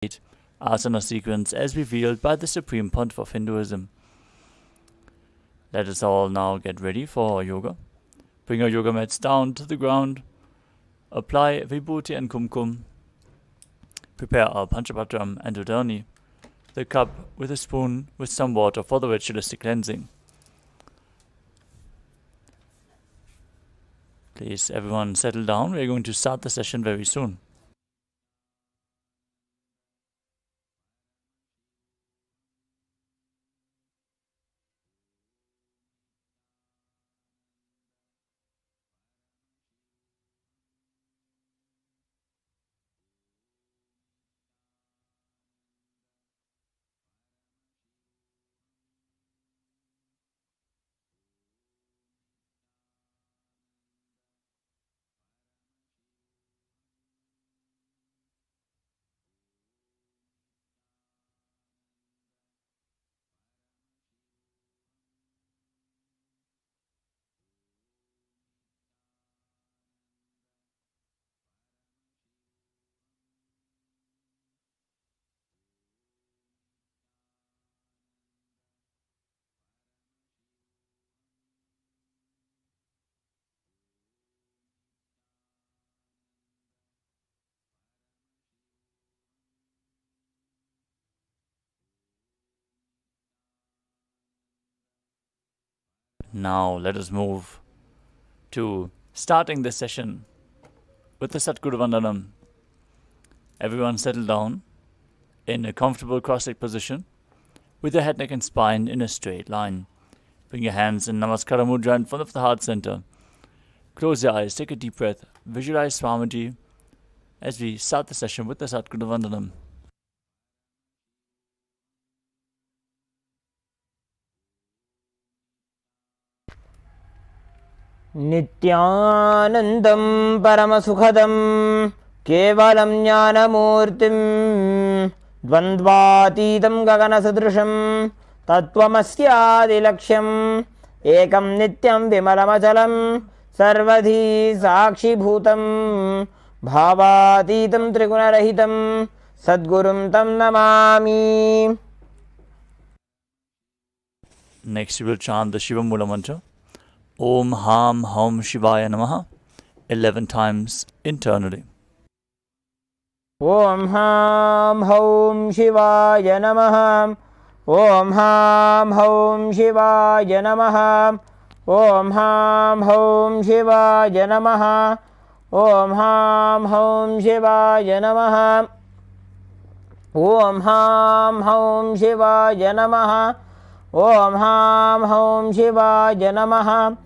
asana sequence as revealed by the Supreme Pontiff of Hinduism. Let us all now get ready for our yoga. Bring our yoga mats down to the ground. Apply vibhuti and kumkum. Prepare our panchapatram and udani, the cup with a spoon with some water for the ritualistic cleansing. Please, everyone, settle down. We're going to start the session very soon. Now let us move to starting the session with the Satguru Vandanam. Everyone settle down in a comfortable cross-legged position with your head, neck and spine in a straight line. Bring your hands in Namaskara Mudra in front of the heart center. Close your eyes, take a deep breath, visualize Swamiji as we start the session with the Satguru Vandanam. Nithyanandam Paramasukhadam Kevalam Jnanamurtim Dvandvatitam Gaganasadrisham Tattvamasyaadilaksham Ekam Nityam Vimalamachalam Sarvadhi Sakshi Bhutam Bhavatitam Trigunarahitam Sadgurum Tam Namami. Next we will chant the Shiva Mula Mantra. Om Ham Hum Shivaya Namaha 11 times internally. Om Ham Hum Shivaya Namaha. Om Ham Hum Shivaya Namaha. Om Ham Hum Shivaya Namaha. Om Ham Hum Shivaya Namaha. Om Ham Hum Shivaya Namaha. Om Ham Hum Shivaya Namaha.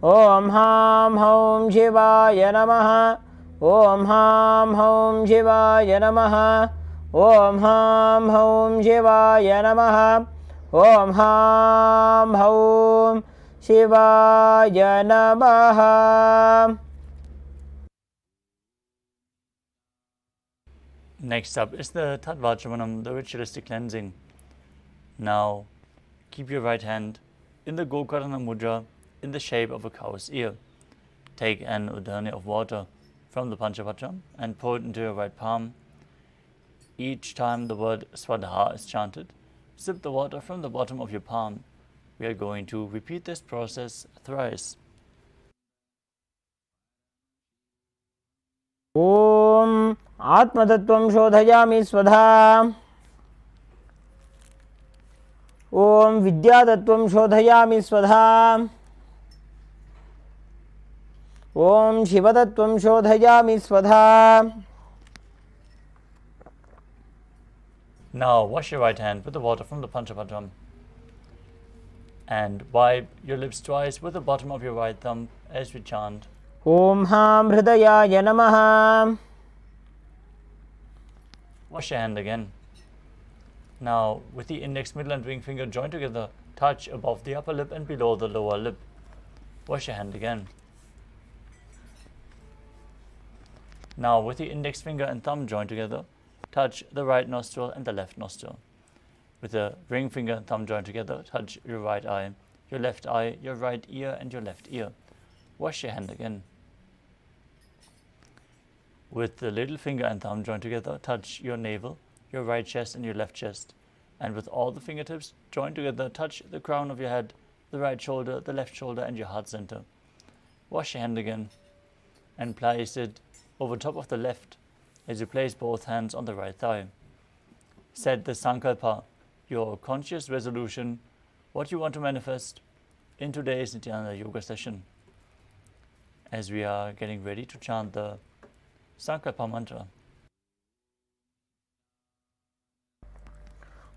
Om Ham Hum Shivaya Namaha. Om Ham Hum Shivaya Namaha. Om Ham Hum Shivaya Namaha. Om Ham Hum Shivaya Namaha. Next up is the Tattvachamanam, the ritualistic cleansing. Now, keep your right hand in the Gokarna Mudra in the shape of a cow's ear. Take an udani of water from the Panchapatram and pour it into your right palm. Each time the word Swadha is chanted, sip the water from the bottom of your palm. We are going to repeat this process thrice. Om Atmatattvam Shodhayami Swadha. Om Vidyatattvam Shodhayami Swadha. Om Shivatattvam Shodhayami Swadha. Now wash your right hand with the water from the Panchapatram and wipe your lips twice with the bottom of your right thumb as we chant Om Ham Hridayaya Namaha. Wash your hand again. Now, with the index, middle and ring finger joined together, touch above the upper lip and below the lower lip. Wash your hand again. Now, with the index finger and thumb joined together, touch the right nostril and the left nostril. With the ring finger and thumb joined together, touch your right eye, your left eye, your right ear and your left ear. Wash your hand again. With the little finger and thumb joined together, touch your navel, your right chest and your left chest. And with all the fingertips joined together, touch the crown of your head, the right shoulder, the left shoulder, and your heart center. Wash your hand again and place it over top of the left as you place both hands on the right thigh. Set the sankalpa, your conscious resolution, what you want to manifest in today's Nithyananda Yoga session, as we are getting ready to chant the Sankalpa mantra.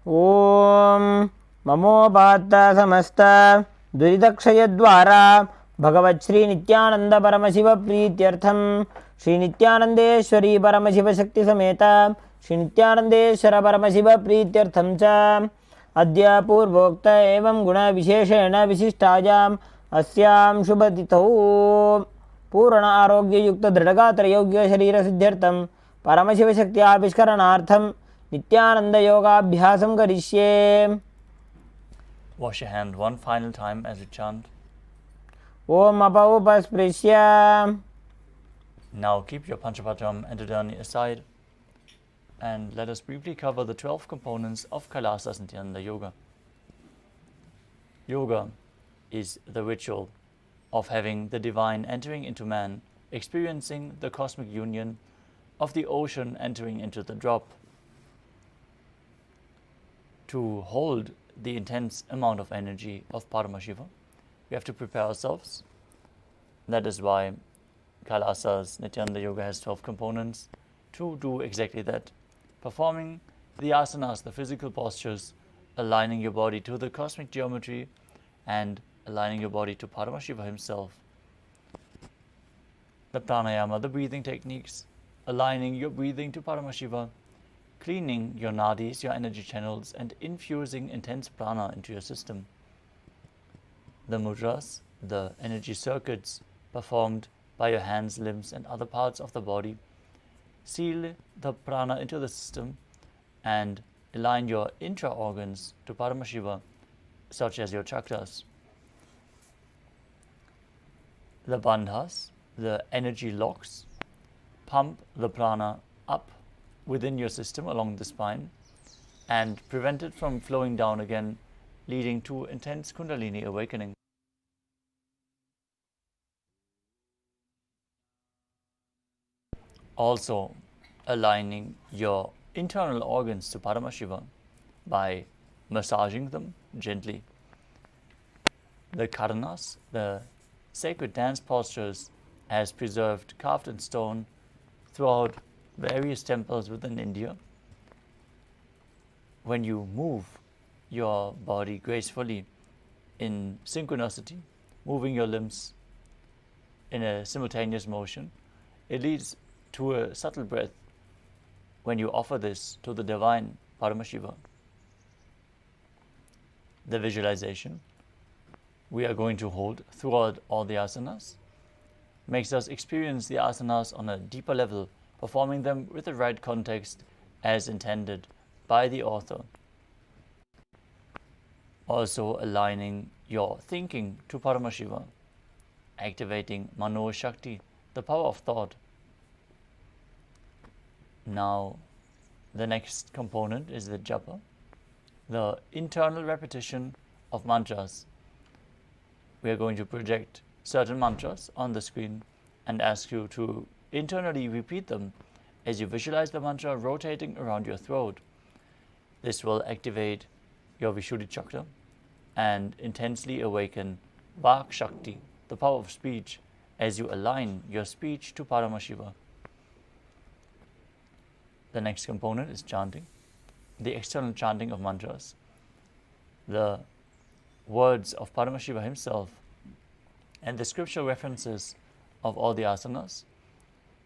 Om Mamopata Samasta Duridakshayadvara Bhagavat Shri Nithyananda Paramashiva Prityartham Shri Nithyanandeshwari Paramashiva Shakti Sameta Shri Nithyanandeshwara Paramashiva Prityartham Cha Adya Purvokta Evam Guna Visheshena Visishtajam Asyam Shubhatithau Purana Arogya Yukta Dridagatra Yogya Sharira Siddhyartham Paramashiva Shakti Abhishkaranartham Nithyananda Yoga Abhyasam Karishye. Wash your hand one final time as you chant. Om Apaupasprisya. Now keep your Panchapatram and Dudani aside, and let us briefly cover the 12 components of Kailasa Nithyananda Yoga. Yoga is the ritual of having the divine entering into man, experiencing the cosmic union of the ocean entering into the drop. To hold the intense amount of energy of Paramashiva, we have to prepare ourselves. That is why Kailasa's Nithyananda Yoga has 12 components to do exactly that. Performing the asanas, the physical postures, aligning your body to the cosmic geometry and aligning your body to Paramashiva himself. The pranayama, the breathing techniques, aligning your breathing to Paramashiva, cleaning your nadis, your energy channels, and infusing intense prana into your system. The mudras, the energy circuits performed by your hands, limbs, and other parts of the body, seal the prana into the system and align your intra-organs to Paramashiva, such as your chakras. The bandhas, the energy locks, pump the prana up within your system along the spine and prevent it from flowing down again, leading to intense Kundalini awakening. Also, aligning your internal organs to Paramashiva by massaging them gently. The karanas, the sacred dance postures, as preserved, carved in stone throughout various temples within India. When you move your body gracefully in synchronicity, moving your limbs in a simultaneous motion, it leads to a subtle breath when you offer this to the divine Paramashiva. The visualization we are going to hold throughout all the asanas makes us experience the asanas on a deeper level, performing them with the right context as intended by the author. Also aligning your thinking to Paramashiva, activating Mano Shakti, the power of thought. Now, the next component is the japa, the internal repetition of mantras. We are going to project certain mantras on the screen and ask you to internally repeat them as you visualize the mantra rotating around your throat. This will activate your Vishuddhi chakra and intensely awaken Vak Shakti, the power of speech, as you align your speech to Paramashiva. The next component is chanting, the external chanting of mantras. The words of Paramashiva himself and the scriptural references of all the asanas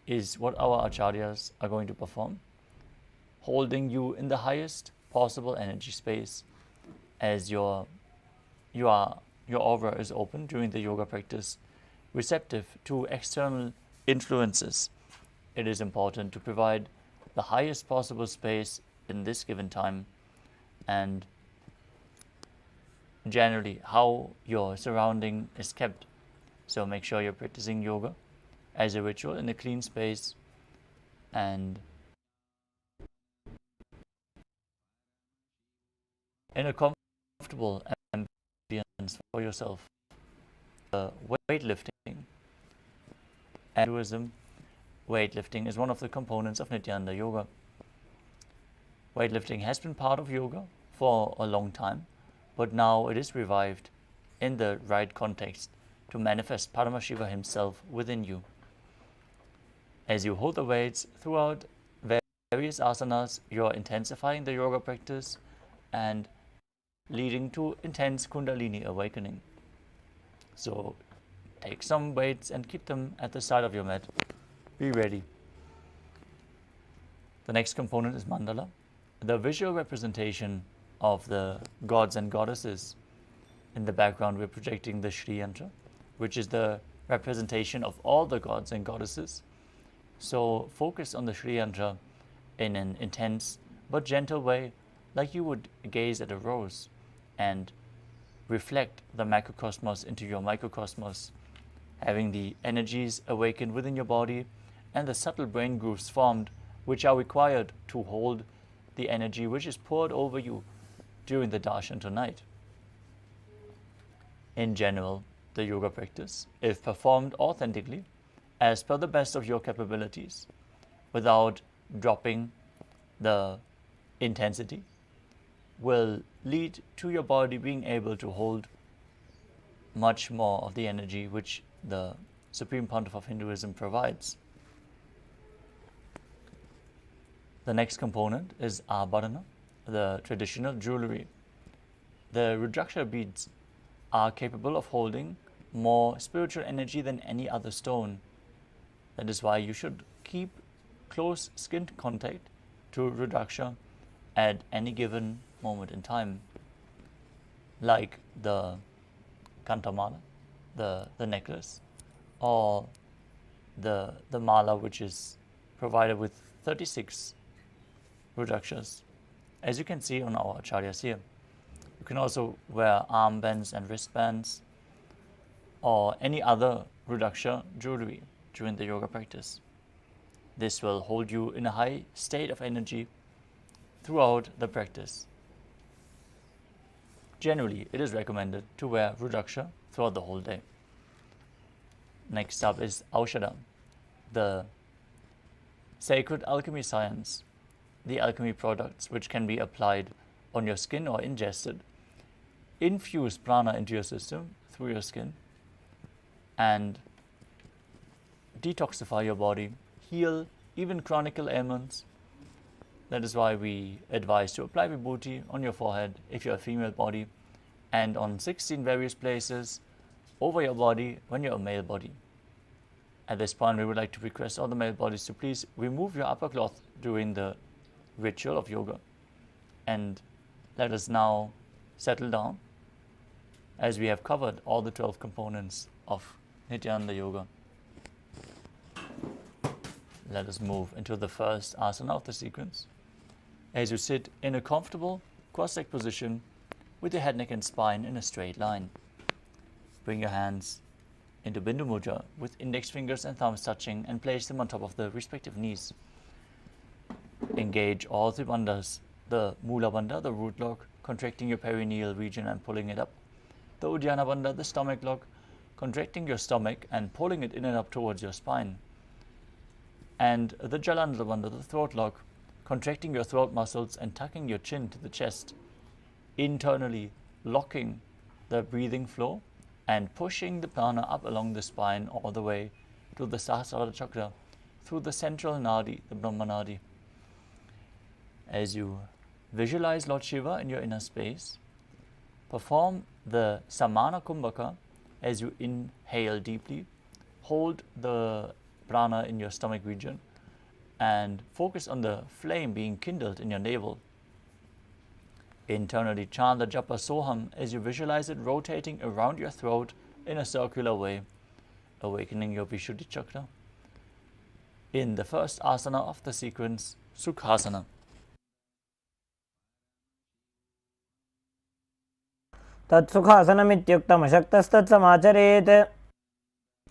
is what our acharyas are going to perform, holding you in the highest possible energy space as your aura is open during the yoga practice, receptive to external influences. It is important to provide the highest possible space in this given time, and generally how your surrounding is kept. So make sure you're practicing yoga as a ritual in a clean space and in a comfortable ambience for yourself. Weightlifting. And Hinduism, weightlifting is one of the components of Nithyananda Yoga. Weightlifting has been part of yoga for a long time, but now it is revived in the right context to manifest Paramashiva himself within you. As you hold the weights throughout various asanas, you are intensifying the yoga practice and leading to intense Kundalini awakening. So take some weights and keep them at the side of your mat. Be ready. The next component is mandala, the visual representation of the gods and goddesses. In the background, we're projecting the Shri Yantra, which is the representation of all the gods and goddesses. So focus on the Shri Yantra in an intense but gentle way, like you would gaze at a rose, and reflect the macrocosmos into your microcosmos, having the energies awakened within your body and the subtle brain grooves formed, which are required to hold the energy which is poured over you during the darshan tonight. In general, the yoga practice, if performed authentically, as per the best of your capabilities, without dropping the intensity, will lead to your body being able to hold much more of the energy which the Supreme Pontiff of Hinduism provides. The next component is abharana, the traditional jewelry. The Rudraksha beads are capable of holding more spiritual energy than any other stone. That is why you should keep close skin contact to Rudraksha at any given moment in time, like the kantamala, the necklace, or the mala, which is provided with 36 Rudrakshas, as you can see on our acharyas here. You can also wear armbands and wristbands or any other Rudraksha jewelry during the yoga practice. This will hold you in a high state of energy throughout the practice. Generally, it is recommended to wear Rudraksha throughout the whole day. Next up is Aushadam, the sacred alchemy science, the alchemy products which can be applied on your skin or ingested. Infuse prana into your system through your skin and detoxify your body, heal even chronic ailments. That is why we advise to apply vibhuti on your forehead if you're a female body, and on 16 various places over your body when you're a male body. At this point, we would like to request all the male bodies to please remove your upper cloth during the ritual of yoga. And let us now settle down as we have covered all the 12 components of Nithyananda Yoga. Let us move into the first asana of the sequence. As you sit in a comfortable cross-legged position with your head, neck and spine in a straight line. Bring your hands into Bindu Mudra with index fingers and thumbs touching and place them on top of the respective knees. Engage all three bandhas, the Mula Bandha, the root lock, contracting your perineal region and pulling it up. The Uddiyana Bandha, the stomach lock, contracting your stomach and pulling it in and up towards your spine. And the Jalandhara Bandha, the throat lock, contracting your throat muscles and tucking your chin to the chest, internally locking the breathing flow and pushing the prana up along the spine all the way to the Sahasrara chakra through the central nadi, the Brahma nadi. As you visualize Lord Shiva in your inner space, perform the Samana Kumbhaka as you inhale deeply, hold the prana in your stomach region and focus on the flame being kindled in your navel. Internally chant the japa Soham as you visualize it rotating around your throat in a circular way, awakening your Vishuddhi chakra. In the first asana of the sequence, Sukhasana. तत्सुखासनमित्युक्तमशक्तस्तत्समाचरेत्.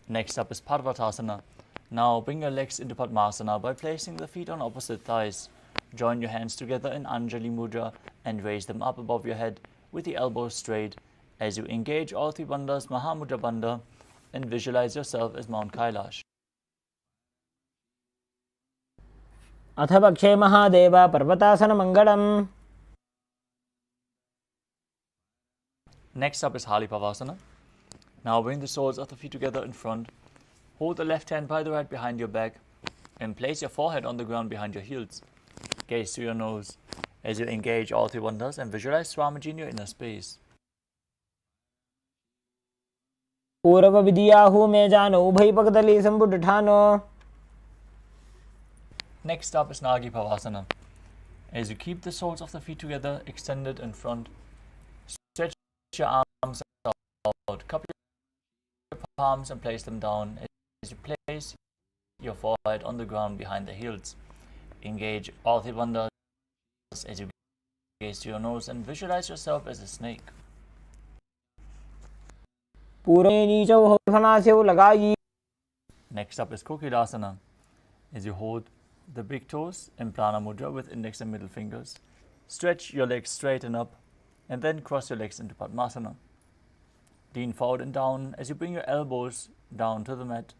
Next up is Parvatasana. Now bring your legs into Padmasana by placing the feet on opposite thighs. Join your hands together in Anjali Mudra and raise them up above your head with the elbows straight as you engage all three bandhas, Mahamudra Bandha, and visualize yourself as Mount Kailash. अथ पक्षे Mahadev पर्वतासनमङ्गलम्. Next up is Halipavasana. Now bring the soles of the feet together in front. Hold the left hand by the right behind your back and place your forehead on the ground behind your heels. Gaze to your nose as you engage all three bandhas and visualize Swamiji in your inner space. पूर्व विधियाहु में जानो उभय पगदली संबुड ठानो. Next up is Nagi Pavasana. As you keep the soles of the feet together, extended in front, stretch your arms out, cup your palms and place them down as you place your forehead on the ground behind the heels. Engage all three bandhas as you gaze to your nose and visualize yourself as a snake. Next up is Kokilasana. As you hold the big toes in Prana Mudra with index and middle fingers, stretch your legs straight and up, and then cross your legs into Padmasana. Lean forward and down as you bring your elbows down to the mat.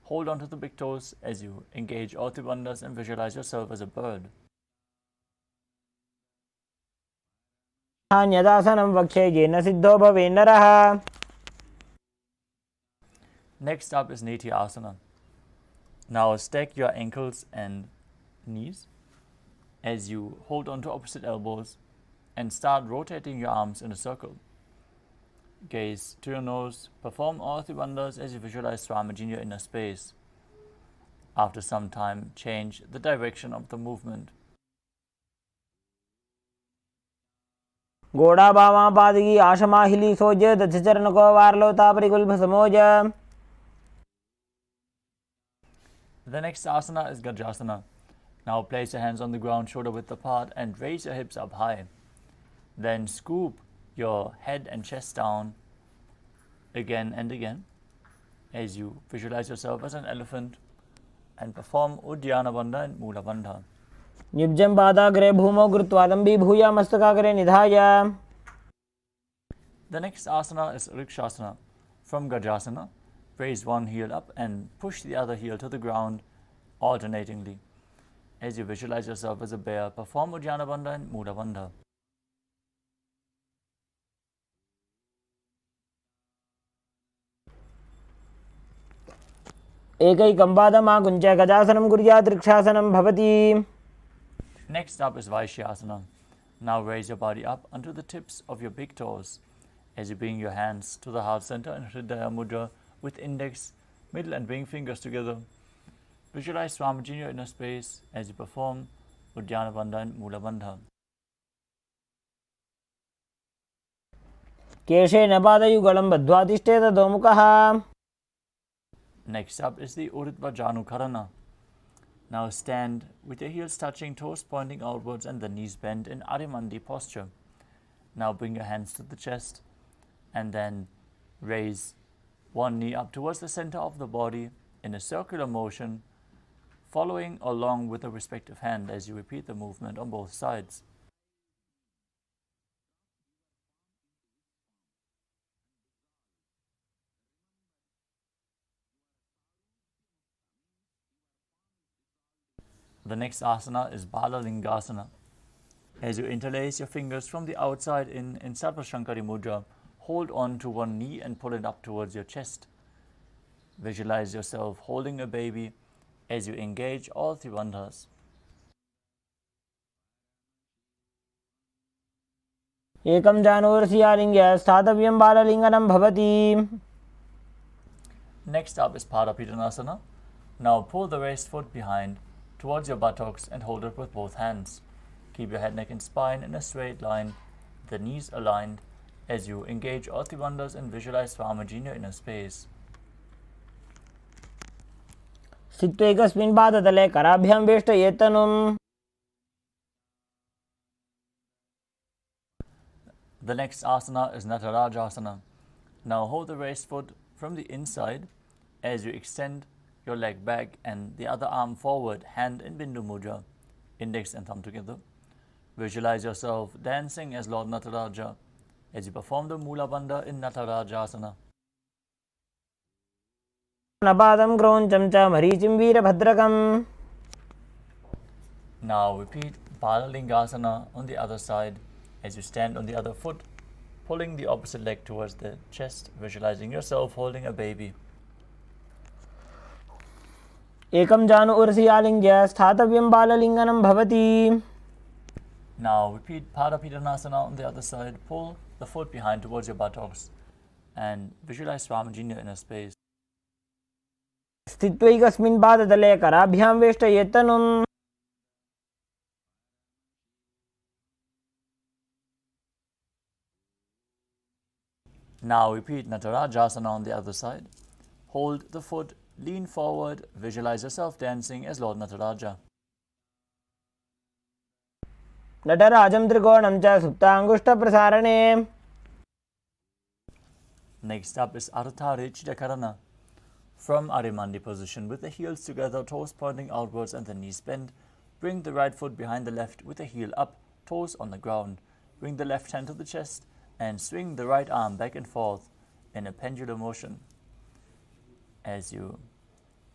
Hold on to the big toes as you engage all three bandhas and visualize yourself as a bird. Next up is Nithyananda. Now stack your ankles and knees as you hold on to opposite elbows and start rotating your arms in a circle. Gaze to your nose, perform all three bandhas as you visualize Swamiji in your inner space. After some time, change the direction of the movement. घोड़ा बावा पादगी आशमाहिली सोज दक्ष चरण को वारलो तापरिकुल्भ समोज. The next asana is Gajasana. Now place your hands on the ground, shoulder width apart, and raise your hips up high. Then scoop your head and chest down again and again as you visualize yourself as an elephant and perform Uddiyana Bandha and Mula Bandha. निब्जं पादाग्रे भूमौ कृत्वा दम्बी भूया मस्तकाग्रे निधाय. The next asana is Rikshasana. From Gajasana, raise one heel up and push the other heel to the ground alternatingly. As you visualize yourself as a bear, perform Uddiyana Bandha and Mula Bandha. एकैकं पादमाकुञ्च गजासनं कुर्यात् वृक्षासनं भवति. Next up is Vaishyasana. Now raise your body up onto the tips of your big toes as you bring your hands to the heart center in Hridaya Mudra with index, middle and ring fingers together. Visualize Swamiji in your inner space as you perform Uddiyana Bandha and Mula Bandha. केशेन पादयुगलं बद्ध्वा तिष्ठेत दोमुखः. Next up is the Urdhva Janukarana. Now stand with your heels touching, toes pointing outwards and the knees bent in Arimandi posture. Now bring your hands to the chest and then raise one knee up towards the center of the body in a circular motion, following along with the respective hand as you repeat the movement on both sides. The next asana is Balalingasana. As you interlace your fingers from the outside in Sarvashankari Mudra, hold on to one knee and pull it up towards your chest. Visualize yourself holding a baby as you engage all three bandhas. एकं जानूरसियालिङ्ग्य स्थातव्यं बाललिङ्गनं भवति. Next up is Padapitanasana. Now pull the raised foot behind towards your buttocks and hold it with both hands. Keep your head, neck and spine in a straight line, the knees aligned as you engage all three bandhas and visualize Swamiji in your inner space. स्थित्वा एकस्मिन् पादतले कराभ्यां वेष्टयेत्तनुम्. The next asana is Natarajasana. Now hold the raised foot from the inside as you extend your leg back and the other arm forward, hand in Bindu Mudra. index and thumb together. Visualize yourself dancing as Lord Nataraja as you perform the Mula Bandha in Natarajasana. Napadam Kroncham cha Marichim Veerabhadrakam. Now repeat Balalingasana on the other side as you stand on the other foot, pulling the opposite leg towards the chest, visualizing yourself holding a baby. Ekam janu ursiyalinga sthatavyam balalinganam bhavati. Now repeat Padapidanasana on the other side, pull the foot behind towards your buttocks and visualize Swamiji in your inner space. Sthitvaikasmin padadale karabhyam veshtayetanum. Now repeat Natarajasana on the other side. Hold the foot, lean forward, visualize yourself dancing as Lord Nataraja. Natarajam trikonam cha suptangushta prasarane. Next up is Ardha Rechita Karana. From Arimandi position with the heels together, toes pointing outwards and the knees bent. Bring the right foot behind the left with the heel up, toes on the ground. Bring the left hand to the chest and swing the right arm back and forth in a pendulum motion. As you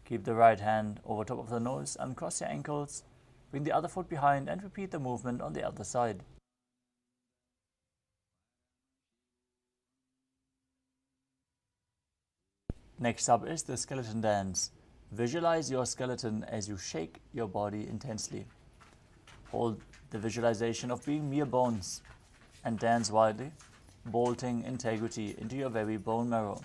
keep the right hand over top of the nose, uncross your ankles, bring the other foot behind and repeat the movement on the other side. Next up is the skeleton dance. Visualize your skeleton as you shake your body intensely. Hold the visualization of being mere bones and dance wildly, bolting integrity into your very bone marrow.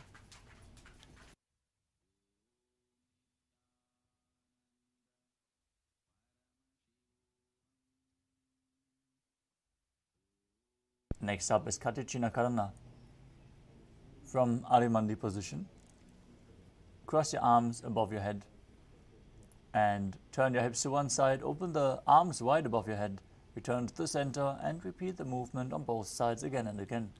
Next up is Katichina Karana. From Arimandi position, cross your arms above your head and turn your hips to one side, open the arms wide above your head, return to the center and repeat the movement on both sides again and again.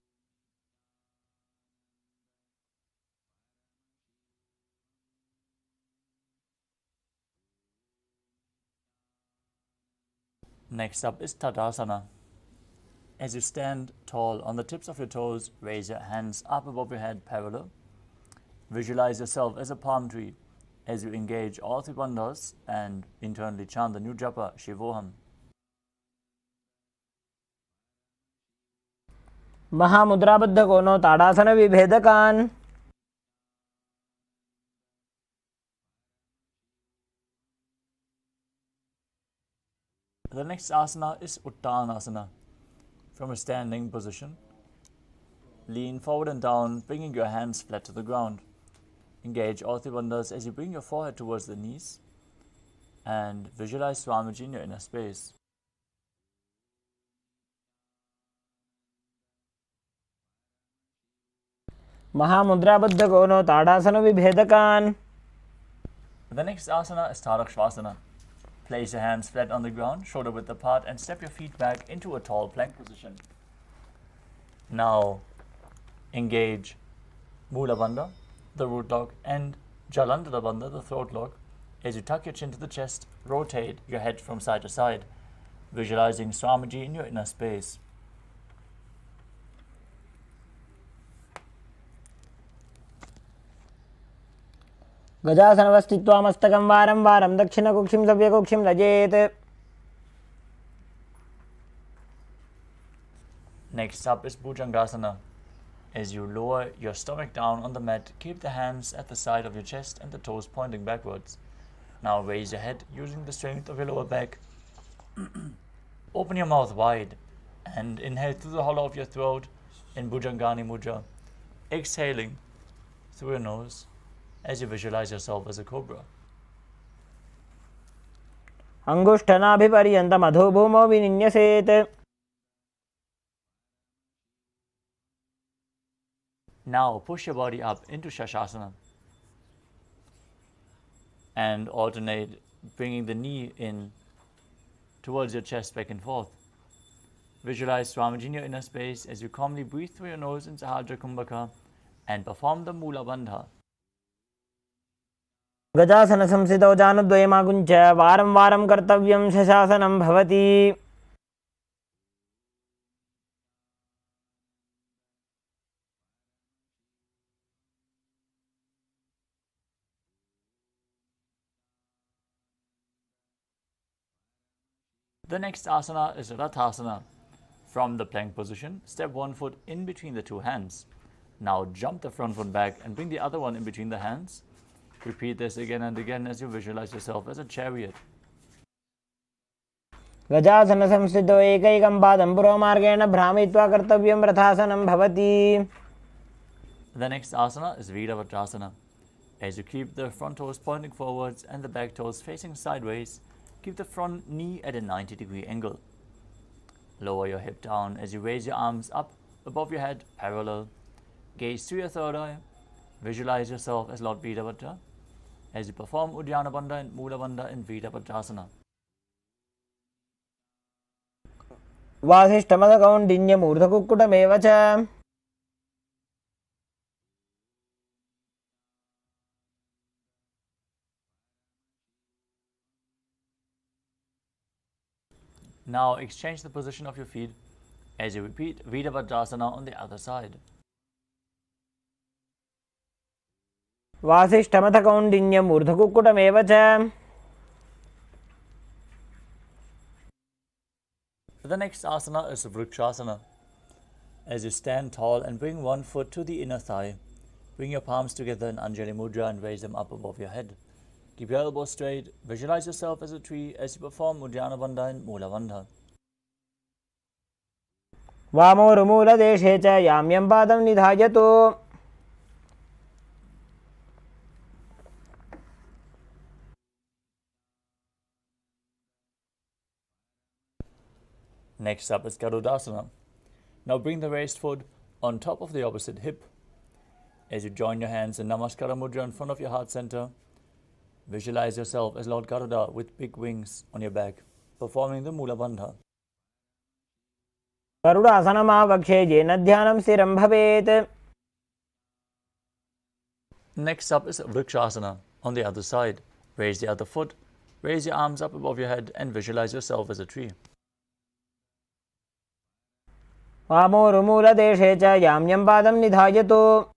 Next up is Tadasana. As you stand tall on the tips of your toes, raise your hands up above your head parallel. Visualize yourself as a palm tree as you engage all three bandhas and internally chant the new japa, Shivoham. Mahamudra kono tadasana vibhedakan. The next asana is Uttanasana. From a standing position, lean forward and down, bringing your hands flat to the ground. Engage all three bandhas as you bring your forehead towards the knees and visualize Swamiji in your inner space. Mahamudra kono tadasana vibhedakan. The next asana is Tarakshvasana. Place your hands flat on the ground, shoulder width apart, and step your feet back into a tall plank position. Now, engage Mula Bandha, the root lock, and Jalandhara Bandha, the throat lock. As you tuck your chin to the chest, rotate your head from side to side, visualizing Swamiji in your inner space. Gajasanavastitva mastakam varam varam dakshina kukshim savya kukshim lajet. Next up is Bhujangasana. As you lower your stomach down on the mat, keep the hands at the side of your chest and the toes pointing backwards. Now raise your head using the strength of your lower back. Open your mouth wide and inhale through the hollow of your throat in Bhujangani Mudra. Exhaling through your nose as you visualize yourself as a cobra. Angushtanabhiparyantam adho bhumo vininyaset. Now push your body up into Shashasana and alternate bringing the knee in towards your chest back and forth. Visualize Swamiji in your inner space as you calmly breathe through your nose in Sahajra Kumbhaka and perform the Mula Bandha. गजासनसंस्थितौ जानुद्वयमाकुञ्च वारं वारं कर्तव्यं शशासनं भवति. The next asana is Rathasana. From the plank position, step one foot in between the two hands. Now jump the front foot back and bring the other one in between the hands. Repeat this again and again as you visualize yourself as a chariot. गजासनसंस्थितौ एकैकं पादं पुरोमार्गेण भ्रामयित्वा कर्तव्यं रथासनं भवति. The next asana is Viravatrasana. As you keep the front toes pointing forwards and the back toes facing sideways, keep the front knee at a 90-degree angle. Lower your hip down as you raise your arms up above your head, parallel. Gaze through your third eye. Visualize yourself as Lord Virabhadra as you perform Uddiyana Bandha and Mula Bandha in Virabhadrasana. वासिष्ठमदकौण्डिन्यमूर्धकुक्कुटमेव च. Now exchange the position of your feet as you repeat Virabhadrasana on the other side. वासिष्ठमदकौण्डिन्यमूर्धकुक्कुटमेव च. The next asana is Vrikshasana. As you stand tall and bring one foot to the inner thigh, bring your palms together in Anjali Mudra and raise them up above your head. Keep your elbows straight. Visualize yourself as a tree as you perform Uddiyana Bandha and Mula Bandha. वामोरुमूलदेशे च याम्यं पादं निधायतु. Next up is Garudasana. Now bring the raised foot on top of the opposite hip. As you join your hands in Namaskara Mudra in front of your heart center, visualize yourself as Lord Garuda with big wings on your back, performing the Mula Bandha. गरुडासनमावक्षे येन ध्यानं स्थिरं भवेत्. Next up is Vrikshasana. On the other side, raise the other foot, raise your arms up above your head and visualize yourself as a tree. वामोरुमूलदेशे च याम्यं पादं निधायतु.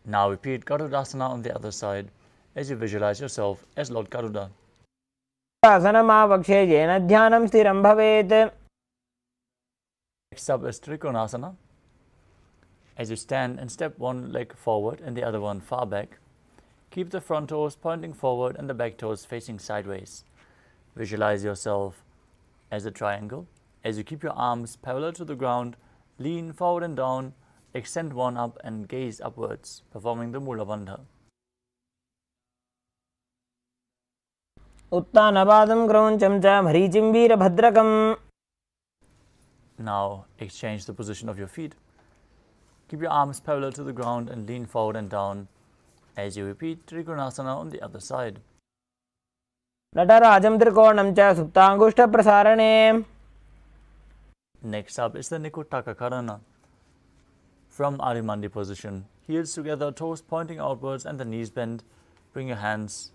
Now repeat Garudasana on the other side as you visualize yourself as Lord Garuda. गरुडासनमावक्षे येन ध्यानं स्थिरं भवेत्. Next up is Trikonasana. As you stand and step one leg forward and the other one far back, keep the front toes pointing forward and the back toes facing sideways. Visualize yourself as a triangle. As you keep your arms parallel to the ground, lean forward and down, extend one up and gaze upwards, performing the Mula Bandha. उत्तानपादं क्रौञ्चं च मरीचिं वीरभद्रकम्. Now exchange the position of your feet. Keep your arms parallel to the ground and lean forward and down as you repeat Trikonasana on the other side. नटराजं त्रिकोणं च सुप्ताङ्गुष्ठप्रसारणे. Next up is the Nikutaka Karana. From Arimandi position, heels together, toes pointing outwards and the knees bent. Bring your hands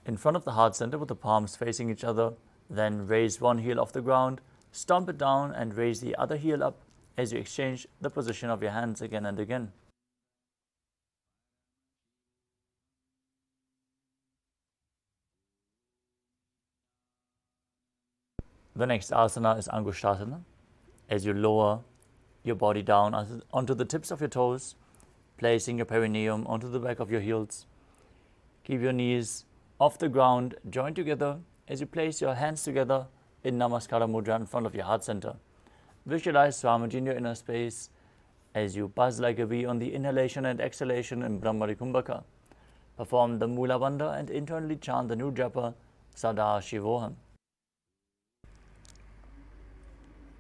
in front of the heart center with the palms facing each other. Then raise one heel off the ground, stomp it down and raise the other heel up as you exchange the position of your hands again and again. The next asana is Angushtasana. As you lower your body down onto the tips of your toes, placing your perineum onto the back of your heels. Keep your knees off the ground, join together as you place your hands together in Namaskara Mudra in front of your heart center. Visualize Swamiji in your inner space as you buzz like a bee on the inhalation and exhalation in Brahmari Kumbhaka. Perform the Mula Bandha and internally chant the new japa Sadashivoham.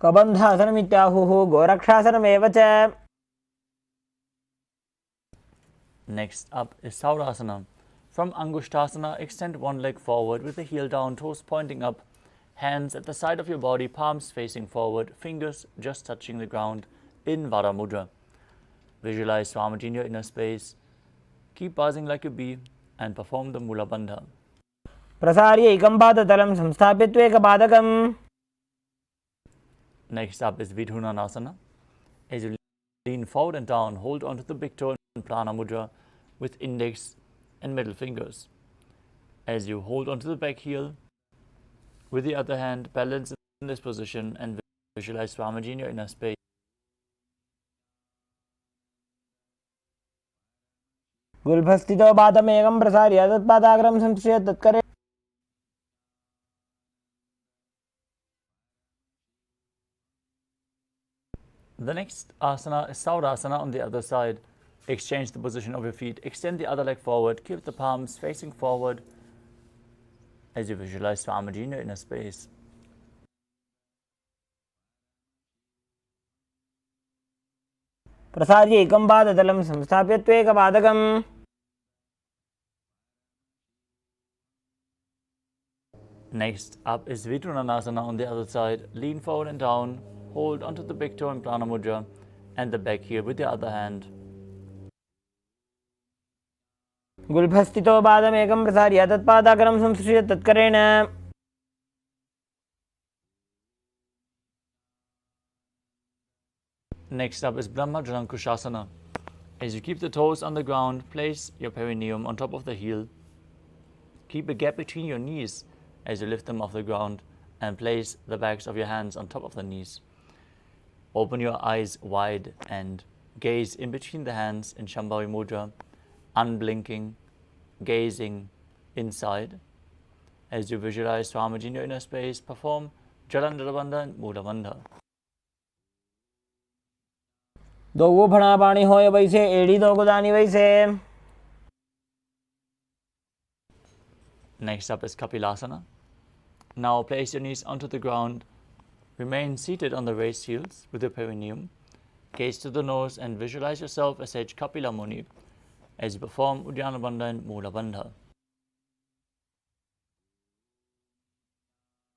कबन्धासनमित्याहुः गोरक्षासनमेव च. Next up is Saurasana. From Angushtasana, extend one leg forward with the heel down, toes pointing up, hands at the side of your body, palms facing forward, fingers just touching the ground in Vara Mudra. Visualize Swamiji in your inner space. Keep buzzing like a bee and perform the Mula Bandha. प्रसार्य एकं पादतलं संस्थाप्य त्वेकपादकम्. Next up is Vidhunanasana. As you lean forward and down, hold onto the big toe in Prana Mudra with index and middle fingers. As you hold onto the back heel, with the other hand, balance in this position and visualize Swamiji in your inner space. गुल्फस्थितो पादमेकं प्रसार्य तत्पादाग्रं संश्रिय तत्करे. The next asana is Saurasana on the other side. Exchange the position of your feet. Extend the other leg forward. Keep the palms facing forward as you visualize Swamiji in your inner space. प्रसार्य एकं पादतलं संस्थाप्य त्वेकपादकम्. Next up is Vidhunanasana on the other side. Lean forward and down. Hold onto the big toe in Prana Mudra and the back heel with the other hand. गुल्फस्थितो पादमेकं प्रसार्य तत्पादाग्रं संश्रिय तत्करेण. Next up is Brahma Jalankushasana. As you keep the toes on the ground, place your perineum on top of the heel. Keep a gap between your knees as you lift them off the ground and place the backs of your hands on top of the knees. Open your eyes wide and gaze in between the hands in Shambhavi Mudra, unblinking, gazing inside. As you visualize Swamiji in your inner space, perform Jalandhara Bandha and Mula Bandha. दो वो फणा पानी होए वैसे एड़ी दो गुदानी वैसे. Next up is Kapilasana. Now place your knees onto the ground. Remain seated on the raised heels with your perineum. Gaze to the nose and visualize yourself as Sage Kapila Muni as you perform Uddiyana Bandha and Mula Bandha.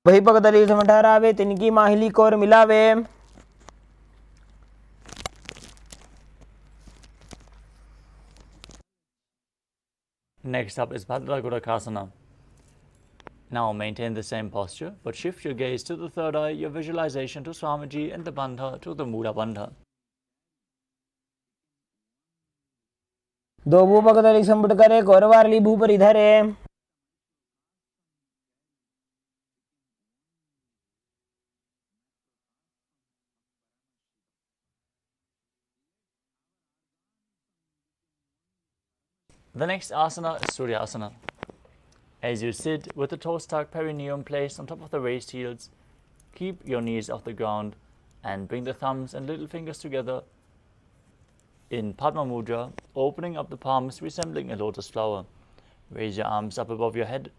वही पगदली समठहरावे तिनकी माहिली core मिलावे. Next up is Bhadra Gurakasana. Now maintain the same posture, but shift your gaze to the third eye, your visualization to Swamiji and the Bandha to the Mula Bandha. दो वो पगदली संपुट करे कोरवारली भूपरि धरे. The next asana is Suryasana. As you sit with the toes tucked, perineum placed on top of the raised heels, keep your knees off the ground and bring the thumbs and little fingers together in Padma Mudra, opening up the palms resembling a lotus flower. Raise your arms up above your head,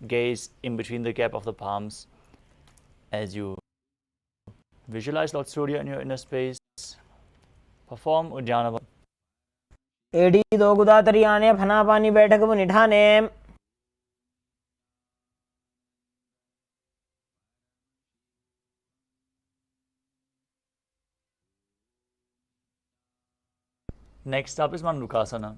gaze in between the gap of the palms as you visualize Lord Surya in your inner space. Perform Uddiyana Bandha. एड़ी दो गुदा तरियाने फना पानी बैठक वो निठाने. Next up is Mandukasana.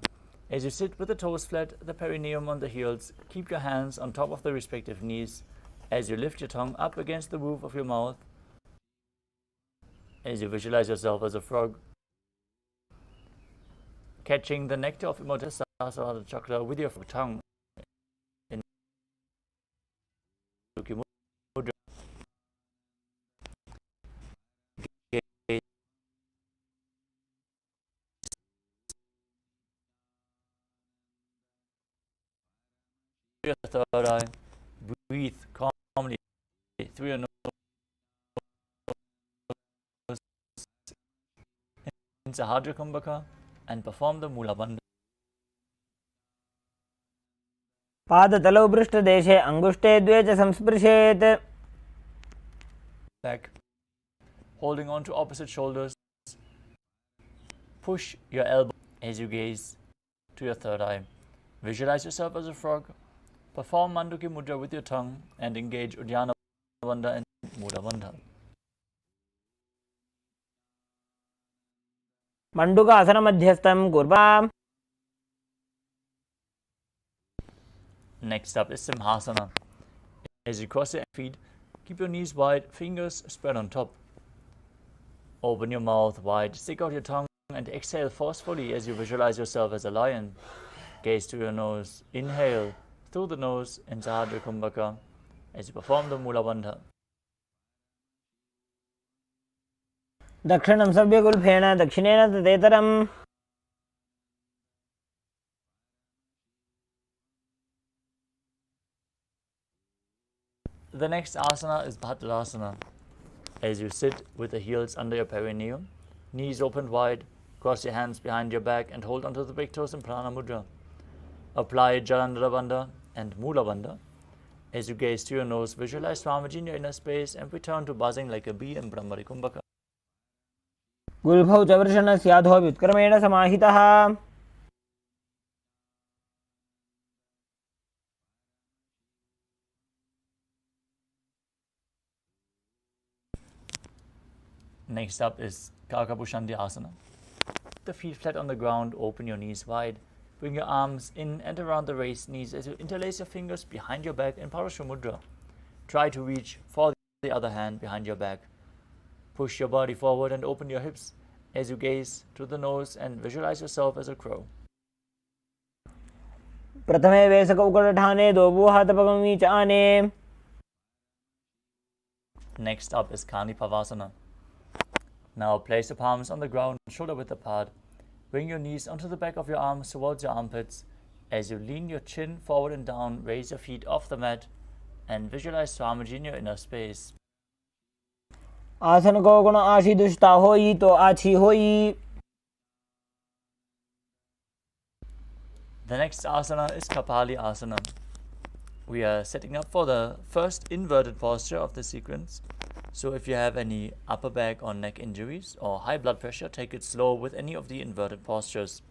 As you sit with the toes flat, the perineum on the heels, keep your hands on top of the respective knees as you lift your tongue up against the roof of your mouth. As you visualize yourself as a frog, catching the nectar of Imodhasasana chakra with your tongue in Mudra. Your third eye, breathe calmly through your nose in Sahadra Kumbhaka and perform the Mula Bandha. पादतलौ पृष्ठदेशे अंगुष्टे द्वे च संस्पृशेत्. Back, holding on to opposite shoulders. Push your elbow as you gaze to your third eye. Visualize yourself as a frog. Perform Manduki Mudra with your tongue and engage Uddiyana Bandha and Mula Bandha. Mandukasana मध्यस्थं कुर्वा. Next up is Simhasana. As you cross your feet, keep your knees wide, fingers spread on top. Open your mouth wide, stick out your tongue, and exhale forcefully as you visualize yourself as a lion. Gaze to your nose. Inhale through the nose in Sahadra Kumbhaka as you perform the Mula Bandha. दक्षिणं सव्यगुल्फेन दक्षिणेन तदेतरम् The next asana is Bhadrasana. As you sit with the heels under your perineum, knees opened wide, cross your hands behind your back and hold onto the big toes in Prana Mudra. Apply Jalandhara Bandha and Mula Bandha. As you gaze to your nose, visualize Swamiji in your inner space and return to buzzing like a bee in Brahmari Kumbhaka. गुल्फौ च वृषणस्याधो व्युत्क्रमेण समाहितः Next up is Kakabushanti Asana. The feet flat on the ground, open your knees wide. Bring your arms in and around the raised knees as you interlace your fingers behind your back in Parashu Mudra. Try to reach for the other hand behind your back. Push your body forward and open your hips as you gaze to the nose and visualize yourself as a crow. प्रथमे वेसकौकटठाने दोबूहातपगमी च आने. Next up is Kani Pavasana. Now place your palms on the ground, shoulder width apart. Bring your knees onto the back of your arms towards your armpits. As you lean your chin forward and down, raise your feet off the mat and visualize Swamiji in your inner space. आसन को गुण आशी दुष्टा होई तो आछी होई. The next asana is Kapali Asana. We are setting up for the first inverted posture of the sequence. So if you have any upper back or neck injuries or high blood pressure, take it slow with any of the inverted postures.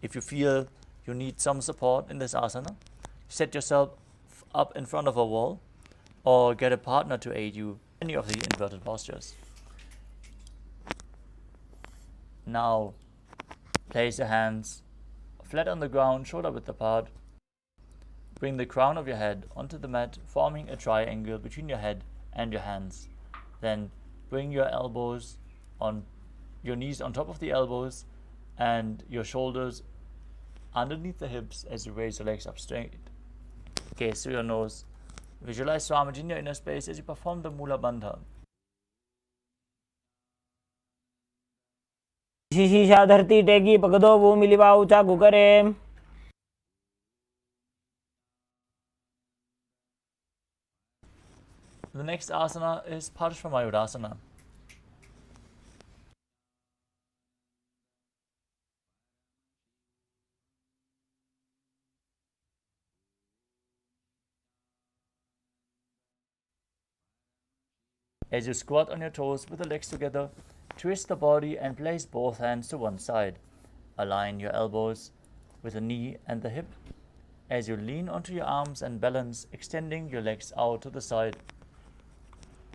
If you feel you need some support in this asana, set yourself up in front of a wall or get a partner to aid you in any of the inverted postures. Now place your hands flat on the ground, shoulder width apart. Bring the crown of your head onto the mat, forming a triangle between your head and your hands. Then bring your elbows on your knees on top of the elbows and your shoulders underneath the hips as you raise your legs up straight. Gaze through your nose. Visualize Swamiji in your inner space as you perform the Mula Bandha. शीशा धरती टेकी पकदो वो मिलिवा ऊंचा गुकरे. The next asana is Parshvamayurasana. As you squat on your toes with the legs together, twist the body and place both hands to one side. Align your elbows with the knee and the hip as you lean onto your arms and balance, extending your legs out to the side.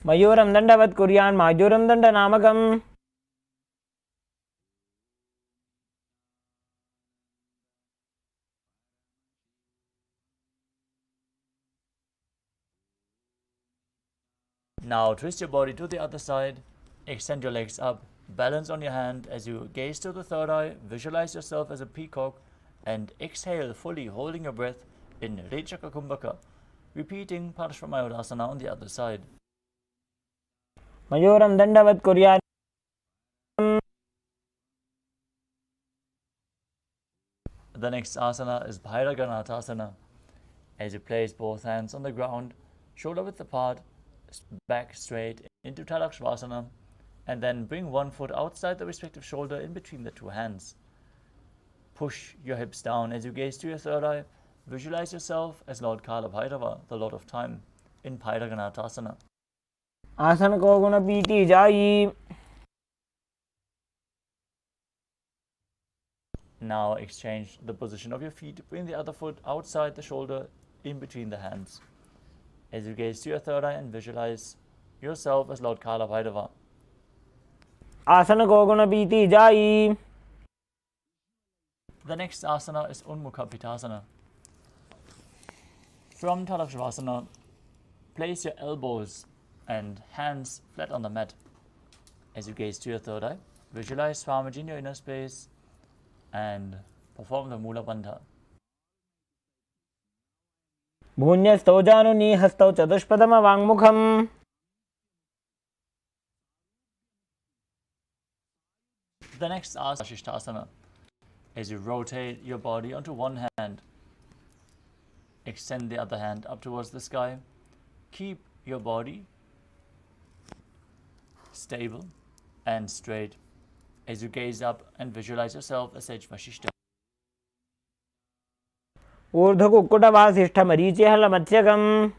मयूरं दण्डवत् कुर्यान् माजूरं दण्डनामकम्. Now twist your body to the other side, extend your legs up, balance on your hand as you gaze to the third eye, visualize yourself as a peacock and exhale fully holding your breath in Rechaka Kumbhaka, repeating Parshvamayurasana on the other side. मयूरं दण्डवत् कुर्यान्. The next asana is Bhairaganathasana. As you place both hands on the ground, shoulder width apart, back straight into Talakshvasana, and then bring one foot outside the respective shoulder in between the two hands. Push your hips down as you gaze to your third eye. Visualize yourself as Lord Kala Bhairava, the Lord of Time, in Bhairaganathasana. आसन को गुण PT जाई. Now exchange the position of your feet. Bring the other foot outside the shoulder in between the hands. As you gaze to your third eye and visualize yourself as Lord Kala Bhairava. आसन को गुण PT जाई. The next asana is Unmukha Pitasana. From Tadashavasana, place your elbows and hands flat on the mat. As you gaze to your third eye, visualize Swamiji in your inner space and perform the Mula Bandha. भून्यस्तौ जानुनी हस्तौ चतुष्पदम वाङ्मुखम्. The next asana is Shishtasana. As you rotate your body onto one hand, extend the other hand up towards the sky. Keep your body stable and straight as you gaze up and visualize yourself as Sage Vashishta. ऊर्ध्वकुक्कुटवासिष्ठमरीचिहलमत्स्यकम्.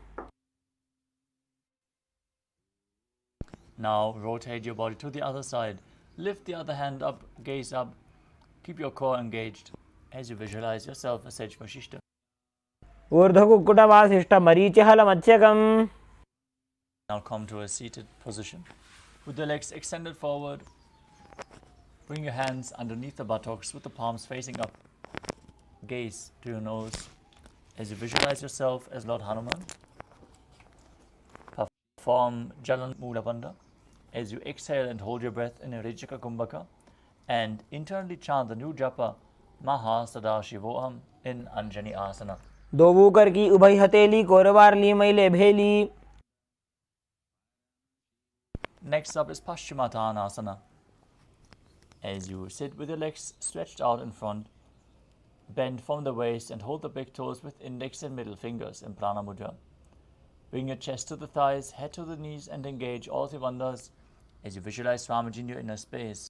Now rotate your body to the other side. Lift the other hand up, gaze up. Keep your core engaged as you visualize yourself as Sage Vashishta. ऊर्ध्वकुक्कुटवासिष्ठमरीचिहलमत्स्यकम्. Now come to a seated position with your legs extended forward. Bring your hands underneath the buttocks with the palms facing up. Gaze to your nose as you visualize yourself as Lord Hanuman. Perform Jalan Mula Bandha as you exhale and hold your breath in a Rajika Kumbhaka and internally chant the new japa Maha Sadashivoham in Anjani Asana. दोवूकर की उभय हथेली कोरवारली मैले भेली. Next up is Paschimottanasana. As you sit with your legs stretched out in front, bend from the waist and hold the big toes with index and middle fingers in Prana Mudra. Bring your chest to the thighs, head to the knees and engage all three bandhas as you visualize Swamiji in your inner space.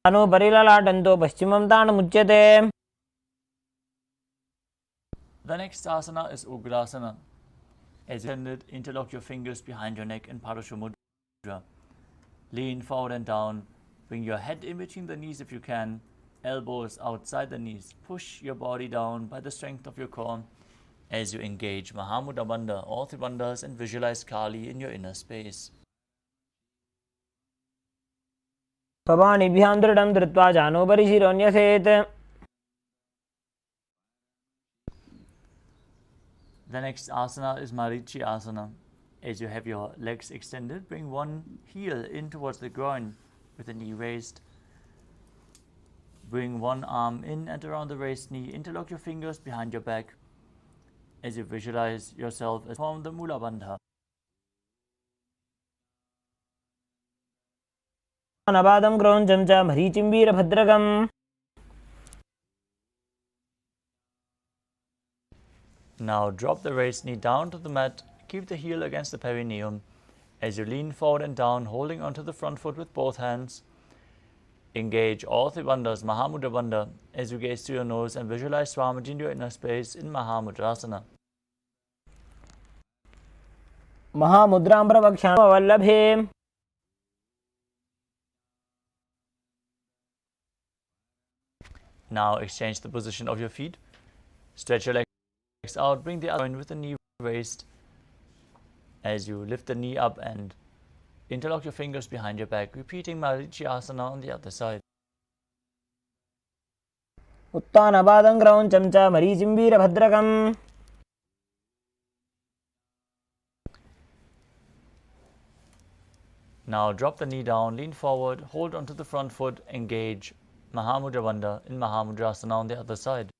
Anu परिललाटन्तो पश्चिमं ताणमुच्यते. The next asana is Ugrasana. As you interlock your fingers behind your neck in Parashu Mudra. Lean forward and down. Bring your head in between the knees if you can. Elbows outside the knees. Push your body down by the strength of your core as you engage Mahamudra Bandha, all three bandhas, and visualize Kali in your inner space. पवानिभ्यां दृढं धृत्वा जानोपरि शिरोन्यसेत्. The next asana is Marichi Asana. As you have your legs extended, bring one heel in towards the groin with the knee raised. Bring one arm in and around the raised knee. Interlock your fingers behind your back as you visualize yourself as form the Mula Bandha. अनबादं क्रौञ्चं च मरीचिं वीरभद्रकम्. Now drop the raised knee down to the mat. Keep the heel against the perineum as you lean forward and down, holding onto the front foot with both hands. Engage all three bandhas, Mahamudra Bandha, as you gaze to your nose and visualize Swamiji in your inner space in Mahamudrasana. महामुद्रां प्रवक्ष्यामि वल्लभे. Now exchange the position of your feet. Stretch your legs out. Bring the other one with the knee raised as you lift the knee up and interlock your fingers behind your back, repeating Marichi Asana on the other side. उत्तानपादं क्रौञ्चं च मरीचिं वीरभद्रकम्. Now drop the knee down, lean forward, hold onto the front foot, engage Mahamudra Bandha in Mahamudrasana on the other side.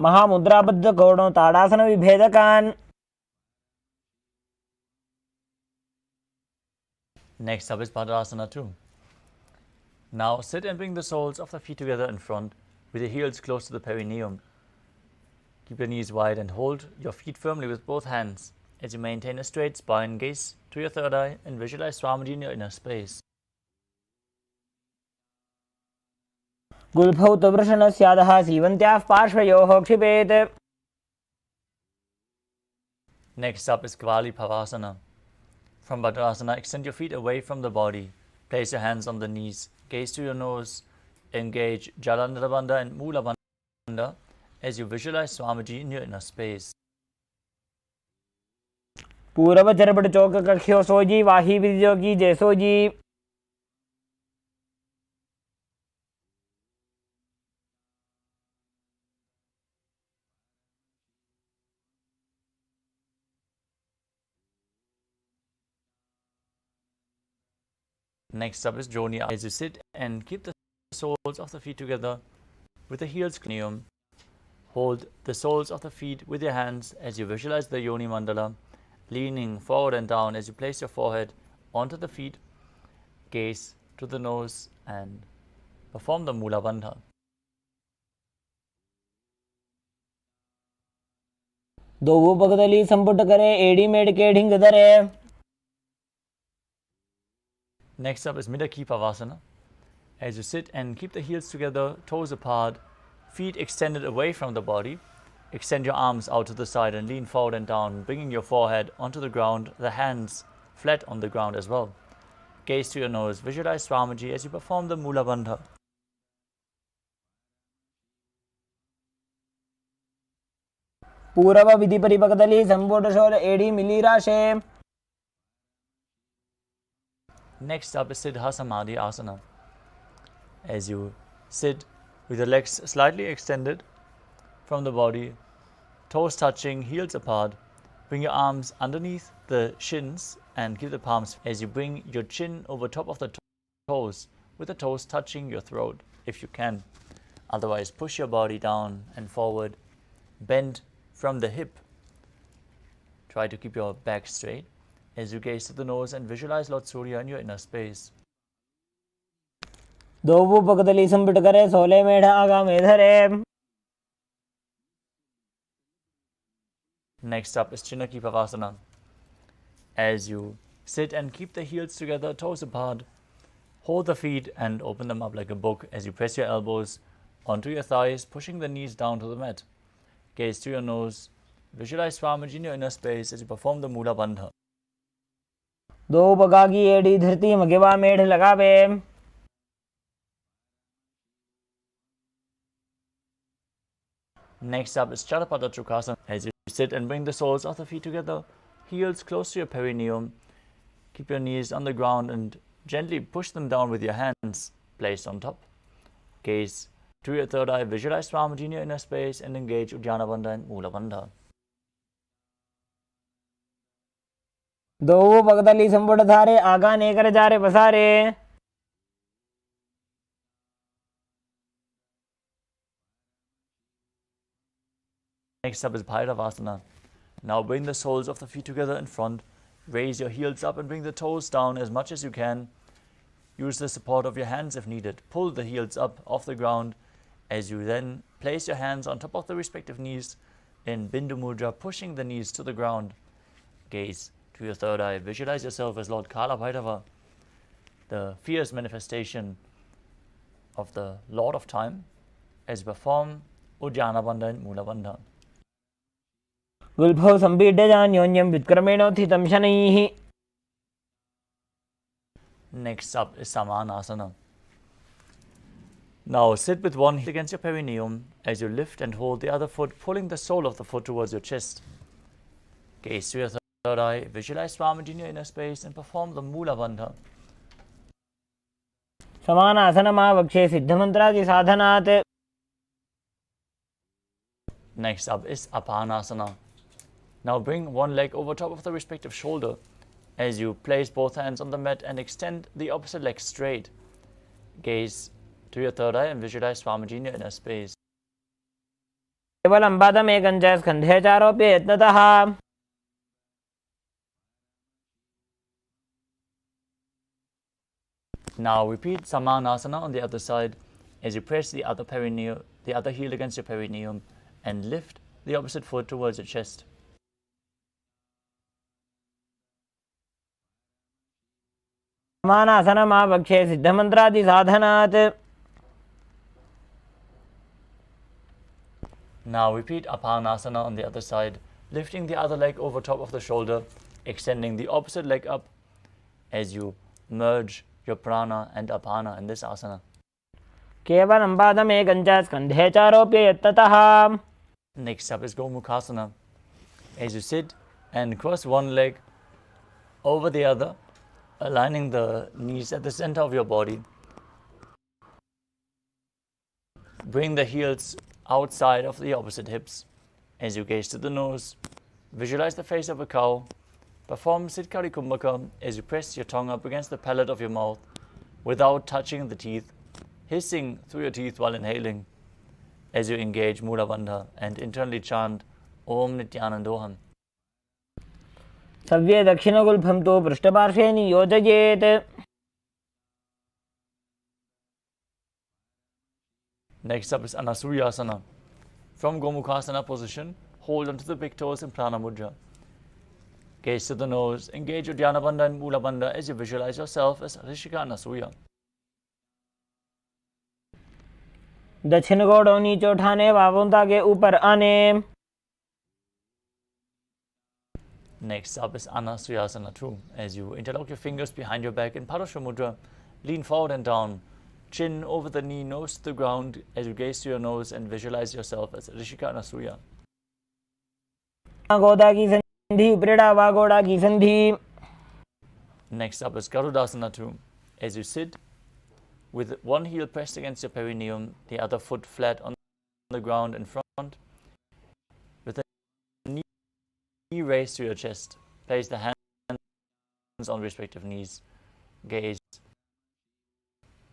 महामुद्राबद्ध कोणो tadasana विभेदकान्. Next up is Padasana 2. Now sit and bring the soles of the feet together in front with the heels close to the perineum. Keep your knees wide and hold your feet firmly with both hands as you maintain a straight spine. Gaze to your third eye and visualize Swamiji in your inner space. गुल्फौ तु वृषणस्यादः सीवन्त्याः पार्श्वयोः क्षिपेत्. Next up is Kvali Pavasana. From Bhadrasana, extend your feet away from the body. Place your hands on the knees. Gaze to your nose. Engage Jalandhara Bandha and Mula Bandha as you visualize Swamiji in your inner space. Purav Charpat Chowk कख्यो sooji Wahi विद्योगी जैसोजी. Next up is Joni. As you sit and keep the soles of the feet together with the heels clean. Hold the soles of the feet with your hands as you visualize the Yoni Mandala, leaning forward and down as you place your forehead onto the feet, gaze to the nose and perform the Mula Bandha. दोवों पगदली संपुट करे AD made के ढिंग धरे. Next up is Midaki Pavasana. As you sit and keep the heels together, toes apart, feet extended away from the body, extend your arms out to the side and lean forward and down, bringing your forehead onto the ground, the hands flat on the ground as well. Gaze to your nose, visualize Swamiji as you perform the Mula Bandha. पूर्व विधि परिपकदली संपुट शोल एडी मिली राशे. Next up is Siddha Samadhi Asana. As you sit with your legs slightly extended from the body, toes touching, heels apart, bring your arms underneath the shins and keep the palms as you bring your chin over top of the toes, with the toes touching your throat if you can. Otherwise, push your body down and forward, bend from the hip. Try to keep your back straight as you gaze to the nose and visualize Lord Surya in your inner space. दोवों पगदली संपुट करे सोले मेढ़ आगा में धरे. Next up is Chinaki Pavasana. As you sit and keep the heels together, toes apart, hold the feet and open them up like a book as you press your elbows onto your thighs, pushing the knees down to the mat. Gaze to your nose, visualize Swamiji in your inner space as you perform the Mula Bandha. दो पगा की AD धरती मगेवा मेढ़ लगावे. Next up is Chalapada Chukasana. As you sit and bring the soles of the feet together, heels close to your perineum, keep your knees on the ground and gently push them down with your hands placed on top. Gaze to your third eye, visualize Swamiji in your inner space and engage Uddiyana Bandha and Mula Bandha. दोवों पगदली संपुट धारे आगा नेकर जारे पसारे. Next up is Bhairavasana. Now bring the soles of the feet together in front. Raise your heels up and bring the toes down as much as you can. Use the support of your hands if needed. Pull the heels up off the ground as you then place your hands on top of the respective knees in Bindu Mudra, pushing the knees to the ground. Gaze to your third eye. Visualize yourself as Lord Kala Bhairava, the fierce manifestation of the Lord of Time, as you perform Uddiyana Bandha and Mula Bandha. गुल्भौ संपीड्य जान्योन्यं व्युत्क्रमेणोत्थितं शनैः. Next up is Samanasana. Now sit with one heel against your perineum as you lift and hold the other foot, pulling the sole of the foot towards your chest. Gaze to your third eye, visualize Swamiji in your inner space and perform the Mula Bandha. समानासनमावक्षे सिद्धमन्त्रादि साधनात्. Next up is Apanasana. Now bring one leg over top of the respective shoulder as you place both hands on the mat and extend the opposite leg straight. Gaze to your third eye and visualize Swamiji in your inner space. केवलं पादमेकं च स्कन्धे चारोप्य यत्नतः. Now repeat Samanasana on the other side as you press the other heel against your perineum and lift the opposite foot towards your chest. समानासनमावक्षे सिद्धमन्त्रादि साधनात्. Now repeat Apanasana on the other side, lifting the other leg over top of the shoulder, extending the opposite leg up as you merge your prana and apana in this asana. केवलं पादमेकं च स्कन्धे चारोप्य यत्नतः. Next up is Gomukhasana. As you sit and cross one leg over the other, aligning the knees at the center of your body. Bring the heels outside of the opposite hips. As you gaze to the nose, visualize the face of a cow. Perform Sitkari Kumbhaka as you press your tongue up against the palate of your mouth, without touching the teeth, hissing through your teeth while inhaling as you engage Mula Bandha and internally chant Om Nithyanandoham. सव्ये दक्षिणगुल्फं तु पृष्ठपार्श्वे नियोजयेत्. Next up is Anasuriyasana. From Gomukhasana position, hold onto the big toes in Prana Mudra. Gaze to the nose, engage your Dhyana Bandha and Mula Bandha as you visualize yourself as Rishika Anasuya. दक्षिण गोड़ नीचे उठाने, बावों के ऊपर आने. Next up is Anasuyasana 2. As you interlock your fingers behind your back in Parashva Mudra, lean forward and down, chin over the knee, nose to the ground as you gaze to your nose and visualize yourself as Rishika Anasuya. गोदा की संधि, उपरेड़ा वागोड़ा की संधि. Next up is Garudasana 2. As you sit with one heel pressed against your perineum, the other foot flat on the ground in front, with the knee raised to your chest, place the hands on respective knees, gaze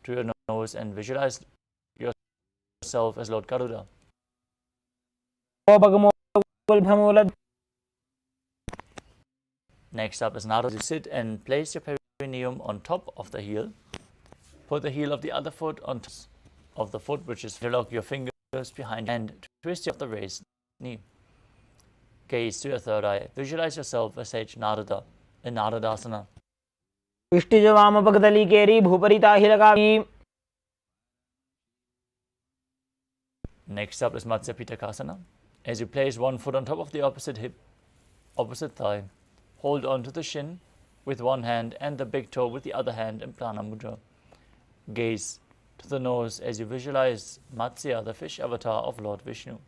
to your nose and visualize yourself as Lord Garuda. Next up is Narada. You sit and place your perineum on top of the heel. Put the heel of the other foot on top of the foot, which is interlock your fingers behind and twist the raised knee. Gaze to your third eye. Visualize yourself as Sage Narada in Naradasana. इष्टिज वाम पगदली केरी भूपरिता हिलगामी. Next up is Matsya Pitakasana. As you place one foot on top of the opposite hip, opposite thigh, hold on to the shin with one hand and the big toe with the other hand in Prana Mudra. Gaze to the nose as you visualize Matsya, the fish avatar of Lord Vishnu.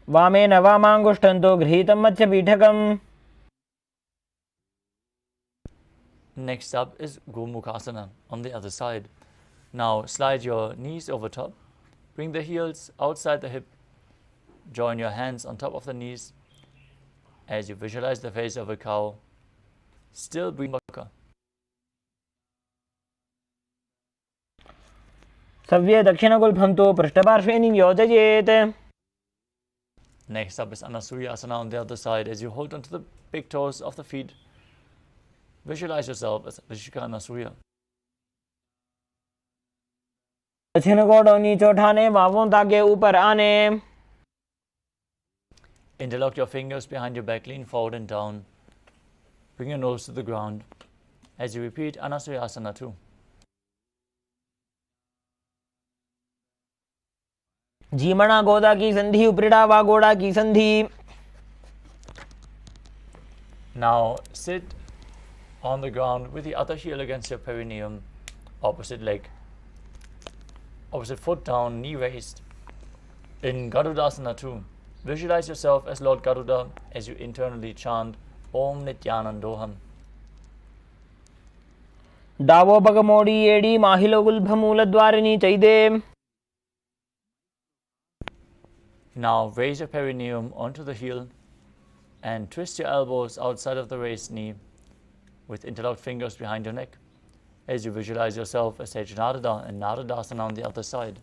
वामेन वामांगुष्ठन्तो गृहीतं मत्स्यपीठकम्. Next up is Gomukhasana on the other side. Now slide your knees over top, bring the heels outside the hip, join your hands on top of the knees as you visualize the face of a cow. Still breathe. सव्ये दक्षिणगुल्फं तु पृष्ठपार्श्वे नियोजयेत्. Next up is Anasuriyasana on the other side. As you hold onto the big toes of the feet, visualize yourself as Rishika Anasuya. दक्षिण गोड़ नीचे उठाने, बावों के ऊपर आने. Interlock your fingers behind your back, lean forward and down. Bring your nose to the ground as you repeat Anasuyasana 2. जीमणा गोदा की संधि, उपरिड़ा वागोड़ा की संधि. Now sit on the ground with the other heel against your perineum, opposite leg, opposite foot down, knee raised. In Garudasana 2, visualize yourself as Lord Garuda as you internally chant Om Nithyanandoham. डावो बगमोड़ी एड़ी माहिलो गुल्भमूलद्वारिणी चैदे. Now raise your perineum onto the heel and twist your elbows outside of the raised knee with interlocked fingers behind your neck as you visualize yourself as Sage Narada and Naradasana on the other side.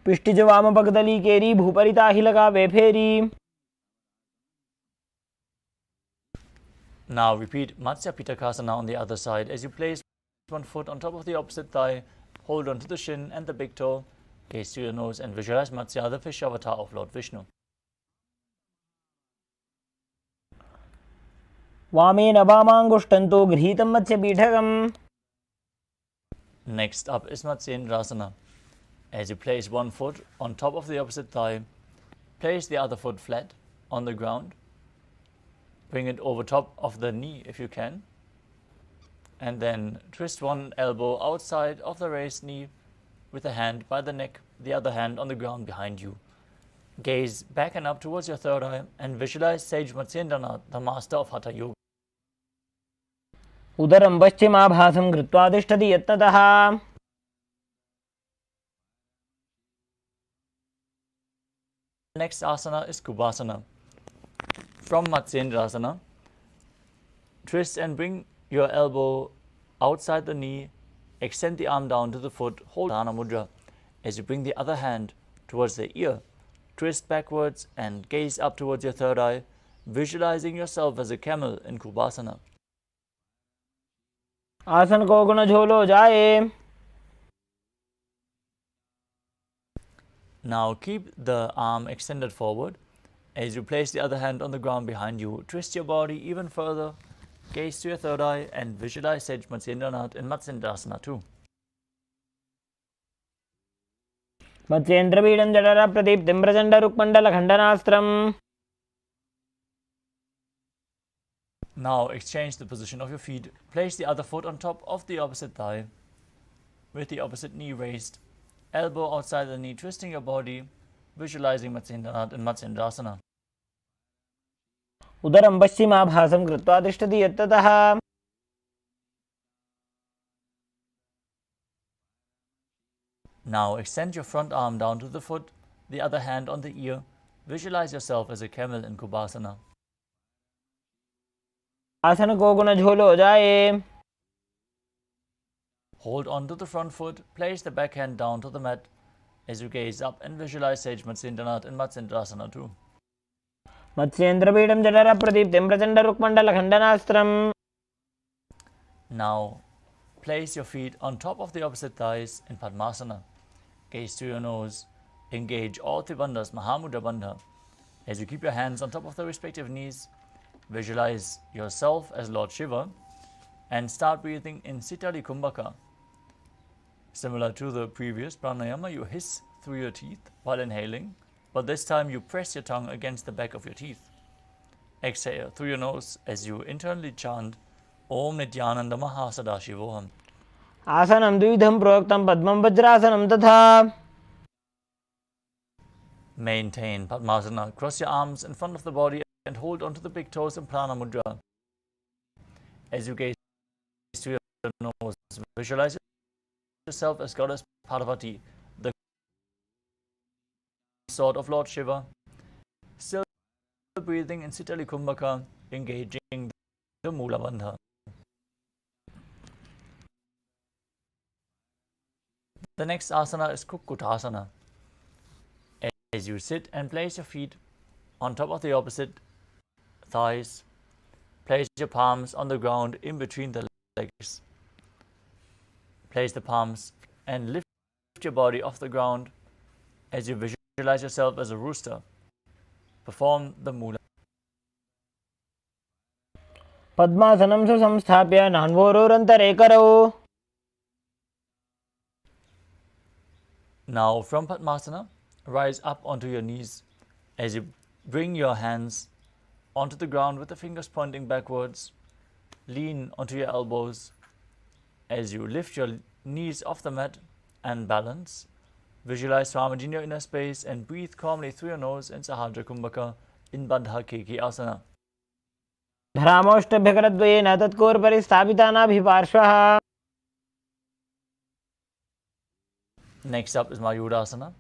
पिष्टिज वाम पगदली केरी भूपरिता हिलगा वेफेरी. Now repeat Matsya Pitakasana on the other side as you place one foot on top of the opposite thigh, hold onto the shin and the big toe, gaze to your nose and visualize Matsya, the fish avatar of Lord Vishnu. वामेन वामांगुष्ठन्तो गृहीतं मत्स्यपीठकम्. Next up is Matsyendrasana. As you place one foot on top of the opposite thigh, place the other foot flat on the ground. Bring it over top of the knee if you can. And then twist one elbow outside of the raised knee with a hand by the neck, the other hand on the ground behind you. Gaze back and up towards your third eye and visualize Sage Matsyendranath, the master of Hatha Yoga. उदरं पश्चिमाभासं कृत्वा तिष्ठति यत्नतः. Next asana is Kubasana. From Matsyendrasana, twist and bring your elbow outside the knee, extend the arm down to the foot, hold Dana Mudra. As you bring the other hand towards the ear, twist backwards and gaze up towards your third eye, visualizing yourself as a camel in Kubasana. आसन को गुण झोलो जाए. Now keep the arm extended forward. As you place the other hand on the ground behind you, twist your body even further, gaze to your third eye, and visualize Sage Matsyendranath in Matsyendrasana too. मत्स्येन्द्रपीडं जठर प्रदीप्तिं Prachanda रुक्मण्डलखण्डनास्त्रम्. Now exchange the position of your feet. Place the other foot on top of the opposite thigh, with the opposite knee raised, elbow outside the knee, twisting your body, visualizing Matsyendranath in Matsyendrasana. उदरं पश्चिमाभासं कृत्वा तिष्ठति यत्ततः. Now extend your front arm down to the foot, the other hand on the ear. Visualize yourself as a camel in Kubasana. आसन को गुण झोलो जाए. Hold on to the front foot, place the back hand down to the mat as you gaze up and visualize Sage Matsyendranath in Matsyendrasana too. मत्स्येन्द्रपीडं जठर प्रदीप्तिं Prachanda रुक्मण्डलखण्डनास्त्रम्. Now place your feet on top of the opposite thighs in Padmasana. Gaze to your nose. Engage all three bandhas, Mahamudra Bandha. As you keep your hands on top of the respective knees, visualize yourself as Lord Shiva and start breathing in Sitali Kumbhaka. Similar to the previous pranayama, you hiss through your teeth while inhaling, but this time you press your tongue against the back of your teeth. Exhale through your nose as you internally chant Om Nithyananda Paramashivam. आसनं द्विविधं प्रोक्तं पद्मं वज्रासनं तथा. Maintain Padmasana. Cross your arms in front of the body and hold onto the big toes in Prana Mudra. As you gaze to your nose, visualize yourself as Goddess Parvati, the sword of Lord Shiva. Still breathing in Sitali Kumbhaka, engaging the Mula Bandha. The next asana is Kukutasana. As you sit and place your feet on top of the opposite thighs, place your palms on the ground in between the legs. Place the palms and lift your body off the ground as you visualize yourself as a rooster. Perform the Mula. पद्मासनं सुसंस्थाप्य नान्वोरोरन्तरे करौ. Now from Padmasana, rise up onto your knees as you bring your hands onto the ground with the fingers pointing backwards. Lean onto your elbows as you lift your knees off the mat and balance. Visualize Swamiji in your inner space and breathe calmly through your nose in Sahadra Kumbhaka in Bandha Keki Asana. धरामोष्टभ्यकरद्वयेन तत्कोर्परि स्थापितानाभिपार्श्वः. Next up is Mayurasana.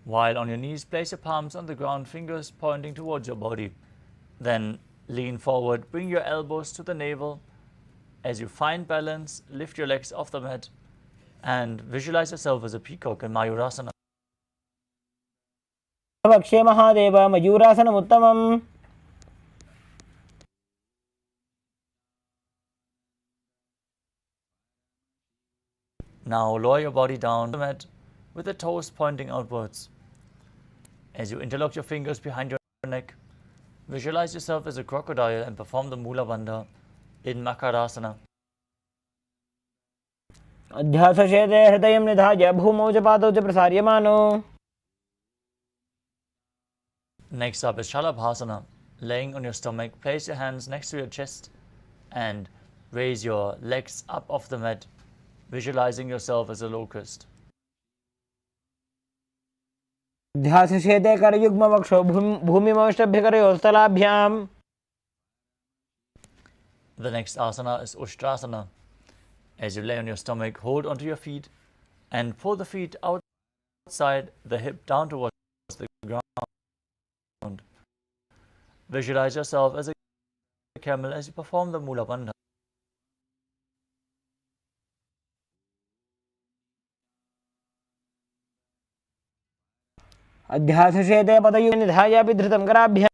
While on your knees, place your palms on the ground, fingers pointing towards your body. Then lean forward, bring your elbows to the navel. As you find balance, lift your legs off the mat and visualize yourself as a peacock in Mayurasana. भक्षे Mahadev मयूरासनमुत्तमम्. Now lower your body down the mat with the toes pointing outwards. As you interlock your fingers behind your neck, visualize yourself as a crocodile and perform the Mula Bandha in Makarasana. अध्यासशेते हृदयं निधाय भूमौ च पादौ च प्रसार्यमानो. Next up is Shalabhasana. Laying on your stomach, place your hands next to your chest and raise your legs up off the mat, visualizing yourself as a locust. ध्यासशेते करयुग्मवक्षौ भूमिमौष्टभ्यकरयोस्तलाभ्याम्. The next asana is Ushtrasana. As you lay on your stomach, hold onto your feet and pull the feet outside the hip down towards the ground. Visualize yourself as a camel as you perform the Mula Bandha. अध्यासशेते पदयुनिधाय विधृतं कराभ्याम्.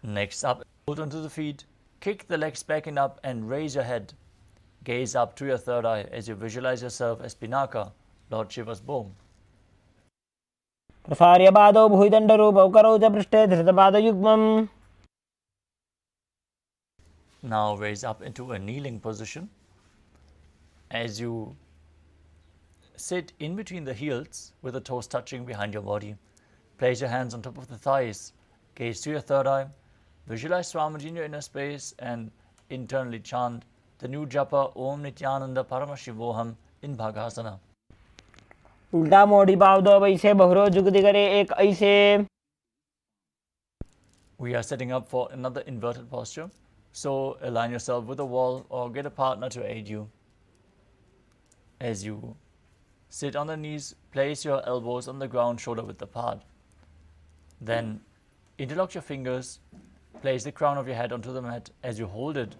Next up, hold onto the feet, kick the legs back and up and raise your head. Gaze up to your third eye as you visualize yourself as Pinaka, Lord Shiva's bow. प्रसार्य पादौ भुजदण्डरूपौ करौ च पृष्ठे धृतपादयुग्मम्. Now raise up into a kneeling position. As you sit in between the heels with the toes touching behind your body, place your hands on top of the thighs, gaze to your third eye, visualize Swamiji in your inner space and internally chant the new japa Om Nithyananda Paramashivoham in Bhagasana. उल्टा मोड़ी पाव दो वैसे बहुरो जुगति करे एक ऐसे. We are setting up for another inverted posture. So align yourself with a wall or get a partner to aid you. As you sit on the knees, place your elbows on the ground shoulder width apart. Then interlock your fingers, place the crown of your head onto the mat as you hold it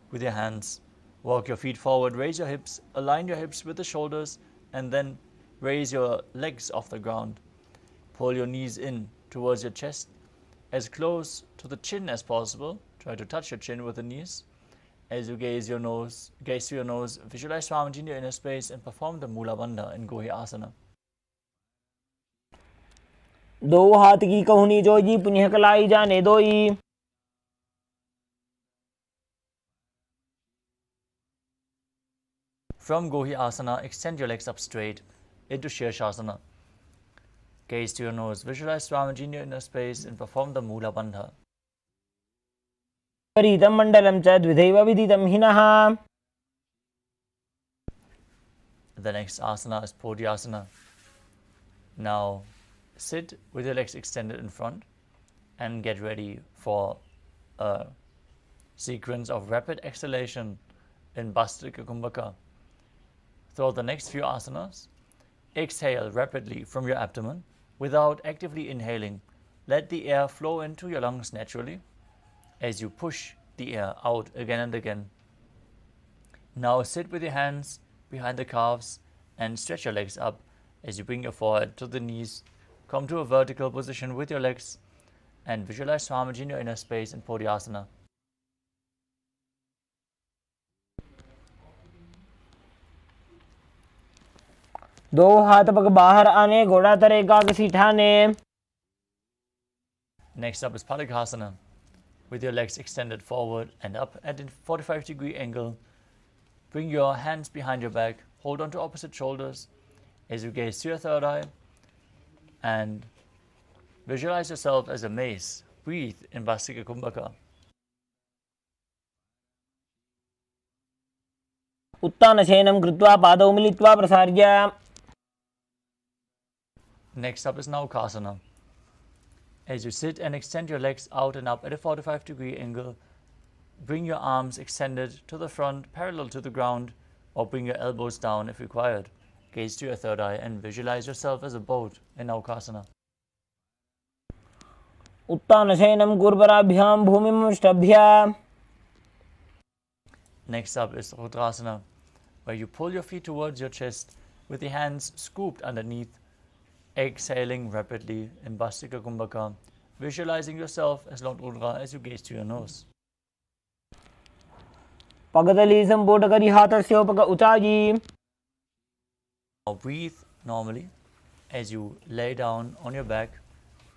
with your hands. Walk your feet forward, raise your hips, align your hips with the shoulders and then raise your legs off the ground. Pull your knees in towards your chest as close to the chin as possible. Try to touch your chin with the knees. As you gaze to your nose, visualize Swamiji in your inner space and perform the Mula Bandha in Gohi Asana. दो हाथ की कहुनी जोजी पुण्य कलाई जाने दोई. From Gohi Asana, extend your legs up straight into Shirshasana. Gaze to your nose, visualize Swamiji in your inner space and perform the Mula Bandha. परीतं मण्डलं च द्विधैव विदितं हिनः. The next asana is Podhyasana. Now sit with your legs extended in front and get ready for a sequence of rapid exhalation in Bhastrika Kumbhaka. Throughout the next few asanas, exhale rapidly from your abdomen without actively inhaling. Let the air flow into your lungs naturally as you push the air out again and again. Now sit with your hands behind the calves and stretch your legs up as you bring your forehead to the knees. Come to a vertical position with your legs and visualize Swamiji in your inner space in Podhyasana. दो हाथ पग बाहर आने घोड़ा तरे काग सीठाने. Next up is Palakhasana. With your legs extended forward and up at a 45-degree angle, bring your hands behind your back, hold on to opposite shoulders as you gaze to your third eye and visualize yourself as a mace. Breathe in Bhastrika Kumbhaka. उत्तानशयनं कृत्वा पादौ मिलित्वा प्रसार्य. Next up is Naukasana. As you sit and extend your legs out and up at a 45-degree angle, bring your arms extended to the front parallel to the ground or bring your elbows down if required. Gaze to your third eye and visualize yourself as a boat in Naukasana. उत्तानशयनं कूर्पराभ्यां भूमिं ष्टभ्य. Next up is Rudrasana, where you pull your feet towards your chest with the hands scooped underneath, exhaling rapidly in Bhastrika Kumbhaka, visualizing yourself as Lord Rudra as you gaze to your nose. पगदली संपूर्ण करी हाथस्योपक उचाई. Now breathe normally as you lay down on your back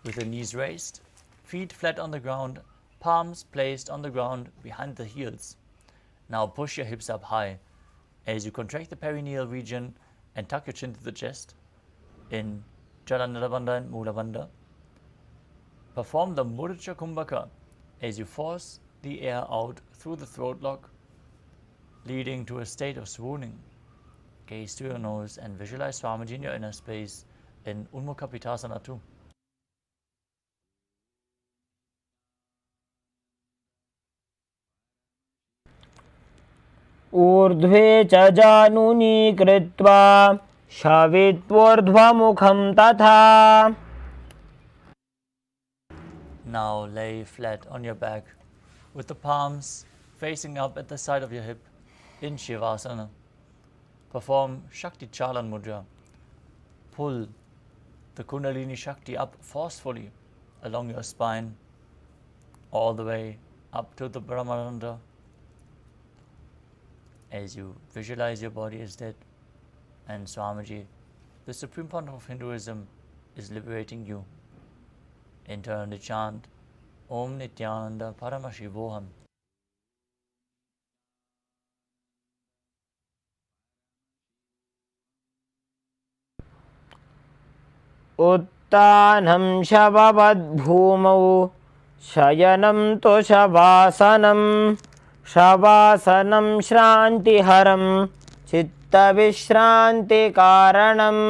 with the knees raised, feet flat on the ground, palms placed on the ground behind the heels. Now push your hips up high as you contract the perineal region and tuck your chin to the chest in Jalandhara Bandha and Mula Bandha. Perform the Mudra Kumbhaka as you force the air out through the throat lock, leading to a state of swooning. Gaze to your nose and visualize Swamiji in your inner space in Unmukha Pitasana 2. ऊर्ध्वे च जानूनि कृत्वा शावित्वोर्ध्वमुखं तथा. Now lay flat on your back with the palms facing up at the side of your hip in Shavasana. Perform Shakti Chalan Mudra. Pull the Kundalini Shakti up forcefully along your spine, all the way up to the Brahmarandra. As you visualize your body as dead, and Swamiji, the Supreme Pontiff of Hinduism, is liberating you. Internally chant Om Nithyananda Paramashivoham. उत्तानं शववद्भूमौ शयनं तु शवासनं शवासनं श्रान्तिहरं चित्तविश्रान्तिकारणम्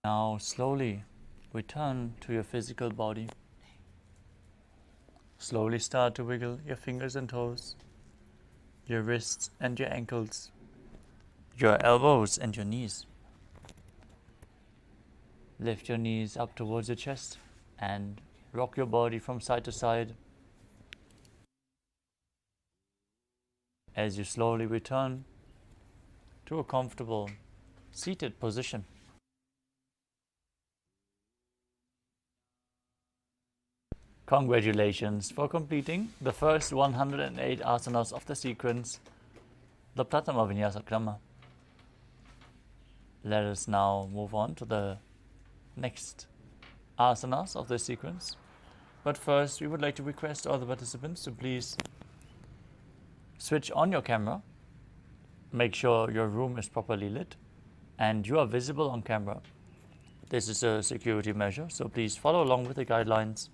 Now slowly return to your physical body. Slowly start to wiggle your fingers and toes, your wrists and your ankles, your elbows and your knees. Lift your knees up towards your chest and rock your body from side to side. As you slowly return to a comfortable seated position. Congratulations for completing the first 108 asanas of the sequence, the Pratama Vinyasa Krama. Let us now move on to the next asanas of this sequence. But first, we would like to request all the participants to please switch on your camera, make sure your room is properly lit, and you are visible on camera. This is a security measure, so please follow along with the guidelines.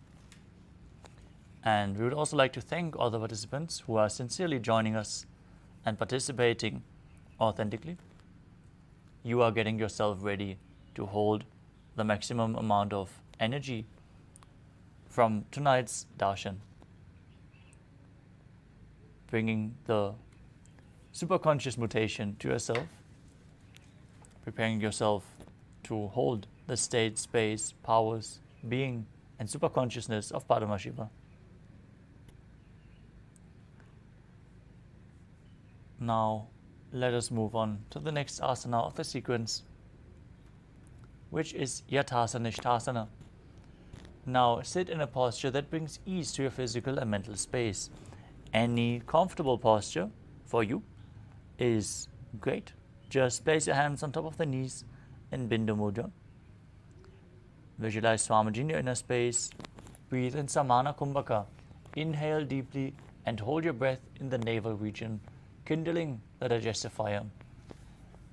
And we would also like to thank all the participants who are sincerely joining us and participating authentically, you are getting yourself ready to hold the maximum amount of energy from tonight's darshan, bringing the superconscious mutation to yourself, preparing yourself to hold the state, space, powers, being, and superconsciousness of Paramashiva. Now, let us move on to the next asana of the sequence, which is Yathasana Nishthasana. Now, sit in a posture that brings ease to your physical and mental space. Any comfortable posture for you is great. Just place your hands on top of the knees in Bindu Mudra. Visualize Swamiji in your inner space. Breathe in Samana Kumbhaka. Inhale deeply and hold your breath in the navel region, kindling the digestive fire.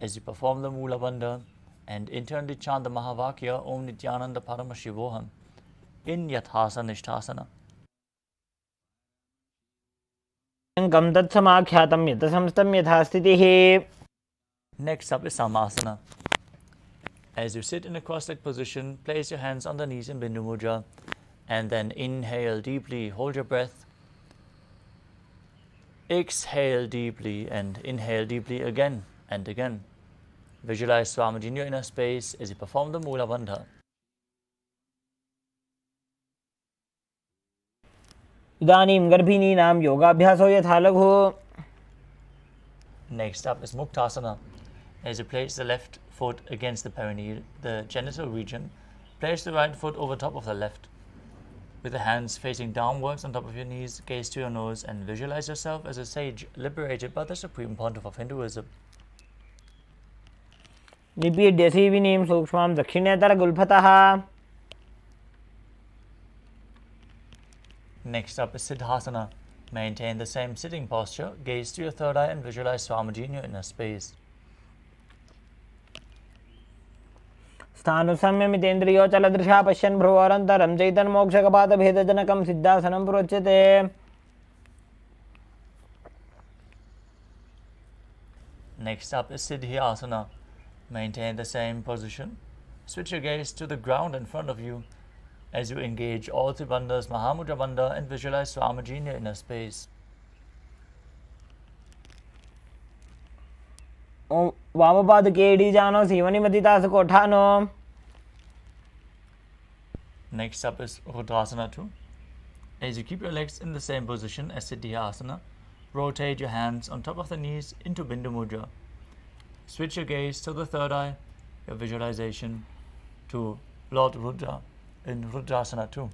As you perform the Mula Bandha and internally chant the Mahavakya Om Nithyananda Paramashivoham in Yathasana Nishthasana. कं तत्समाख्यातं यथासंस्थं यथा स्थितिः. Next up is Samasana. As you sit in a cross-legged position, place your hands on the knees in Bindu Mudra and then inhale deeply, hold your breath. Exhale deeply and inhale deeply again and again. Visualize Swamiji in your inner space as you perform the Mula Bandha. इदानीं गर्भिणीनां योगाभ्यासो यथा लघु. Next up is Muktasana. As you place the left foot against the perineal, the genital region, place the right foot over top of the left. With the hands facing downwards on top of your knees, gaze to your nose and visualize yourself as a sage liberated by the Supreme Pontiff of Hinduism. निपीड्य सीविनीं सूक्ष्मां दक्षिणेतरगुल्फतः. Next up is Siddhasana. Maintain the same sitting posture, gaze to your third eye and visualize Swamiji in your inner space. स्थानुसंयमितेन्द्रियोचलदृशा पश्यन् भ्रुवोरन्तरं चैतन्मोक्षकपातभेदजनकं सिद्धासनं प्रोच्यते. Next up is Siddhyasana. Maintain the same position. Switch your gaze to the ground in front of you as you engage all three bandhas, Mahamudra Bandha, and visualize Swamiji in your inner space. वामपादकेडीजानो सीवनिमतितासकोठानो. Next up is Rudrasana 2. As you keep your legs in the same position as Siddhyasana, rotate your hands on top of the knees into Bindu Mudra. Switch your gaze to the third eye, your visualization, to Lord Rudra in Rudrasana 2.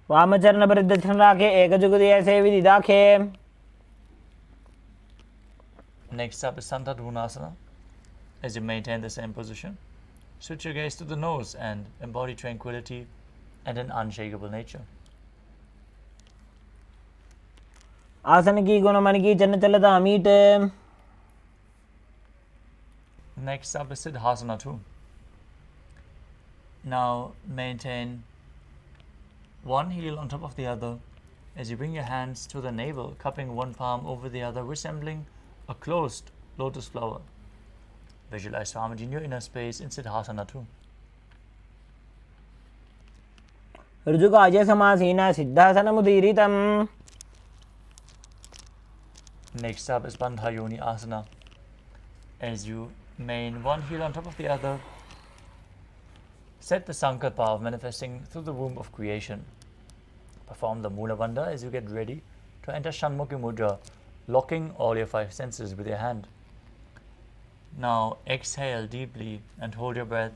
वामचरणपरिदक्षिणराखे एकजुगुदये सेविदिदाखे. Next up is Santadhunasana. As you maintain the same position, switch your gaze to the nose and embody tranquility and an unshakable nature. आसन की गुण मन की चलता meet. Next up is Siddhasana 2. Now maintain one heel on top of the other as you bring your hands to the navel, cupping one palm over the other, resembling a closed lotus flower. Visualize Swamiji in your inner space in Siddhasana 2. ऋजुकाय समासीना सिद्धासनमुदीरितम्. Next up is Bandha Yoni Asana. As you main one heel on top of the other, set the Sankalpa of manifesting through the womb of creation. Perform the Mula Bandha as you get ready to enter Shanmukhi Mudra, locking all your five senses with your hand. Now exhale deeply and hold your breath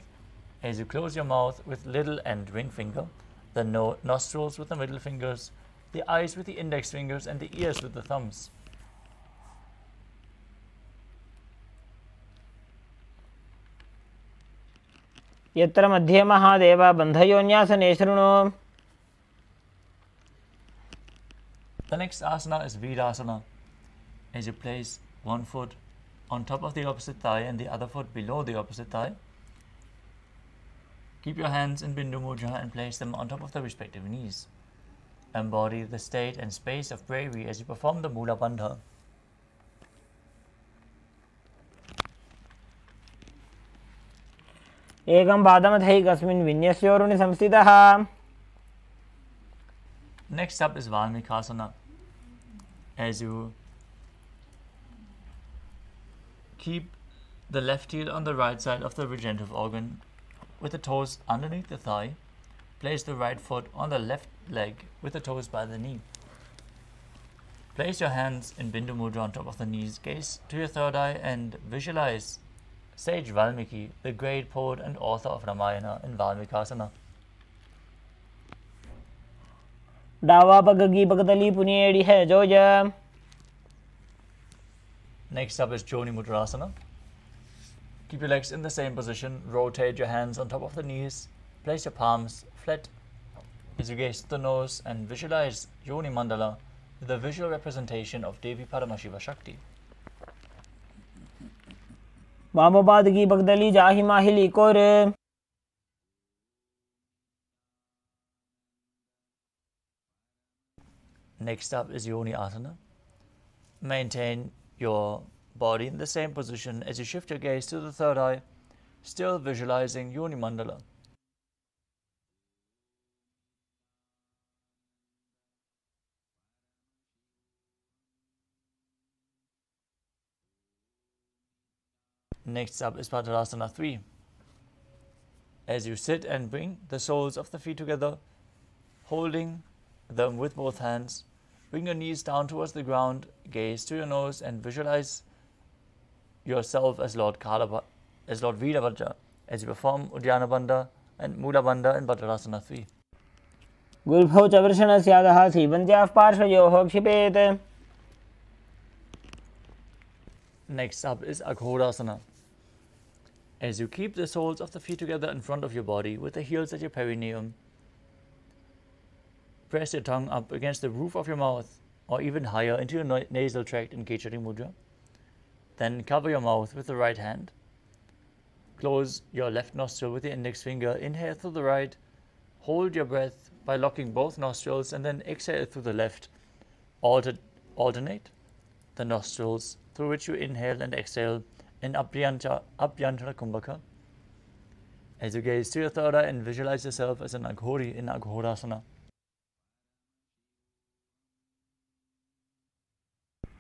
as you close your mouth with little and ring finger, the nostrils with the middle fingers, the eyes with the index fingers, and the ears with the thumbs. यत्र मध्ये महादेव बन्धयोन्यासने शृणु. The next asana is Virasana. As you place one foot on top of the opposite thigh and the other foot below the opposite thigh, keep your hands in Bindu Mudra and place them on top of the respective knees. embody the state and space of bravery as you perform the Mula Bandha. एकं पादमथैकस्मिन् विन्यस्योरुणि संस्थितः. Next up is Valmikasana. As you keep the left heel on the right side of the regenerative organ with the toes underneath the thigh, place the right foot on the left leg with the toes by the knee. Place your hands in Bindu Mudra on top of the knees, gaze to your third eye and visualize Sage Valmiki, the great poet and author of Ramayana, in Valmikasana. डावा पग की पगतली पुनियेड़ी है जोज. Next up is Joni Mudrasana. Keep your legs in the same position, rotate your hands on top of the knees, place your palms flat as you gaze to the nose and visualize Yoni Mandala, the visual representation of Devi Paramashiva Shakti. वामपाद की पगतली जाहि माहिली core. Next up is Yoni Asana. Maintain your body in the same position as you shift your gaze to the third eye, still visualizing Yoni Mandala. Next up is Padurasana 3. As you sit and bring the soles of the feet together, holding them with both hands, bring your knees down towards the ground, gaze to your nose and visualize yourself as Lord Veerabhadra as you perform Uddiyana Bandha and Mula Bandha in Padurasana 3. गुल्भौ च वृषणस्यादः सीवन्त्याः पार्श्वयोः क्षिपेत्. Next up is Aghorasana. As you keep the soles of the feet together in front of your body with the heels at your perineum, press your tongue up against the roof of your mouth or even higher into your nasal tract in Kechari Mudra. Then cover your mouth with the right hand. Close your left nostril with the index finger. Inhale through the right. Hold your breath by locking both nostrils and then exhale through the left. Alternate the nostrils through which you inhale and exhale in Abhyantara Kumbhaka. As you gaze to your third eye and visualize yourself as an Aghori in Aghorasana.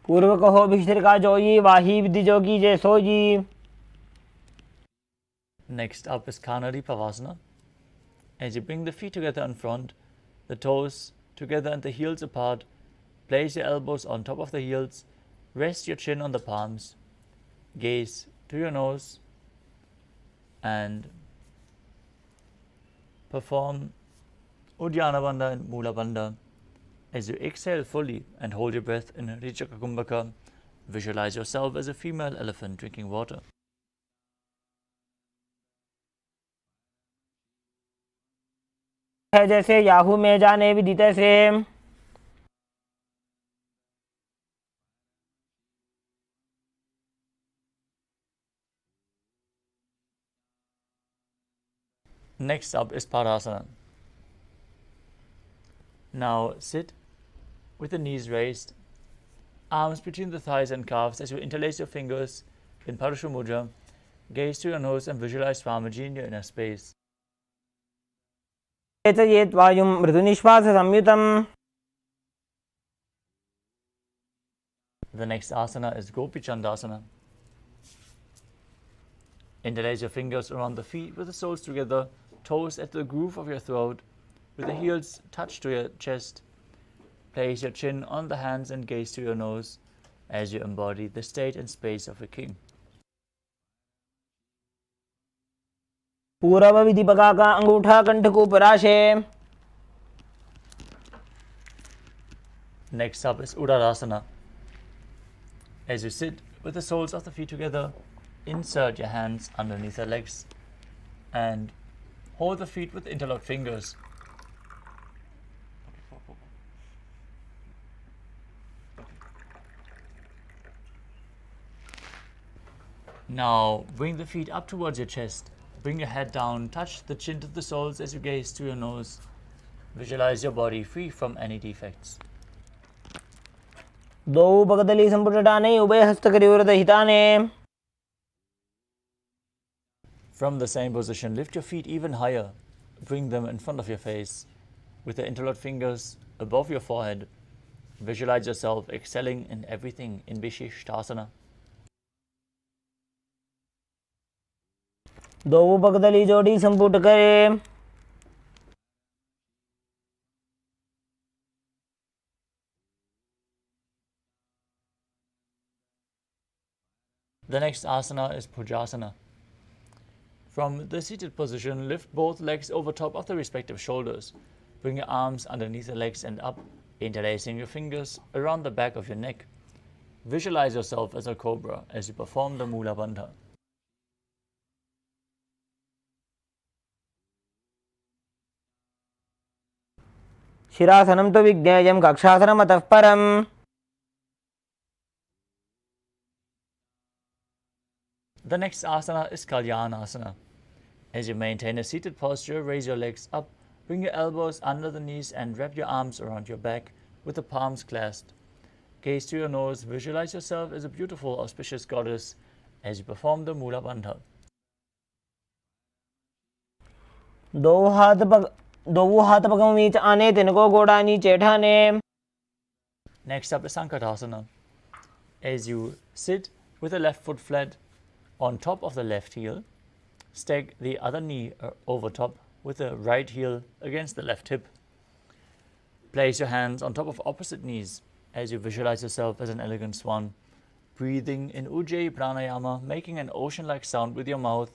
पूर्व कहो भिक्षिर का जोई वाही विधि जोगी जय sooji. Next up is Kanari Pavasana. As you bring the feet together in front, the toes together and the heels apart, place your elbows on top of the heels, rest your chin on the palms, gaze to your nose and perform Uddiyana Bandha and Mula Bandha. As you exhale fully and hold your breath in Rijaka Kumbhaka, visualize yourself as a female elephant drinking water. है जैसे Yahoo में जाने विदित से. Next up is Padasana. Now sit with the knees raised, arms between the thighs and calves as you interlace your fingers in Parashu Mudra. Gaze to your nose and visualize Swamiji in your inner space. एतयेत् वायुं मृदुनिश्वास संयुतम्. The next asana is Gopi Chandasana. Interlace your fingers around the feet with the soles together, toes at the groove of your throat, with the heels touched to your chest. Place your chin on the hands and gaze to your nose as you embody the state and space of a king. पूर्व विधि पगा का अंगूठा कंठ को पराशे. Next up is Uddarasana. As you sit with the soles of the feet together, insert your hands underneath your legs and hold the feet with interlocked fingers. Now bring the feet up towards your chest. Bring your head down, touch the chin to the soles as you gaze to your nose. Visualize your body free from any defects. द्वौ भगदली सम्पुटटाने उभयहस्तकरयोर्दहिताने. From the same position, lift your feet even higher. Bring them in front of your face. With the interlocked fingers above your forehead, visualize yourself excelling in everything in Vishishtasana. द्वौ भगदली जोड़ी संपुट करे. The next asana is Pujasana. From the seated position, lift both legs over top of the respective shoulders. Bring your arms underneath the legs and up, interlacing your fingers around the back of your neck. Visualize yourself as a cobra as you perform the Mula Bandha. शिरासनं तु विज्ञेयं कक्षासनमतः परम्. The next asana is Kalyanasana. As you maintain a seated posture, raise your legs up, bring your elbows under the knees and wrap your arms around your back with the palms clasped. Gaze to your nose, visualize yourself as a beautiful, auspicious goddess as you perform the Mula Bandha. दो हाथ पगों बीच आने, तिनको गोड़ा नीचे ठाने. Next up is Sankatasana. As you sit with the left foot flat on top of the left heel, stack the other knee over top with the right heel against the left hip. Place your hands on top of opposite knees as you visualize yourself as an elegant swan, breathing in Ujjayi Pranayama, making an ocean-like sound with your mouth,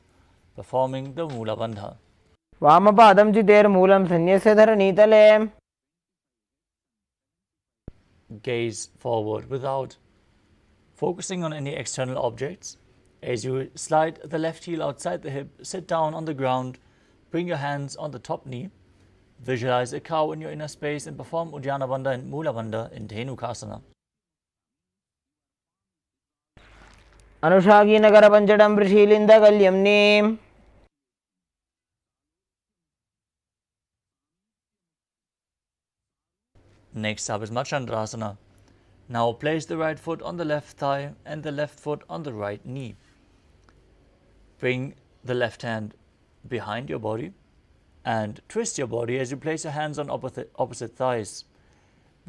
performing the Mula Bandha. वामपादं चितेर्मूलं सन्न्यस्य धरणीतले. Gaze forward without focusing on any external objects. As you slide the left heel outside the hip, sit down on the ground, bring your hands on the top knee, visualize a cow in your inner space and perform Uddiyana Bandha and Mula Bandha in Dhenukasana. अनुषागी Nagar पंचडं वृषीलिंद कल्यम्नी. Next up is Machandrasana. Now place the right foot on the left thigh and the left foot on the right knee. Bring the left hand behind your body and twist your body as you place your hands on opposite thighs.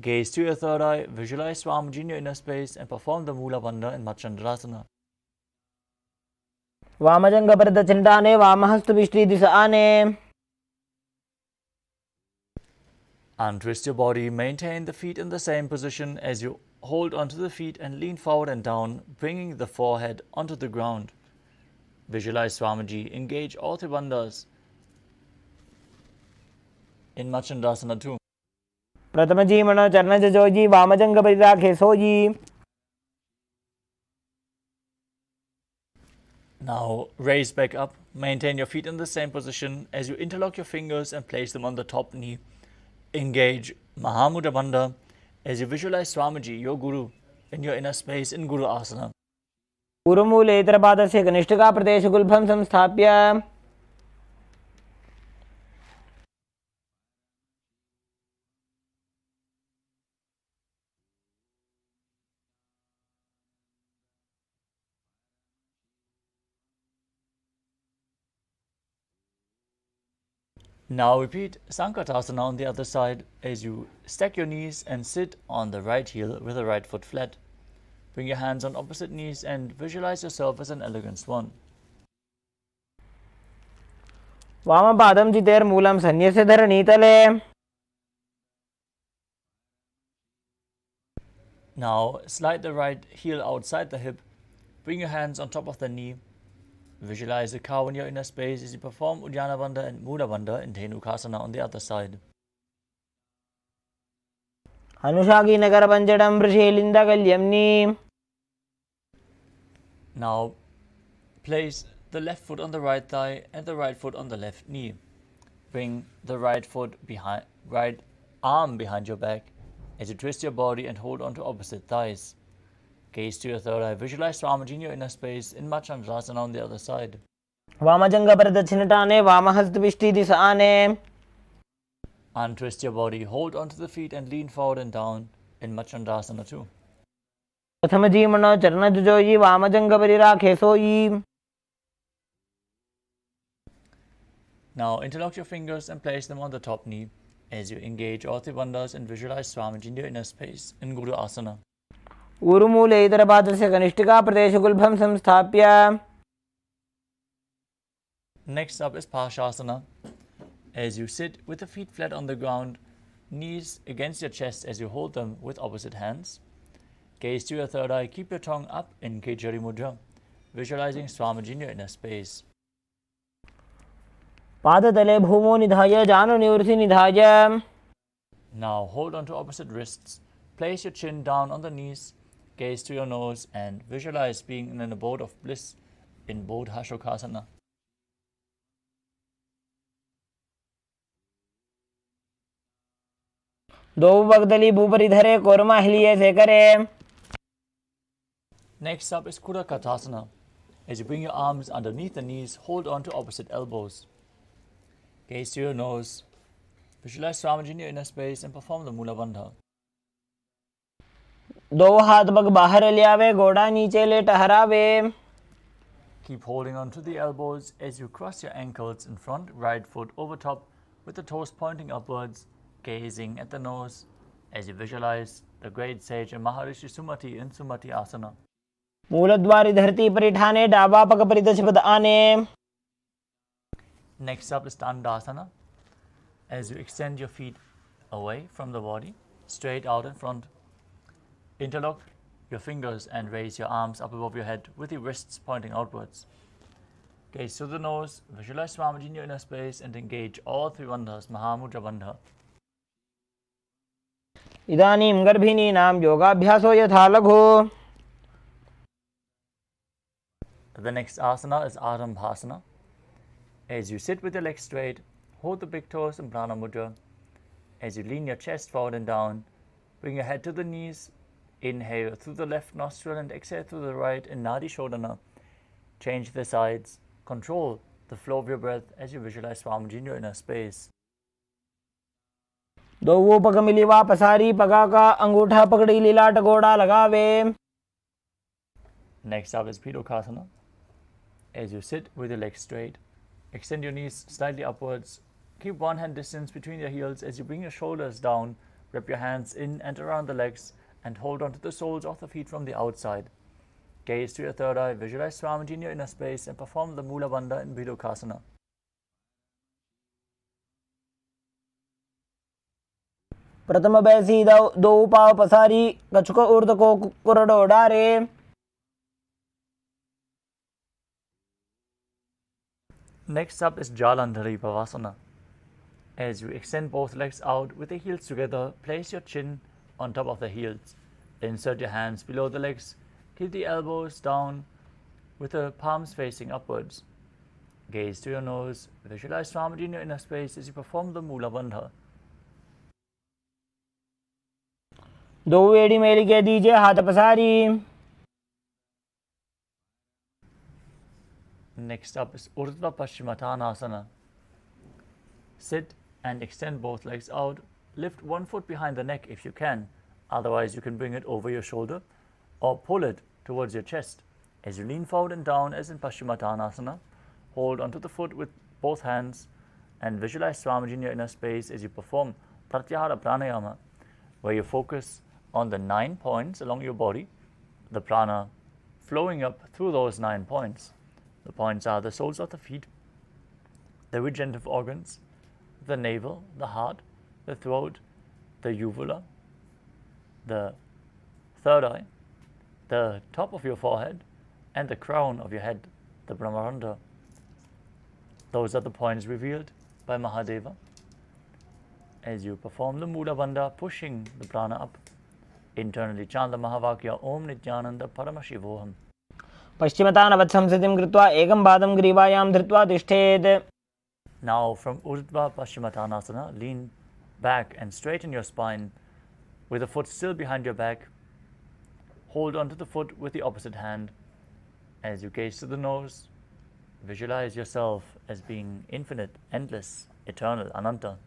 Gaze to your third eye, visualize Swamiji in your inner space and perform the Mula Bandha in Machandrasana. वामजंग प्रदक्षिणाने वामहस्तविष्टि दिशाने. Untwist your body, maintain the feet in the same position as you hold onto the feet and lean forward and down, bringing the forehead onto the ground. Visualize Swamiji, engage all three bandhas in Machandrasana too. प्रथम जीवन चरण Joji वामजंग परिराखे sooji. Now raise back up, maintain your feet in the same position as you interlock your fingers and place them on the top knee. Engage Mahamudra Bandha as you visualize Swamiji, your Guru, in your inner space in Guru Asana. पूर्वमूले इतरपादस्य कनिष्ठिका प्रदेशगुल्भं संस्थाप्य. Now repeat Sankatasana on the other side as you stack your knees and sit on the right heel with the right foot flat. Bring your hands on opposite knees and visualize yourself as an elegant swan. वामपादं चितेर्मूलं सन्न्यस्य धरणीतले. Now slide the right heel outside the hip. Bring your hands on top of the knee. Visualize a cow in your inner space as you perform Uddiyana Bandha and Mula Bandha in Dhenukasana on the other side. अनुषागी Nagar पंचडं वृषीलिंद कल्यम्नी. Now place the left foot on the right thigh and the right foot on the left knee. Bring the right arm behind your back as you twist your body and hold on to opposite thighs. Gaze to your third eye. Visualize Swamiji in your inner space in Machandrasana on the other side. वामजंग प्रदक्षिणटाने वामहस्तविष्टि दिशाने. Untwist your body, hold onto the feet and lean forward and down in Machandasana too. प्रथम जीमन चरण जुजोयी वामजंग परिराखे सोयी. Now interlock your fingers and place them on the top knee as you engage all three bandhas and visualize Swamiji in your inner space in Guru Asana. ऊरुमूले इतरपादस्य कनिष्ठिका प्रदेशगुल्भं संस्थाप्य. Next up is Parshasana. As you sit with the feet flat on the ground, knees against your chest as you hold them with opposite hands. Gaze to your third eye, keep your tongue up in Kechari Mudra, visualizing Swamiji in your inner space. पादतले भूमो निधाय जानु निवृत्ति निधाय. Now hold on to opposite wrists, place your chin down on the knees, gaze to your nose and visualize being in an abode of bliss in Bodhashokasana. दो बगदली भूपरि धरे कोरमा हिलिए से करे. Next up is Kudakatasana. As you bring your arms underneath the knees, hold on to opposite elbows. Gaze to your nose, visualize Swamiji in your inner space and perform the Mula Bandha. दो हाथ bug बाहर लियावे गोड़ा नीचे ले टहरावे. Keep holding on to the elbows as you cross your ankles in front, right foot over top with the toes pointing upwards, gazing at the nose as you visualize the great sage and Maharishi Sumati in Sumati Asana. मूलद्वारी धरती परिठाने डाबा पग परिदश पद आने. Next up is Dandasana. As you extend your feet away from the body, straight out in front, interlock your fingers and raise your arms up above your head with the wrists pointing outwards. Gaze to the nose, visualize Swamiji in your inner space and engage all three bandhas, Mahamudra Bandha. इदानीं गर्भिणीनां योगाभ्यासो यथा लघु. The next asana is Arambhasana. As you sit with your legs straight, hold the big toes in Prana Mudra. As you lean your chest forward and down, bring your head to the knees. Inhale through the left nostril and exhale through the right in Nadi Shodhana. Change the sides. Control the flow of your breath as you visualize Swamiji in your inner space. दो वो पग मिलीवा पसारी पगा का अंगूठा पकड़ी लीलाट गोड़ा लगावे. Next up is Pidokasana. As you sit with your legs straight, extend your knees slightly upwards. Keep one hand distance between your heels as you bring your shoulders down. Wrap your hands in and around the legs and hold on to the soles of the feet from the outside. Gaze to your third eye, visualize Swamiji in your inner space and perform the Mula Bandha in Pidokasana. प्रथम बैसी दो पाव पसारी कछुक ऊर्ध को कुरडो डारे. Next up is Jalandhari Pavasana. As you extend both legs out with the heels together, place your chin on top of the heels. Insert your hands below the legs. Keep the elbows down with the palms facing upwards. Gaze to your nose. Visualize Swamiji in your inner space as you perform the Mula Bandha. दो एड़ी मेली के दीजिए हाथ पसारी. Next up is Urdhva Paschimottanasana. Sit and extend both legs out. Lift one foot behind the neck if you can. Otherwise, you can bring it over your shoulder or pull it towards your chest. As you lean forward and down as in Paschimottanasana, hold onto the foot with both hands and visualize Swamiji in your inner space as you perform Pratyahara Pranayama, where you focus on the 9 points along your body, the prana flowing up through those 9 points. The points are the soles of the feet, the regenerative organs, the navel, the heart, the throat, the uvula, the third eye, the top of your forehead, and the crown of your head, the Brahmarandha. Those are the points revealed by Mahadeva. As you perform the Mula Bandha, pushing the prana up, internally chant the Mahavakya Om Nithyananda Paramashivoham. पश्चिमतानवत् संस्थितिं कृत्वा एकं पादं ग्रीवायां धृत्वा तिष्ठेत्. Now from Urdhva Paschimottanasana, lean back and straighten your spine with the foot still behind your back. Hold onto the foot with the opposite hand. As you gaze to the nose, visualize yourself as being infinite, endless, eternal, Ananta.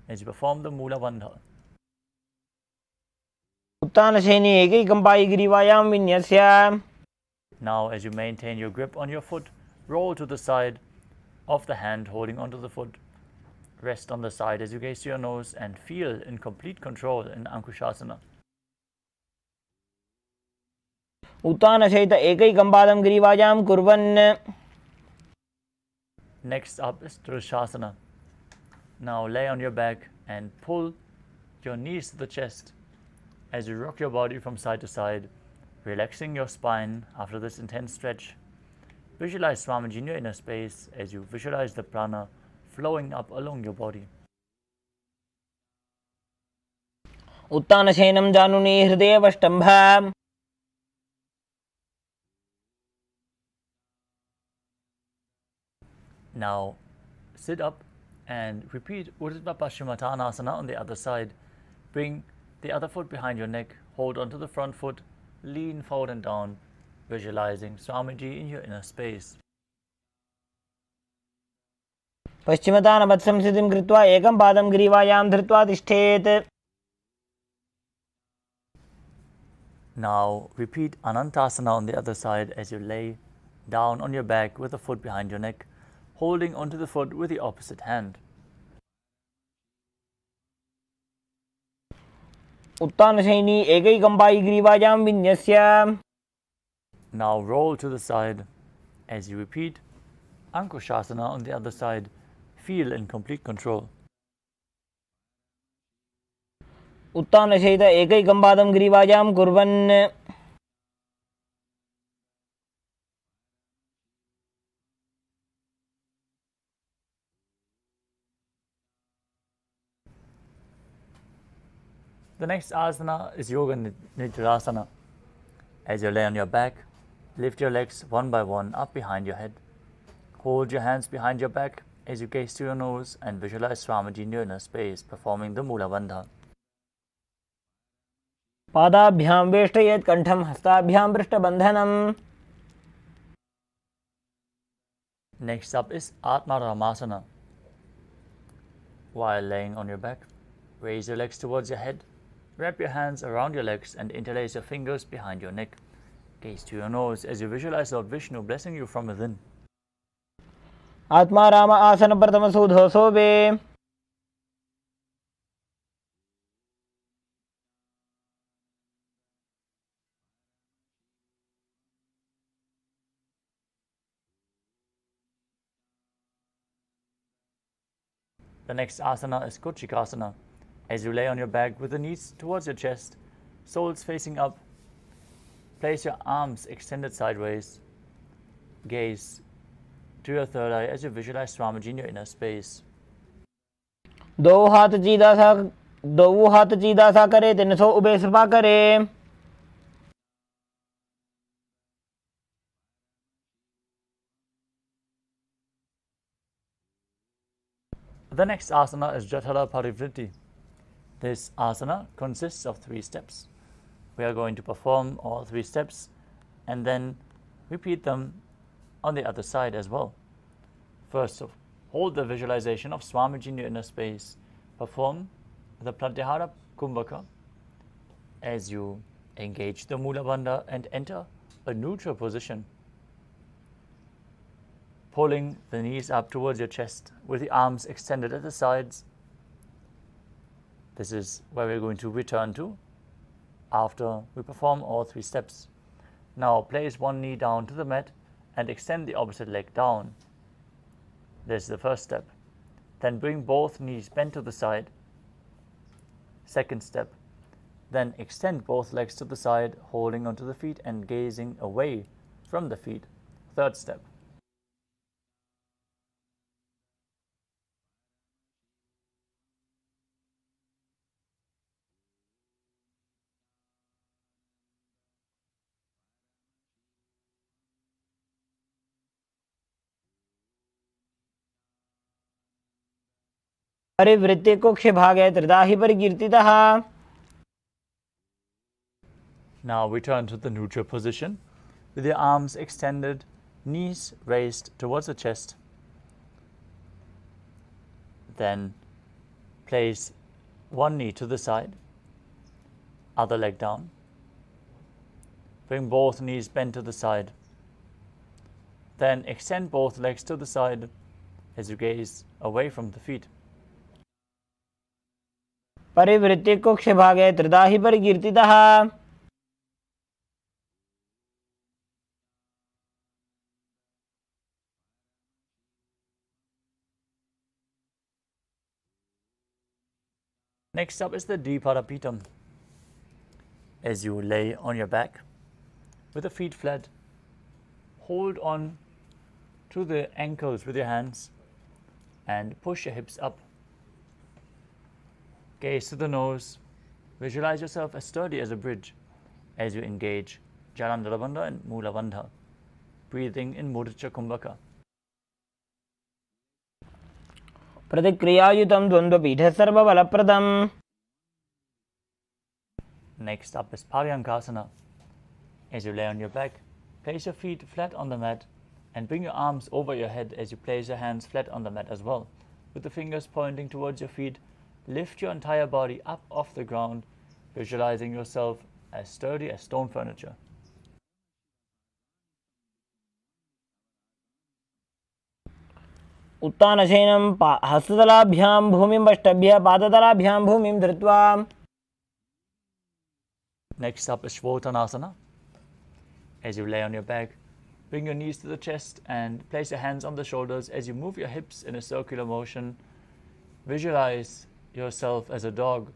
as you perform the Mula Bandha. उत्तानशयनी एकैकं पायिग्रीवायां विन्यस्य. Now, as you maintain your grip on your foot, roll to the side of the hand holding onto the foot. Rest on the side as you gaze to your nose and feel in complete control in Ankushasana. उत्तानशयित एकैकं पादं ग्रीवायां कुर्वन्. Next up is Drishasana. Now lay on your back and pull your knees to the chest as you rock your body from side to side, relaxing your spine after this intense stretch. Visualize Swamiji in your inner space as you visualize the prana flowing up along your body. उत्तानशयनं जानुनी हृदयवष्टम्भ. Now sit up and repeat Urdhva Paschimottanasana on the other side. Bring the other foot behind your neck, hold onto the front foot, lean forward and down, visualizing Swamiji in your inner space. पश्चिमतानवत्संस्थितिं कृत्वा एकं पादं ग्रीवायां धृत्वा तिष्ठेत्. Now repeat Anantasana on the other side as you lay down on your back with the foot behind your neck, holding onto the foot with the opposite hand. उत्तानशयनी एकैकं पायिग्रीवायां विन्यस्य. Now roll to the side as you repeat Ankushasana on the other side. Feel in complete control. उत्तानशयित एकैकं पादं ग्रीवायां कुर्वन्. The next asana is Yoga Nidrasana. As you lay on your back, lift your legs one by one up behind your head. Hold your hands behind your back as you gaze to your nose and visualize Swamiji in your inner space performing the Mula Bandha. पादाभ्यां वेष्टयेत् कण्ठं हस्ताभ्यां पृष्ठबन्धनम्. Next up is Atma Ramasana. While laying on your back, raise your legs towards your head, wrap your hands around your legs and interlace your fingers behind your neck. Gaze to your nose as you visualize Lord Vishnu blessing you from within. आत्मा राम आसन प्रथम सूधो सोवे. The next asana is Kuchikasana. As you lay on your back with the knees towards your chest, soles facing up, place your arms extended sideways. Gaze to your third eye as you visualize Swamiji in your inner space. दो हाथ सीधा सा करे 300 ube सफा करे. The next asana is Jathala Parivritti. This asana consists of 3 steps. We are going to perform all 3 steps and then repeat them on the other side as well. First, hold the visualization of Swamiji in your inner space. Perform the Pratyahara Kumbhaka as you engage the Mula Bandha and enter a neutral position. Pulling the knees up towards your chest with the arms extended at the sides. This is where we're going to return to after we perform all 3 steps. Now place one knee down to the mat and extend the opposite leg down. This is the first step. Then bring both knees bent to the side. Second step. Then extend both legs to the side, holding onto the feet and gazing away from the feet. Third step. परिवृत्ते कुक्ष भागे त्रिदाहि परिकीर्तितः. Now return to the neutral position with your arms extended, knees raised towards the chest. Then Place one knee to the side, other leg down. Bring both knees bent to the side. Then extend both legs to the side as you gaze away from the feet. परिवृत्ति कुक्षभागे त्रिधा हि परिकीर्तितः. Next up is the Dvipadapitam. As you lay on your back with the feet flat, hold on to the ankles with your hands and push your hips up. Gaze to the nose. Visualize yourself as sturdy as a bridge as you engage Jalandhara Bandha and Mula Bandha, breathing in Mudra Kumbhaka. प्रतिक्रियायुतं द्वन्द्वपीठे सर्वबलप्रदम्. Next up is Paryankasana. As you lay on your back, place your feet flat on the mat and bring your arms over your head as you place your hands flat on the mat as well. With the fingers pointing towards your feet, lift your entire body up off the ground, visualizing yourself as sturdy as stone furniture. उत्तानशयनं हस्ततलाभ्यां भूमिं पष्टभ्यः पादतलाभ्यां भूमिं धृत्वा. Next up is Shvotanasana. As you lay on your back, bring your knees to the chest and place your hands on the shoulders as you move your hips in a circular motion. Visualize yourself as a dog,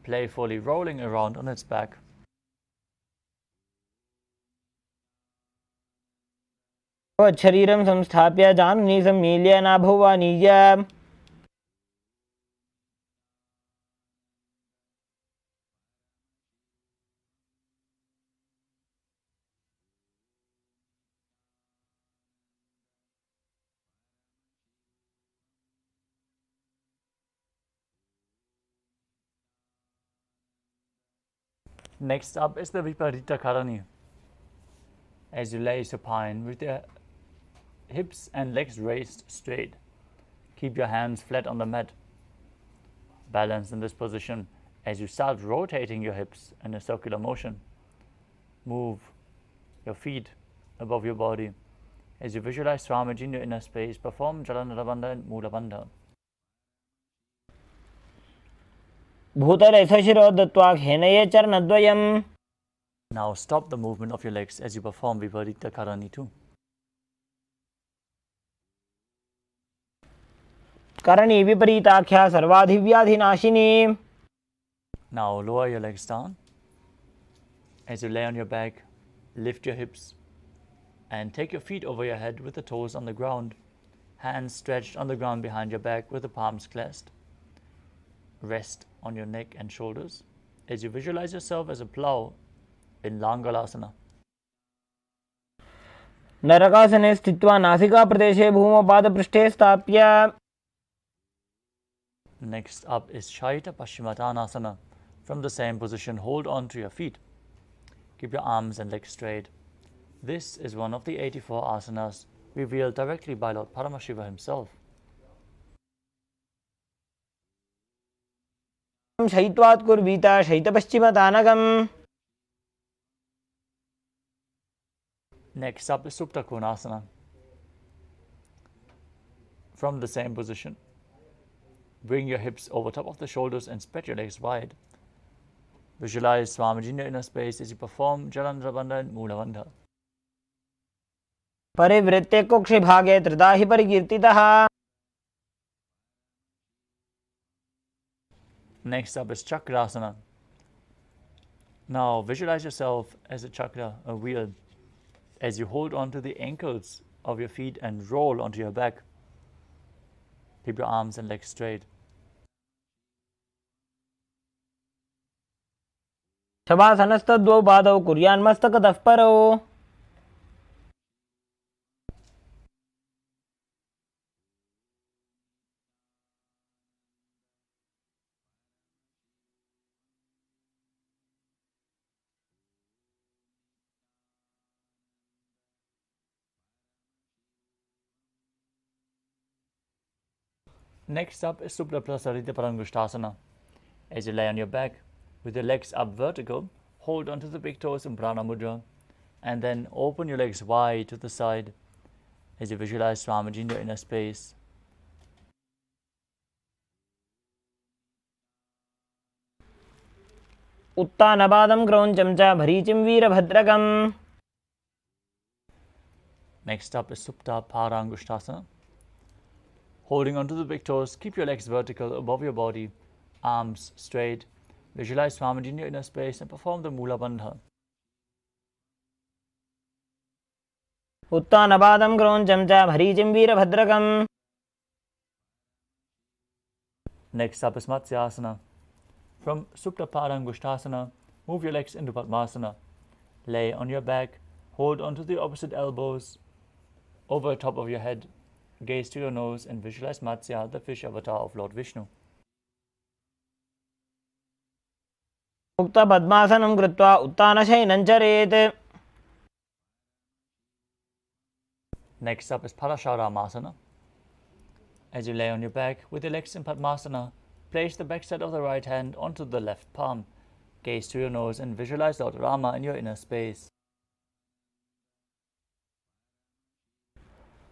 playfully rolling around on its back. शरीरं संस्थाप्य जानुनी सम्मील्य नाभुवानीय. Next up is the Viparita Karani. As you lay supine with your hips and legs raised straight, keep your hands flat on the mat. Balance in this position as you start rotating your hips in a circular motion. Move your feet above your body. As you visualize Swamiji in your inner space, perform Jalandhara Bandha and Mula Bandha. भूतले सशिरो दत्त्वा घेनये चरणद्वयम्. Now stop the movement of your legs as you perform Viparita Karani too. Karni विपरीताख्या सर्वाधिव्याधिनाशिनी. Now lower your legs down. As you lay on your back, lift your hips and take your feet over your head with the toes on the ground. Hands stretched on the ground behind your back with the palms clasped. Rest on your neck and shoulders as you visualize yourself as a plow in Langalasana. नरकासने स्थित्वा नासिकाप्रदेशे भूमौ पादपृष्ठे स्थाप्य. Next up is Shaita Paschimottanasana. From the same position, hold on to your feet. Keep your arms and legs straight. This is one of the 84 asanas revealed directly by Lord Paramashiva himself. शयित्वात् कुर्वीत शयितपश्चिमतानकम्. Next up is Supta Konasana. From the same position, bring your hips over top of the shoulders and spread your legs wide. Visualize Swamiji in your inner space as you perform Jalandhara Bandha and Mula Bandha. परिवृत्ते कुक्षिभागे त्रिधा हि परिकीर्तितः. Next up is Chakrasana. Now visualize yourself as a chakra, a wheel, as you hold on to the ankles of your feet and roll onto your back. Keep your arms and legs straight. शवासनस्तद्वौ पादौ कुर्यान्मस्तकतः परौ. Next up is Supta Prasarita Parangushtasana. As you lay on your back, with your legs up vertical, hold onto the big toes in Prana Mudra, and then open your legs wide to the side as you visualize Swamiji in your inner space. उत्तानपादं क्रौञ्चं च भरीचिं वीरभद्रकम्. Next up is Supta Parangushtasana. Holding onto the big toes, keep your legs vertical above your body, arms straight. Visualize Swamiji in your inner space and perform the Mula Bandha. उत्तानपादं क्रौञ्चं च भरीचिं वीरभद्रकम्. Next up is Matsyasana. From Supta Parangushtasana, move your legs into Padmasana. Lay on your back, hold onto the opposite elbows over the top of your head. Gaze to your nose and visualize Matsya, the fish avatar of Lord Vishnu. मुक्तपद्मासनं कृत्वा उत्तानशयनं चरेत्. Next up is Parasharamasana. As you lay on your back with your legs in Padmasana, place the backside of the right hand onto the left palm. Gaze to your nose and visualize Lord Rama in your inner space.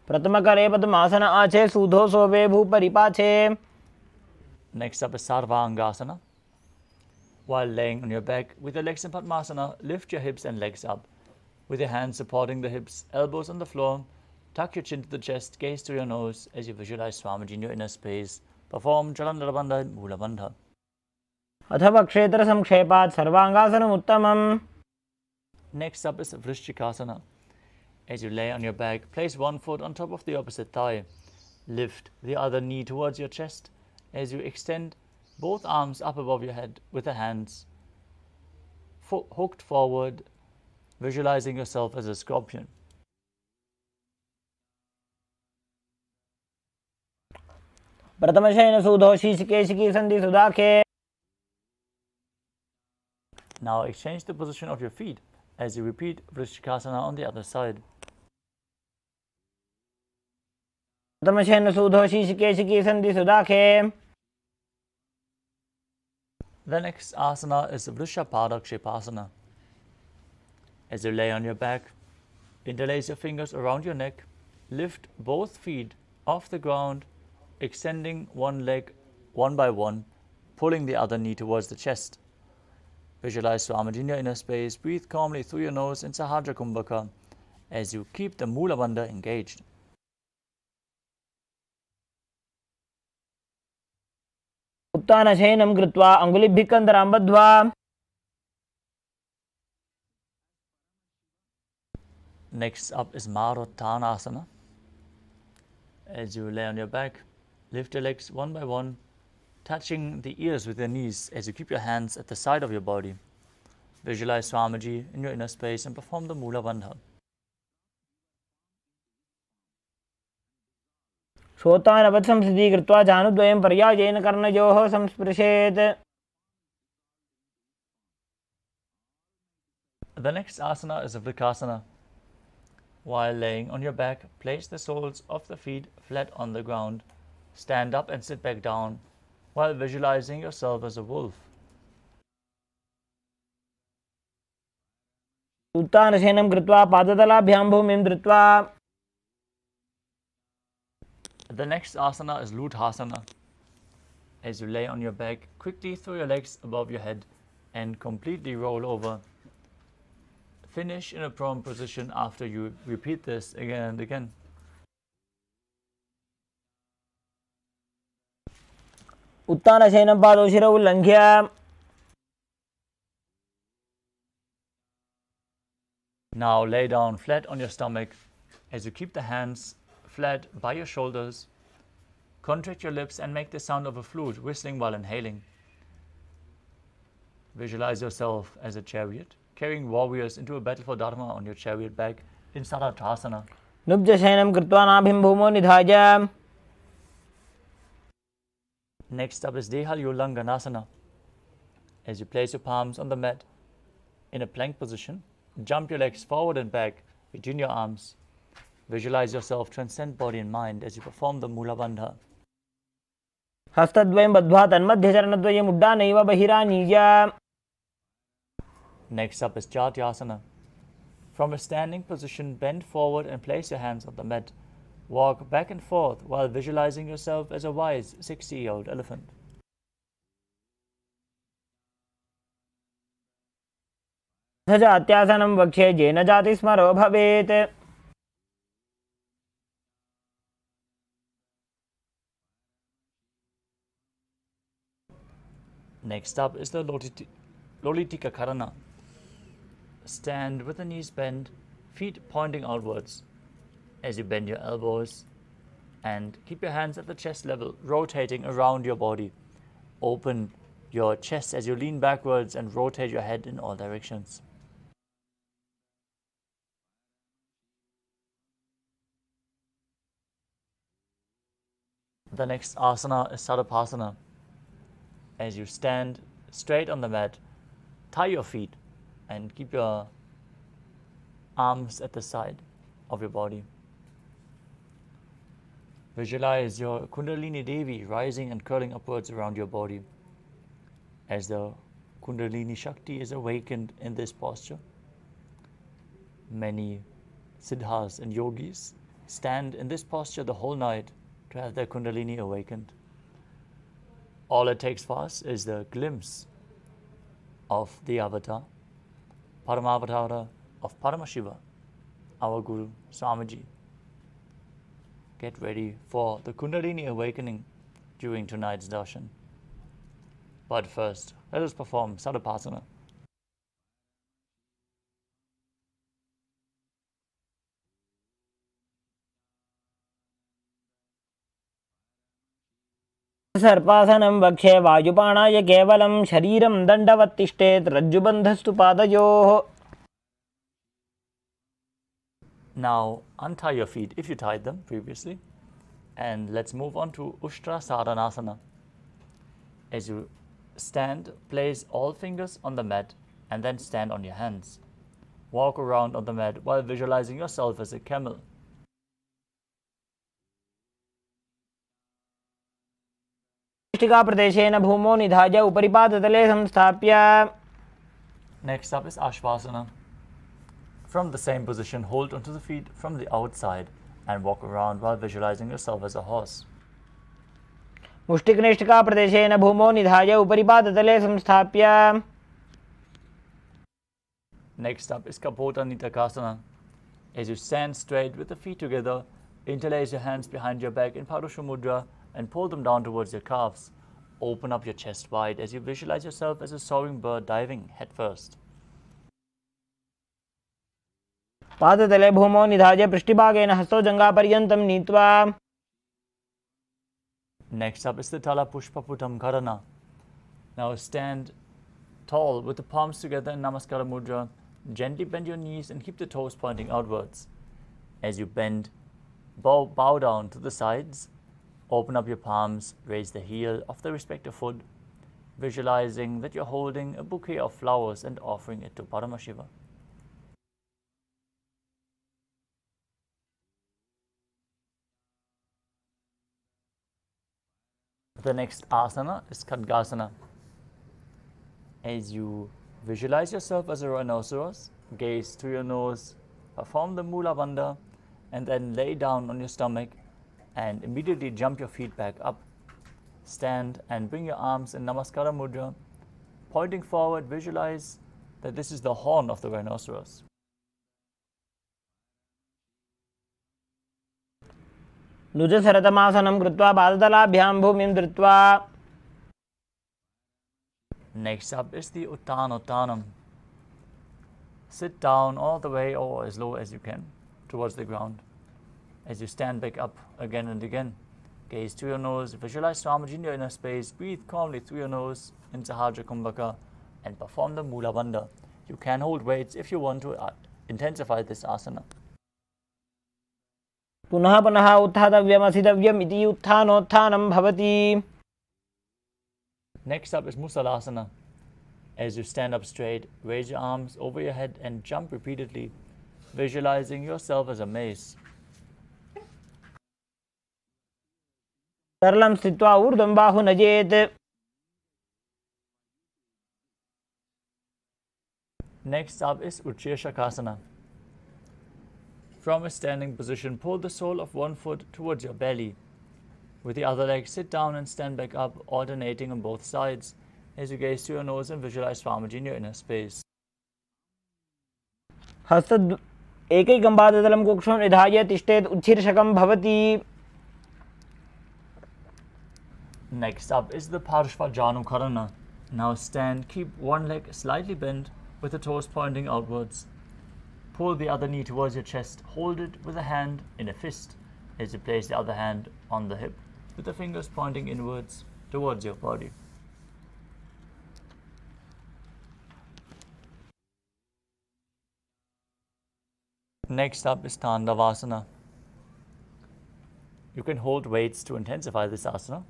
प्रथमकरे पद्मासन आचे सूधो सोवे भूपरिपाचे. Next up is Sarvangasana. While laying on your back with your legs in Padmasana, lift your hips and legs up. With your hands supporting the hips, elbows on the floor, tuck your chin to the chest, gaze to your nose as you visualize Swamiji in your inner space. Perform Jalandhara Bandha and Mula Bandha. अथवा क्षेत्र संक्षेपात् सर्वांगासनम् उत्तमम्. Next up is Vrishchikasana. As you lay on your back, place one foot on top of the opposite thigh. Lift the other knee towards your chest as you extend both arms up above your head with the hands hooked forward, visualizing yourself as a scorpion. प्रथमशयन सूधो शीर्षकेशिकी संधि सुदाखे. Now exchange the position of your feet as you repeat Vrishchikasana on the other side. प्रथमशयन सूधो शीर्षकेशिकी संधि सुदाखे. The next asana is Vrishapada Kshipasana. As you lay on your back, interlace your fingers around your neck, lift both feet off the ground, extending one leg one by one, pulling the other knee towards the chest. Visualize Swamiji in your inner space, breathe calmly through your nose in Sahadra Kumbhaka as you keep the Mula Bandha engaged. उत्तानशयनं कृत्वा अङ्गुलिभ्यः कन्दरां बद्ध्वा. Next up is Maruttanasana. As you lay on your back, lift your legs one by one, touching the ears with your knees as you keep your hands at the side of your body. Visualize Swamiji in your inner space and perform the Mula Bandha. श्रोतानवत् संस्थितिः कृत्वा जानुद्वयं पर्यायेन कर्णयोः संस्पृशेत्. The next asana is a Vrikasana. While laying on your back, place the soles of the feet flat on the ground. Stand up and sit back down while visualizing yourself as a wolf. उत्तानशयनं कृत्वा पादतलाभ्यां भूमिं धृत्वा. The next asana is Luthasana. As you lay on your back, quickly throw your legs above your head and completely roll over. Finish in a prone position after you repeat this again and again. उत्तानशयनं पादौ शिरौ उल्लङ्घ्य. Now lay down flat on your stomach as you keep the hands flat by your shoulders. Contract your lips and make the sound of a flute whistling while inhaling. Visualize yourself as a chariot, carrying warriors into a battle for Dharma on your chariot back in Sarathasana. नुब्जशयनं कृत्वा नाभिं भूमौ निधाय. Next up is Dehalyulanganasana. As you place your palms on the mat in a plank position, jump your legs forward and back between your arms. Visualize yourself transcend body and mind as you perform the Mula Bandha. हस्तद्वयं बद्ध्वा तन्मध्यचरणद्वयम् उड्डानैव बहिरानीय. Next up is Chatyasana. From a standing position, bend forward and place your hands on the mat. Walk back and forth while visualizing yourself as a wise 60-year-old elephant. जात्यासनं वक्ष्ये येन जातिस्मरो भवेत्. Next up is the Lolitika Karana. Stand with the knees bent, feet pointing outwards. As you bend your elbows and keep your hands at the chest level, rotating around your body. Open your chest as you lean backwards and rotate your head in all directions. The next asana is Sadapasana. As you stand straight on the mat, tie your feet and keep your arms at the side of your body. Visualize your Kundalini Devi rising and curling upwards around your body. As the Kundalini Shakti is awakened in this posture, many siddhas and yogis stand in this posture the whole night to have their Kundalini awakened. All it takes for us is the glimpse of the avatar, Paramavatara of Paramashiva, our Guru, Swamiji. Get ready for the Kundalini awakening during tonight's darshan. But first, let us perform Sadapasana. सर्पासनं वक्ष्ये वायुपाणाय केवलं शरीरं दण्डवत् तिष्ठेत् रज्जुबन्धस्तु पादयोः. Now untie your feet if you tied them previously, and let's move on to Ushtra Sadhanasana. As you stand, place all fingers on the mat and then stand on your hands. Walk around on the mat while visualizing yourself as a camel. प्रदेशेन भूमौ निधाय उपरिपादतले संस्थाप्य. Next up is Ashvasana. From the same position, hold onto the feet from the outside and walk around while visualizing yourself as a horse. मुष्टिकनिष्ठिका प्रदेशेन भूमौ निधाय उपरिपादतले संस्थाप्य. Next up is Kapota Nitakasana. As you stand straight with the feet together, interlace your hands behind your back in Parusha Mudra and pull them down towards your calves. Open up your chest wide as you visualize yourself as a soaring bird diving headfirst. पादतले भूमौ निधाय पृष्ठभागेन हस्तौ जङ्घापर्यन्तं नीत्वा. Next up is the Tala Pushpaputam Karana. Now stand tall with the palms together in Namaskara Mudra. Gently bend your knees and keep the toes pointing outwards. As you bend, bow down to the sides. Open up your palms, raise the heel of the respective foot, visualizing that you're holding a bouquet of flowers and offering it to Paramashiva. The next asana is Khadgasana. As you visualize yourself as a rhinoceros, gaze through your nose, perform the Mula Bandha, and then lay down on your stomach and immediately jump your feet back up. Stand and bring your arms in Namaskara Mudra. Pointing forward, visualize that this is the horn of the rhinoceros. नुजसरतमासनं कृत्वा पादतलाभ्यां भूमिं धृत्वा. Next up is the Uttanottanam. Sit down all the way or as low as you can towards the ground. As you stand back up again and again, gaze to your nose, visualize Swamiji in your inner space, breathe calmly through your nose in Sahaja Kumbhaka, and perform the Mula Bandha. You can hold weights if you want to intensify this asana. पुनः पुनः उत्थातव्यमसितव्यम् इति उत्थानोत्थानं भवति. Next up is Musalasana. As you stand up straight, raise your arms over your head and jump repeatedly, visualizing yourself as a mace. सरलं स्थित्वा ऊर्ध्वं बाहु नजेत्. Next up is Uchir Shakasana. From a standing position, pull the sole of one foot towards your belly. With the other leg, sit down and stand back up, alternating on both sides as you gaze to your nose and visualize Swamiji in your inner space. हस्त एकैकं पादतलं कुक्षं निधाय तिष्ठेत् उच्छीर्षकं भवति. Next up is the Parshvajanukarana. Now stand, keep one leg slightly bent with the toes pointing outwards. Pull the other knee towards your chest, hold it with a hand in a fist as you place the other hand on the hip with the fingers pointing inwards towards your body. Next up is Tandavasana. You can hold weights to intensify this asana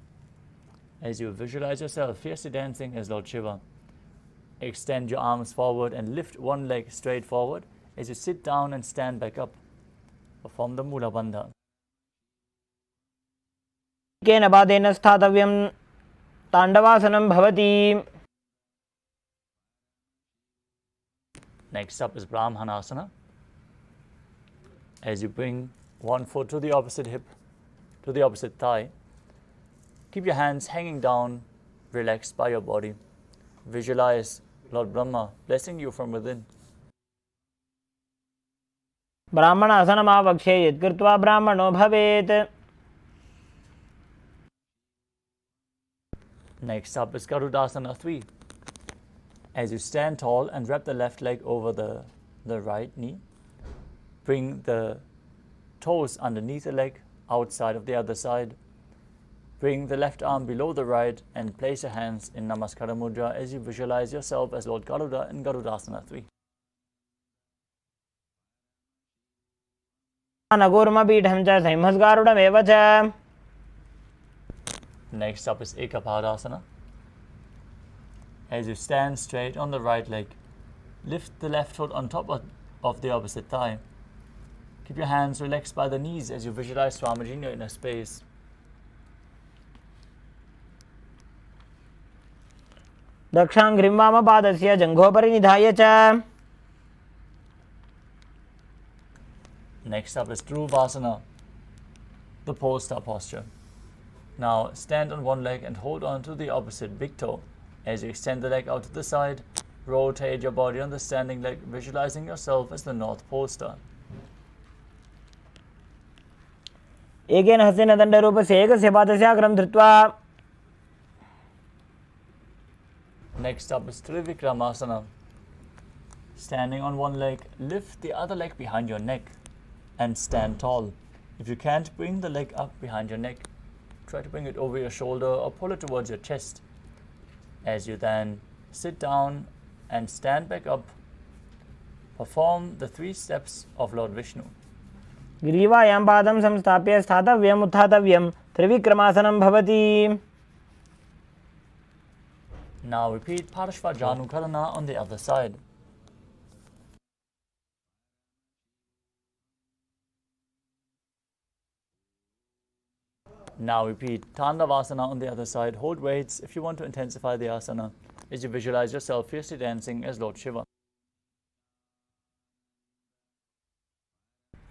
as you visualize yourself fiercely dancing as Lord Shiva. Extend your arms forward and lift one leg straight forward as you sit down and stand back up. Perform the Mula Bandha. केन पादेन स्थातव्यं ताण्डवासनं भवति. Next up is Brahmanasana. As you bring one foot to the opposite hip, to the opposite thigh, keep your hands hanging down, relaxed by your body. Visualize Lord Brahma blessing you from within. ब्राह्मणासनमावक्ष्ये यत्कृत्वा ब्राह्मणो भवेत्. Next up is Garudasana 3. As you stand tall and wrap the left leg over the right knee, bring the toes underneath the leg, outside of the other side. Bring the left arm below the right and place your hands in Namaskara Mudra as you visualize yourself as Lord Garuda in Garudasana 3. अनगूर्मपीठं च संहस्गारुडमेव च. Next up is Ekapadasana. As you stand straight on the right leg, lift the left foot on top of the opposite thigh. Keep your hands relaxed by the knees as you visualize Swamiji in your inner space. दक्षाङ्घ्रिं वामपादस्य जङ्घोपरि निधाय च. Next up is Dhruvasana, the pole star posture. Now stand on one leg and hold on to the opposite big toe. As you extend the leg out to the side, rotate your body on the standing leg, visualizing yourself as the North Pole Star. एकेन हस्तेन दण्डरूपस्य एकस्य पादस्य अग्रं धृत्वा. Next up is Trivikramasana. Standing on one leg, lift the other leg behind your neck and stand tall. If you can't bring the leg up behind your neck, try to bring it over your shoulder or pull it towards your chest. As you then sit down and stand back up, perform the 3 steps of Lord Vishnu. ग्रीवायां पादं संस्थाप्य स्थातव्यम् उत्थातव्यं त्रिविक्रमासनं भवति. Now repeat Parshvajanukarana on the other side. Now repeat Tandavasana on the other side. Hold weights if you want to intensify the asana as you visualize yourself fiercely dancing as Lord Shiva.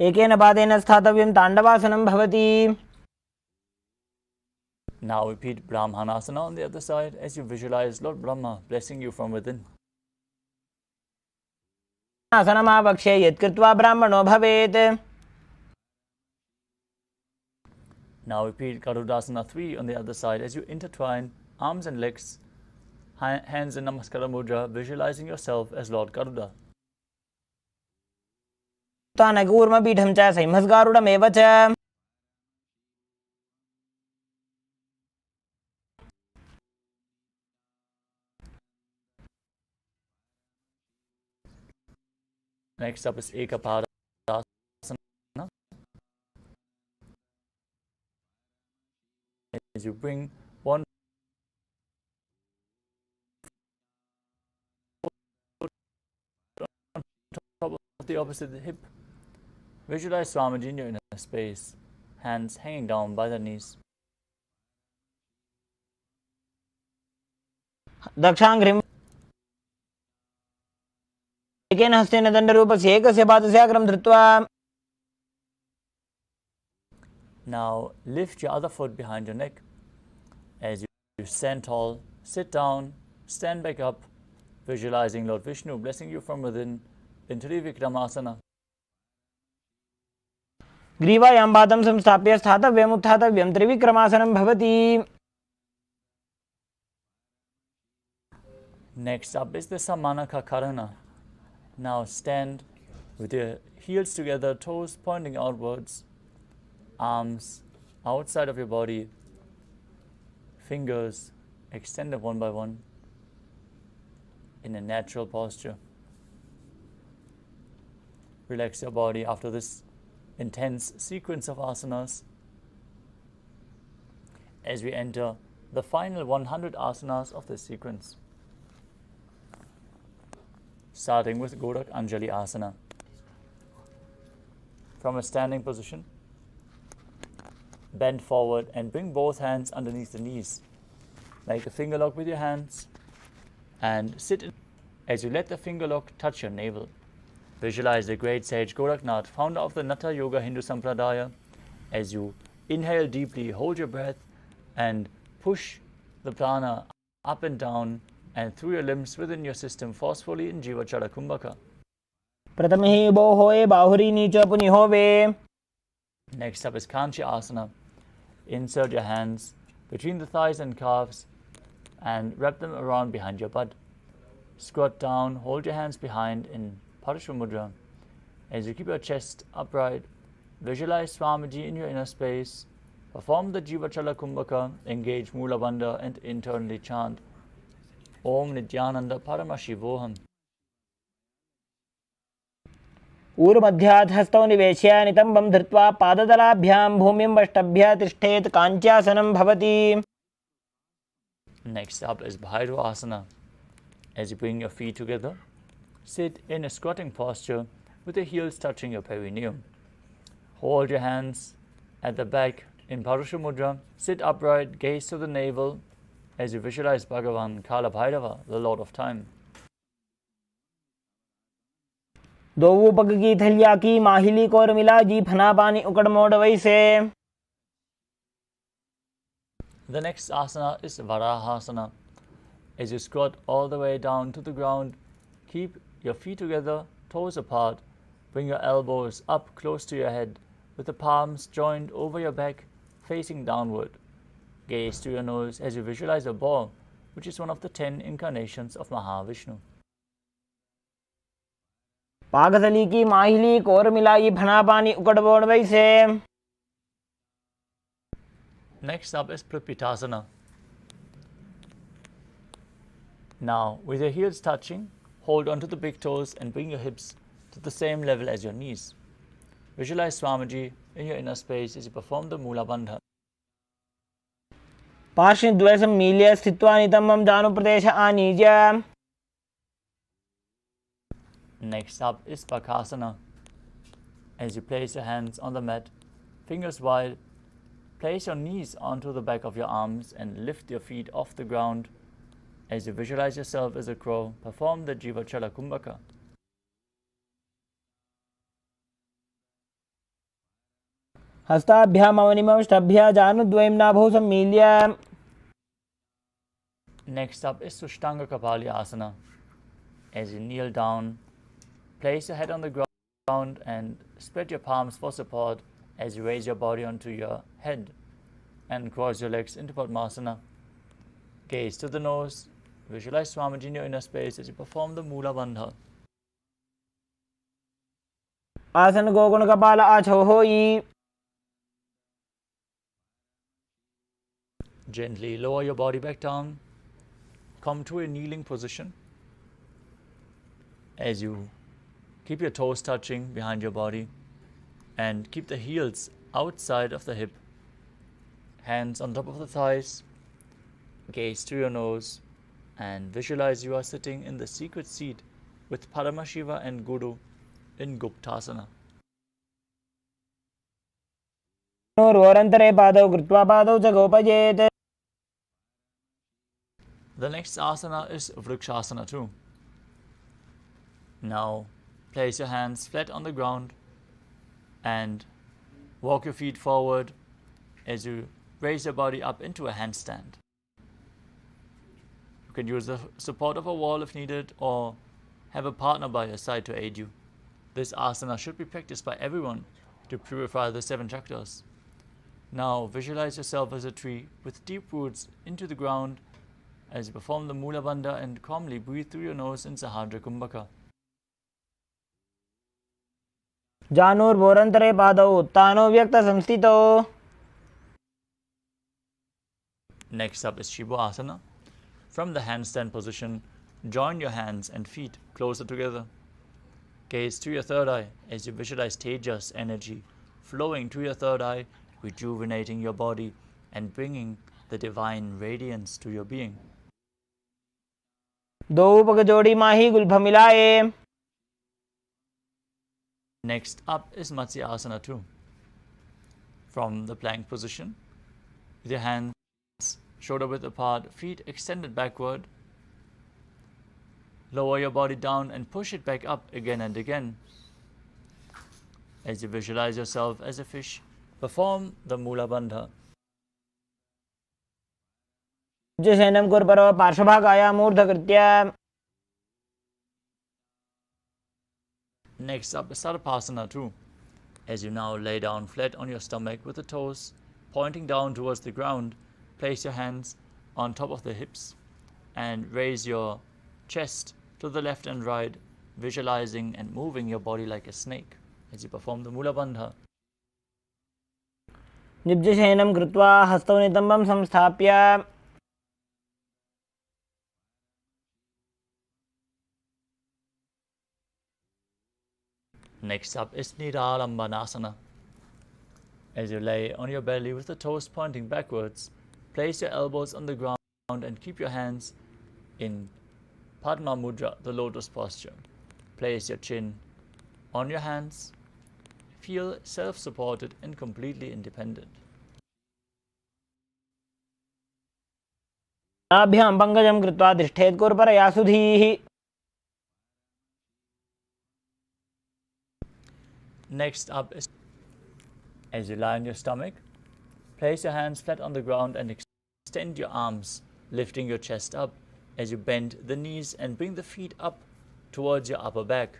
एकेन पादेन स्थातव्यं ताण्डवासनं भवति. Now repeat Brahmanasana on the other side as you visualize Lord Brahma blessing you from within. आसनमावक्ष्ये यत्कृत्वा ब्राह्मणो भवेत्. Now repeat Garudasana 3 on the other side as you intertwine arms and legs, hands in Namaskara Mudra, visualizing yourself as Lord Garuda. तानगूर्मपीठं च संहस्गारुडमेव च. Next up is Ekapadasana. As you bring one foot on top of the opposite hip, visualize Swamiji in your inner space, hands hanging down by the knees. दक्षाङ्घ्रिं एकेन हस्तेन दण्डरूपस्य एकस्य पादस्य अग्रं धृत्वा Now lift your other foot behind your neck as you stand tall, sit down, stand back up, visualizing Lord Vishnu blessing you from within into the Vikramasana. ग्रीवायां पादं संस्थाप्य स्थातव्यम् उत्थातव्यं त्रिविक्रमासनं भवति. Next up is the Samanaka Karana. Now stand with your heels together, toes pointing outwards, arms outside of your body, fingers extended one by one in a natural posture. Relax your body after this intense sequence of asanas as we enter the final 100 asanas of this sequence. Starting with Gorak Anjali Asana. From a standing position, bend forward and bring both hands underneath the knees. Make a finger lock with your hands and sit in. As you let the finger lock touch your navel, visualize the great sage Goraknath, founder of the Natha Yoga Hindu Sampradaya. As you inhale deeply, hold your breath and push the prana up and down and through your limbs within your system forcefully in Jiva Chara Kumbhaka. प्रथमे बो होए बाहुरी नीच पुनि होवे. Next up is Kanchi Asana. Insert your hands between the thighs and calves and wrap them around behind your butt. Squat down, hold your hands behind in Parashva As you keep your chest upright, visualize Swamiji in your inner space, perform the Jiva Chala Kumbhaka, engage Mula Bandha and internally chant Om Nithyananda Paramashivoham. ऊर्मध्यात् हस्तौ निवेश्य नितम्बं धृत्वा पादतलाभ्यां भूमिं वष्टभ्य तिष्ठेत् काञ्च्यासनं भवति. Next up is Bhairava Asana. As you bring your feet together, sit in a squatting posture with the heels touching your perineum. Hold your hands at the back in Parusha Mudra. Sit upright, gaze to the navel as you visualize Bhagavan Kala Bhairava, the Lord of Time. दो पग की थलिया की माहिली core मिला जी फना पानी उकड़ मोड़ वैसे. The next asana is Varahasana. As you squat all the way down to the ground, keep your feet together, toes apart, bring your elbows up close to your head with the palms joined over your back facing downward. Gaze to your nose as you visualize a ball, which is one of the 10 incarnations of Mahavishnu. पागथली की माहिली core मिलाई फना पानी उकड़ मोड़ वैसे. Next up is Prapitasana. Now, with your heels touching, hold onto the big toes and bring your hips to the same level as your knees. Visualize Swamiji in your inner space as you perform the Mula Bandha. पार्श्वद्वय सम्मील्य स्थित्वा नितम्बं जानुप्रदेश आनीय. Next up is Bakasana. As you place your hands on the mat, fingers wide, place your knees onto the back of your arms and lift your feet off the ground. As you visualize yourself as a crow, perform the Jiva Chala Kumbhaka. हस्ताभ्याम् अवनिमष्टभ्य जानुद्वयं नाभौ सम्मील्य. Next up is Sushtanga Kapali Asana. As you kneel down, place your head on the ground and spread your palms for support as you raise your body onto your head and cross your legs into Padmasana. Gaze to the nose, visualize Swamiji in your inner space as you perform the Mula Bandha. आसन गोगुण कपाल आछौ होई. Gently lower your body back down. Come to a kneeling position. As you keep your toes touching behind your body and keep the heels outside of the hip. Hands on top of the thighs. Gaze to your nose and visualize you are sitting in the secret seat with Paramashiva and Guru in Guptasana. नोर्वरन्तरे पादौ कृत्वा पादौ च गोपयेत्. The next asana is Vrikshasana too. Now place your hands flat on the ground and walk your feet forward as you raise your body up into a handstand. You can use the support of a wall if needed, or have a partner by your side to aid you. This asana should be practiced by everyone to purify the 7 chakras. Now visualize yourself as a tree with deep roots into the ground as you perform the Mula Bandha and calmly breathe through your nose in Sahadra Kumbhaka. जानुर्भोरन्तरे पादौ उत्तानो व्यक्तसंस्थितौ. Next up is Shiva Asana. From the handstand position, join your hands and feet closer together. Gaze to your third eye as you visualize Tejas energy flowing to your third eye, rejuvenating your body and bringing the divine radiance to your being. दो पग जोड़ी माही Gulf मिलाए. Next up is Matsya Asana too. From the plank position, with your hands shoulder width apart, feet extended backward, lower your body down and push it back up again and again. As you visualize yourself as a fish, perform the Mula Bandha. शयनं कुर्पर पार्श्वभागाय मूर्धकृत्य. Next up is Sarvasana too. As you now lay down flat on your stomach with the toes pointing down towards the ground, place your hands on top of the hips and raise your chest to the left and right, visualizing and moving your body like a snake as you perform the Mula Bandha. निब्जशयनं कृत्वा हस्तौ नितम्बं संस्थाप्य. Next up is Niralambanasana. As you lay on your belly with the toes pointing backwards, place your elbows on the ground and keep your hands in Padma Mudra, the lotus posture. Place your chin on your hands. Feel self-supported and completely independent. नाभ्यां पङ्कजं कृत्वा तिष्ठेत् कुर्परया सुधीः. Next up is, as you lie on your stomach, place your hands flat on the ground and extend your arms, lifting your chest up as you bend the knees and bring the feet up towards your upper back.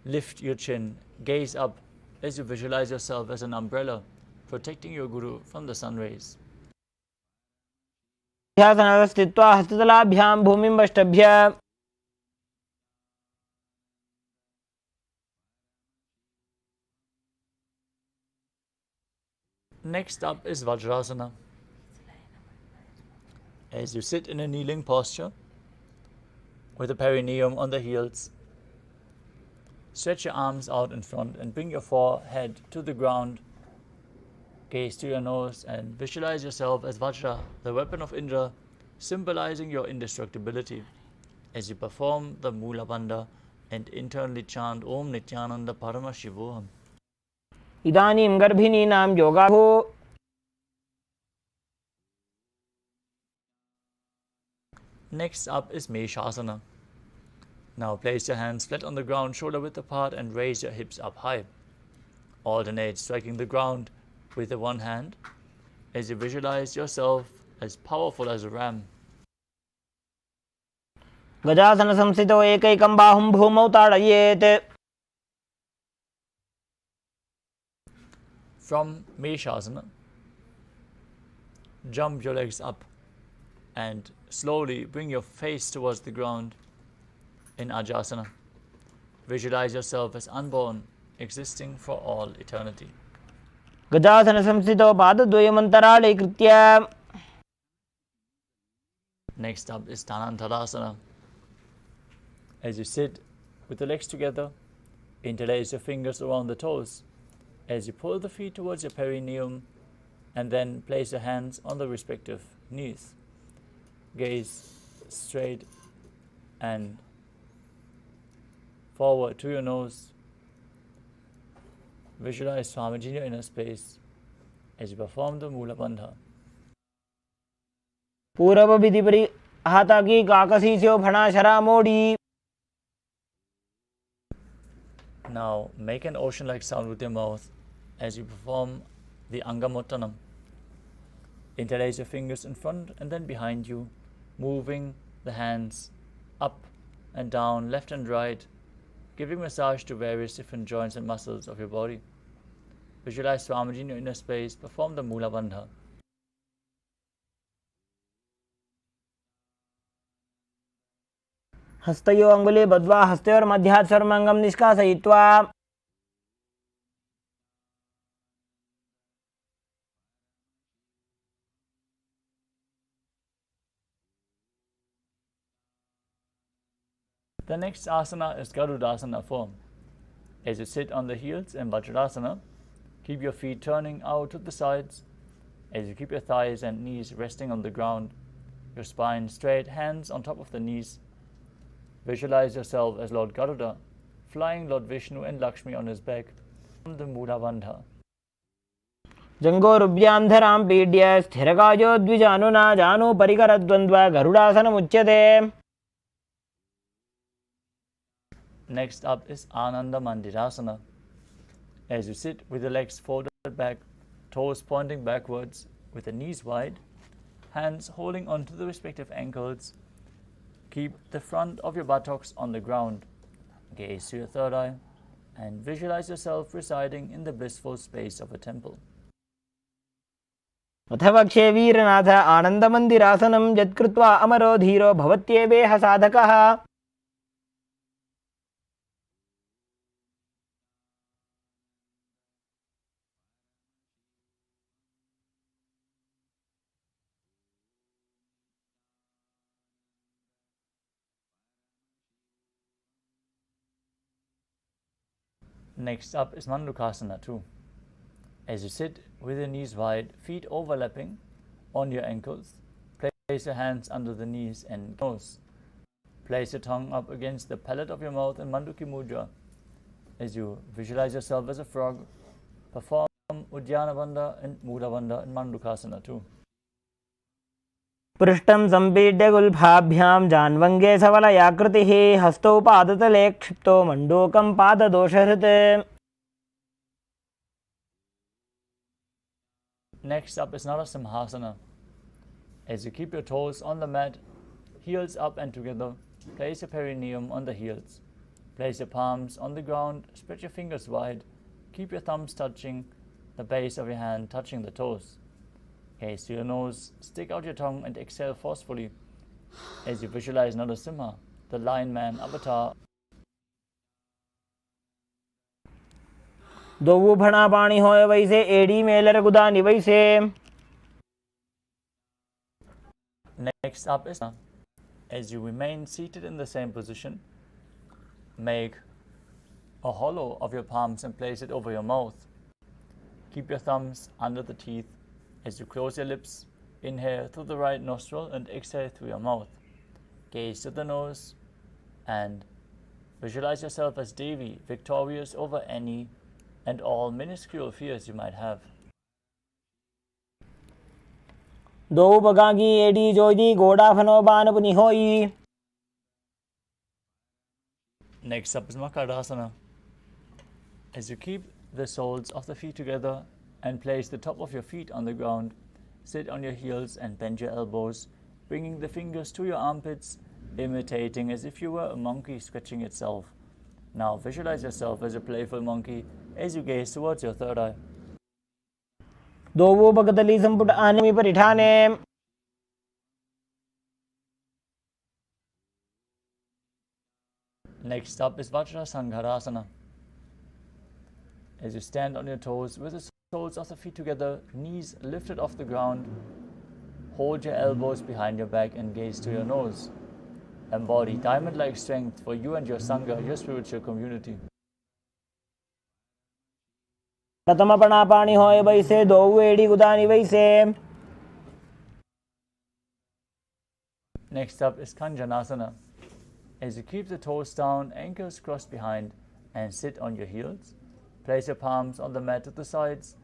Lift your chin, gaze up as you visualize yourself as an umbrella, protecting your Guru from the sun rays. स्थित्वा हस्ततलाभ्यां भूमिं वष्टभ्य. Next up is Vajrasana. As you sit in a kneeling posture with the perineum on the heels, stretch your arms out in front and bring your forehead to the ground. Gaze to your nose and visualize yourself as Vajra, the weapon of Indra, symbolizing your indestructibility. As you perform the Mula Bandha and internally chant Om Nithyananda Paramashivoham. इदानीं गर्भिणीनां योगाभो. Next up is Meshasana. Now place your hands flat on the ground, shoulder width apart, and raise your hips up high. Alternate striking the ground with the one hand as you visualize yourself as powerful as a ram. गजासन संस्थितौ एकैकं बाहुं भूमौ ताडयेत्. From Meshasana, jump your legs up and slowly bring your face towards the ground in Ajasana. Visualize yourself as unborn, existing for all eternity. गजासन संस्थितौ पादद्वयमन्तराळे कृत्य. Next up is Dhanantarasana. As you sit with the legs together, interlace your fingers around the toes. As you pull the feet towards your perineum and then place your hands on the respective knees. Gaze straight and forward to your nose. Visualize Swamiji in your inner space as you perform the Mula Bandha. पूर्व विधि हाताकी काकसीस्यो फणाशरा मोड़ी. Now make an ocean-like sound with your mouth as you perform the Angamottanam. Interlace your fingers in front and then behind you, moving the hands up and down, left and right, giving massage to various different joints and muscles of your body. Visualize Swamiji in your inner space, perform the Mula Bandha. हस्तयो अंगुली बद्वा हस्तयोर मध्यात् सर्वांगम निष्कासयित्वा. The next asana is Garudasana form. As you sit on the heels in Vajradasana, keep your feet turning out to the sides. As you keep your thighs and knees resting on the ground, your spine straight, hands on top of the knees. Visualize yourself as Lord Garuda, flying Lord Vishnu and Lakshmi on his back from the Mula Bandha. जंगोरुभ्यां धरां पीड्य स्थिरकायो द्विजानुना जानु परिकरद्वन्द्व गरुडासनमुच्यते. Next up is Ananda Mandirasana. As you sit with the legs folded back, toes pointing backwards, with the knees wide, hands holding onto the respective ankles, keep the front of your buttocks on the ground, gaze to your third eye, and visualize yourself residing in the blissful space of a temple. अथवक्षे वीरनाथ आनन्दमन्दिरासनं यत्कृत्वा अमरो धीरो भवत्येवेह साधकः. Next up is Mandukasana 2. As you sit with your knees wide, feet overlapping on your ankles, place your hands under the knees and nose. Place your tongue up against the palate of your mouth in Manduki Mudra. As you visualize yourself as a frog, perform Uddiyana Bandha and Mula Bandha in Mandukasana 2. पृष्ठं सम्पीड्य गुल्फाभ्यां जान्वङ्गे सवलयाकृतिः हस्तौ पादतले क्षिप्तो मण्डूकं पाददोषहृत्. Next up is Narasimhasana. As you keep your toes on the mat, heels up and together, place your perineum on the heels. Place your palms on the ground, spread your fingers wide, keep your thumbs touching the base of your hand, touching the toes. Gaze to your nose, stick out your tongue and exhale forcefully as you visualize Narasimha, the lion man avatar. दोवु भणा पाणी होय वैसे AD Mailer गुदा निवैसे. Next up is as you remain seated in the same position, make a hollow of your palms and place it over your mouth. Keep your thumbs under the teeth. As you close your lips, inhale through the right nostril and exhale through your mouth. Gaze to the nose and visualize yourself as Devi, victorious over any and all minuscule fears you might have. दोवु पगागी एडी जोइदी गोडा फनो बान पुनि होई. Next up is Makadasana. As you keep the soles of the feet together and place the top of your feet on the ground, sit on your heels and bend your elbows, bringing the fingers to your armpits, imitating as if you were a monkey stretching itself. Now visualize yourself as a playful monkey as you gaze towards your third eye. दोवु पगतली Samput आनेमि परिठाने. Next up is Vajrasanghasana. As you stand on your toes with the soles of the feet together, knees lifted off the ground, hold your elbows behind your back and gaze to your nose. Embody diamond-like strength for you and your Sangha, your spiritual community. प्रथम पणा पाणी होय वैसे दोवु AD गुदा निवैसे. Next up is Kanjanasana. As you keep the toes down, ankles crossed behind, and sit on your heels, place your palms on the mat at the sides,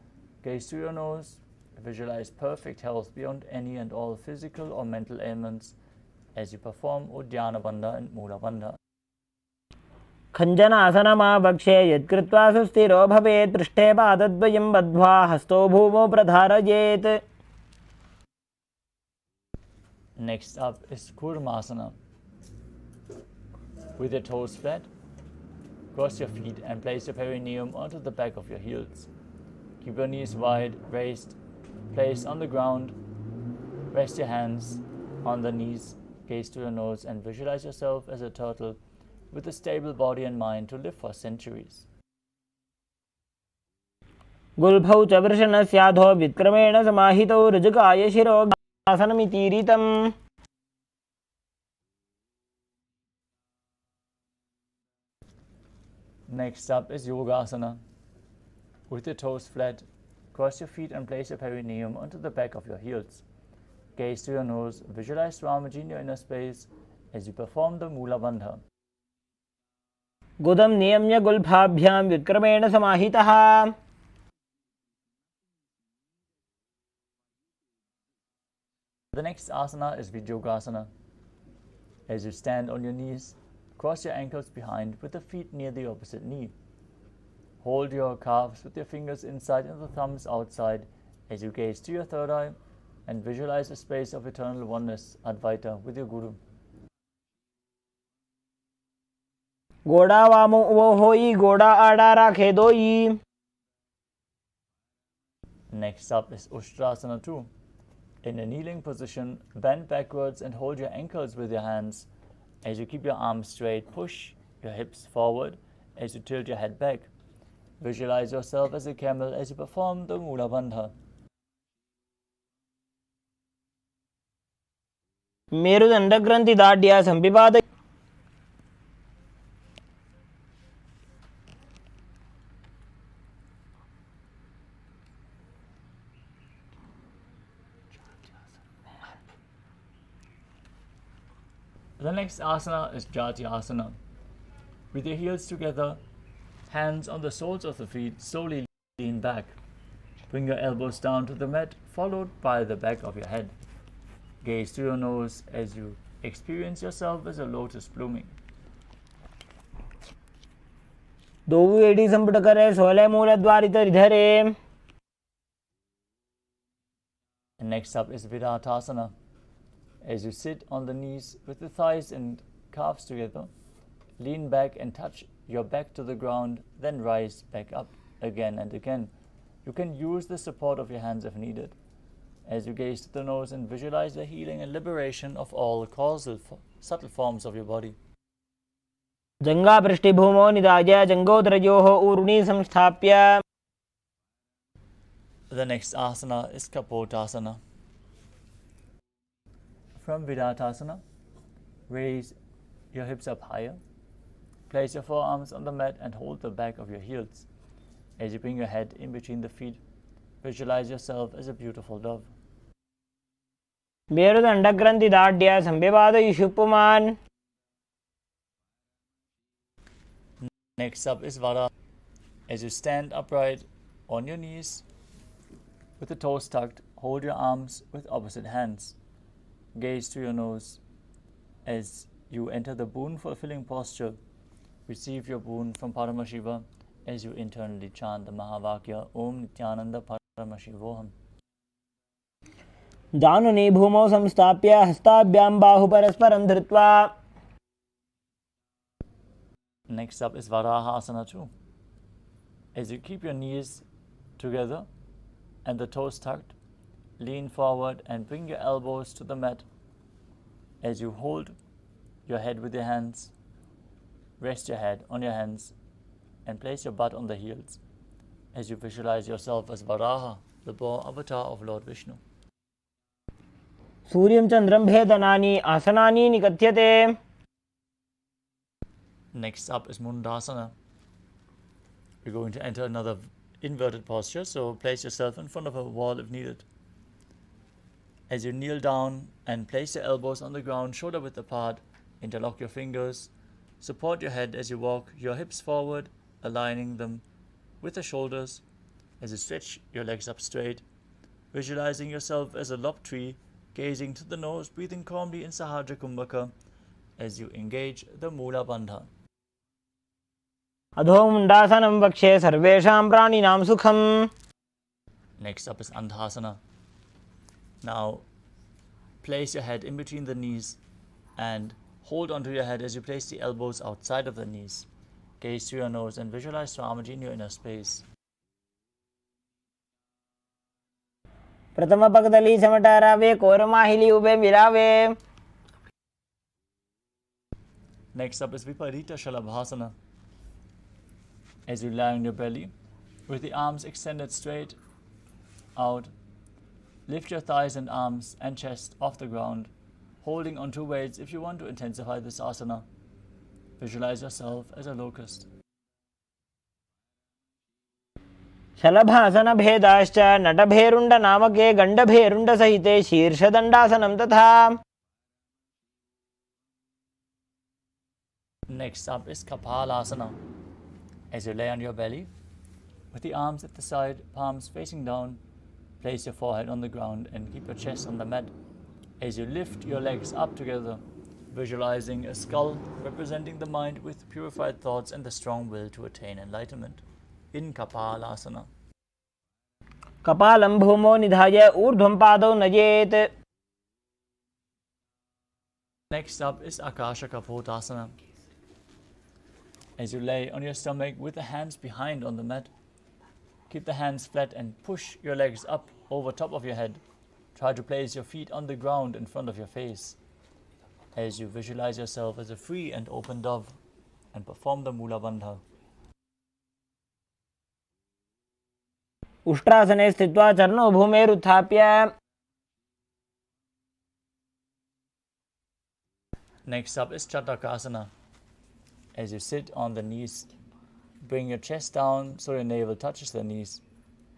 gaze to your nose, visualize perfect health beyond any and all physical or mental ailments, as you perform Uddiyana Bandha and Mula Bandha. खञ्जनासनमावक्षे यत्कृत्वा सुस्थिरो भवेत् पृष्ठे पादद्वयं बद्ध्वा हस्तो भूमौ प्रधारयेत्. Next up is Kurmasana. With your toes flat, cross your feet and place your perineum onto the back of your heels. Keep your knees wide, raised, placed on the ground. Rest your hands on the knees, gaze to your nose, and visualize yourself as a turtle with a stable body and mind to live for centuries. गुल्फौ च वृषणस्याधो विक्रमेण समाहितौ ऋजुकाय शिरो आसनमितीरितम्. Next up is Yogasana. With your toes flat, cross your feet and place your perineum onto the back of your heels. Gaze to your nose, visualize Swamiji in your inner space as you perform the Mula Bandha. गुदं नियम्य गुल्फाभ्यां विक्रमेण समाहितः. The next asana is Vijyogasana. As you stand on your knees, cross your ankles behind with the feet near the opposite knee. Hold your calves with your fingers inside and the thumbs outside as you gaze to your third eye and visualize a space of eternal oneness, Advaita, with your Guru. गोड़ा वामो वो होई गोड़ा आड़ा राखे दोई. Next up is Ushtrasana 2. In a kneeling position, bend backwards and hold your ankles with your hands. As you keep your arms straight, push your hips forward as you tilt your head back. Visualize yourself as a camel as you perform the Mula Bandha. मेरुदण्डग्रन्थि दाढ्या संविपाद. The next asana is Jati Asana. With your heels together, hands on the soles of the feet, slowly lean back. Bring your elbows down to the mat, followed by the back of your head. Gaze to your nose as you experience yourself as a lotus blooming. दोऊ एडी संपुट करे 16 मूलद्वारित हृदरे. And next up is Virattasana. As you sit on the knees with the thighs and calves together, lean back and touch your back to the ground, then rise back up again and again. You can use the support of your hands if needed. As you gaze to the nose and visualize the healing and liberation of all causal subtle forms of your body. जंगा पृष्ठभूमौ निधाय जंगोदरयोः ऊर्णी संस्थाप्य. The next asana is Kapotasana. From Virattasana, raise your hips up higher. Place your forearms on the mat and hold the back of your heels. As you bring your head in between the feet, visualize yourself as a beautiful dove. मेरुदण्डग्रन्थि दाढ्या संविपादयिषु पुमान्. Next up is Vara. As you stand upright on your knees, with the toes tucked, hold your arms with opposite hands. Gaze to your nose as you enter the boon-fulfilling posture. Receive your boon from Paramashiva as you internally chant the Mahavakya Om Nithyananda Paramashivoham. जानुनी भूमौ संस्थाप्य हस्ताभ्यां बाहु परस्परं धृत्वा. Next up is Varahasana 2. As you keep your knees together and the toes tucked, lean forward and bring your elbows to the mat. As you hold your head with your hands, rest your head on your hands and place your butt on the heels as you visualize yourself as Varaha, the boar avatar of Lord Vishnu. सूर्यं चन्द्रं भेदनानि आसनानि निकथ्यते. Next up is Mundasana. We're going to enter another inverted posture, so place yourself in front of a wall if needed. As you kneel down and place your elbows on the ground, shoulder width apart, interlock your fingers, support your head as you walk your hips forward, aligning them with the shoulders. As you stretch your legs up straight, visualizing yourself as a lopped tree Gazing to the nose, breathing calmly in Sahaja Kumbhaka as you engage the Mula Bandha. अधोमुण्डासनं वक्षे सर्वेषां प्राणिनां सुखम्. Next up is Andhasana. Now place your head in between the knees and hold onto your head as you place the elbows outside of the knees. Gaze through your nose and visualize Swamiji in your inner space. प्रथम पगदली समटारावे कोरमाहिली ube मिलावे. Next up is Viparita Shalabhasana. As you lie on your belly, with the arms extended straight out, lift your thighs and arms and chest off the ground, holding onto weights if you want to intensify this asana. Visualize yourself as a locust. शलभासन भेदाश्च नटभेरुण्ड नामके गण्डभेरुण्ड सहिते शीर्षदण्डासनं तथा. Next up is Kapalasana. As you lay on your belly, with the arms at the side, palms facing down, place your forehead on the ground and keep your chest on the mat. As you lift your legs up together, visualizing a skull representing the mind with purified thoughts and the strong will to attain enlightenment. In Kapalasana. कपालं भूमो निधाय ऊर्ध्वं पादौ नयेत्. Next up is Akasha Kapotasana. As you lay on your stomach with the hands behind on the mat, keep the hands flat and push your legs up over top of your head. Try to place your feet on the ground in front of your face as you visualize yourself as a free and open dove and perform the Mula Bandha. उष्ट्रासने स्थित्वा चरणौ भूमेरुत्थाप्य. Next up is Chatakasana. As you sit on the knees, bring your chest down so your navel touches the knees.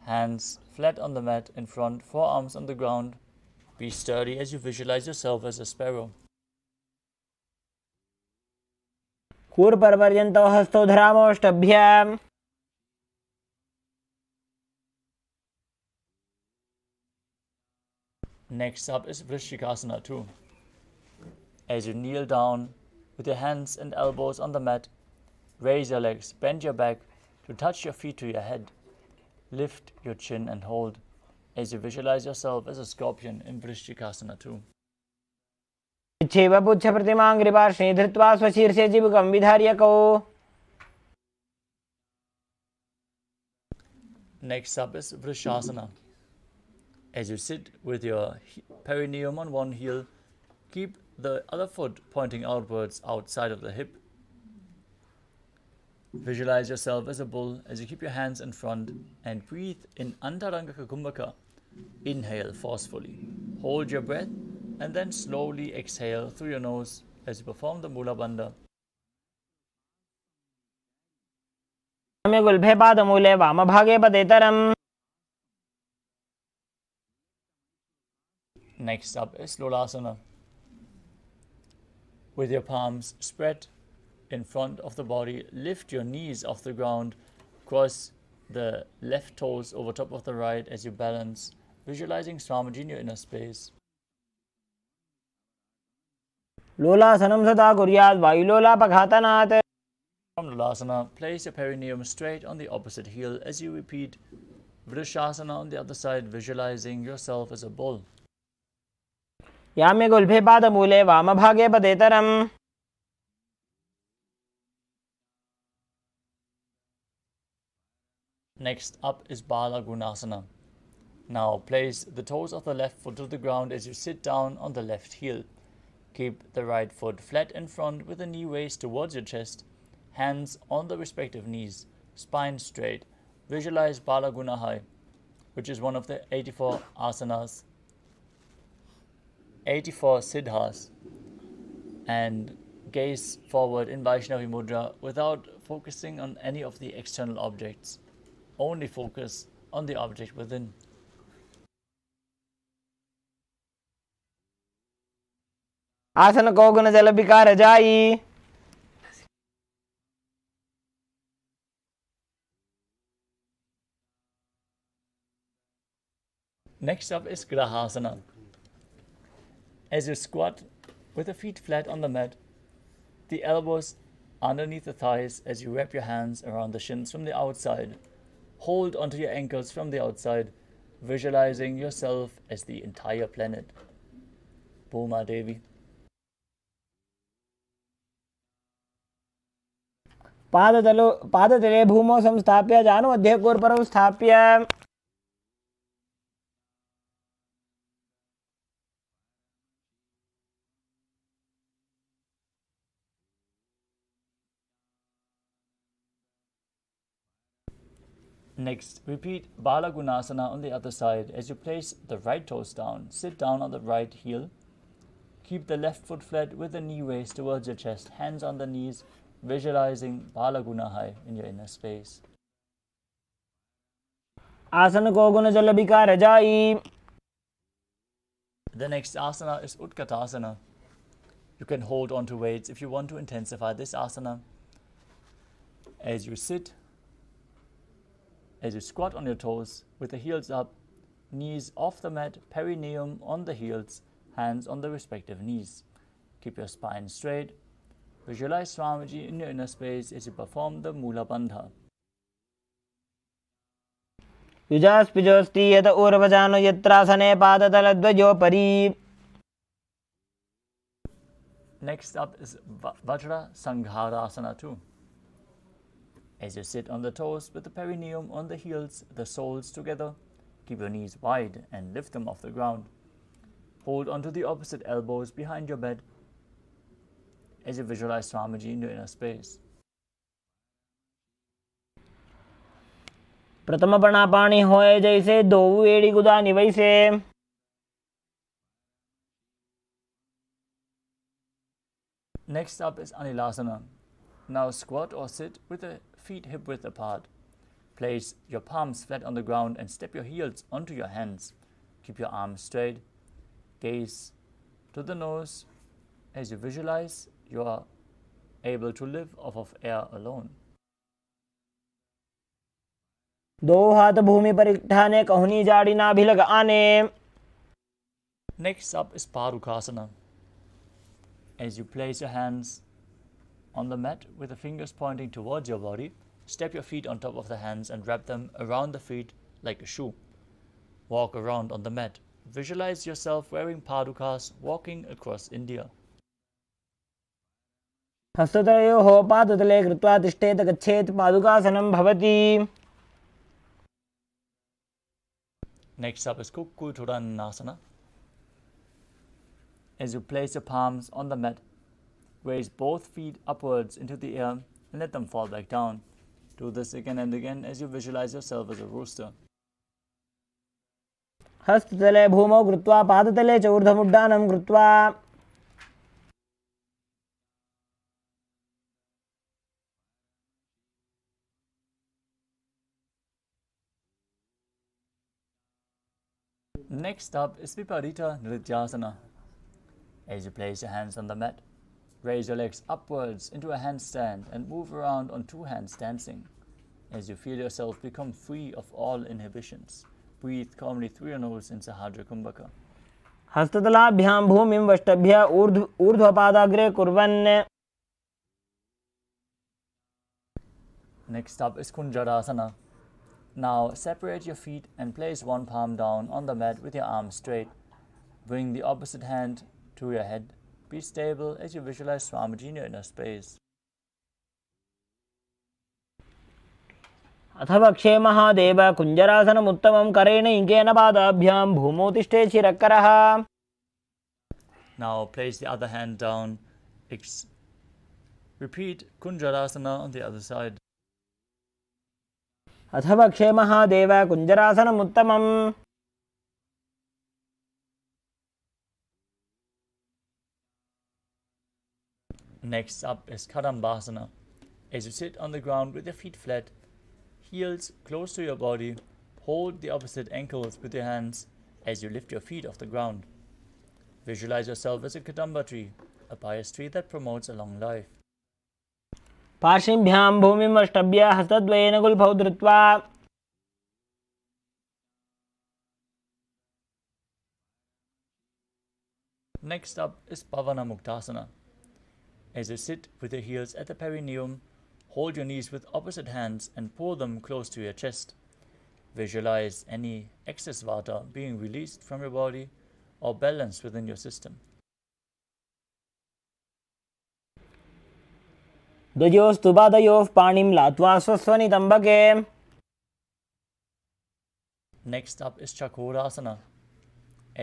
Hands flat on the mat in front, forearms on the ground. Be sturdy as you visualize yourself as a sparrow. कूर्पपर्यन्तौ हस्तौ धरामोष्टभ्याम्. Next up is Vrishikasana too. As you kneel down with your hands and elbows on the mat, raise your legs, bend your back to touch your feet to your head. Lift your chin and hold as you visualize yourself as a scorpion in Vrishikasana too. इच्छेव पुच्छप्रतिमाङ्घ्रिपार्श्वे धृत्वा स्वशीर्षे जीवकं विधार्यकौ. Next up is Vrishasana. As you sit with your perineum on one heel, keep the other foot pointing outwards outside of the hip. Visualize yourself as a bull as you keep your hands in front and breathe in Antarangaka Kumbhaka. Inhale forcefully. Hold your breath and then slowly exhale through your nose as you perform the Mula Bandha. गुल्फे पादमूले वामभागे पदेतरम्. Next up is Lolasana. With your palms spread in front of the body, lift your knees off the ground, cross the left toes over top of the right as you balance, visualizing Swamiji in your inner space. लोलासनं सदा कुर्यात् वायुलोलापघातनात्. From Lolasana, place your perineum straight on the opposite heel as you repeat Vrishasana on the other side, visualizing yourself as a bull. याम्य गुल्फे पादमूले वामभागे पदेतरम्. Next up is Bala Gunasana. Now place the toes of the left foot to the ground as you sit down on the left heel. Keep the right foot flat in front with the knee raised towards your chest, hands on the respective knees, spine straight. Visualize Bala Gunahai, which is one of the 84 asanas, 84 siddhas, and gaze forward in Vaishnavi Mudra without focusing on any of the external objects. Only focus on the object within. आसन कौगुन जल विकार जाई. Next up is Grahasana. As you squat with the feet flat on the mat, the elbows underneath the thighs as you wrap your hands around the shins from the outside. Hold onto your ankles from the outside, visualizing yourself as the entire planet. Bhuma Devi. पादतले भूमौ संस्थाप्य जानुमध्ये कूर्परौ स्थाप्य Next, repeat Balagunasana on the other side. As you place the right toes down, sit down on the right heel. Keep the left foot flat with the knee raised towards your chest, hands on the knees, visualizing Balagunahai in your inner space. आसन को गुण जल विकार जाई. The next asana is Utkatasana. You can hold on to weights if you want to intensify this asana. As you sit, as you squat on your toes with the heels up, knees off the mat, perineum on the heels, hands on the respective knees. Keep your spine straight. Visualize Swamiji in your inner space as you perform the Mula Bandha. युजास्पिजोस्ति यत ऊर्वजानो यत्रासने पादतलद्वयोपरि. Next up is Vajra Sangharasana 2. As you sit on the toes with the perineum on the heels, the soles together, keep your knees wide and lift them off the ground. Hold onto the opposite elbows behind your bed as you visualize Swamiji in your inner space. प्रथम प्रणापाणी होए जैसे दो एड़ी गुदानी वैसे. Next up is Anilasana. Now squat or sit with the feet hip width apart. Place your palms flat on the ground and step your heels onto your hands. Keep your arms straight. Gaze to the nose as you visualize you are able to live off of air alone. दो हाथ भूमि पर इकट्ठाने कहुनी जाड़ी नाभि लग आने. Next up is Parukasana. As you place your hands on the mat with the fingers pointing towards your body, step your feet on top of the hands and wrap them around the feet like a shoe. Walk around on the mat. Visualize yourself wearing padukas walking across India. हस्ततयोः पादतले कृत्वा तिष्ठेत गच्छेत् पादुकासनं भवति. Next up is Kukkuturanasana. As you place your palms on the mat, raise both feet upwards into the air and let them fall back down. Do this again and again as you visualize yourself as a rooster. हस्ततले भूमौ कृत्वा पादतले च ऊर्ध्वमुड्डानं कृत्वा. Next up is Viparita Nrityasana. As you place your hands on the mat, raise your legs upwards into a handstand and move around on two hands dancing. As you feel yourself become free of all inhibitions, breathe calmly through your nose in Sahadra Kumbhaka. हस्ततलाभ्यां भूमिं वष्टभ्य ऊर्ध्वपादाग्रे कुर्वन्. Next up is Kunjarasana. Now separate your feet and place one palm down on the mat with your arms straight. Bring the opposite hand to your head. Be stable as you visualize Swamiji in your inner space. अथ वक्षे महादेव कुञ्जरासनमुत्तमं करेण इङ्केन पादाभ्यां भूमौ तिष्ठेत् शिरःकरः. Now place the other hand down. Repeat Kunjarasana on the other side. अथ वक्षे Mahadev कुञ्जरासनमुत्तमम्. Next up is Kadambasana. As you sit on the ground with your feet flat, heels close to your body, hold the opposite ankles with your hands as you lift your feet off the ground. Visualize yourself as a Kadamba tree, a pious tree that promotes a long life. पार्श्विभ्यां भूमिं वष्टभ्य हस्तद्वयेन गुल्फौ धृत्वा. Next up is Pavana Muktasana. As you sit with your heels at the perineum, hold your knees with opposite hands and pull them close to your chest. Visualize any excess vata being released from your body or balanced within your system. द्वयोस्तु पादयोः पाणिं लात्वा स्वस्वनितम्बके. Next up is Chakrasana.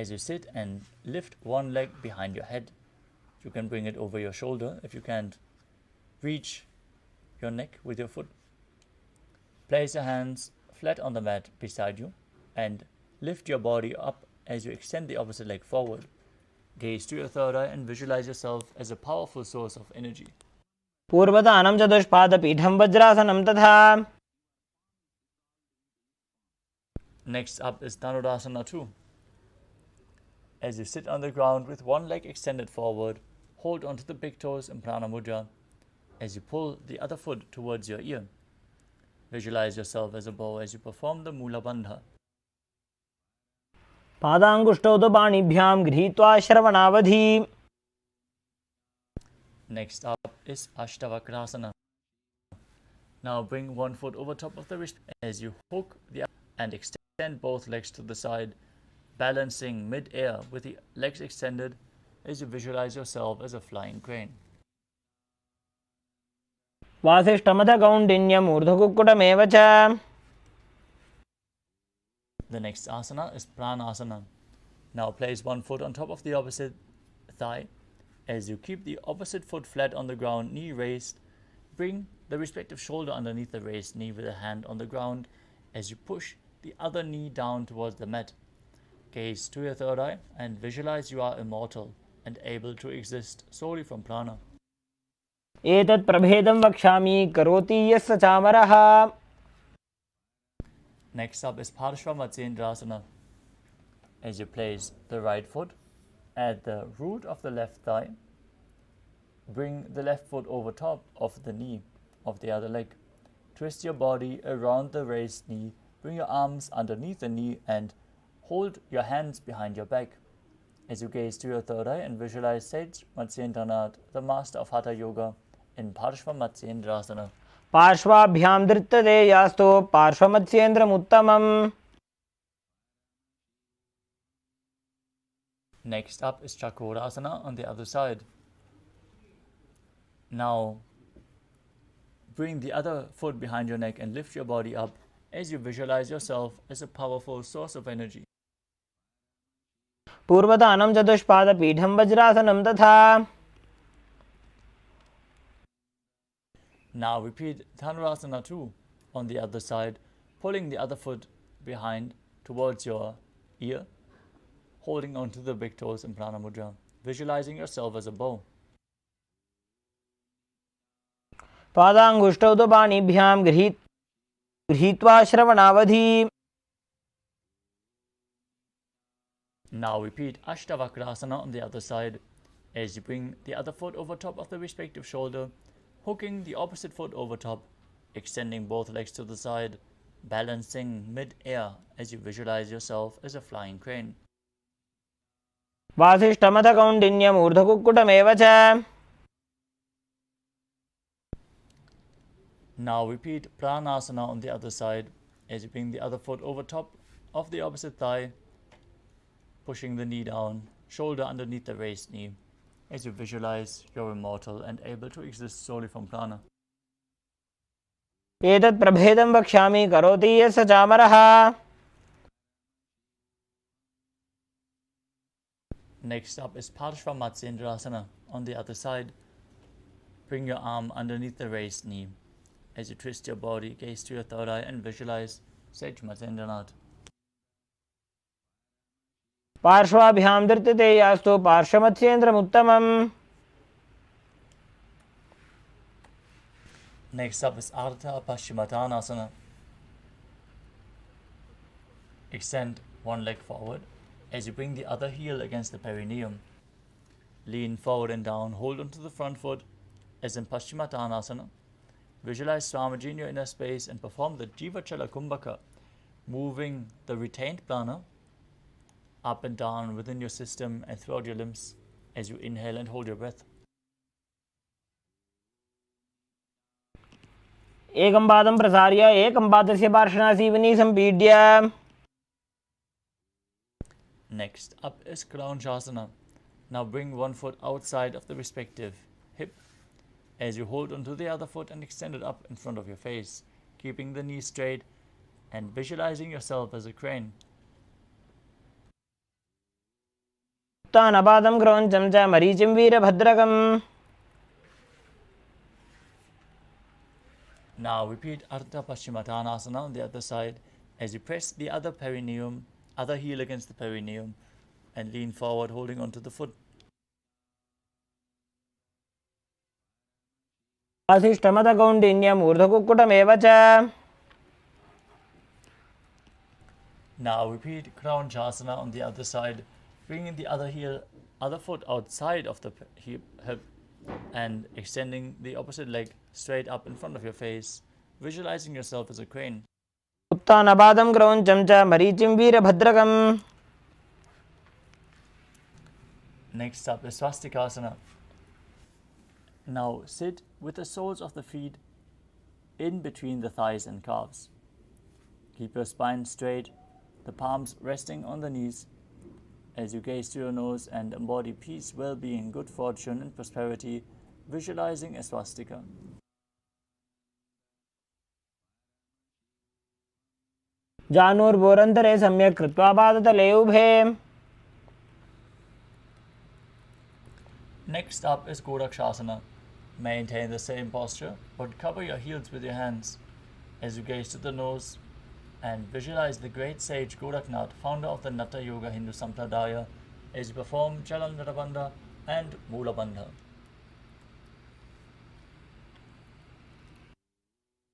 As you sit and lift one leg behind your head, you can bring it over your shoulder if you can't reach your neck with your foot. Place your hands flat on the mat beside you and lift your body up as you extend the opposite leg forward. Gaze to your third eye and visualize yourself as a powerful source of energy. पूर्वदानं चतुष्पादपीठं वज्रासनं तथा. Next up is Dhanurasana 2. As you sit on the ground with one leg extended forward, hold onto the big toes in Prana Mudra as you pull the other foot towards your ear. Visualize yourself as a bow as you perform the Mula Bandha. पादाङ्गुष्ठौ तु पाणिभ्यां गृहीत्वा श्रवणावधि. Next up is Ashtavakrasana. Now bring one foot over top of the wrist as you hook the other and extend both legs to the side, balancing mid-air with the legs extended as you visualize yourself as a flying crane. वासिष्ठमथ कौण्डिन्यम् ऊर्ध्वकुक्कुटमेव च. The next asana is Pranasana. Now place one foot on top of the opposite thigh. As you keep the opposite foot flat on the ground, knee raised, bring the respective shoulder underneath the raised knee with a hand on the ground as you push the other knee down towards the mat. Gaze to your third eye and visualize you are immortal and able to exist solely from prana. एतत् प्रभेदं वक्ष्यामि करोति यस्य चामरः. Next up is Parshvamatyendrasana. As you place the right foot at the root of the left thigh, bring the left foot over top of the knee of the other leg. Twist your body around the raised knee, bring your arms underneath the knee and hold your hands behind your back. As you gaze to your third eye and visualize Sage Matsyendranath, the master of Hatha Yoga, in Parshvamatyendrasana. पार्श्वाभ्यां धृत्यते यास्तु पार्श्वमत्स्येन्द्रमुत्तमम्. Next up is Chakrasana on the other side. Now bring the other foot behind your neck and lift your body up as you visualize yourself as a powerful source of energy. पूर्वदानं चतुष्पादपीठं वज्रासनं तथा. Now repeat Dhanurasana 2 on the other side, pulling the other foot behind towards your ear, holding onto the big toes in Prana Mudra, visualizing yourself as a bow. पादाङ्गुष्ठौ तु पाणिभ्यां गृहीत्वा श्रवणावधि. Now repeat Ashtavakrasana on the other side as you bring the other foot over top of the respective shoulder, hooking the opposite foot over top, extending both legs to the side, balancing mid-air as you visualize yourself as a flying crane. वासिष्ठमथ कौण्डिन्यम् ऊर्ध्वकुक्कुटमेव च. Now repeat Pranasana on the other side as you bring the other foot over top of the opposite thigh, pushing the knee down, shoulder underneath the raised knee, as you visualize you're immortal and able to exist solely from prana. एतत् प्रभेदं वक्ष्यामि करोति यस्य चामरः. Next up is Parshvamatyendrasana on the other side. Bring your arm underneath the raised knee. As you twist your body, gaze to your third eye and visualize Sage Matsyendranath. पार्श्वाभ्यां धृत्यते यास्तु पार्श्वमत्स्येन्द्रमुत्तमम्. Next up is Ardha Paschimottanasana. Extend one leg forward as you bring the other heel against the perineum. Lean forward and down, hold onto the front foot as in Paschimottanasana. Visualize Swamiji in your inner space and perform the Jivachala Kumbhaka, moving the retained prana up and down within your system and throughout your limbs as you inhale and hold your breath. एकं पादं प्रसार्य एकं पादस्य पार्श्वनासीवनी सम्पीड्य. Next up is Kraunchasana. Now bring one foot outside of the respective hip as you hold onto the other foot and extend it up in front of your face, keeping the knees straight and visualizing yourself as a crane. उत्तानपादं क्रौञ्चं च मरीचिं वीरभद्रकम्. Now repeat Ardha Paschimottanasana on the other side as you press the other perineum, other heel against the perineum, and lean forward holding onto the foot. वासिष्ठमदकौण्डिन्यम् ऊर्ध्वकुक्कुटमेव च. Now repeat Kraunchasana on the other side, bringing the other foot outside of the hip and extending the opposite leg straight up in front of your face, visualizing yourself as a crane. उत्तानपादं क्रौञ्चं च मरीचिं वीरभद्रकम्. Next up is Swastikasana. Now sit with the soles of the feet in between the thighs and calves. Keep your spine straight, the palms resting on the knees as you gaze to your nose and embody peace, well-being, good fortune and prosperity, visualizing a swastika. जानुर्भोरन्तरे सम्यक् कृत्वा पादतले उभे. Next up is Gorakshasana. Maintain the same posture, but cover your heels with your hands as you gaze to the nose and visualize the great sage Goraknath, founder of the Natha Yoga Hindu Sampradaya, as you perform Jalandhara Bandha and Mula Bandha.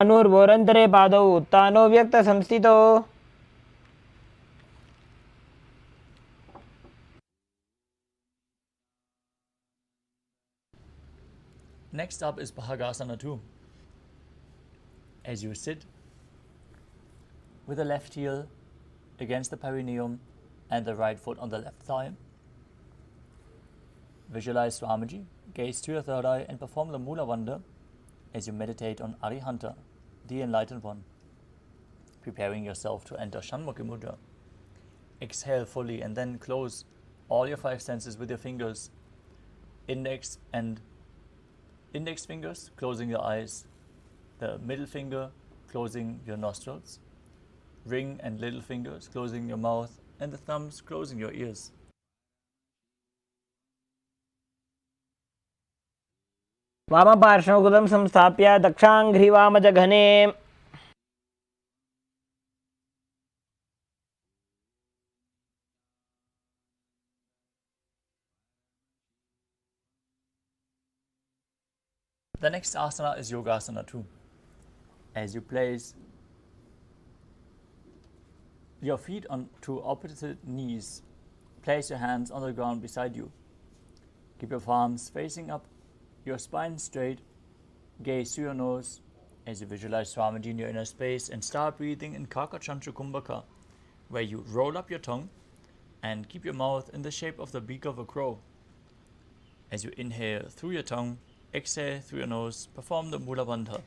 जानुर्भोरन्तरे पादौ उत्तानो व्यक्तसंस्थितौ. Next up is Bhagasana 2. As you sit with the left heel against the perineum and the right foot on the left thigh, visualize Swamiji, gaze to your third eye and perform the Mula Bandha as you meditate on Arihanta, the enlightened one, preparing yourself to enter Shanmukhi Mudra. Exhale fully and then close all your 5 senses with your fingers, index fingers closing your eyes, the middle finger closing your nostrils, ring and little fingers closing your mouth, and the thumbs closing your ears. वामपार्श्वमुखं संस्थाप्य दक्षाङ्घ्रिवामजघने. The next asana is Yogasana 2. As you place your feet onto opposite knees, place your hands on the ground beside you. Keep your palms facing up, your spine straight, gaze to your nose as you visualize Swamiji in your inner space and start breathing in Kakachantra Kumbhaka, where you roll up your tongue and keep your mouth in the shape of the beak of a crow. As you inhale through your tongue, exhale through your nose, perform the Mula Bandha.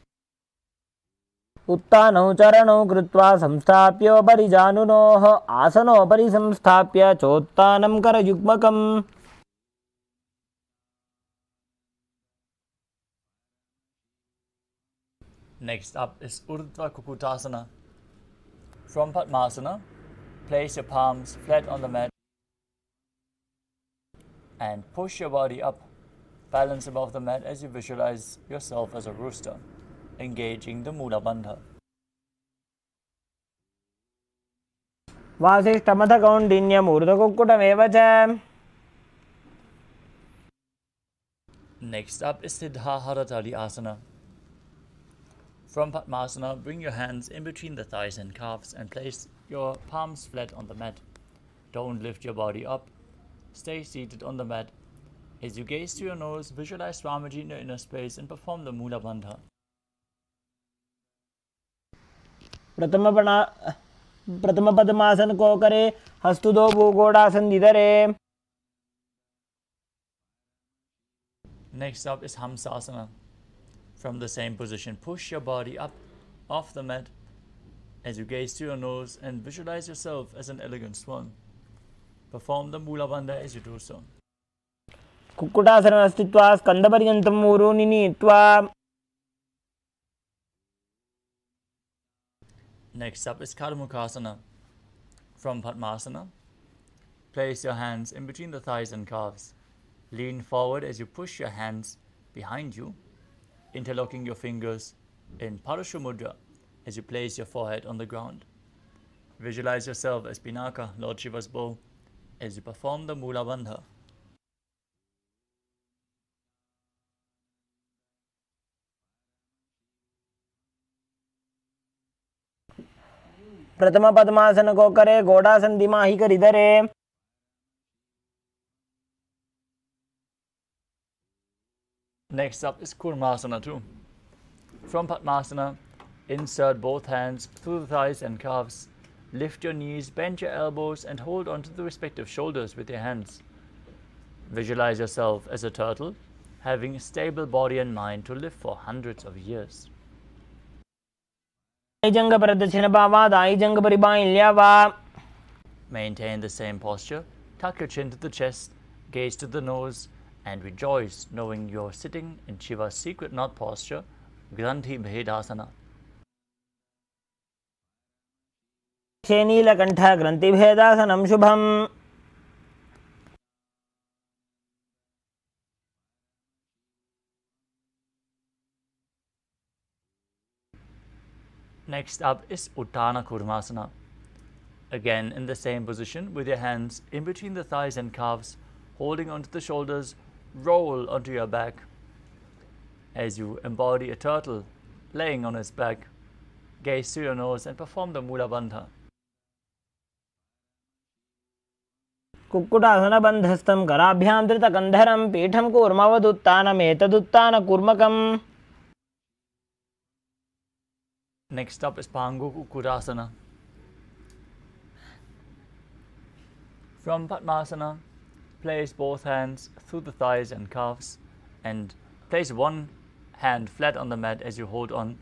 उत्तानौ चरणौ कृत्वा संस्थाप्योपरि जानुनोः आसनोपरि संस्थाप्य चोत्तानं करयुग्मकम्. Next up is Urdhva Kukutasana. From Padmasana, place your palms flat on the mat and push your body up, balance above the mat as you visualize yourself as a rooster, engaging the Mula Bandha. वासिष्ठमथकौण्डिन्यम् ऊर्ध्वकुक्कुटमेव च. Next up is Siddha Haratali Asana. From Padmasana, bring your hands in between the thighs and calves and place your palms flat on the mat. Don't lift your body up. Stay seated on the mat. As you gaze to your nose, visualize Swamiji in your inner space and perform the Mula Bandha. प्रथमपद्मासन कोकरे हस्तुदो भूगोडासन निधरे. Next up is Hamsasana. From the same position, push your body up off the mat as you gaze to your nose and visualize yourself as an elegant swan. Perform the Mula Bandha as you do so. कुक्कुटासनं स्थित्वा स्कन्दपर्यन्तं ऊरूनि नीत्वा. Next up is Karmukhasana. From Padmasana, place your hands in between the thighs and calves. Lean forward as you push your hands behind you, interlocking your fingers in Parashu Mudra as you place your forehead on the ground. Visualize yourself as Pinaka, Lord Shiva's bow, as you perform the Mula Bandha. प्रथम पद्मासन को करे, घोड़ासन दिमाही कर इधरे. Next up is Kurmasana too. From Padmasana, insert both hands through the thighs and calves. Lift your knees, bend your elbows, and hold onto the respective shoulders with your hands. Visualize yourself as a turtle, having a stable body and mind to live for hundreds of years. Maintain the same posture, tuck your chin to the chest, gaze to the nose, and rejoice knowing you're sitting in Shiva's secret knot posture, Granthi Bhedasana. Neelkanth ग्रन्थिभेदासनं Shubham. Next up is Uttana Kurmasana. Again in the same position with your hands in between the thighs and calves, holding onto the shoulders, roll onto your back as you embody a turtle laying on its back. Gaze to your nose and perform the Mula Bandha. कुक्कुटासनबन्धस्थं कराभ्यां धृतकन्धरं पीठं कूर्मवदुत्तानमेतदुत्तानकूर्मकम्. Next up is Pangu Kukkurasana. From Padmasana, place both hands through the thighs and calves and place one hand flat on the mat as you hold on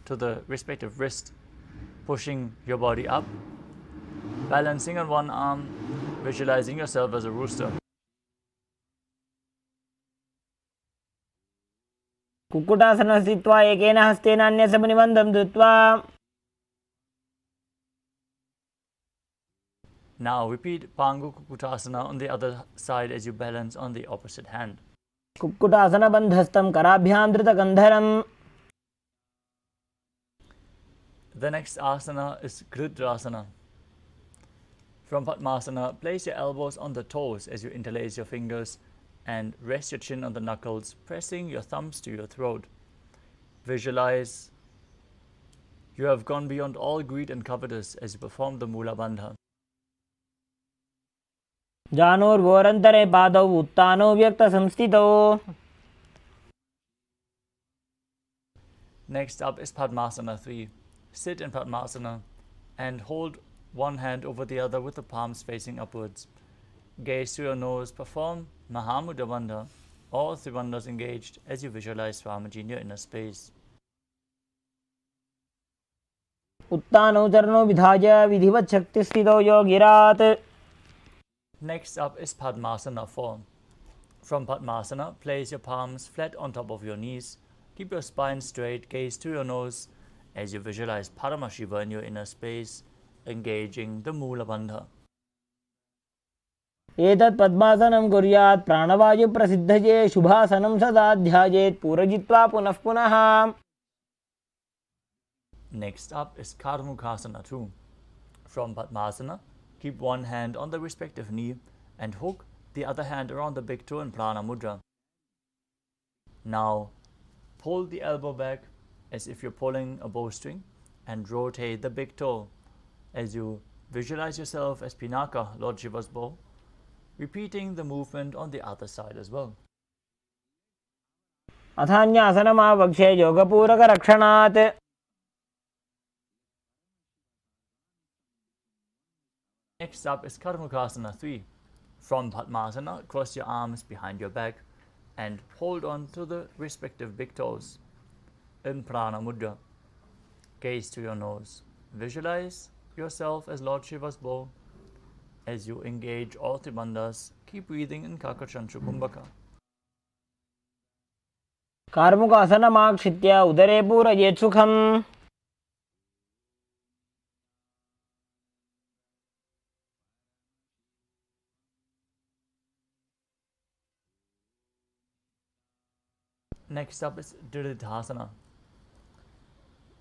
to the respective wrist, pushing your body up, balancing on one arm, visualizing yourself as a rooster. कुक्कुटासनं स्थित्वा एकेन हस्तेन अन्यसमनिबन्धं धृत्वा. Now repeat Pangu Kukkutasana on the other side as you balance on the opposite hand. कुक्कुटासनबन्धस्थं कराभ्यां धृतकन्धरम्. The next asana is Gridrasana. From Padmasana, place your elbows on the toes as you interlace your fingers and rest your chin on the knuckles, pressing your thumbs to your throat. Visualize you have gone beyond all greed and covetous as you perform the Mula Bandha. जानोर्वोरन्तरे पादौ उत्तानो व्यक्तसंस्थितौ. Next up is Padmasana 3. Sit in Padmasana and hold one hand over the other with the palms facing upwards. Gaze to your nose, perform Mahamudra Bandha, all three bandhas engaged as you visualize Swamiji in your inner space. उत्तानौ चरणौ विधाय विधिवत् शक्तिस्थितौ योगिरात्. Next up is Padmasana 4. From Padmasana, place your palms flat on top of your knees. Keep your spine straight, gaze to your nose as you visualize Paramashiva in your inner space, engaging the Mula Bandha. एतत् पद्मासनं कुर्यात् प्राणवायुप्रसिद्धये शुभासनं सदा ध्यायेत् पूरयित्वा पुनः पुनः. Next up is Karmukhasana 2. From Padmasana, keep one hand on the respective knee and hook the other hand around the big toe in Prana Mudra. Now, pull the elbow back as if you're pulling a bowstring and rotate the big toe as you visualize yourself as Pinaka, Lord Shiva's bow, repeating the movement on the other side as well. अथान्यासनमावक्ष्ये योगपूरकरक्षणात्. Next up is Karmukhasana 3. From Padmasana, cross your arms behind your back and hold on to the respective big toes in Prana Mudra. Gaze to your nose. Visualize yourself as Lord Shiva's bow. As you engage all three bandhas, keep breathing in Kakachanchu Kumbhaka. कार्मुकासनमाक्षित्य उदरे पूरयेत् सुखम्. Next up is Diridhasana.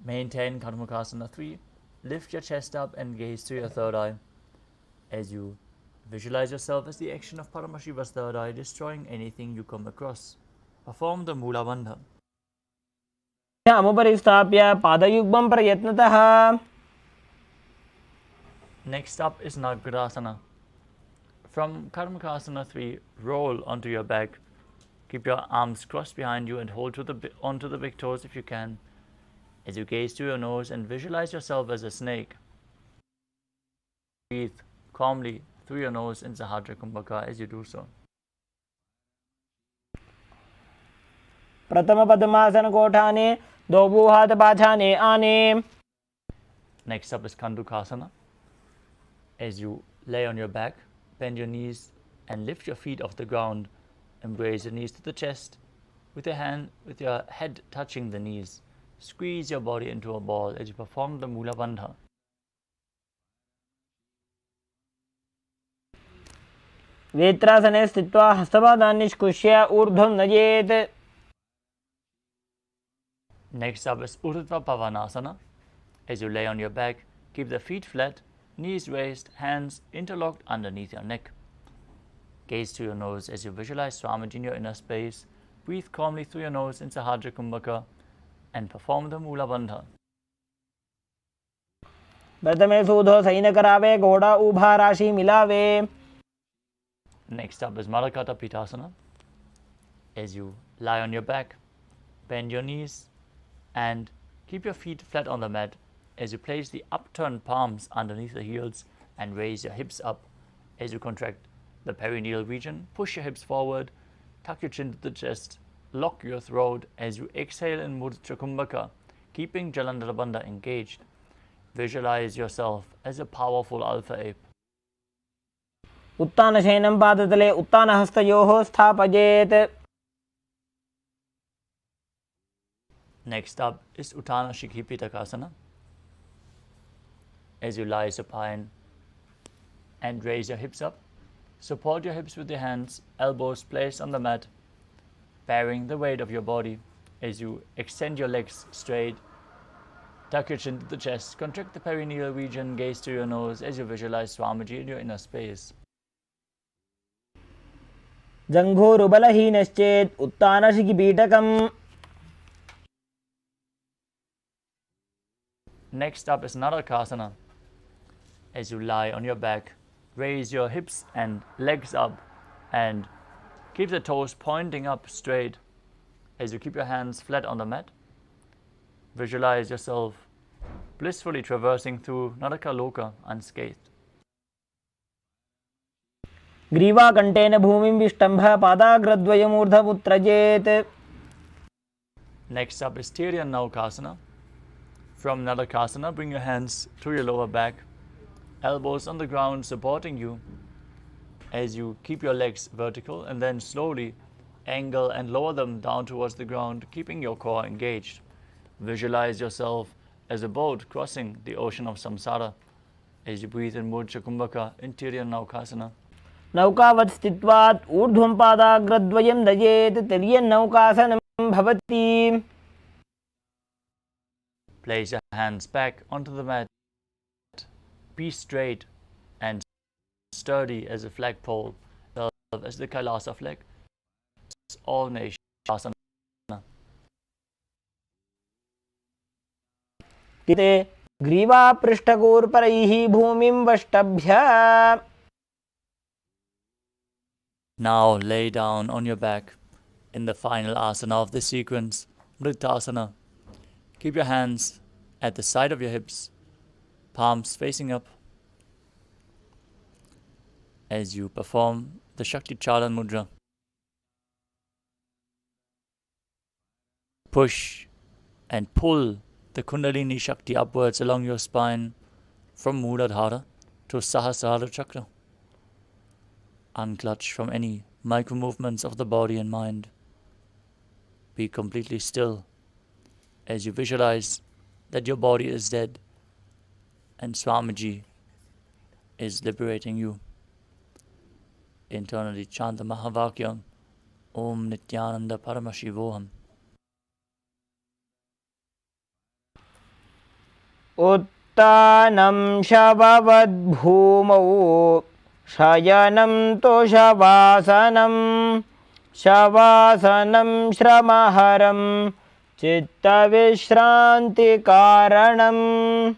Maintain Karmukasana 3. Lift your chest up and gaze to your third eye. As you visualize yourself as the action of Paramashiva's third eye, destroying anything you come across. Perform the Mula Bandha. अमुपरि स्थाप्य पादयुग्मं प्रयत्नतः. Next up is Nagrasana. From Karmakasana 3, roll onto your back. Keep your arms crossed behind you and hold onto the big toes if you can. As you gaze to your nose and visualize yourself as a snake. Breathe calmly through your nose in Sahadra Kumbhaka as you do so. प्रथम पद्मासन कोठाने दो हाथ पाछाने आने. Next up is Kandukasana. As you lay on your back, bend your knees and lift your feet off the ground. Embrace your knees to the chest with your head touching the knees. Squeeze your body into a ball as you perform the Mula Bandha. वेत्रासने स्थित्वा हस्तपादान् निष्कुष्य ऊर्ध्वं नयेत्. Next up is Urdhva Pavanasana. As you lay on your back, keep the feet flat, knees raised, hands interlocked underneath your neck. Gaze to your nose as you visualize Swamiji in your inner space. Breathe calmly through your nose in Sahadra Kumbhaka and perform the Mula Bandha. प्रथमे सूधो San करावे घोड़ा उभा राशि मिलावे. Next up is Malakata Pitasana. As you lie on your back, bend your knees and keep your feet flat on the mat as you place the upturned palms underneath the heels and raise your hips up. As you contract the perineal region, push your hips forward, tuck your chin to the chest, lock your throat as you exhale in Mudra Kumbhaka, keeping Jalandhara Bandha engaged. Visualize yourself as a powerful alpha ape. उत्तानशयनं पादतले उत्तानहस्तयोः स्थापयेत्. Next up is Uttana Shikhi Pitakasana. As you lie supine and raise your hips up, support your hips with your hands, elbows placed on the mat, bearing the weight of your body. As you extend your legs straight, tuck your chin to the chest, contract the perineal region, gaze to your nose as you visualize Swamiji in your inner space. जङ्घोरुबलहीनश्चेत् उत्तानशिखिपीठकम्. Next up is Narakasana. As you lie on your back, raise your hips and legs up and keep the toes pointing up straight. As you keep your hands flat on the mat, visualize yourself blissfully traversing through Naraka Loka unscathed. ग्रीवाकण्ठेन भूमिं विष्टम्भ पादाग्रद्वयमूर्धमुत्रजेत्. Next up is Tiryan Naukasana. From Narakasana, bring your hands to your lower back, elbows on the ground supporting you as you keep your legs vertical and then slowly angle and lower them down towards the ground, keeping your core engaged. Visualize yourself as a boat crossing the ocean of samsara as you breathe in Mudra Kumbhaka in Tiryan Naukasana. नौकावत् स्थित्वात् ऊर्ध्वं पादाग्रद्वयं नयेत्. तिर्यन्नौकासनं भवति. Place your hands back onto the mat. Be straight and sturdy as a flagpole, as the Kailasa flag. All nations asana. तिते ग्रीवापृष्ठगोर्परैः भूमिं वष्टभ्य. Now lay down on your back in the final asana of this sequence, Mritasana. Keep your hands at the side of your hips, palms facing up. As you perform the Shakti Chalan Mudra. push and pull the Kundalini Shakti upwards along your spine from Muladhara to Sahasrara Chakra. Unclutch from any micro movements of the body and mind. Be completely still as you visualize that your body is dead and Swamiji is liberating you. Internally chant the Mahavakyam, Om Nithyananda Paramashivoham. उत्तानं शववद्भूमौ शयनं तोषवासनं शवासनं श्रमहरं चित्तविश्रान्तिकारणम्.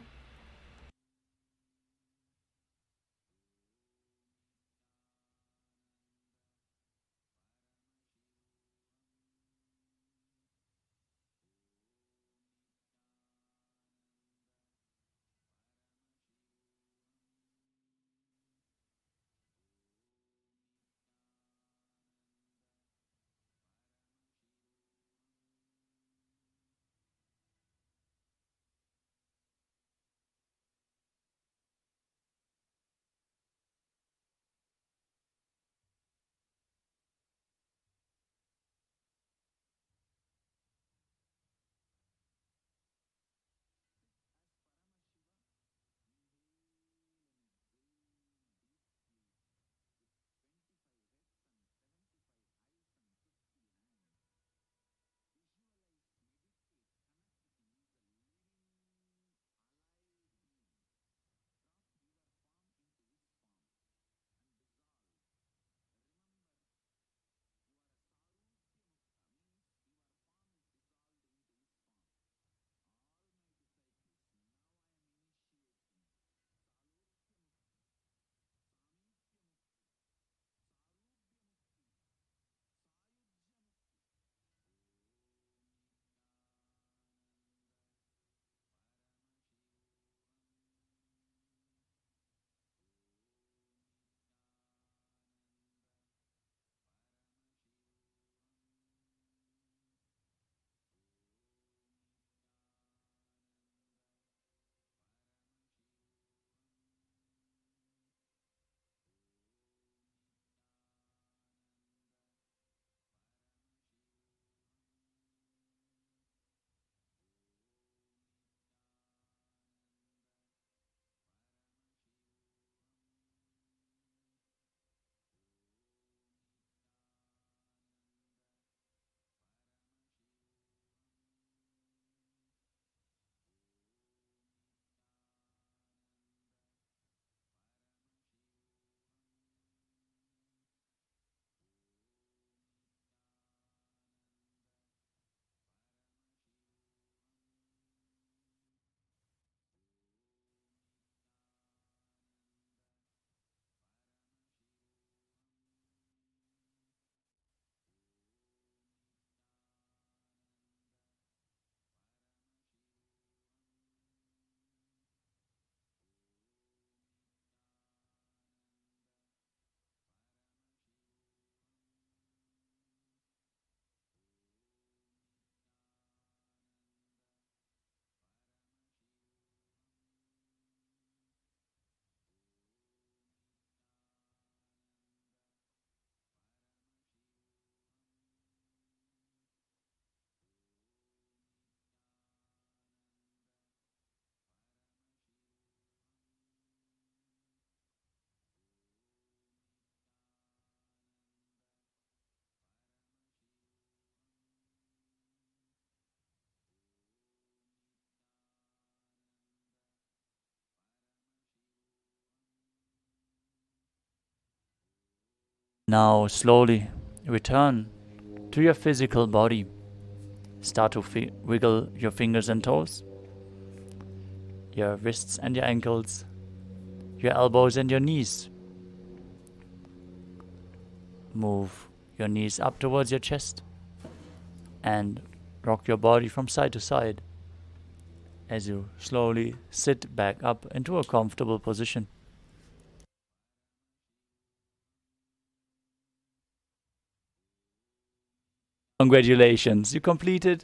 Now slowly return to your physical body. Start to wiggle your fingers and toes, your wrists and your ankles, your elbows and your knees. Move your knees up towards your chest and rock your body from side to side as you slowly sit back up into a comfortable position. Congratulations, you completed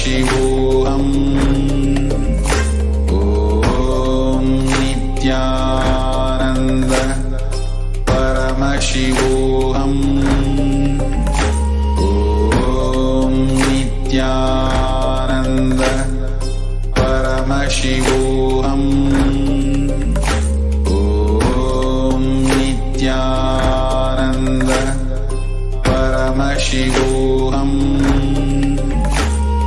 Paramashivoham. Om Nithyananda Paramashivoham. Om Nithyananda Paramashivoham. Om Nithyananda Paramashivoham.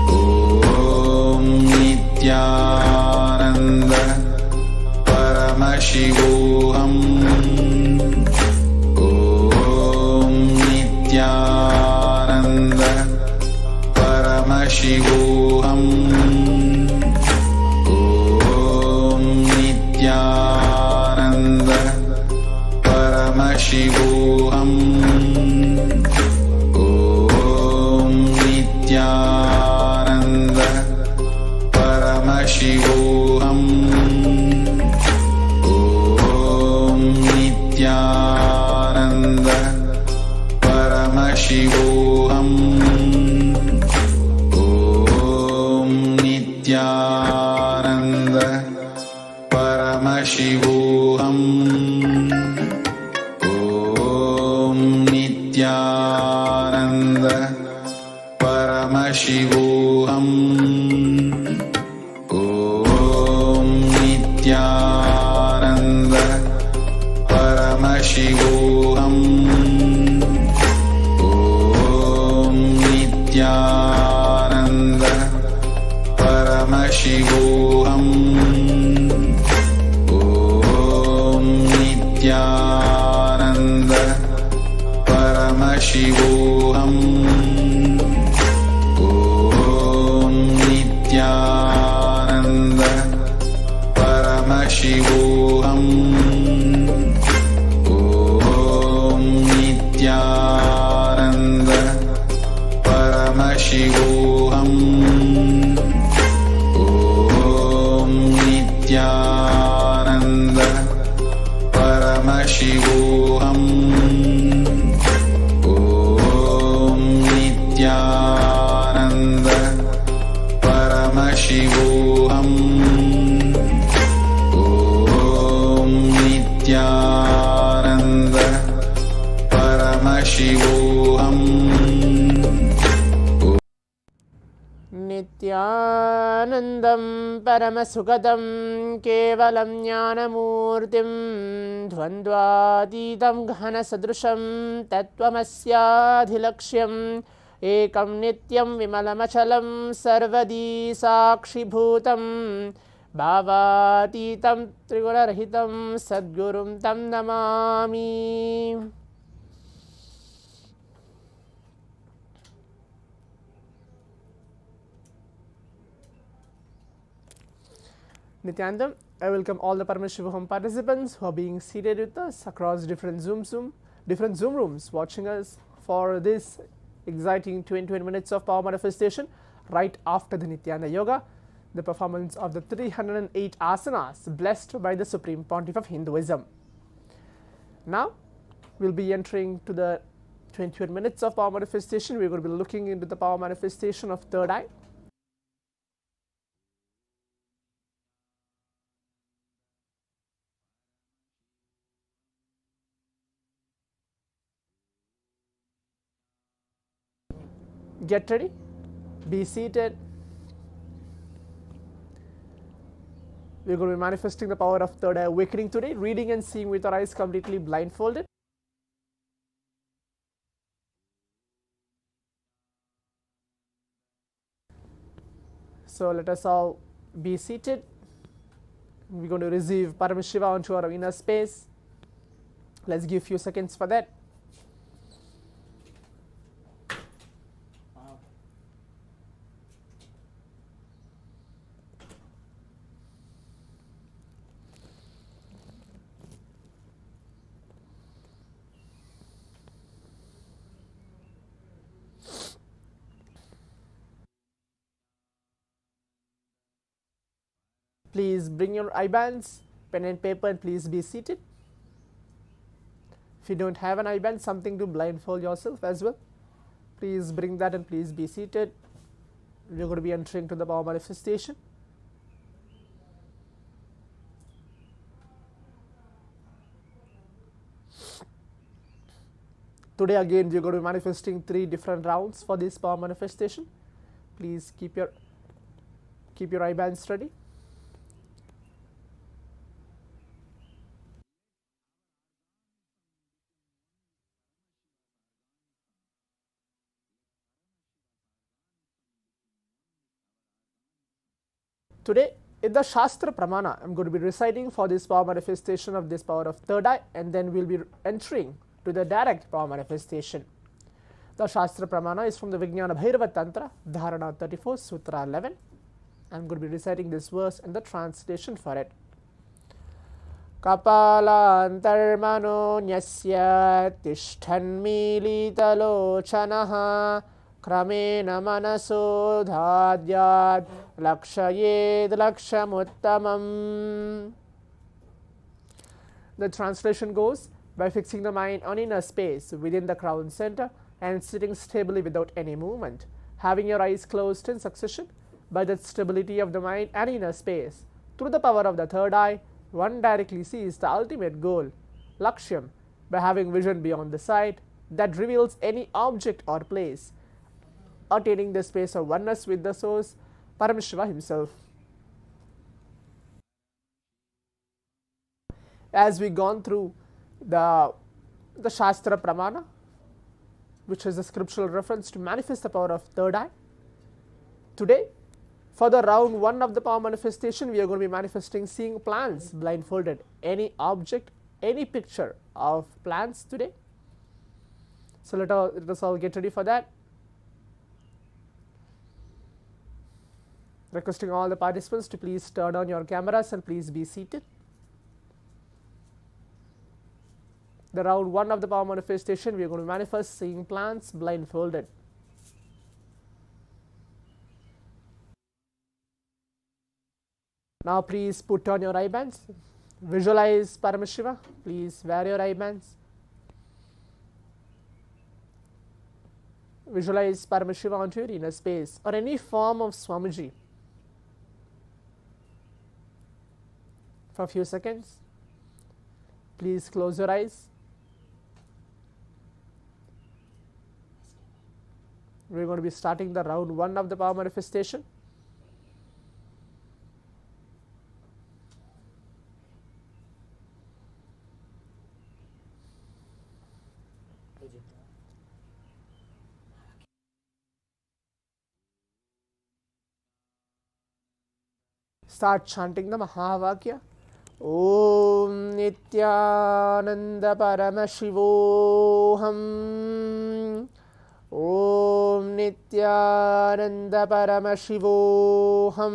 Om Nithyananda Paramashivoham. Om Nithyananda Paramashivoham. Om Nithyananda Paramashivoham. Om Nithyananda Paramashivoham. Om Nithyananda Paramashivoham. Om Nithyananda Paramashivoham. Om Nithyananda Paramashivoham. Om Nithyananda Paramashivoham. Om Nithyananda Paramashivoham. Om Nithyananda Paramashivoham. Om Nithyananda Paramashivoham. Om Nithyananda Paramashivoham. Om Nithyananda Paramashivoham. Om Nithyananda Paramashivoham. Om Nithyananda Paramashivoham. नित्यानन्दं परमसुखदं केवलं ज्ञानमूर्तिं द्वन्द्वातीतं घनसदृशं तत्त्वमस्याधिलक्ष्यम् एकं नित्यं विमलमचलं सर्वदी साक्षिभूतं भावातीतं त्रिगुणरहितं सद्गुरुं तं Namami. Nithyanandam, I welcome all the Paramashivoham participants who are being seated with us across different Zoom rooms, watching us for this exciting 20 minutes of power manifestation right after the Nityananda Yoga, the performance of the 308 asanas blessed by the Supreme Pontiff of Hinduism. Now, we'll be entering to the 21 minutes of power manifestation. We're going to be looking into the power manifestation of third eye. Get ready, be seated. We're going to be manifesting the power of third eye awakening today, reading and seeing with our eyes completely blindfolded. So let us all be seated. We're going to receive Paramashiva onto our inner space. Let's give a few seconds for that. Please bring your eye bands, pen and paper, and please be seated. If you don't have an eye band, something to blindfold yourself as well. Please bring that and please be seated. we're going to be entering to the power manifestation. Today again we're going to be manifesting 3 different rounds for this power manifestation. Please keep your eye bands ready. Today in the Shastra Pramana, I'm going to be reciting for this power manifestation of this power of third eye, and then we'll be entering to the direct power manifestation. The Shastra Pramana is from the Vijnana Bhairava Tantra, Dharana 34, Sutra 11. I'm going to be reciting this verse and the translation for it. Kapalantarmano nyasya tishthanmilitalochanaha kramena manaso dhadyad lakshayed lakshamuttamam. The translation goes, by fixing the mind on inner space within the crown center and sitting stably without any movement, having your eyes closed in succession, by that stability of the mind and inner space, through the power of the third eye, one directly sees the ultimate goal, Lakshyam, by having vision beyond the sight that reveals any object or place, attaining the space of oneness with the source, Paramashiva himself. As we gone through the Shastra Pramana, which is a scriptural reference to manifest the power of third eye, today for the round 1 of the power manifestation, we are going to be manifesting seeing plants blindfolded, any object, any picture of plants today. So let us all get ready for that. Requesting all the participants to please turn on your cameras and please be seated. The round 1 of the power manifestation, we are going to manifest seeing plants blindfolded. Now please put on your eye bands. Visualize Paramashiva. Please wear your eye bands. Visualize Paramashiva onto your inner space or any form of Swamiji for a few seconds. Please close your eyes. We're going to be starting the round 1 of the power manifestation. Start chanting the Mahavakya. Om Nithyananda Paramashivoham. Om Nithyananda Paramashivoham.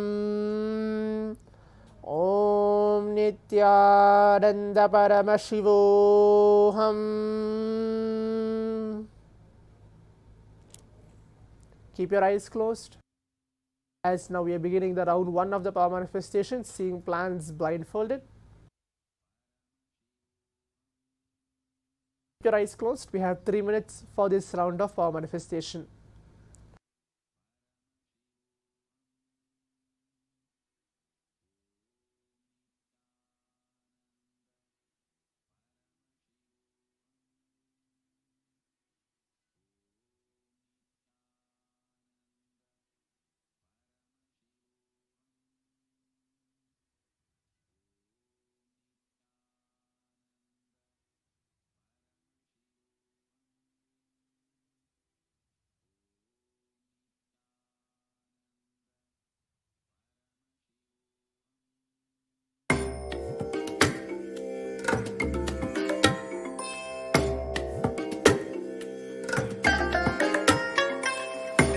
Om Nithyananda Paramashivoham. Keep your eyes closed. As now we are beginning the round 1 of the power manifestation, seeing plants blindfolded. Keep your eyes closed. We have 3 minutes for this round of power manifestation.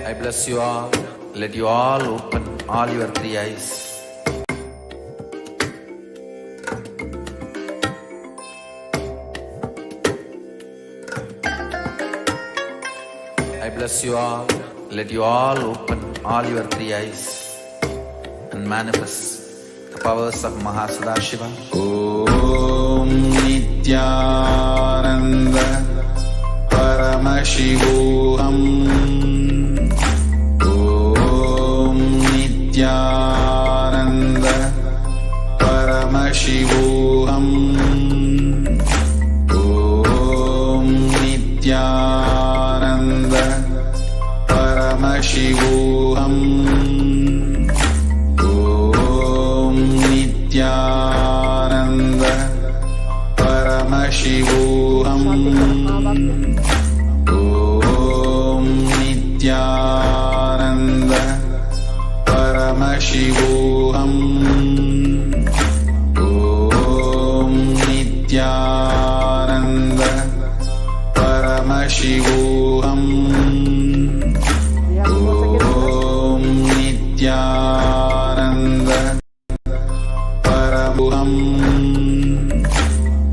I bless you all. Let you all open all your 3 eyes. I bless you all. Let you all open all your 3 eyes and manifest the powers of Mahasadashiva. Om Nithyananda Paramashivoham. Om Paramashivoham. Om Nithyananda Paramashivoham. Om Nithyananda Paramashivoham. Om Nithyananda Paramashivoham. Om Nithyananda Paramashivoham.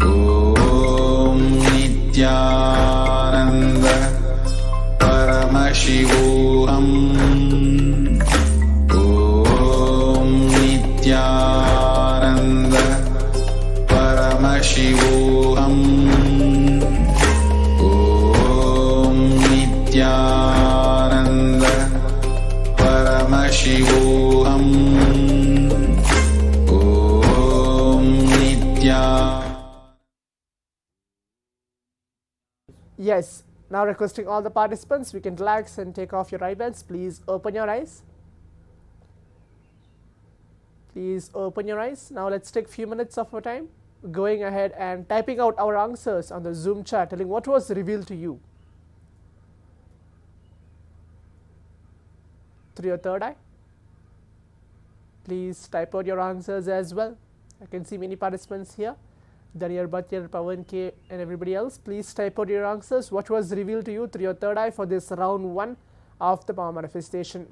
Om Nithyananda Paramashivoham. Om Nithyananda Paramashivoham. Om Nithyananda Paramashivoham. Om Nithyananda. Yes. Now requesting all the participants, we can relax and take off your eyebands. Please open your eyes. Please open your eyes. Now let's take few minutes of our time going ahead and typing out our answers on the Zoom chat, telling what was revealed to you through your third eye. Please type out your answers as well. I can see many participants here. Daniel Bhatyar, Pawan K, and everybody else. Please type out your answers. What was revealed to you through your third eye for this round 1 of the power manifestation?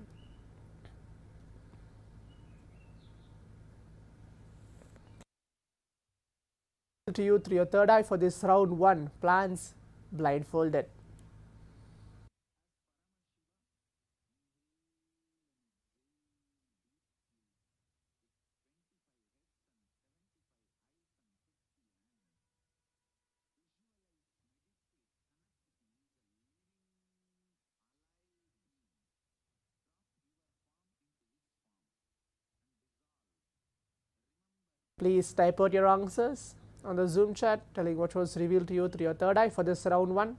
To you through your third eye for this round 1, plans blindfolded. Please type out your answers on the Zoom chat, telling what was revealed to you through your third eye for this round 1.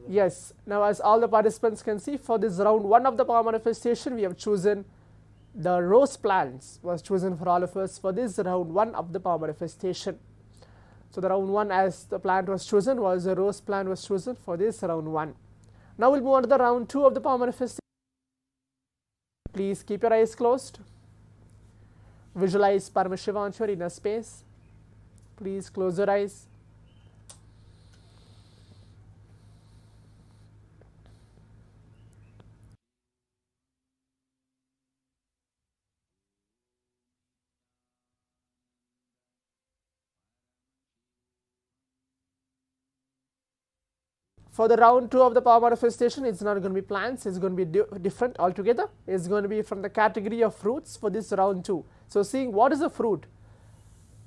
Yes, now as all the participants can see, for this round 1 of the power manifestation, we have chosen the rose plants was chosen for all of us for this round 1 of the power manifestation. So the round 1 as the plant was chosen was the rose plant was chosen for this round 1. Now we'll move on to the round 2 of the power manifestation. Please keep your eyes closed. Visualize Paramashivam in your inner space. Please close your eyes. For the round 2 of the power manifestation, it's not going to be plants, it's going to be different altogether. It's going to be from the category of fruits for this round 2. So seeing what is a fruit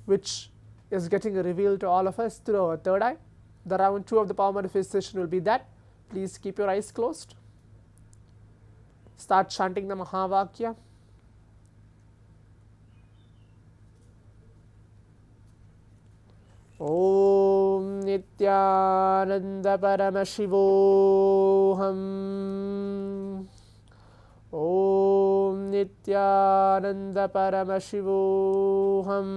which is getting revealed to all of us through our third eye. The round 2 of the power manifestation will be that. Please keep your eyes closed. Start chanting the Mahavakya. Om Nithyananda Paramashivoham. Om Nithyananda Paramashivoham.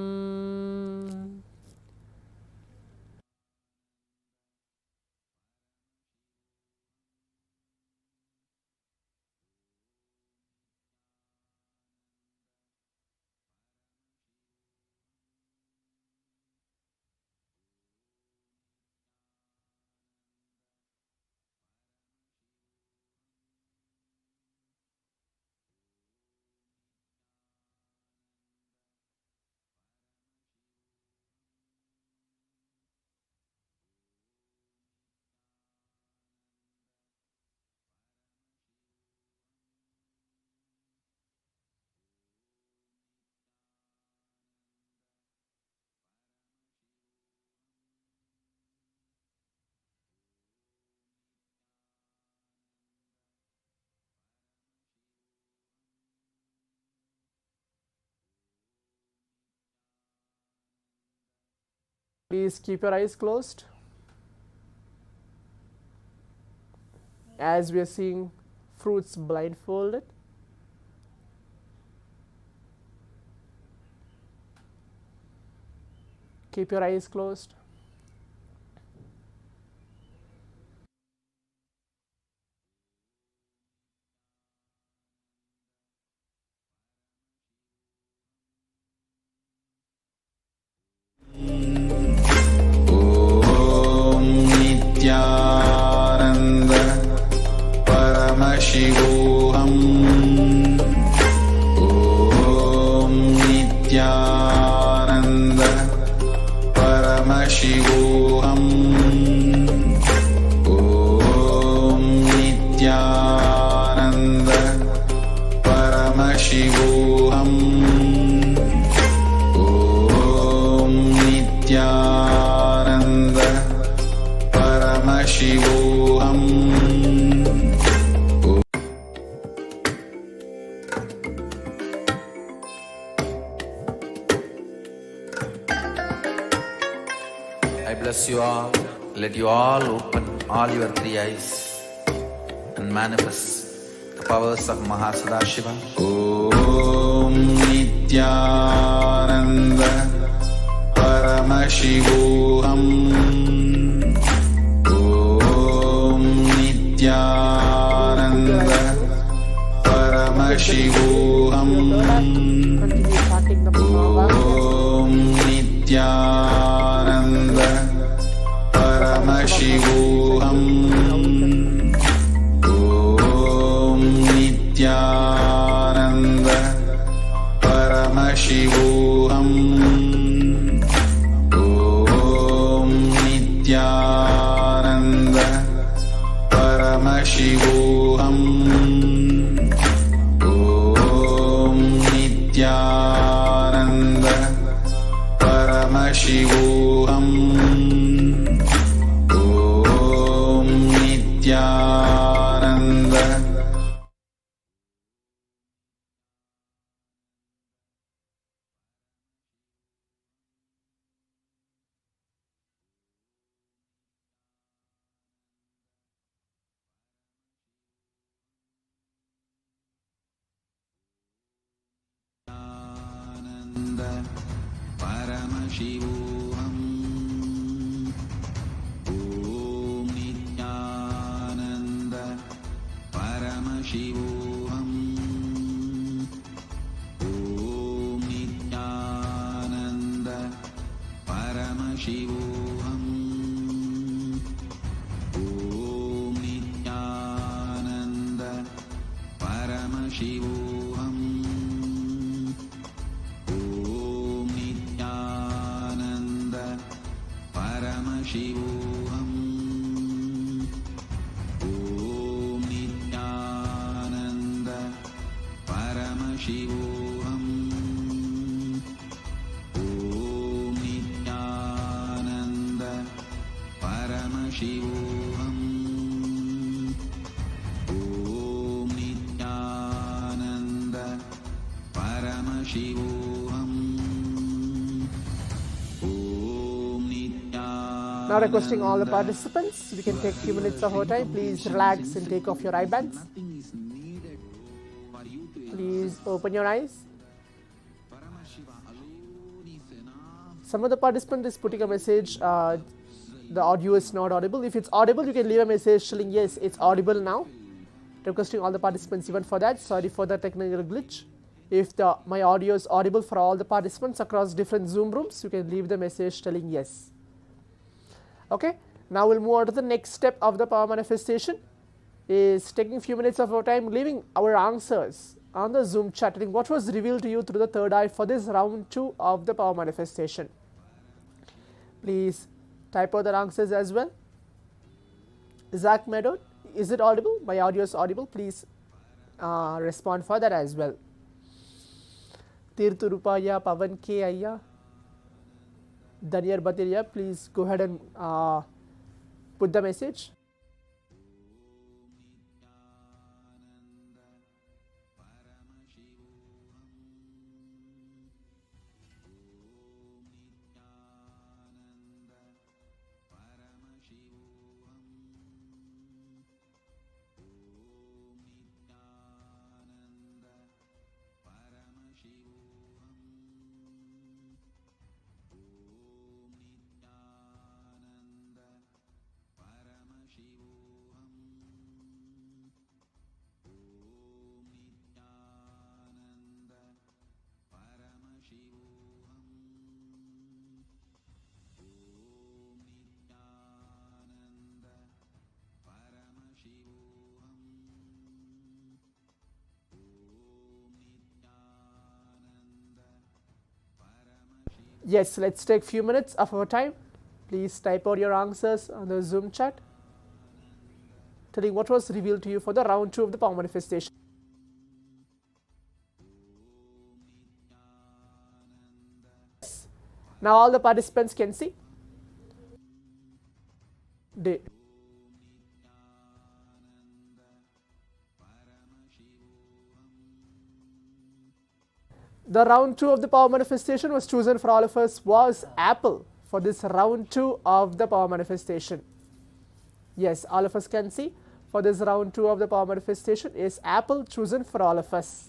Please keep your eyes closed. As we are seeing fruits blindfolded. Keep your eyes closed. Om Nithyananda Paramashivoham. Om Nithyananda Paramashivoham. Om Nithyananda Paramashivoham. Om Nithyananda Paramashivoham. I bless you all. Let you all open all your three eyes and manifest the powers of Mahasadashiva. Om Nithyananda Paramashivoham. Om Nithyananda Paramashivoham. Continue chanting the mantra. Om Nithyananda Paramashivoham. Om Nithyananda Paramashivoham. Om Nithyananda Paramashivoham. Om Nithyananda Paramashivoham. Om Nithyananda. Paramashivoham. Om Nithyananda Paramashivoham. Om Nithyananda Paramashivoham. Om Nithyananda Paramashivoham. Om Nithyananda Paramashivoham. Om Nithyananda Paramashivoham. Om Nithyananda Paramashivoham. Om Nithyananda Paramashivoham. Om Nithyananda. Now requesting all the participants, we can take a few minutes of our time. Please relax and take off your eye bands. Please open your eyes. Some of the participant is putting a message, the audio is not audible. If it's audible, you can leave a message telling yes, it's audible now. Requesting all the participants even for that. Sorry for the technical glitch. If my audio is audible for all the participants across different Zoom rooms, you can leave the message telling yes. Okay, now we'll move on to the next step of the power manifestation, is taking a few minutes of our time, leaving our answers on the Zoom chat, what was revealed to you through the third eye for this round 2 of the power manifestation. Please type out the answers as well. Zach Meadow, is it audible? My audio is audible. Please respond for that as well. Tirthurupaya Pavan K. Ayya, Danyar Batiria, please go ahead and put the message. Yes, let's take few minutes of our time. Please type out your answers on the Zoom chat, telling what was revealed to you for the round 2 of the power manifestation. Now all the participants can see. The round 2 of the power manifestation was chosen for all of us was apple for this round 2 of the power manifestation. Yes, all of us can see for this round 2 of the power manifestation is apple chosen for all of us.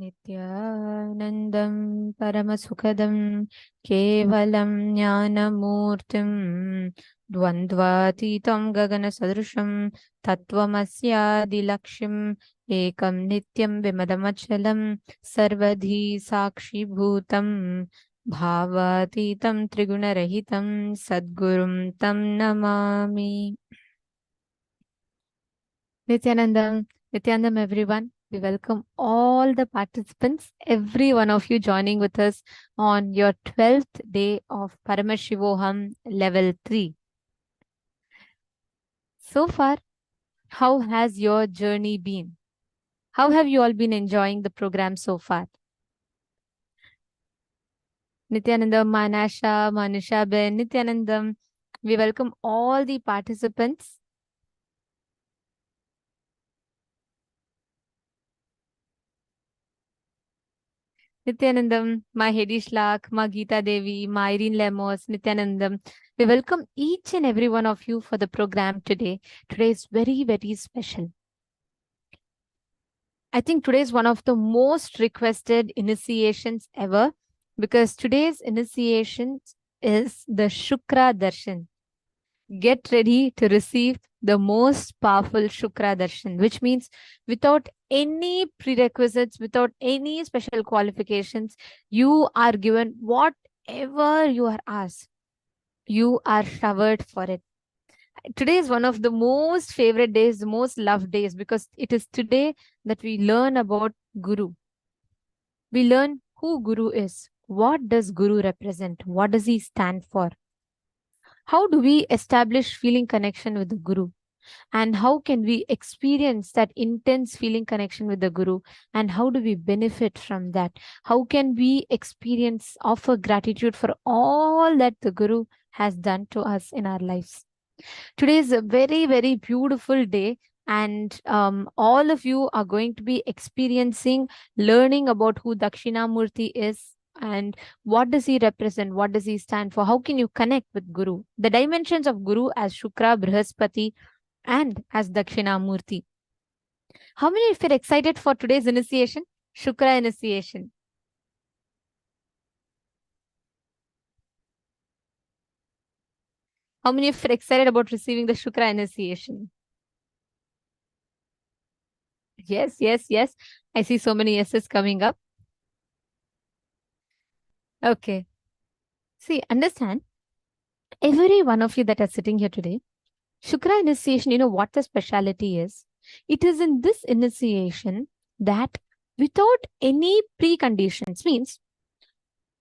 नित्यानन्दं परमसुखदं केवलं ज्ञानमूर्तिं द्वन्द्वातीतं गगनसदृशं तत्त्वमस्यादिलक्ष्यम् एकं नित्यं विमलमचलं सर्वधी साक्षिभूतं भावातीतं त्रिगुणरहितं सद्गुरुं तं Namami. Nityanandam, everyone. We welcome all the participants, every one of you joining with us on your 12th day of Paramashivoham level 3. So far, how has your journey been? How have you all been enjoying the program so far? Nityanandam, Manasha, Manusha Ben, Nityanandam, we welcome all the participants. Nityanandam, Ma Hedi Shlak, Ma Geeta Devi, Ma Irene Lemos, Nityanandam. We welcome each and every one of you for the program today. Today is very, very special. I think today is one of the most requested initiations ever because today's initiation is the Shukra Darshan. Get ready to receive the most powerful Shukra Darshan, which means without any prerequisites, without any special qualifications, you are given whatever you are asked. You are showered for it. Today is one of the most favorite days, the most loved days, because it is today that we learn about Guru. We learn who Guru is. What does Guru represent? What does he stand for? How do we establish feeling connection with the Guru? And how can we experience that intense feeling connection with the Guru? And how do we benefit from that? How can we experience, offer gratitude for all that the Guru has done to us in our lives? Today is a very, very beautiful day. And all of you are going to be experiencing, learning about who Dakshinamurti is and what does he represent, what does he stand for, how can you connect with Guru, the dimensions of Guru as Shukra, Brihaspati, and as Dakshinamurti. How many of you are excited for today's initiation, Shukra initiation? How many of you are excited about receiving the Shukra initiation? Yes, yes, yes. I see so many yeses coming up. Okay. See, understand, every one of you that are sitting here today, Shukra initiation, you know what the speciality is? It is in this initiation that without any preconditions, means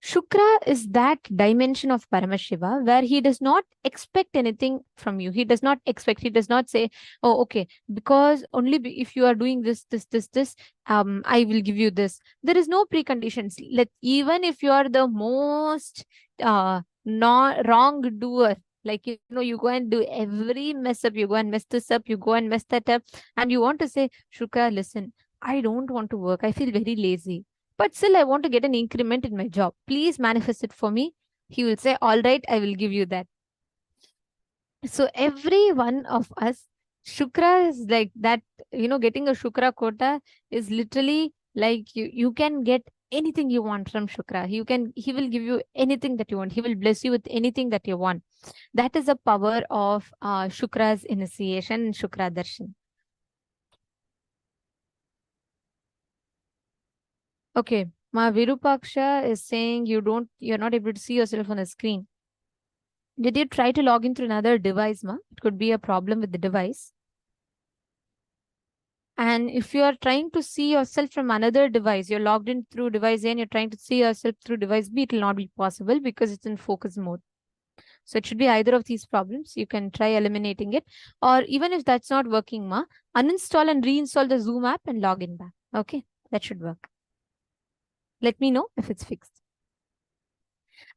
Shukra is that dimension of Paramashiva where he does not expect anything from you. He does not expect, he does not say, oh, okay, because only if you are doing this, I will give you this. There is no preconditions. Even if you are the most wrong doer, like, you know, you go and do every mess up, you go and mess this up, you go and mess that up, and you want to say, Shukra, listen, I don't want to work. I feel very lazy. But still, I want to get an increment in my job. Please manifest it for me. He will say, all right, I will give you that. So every one of us, Shukra is like that, you know, getting a Shukra quota is literally like you can get anything you want from Shukra. He will give you anything that you want. He will bless you with anything that you want. That is the power of Shukra's initiation and Shukra Darshan. Okay, Ma Virupaksha is saying you're not able to see yourself on the screen. Did you try to log in through another device, Ma? It could be a problem with the device. And if you are trying to see yourself from another device, you're logged in through device A and you're trying to see yourself through device B, it will not be possible because it's in focus mode. So it should be either of these problems. You can try eliminating it. Or even if that's not working, Ma, uninstall and reinstall the Zoom app and log in back. Okay, that should work. Let me know if it's fixed.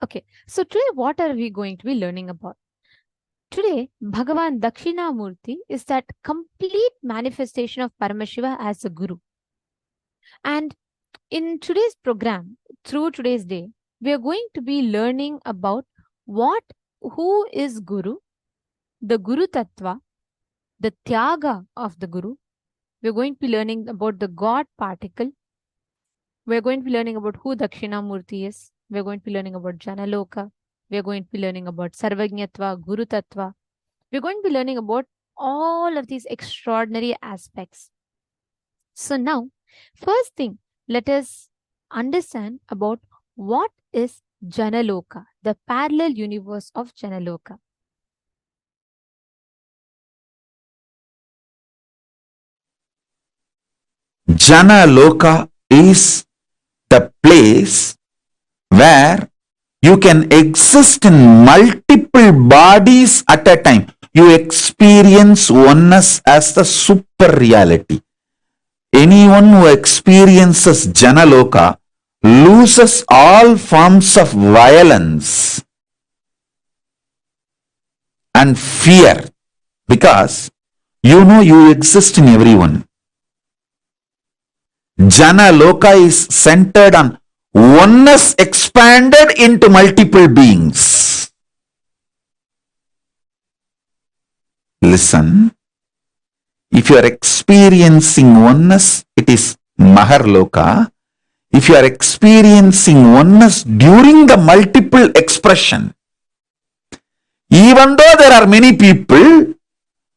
Okay, so today what are we going to be learning about? Today, Bhagavan Dakshinamurti is that complete manifestation of Paramashiva as a Guru. And in today's program, through today's day, we are going to be learning about who is Guru, the Guru Tattva, the Tyaga of the Guru. We're going to be learning about the God particle, We're going to be learning about who Dakshinamurti is. We're going to be learning about Janaloka. We're going to be learning about Sarvajñatva, Guru Tattva. We're going to be learning about all of these extraordinary aspects. So now, first thing, let us understand about what is Janaloka, the parallel universe of Janaloka. Jana Loka is the place where you can exist in multiple bodies at a time. You experience oneness as the super reality. Anyone who experiences Jana Loka loses all forms of violence and fear, because you know you exist in everyone. Jana Loka is centered on oneness expanded into multiple beings. Listen, if you are experiencing oneness, it is Maharloka. If you are experiencing oneness during the multiple expression, even though there are many people,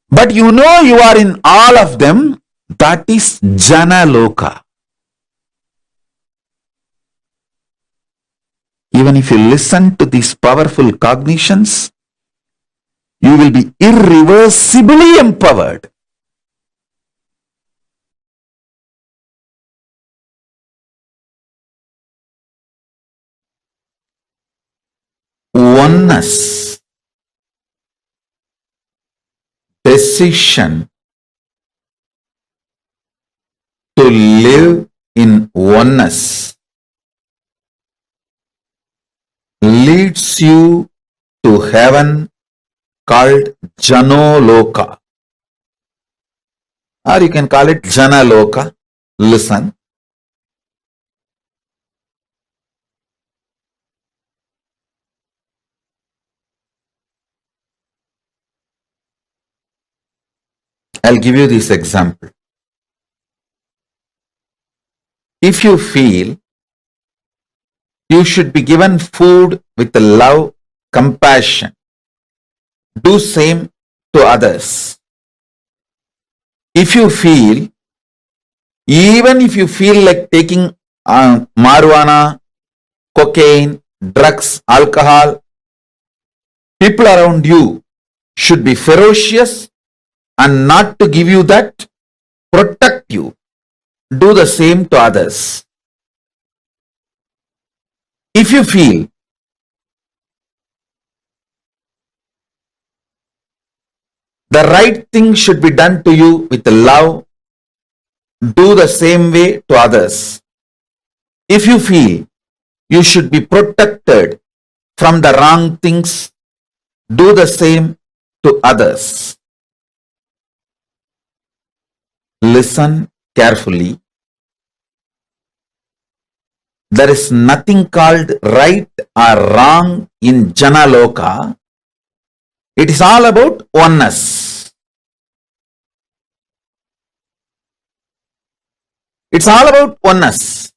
but you know you are in all of them, that is Jana Loka. Even if you listen to these powerful cognitions, you will be irreversibly empowered. Oneness, decision to live in oneness leads you to heaven called Janoloka, or you can call it Janaloka. Listen, I'll give you this example. If you feel you should be given food with love, compassion, do same to others. If you feel, even if you feel like taking marijuana, cocaine, drugs, alcohol, people around you should be ferocious and not to give you that, protect you. Do the same to others. If you feel the right thing should be done to you with love, do the same way to others. If you feel you should be protected from the wrong things, do the same to others. Listen carefully. There is nothing called right or wrong in Janaloka. It is all about oneness. It's all about oneness.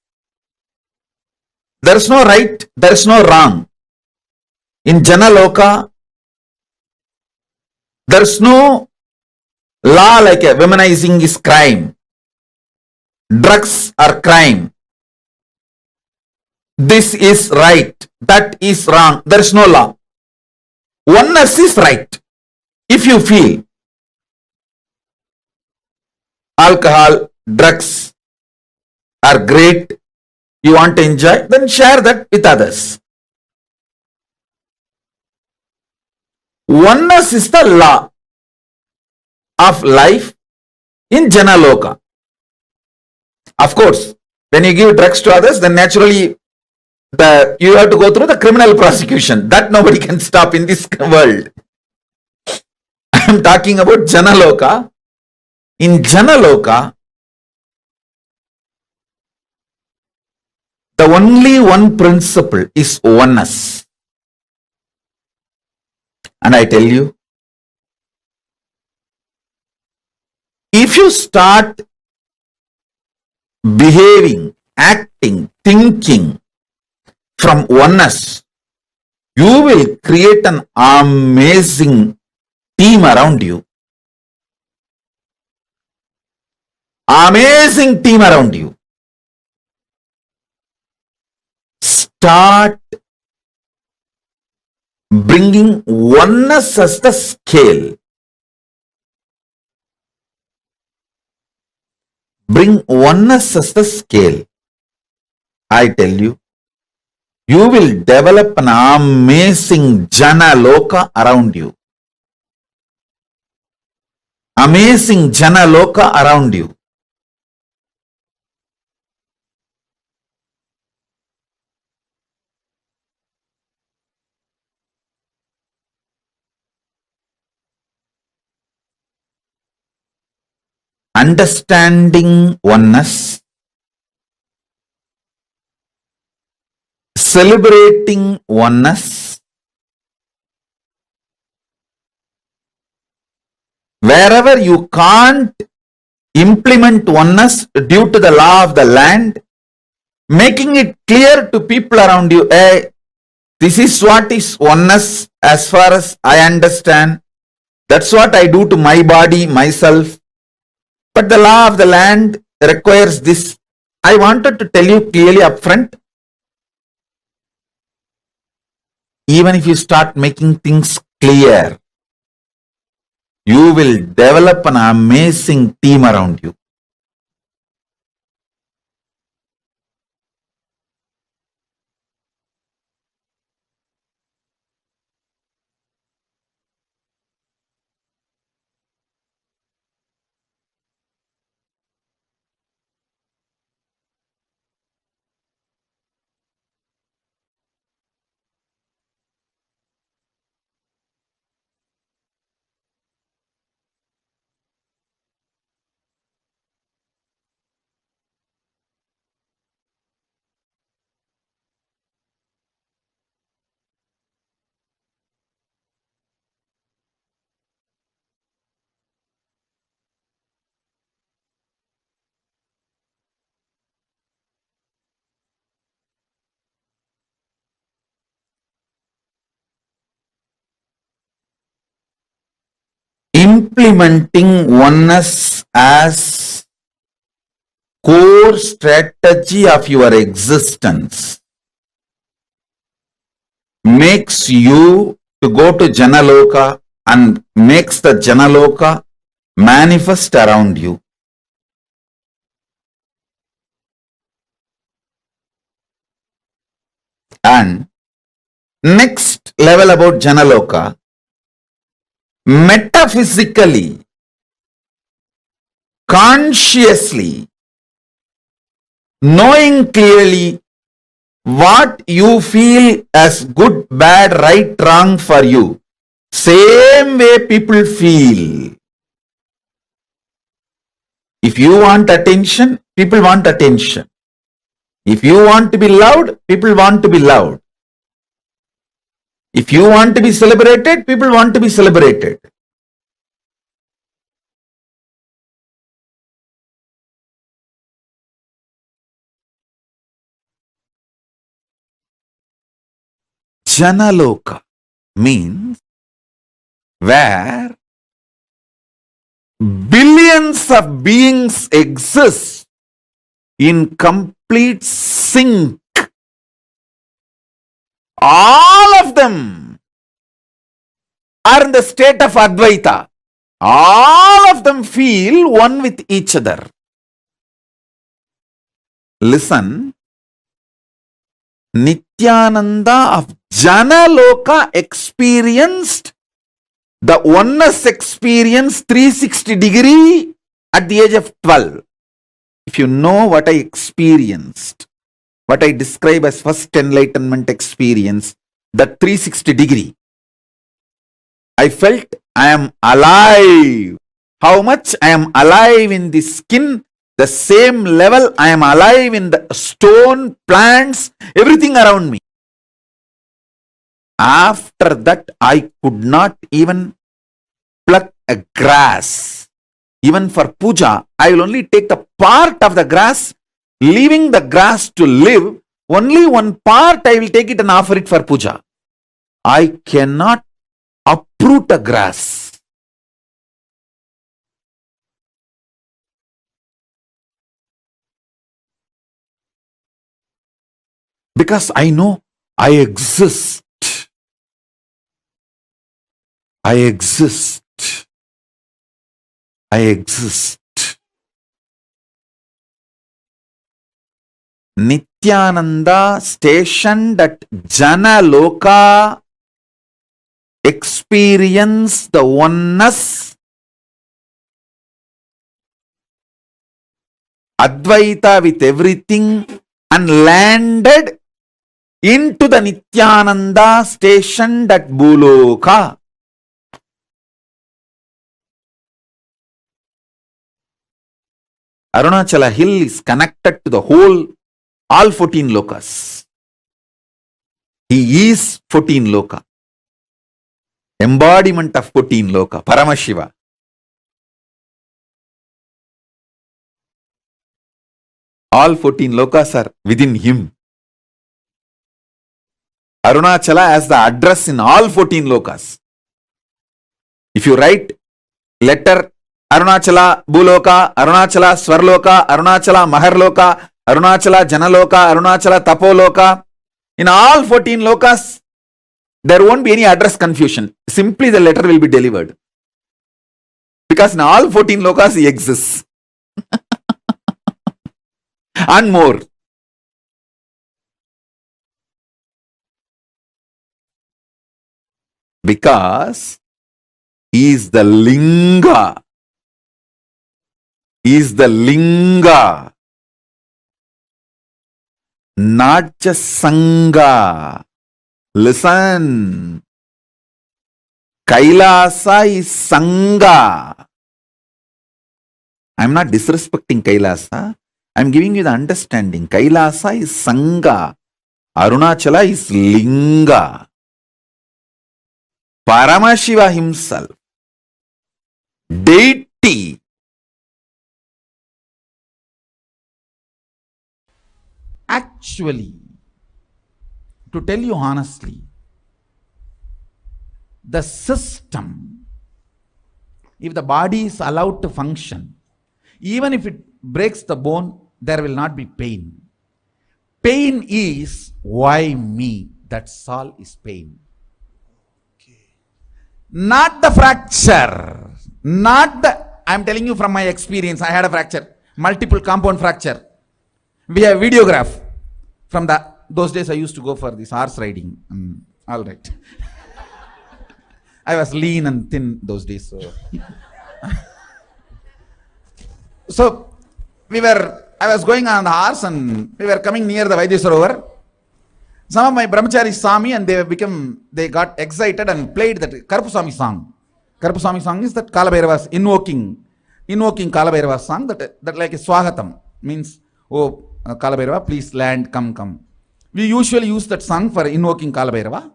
There is no right, there is no wrong. In Janaloka, there is no law like a womanizing is crime. Drugs are crime. This is right, that is wrong. There is no law. Oneness is right. If you feel alcohol, drugs are great, you want to enjoy, then share that with others. Oneness is the law of life in Janaloka. Of course, when you give drugs to others, then naturally you have to go through the criminal prosecution. That nobody can stop in this world. I am talking about Janaloka. In Janaloka, the only one principle is oneness. And I tell you, if you start behaving acting, thinking from oneness, you will create an amazing team around you. Amazing team around you. Start bringing oneness as the scale. Bring oneness as the scale. I tell you, you will develop an amazing Jana Loka around you. Amazing Jana Loka around you. Understanding oneness, celebrating oneness, wherever you can't implement oneness due to the law of the land, making it clear to people around you, hey, this is what is oneness as far as I understand. That's what I do to my body, myself. But the law of the land requires this. I wanted to tell you clearly upfront. Even if you start making things clear, you will develop an amazing team around you. Implementing oneness as core strategy of your existence makes you to go to Janaloka and makes the Janaloka manifest around you. And next level about Janaloka, metaphysically, consciously, knowing clearly what you feel as good, bad, right, wrong for you. Same way people feel. If you want attention, people want attention. If you want to be loud, people want to be loud. If you want to be celebrated, people want to be celebrated. Janaloka means where billions of beings exist in complete sync. All of them are in the state of Advaita. All of them feel one with each other. Listen, Nithyananda of Janaloka experienced the oneness experience 360 degree at the age of 12. If you know what I experienced, what I describe as first enlightenment experience, the 360 degree, I felt I am alive. How much I am alive in the skin, the same level I am alive in the stone, plants, everything around me. After that, I could not even pluck a grass. Even for puja, I will only take the part of the grass leaving the grass to live, only one part I will take it and offer it for puja. I cannot uproot a grass. Because I know I exist. I exist. I exist. Nithyananda stationed at Jana Loka experienced the oneness, Advaita with everything, and landed into the Nithyananda stationed at Bhuloka. Arunachala hill is connected to the whole, all 14 lokas. He is 14 loka. Embodiment of 14 loka, Paramashiva. All 14 lokas are within him. Arunachala has the address in all 14 lokas. If you write letter Arunachala Bhuloka, Arunachala Swarloka, Arunachala Maharloka, Arunachala Janaloka, Arunachala Tapoloka, in all 14 lokas, there won't be any address confusion. Simply the letter will be delivered. Because in all 14 lokas he exists. And more. Because he is the linga. He is the linga. Not just sangha. Listen. Kailasa is sangha. I am not disrespecting Kailasa. I am giving you the understanding. Kailasa is sangha. Arunachala is linga. Paramashiva himself, deity, actually, to tell you honestly, the system, if the body is allowed to function, even if it breaks the bone, there will not be pain. Pain is why me, that's all is pain. Not the fracture, not the, I am telling you from my experience, I had a fracture, multiple compound fracture. We have videograph from those days I used to go for this horse riding. All right. I was lean and thin those days. So I was going on the horse and we were coming near the Vaidya. Some of my brahmacharis saw me and they got excited and played that Karpuswami song. Karpuswami song is that Kalabhairava's invoking Kalabhairava's song, that like a Swagatam, means, oh Kalabhairava, please land, come. We usually use that song for invoking Kalabhairava.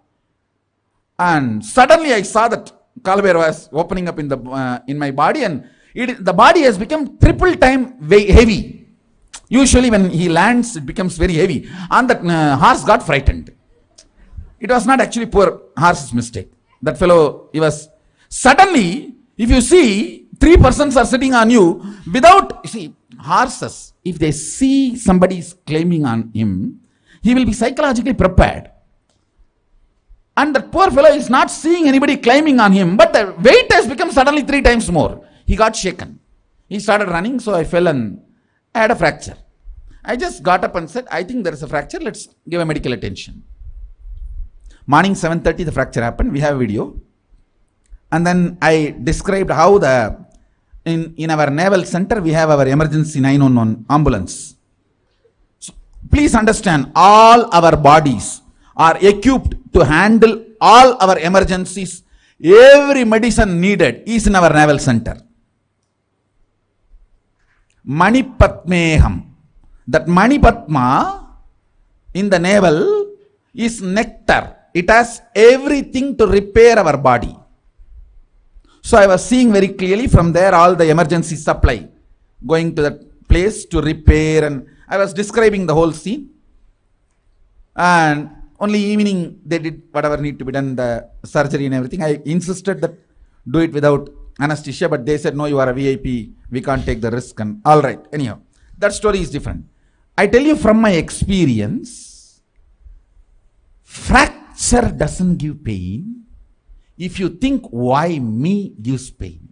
And suddenly I saw that Kalabhairava is opening up in my body, and the body has become triple time heavy. Usually when he lands, it becomes very heavy. And that horse got frightened. It was not actually poor horse's mistake. That fellow, he was... Suddenly, if you see, 3 persons are sitting on you without... See, horses, if they see somebody is claiming on him, he will be psychologically prepared. And that poor fellow is not seeing anybody claiming on him, but the weight has become suddenly 3 times more. He got shaken. He started running, so I fell and I had a fracture. I just got up and said, I think there is a fracture, let's give a medical attention. Morning 7:30 the fracture happened, we have a video. And then I described how in our naval center we have our emergency 911 ambulance. So please understand, all our bodies are equipped to handle all our emergencies. Every medicine needed is in our naval center. Manipatmeham. That Manipatma in the navel is nectar. It has everything to repair our body. So I was seeing very clearly from there all the emergency supply going to that place to repair, I was describing the whole scene, and only evening they did whatever need to be done, the surgery and everything. I insisted that do it without anesthesia, but they said, no, you are a VIP, we can't take the risk. And all right, anyhow, that story is different. I tell you from my experience, fracture doesn't give pain if you think why me gives pain.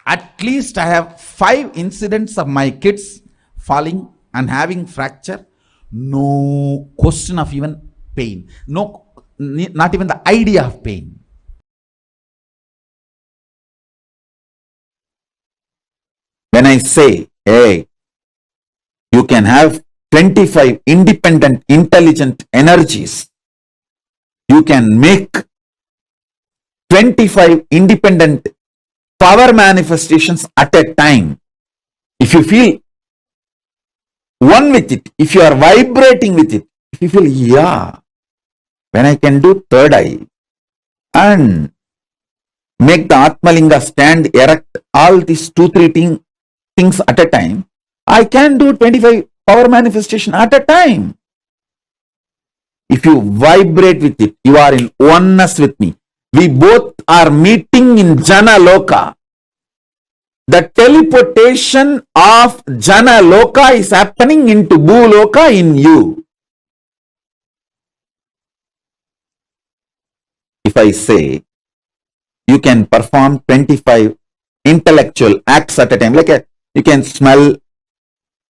At least I have 5 incidents of my kids falling and having fracture. No question of even pain. No, not even the idea of pain. When I say, hey, you can have 25 independent, intelligent energies. You can make 25 independent power manifestations at a time. If you feel one with it, if you are vibrating with it, if you feel, yeah, when I can do third eye and make the Atmalinga stand erect, all these 2-3 things at a time, I can do 25 power manifestation at a time. If you vibrate with it, you are in oneness with me. We both are meeting in Jana Loka. The teleportation of Jana Loka is happening into Bhu Loka in you. If I say you can perform 25 intellectual acts at a time, like you can smell,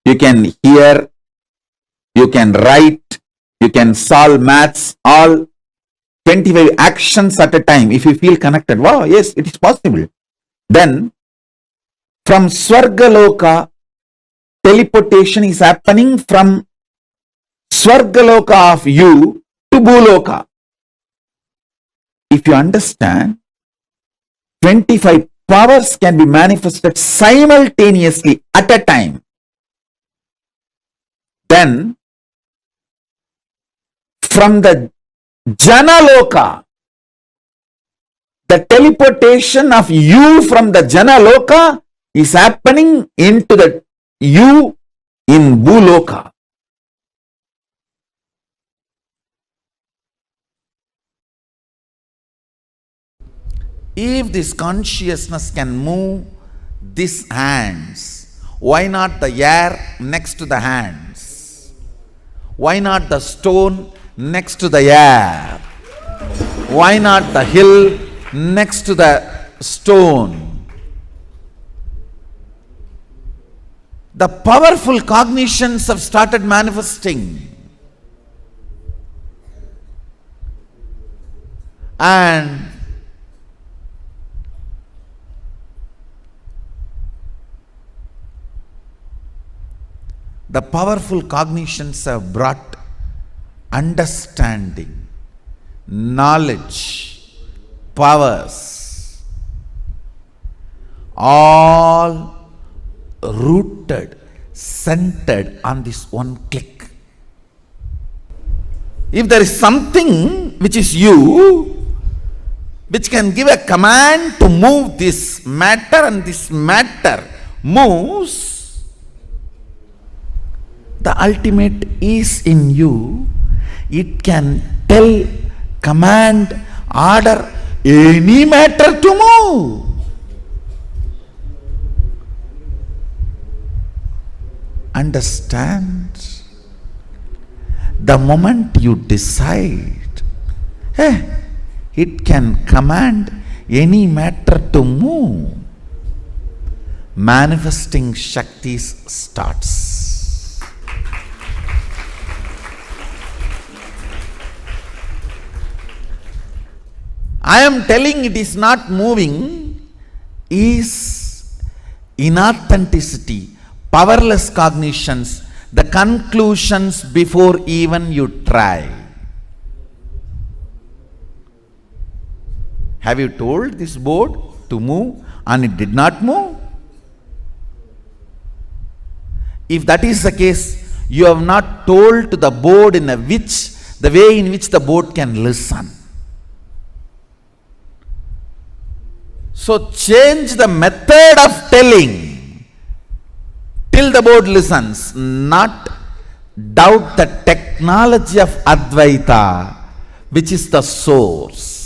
you can hear, you can write, you can solve maths, all 25 actions at a time. If you feel connected, wow, yes, it is possible. Then from Swargaloka, teleportation is happening from Swargaloka of you to Bhuloka. If you understand, 25 powers can be manifested simultaneously at a time. Then from the Janaloka, the teleportation of you from the Janaloka is happening into the you in Bhuloka. If this consciousness can move these hands, why not the air next to the hands? Why not the stone next to the air? Why not the hill next to the stone? The powerful cognitions have started manifesting. And the powerful cognitions have brought understanding, knowledge, powers, all rooted, centered on this one click. If there is something which is you, which can give a command to move this matter, and this matter moves, the ultimate is in you. It can tell, command, order any matter to move. Understand? The moment you decide, it can command any matter to move, manifesting Shaktis starts. I am telling it is not moving is inauthenticity, powerless cognitions, the conclusions before even you try. Have you told this board to move and it did not move? If that is the case, you have not told to the board the way in which the board can listen. So change the method of telling. till the board listens, not doubt the technology of Advaita, which is the source.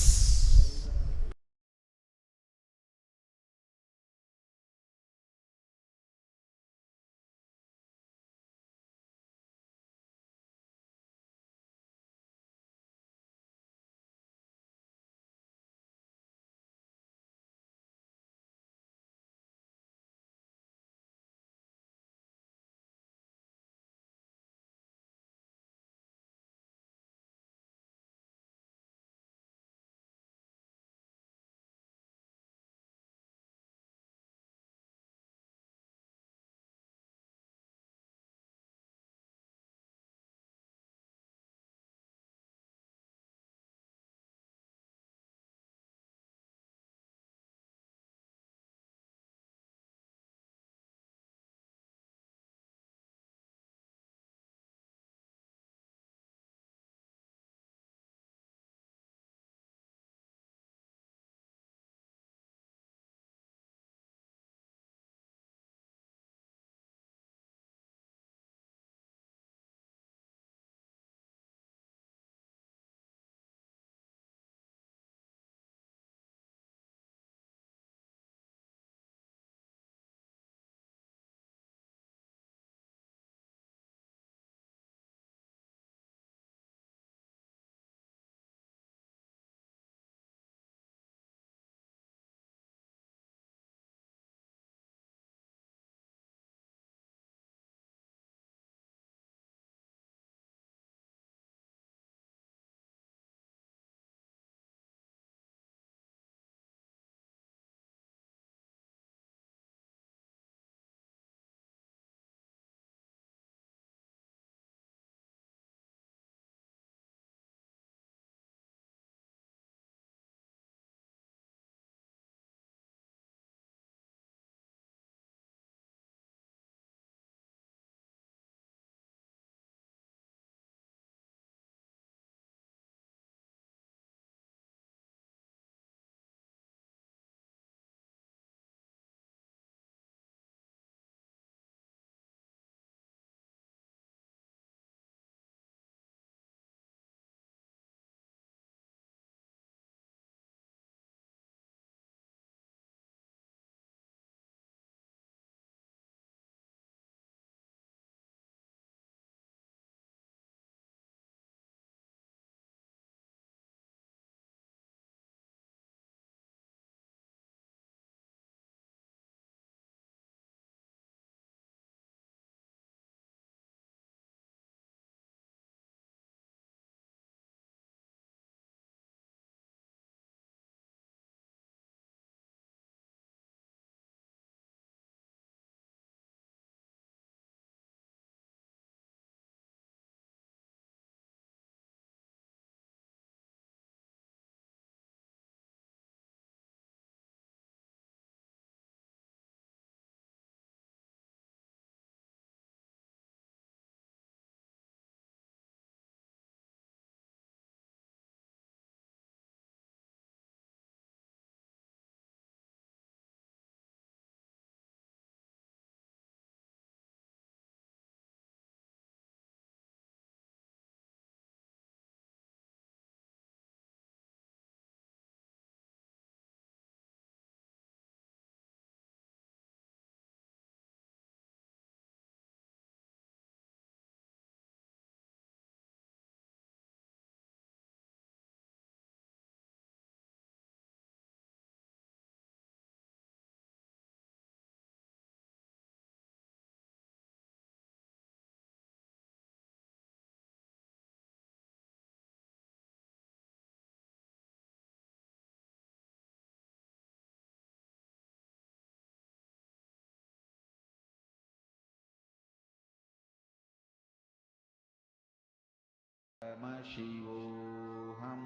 Paramashivoham.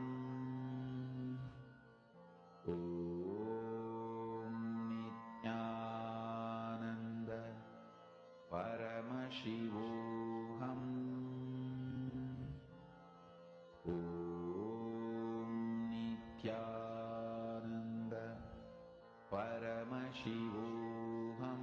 Om Nithyananda Paramashivoham. Om Nithyananda Paramashivoham.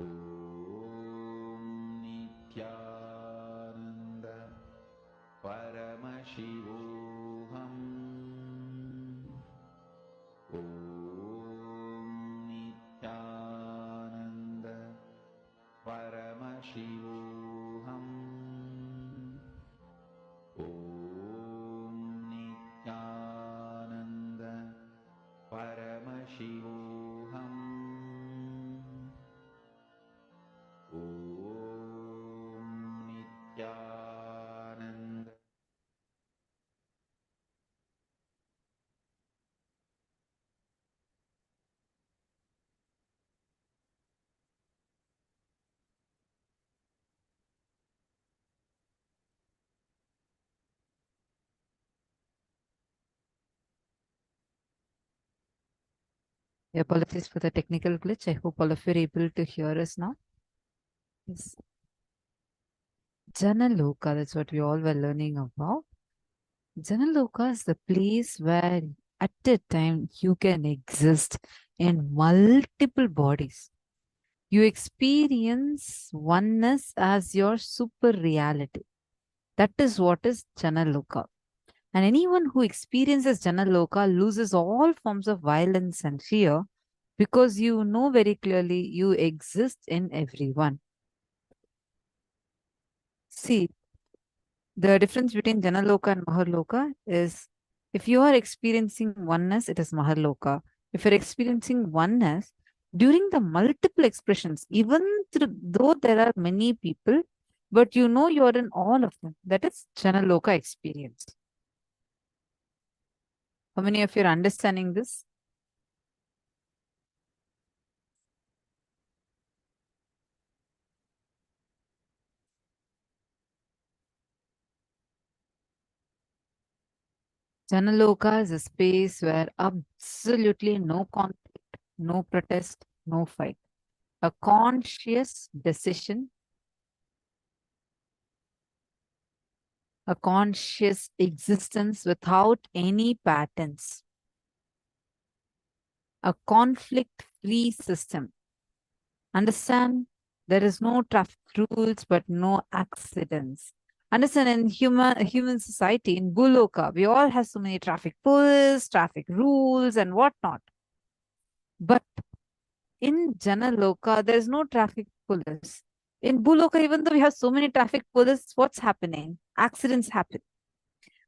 Om Nithyananda Paramashivoham. Om Nithyananda Paramashivoham. Om Nithyananda Paramashivoham. Om Nithyananda. Apologies for the technical glitch. I hope all of you are able to hear us now. Yes. Janaloka, that's what we all were learning about. Janaloka is the place where at a time you can exist in multiple bodies. You experience oneness as your super reality. That is what is Janaloka. And anyone who experiences Janaloka loses all forms of violence and fear because you know very clearly you exist in everyone. See, the difference between Janaloka and Maharloka is if you are experiencing oneness, it is Maharloka. If you're experiencing oneness, during the multiple expressions, even though there are many people, but you know you're in all of them, that is Janaloka experience. How many of you are understanding this? Janaloka is a space where absolutely no conflict, no protest, no fight. A conscious decision, a conscious existence without any patterns, a conflict-free system. Understand? There is no traffic rules, but no accidents. Understand, in human society, in Buloka, we all have so many traffic police, traffic rules, and whatnot. But in Janaloka, there is no traffic police. In Buloka, even though we have so many traffic police, what's happening? Accidents happen.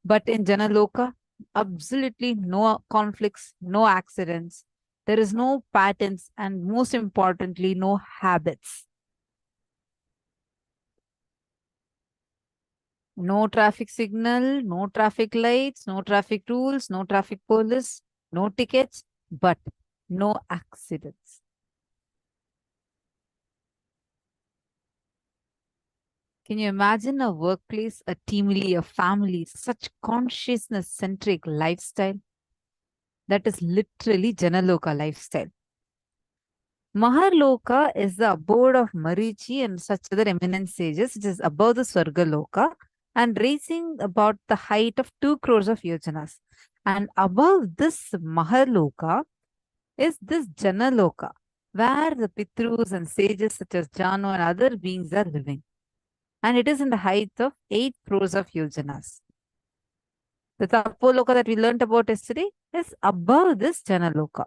But in Janaloka, absolutely no conflicts, no accidents. There is no patterns, and most importantly, no habits. No traffic signal, no traffic lights, no traffic rules, no traffic police, no tickets, but no accidents. Can you imagine a workplace, a teamly, a family, such consciousness-centric lifestyle? That is literally Janaloka lifestyle. Maharloka is the abode of Marichi and such other eminent sages. It is above the Swargaloka and raising about the height of 2 crores of yojanas. And above this Maharloka is this Janaloka, where the Pitrus and sages such as Janu and other beings are living. And it is in the height of 8 crores of yojanas. The Tapoloka that we learned about yesterday is above this Janaloka.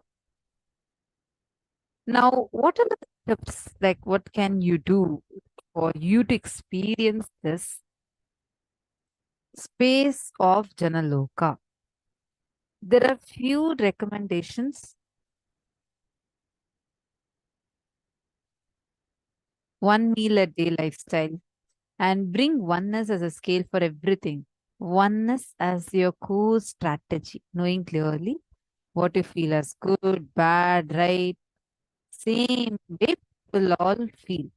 Now, what are the tips? Like, what can you do for you to experience this space of Janaloka? There are few recommendations. One meal a day lifestyle, and bring oneness as a scale for everything. Oneness as your core strategy, knowing clearly what you feel as good, bad, right, same way people all feel.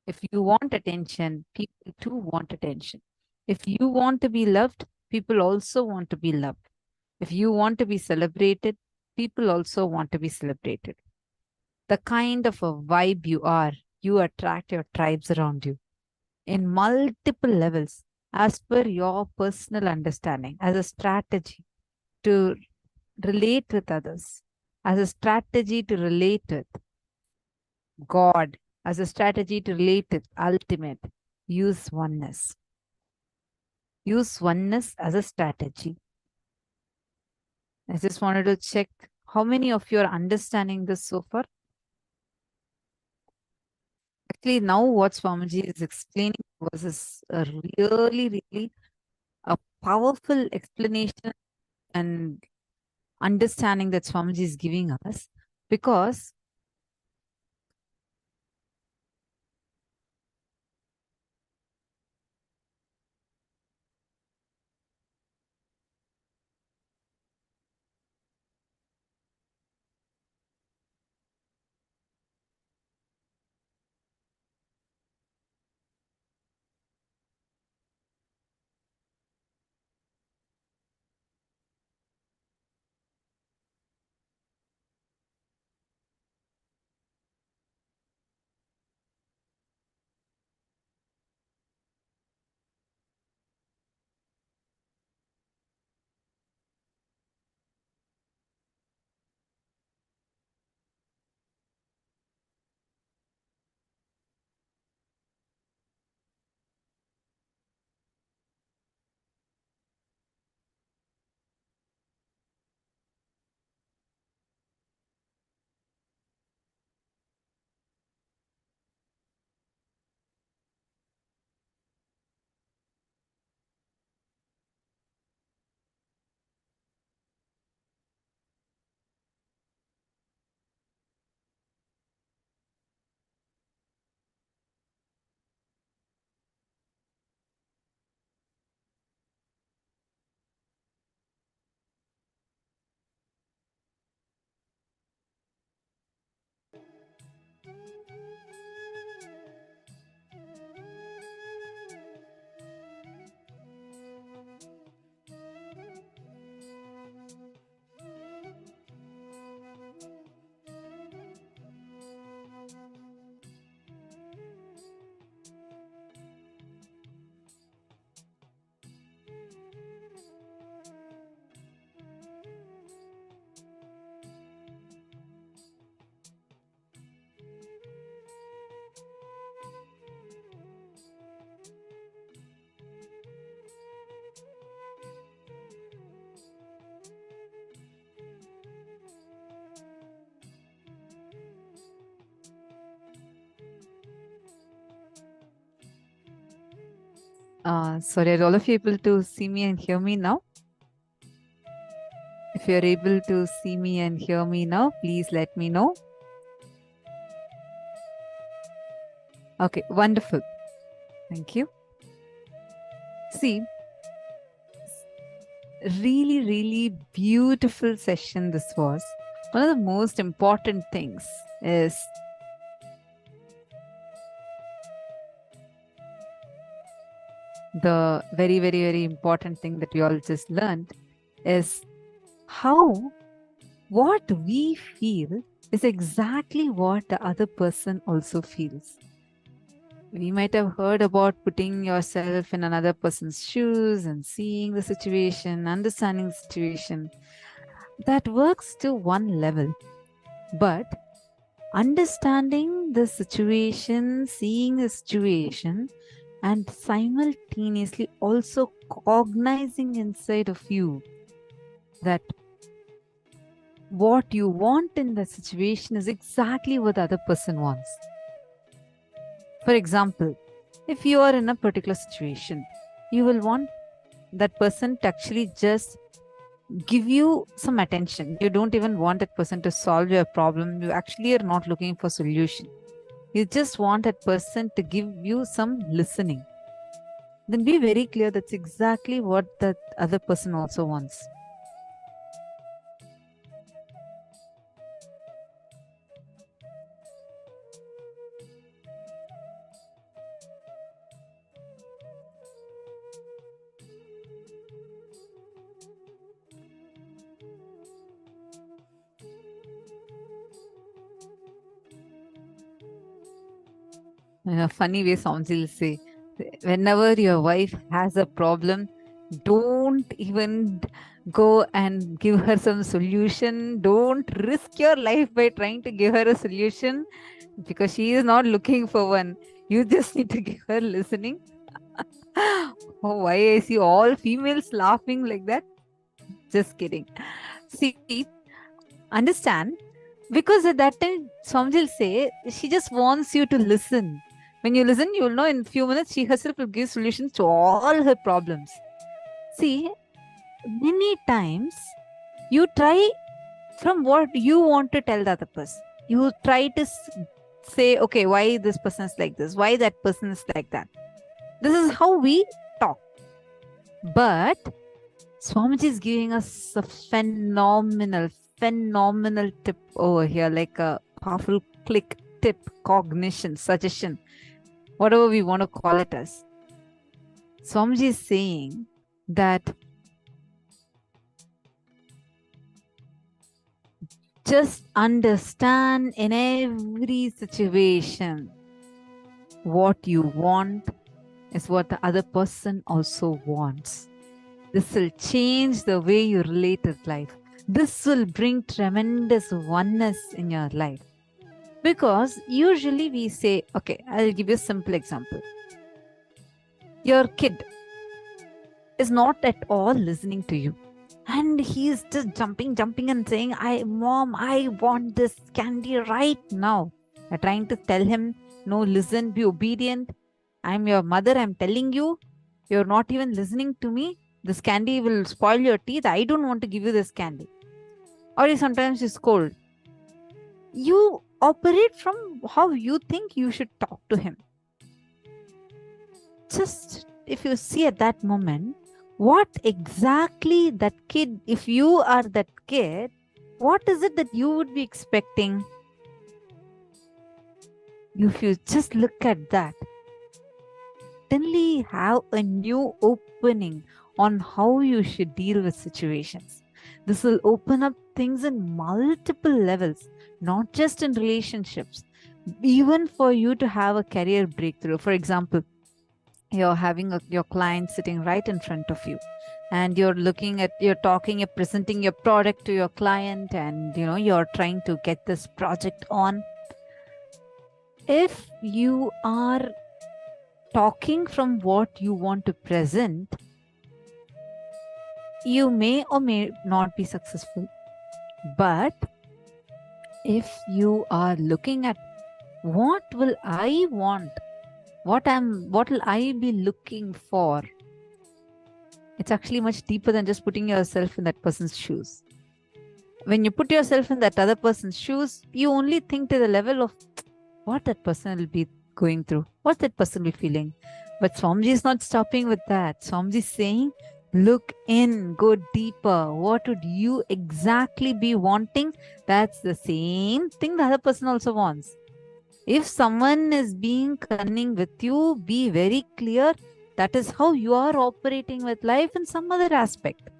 If you want attention, people too want attention. If you want to be loved, people also want to be loved. If you want to be celebrated, people also want to be celebrated. The kind of a vibe you attract your tribes around you in multiple levels as per your personal understanding, as a strategy to relate with others, as a strategy to relate with God, as a strategy to relate to ultimate. Use oneness. Use oneness as a strategy. I just wanted to check how many of you are understanding this so far. Actually, now what Swamiji is explaining was a really a powerful explanation and understanding that Swamiji is giving us, because sorry, are all of you able to see me and hear me now? If you're able to see me and hear me now, please let me know. Okay, wonderful. Thank you. See, really beautiful session this was. One of the most important things is the very important thing that we all just learned is how what we feel is exactly what the other person also feels. We might have heard about putting yourself in another person's shoes and seeing the situation, understanding the situation. That works to one level. But understanding the situation, seeing the situation, and simultaneously also cognizing inside of you that what you want in the situation is exactly what the other person wants. For example, if you are in a particular situation, you will want that person to actually just give you some attention. You don't even want that person to solve your problem. You actually are not looking for solution. You just want that person to give you some listening. Then be very clear that's exactly what that other person also wants. In a funny way, Somji will say, whenever your wife has a problem, don't even Go and give her some solution. Don't risk your life by trying to give her a solution because she is not looking for one. You just need to give her listening. Oh, why I see all females laughing like that? Just kidding. See, understand, because at that time, Swamiji will say, she just wants you to listen. When you listen, you will know in few minutes, she herself will give solutions to all her problems. See, many times you try from what you want to tell the other person. You try to say, okay, why this person is like this? Why that person is like that? This is how we talk. But Swamiji is giving us a phenomenal tip over here, like a powerful click, tip, cognition, suggestion, whatever we want to call it as. Swamiji is saying that just understand in every situation what you want is what the other person also wants. This will change the way you relate with life. This will bring tremendous oneness in your life. Because usually we say, okay, I'll give you a simple example. Your kid is not at all listening to you. And he's just jumping and saying, Mom, I want this candy right now. You're trying to tell him, no, listen, be obedient. I'm your mother, I'm telling you. You're not even listening to me. This candy will spoil your teeth. I don't want to give you this candy. Or sometimes you scold. You operate from how you think you should talk to him. Just if you see at that moment, what exactly that kid, if you are that kid, what is it that you would be expecting? If you just look at that, suddenly have a new opening on how you should deal with situations. This will open up things in multiple levels, not just in relationships, even for you to have a career breakthrough. For example, you're having your client sitting right in front of you, and you're presenting your product to your client, and you're trying to get this project on. If you are talking from what you want to present, you may or may not be successful. But if you are looking at what will I want, what will I be looking for, it's actually much deeper than just putting yourself in that person's shoes. When you put yourself in that other person's shoes, you only think to the level of what that person will be going through, what that person will be feeling. But Swamiji is not stopping with that. Swamiji is saying, look in, go deeper. What would you exactly be wanting? That's the same thing the other person also wants. If someone is being cunning with you, be very clear. That is how you are operating with life in some other aspect.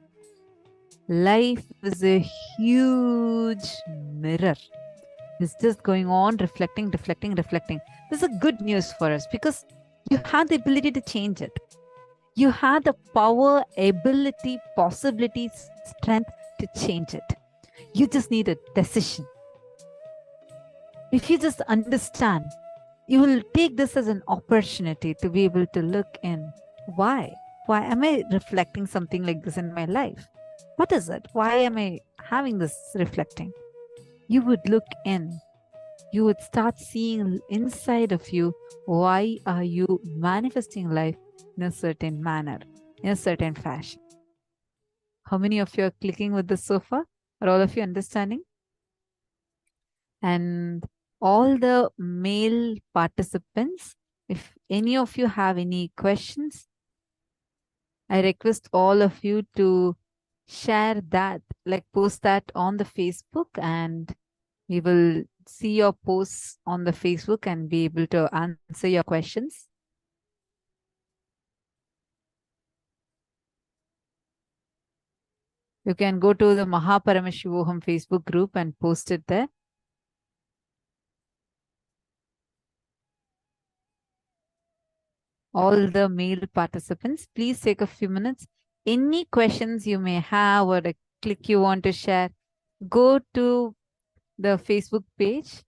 Life is a huge mirror. It's just going on, reflecting. This is a good news for us because you have the ability to change it. You have the power, ability, possibility, strength to change it. You just need a decision. If you just understand, you will take this as an opportunity to be able to look in. Why? Why am I reflecting something like this in my life? What is it? Why am I having this reflecting? You would look in. You would start seeing inside of you, why are you manifesting life in a certain manner, in a certain fashion? How many of you are clicking with this so far? Are all of you understanding? And all the male participants, if any of you have any questions, I request all of you to share that, like post that on the Facebook, and we will see your posts on the Facebook and be able to answer your questions. You can go to the Paramashivoham Facebook group and post it there. All the male participants, please take a few minutes any questions you may have or a click you want to share, go to the Facebook page.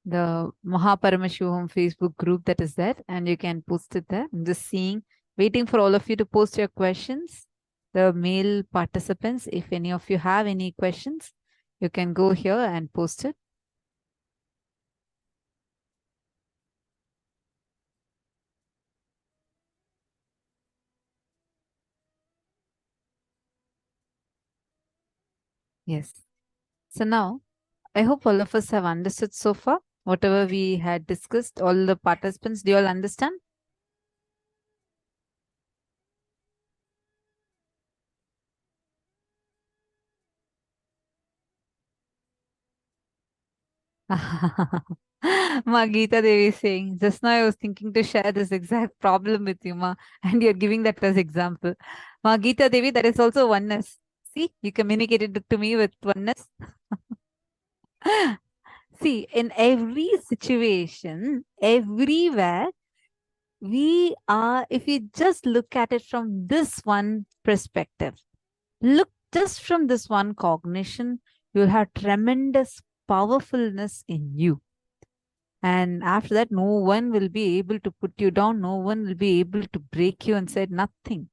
The Paramashivoham Facebook group that is there, and you can post it there. I'm just seeing, waiting for all of you to post your questions. The male participants, if any of you have any questions, you can go here and post it. Yes. So now, I hope all of us have understood so far. Whatever we had discussed, all the participants, do you all understand? Ma Geeta Devi is saying, just now I was thinking to share this exact problem with you, Ma, and you're giving that as example. Ma Geeta Devi, that is also oneness. See, you communicated it to me with oneness. See, in every situation, everywhere, we are, if we just look at it from this one perspective, look just from this one cognition, you'll have tremendous powerfulness in you. And after that, no one will be able to put you down. No one will be able to break you and say nothing.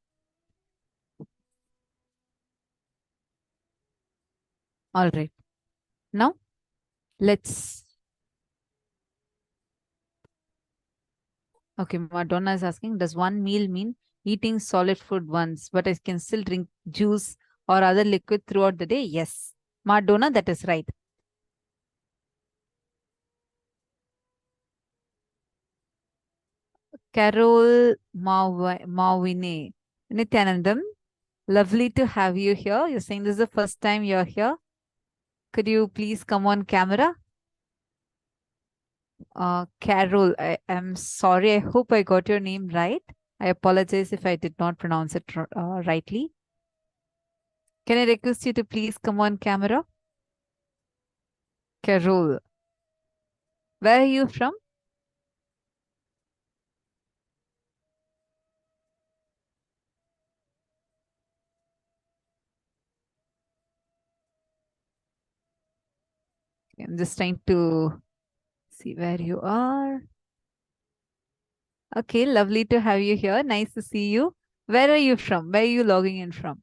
All right. Now, let's. Okay, Madonna is asking, does one meal mean eating solid food once, but I can still drink juice or other liquid throughout the day? Yes. Madonna, that is right. Carol Mawine. Nithyanandam, lovely to have you here. You're saying this is the first time you're here. Could you please come on camera? Carol, I am sorry. I hope I got your name right. I apologize if I did not pronounce it rightly. Can I request you to please come on camera? Carol. Where are you from? I'm just trying to see where you are. Okay, lovely to have you here. Nice to see you. Where are you from? Where are you logging in from?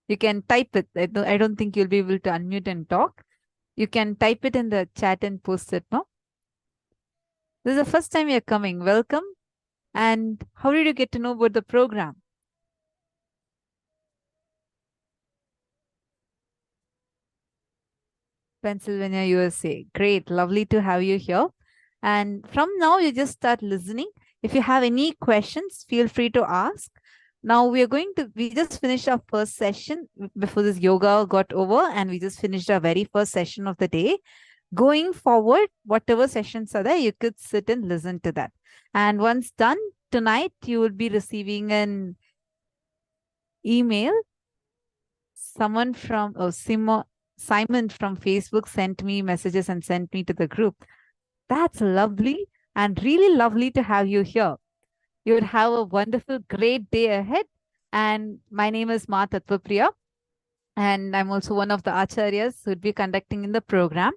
You can type it. I don't think you'll be able to unmute and talk. You can type it in the chat and post it, no? This is the first time you're coming. Welcome. And how did you get to know about the program? Pennsylvania, USA. Great. Lovely to have you here. And from now, you just start listening. If you have any questions, feel free to ask. Now we just finished our first session before this yoga got over, and we just finished our very first session of the day. Going forward, whatever sessions are there, you could sit and listen to that. And once done tonight, you will be receiving an email. Someone from Simon from Facebook sent me messages and sent me to the group. That's lovely and really lovely to have you here. You would have a wonderful, great day ahead. And my name is Ma Tattvapriya. And I'm also one of the acharyas who would be conducting in the program.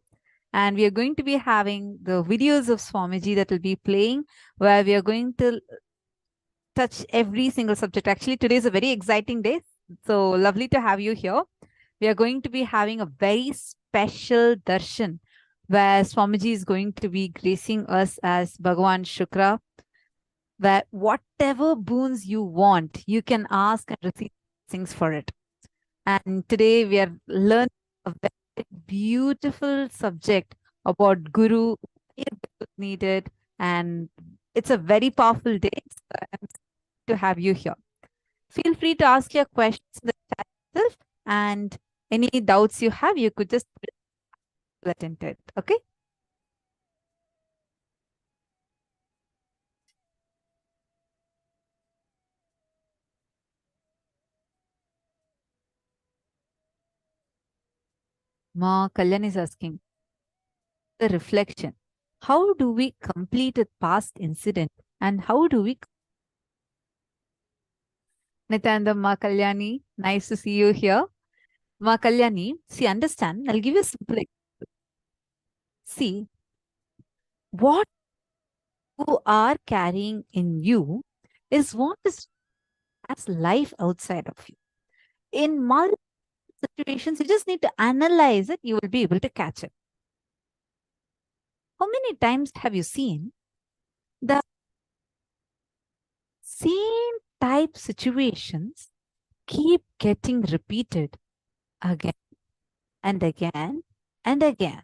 And we are going to be having the videos of Swamiji that will be playing, where we are going to touch every single subject. Actually, today is a very exciting day. So lovely to have you here. We are going to be having a very special darshan, where Swamiji is going to be gracing us as Bhagavan Shukra, where whatever boons you want, you can ask and receive things for it. And today we are learning a very beautiful subject about Guru, needed, and it's a very powerful day. So I'm to have you here. Feel free to ask your questions in the chat itself, and any doubts you have, you could just let into it. Okay. Ma Kalyan is asking the reflection. how do we complete a past incident and how do we Nityananda Ma Kalyani, nice to see you here. Ma Kalyani, see, understand, I'll give you a simple example. See, what you are carrying in you is what is as life outside of you. In multiple situations, you just need to analyze it, you will be able to catch it. How many times have you seen the same type situations keep getting repeated again and again and again?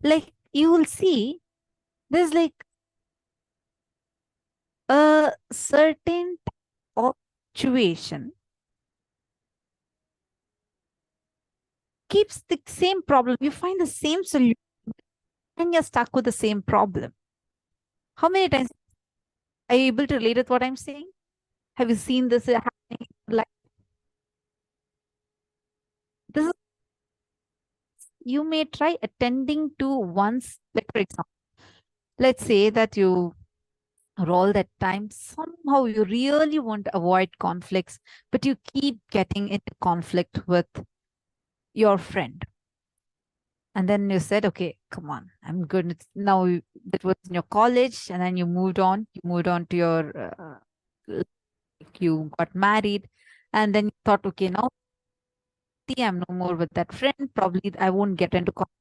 Like you will see, there's like a certain type of situation keeps the same problem. You find the same solution and you're stuck with the same problem. How many times are you able to relate with what I'm saying? Have you seen this happening? Like this is, you may try attending to once, like for example, let's say that you or all that time somehow you really want to avoid conflicts, but you keep getting into conflict with your friend. And then you said, okay, come on, I'm good. Now that was in your college, and then you moved on to your, you got married, and then you thought, okay, now I'm no more with that friend. Probably I won't get into conflict.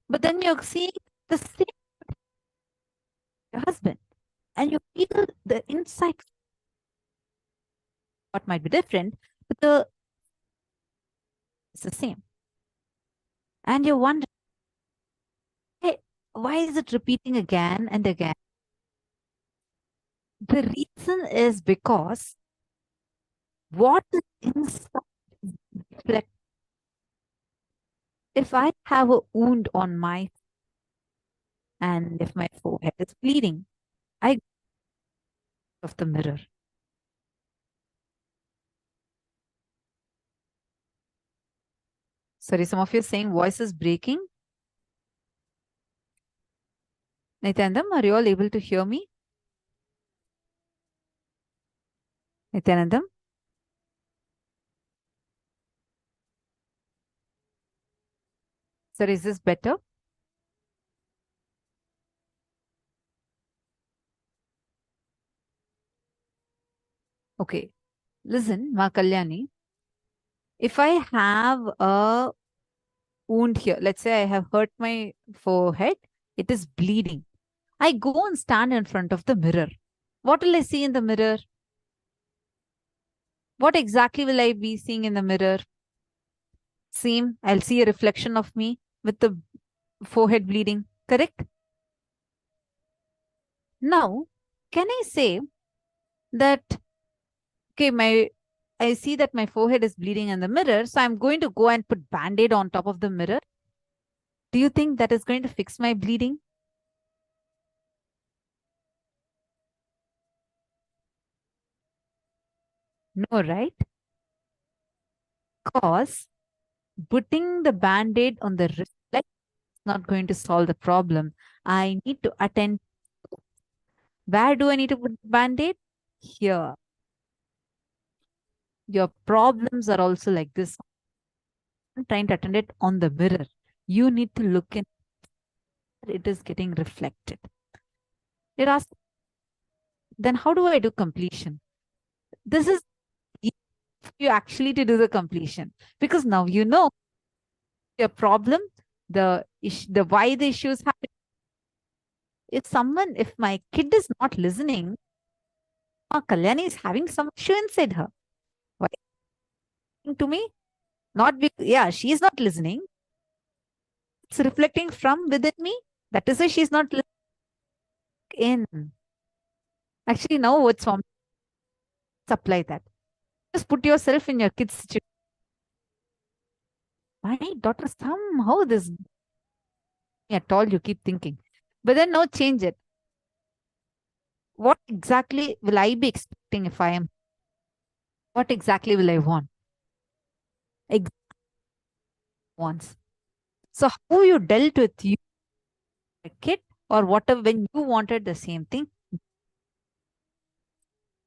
But then you're seeing the same your husband, and you feel the insight. What might be different, but it's the same. And you wonder, hey, why is it repeating again and again? The reason is because what is inside reflect. If I have a wound on my and if my forehead is bleeding, I go of the mirror. Sorry, some of you are saying voice is breaking. Nityanandam, are you all able to hear me? Nityanandam? Sir, is this better? Okay. Listen, Ma Kalyani, if I have a wound here, let's say I have hurt my forehead, it is bleeding. I go and stand in front of the mirror. What will I see in the mirror? What exactly will I be seeing in the mirror? Same, I'll see a reflection of me with the forehead bleeding, correct? Now, can I say that, okay, I see that my forehead is bleeding in the mirror, so I'm going to go and put Band-Aid on top of the mirror. Do you think that is going to fix my bleeding? No, right? Because putting the Band-Aid on the wrist is not going to solve the problem. I need to attend. Where do I need to put Band-Aid? Here. Your problems are also like this. I'm trying to attend it on the mirror. You need to look in. It is getting reflected. You're asking, then how do I do completion? This is you actually to do the completion, because now you know your problem, the why the issues happen. If my kid is not listening, Kalyani is having some issue inside her. Why to me? Not because, yeah, she is not listening. It's reflecting from within me. That is why she's not listening in. Actually, now what's from? Apply that. Just put yourself in your kid's situation. My daughter, somehow this at all you keep thinking. But then now change it. What exactly will I be expecting if I am? What exactly will I want? Once. So how you dealt with you, a kid, or whatever, when you wanted the same thing,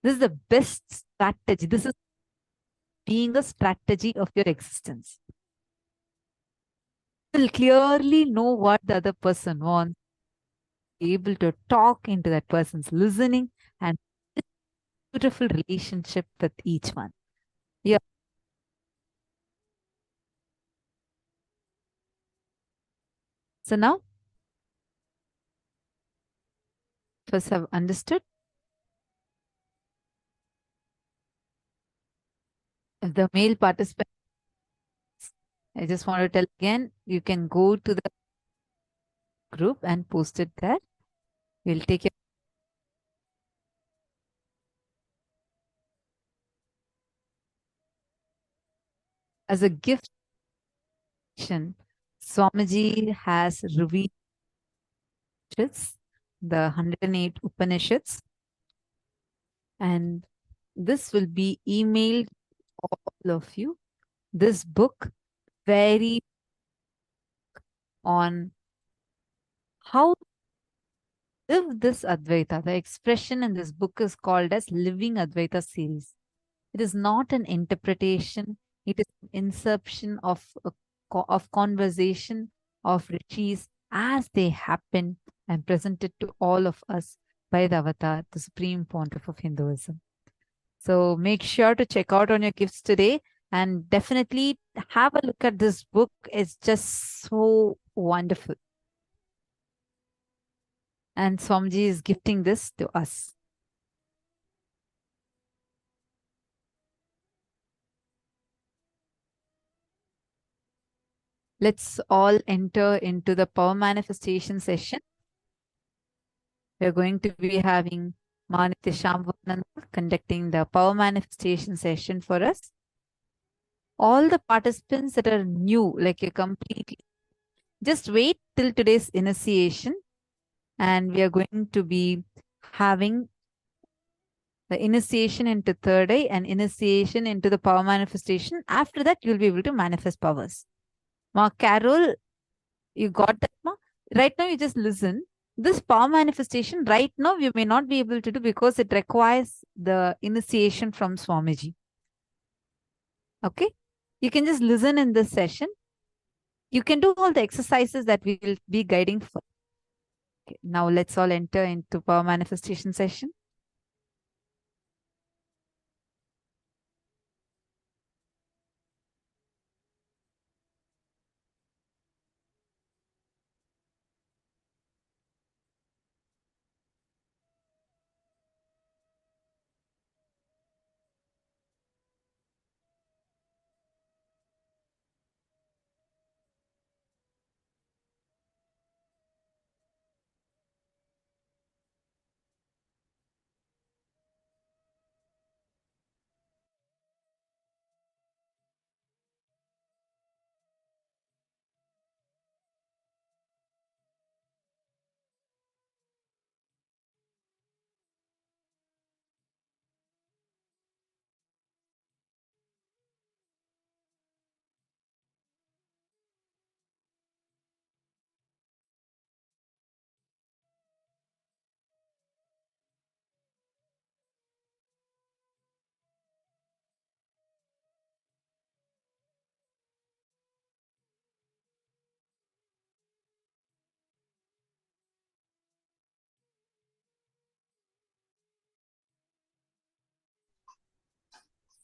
this is the best strategy. This is being a strategy of your existence. You will clearly know what the other person wants, be able to talk into that person's listening, and beautiful relationship with each one. Yeah. So now, first have understood. If the male participant, I just want to tell again, you can go to the group and post it there. We'll take it as a gift. Swamiji has revealed the 108 Upanishads, and this will be emailed all of you. This book very on how live this Advaita. The expression in this book is called as Living Advaita series. It is not an interpretation. It is an inception of conversation of rishis as they happen and presented to all of us by the Avatar, the Supreme Pontiff of Hinduism. So make sure to check out on your gifts today and definitely have a look at this book. It's just so wonderful. And Swamiji is gifting this to us. Let's all enter into the power manifestation session. We're going to be having Manitya Shambhavananda conducting the power manifestation session for us. All the participants that are new, like a completely, just wait till today's initiation, and we are going to be having the initiation into third eye and initiation into the power manifestation. After that, you'll be able to manifest powers. Ma Carol, you got that, Ma? Right now, you just listen. This power manifestation, right now, you may not be able to do because it requires the initiation from Swamiji. Okay? You can just listen in this session. You can do all the exercises that we will be guiding for. Okay, now let's all enter into power manifestation session.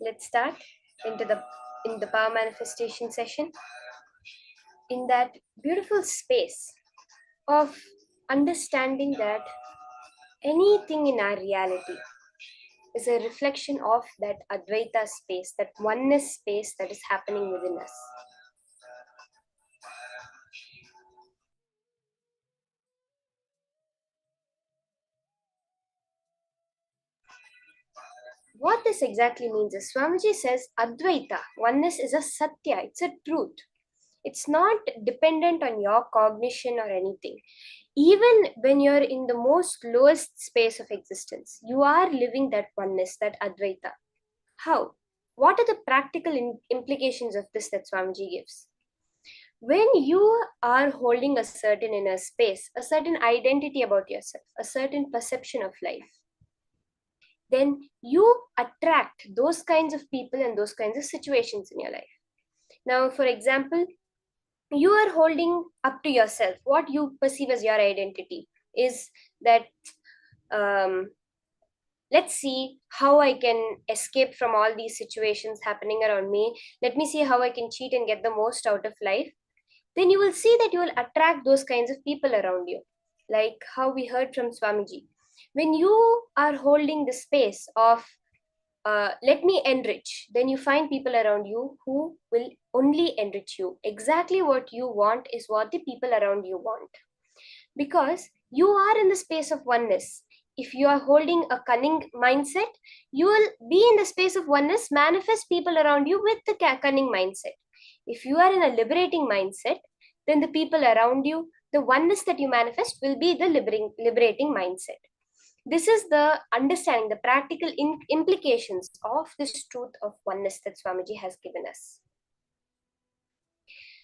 Let's start in the power manifestation session. In that beautiful space of understanding that anything in our reality is a reflection of that Advaita space, that oneness space that is happening within us. What this exactly means is Swamiji says Advaita, oneness is a Satya, it's a truth. It's not dependent on your cognition or anything. Even when you're in the most lowest space of existence, you are living that oneness, that Advaita. How? What are the practical implications of this that Swamiji gives? when you are holding a certain inner space, a certain identity about yourself, a certain perception of life, then you attract those kinds of people and those kinds of situations in your life. Now, for example, you are holding up to yourself. What you perceive as your identity is that, let's see how I can escape from all these situations happening around me. Let me see how I can cheat and get the most out of life. Then you will see that you will attract those kinds of people around you. Like how we heard from Swamiji. When you are holding the space of let me enrich, then you find people around you who will only enrich you. Exactly what you want is what the people around you want. Because you are in the space of oneness. If you are holding a cunning mindset, you will be in the space of oneness, manifest people around you with the cunning mindset. If you are in a liberating mindset, then the people around you, the oneness that you manifest will be the liberating mindset. This is the understanding, the practical implications of this truth of oneness that Swamiji has given us.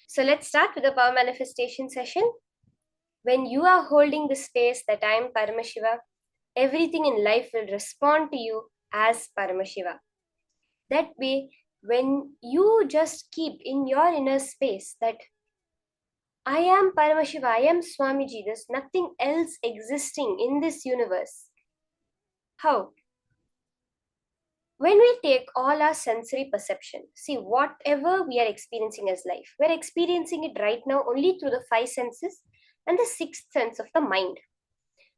So let's start with the power manifestation session. When you are holding the space that I am Paramashiva, everything in life will respond to you as Paramashiva. That way, when you just keep in your inner space that I am Paramashiva, I am Swamiji, there's nothing else existing in this universe. How? When we take all our sensory perception, see whatever we are experiencing as life, we're experiencing it right now only through the 5 senses and the 6th sense of the mind.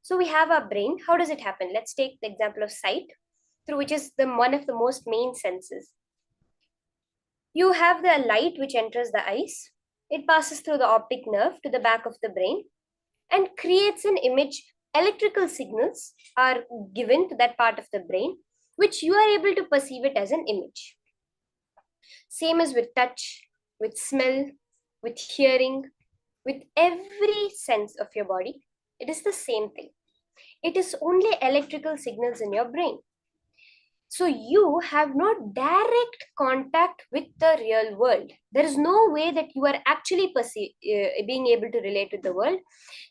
So we have our brain. How does it happen? Let's take the example of sight, through which is one of the most main senses. You have the light which enters the eyes. It passes through the optic nerve to the back of the brain and creates an image. Electrical signals are given to that part of the brain, which you are able to perceive it as an image. Same as with touch, with smell, with hearing, with every sense of your body. It is the same thing. It is only electrical signals in your brain. So you have no direct contact with the real world. There is no way that you are actually being able to relate with the world.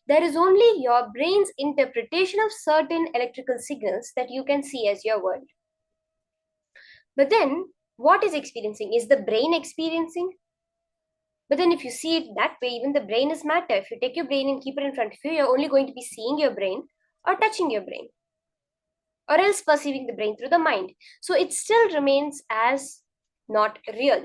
There is only your brain's interpretation of certain electrical signals that you can see as your world. But then, what is experiencing? Is the brain experiencing? But then if you see it that way, even the brain is matter. If you take your brain and keep it in front of you, you're only going to be seeing your brain or touching your brain, or else perceiving the brain through the mind. So it still remains as not real.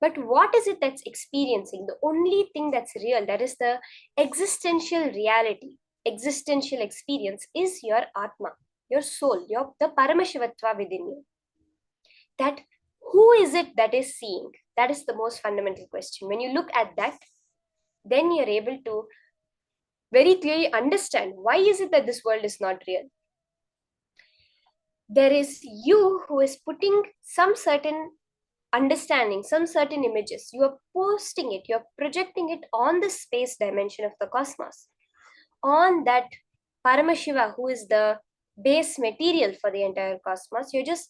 But what is it that's experiencing? The only thing that's real, that is the existential reality, existential experience, is your Atma, your soul, the Paramashivatva within you. That who is it that is seeing? That is the most fundamental question. When you look at that, then you're able to very clearly understand why is it that this world is not real. There is you who is putting some certain understanding, some certain images. You are posting it, you're projecting it on the space dimension of the cosmos, on that Paramashiva who is the base material for the entire cosmos. You're just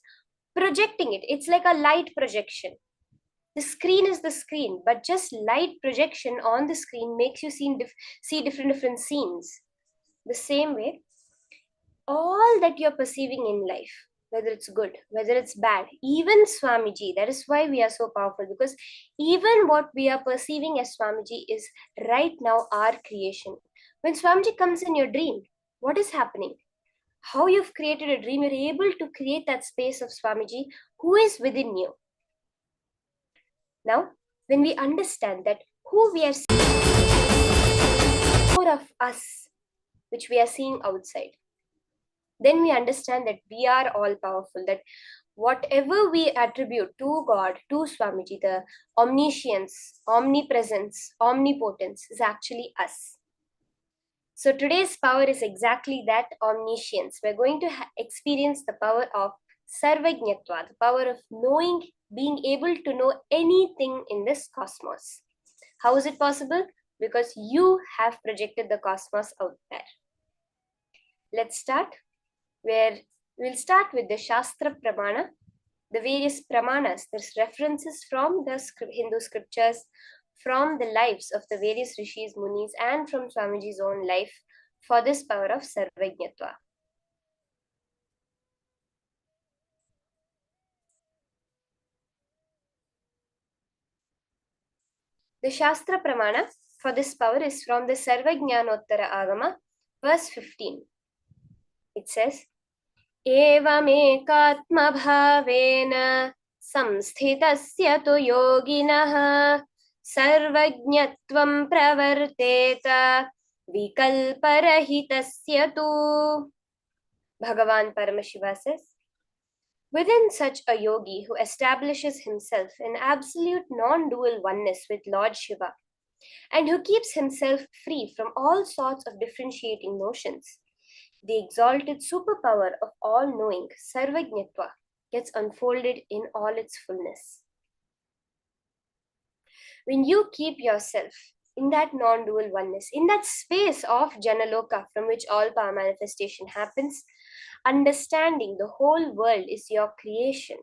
projecting it. It's like a light projection. The screen is the screen, but just light projection on the screen makes you see different scenes. The same way, all that you're perceiving in life, whether it's good, whether it's bad, even Swamiji, that is why we are so powerful, because even what we are perceiving as Swamiji is right now our creation. When Swamiji comes in your dream, what is happening? How you've created a dream, you're able to create that space of Swamiji who is within you. Now, when we understand that who we are seeing, more of us, which we are seeing outside, then we understand that we are all powerful, that whatever we attribute to God, to Swamiji, the omniscience, omnipresence, omnipotence, is actually us. So today's power is exactly that, omniscience. We're going to experience the power of Sarvajñatva, the power of knowing, being able to know anything in this cosmos. How is it possible? Because you have projected the cosmos out there. Let's start. We'll start with the Shastra Pramana, the various Pramanas. There's references from the Hindu scriptures from the lives of the various rishis, munis, and from Swamiji's own life for this power of Sarvajñatva. The Shastra Pramana for this power is from the Sarvajñanottara Agama, verse 15. It says, Evamekatmabhavena samsthitasya tu yoginaha sarvajñatvam pravarteta vikalparahitasya tu. Bhagavan Paramashiva says, within such a yogi who establishes himself in absolute non-dual oneness with Lord Shiva and who keeps himself free from all sorts of differentiating notions, the exalted superpower of all-knowing, Sarvajñatva, gets unfolded in all its fullness. When you keep yourself in that non-dual oneness, in that space of Janaloka from which all power manifestation happens, understanding the whole world is your creation.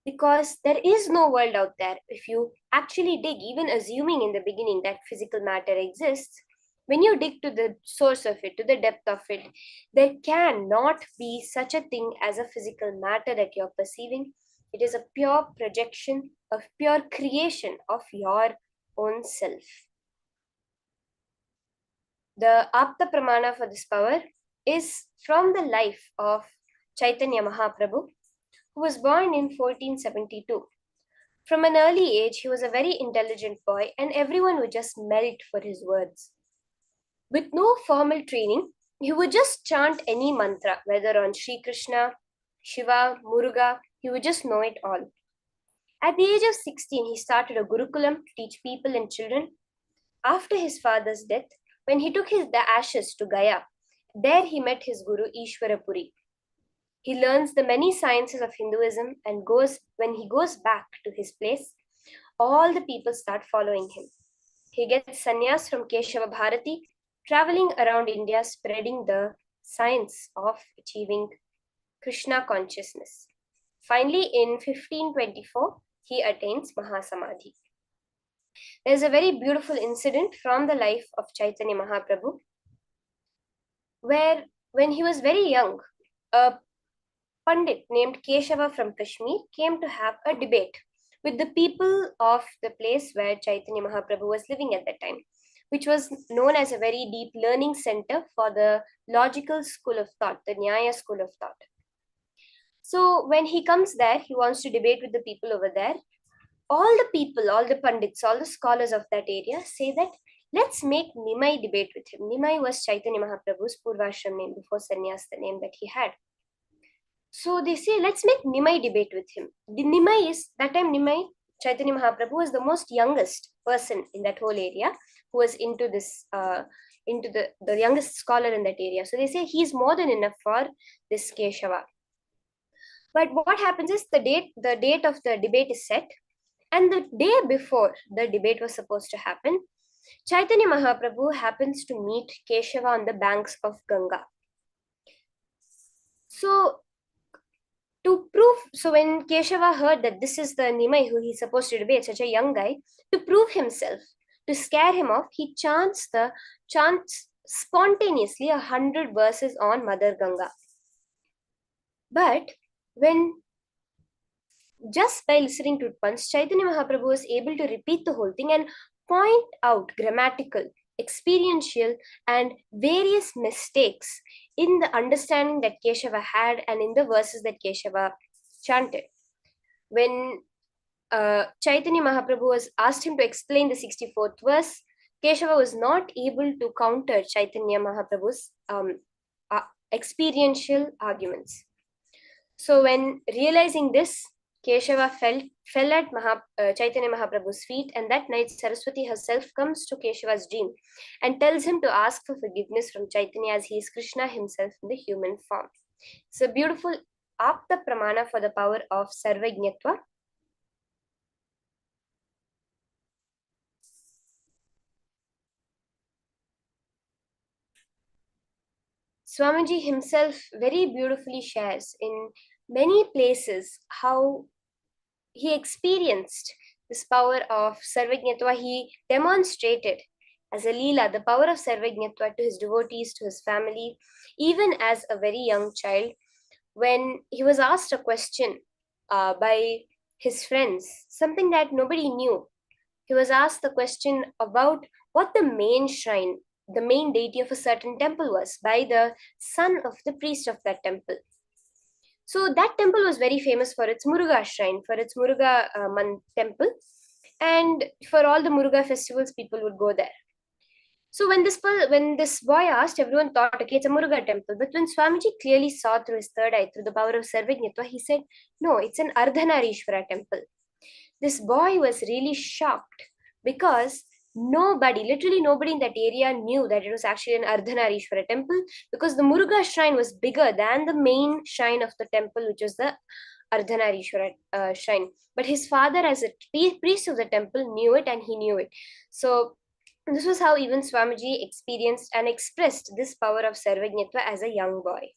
Because there is no world out there. If you actually dig, even assuming in the beginning that physical matter exists, when you dig to the source of it, to the depth of it, there cannot be such a thing as a physical matter that you're perceiving. It is a pure projection of pure creation of your own self. The Apta Pramana for this power is from the life of Chaitanya Mahaprabhu, who was born in 1472. From an early age, he was a very intelligent boy, and everyone would just melt for his words. With no formal training, he would just chant any mantra, whether on Sri Krishna, Shiva, Muruga, he would just know it all. At the age of 16, he started a Gurukulam to teach people and children. After his father's death, when he took the ashes to Gaya, there he met his guru Ishwarapuri. He learns the many sciences of Hinduism and when he goes back to his place, all the people start following him. He gets sannyas from Keshava Bharati, traveling around India spreading the science of achieving Krishna consciousness. Finally, in 1524, he attains Mahasamadhi. There's a very beautiful incident from the life of Chaitanya Mahaprabhu, where when he was very young, a Pandit named Keshava from Kashmir came to have a debate with the people of the place where Chaitanya Mahaprabhu was living at that time, which was known as a very deep learning center for the logical school of thought, the Nyaya school of thought. So when he comes there, he wants to debate with the people over there. All the people, all the Pandits, all the scholars of that area say that let's make Nimai debate with him. Nimai was Chaitanya Mahaprabhu's Purvashram name before sannyas, the name that he had. So they say, let's make Nimai debate with him. The Nimai is, that time Nimai, Chaitanya Mahaprabhu was the most youngest person in that whole area who was into this, into the youngest scholar in that area. So they say he's more than enough for this Keshava. But what happens is the date of the debate is set, and the day before the debate was supposed to happen, Chaitanya Mahaprabhu happens to meet Keshava on the banks of Ganga. So when Keshava heard that this is the Nimai who he's supposed to debate, such a young guy, to prove himself, to scare him off, he chants spontaneously 100 verses on Mother Ganga. But when just by listening to it once, Chaitanya Mahaprabhu was able to repeat the whole thing and point out grammatical, experiential, and various mistakes in the understanding that Keshava had and in the verses that Keshava chanted. When Chaitanya Mahaprabhu was asked him to explain the 64th verse, Keshava was not able to counter Chaitanya Mahaprabhu's experiential arguments. So when realizing this, Keshava fell at Chaitanya Mahaprabhu's feet, and that night Saraswati herself comes to Keshava's dream and tells him to ask for forgiveness from Chaitanya as he is Krishna himself in the human form. It's a beautiful Apta Pramana for the power of Sarvajñatva. Swamiji himself very beautifully shares in many places how he experienced this power of Sarvajñatva, he demonstrated as a Leela the power of Sarvajñatva to his devotees, to his family, even as a very young child, when he was asked a question by his friends, something that nobody knew. He was asked the question about what the main shrine, the main deity of a certain temple was by the son of the priest of that temple. So that temple was very famous for its Muruga shrine, for its Muruga temple. And for all the Muruga festivals, people would go there. So when this boy asked, everyone thought, okay, it's a Muruga temple. But when Swamiji clearly saw through his third eye, through the power of Sarvajñatva, he said, no, it's an Ardhanarishwara temple. This boy was really shocked because literally nobody in that area knew that it was actually an Ardhanarishwara temple, because the Muruga shrine was bigger than the main shrine of the temple, which was the Ardhanarishwara shrine. But his father, as a priest of the temple, knew it, and he knew it. So this was how even Swamiji experienced and expressed this power of Sarvajñatva as a young boy.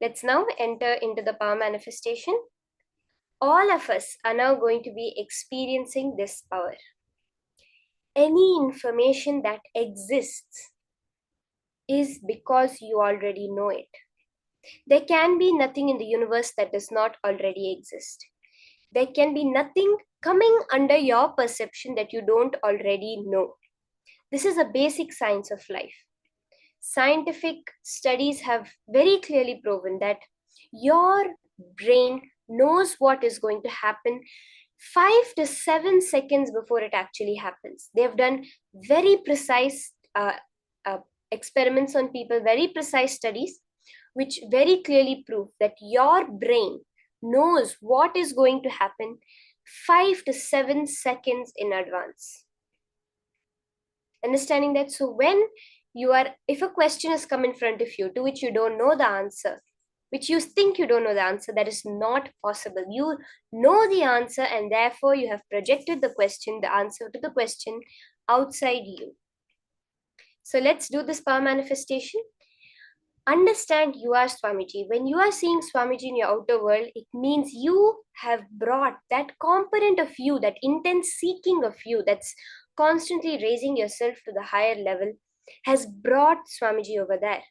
Let's now enter into the power manifestation. All of us are now going to be experiencing this power. Any information that exists is because you already know it. There can be nothing in the universe that does not already exist. There can be nothing coming under your perception that you don't already know. This is a basic science of life. Scientific studies have very clearly proven that your brain knows what is going to happen 5 to 7 seconds before it actually happens. They have done very precise experiments on people, very precise studies, which very clearly prove that your brain knows what is going to happen 5 to 7 seconds in advance. Understanding that? So when if a question has come in front of you to which you don't know the answer, which you think you don't know the answer, that is not possible. You know the answer, and therefore you have projected the answer to the question outside you. So let's do this power manifestation. Understand you are Swamiji. When you are seeing Swamiji in your outer world, it means you have brought that component of you, that intense seeking of you that's constantly raising yourself to the higher level, has brought Swamiji over there.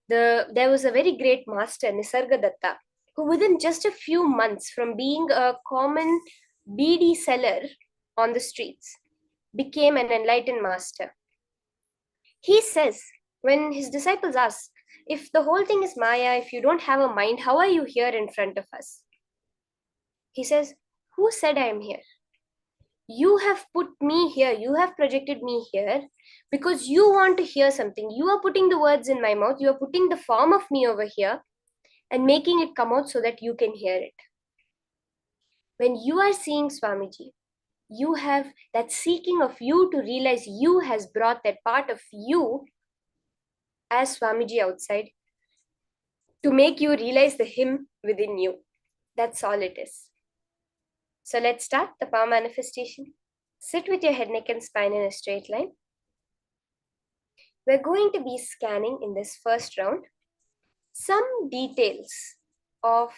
There was a very great master, Nisargadatta, who within just a few months from being a common beedi seller on the streets became an enlightened master. He says, when his disciples ask, if the whole thing is Maya, if you don't have a mind, how are you here in front of us? He says, who said I am here? You have put me here, you have projected me here because you want to hear something. You are putting the words in my mouth, you are putting the form of me over here and making it come out so that you can hear it. When you are seeing Swamiji, you have that seeking of you to realize you has brought that part of you as Swamiji outside to make you realize the him within you. That's all it is. So let's start the power manifestation. Sit with your head, neck and spine in a straight line. We're going to be scanning in this first round some details of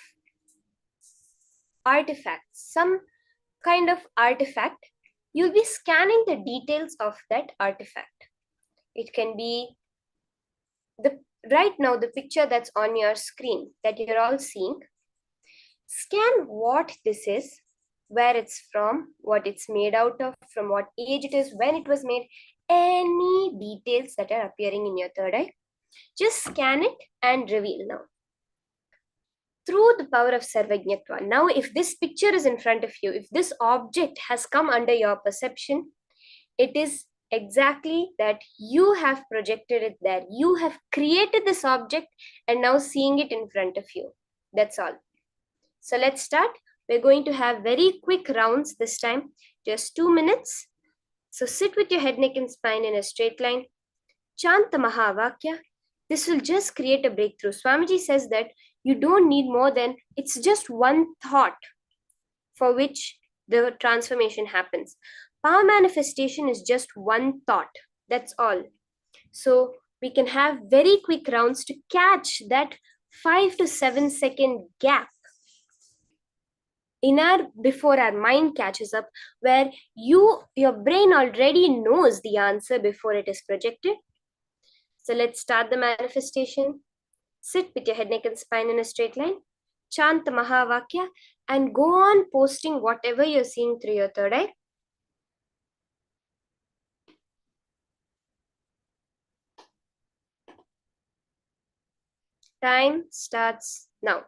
artifacts, some kind of artifact. You'll be scanning the details of that artifact. It can be right now the picture that's on your screen that you're all seeing. Scan what this is, where it's from, what it's made out of, from what age it is, when it was made, any details that are appearing in your third eye. Just scan it and reveal now. Through the power of Sarvajñatva. Now, if this picture is in front of you, if this object has come under your perception, it is exactly that you have projected it there. You have created this object and now seeing it in front of you. That's all. So let's start. We're going to have very quick rounds this time, just 2 minutes. So sit with your head, neck and spine in a straight line. Chant the Mahavakya. This will just create a breakthrough. Swamiji says that you don't need more than, it's just one thought for which the transformation happens. Power manifestation is just one thought. That's all. So we can have very quick rounds to catch that 5 to 7 second gap before our mind catches up, where your brain already knows the answer before it is projected. So let's start the manifestation. Sit with your head, neck, and spine in a straight line. Chant the Mahavakya and go on posting whatever you're seeing through your third eye. Time starts now.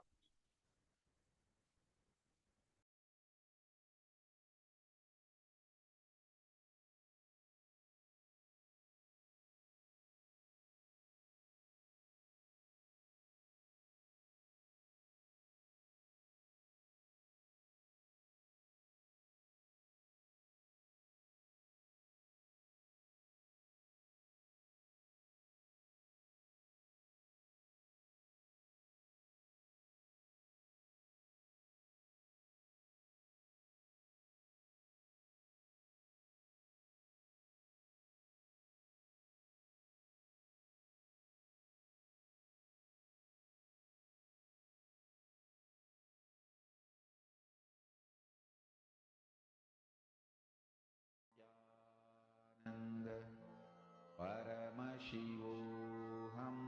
Paramashivoham.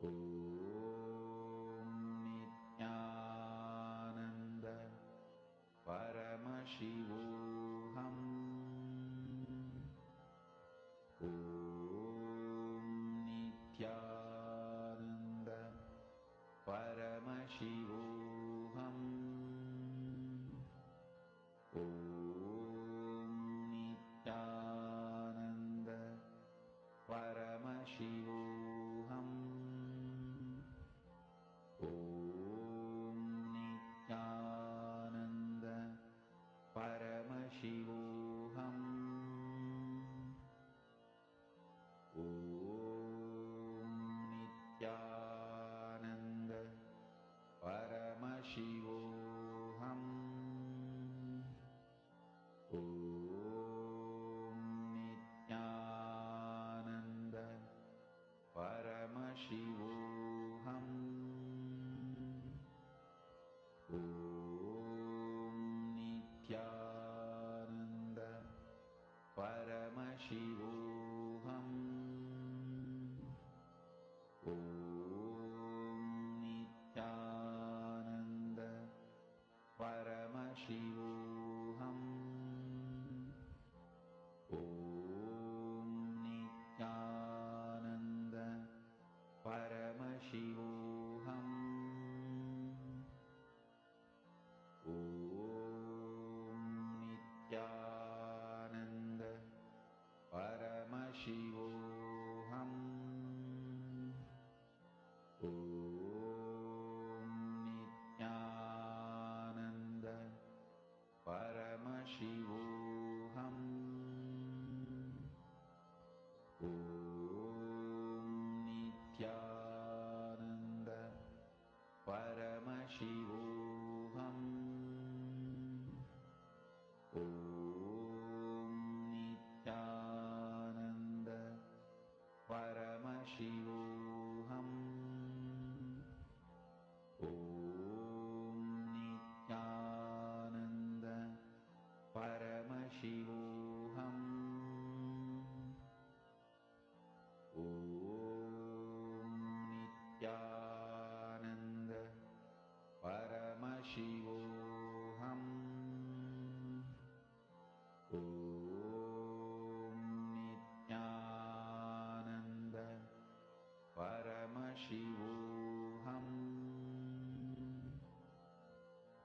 Om Nithyananda Paramashivoham. Om Nithyananda Paramashivoham. Om Nithyananda Paramashivoham. Om Nithyananda Paramashivoham. Om Nithyananda Paramashivoham. Om Nithyananda Paramashivoham. Om Nithyananda Paramashivoham. Om Nithyananda Paramashivoham. Om Nithyananda Paramashivoham. Om Nithyananda Paramashivoham. Om Nithyananda Paramashivoham. Om Nithyananda Paramashivoham. Om Nithyananda Paramashivoham. Om Nithyananda Paramashivoham. Om Nithyananda Paramashivoham. Om Nithyananda Paramashivoham.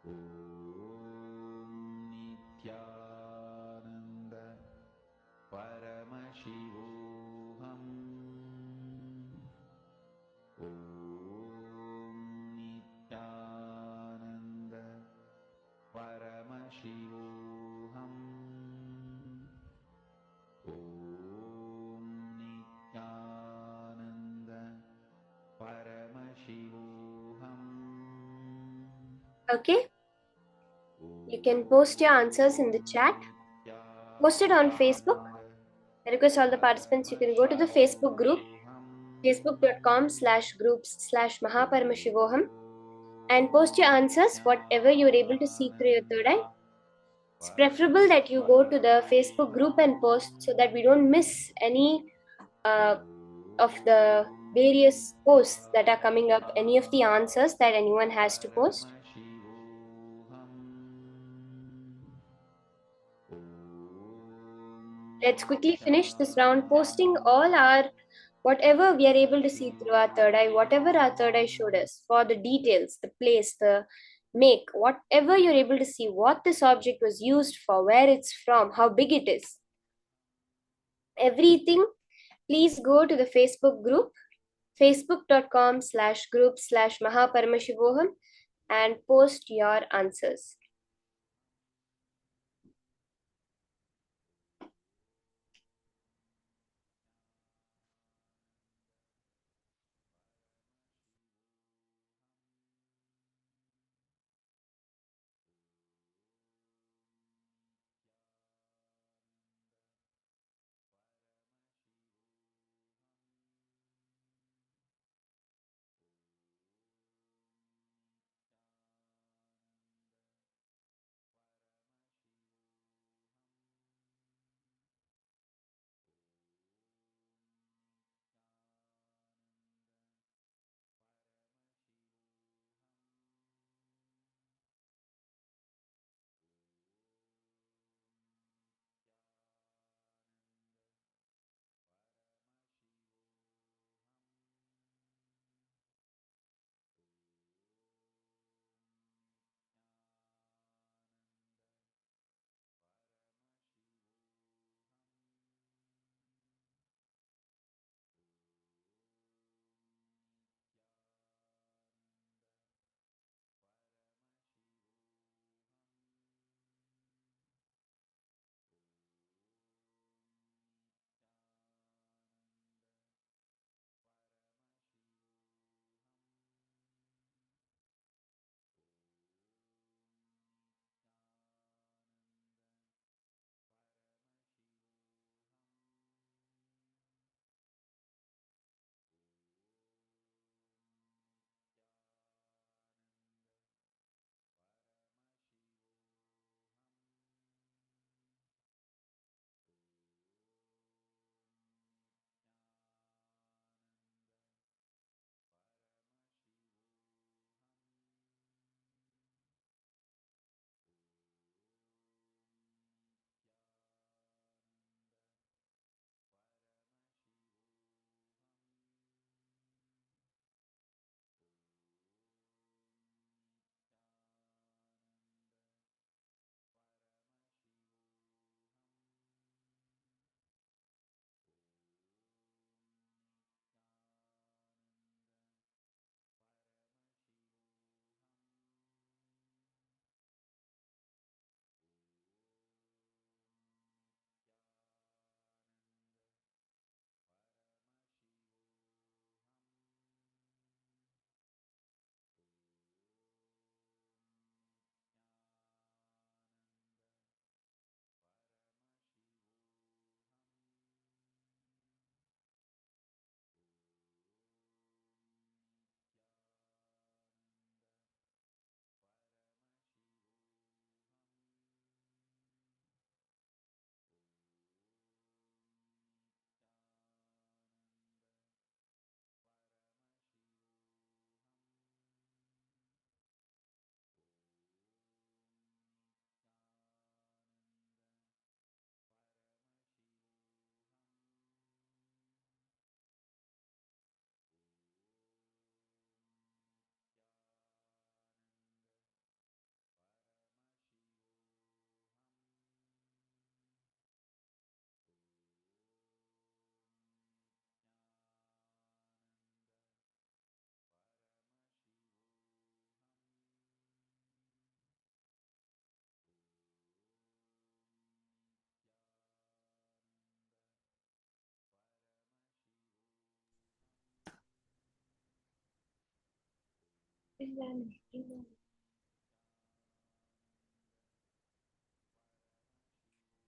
Om Nithyananda Paramashivoham. Om Nithyananda Paramashivoham. Om Nithyananda Paramashivoham. Okay, you can post your answers in the chat. Post it on Facebook. I request all the participants, you can go to the Facebook group, facebook.com/groups/Mahaparamashivoham, and post your answers, whatever you're able to see through your third eye. It's preferable that you go to the Facebook group and post so that we don't miss any of the various posts that are coming up, any of the answers that anyone has to post. Let's quickly finish this round posting all our whatever we are able to see through our third eye, whatever our third eye showed us, for the details, the place, the make, whatever you're able to see, what this object was used for, where it's from, how big it is, everything. Please go to the Facebook group, facebook.com/group/Mahaparamashivoham, and post your answers.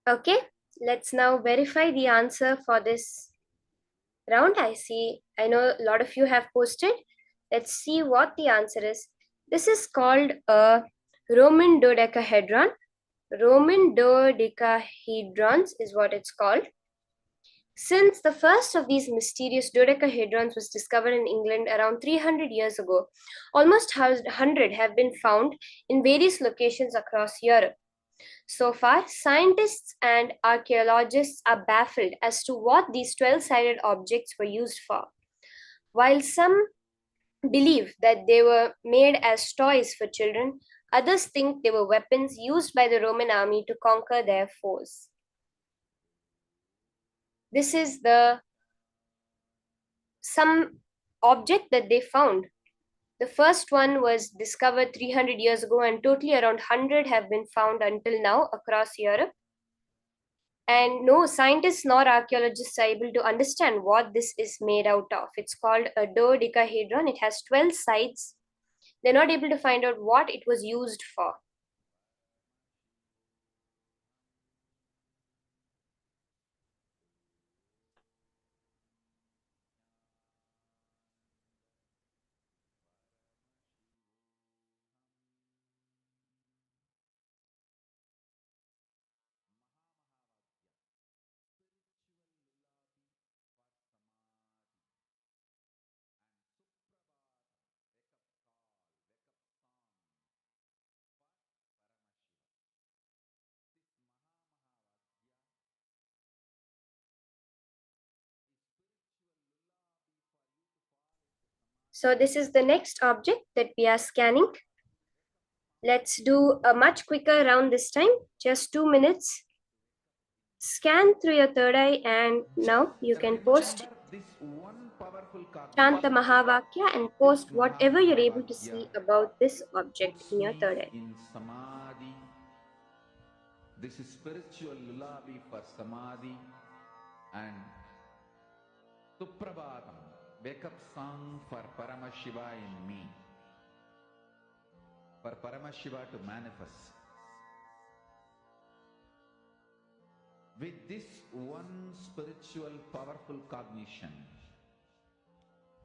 Okay, let's now verify the answer for this round. I know a lot of you have posted. Let's see what the answer is. This is called a Roman dodecahedron. Roman dodecahedrons is what it's called. Since the first of these mysterious dodecahedrons was discovered in England around 300 years ago, almost 100 have been found in various locations across Europe. So far, scientists and archaeologists are baffled as to what these 12-sided objects were used for. While some believe that they were made as toys for children, others think they were weapons used by the Roman army to conquer their foes. This is some object that they found. The first one was discovered 300 years ago, and totally around 100 have been found until now across Europe. And no scientists nor archaeologists are able to understand what this is made out of. It's called a dodecahedron. It has 12 sides. They're not able to find out what it was used for. So this is the next object that we are scanning. Let's do a much quicker round this time, just 2 minutes. Scan through your third eye, and now you can post Shanta Mahavakya and post whatever you're able to see about this object in your third eye. In Samadhi, this is spiritual lullaby for Samadhi and Suprabhatam, wake up song for Paramashiva in me, for Paramashiva to manifest. With this one spiritual powerful cognition,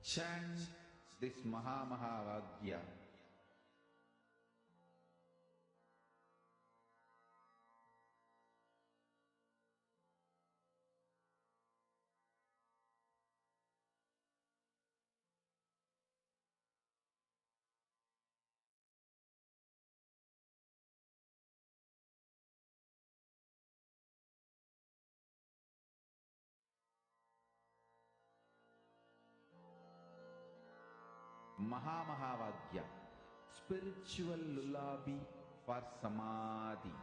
chant this Mahavagya. Mahavagya, spiritual lullaby for Samadhi,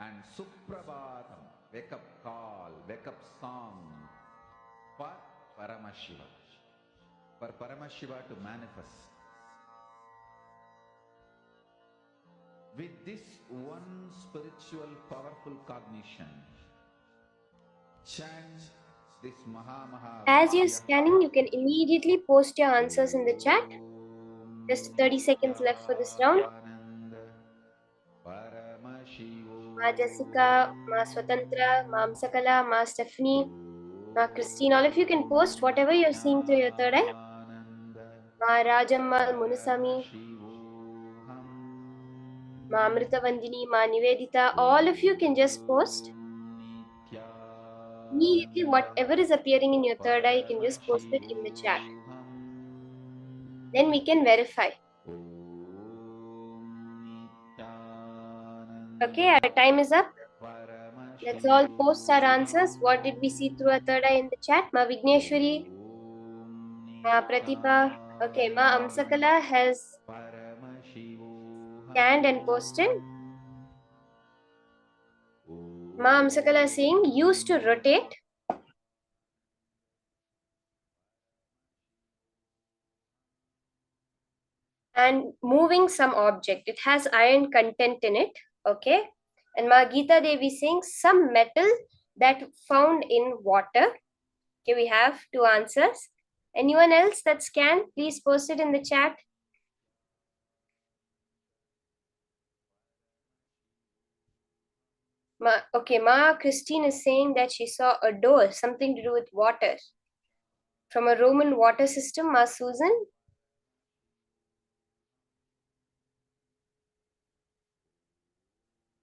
and Suprabhatam, wake up call, wake up song for Paramashiva, for Paramashiva to manifest. With this one spiritual powerful cognition, chant this Maha. As you're scanning, you can immediately post your answers in the chat. Just 30 seconds left for this round. Ma Jessica, Ma Swatantra, Ma Amsakala, Ma Stephanie, Ma Christine, all of you can post whatever you're seeing through your third eye. Ma Rajamma, Munusami, Ma Amrita Vandini, Ma Nivedita, all of you can just post. Immediately, whatever is appearing in your third eye, you can just post it in the chat. Then we can verify. Okay, our time is up. Let's all post our answers. What did we see through our third eye in the chat? Ma Vigneshwari, Ma Pratipha. Okay, Ma Amsakala has scanned and posted. Ma Amsakala is saying used to rotate. And moving some object. It has iron content in it. Okay. And Ma Geeta Devi saying some metal that found in water. Okay, we have 2 answers. Anyone else that scanned, please post it in the chat. Ma Christine is saying that she saw a door, something to do with water. From a Roman water system, Ma Susan.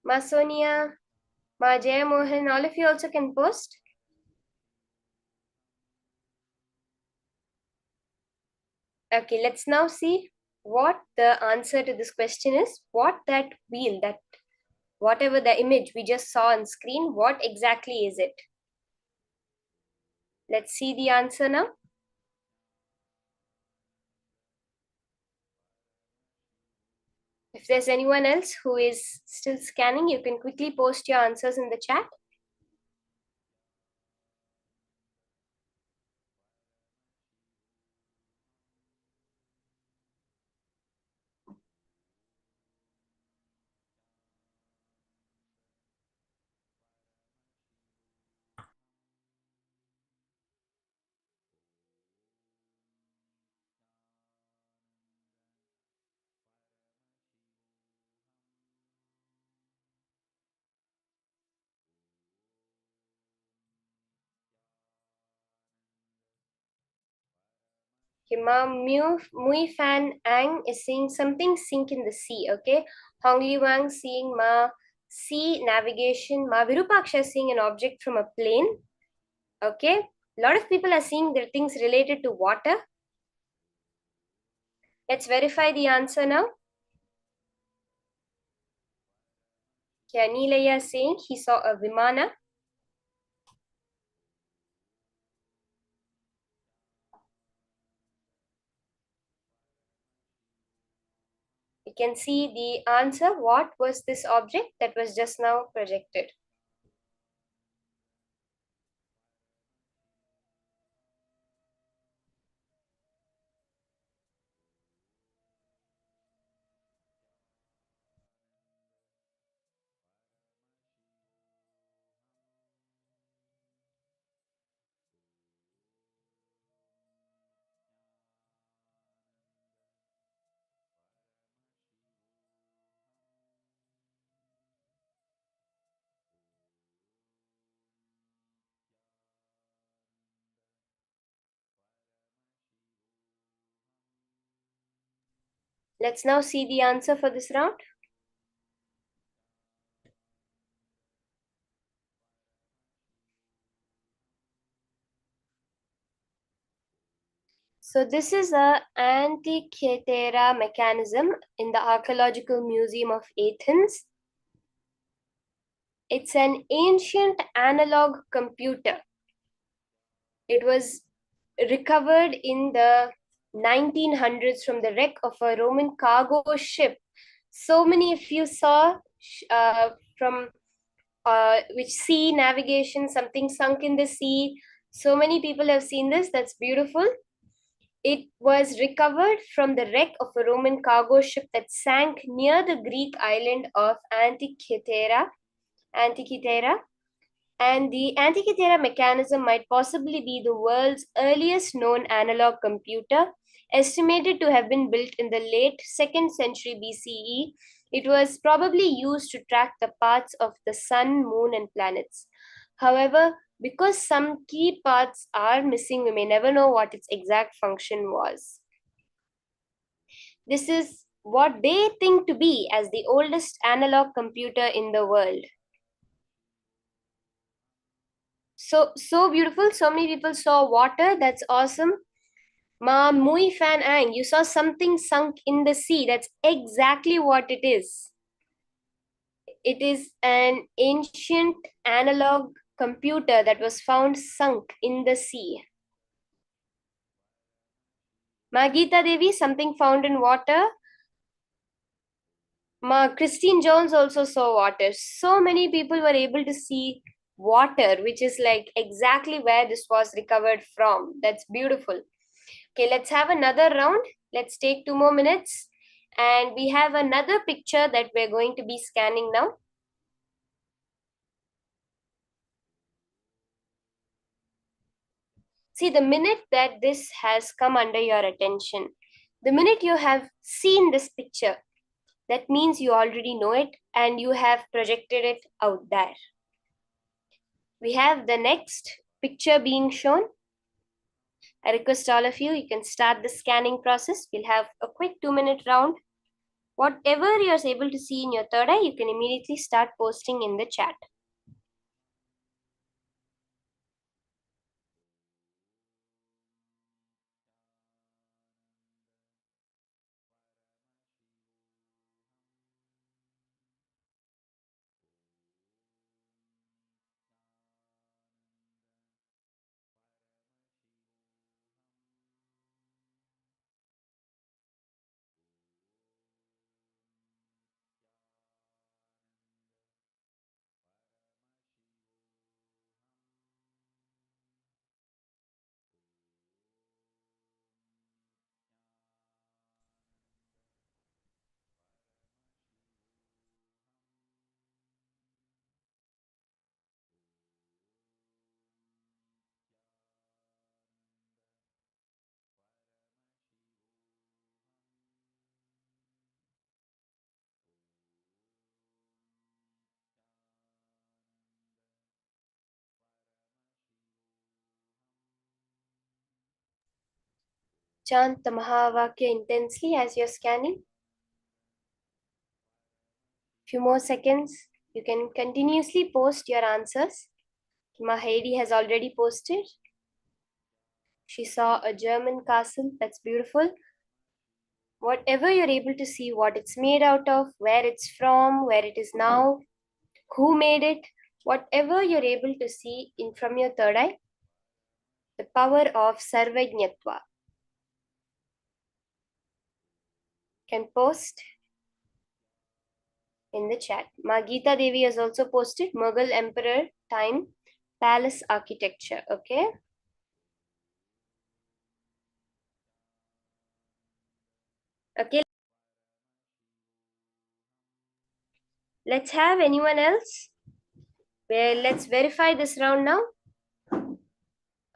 Ma Sonia, Ma Jayamohan, all of you also can post. Okay, let's now see what the answer to this question is. What that wheel, that whatever the image we just saw on screen, what exactly is it? Let's see the answer now. If there's anyone else who is still scanning, you can quickly post your answers in the chat. Hima Mui Fan Ang is saying something sink in the sea. Okay. Hong Li Wang seeing Ma sea navigation. Ma Virupaksha seeing an object from a plane. Okay. A lot of people are seeing their things related to water. Let's verify the answer now. Okay, Nilaya saying he saw a Vimana. You can see the answer. What was this object that was just now projected? Let's now see the answer for this round. So this is a Antikythera mechanism in the Archaeological Museum of Athens. It's an ancient analog computer. It was recovered in the 1900s from the wreck of a Roman cargo ship. So many of you saw from which sea navigation, something sunk in the sea. So many people have seen this. That's beautiful. It was recovered from the wreck of a Roman cargo ship that sank near the Greek island of Antikythera. And the Antikythera mechanism might possibly be the world's earliest known analog computer, estimated to have been built in the late 2nd century BCE. It was probably used to track the paths of the sun, moon, and planets. However, because some key parts are missing, we may never know what its exact function was. This is what they think to be as the oldest analog computer in the world. So beautiful. So many people saw water. That's awesome. Ma Mui Fan Ang, you saw something sunk in the sea. That's exactly what it is. It is an ancient analog computer that was found sunk in the sea. Ma Geeta Devi, something found in water. Ma Christine Jones also saw water. So many people were able to see water, which is like exactly where this was recovered from. That's beautiful. Okay, let's have another round. Let's take 2 more minutes. And we have another picture that we're going to be scanning now. See, the minute that this has come under your attention, the minute you have seen this picture, that means you already know it and you have projected it out there. We have the next picture being shown. I request all of you, you can start the scanning process. We'll have a quick 2-minute round. Whatever you're able to see in your third eye, you can immediately start posting in the chat. Chant the Mahavakya intensely as you're scanning. Few more seconds. You can continuously post your answers. Mahedi has already posted. She saw a German castle. That's beautiful. Whatever you're able to see, what it's made out of, where it's from, where it is now, who made it, whatever you're able to see from your third eye, the power of Sarvajñatva. Can post in the chat. Ma Geeta Devi has also posted Mughal Emperor time, palace architecture. Okay. Okay. Let's have anyone else. Well, let's verify this round now.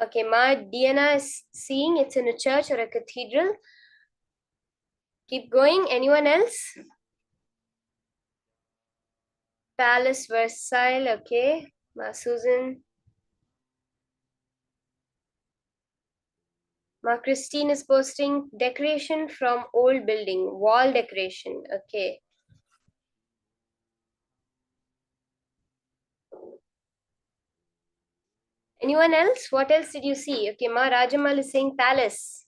Okay, Ma Diana is seeing it's in a church or a cathedral. Keep going. Anyone else? Palace, Versailles. Okay. Ma Susan. Ma Christine is posting decoration from old building, wall decoration. Okay. Anyone else? What else did you see? Okay, Ma Rajamal is saying palace.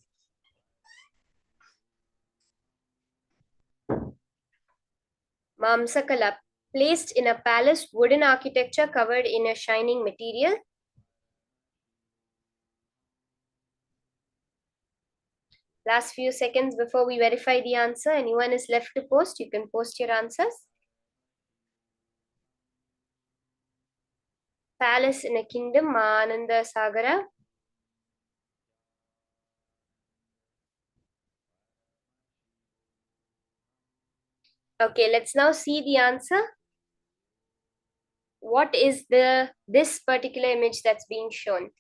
Ma Amsakala, placed in a palace, wooden architecture covered in a shining material. Last few seconds before we verify the answer. Anyone is left to post? You can post your answers. Palace in a kingdom, Ma Ananda Sagara. Okay, let's now see the answer. What is this particular image that's being shown?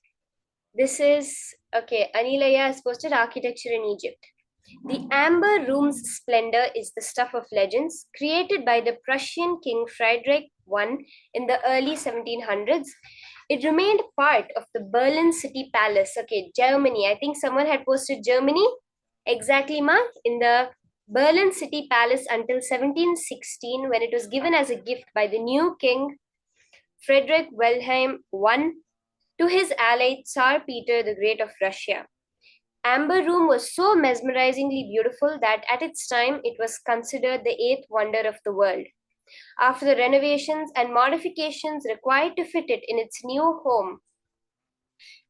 This is, okay, Anilaya has posted architecture in Egypt. The amber room's splendor is the stuff of legends, created by the Prussian King Friedrich I in the early 1700s. It remained part of the Berlin City Palace. Okay, Germany. I think someone had posted Germany. Exactly, Mark. In the Berlin City Palace until 1716, when it was given as a gift by the new king Friedrich Wilhelm I to his ally Tsar Peter the Great of Russia. Amber Room was so mesmerizingly beautiful that at its time it was considered the eighth wonder of the world. After the renovations and modifications required to fit it in its new home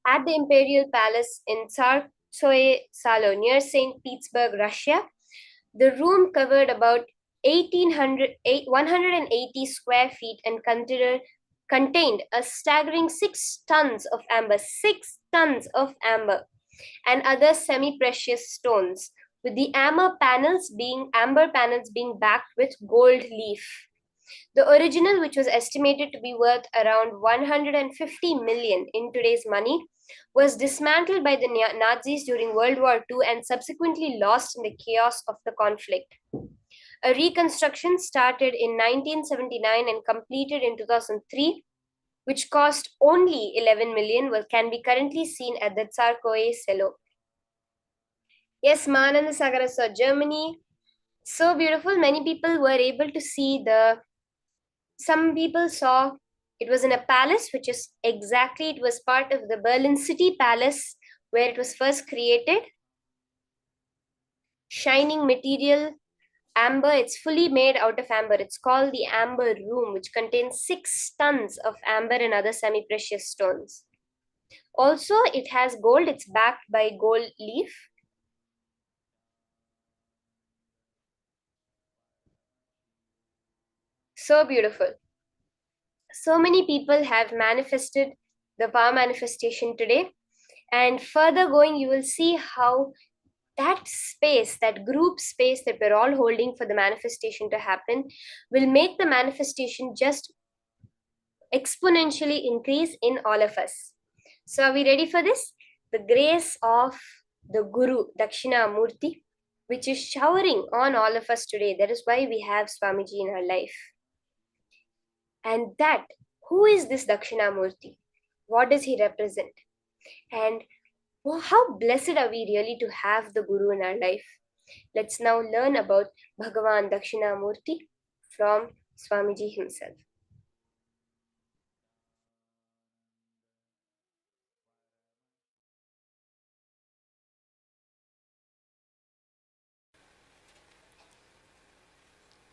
at the Imperial Palace in Tsarskoye Salo near St. Petersburg, Russia, the room covered about 180 square feet and contained a staggering 6 tons of amber, 6 tons of amber, and other semi-precious stones, with the amber panels being backed with gold leaf. The original, which was estimated to be worth around 150 million in today's money, was dismantled by the Nazis during World War II and subsequently lost in the chaos of the conflict. A reconstruction started in 1979 and completed in 2003, which cost only 11 million, can be currently seen at the Tsarskoye Selo. Yes, Mananda Sagara saw Germany. So beautiful. Many people were able to see some people saw it was in a palace, which is exactly, it was part of the Berlin City Palace where it was first created. Shining material, amber, it's fully made out of amber. It's called the Amber Room, which contains 6 tons of amber and other semi-precious stones. Also, it has gold. It's backed by gold leaf. So beautiful. So many people have manifested the power manifestation today. And further going, you will see how that space, that group space that we're all holding for the manifestation to happen, will make the manifestation just exponentially increase in all of us. So, are we ready for this? The grace of the Guru, Dakshinamurti, which is showering on all of us today. That is why we have Swamiji in our life. And that, who is this Dakshinamurti? What does he represent? And how blessed are we really to have the Guru in our life? Let's now learn about Bhagavan Dakshinamurti from Swamiji himself.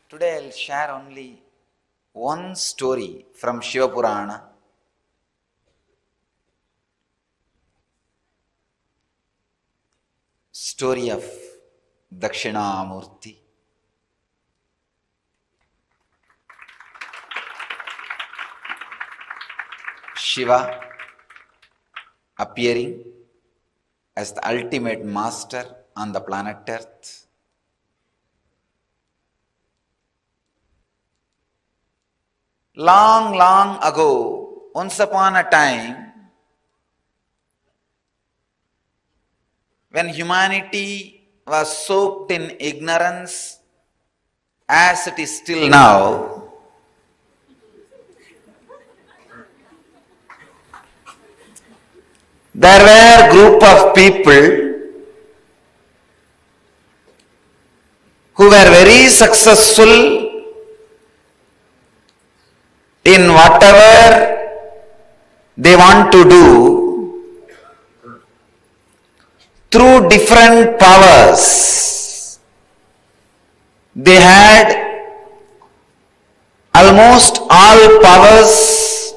Today I'll share only one story from Shiva Purana. Story of Dakshinamurti. Shiva appearing as the ultimate master on the planet Earth. Long, long ago, once upon a time, when humanity was soaked in ignorance, as it is still now, there were a group of people who were very successful in whatever they want to do through different powers. They had almost all powers.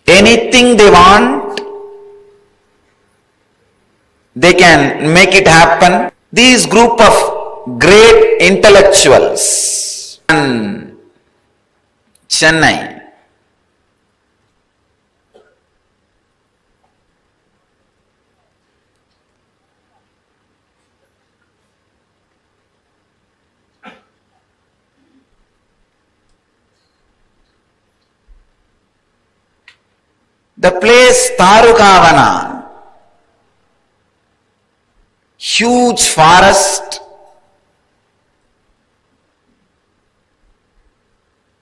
Anything they want, they can make it happen. These group of great intellectuals in Chennai, the place Tarukavana, huge forest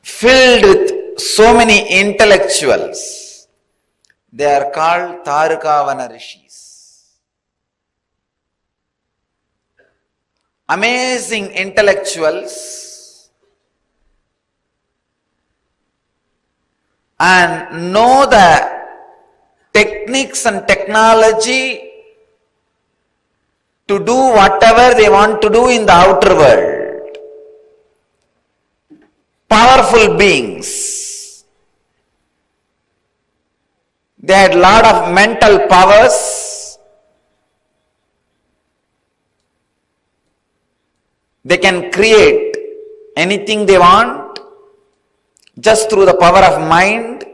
filled with so many intellectuals. They are called Tarukavana Rishis. Amazing intellectuals, and know the techniques and technology to do whatever they want to do in the outer world. Powerful beings. They had lot of mental powers. They can create anything they want just through the power of mind,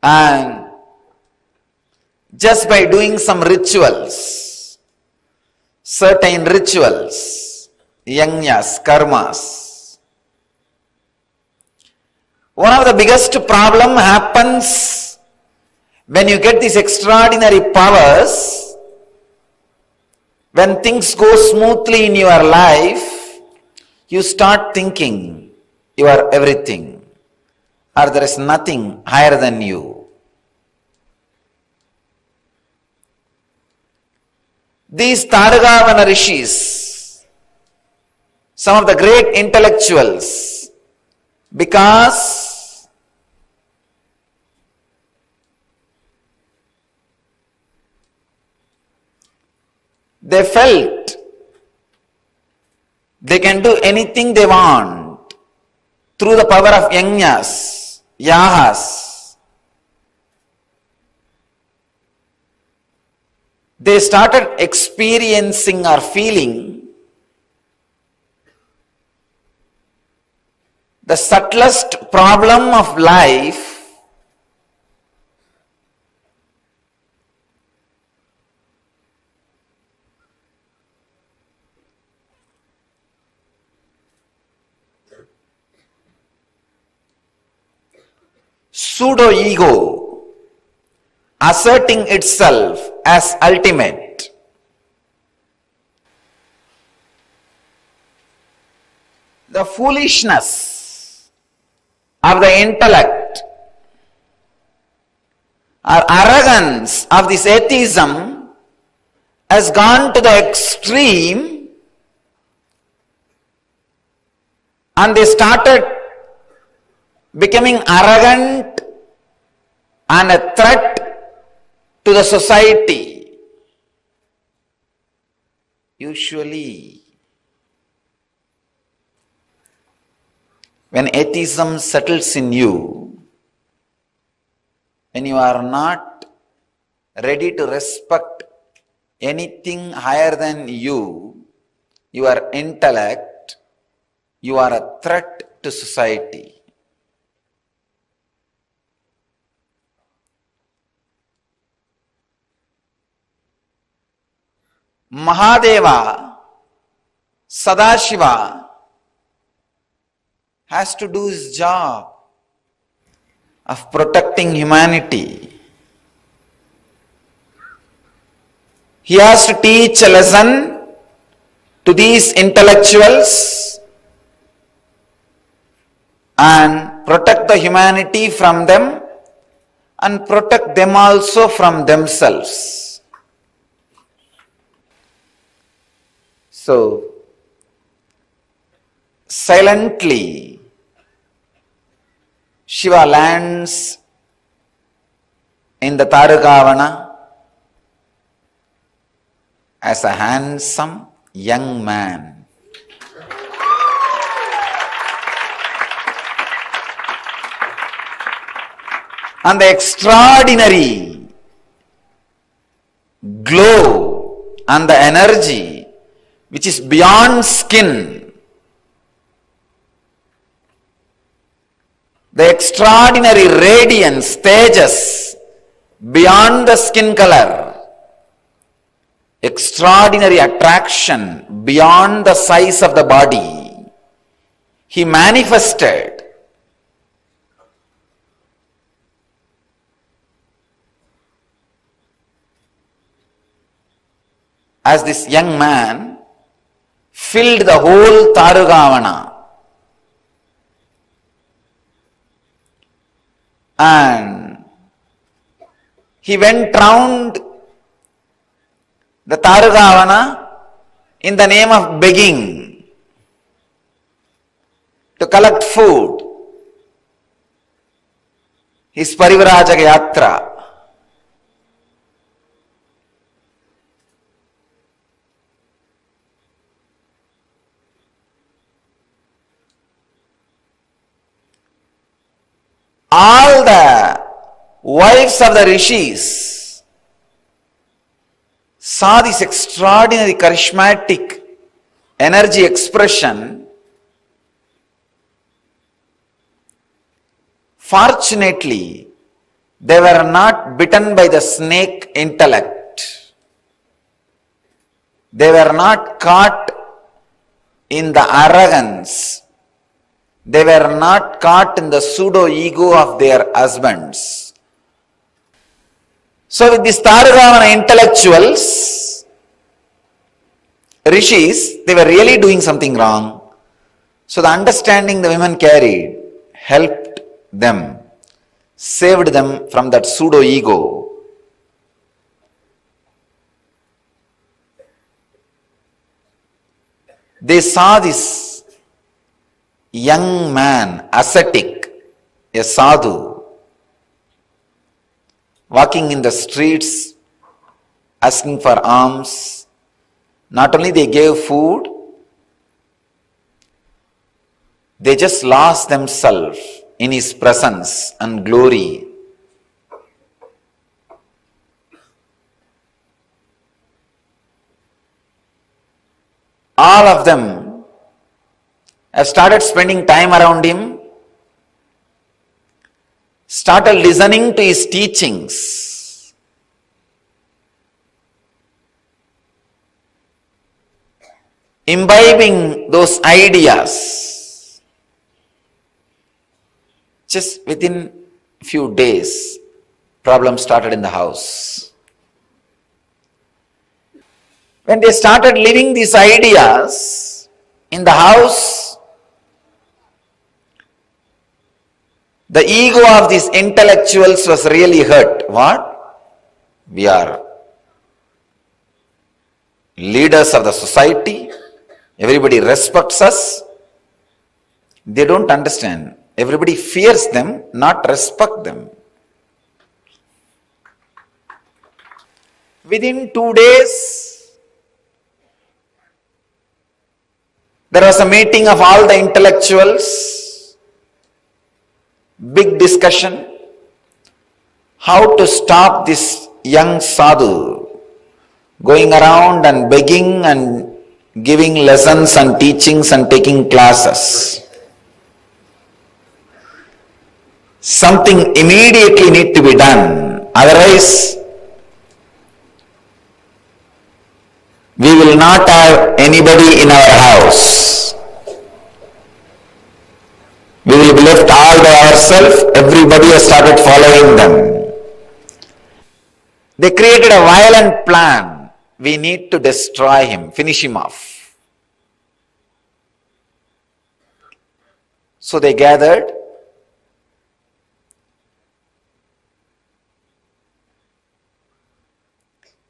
and just by doing some rituals, certain rituals, yajnas, karmas. One of the biggest problem happens when you get these extraordinary powers. When things go smoothly in your life, you start thinking you are everything, or there is nothing higher than you. These Tarugavana rishis, some of the great intellectuals, because they felt they can do anything they want through the power of yajnas, yahas. They started experiencing or feeling the subtlest problem of life pseudo-ego asserting itself as ultimate. The foolishness of the intellect or arrogance of this atheism has gone to the extreme, and they started becoming arrogant and a threat to the society. Usually, when atheism settles in you, when you are not ready to respect anything higher than you, your intellect, you are a threat to society. Mahadeva, Sadashiva has to do his job of protecting humanity. He has to teach a lesson to these intellectuals and protect the humanity from them and protect them also from themselves. So, silently, Shiva lands in the Tarugavana as a handsome young man. And the extraordinary glow and the energy which is beyond skin, the extraordinary radiance, tejas, beyond the skin color, extraordinary attraction beyond the size of the body, he manifested as this young man filled the whole Tarugavana. And he went round the Tarugavana in the name of begging to collect food. His Parivrajaka Yatra. All the wives of the rishis saw this extraordinary charismatic energy expression. Fortunately, they were not bitten by the snake intellect. They were not caught in the arrogance. They were not caught in the pseudo-ego of their husbands. So with these Tarugavana intellectuals, rishis, they were really doing something wrong. So the understanding the women carried helped them, saved them from that pseudo-ego. They saw this young man, ascetic, a sadhu, walking in the streets, asking for alms. Not only they gave food, they just lost themselves in his presence and glory. All of them have started spending time around him, started listening to his teachings. Imbibing those ideas. Just within a few days, problems started in the house. When they started living these ideas in the house, the ego of these intellectuals was really hurt. What? We are leaders of the society. Everybody respects us. They don't understand. Everybody fears them, not respect them. Within 2 days, there was a meeting of all the intellectuals, big discussion, how to stop this young sadhu going around and begging and giving lessons and teachings and taking classes. Something immediately need to be done, otherwise we will not have anybody in our house. We will be left all by ourselves. Everybody has started following them. They created a violent plan. We need to destroy him, finish him off. So they gathered.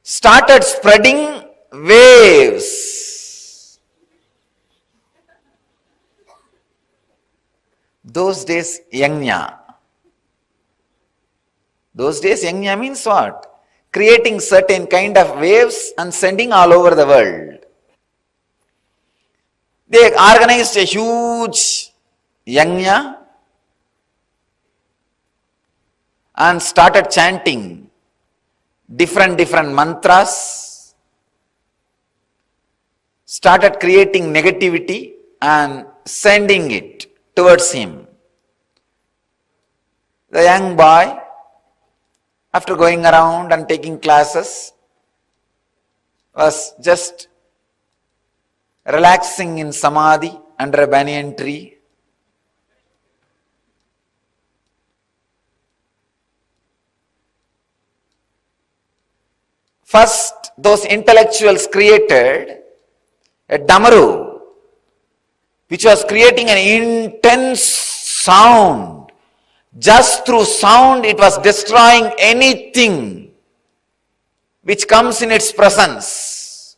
Started spreading waves. Those days, yajna. Those days, yajna means what? Creating certain kind of waves and sending all over the world. They organized a huge yajna and started chanting different mantras, started creating negativity and sending it towards him. The young boy, after going around and taking classes, was just relaxing in samadhi under a banyan tree. First, those intellectuals created a damaru, which was creating an intense sound. Just through sound, it was destroying anything which comes in its presence.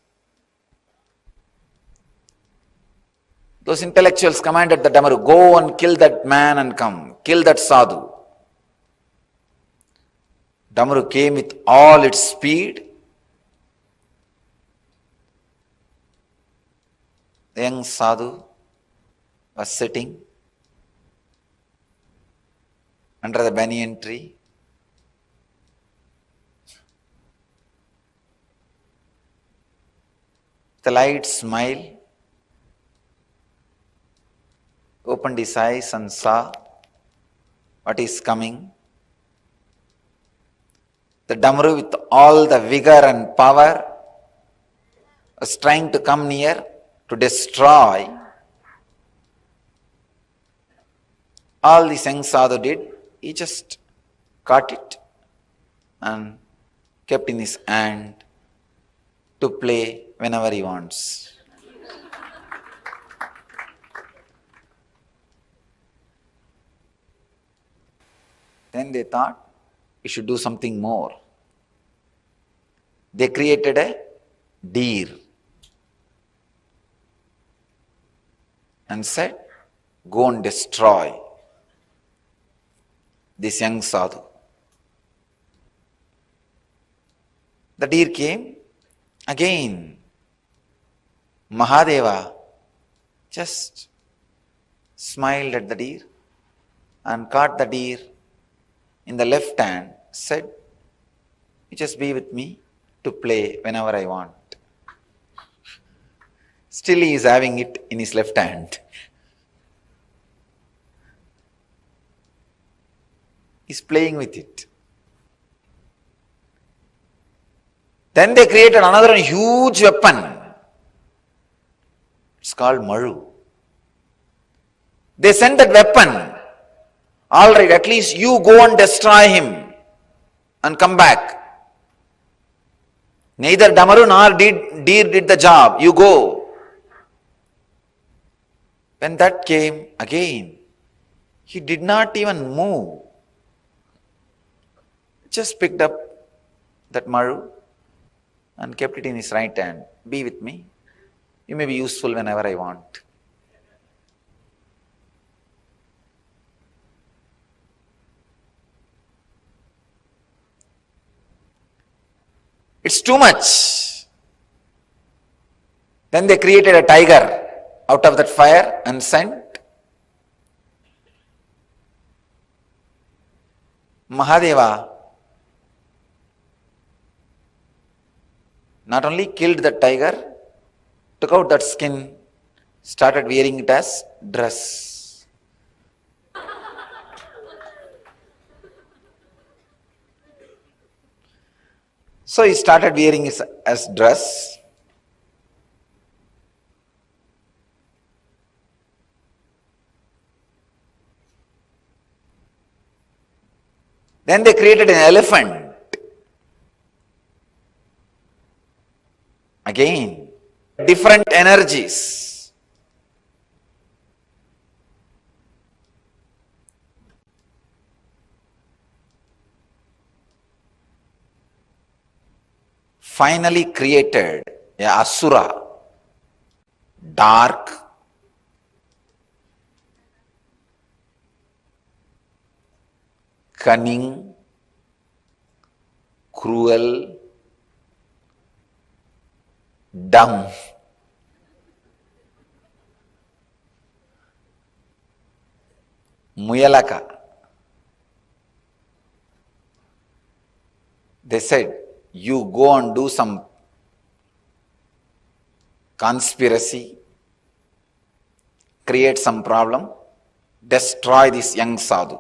Those intellectuals commanded the damaru, go and kill that man and come, kill that sadhu. Damaru came with all its speed. The young sadhu was sitting under the banyan tree. The light smile, opened his eyes and saw what is coming. The damaru with all the vigor and power was trying to come near to destroy. All the young sadhu did, he just caught it and kept in his hand to play whenever he wants. Then they thought we should do something more. They created a deer. and said, go and destroy this young sadhu. The deer came. Again, Mahadeva just smiled at the deer and caught the deer in the left hand, said, you just be with me to play whenever I want. Still he is having it in his left hand. He's playing with it. Then they created another huge weapon. It's called Maru. They sent that weapon. All right, at least you go and destroy him and come back. Neither Damaru nor deer did the job. You go. When that came again, he did not even move. Just picked up that Maru and kept it in his right hand. Be with me. You may be useful whenever I want. It's too much. Then they created a tiger out of that fire and sent. Mahadeva not only killed the tiger, took out that skin, started wearing it as dress. So he started wearing it as dress. Then they created an elephant. Again, different energies. Finally created a asura, dark, cunning, cruel, dumb. Muyalaka. They said, you go and do some conspiracy, create some problem, destroy this young sadhu.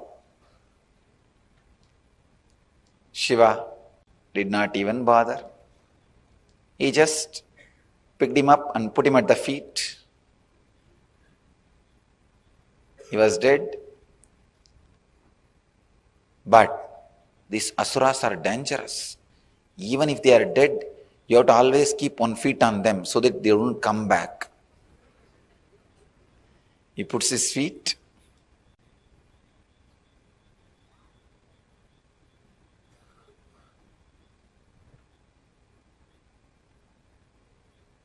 Shiva did not even bother. He just picked him up and put him at the feet. He was dead. But these asuras are dangerous. Even if they are dead, you have to always keep 1 foot on them so that they don't come back. He puts his feet.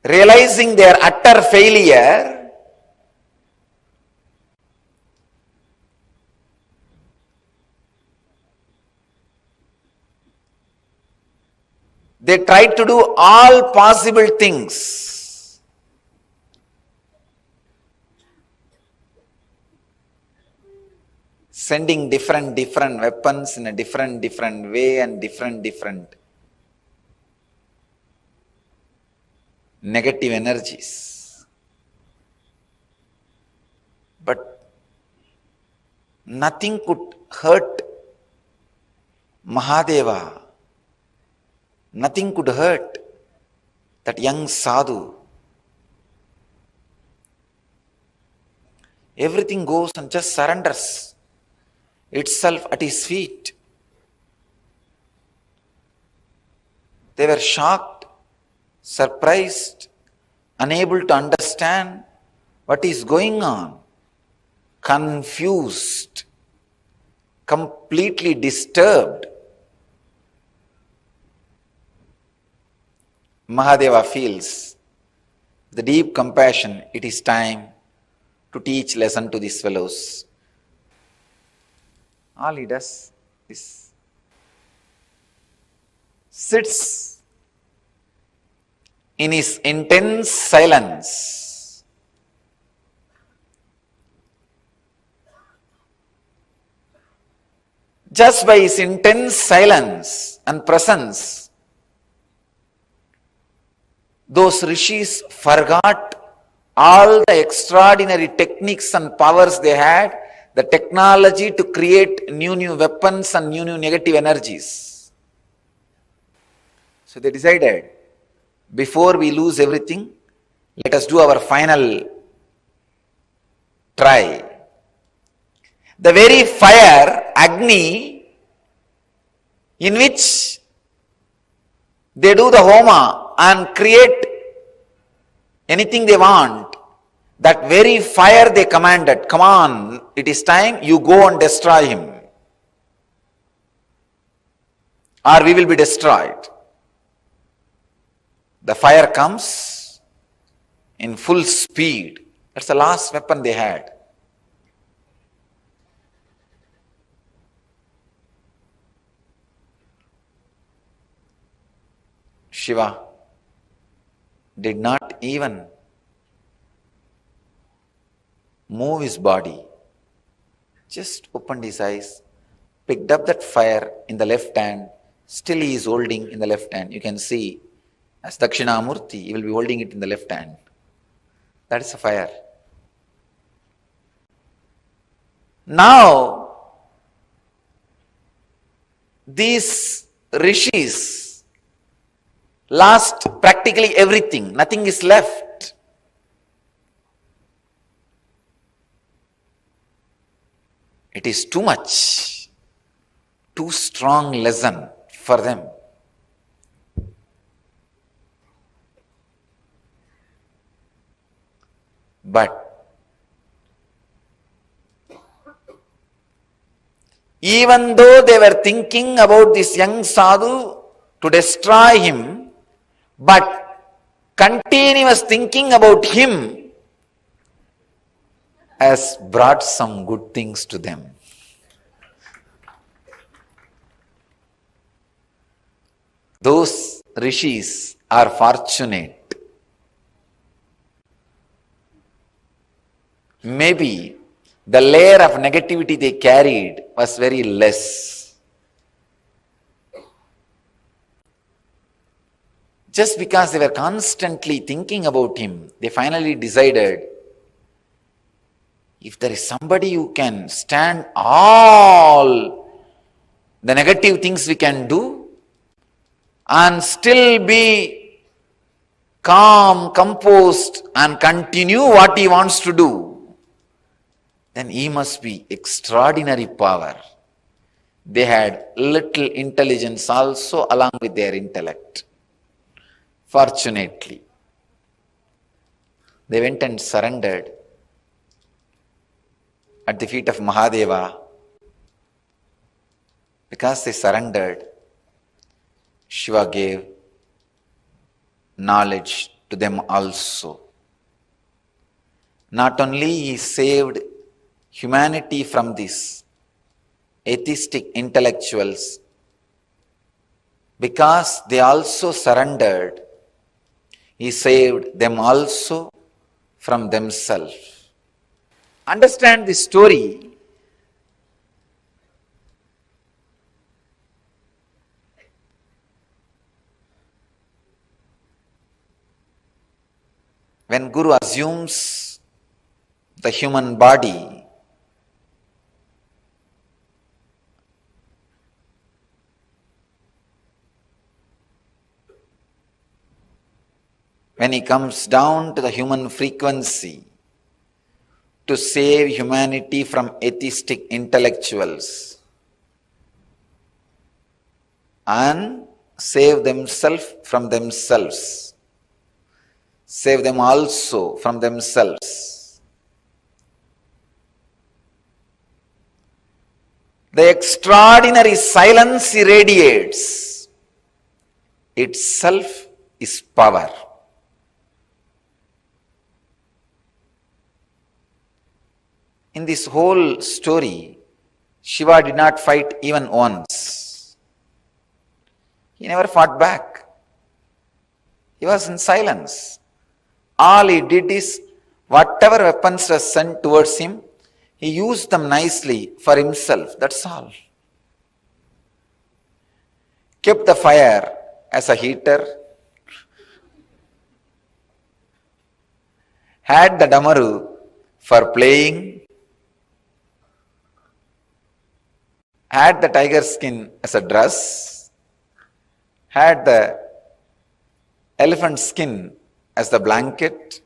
Realizing their utter failure, they tried to do all possible things. Sending different weapons in a different way and different negative energies. But nothing could hurt Mahadeva. Nothing could hurt that young sadhu. Everything goes and just surrenders itself at his feet. They were shocked, surprised, unable to understand what is going on, confused, completely disturbed. Mahadeva feels the deep compassion, it is time to to teach lesson to these fellows. All he does is sits in his intense silence. Just by his intense silence and presence, those rishis forgot all the extraordinary techniques and powers they had, the technology to create new weapons and new negative energies. So they decided, before we lose everything, let us do our final try. The very fire, Agni, in which they do the homa and create anything they want, that very fire they commanded, come on, it is time, you go and destroy him, or we will be destroyed. The fire comes in full speed. That's the last weapon they had. Shiva did not even move his body, just opened his eyes, picked up that fire in the left hand, still he is holding in the left hand. You can see, as Dakshinamurti, he will be holding it in the left hand. That is the fire. Now, these rishis lost practically everything, nothing is left. It is too much, too strong lesson for them. But even though they were thinking about this young sadhu to destroy him, but continuous thinking about him has brought some good things to them. Those rishis are fortunate. Maybe the layer of negativity they carried was very less. Just because they were constantly thinking about him, they finally decided, if there is somebody who can stand all the negative things we can do and still be calm, composed and continue what he wants to do, then he must be extraordinary power. They had little intelligence also along with their intellect. Fortunately, they went and surrendered at the feet of Mahadeva. Because they surrendered, Shiva gave knowledge to them also. Not only he saved humanity from these atheistic intellectuals, because they also surrendered, he saved them also from themselves. Understand this story. When Guru assumes the human body, when he comes down to the human frequency to save humanity from atheistic intellectuals and save themselves from themselves, save them also from themselves. The extraordinary silence he radiates itself is power. in this whole story, Shiva did not fight even once. He never fought back. He was in silence. All he did is, whatever weapons were sent towards him, he used them nicely for himself. That's all. Kept the fire as a heater, had the damaru for playing, had the tiger skin as a dress, had the elephant skin as the blanket.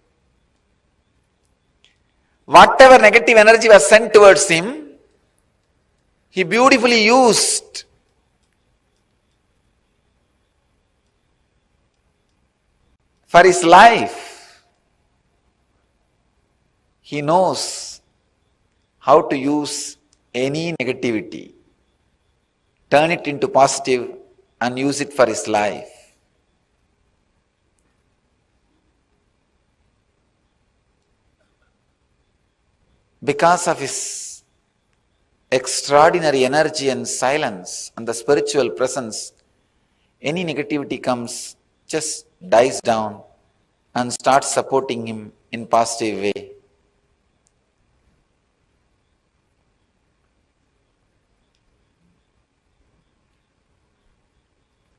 Whatever negative energy was sent towards him, he beautifully used. For his life, he knows how to use any negativity, turn it into positive and use it for his life. Because of his extraordinary energy and silence and the spiritual presence, any negativity comes, just dies down and starts supporting him in positive way.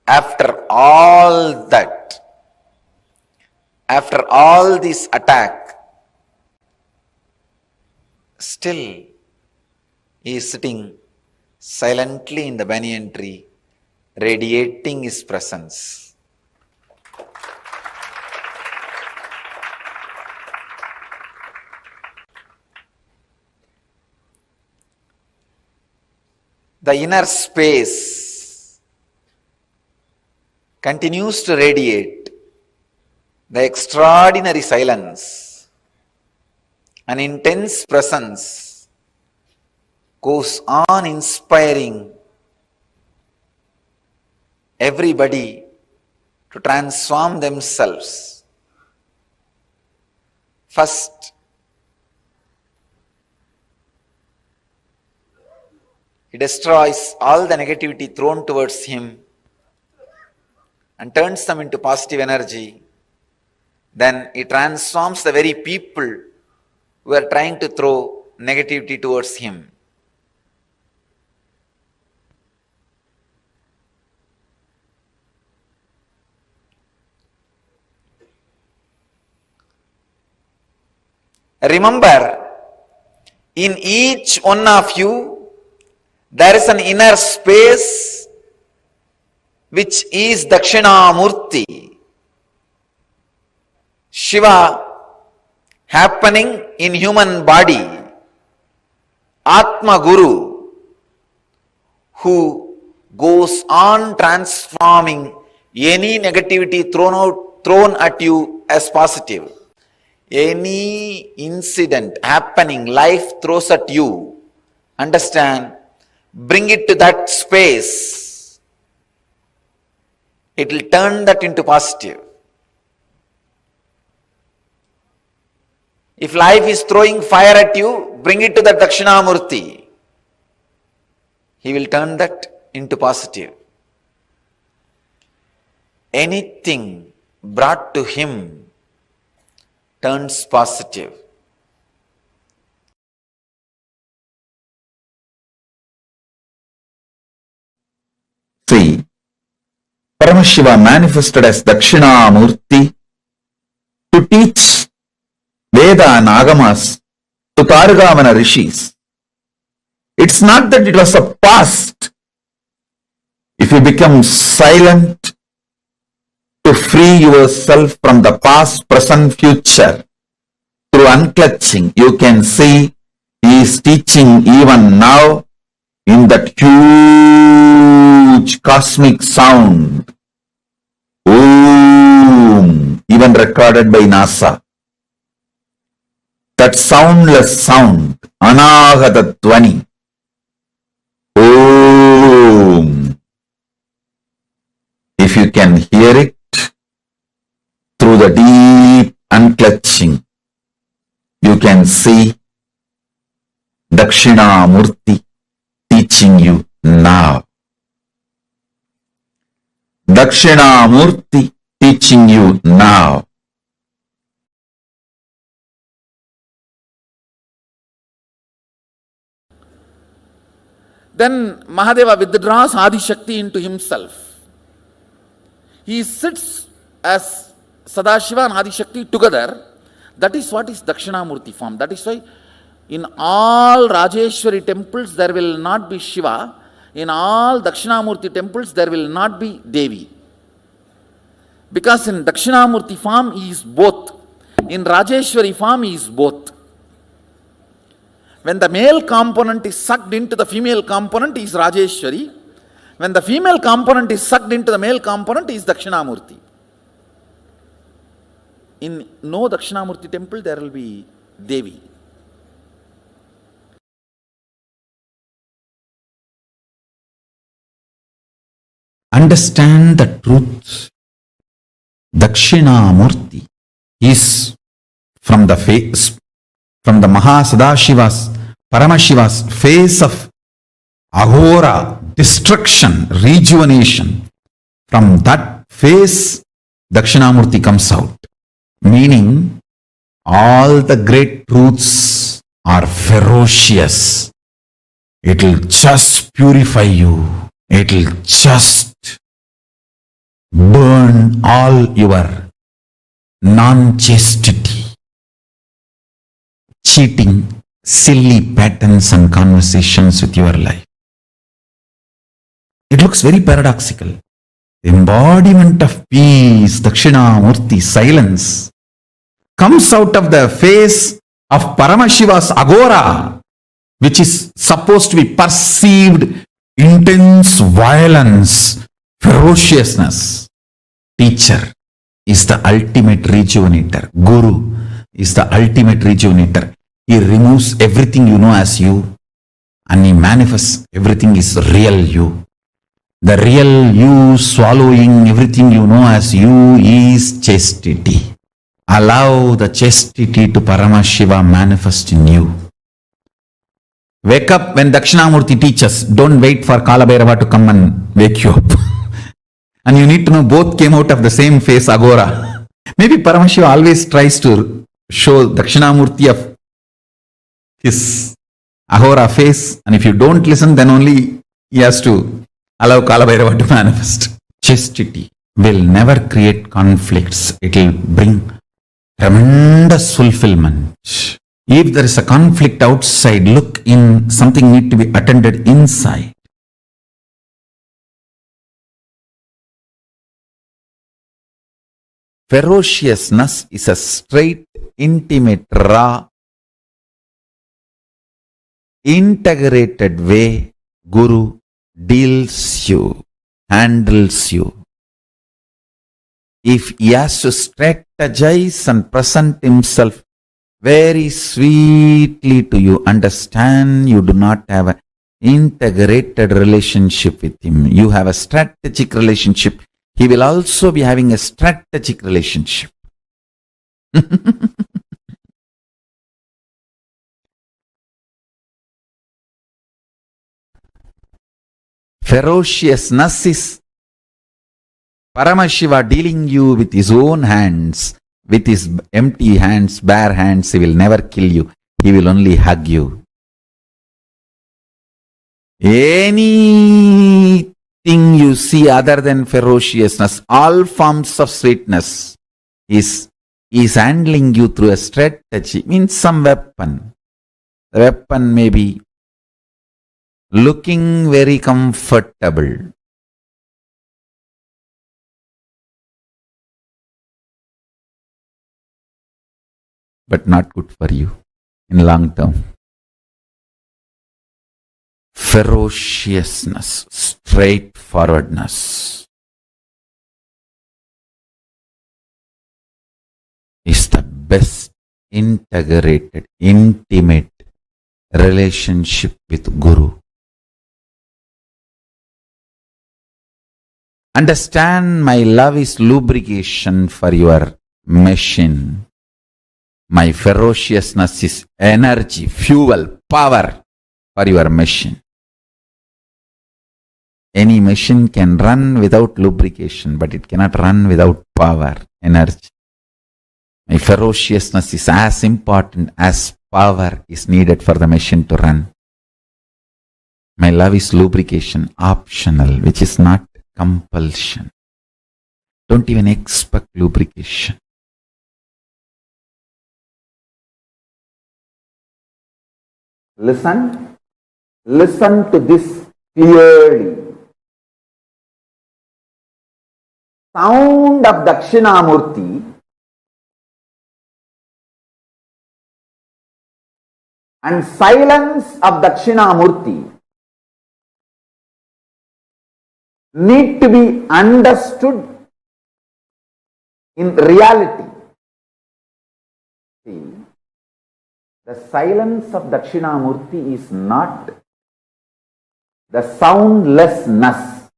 After all that, after all this attack, still he is sitting silently in the banyan tree, radiating his presence. The inner space continues to radiate the extraordinary silence. An intense presence goes on inspiring everybody to transform themselves. First, he destroys all the negativity thrown towards him and turns them into positive energy. Then he transforms the very people who are trying to throw negativity towards him. Remember, in each one of you, there is an inner space which is Dakshinamurti. Shiva happening in human body. Atma Guru, who goes on transforming any negativity thrown at you as positive. Any incident happening, life throws at you, understand, bring it to that space. It will turn that into positive. If life is throwing fire at you, bring it to the Dakshinamurti. He will turn that into positive. Anything brought to him turns positive. See, Paramashiva manifested as Dakshinamurti to teach Veda and Agamas to Targavana rishis. It's not that it was a past. If you become silent to free yourself from the past, present, future, through unclutching, you can see he is teaching even now in that huge cosmic sound. Om, even recorded by NASA. That soundless sound, Anahata Dvani. Om. If you can hear it through the deep unclutching, you can see Dakshinamurti teaching you now. Dakshinamurti teaching you now. Then Mahadeva withdraws Adi Shakti into himself. He sits as Sadashiva and Adi Shakti together. That is what is Dakshinamurti form. That is why in all Rajeshwari temples there will not be Shiva. In all Dakshinamurti temples there will not be Devi. Because in Dakshinamurti form he is both. In Rajeshwari form he is both. When the male component is sucked into the female component, he is Rajeshwari. When the female component is sucked into the male component, he is Dakshinamurti. In no Dakshinamurti temple, there will be Devi. Understand the truth. Dakshinamurti is from the face, from the Mahasadashiva's, Paramashiva's face of Ahora, destruction, rejuvenation. From that face, Dakshinamurti comes out. Meaning, all the great truths are ferocious. It will just purify you. It will just burn all your non-chastity, cheating, silly patterns and conversations with your life. It looks very paradoxical. The embodiment of peace, Dakshinamurti, silence, comes out of the face of Paramashiva's agora, which is supposed to be perceived intense violence, ferociousness. Teacher is the ultimate rejuvenator. Guru is the ultimate rejuvenator. He removes everything you know as you and he manifests everything is real you. The real you swallowing everything you know as you is chastity. Allow the chastity to Paramashiva manifest in you. Wake up when Dakshinamurti teaches. Don't wait for Kalabhairava to come and wake you up. And you need to know both came out of the same face, Agora. Maybe Paramashiva always tries to show Dakshinamurti of his Ahora face. And if you don't listen, then only he has to allow Kalabhairava to manifest. Chastity will never create conflicts. It will bring tremendous fulfillment. If there is a conflict outside, look in, something need to be attended inside. Ferociousness is a straight, intimate, raw, integrated way Guru deals you, handles you. If he has to strategize and present himself very sweetly to you, understand you do not have an integrated relationship with him. You have a strategic relationship. He will also be having a strategic relationship. Ferociousness is Paramashiva dealing you with his own hands. With his empty hands, bare hands, he will never kill you. He will only hug you. Anything you see other than ferociousness, all forms of sweetness, is handling you through a strategy. Means some weapon. The weapon may be looking very comfortable. But not good for you in long term. Ferociousness, straightforwardness is the best integrated, intimate relationship with Guru. Understand, my love is lubrication for your machine. My ferociousness is energy, fuel, power for your machine. Any machine can run without lubrication, but it cannot run without power, energy. My ferociousness is as important as power is needed for the machine to run. My love is lubrication, optional, which is not compulsion. Don't even expect lubrication. Listen to this clearly. Sound of Dakshinamurti and silence of Dakshinamurti need to be understood in reality. See, the silence of Dakshinamurti is not the soundlessness.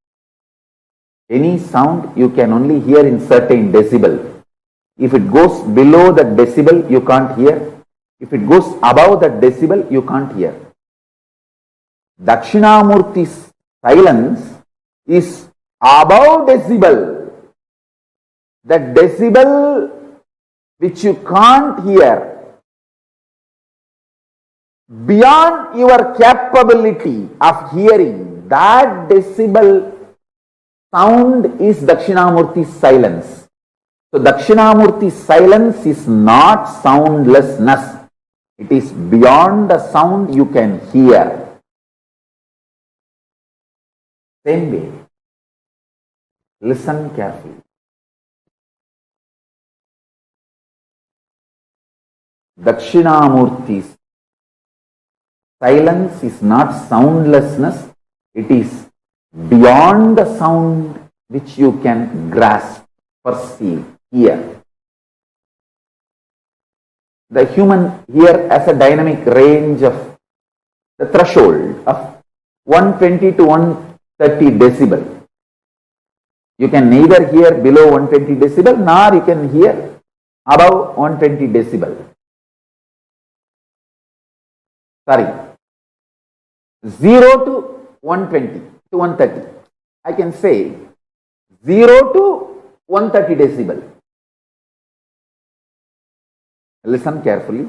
Any sound you can only hear in certain decibel. If it goes below that decibel, you can't hear. If it goes above that decibel, you can't hear. Dakshinamurti's silence is above decibel. That decibel which you can't hear, beyond your capability of hearing, that decibel sound is Dakshinamurti's silence. So Dakshinamurti's silence is not soundlessness. It is beyond the sound you can hear. Same way. Listen carefully. Dakshinamurti's silence is not soundlessness. It is beyond the sound which you can grasp, perceive, hear. The human here has a dynamic range of the threshold of 120 to 130 decibel. You can neither hear below 120 decibel nor you can hear above 120 decibel. Sorry, 0 to 120 to 130. I can say 0 to 130 decibel. Listen carefully.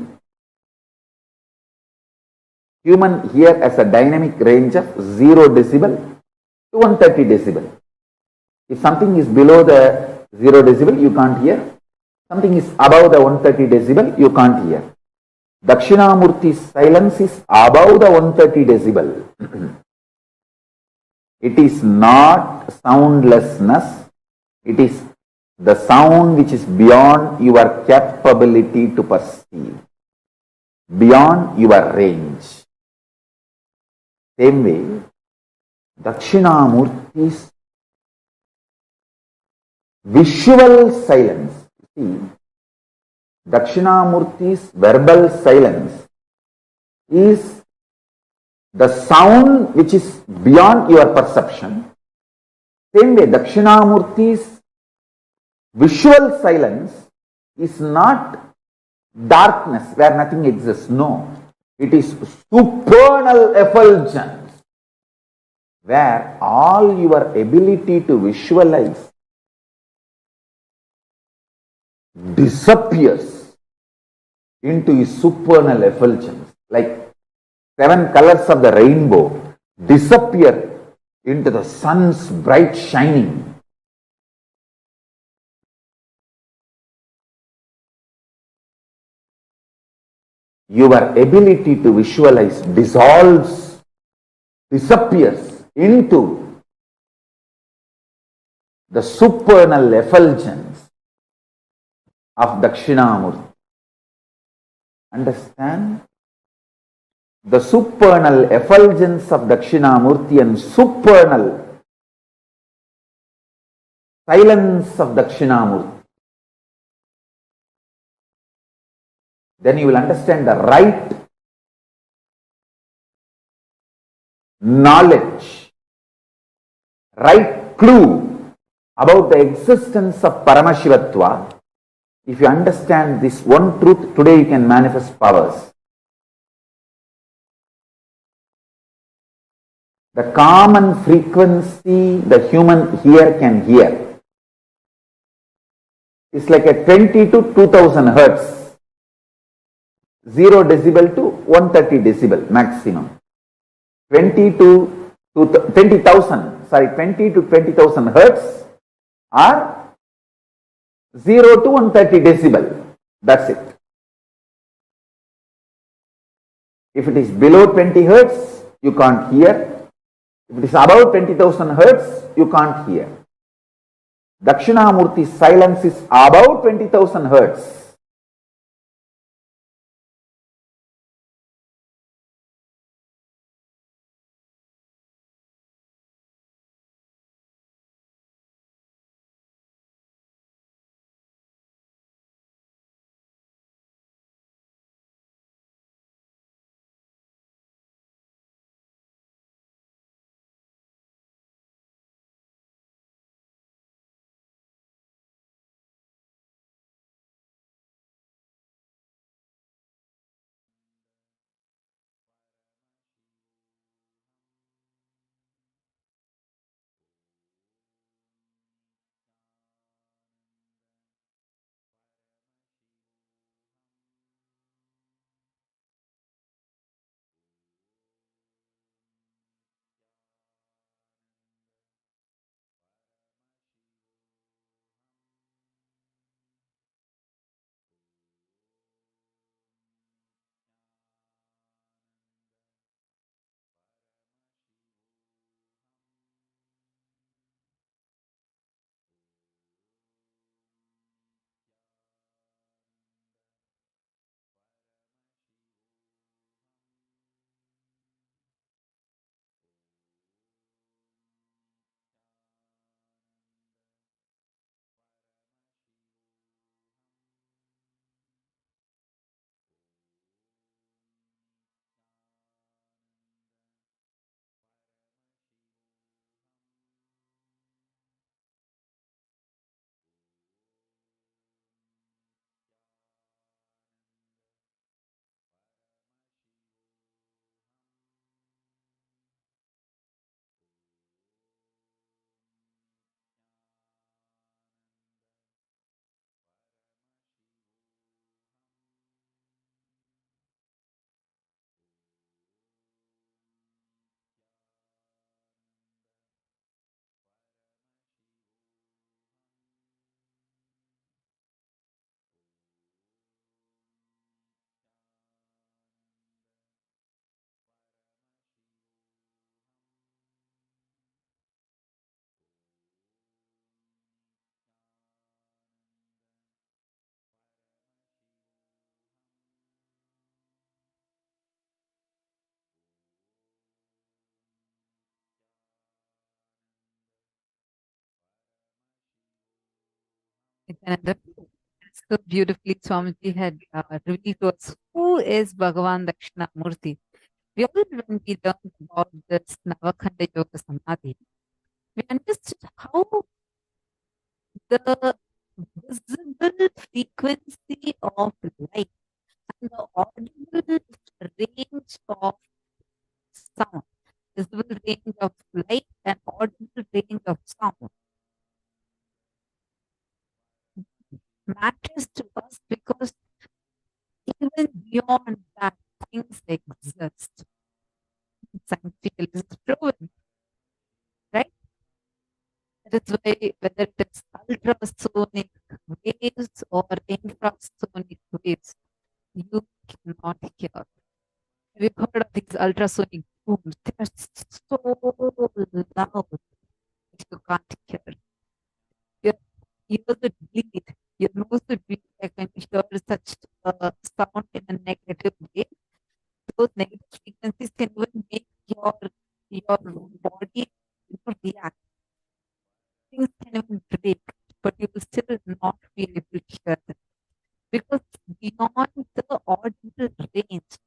Human here has a dynamic range of 0 decibel to 130 decibel. If something is below the 0 decibel, you can't hear. Something is above the 130 decibel, you can't hear. Dakshinamurti's silence is above the 130 decibel. It is not soundlessness. It is the sound which is beyond your capability to perceive, beyond your range. Same way, Dakshinamurti's visual silence. See, Dakshinamurti's verbal silence is the sound which is beyond your perception. Same way, Dakshinamurti's visual silence is not darkness where nothing exists. No, it is supernal effulgence where all your ability to visualize disappears into a supernal effulgence, like 7 colors of the rainbow disappear into the sun's bright shining. Your ability to visualize dissolves, disappears into the supernal effulgence of Dakshinamurti. Understand? The supernal effulgence of Dakshinamurti and supernal silence of Dakshinamurti. Then you will understand the right knowledge, right clue about the existence of Paramashivatva. If you understand this one truth, today you can manifest powers. the common frequency the human ear can hear is like a 20 to 2000 hertz, 0 decibel to 130 decibel maximum. 20 to 20,000, sorry, 20 to 20,000 hertz or 0 to 130 decibel. That's it. If it is below 20 hertz, you can't hear. If it is above 20,000 hertz, you can't hear. Dakshinamurti's silence is above 20,000 hertz. Nithyananda, so beautifully Swamiji had revealed to us who is Bhagavan Dakshinamurti. We all, when we learned about this Navakhanda Yoga Samadhi, we understood how the visible frequency of light and the audible range of sound, visible range of light and audible range of sound matters to us because even beyond that, things exist. Scientifically it's proven, right? That is why whether it is ultrasonic waves or infrasonic waves, you cannot hear. We've heard of these ultrasonic booms. They are so loud that you can't hear. Your ears would bleed, your nose would bleed like when you hear such sound in a negative way. Those negative frequencies can even make your body react. Things can even break, but you will still not be able to hear them because beyond the audible range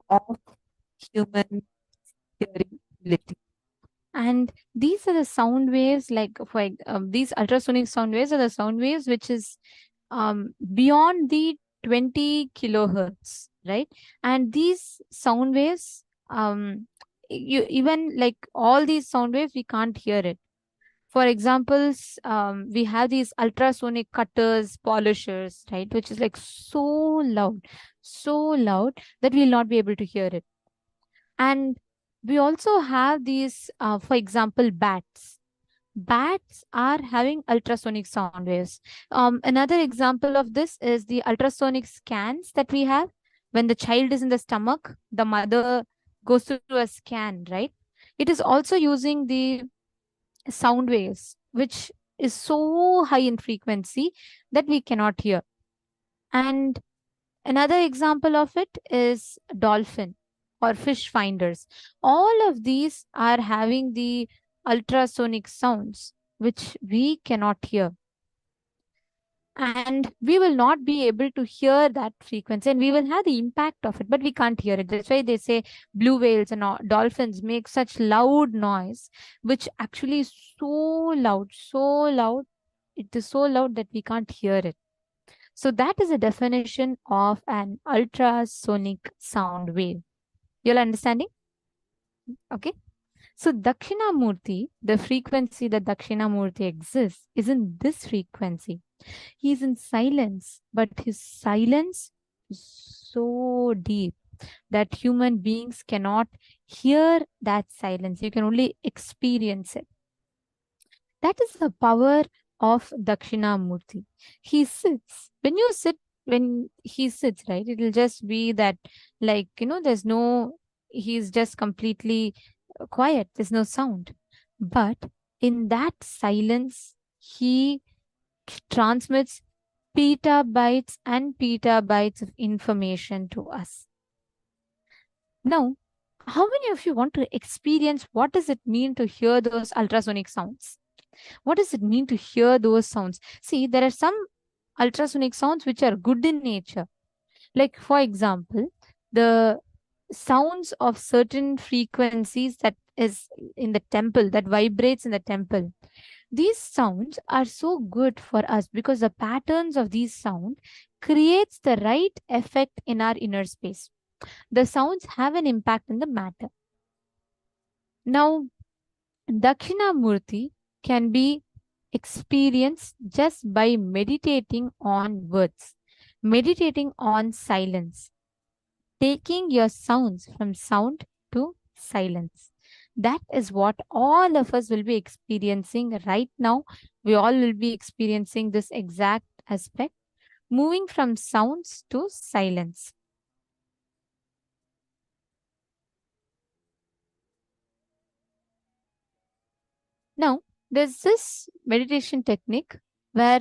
of human hearing ability. And these are the sound waves, like these ultrasonic sound waves are the sound waves which is beyond the 20 kilohertz, right? And these sound waves, even like all these sound waves, we can't hear it. For examples, we have these ultrasonic cutters, polishers, right, which is like so loud that we'll not be able to hear it. And we also have these, for example, bats. Bats are having ultrasonic sound waves. Another example of this is the ultrasonic scans that we have. When the child is in the stomach, the mother goes through a scan, right? It is also using the sound waves, which is so high in frequency that we cannot hear. And another example of it is dolphin or fish finders. All of these are having the ultrasonic sounds, which we cannot hear. And we will not be able to hear that frequency, and we will have the impact of it, but we can't hear it. That's why they say blue whales and dolphins make such loud noise, which actually is so loud. It is so loud that we can't hear it. So that is a definition of an ultrasonic sound wave. You're understanding? Okay. So Dakshinamurti, the frequency that Dakshinamurti exists, is in this frequency. He is in silence, but his silence is so deep that human beings cannot hear that silence. You can only experience it. That is the power of Dakshinamurti. He sits. When he sits, right, it will just be that, like, he's just completely quiet. There's no sound. But in that silence, he transmits petabytes and petabytes of information to us. Now, how many of you want to experience what does it mean to hear those ultrasonic sounds? What does it mean to hear those sounds? See, there are some ultrasonic sounds which are good in nature. Like, for example, the sounds of certain frequencies that is in the temple, that vibrates in the temple. These sounds are so good for us because the patterns of these sounds creates the right effect in our inner space. The sounds have an impact in the matter. Now, Dakshinamurti can be experienced just by meditating on words, meditating on silence, taking your sounds from sound to silence. That is what all of us will be experiencing right now. We all will be experiencing this exact aspect, moving from sounds to silence. Now, there's this meditation technique where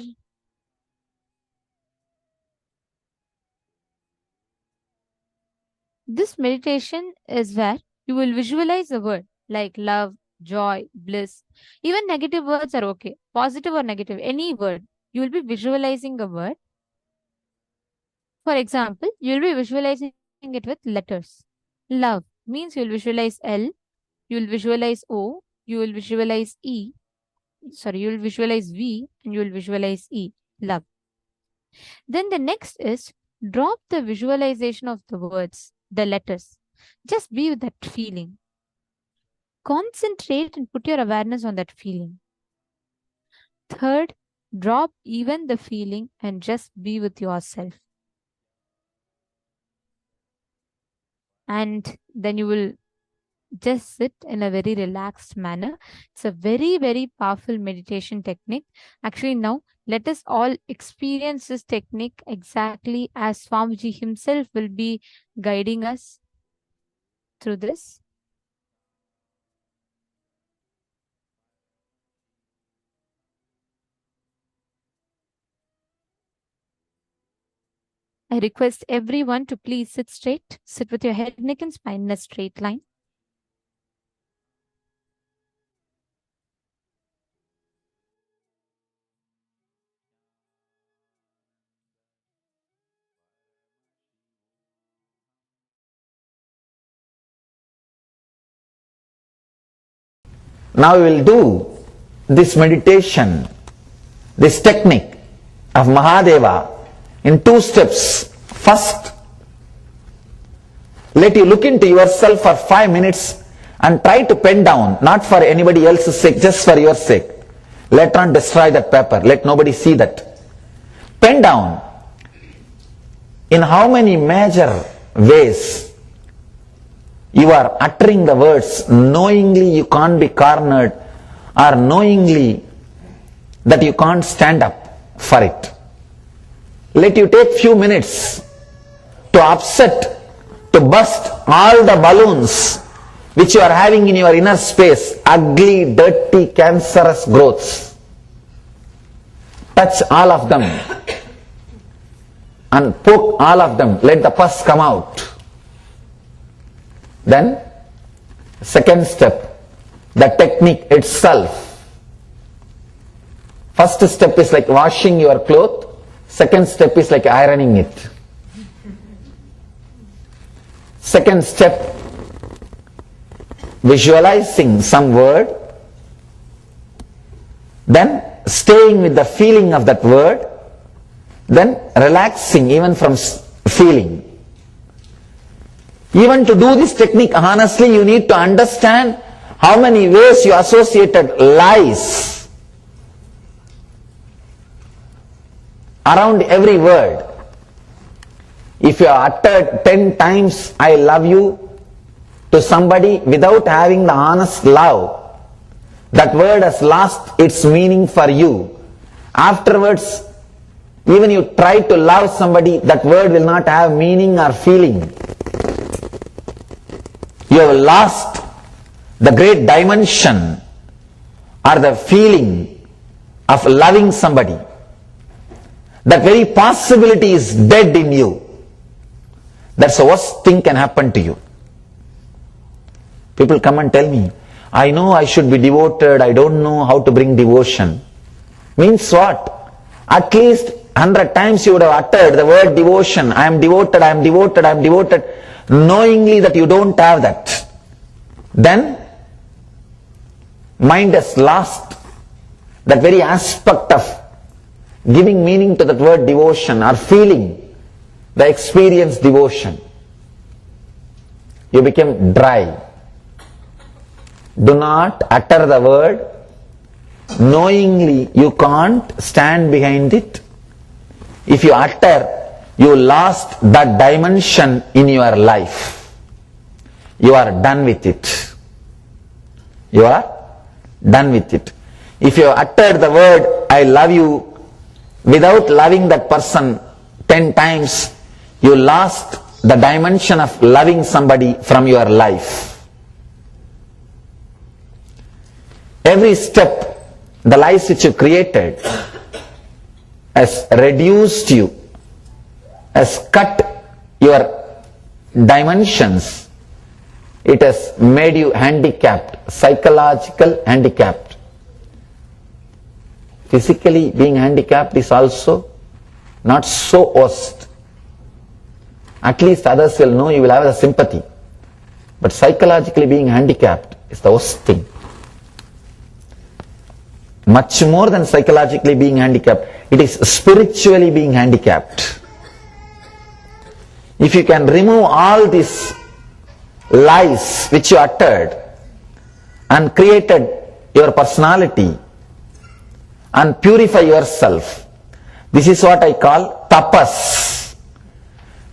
you will visualize a word like love, joy, bliss. Even negative words are okay. Positive or negative, any word. You will be visualizing a word. For example, you will be visualizing it with letters. Love means you will visualize L, you will visualize O, you will visualize E. You will visualize V and you will visualize E. Love. Then the next is drop the visualization of the words, the letters. Just be with that feeling. Concentrate and put your awareness on that feeling. Third, drop even the feeling and just be with yourself. And then you will just sit in a very relaxed manner. It's a very, very powerful meditation technique. Actually, now let us all experience this technique exactly as Swamiji himself will be guiding us through this. I request everyone to please sit straight. Sit with your head, neck, and spine in a straight line. Now we will do this meditation, this technique of Mahadeva in 2 steps. First, let you look into yourself for 5 minutes and try to pen down, not for anybody else's sake, just for your sake. Later on destroy that paper, let nobody see that. Pen down in how many major ways you are uttering the words knowingly you can't be cornered, or knowingly that you can't stand up for it. Let you take few minutes to upset, to burst all the balloons which you are having in your inner space, ugly, dirty, cancerous growths. Touch all of them and poke all of them, let the pus come out. Then, second step, the technique itself. First step is like washing your clothes, second step is like ironing it. Second step, visualizing some word, then staying with the feeling of that word, then relaxing even from feeling. Even to do this technique honestly, you need to understand how many ways you associated lies around every word. If you have uttered 10 times I love you to somebody without having the honest love, that word has lost its meaning for you. Afterwards, even you try to love somebody, that word will not have meaning or feeling. You have lost the great dimension or the feeling of loving somebody. That very possibility is dead in you. That's the worst thing can happen to you. People come and tell me, I know I should be devoted, I don't know how to bring devotion. Means what? At least 100 times you would have uttered the word devotion. I am devoted, I am devoted, I am devoted, knowingly that you don't have that. Then, mind has lost that very aspect of giving meaning to that word devotion or feeling the experience devotion. You became dry. Do not utter the word knowingly you can't stand behind it. If you utter, you lost that dimension in your life. You are done with it. You are done with it. If you utter the word I love you without loving that person 10 times, you lost the dimension of loving somebody from your life. Every step, the lies which you created has reduced you, has cut your dimensions. It has made you handicapped, psychological handicapped. Physically being handicapped is also not so worst. At least others will know, you will have the sympathy. But psychologically being handicapped is the worst thing. Much more than psychologically being handicapped, it is spiritually being handicapped. If you can remove all these lies which you uttered and created your personality and purify yourself, this is what I call tapas.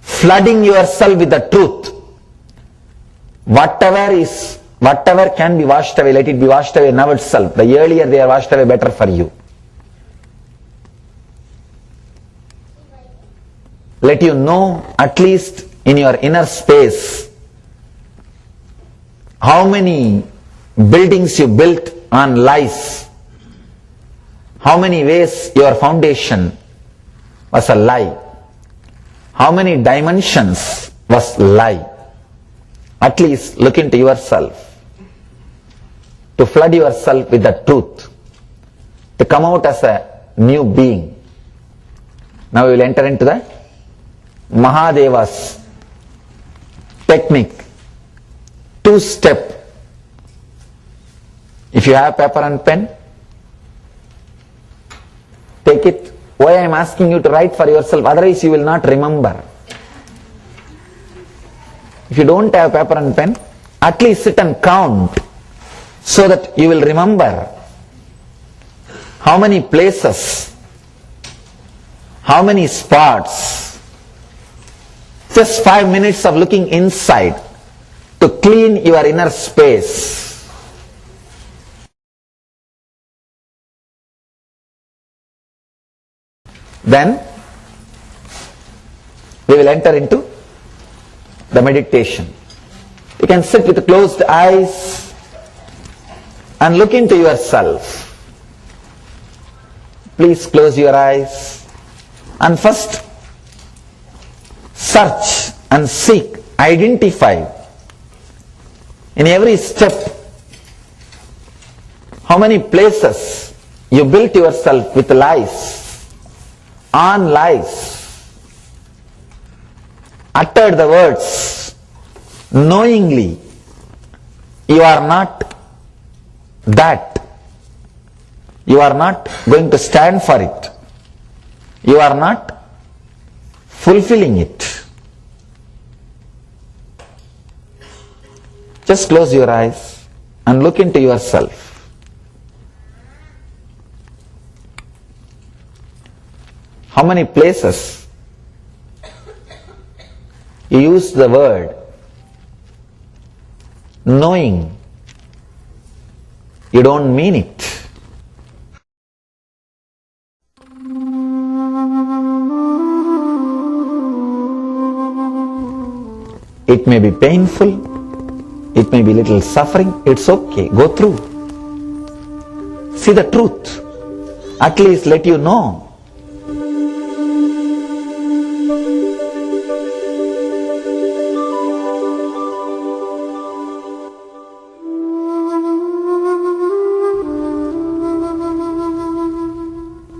Flooding yourself with the truth. Whatever can be washed away, let it be washed away now itself. The earlier they are washed away, better for you. Let you know, at least in your inner space, how many buildings you built on lies. How many ways your foundation was a lie. How many dimensions was lie. At least look into yourself. To flood yourself with the truth. To come out as a new being. Now we will enter into the Mahadeva's technique. 2-step. If you have paper and pen, take it. Why I am asking you to write for yourself, otherwise you will not remember. If you don't have paper and pen, At least sit and count so that you will remember how many places, how many spots. Just 5 minutes of looking inside to clean your inner space. Then we will enter into the meditation. You can sit with closed eyes and look into yourself. Please close your eyes and first search and seek, identify in every step how many places you built yourself with lies, on lies, uttered the words knowingly. You are not that. You are not going to stand for it. You are not fulfilling it. Just close your eyes and look into yourself. How many places you use the word knowing you don't mean it. It may be painful, it may be little suffering, it's okay, go through. See the truth, at least let you know.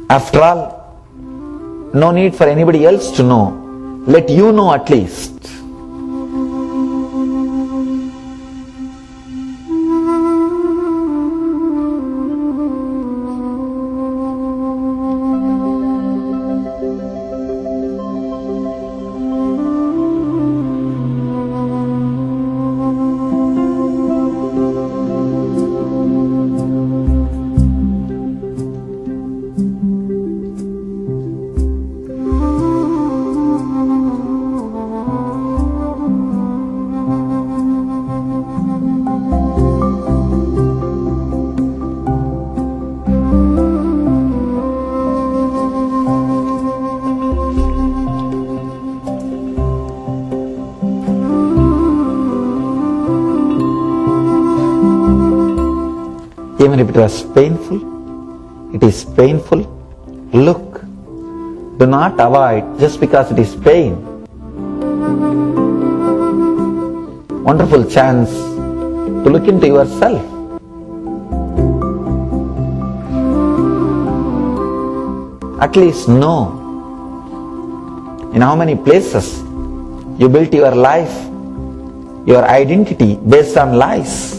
After all, no need for anybody else to know, let you know at least. Even if it was painful, it is painful. Look, do not avoid just because it is pain. Wonderful chance to look into yourself. At least know in how many places you built your life, your identity based on lies.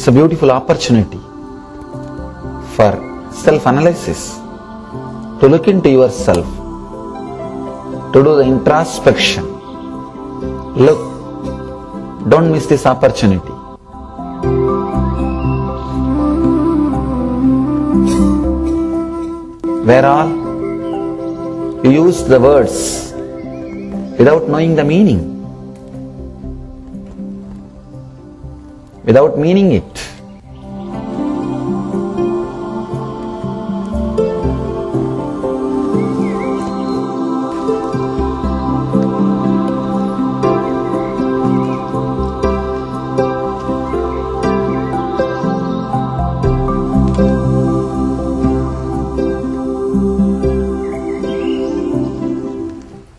It's a beautiful opportunity for self-analysis, to look into yourself, to do the introspection. Look, don't miss this opportunity. Where all you use the words without knowing the meaning, without meaning it.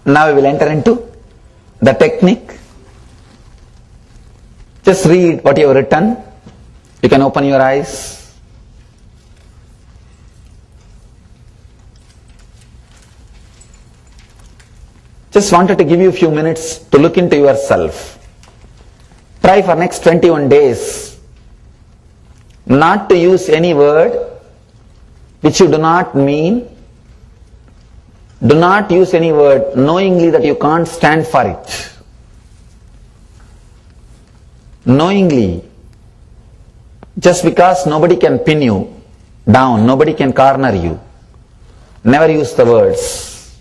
Now we will enter into the technique. Just read what you have written. You can open your eyes. Just wanted to give you a few minutes to look into yourself. Try for next 21 days not to use any word which you do not mean. Do not use any word knowingly that you can't stand for it. Knowingly, just because nobody can pin you down, nobody can corner you. Never use the words.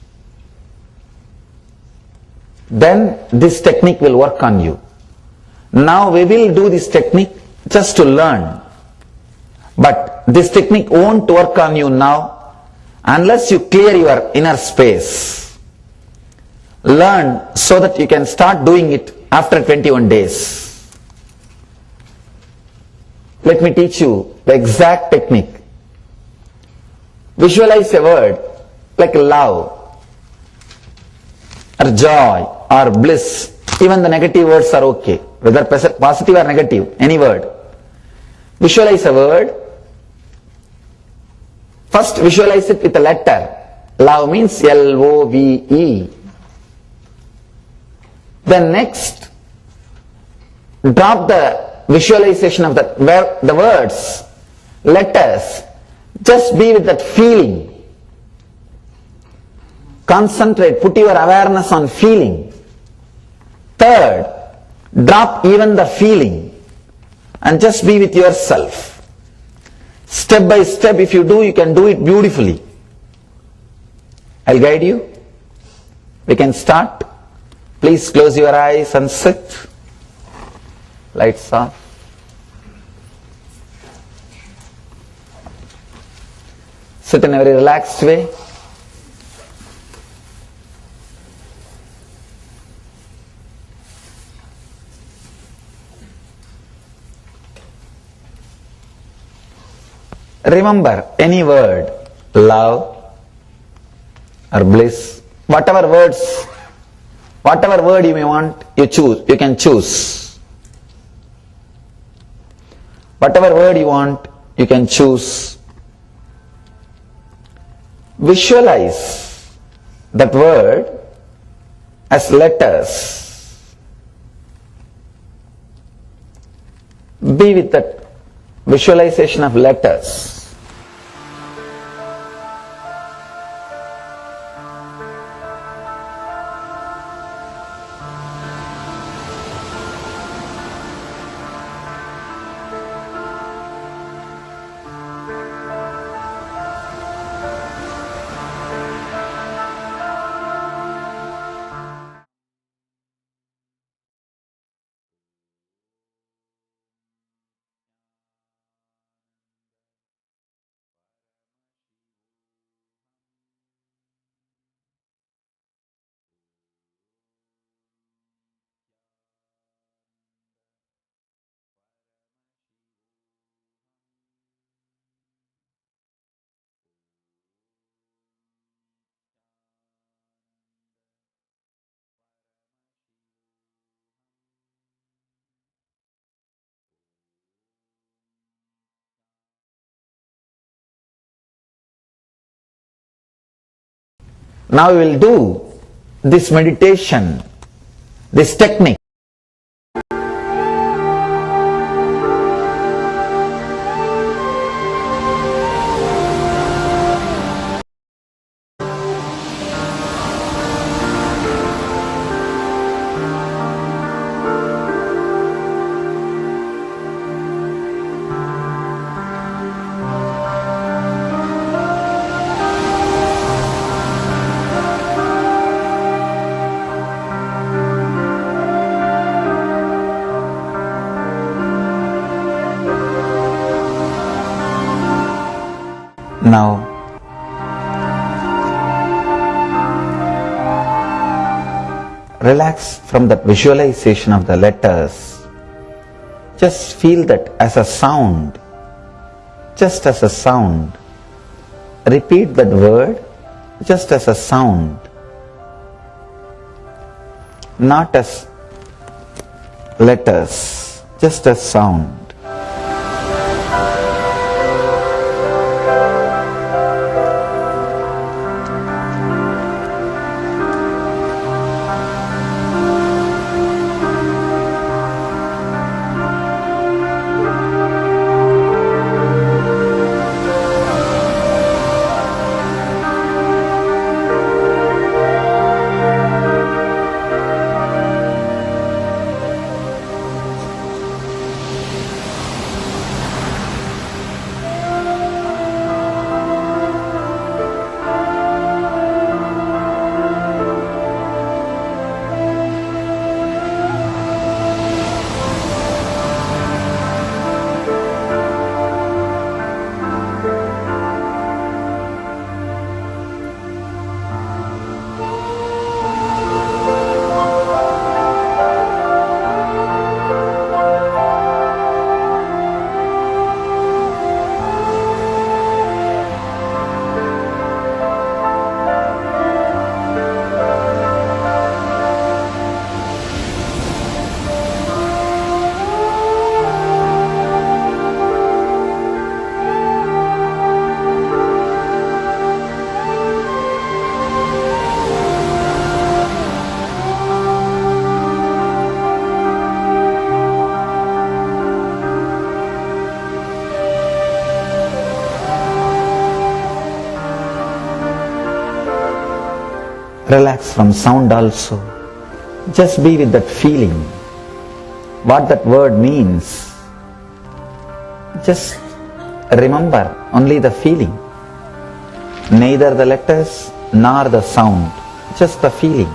Then this technique will work on you. Now we will do this technique just to learn. But this technique won't work on you now unless you clear your inner space. Learn so that you can start doing it after 21 days. Let me teach you the exact technique. Visualize a word like love, or joy, or bliss. Even the negative words are okay, whether positive or negative, any word. Visualize a word. First visualize it with a letter. Love means L-O-V-E. Then next, drop the visualization of the words, letters. Just be with that feeling. Concentrate, put your awareness on feeling. Third, drop even the feeling and just be with yourself. Step by step, if you do, you can do it beautifully. I'll guide you. We can start. Please close your eyes and sit. Lights off. Sit in a very relaxed way. Remember any word, love or bliss, whatever word you may want, you can choose. Whatever word you want, you can choose. Visualize that word as letters. Be with that visualization of letters. Now we will do this meditation, this technique. Now, relax from that visualization of the letters. Just feel that as a sound, just as a sound. Repeat that word just as a sound, not as letters, just as sound. Relax from sound also. Just be with that feeling. What that word means. Just remember only the feeling. Neither the letters nor the sound. Just the feeling.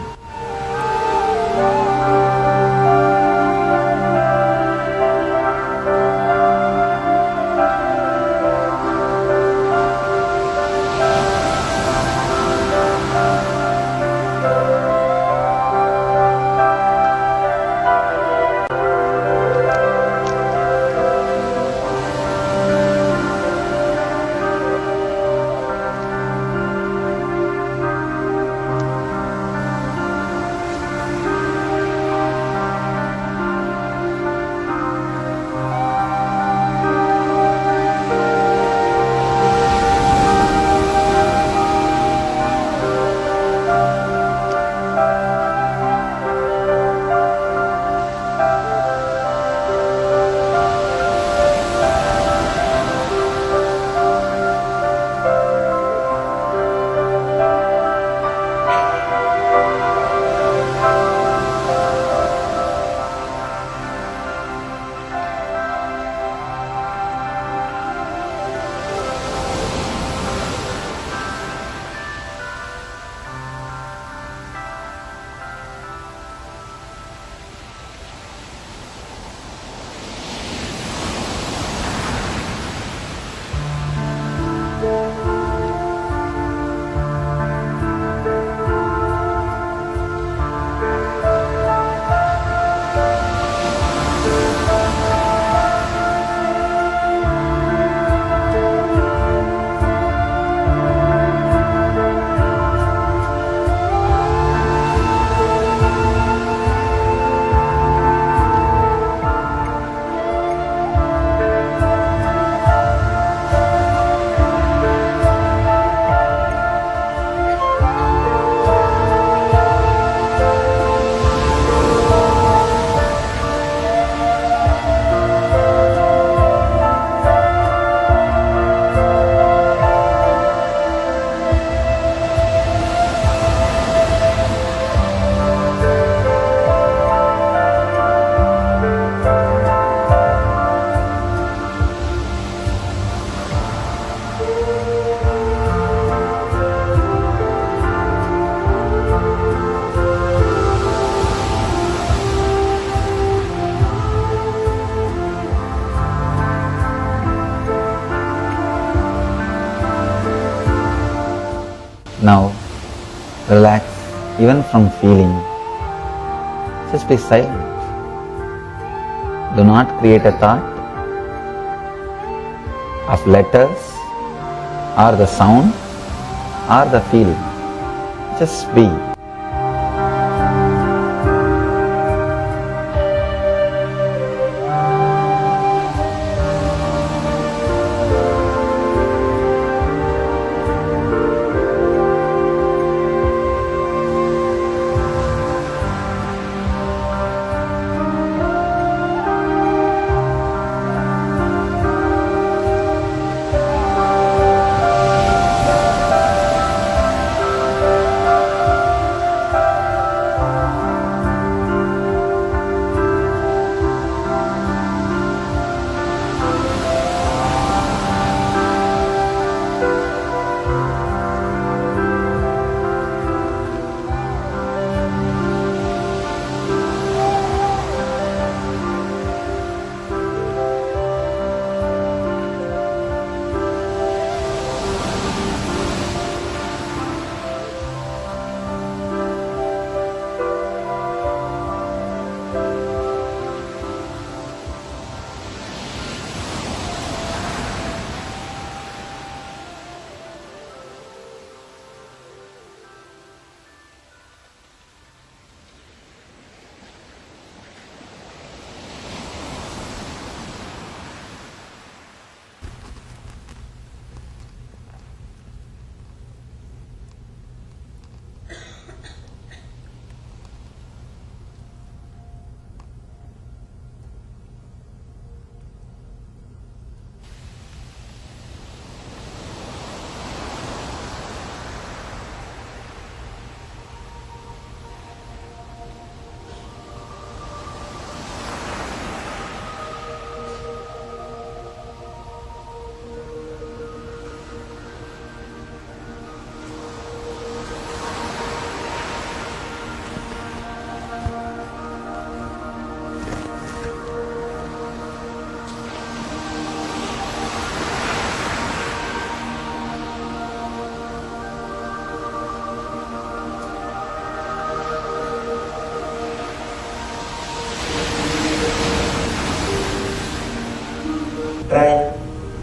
Now, relax even from feeling. Just be silent. Do not create a thought of letters or the sound or the feeling. Just be.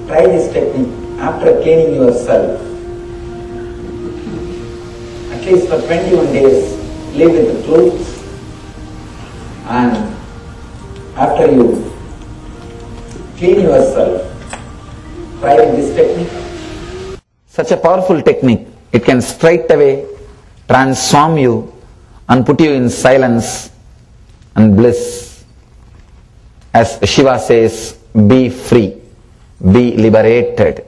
Try this technique after cleaning yourself. At least for 21 days, live with the truth, and after you clean yourself, try with this technique. Such a powerful technique, it can straight away transform you and put you in silence and bliss. As Shiva says, be free, be liberated.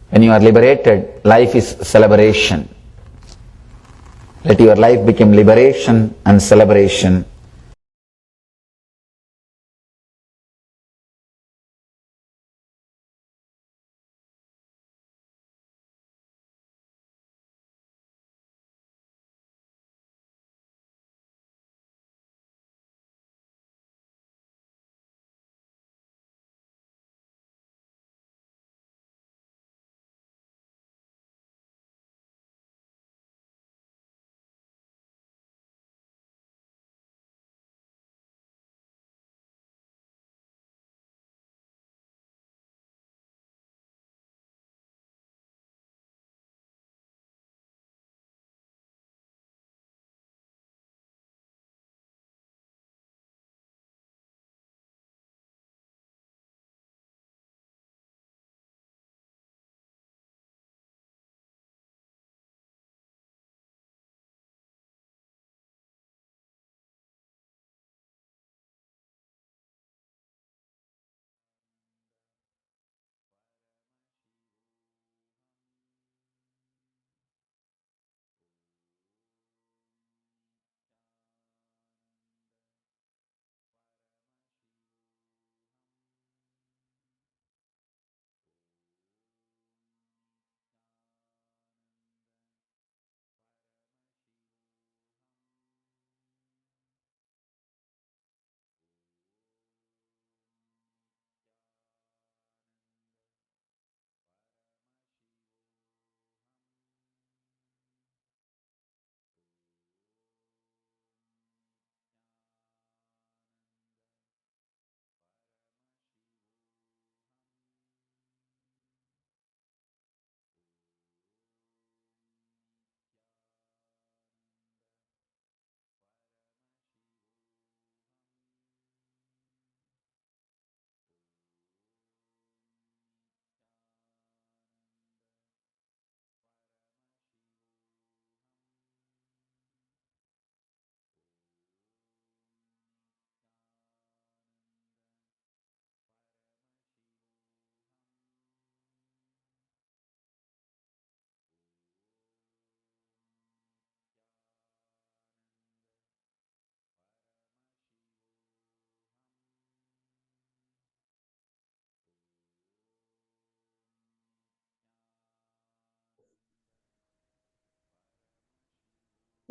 When you are liberated, life is celebration. Let your life become liberation and celebration.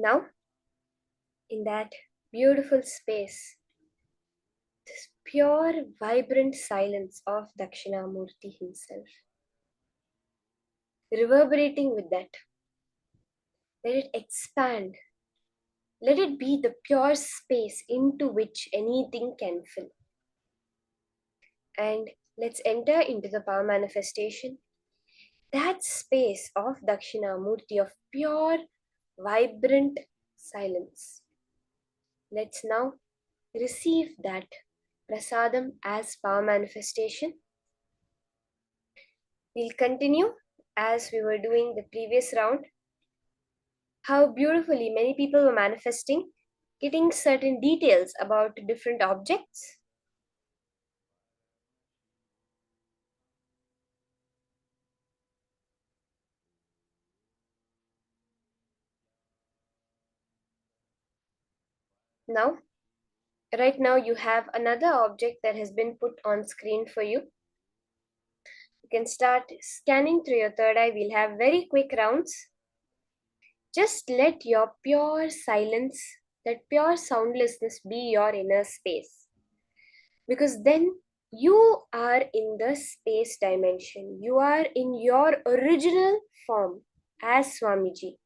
Now, in that beautiful space, this pure, vibrant silence of Dakshinamurti himself, reverberating with that, let it expand. Let it be the pure space into which anything can fill. And let's enter into the power manifestation. That space of Dakshinamurti, of pure, vibrant silence. Let's now receive that prasadam as power manifestation. We'll continue as we were doing the previous round. How beautifully many people were manifesting, getting certain details about different objects. Now, right now you have another object that has been put on screen for you. You can start scanning through your third eye. We'll have very quick rounds. Just let your pure silence, that pure soundlessness be your inner space. Because then you are in the space dimension. You are in your original form as Swamiji.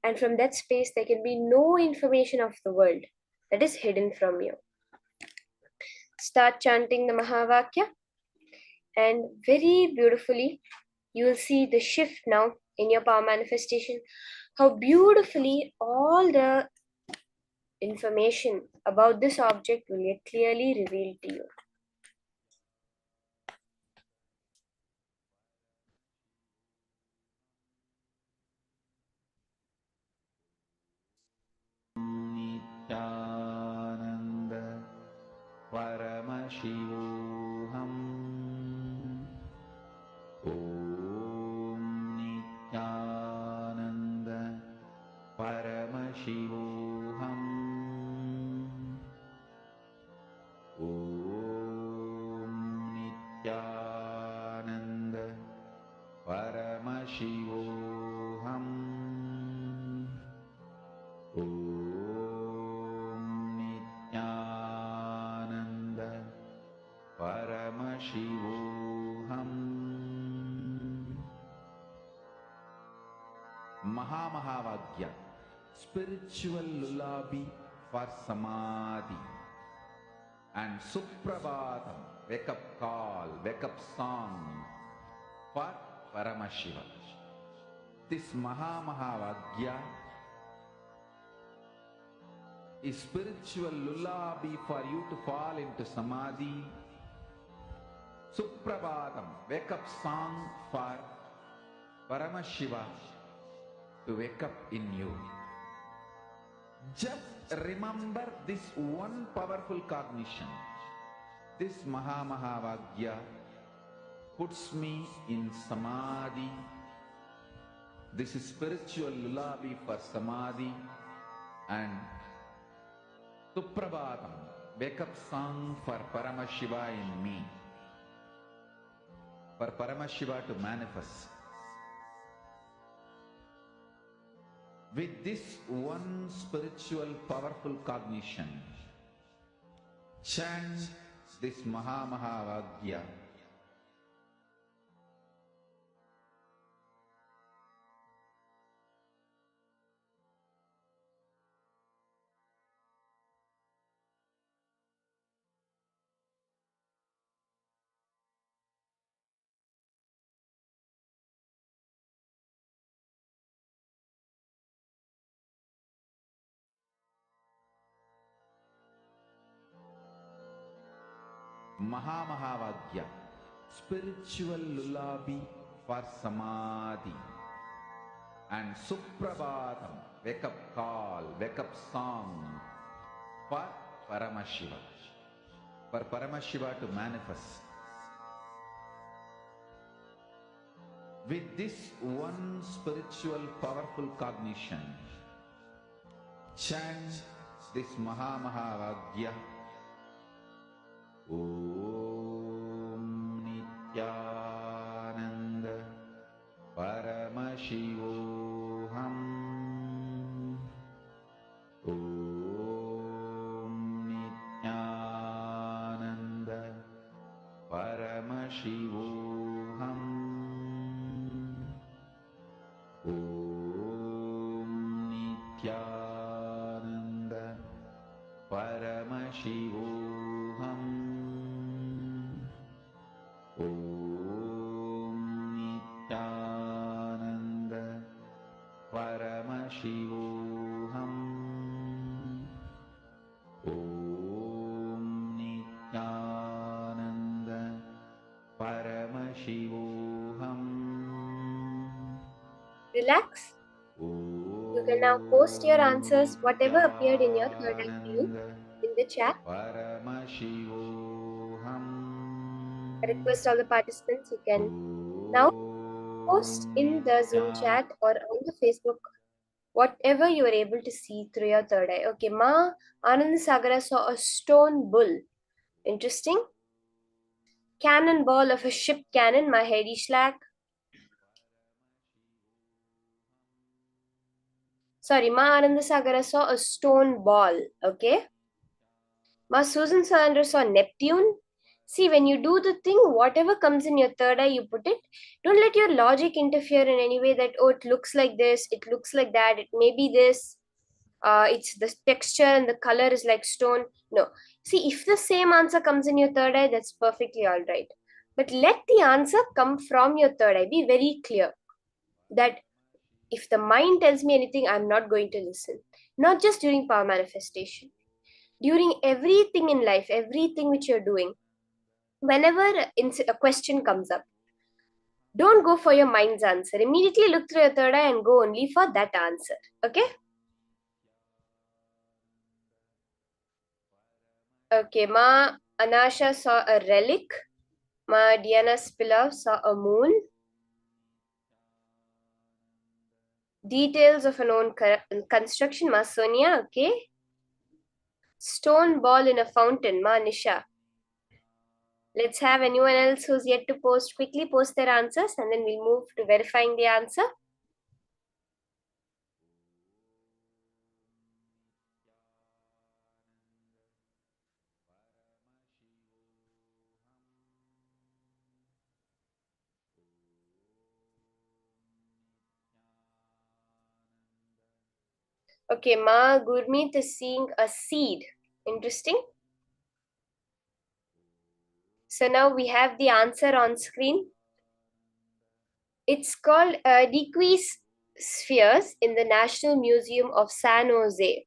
And from that space, there can be no information of the world that is hidden from you. Start chanting the Mahavakya, and very beautifully, you will see the shift now in your power manifestation. How beautifully all the information about this object will get clearly revealed to you. Nithyananda Paramashivoham. Om Nithyananda Paramashivoham. Om Nithyananda Paramashivoham. Om Nithyananda Paramashivoham. Mahamahavaagya, spiritual lullaby for samadhi, and Suprabhatam, wake up call, wake up song for Paramashiva. This Mahamahavaagya is spiritual lullaby for you to fall into samadhi. Suprabhatam, wake up song for Paramashiva to wake up in you. Just remember this one powerful cognition. This Mahamahavaagya puts me in samadhi. This is spiritual lullaby for samadhi, and Suprabhatam, wake up song for Paramashiva in me. For Paramashiva to manifest. With this one spiritual powerful cognition, chant this Mahamahavaagya. Mahamahavaagya, spiritual lullaby for samadhi, and Suprabhatam, wake up call, wake up song for Paramashiva. For Paramashiva to manifest. With this one spiritual powerful cognition, chant this Mahamahavaagya. Om Nithyananda Paramashivoham. Om Nithyananda Paramashivoham. Relax. You can now post your answers, whatever appeared in your third eye view, in the chat. I request all the participants, you can now post in the Zoom chat or on the Facebook, whatever you are able to see through your third eye. Okay, Ma Anand Sagara saw a stone bull. Interesting. Cannonball of a ship cannon, Ma Hedy Schlack. Sorry, Ma Anand Sagara saw a stone ball. Okay. Ma Susan Sanders saw Neptune. See, when you do the thing, whatever comes in your third eye, you put it. Don't let your logic interfere in any way that, oh, it looks like this, it looks like that, it may be this. It's the texture and the color is like stone. No. See, if the same answer comes in your third eye, that's perfectly all right. But let the answer come from your third eye. Be very clear that if the mind tells me anything, I'm not going to listen. Not just during power manifestation. During everything in life, everything which you're doing, whenever a question comes up, don't go for your mind's answer. Immediately look through your third eye and go only for that answer. Okay? Okay, Ma Anasha saw a relic. Ma Diana Spilav saw a moon. Details of a known construction. Ma Sonia, okay. Stone ball in a fountain. Ma Nisha. Let's have anyone else who's yet to post quickly post their answers and then we'll move to verifying the answer. Okay, Ma Gurmeet is seeing a seed. Interesting. So now we have the answer on screen. It's called Decrease Spheres in the National Museum of San Jose.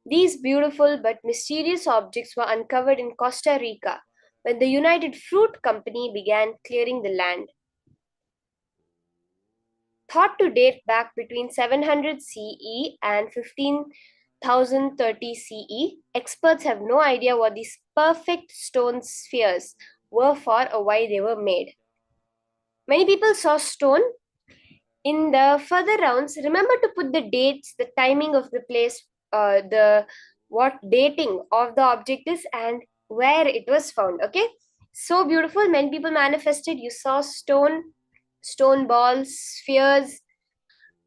These beautiful but mysterious objects were uncovered in Costa Rica when the United Fruit Company began clearing the land. Thought to date back between 700 CE and 15,030 CE, experts have no idea what these perfect stone spheres were for or why they were made. Many people saw stone. In the further rounds, remember to put the dates, the timing of the place, what dating of the object is and where it was found. Okay, so beautiful. Many people manifested. You saw stone balls, spheres.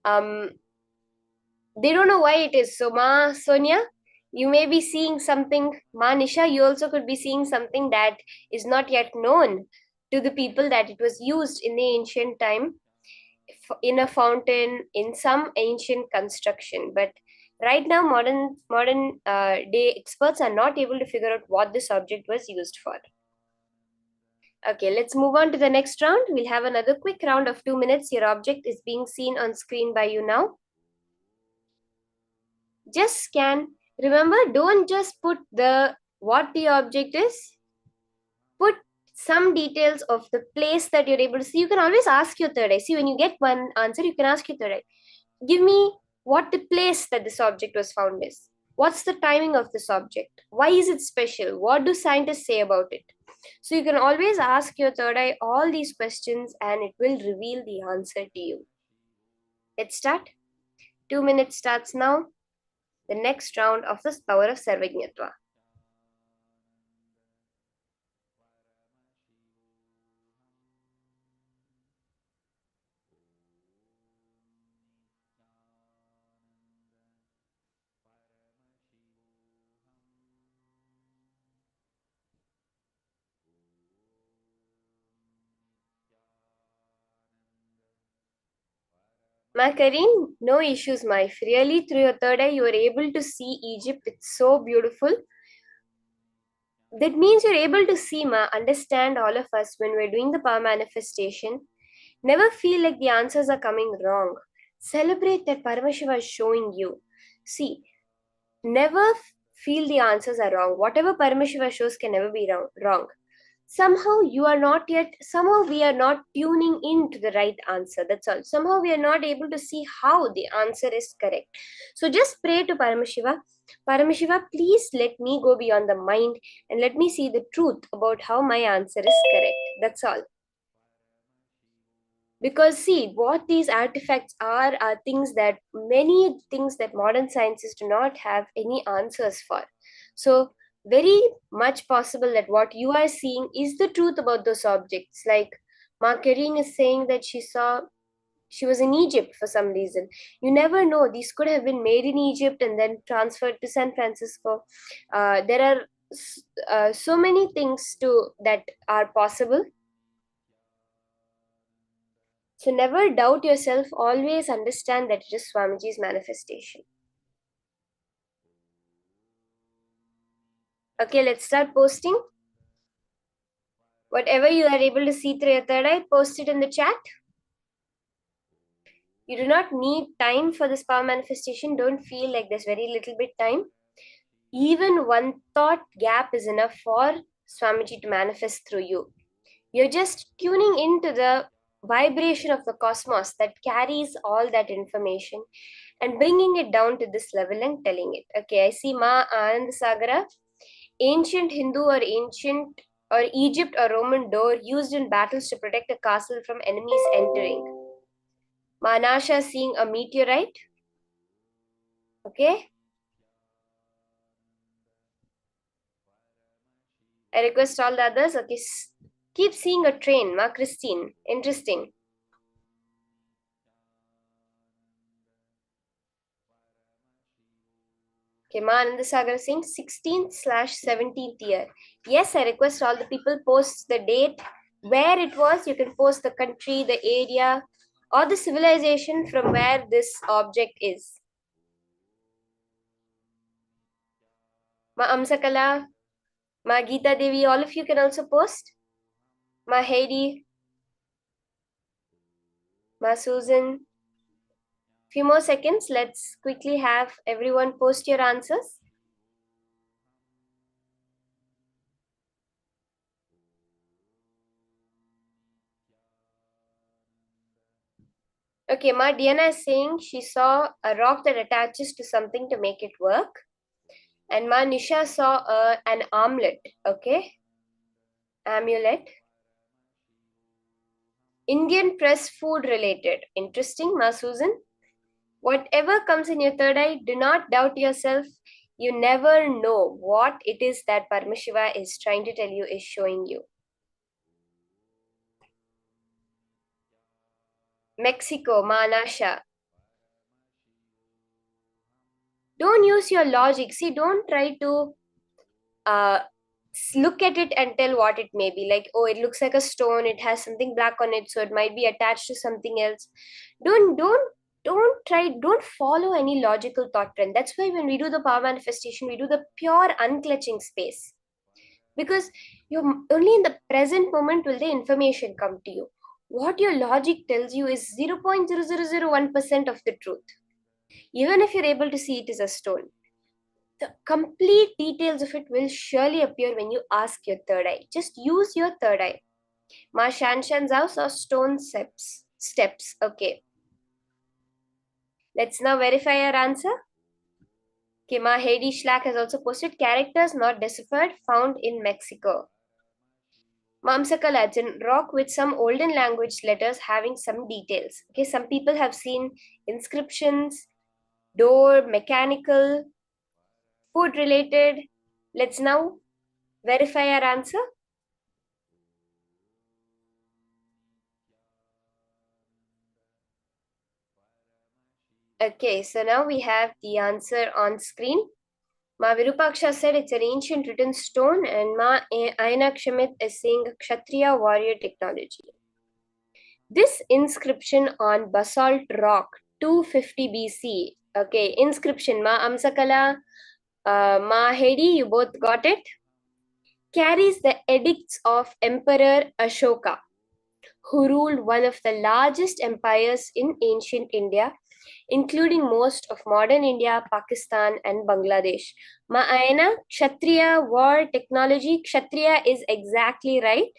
They don't know why it is. So, Ma Sonia, you may be seeing something. Ma Nisha, you also could be seeing something that is not yet known to the people, that it was used in the ancient time in a fountain, in some ancient construction. But right now, modern day experts are not able to figure out what this object was used for. Okay, let's move on to the next round. We'll have another quick round of 2 minutes. Your object is being seen on screen by you now. Just scan. Remember, don't just put what the object is. Put some details of the place that you're able to see. You can always ask your third eye. See, when you get one answer, you can ask your third eye. Give me what the place that this object was found is. What's the timing of this object? Why is it special? What do scientists say about it? So you can always ask your third eye all these questions and it will reveal the answer to you. Let's start. 2 minutes starts now. The next round of the power of Sarvajñatva. Ma Kareem, no issues, my. Really, through your third eye, you are able to see Egypt. It's so beautiful. That means you're able to see, Ma, understand all of us when we're doing the power manifestation. Never feel like the answers are coming wrong. Celebrate that Paramashiva is showing you. See, never feel the answers are wrong. Whatever Paramashiva shows can never be wrong. Somehow we are not tuning into the right answer. That's all. Somehow we are not able to see how the answer is correct. So just pray to Paramashiva. Paramashiva, please let me go beyond the mind and let me see the truth about how my answer is correct. That's all. Because see, what these artifacts are many things that modern sciences do not have any answers for. So very much possible that what you are seeing is the truth about those objects. Like Marguerite is saying that she was in Egypt for some reason. You never know. These could have been made in Egypt and then transferred to San Francisco. There are so many things that are possible. So never doubt yourself. Always understand that it is Swamiji's manifestation. Okay, let's start posting. Whatever you are able to see through your third eye, post it in the chat. You do not need time for this power manifestation. Don't feel like there's very little bit time. Even one thought gap is enough for Swamiji to manifest through you. You're just tuning into the vibration of the cosmos that carries all that information and bringing it down to this level and telling it. Okay, I see Ma Anand Sagara. Ancient Hindu or Egypt or Roman door used in battles to protect a castle from enemies entering. Manasha seeing a meteorite. Okay. I request all the others. Okay. Keep seeing a train. Ma Christine. Interesting. Okay, Ma Anandasagar saying 16/17th year. Yes, I request all the people post the date, where it was. You can post the country, the area, or the civilization from where this object is. Ma Amsakala, Ma Geeta Devi, all of you can also post. Ma Heidi, Ma Susan. Few more seconds. Let's quickly have everyone post your answers. Okay, Ma Diana is saying she saw a rock that attaches to something to make it work. And Ma Nisha saw an amulet. Okay. Amulet. Indian press food related. Interesting, Ma Susan. Whatever comes in your third eye, do not doubt yourself. You never know what it is that Paramashiva is trying to tell you, is showing you. Mexico, Manasha. Don't use your logic. See, don't try to look at it and tell what it may be. Like, oh, it looks like a stone. It has something black on it, so it might be attached to something else. Don't follow any logical thought trend. That's why when we do the power manifestation, we do the pure unclutching space. Because you're only in the present moment will the information come to you. What your logic tells you is 0.0001% of the truth. Even if you're able to see it as a stone, the complete details of it will surely appear when you ask your third eye. Just use your third eye. Ma Shanshan's house or stone steps. Okay. Let's now verify our answer. Okay, Ma Heidi Schlack has also posted characters not deciphered found in Mexico. Mamsaka legend, rock with some olden language letters having some details. Okay, some people have seen inscriptions, door, mechanical, food related. Let's now verify our answer. Okay, so now we have the answer on screen. Ma Virupaksha said it's an ancient written stone, and Ma Aina Kshamit is saying Kshatriya warrior technology. This inscription on basalt rock, 250 BC. Okay, inscription, Ma Amsakala, Ma Hedi, you both got it. Carries the edicts of Emperor Ashoka, who ruled one of the largest empires in ancient India including most of modern India, Pakistan, and Bangladesh. Ma'ayana, Kshatriya, war, technology. Kshatriya is exactly right.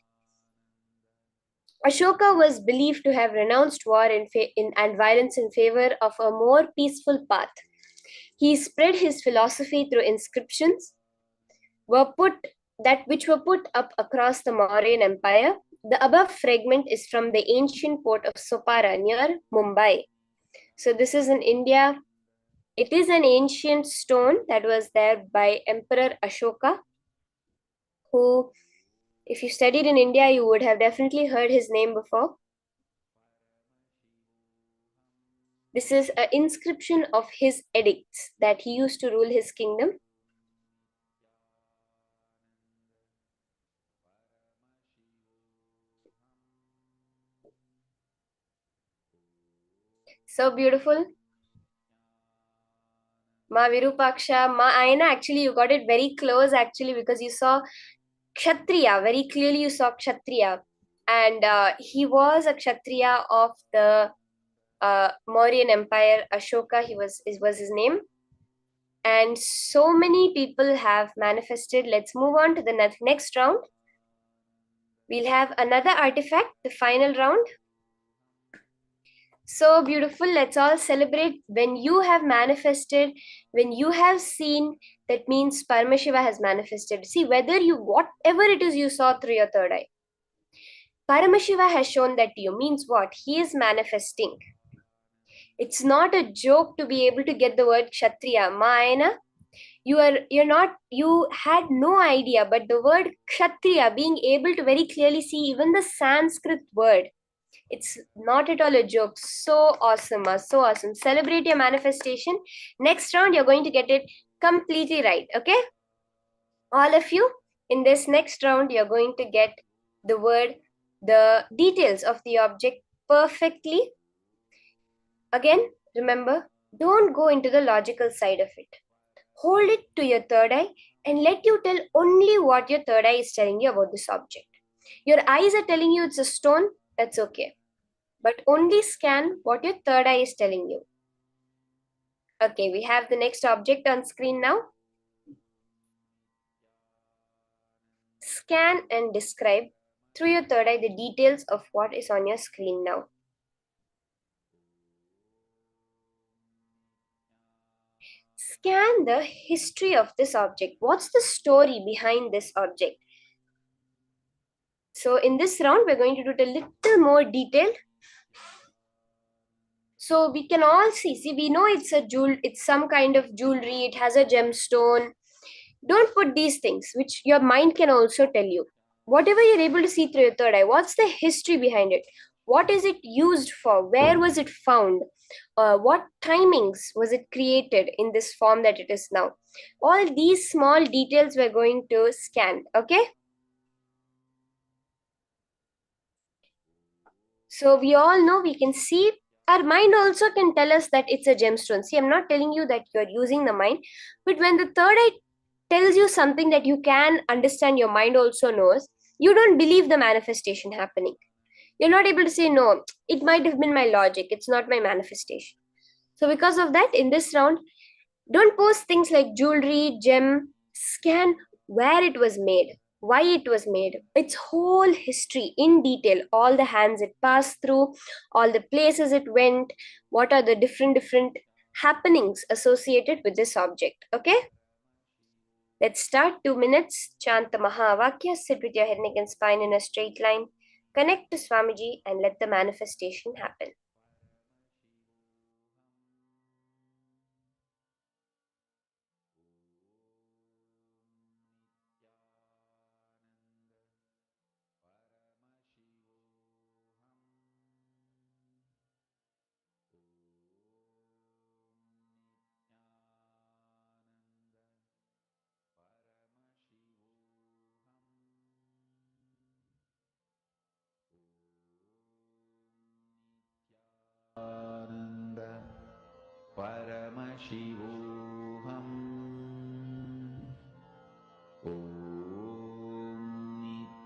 Ashoka was believed to have renounced war and violence in favor of a more peaceful path. He spread his philosophy through inscriptions which were put up across the Mauryan Empire. The above fragment is from the ancient port of Sopara near Mumbai. So this is in India. It is an ancient stone that was there by Emperor Ashoka, who, if you studied in India, you would have definitely heard his name before. This is an inscription of his edicts that he used to rule his kingdom. So beautiful. Ma Virupaksha, Ma Ayana, actually you got it very close actually because you saw Kshatriya, very clearly you saw Kshatriya. And he was a Kshatriya of the Mauryan Empire. Ashoka, was his name. And so many people have manifested. Let's move on to the next round. We'll have another artifact, the final round. So beautiful. Let's all celebrate. When you have manifested, when you have seen, that means Paramashiva has manifested. See, whatever it is you saw through your third eye, Paramashiva has shown that to you. Means what? He is manifesting. It's not a joke to be able to get the word Kshatriya. Maayana, you had no idea, but the word Kshatriya, being able to very clearly see even the Sanskrit word, it's not at all a joke. So awesome, so awesome. Celebrate your manifestation. Next round, you're going to get it completely right, okay? All of you, in this next round, you're going to get the details of the object perfectly. Again, remember, don't go into the logical side of it. Hold it to your third eye and let you tell only what your third eye is telling you about this object. Your eyes are telling you it's a stone, that's okay. But only scan what your third eye is telling you. Okay, we have the next object on screen now. Scan and describe through your third eye the details of what is on your screen now. Scan the history of this object. What's the story behind this object? So in this round, we're going to do it a little more detailed. So we can all see, we know it's some kind of jewelry, it has a gemstone. Don't put these things, which your mind can also tell you. Whatever you're able to see through your third eye, what's the history behind it? What is it used for? Where was it found? What timings was it created in this form that it is now? All these small details we're going to scan, okay? So we all know, we can see, our mind also can tell us that it's a gemstone. See, I'm not telling you that you're using the mind, but when the third eye tells you something that you can understand, your mind also knows, you don't believe the manifestation happening. You're not able to say, no, it might have been my logic, it's not my manifestation. So because of that, in this round, don't post things like jewelry, gem, scan where it was made, why it was made, its whole history in detail, all the hands it passed through, all the places it went, what are the different happenings associated with this object, okay? Let's start. 2 minutes. Chant the Mahavakya. Sit with your head, neck, and spine in a straight line. Connect to Swamiji and let the manifestation happen. Nityananda Paramashivoham. Om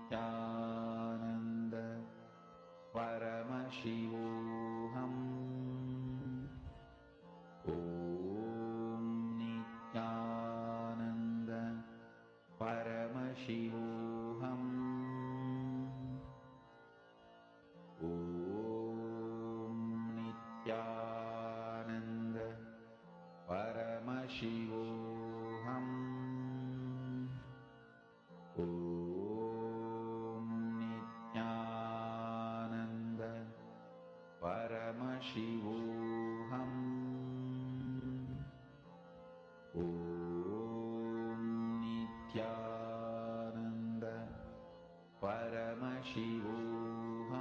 Nityananda Paramashivoham.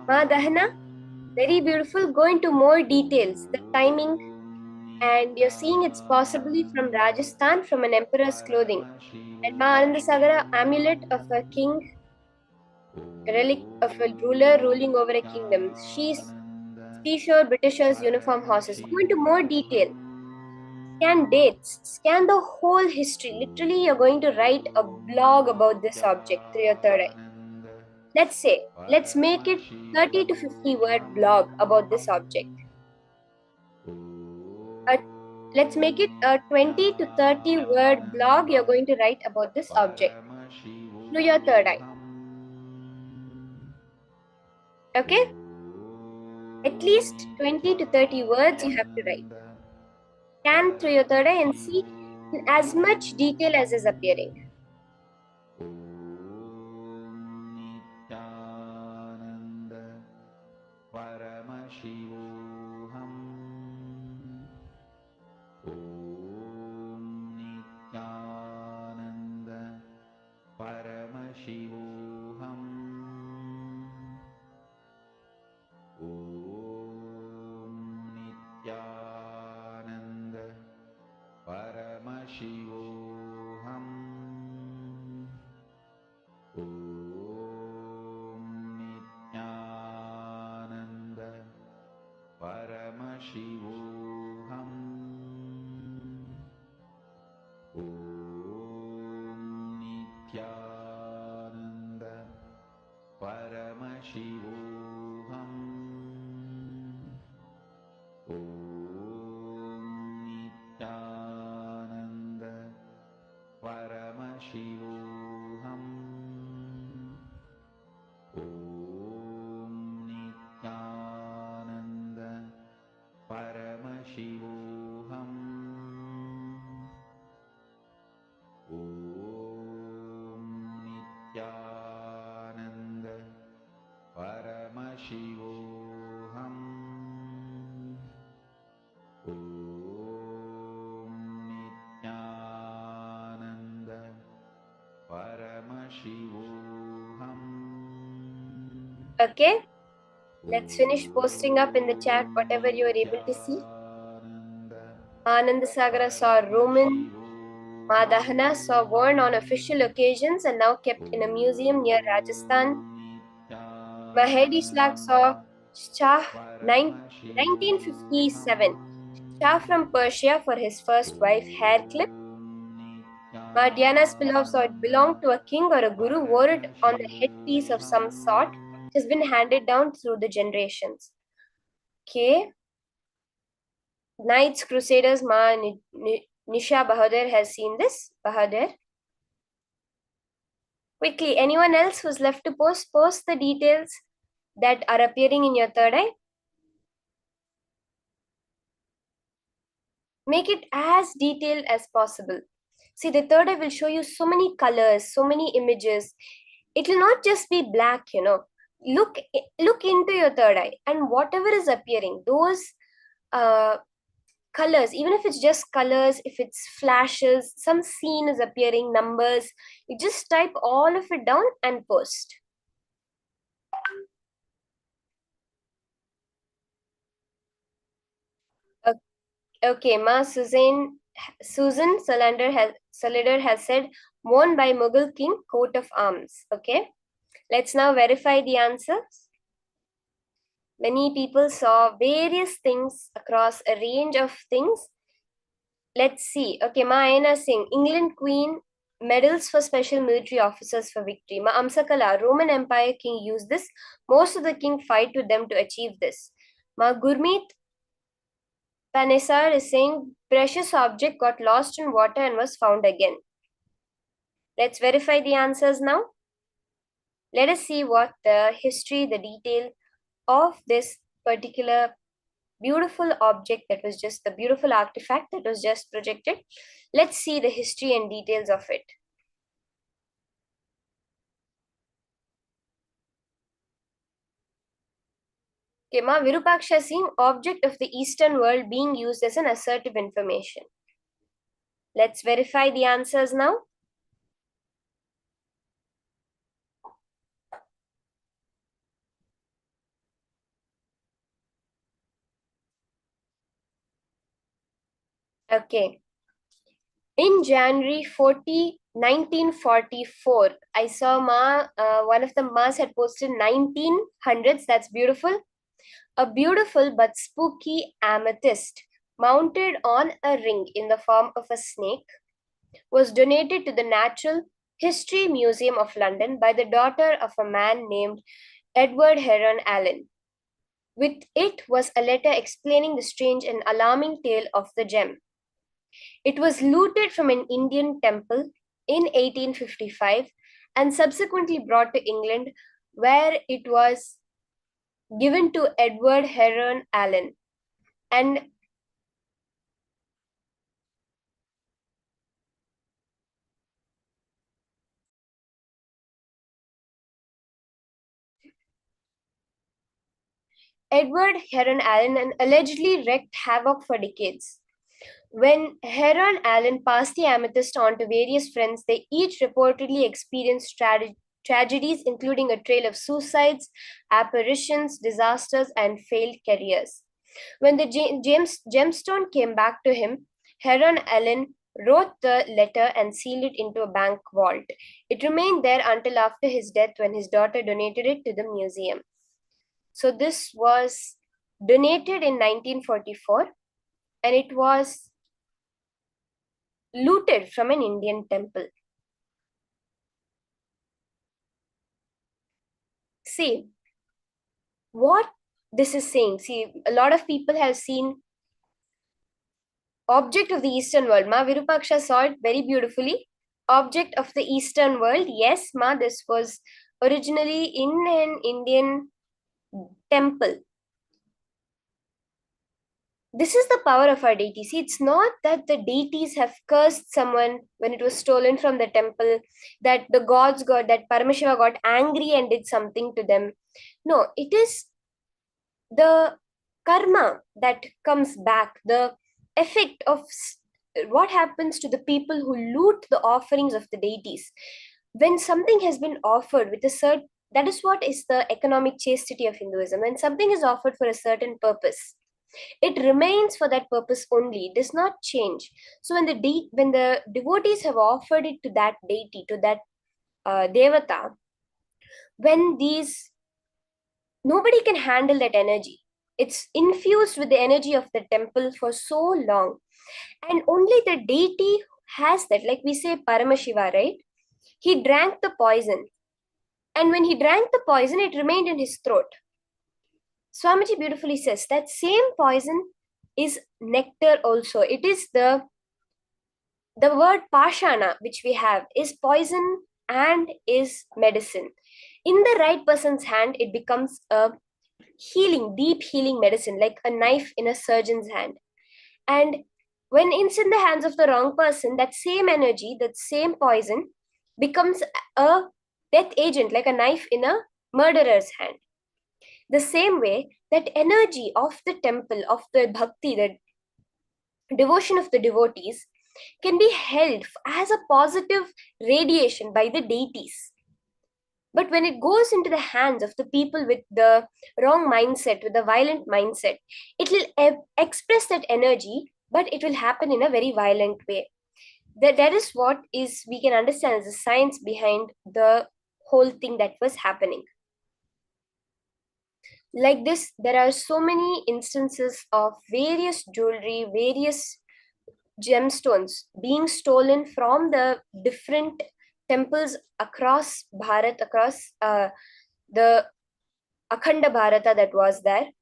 Ma Dahana, very beautiful. Go into more details, the timing, and you're seeing it's possibly from Rajasthan, from an emperor's clothing. And Ma Anandasagara, amulet of a king, relic of a ruler ruling over a kingdom. Seashore Britishers, uniform horses. Go into more detail. Scan dates, scan the whole history. Literally, you're going to write a blog about this object through your third eye. Let's make it 30 to 50 word blog about this object. Let's make it a 20 to 30 word blog you're going to write about this object through your third eye. Okay? At least 20 to 30 words you have to write. Scan through your third eye and see in as much detail as is appearing. Okay, let's finish posting up in the chat whatever you are able to see. Anandasagara saw Roman. Madahana saw worn on official occasions and now kept in a museum near Rajasthan. Mahedi Slag saw Shah 1957. Shah from Persia for his first wife hair clip. Diana Spilov saw it belonged to a king or a guru, wore it on the headpiece of some sort. It has been handed down through the generations. Okay. Knights Crusaders Ma Nisha Bahadur has seen this. Bahadur. Quickly, anyone else who's left to post the details that are appearing in your third eye. Make it as detailed as possible. See, the third eye will show you so many colors, so many images. It will not just be black, Look into your third eye and whatever is appearing, those colors, even if it's just colors, if it's flashes, some scene is appearing, numbers, you just type all of it down and post. Okay, Ma Susan Salander has said, worn by Mughal king, coat of arms. Okay, let's now verify the answers. Many people saw various things across a range of things. Let's see. Okay, Ma Aina Singh, England Queen, medals for special military officers for victory. Ma Amsakala, Roman Empire king used this. Most of the king fight with them to achieve this. Ma Gurmeet Panesar is saying precious object got lost in water and was found again. Let's verify the answers now. Let us see what the history, the detail of this particular beautiful object that was just the beautiful artifact that was just projected. Let's see the history and details of it. Okay, Ma Virupaksha seeing object of the Eastern world being used as an assertive information. Let's verify the answers now. Okay. In January 1944, I saw one of the Mas had posted 1900s. That's beautiful. A beautiful but spooky amethyst mounted on a ring in the form of a snake was donated to the Natural History Museum of London by the daughter of a man named Edward Heron Allen. With it was a letter explaining the strange and alarming tale of the gem. It was looted from an Indian temple in 1855 and subsequently brought to England, where it was given to Edward Heron Allen. And Edward Heron Allen allegedly wreaked havoc for decades. When Heron Allen passed the amethyst on to various friends, they each reportedly experienced tragedies, including a trail of suicides, apparitions, disasters, and failed careers. When the gemstone came back to him, Heron Allen wrote the letter and sealed it into a bank vault. It remained there until after his death, when his daughter donated it to the museum. So this was donated in 1944, and it was looted from an Indian temple. See, what this is saying, see, a lot of people have seen object of the Eastern world. Ma Virupaksha saw it very beautifully. Object of the Eastern world. Yes, Ma, this was originally in an Indian temple. This is the power of our deity. See, it's not that the deities have cursed someone when it was stolen from the temple, that the gods got, that Paramashiva got angry and did something to them. No, it is the karma that comes back, the effect of what happens to the people who loot the offerings of the deities. When something has been offered with a certain, that is what is the economic chastity of Hinduism. When something is offered for a certain purpose, it remains for that purpose only. It does not change. So when the devotees have offered it to that deity, to that devata, when these, nobody can handle that energy. It's infused with the energy of the temple for so long, and only the deity has that. Like we say Paramashiva, right? He drank the poison, and when he drank the poison, it remained in his throat. Swamiji beautifully says that same poison is nectar also. It is the word pashana which we have is poison and is medicine. In the right person's hand, it becomes a healing, deep healing medicine, like a knife in a surgeon's hand. And when it's in the hands of the wrong person, that same energy, that same poison becomes a death agent, like a knife in a murderer's hand. The same way, that energy of the temple, of the bhakti, the devotion of the devotees, can be held as a positive radiation by the deities. But when it goes into the hands of the people with the wrong mindset, with the violent mindset, it will express that energy, but it will happen in a very violent way. That is what is we can understand as the science behind the whole thing that was happening. Like this, there are so many instances of various jewelry, various gemstones being stolen from the different temples across Bharat, across the Akhanda Bharata that was there.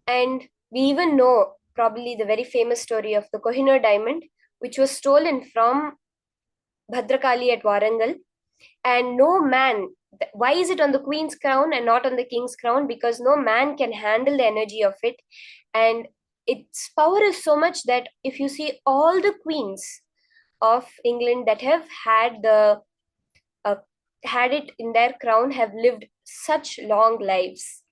And we even know probably the very famous story of the Kohinoor diamond, which was stolen from Bhadrakali at Warangal. And no man, why is it on the queen's crown and not on the king's crown? Because no man can handle the energy of it. And its power is so much that if you see all the queens of England that have had it in their crown have lived such long lives.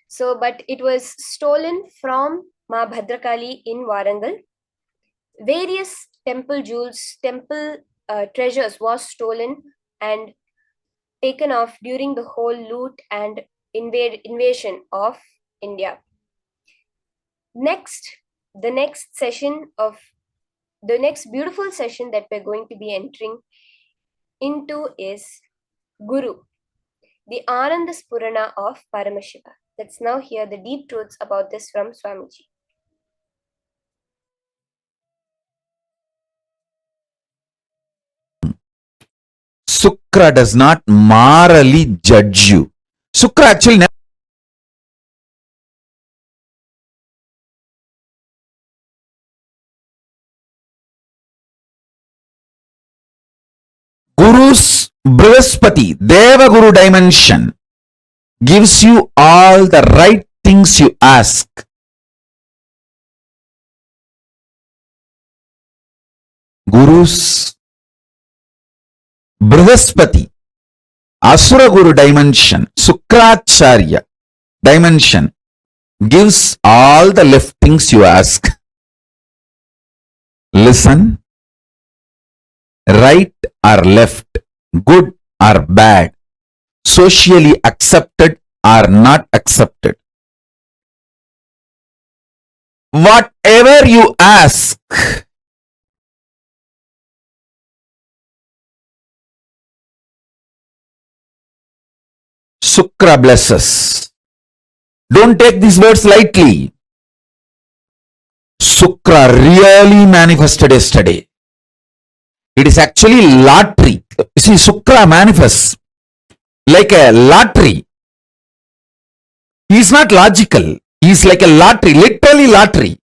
So, but it was stolen from Ma Bhadrakali in Warangal. Various temple jewels, temple treasures was stolen and taken off during the whole loot and invasion of India. Next, the next beautiful session that we're going to be entering into is Guru, the Ananda Spurana of Paramashiva. Let's now hear the deep truths about this from Swamiji. Sukra does not morally judge you. Sukra actually Guru's Brihaspati, Deva Guru dimension gives you all the right things you ask. Guru's Brihaspati, Asura Guru dimension, Sukracharya dimension gives all the left things you ask. Listen, right or left, good or bad, socially accepted or not accepted. Whatever you ask, Sukra blesses. Don't take these words lightly. Sukra really manifested yesterday. It is actually lottery. See, Sukra manifests like a lottery. He is not logical. He is like a lottery, literally lottery.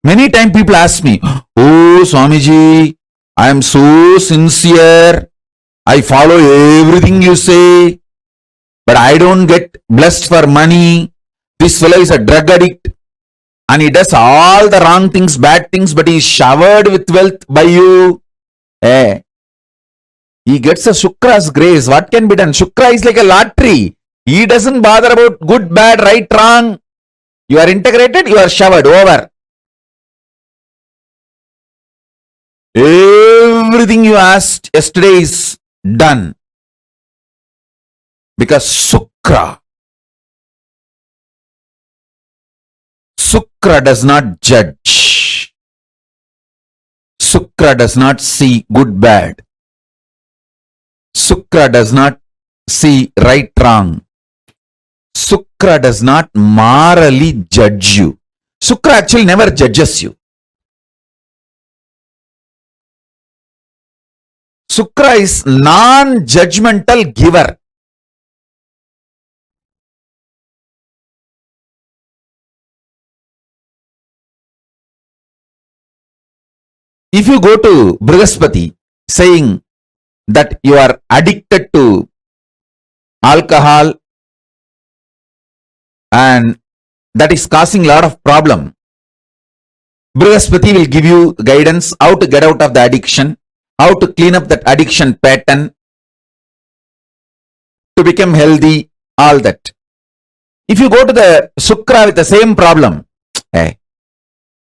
Many times people ask me, oh Swamiji, I am so sincere. I follow everything you say, but I don't get blessed for money. This fellow is a drug addict and he does all the wrong things, bad things, but he is showered with wealth by you. He gets a Shukra's grace. What can be done? Shukra is like a lottery. He doesn't bother about good, bad, right, wrong. You are integrated, you are showered over. Everything you asked yesterday is done. Because Sukra does not judge. Sukra does not see good, bad. Sukra does not see right, wrong. Sukra does not morally judge you. Sukra actually never judges you. Sukra is non-judgmental giver. If you go to Brihaspati saying that you are addicted to alcohol and that is causing a lot of problem, Brihaspati will give you guidance how to get out of the addiction, how to clean up that addiction pattern, to become healthy, all that. If you go to the Sukra with the same problem, hey,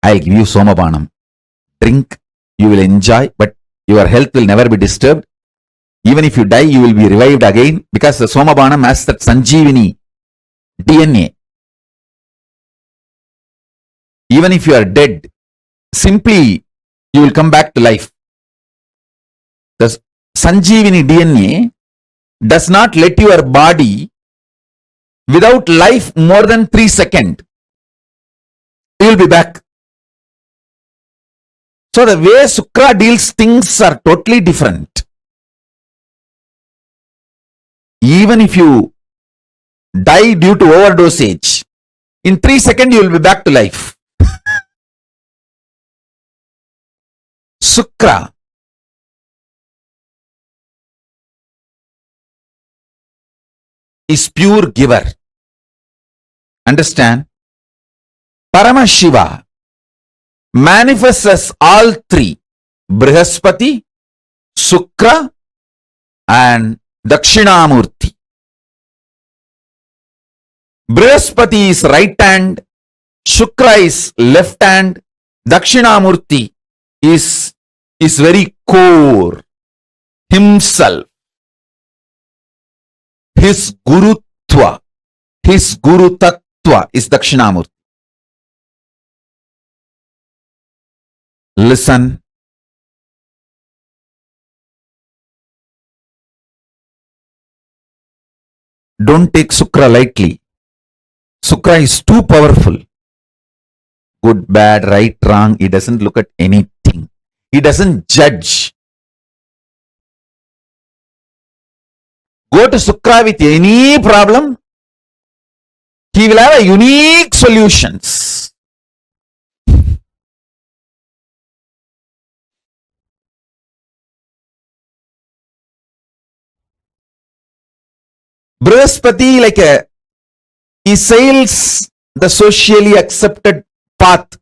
I'll give you Somapanam. Drink, you will enjoy, but your health will never be disturbed. Even if you die, you will be revived again because the Somapanam has that Sanjeevani DNA. Even if you are dead, simply you will come back to life. The Sanjeevani DNA does not let your body without life more than 3 seconds. You will be back. So the way Sukra deals things are totally different. Even if you die due to overdosage, in 3 seconds you will be back to life. Shukra is pure giver. Understand? Paramashiva manifests as all three: Brihaspati, Shukra, and Dakshinamurti. Brihaspati is right hand, Shukra is left hand, Dakshinamurti is very core, himself. His Gurutva, his Guru Tattva is Dakshinamurti. Listen. Don't take Shukra lightly. Shukra is too powerful. Good, bad, right, wrong. He doesn't look at anything. He doesn't judge. Go to Shukra with any problem. He will have a unique solutions. Brihaspati, he sails the socially accepted path,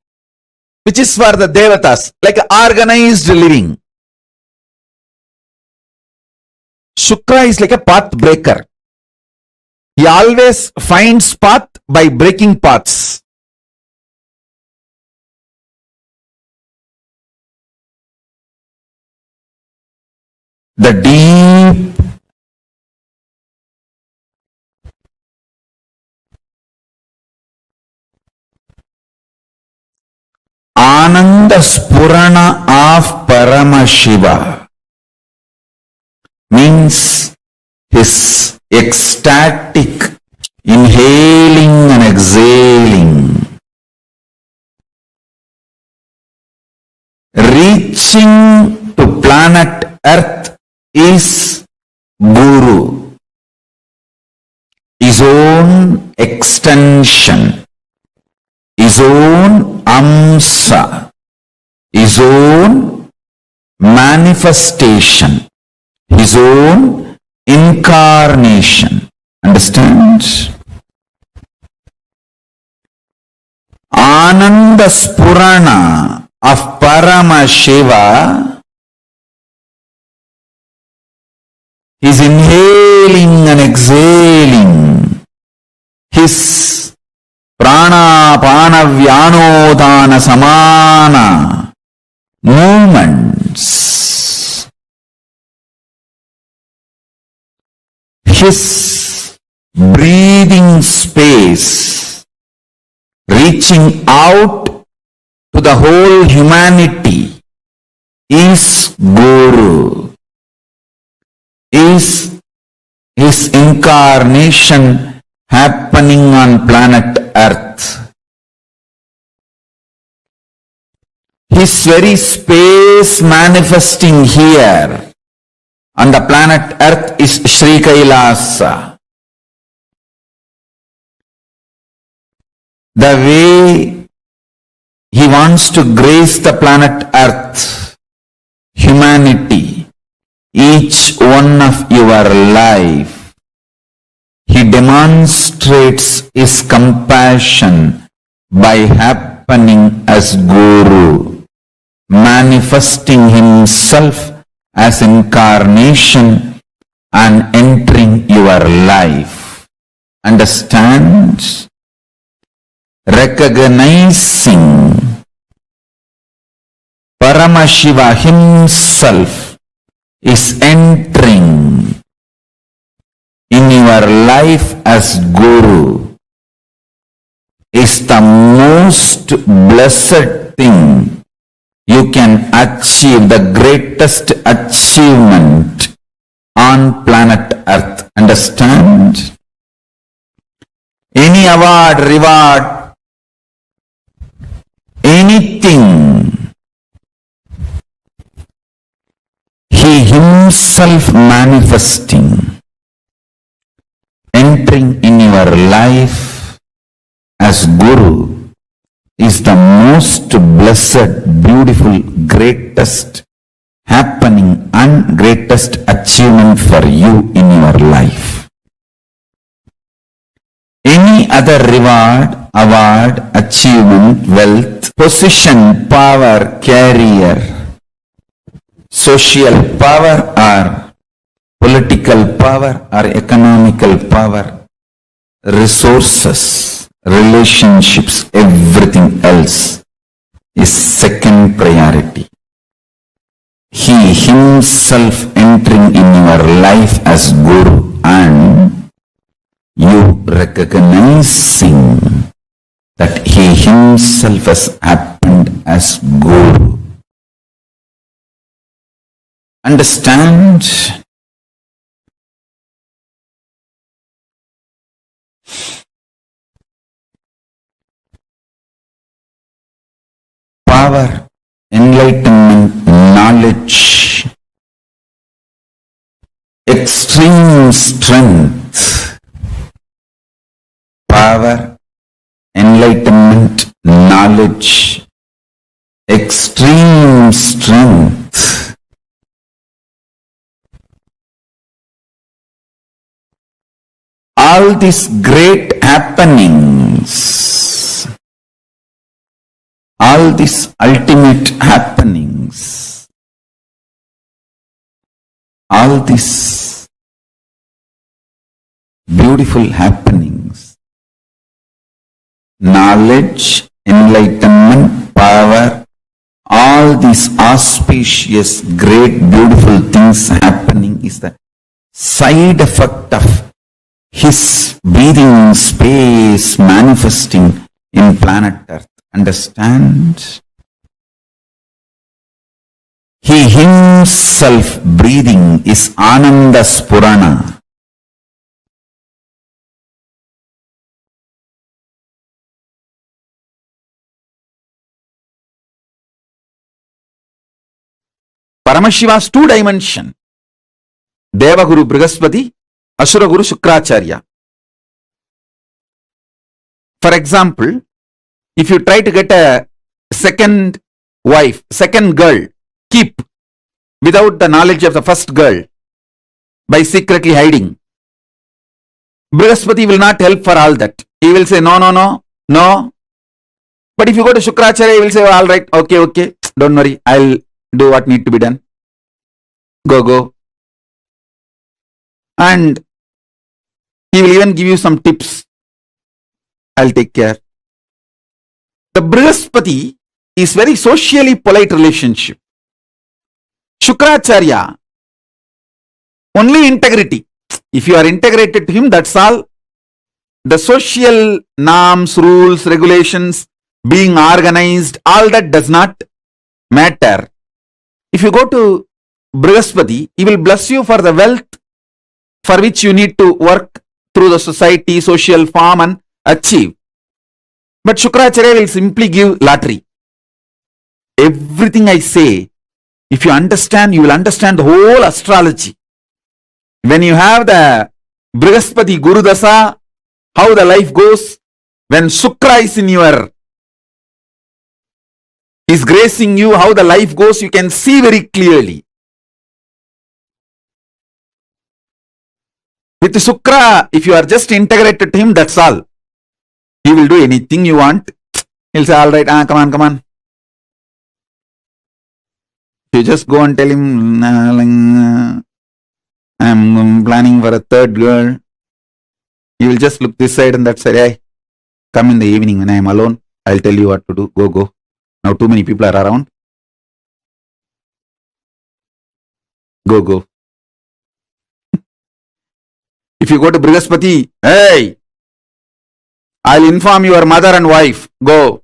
which is for the devatas, like organized living. Shukra is like a path breaker. He always finds path by breaking paths. The deep Ananda Spurana of Paramashiva means his ecstatic inhaling and exhaling, reaching to planet Earth is Guru, his own extension, his own amsa, his own manifestation, his own incarnation. Understand? Ananda Spurana of Paramashiva is inhaling and exhaling his prana pana vyanodana samana movements, his breathing space reaching out to the whole humanity is Guru, is his incarnation happening on planet Earth. His very space manifesting here on the planet Earth is Sri Kailasa. The way he wants to grace the planet Earth, humanity, each one of your life, he demonstrates his compassion by happening as Guru, manifesting himself as incarnation and entering your life. Understand? Recognizing Paramashiva himself is entering in your life as Guru is the most blessed thing you can achieve, the greatest achievement on planet Earth. Understand? Any award, reward, anything, he himself manifesting, entering in your life as Guru is the most blessed, beautiful, greatest happening and greatest achievement for you in your life. Any other reward, award, achievement, wealth, position, power, career, social power or political power or economical power, resources, relationships, everything else is second priority. He himself entering in your life as Guru and you recognizing that he himself has happened as Guru. Understand? Power, enlightenment, knowledge, extreme strength. Power, enlightenment, knowledge, extreme strength. All these great happenings, all these ultimate happenings, all these beautiful happenings, knowledge, enlightenment, power, all these auspicious, great, beautiful things happening is the side effect of his breathing space manifesting in planet Earth. Understand? He himself breathing is Ananda Spurana. Paramashiva's two dimension. Devaguru Brihaspati, Asura Guru Shukracharya. For example, if you try to get a second wife, second girl, keep without the knowledge of the first girl by secretly hiding, Brihaspati will not help for all that. He will say, no, no, no, no. But if you go to Shukracharya, he will say, all right, okay, don't worry, I'll do what need to be done. Go. And he will even give you some tips. I'll take care. The Brihaspati is very socially polite relationship. Shukracharya, only integrity. If you are integrated to him, that's all. The social norms, rules, regulations, being organized, all that does not matter. If you go to Brihaspati, he will bless you for the wealth for which you need to work through the society, social form and achieve. But Shukracharya will simply give lottery. Everything I say, if you understand, you will understand the whole astrology. When you have the Brihaspati Guru Dasa, how the life goes, when Shukra is in your, is gracing you, how the life goes, you can see very clearly. With Shukra, if you are just integrated to him, that's all. He will do anything you want. He'll say, all right, come on. You just go and tell him, I'm planning for a third girl. He will just look this side and that side. Hey, come in the evening when I am alone. I'll tell you what to do. Go. Now too many people are around. Go. If you go to Brihaspati, hey, I'll inform your mother and wife. Go.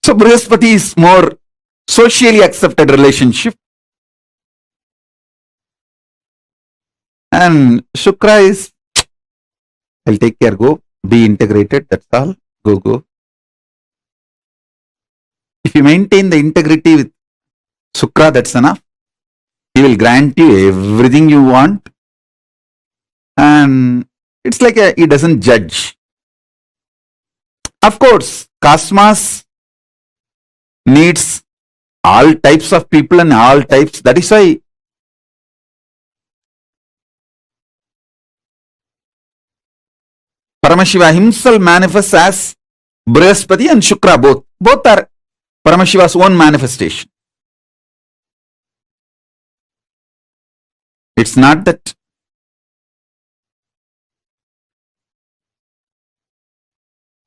So Brihaspati is more socially accepted relationship. And Shukra is, I'll take care, go. Be integrated, that's all. Go. If you maintain the integrity with Shukra, that's enough. He will grant you everything you want. And it's like he doesn't judge. Of course, cosmos needs all types of people and all types. That is why Paramashiva himself manifests as Brihaspati and Shukra both. Both are Paramashiva's own manifestation. It's not that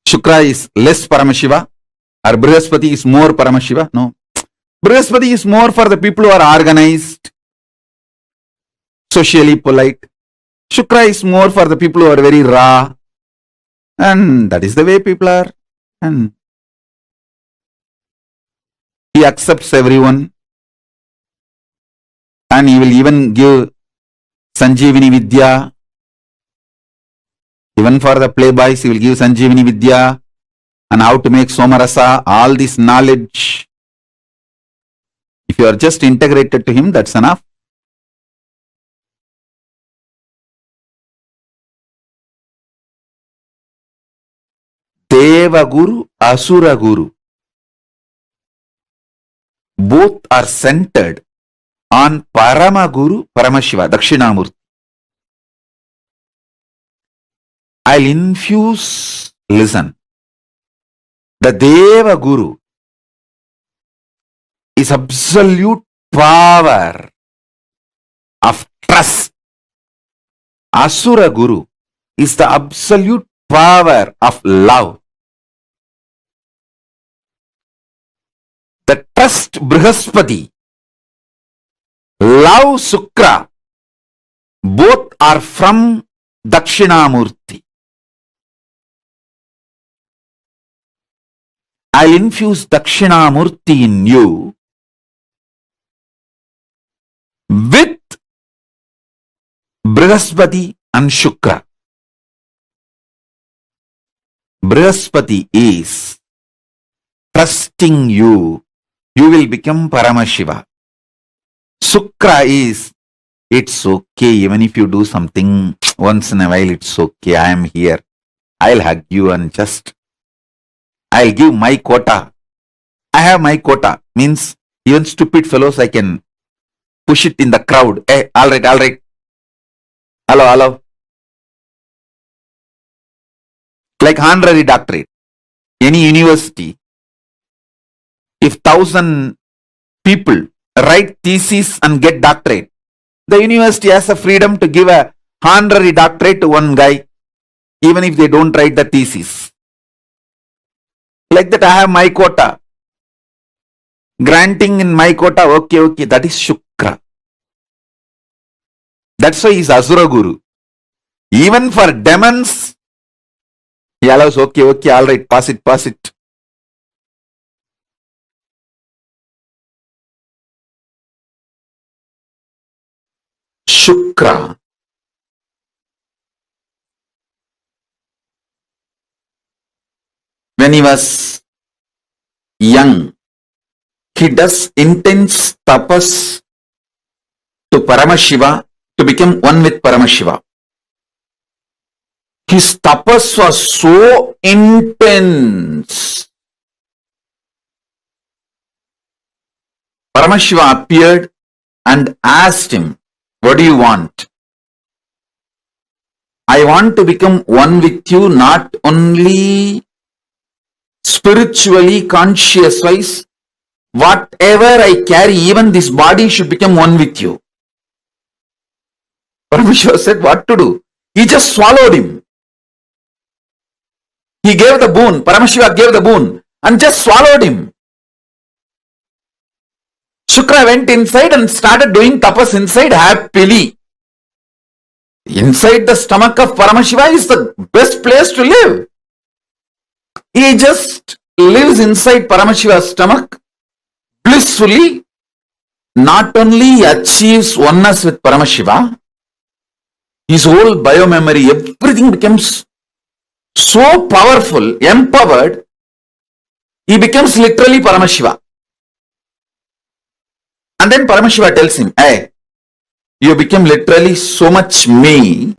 Shukra is less Paramashiva or Brihaspati is more Paramashiva. No. Brihaspati is more for the people who are organized, socially polite. Shukra is more for the people who are very raw. And that is the way people are. And he accepts everyone. And he will even give Sanjeevani Vidya. Even for the playboys, he will give Sanjeevani Vidya and how to make Somarasa, all this knowledge. If you are just integrated to him, that's enough. Deva Guru, Asura Guru. Both are centered on Parama Guru, Paramashiva, Dakshinamurti. I'll infuse, listen. The Deva Guru is absolute power of trust. Asura Guru is the absolute power of love. The trust Brihaspati, love Shukra, both are from Dakshinamurti. I'll infuse Dakshinamurti in you with Brihaspati and Shukra. Brihaspati is trusting you. You will become Paramashiva. Shukra is, it's okay, even if you do something once in a while, it's okay, I am here. I'll hug you and just, I'll give my quota. I have my quota. Means, even stupid fellows, I can push it in the crowd. Hey, all right. Hello. Like honorary doctorate. Any university, if 1,000 people write thesis and get doctorate, the university has a freedom to give a honorary doctorate to one guy, even if they don't write the thesis. Like that, I have my quota. Granting in my quota, okay, that is Shukra. That's why he's Asura Guru. Even for demons, he allows, okay, all right, pass it. Shukra. When he was young, he does intense tapas to Paramashiva to become one with Paramashiva. His tapas was so intense. Paramashiva appeared and asked him, what do you want? I want to become one with you, not only spiritually, conscious-wise. Whatever I carry, even this body should become one with you. Paramashiva said, what to do? He just swallowed him. He gave the boon, Paramashiva gave the boon and just swallowed him. Shukra went inside and started doing tapas inside happily. Inside the stomach of Paramashiva is the best place to live. He just lives inside Paramashiva's stomach blissfully. Not only achieves oneness with Paramashiva, his whole biomemory, everything becomes so powerful, empowered, he becomes literally Paramashiva. And then Paramashiva tells him, hey, you become literally so much me.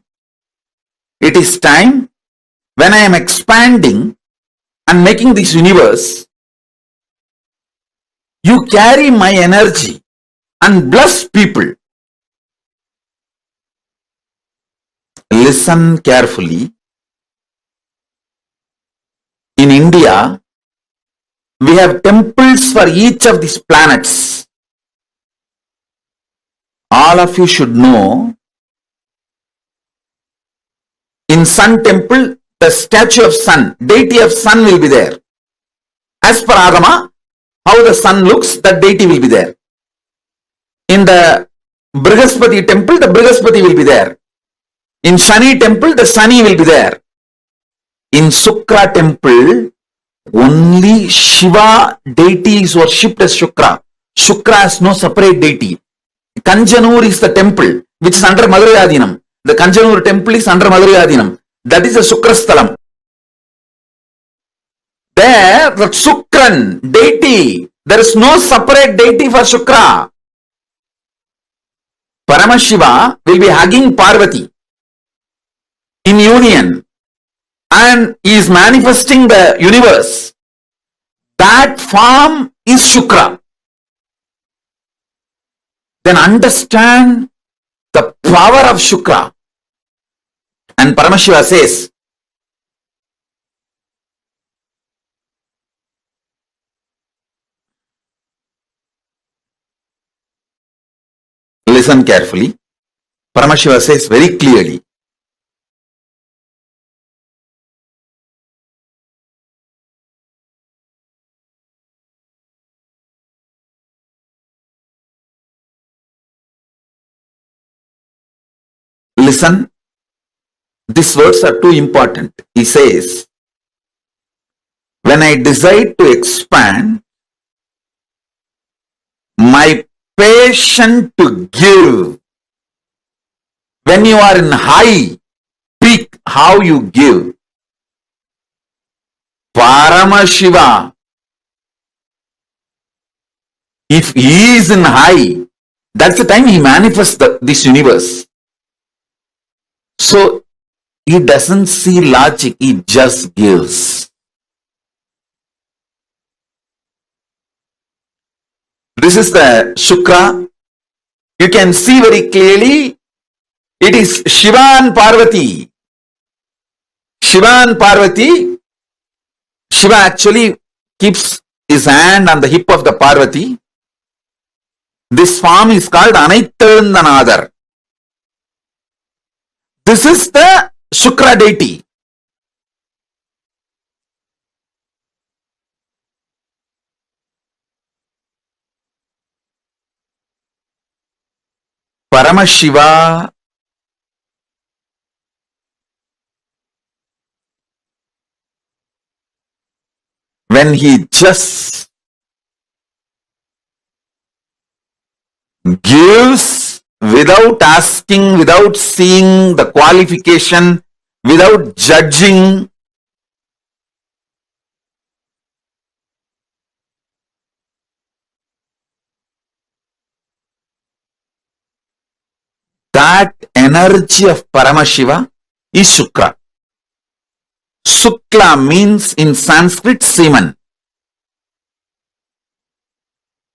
It is time, when I am expanding, and making this universe, you carry my energy and bless people. Listen carefully. In India, we have temples for each of these planets. All of you should know, in Sun temple, the statue of sun, deity of sun will be there. As per Agama, how the sun looks, that deity will be there. In the Brihaspati temple, the Brihaspati will be there. In Shani temple, the Shani will be there. In Shukra temple, only Shiva deity is worshipped as Shukra. Shukra has no separate deity. Kanjanur is the temple which is under Madurai. The Kanjanur temple is under Madurai. That is a Sukrasthalam. There, the Shukran deity, there is no separate deity for Shukra. Paramashiva will be hugging Parvati in union and he is manifesting the universe. That form is Shukra. Then understand the power of Shukra. And Paramashiva says, listen carefully. Paramashiva says very clearly, listen, these words are too important. He says, when I decide to expand, my passion to give, when you are in high peak, how you give. Paramashiva, if he is in high, that's the time he manifests this universe. So, he doesn't see logic, he just gives. This is the Shukra. You can see very clearly, it is Shiva and Parvati. Shiva and Parvati, Shiva actually keeps his hand on the hip of the Parvati. This form is called Anaittandanadar. This is the Shukra deity. Paramashiva when he just gives without asking, without seeing the qualification, without judging, that energy of Paramashiva is Shukra. Shukla means in Sanskrit semen.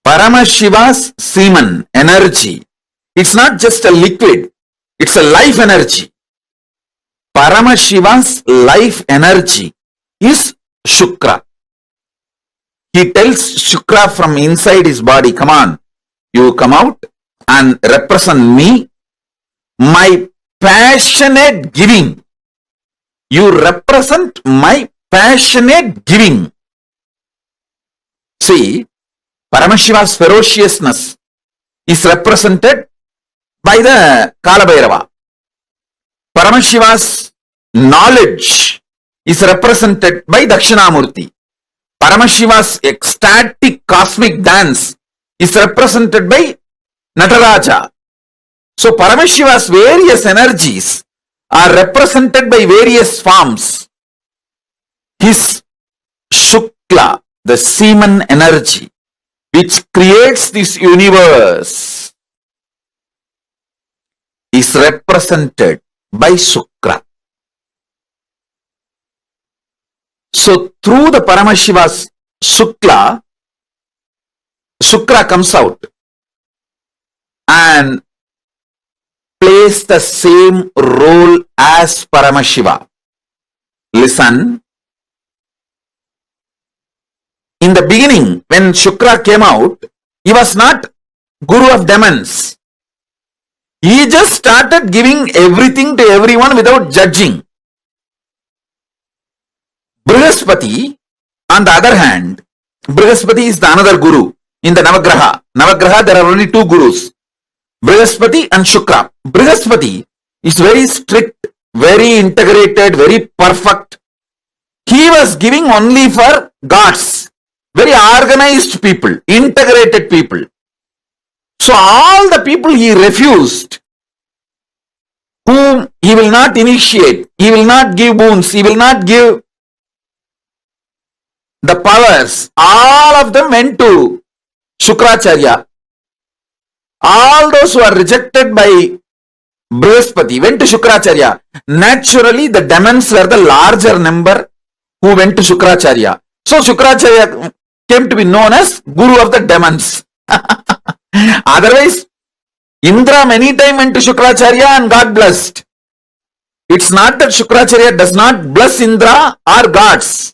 Paramashiva's semen energy, it's not just a liquid, it's a life energy. Paramashiva's life energy is Shukra. He tells Shukra from inside his body, come on, you come out and represent me, my passionate giving. You represent my passionate giving. See, Paramashiva's ferociousness is represented by the Kalabhairava. Paramashiva's knowledge is represented by Dakshinamurti. Paramashiva's ecstatic cosmic dance is represented by Nataraja. So Paramashiva's various energies are represented by various forms. His Shukla, the semen energy, which creates this universe, is represented by Shukra. So through the Paramashiva's Shukra comes out and plays the same role as Paramashiva. Listen, in the beginning, when Shukra came out, he was not Guru of demons. He just started giving everything to everyone without judging. Brihaspati, on the other hand, Brihaspati is the another Guru in the Navagraha. Navagraha, there are only two Gurus, Brihaspati and Shukra. Brihaspati is very strict, very integrated, very perfect. He was giving only for gods, very organized people, integrated people. So all the people he refused, whom he will not initiate, he will not give boons, he will not give the powers, all of them went to Shukracharya. All those who are rejected by Brihaspati went to Shukracharya. Naturally, the demons were the larger number who went to Shukracharya. So Shukracharya came to be known as Guru of the demons. Otherwise, Indra many times went to Shukracharya and got blessed. It's not that Shukracharya does not bless Indra or gods.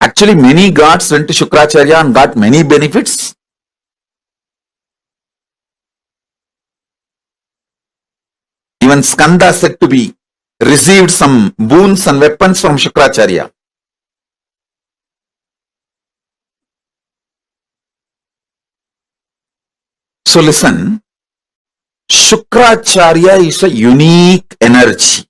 Actually, many gods went to Shukracharya and got many benefits. Even Skanda said to be received some boons and weapons from Shukracharya. So listen, Shukracharya is a unique energy.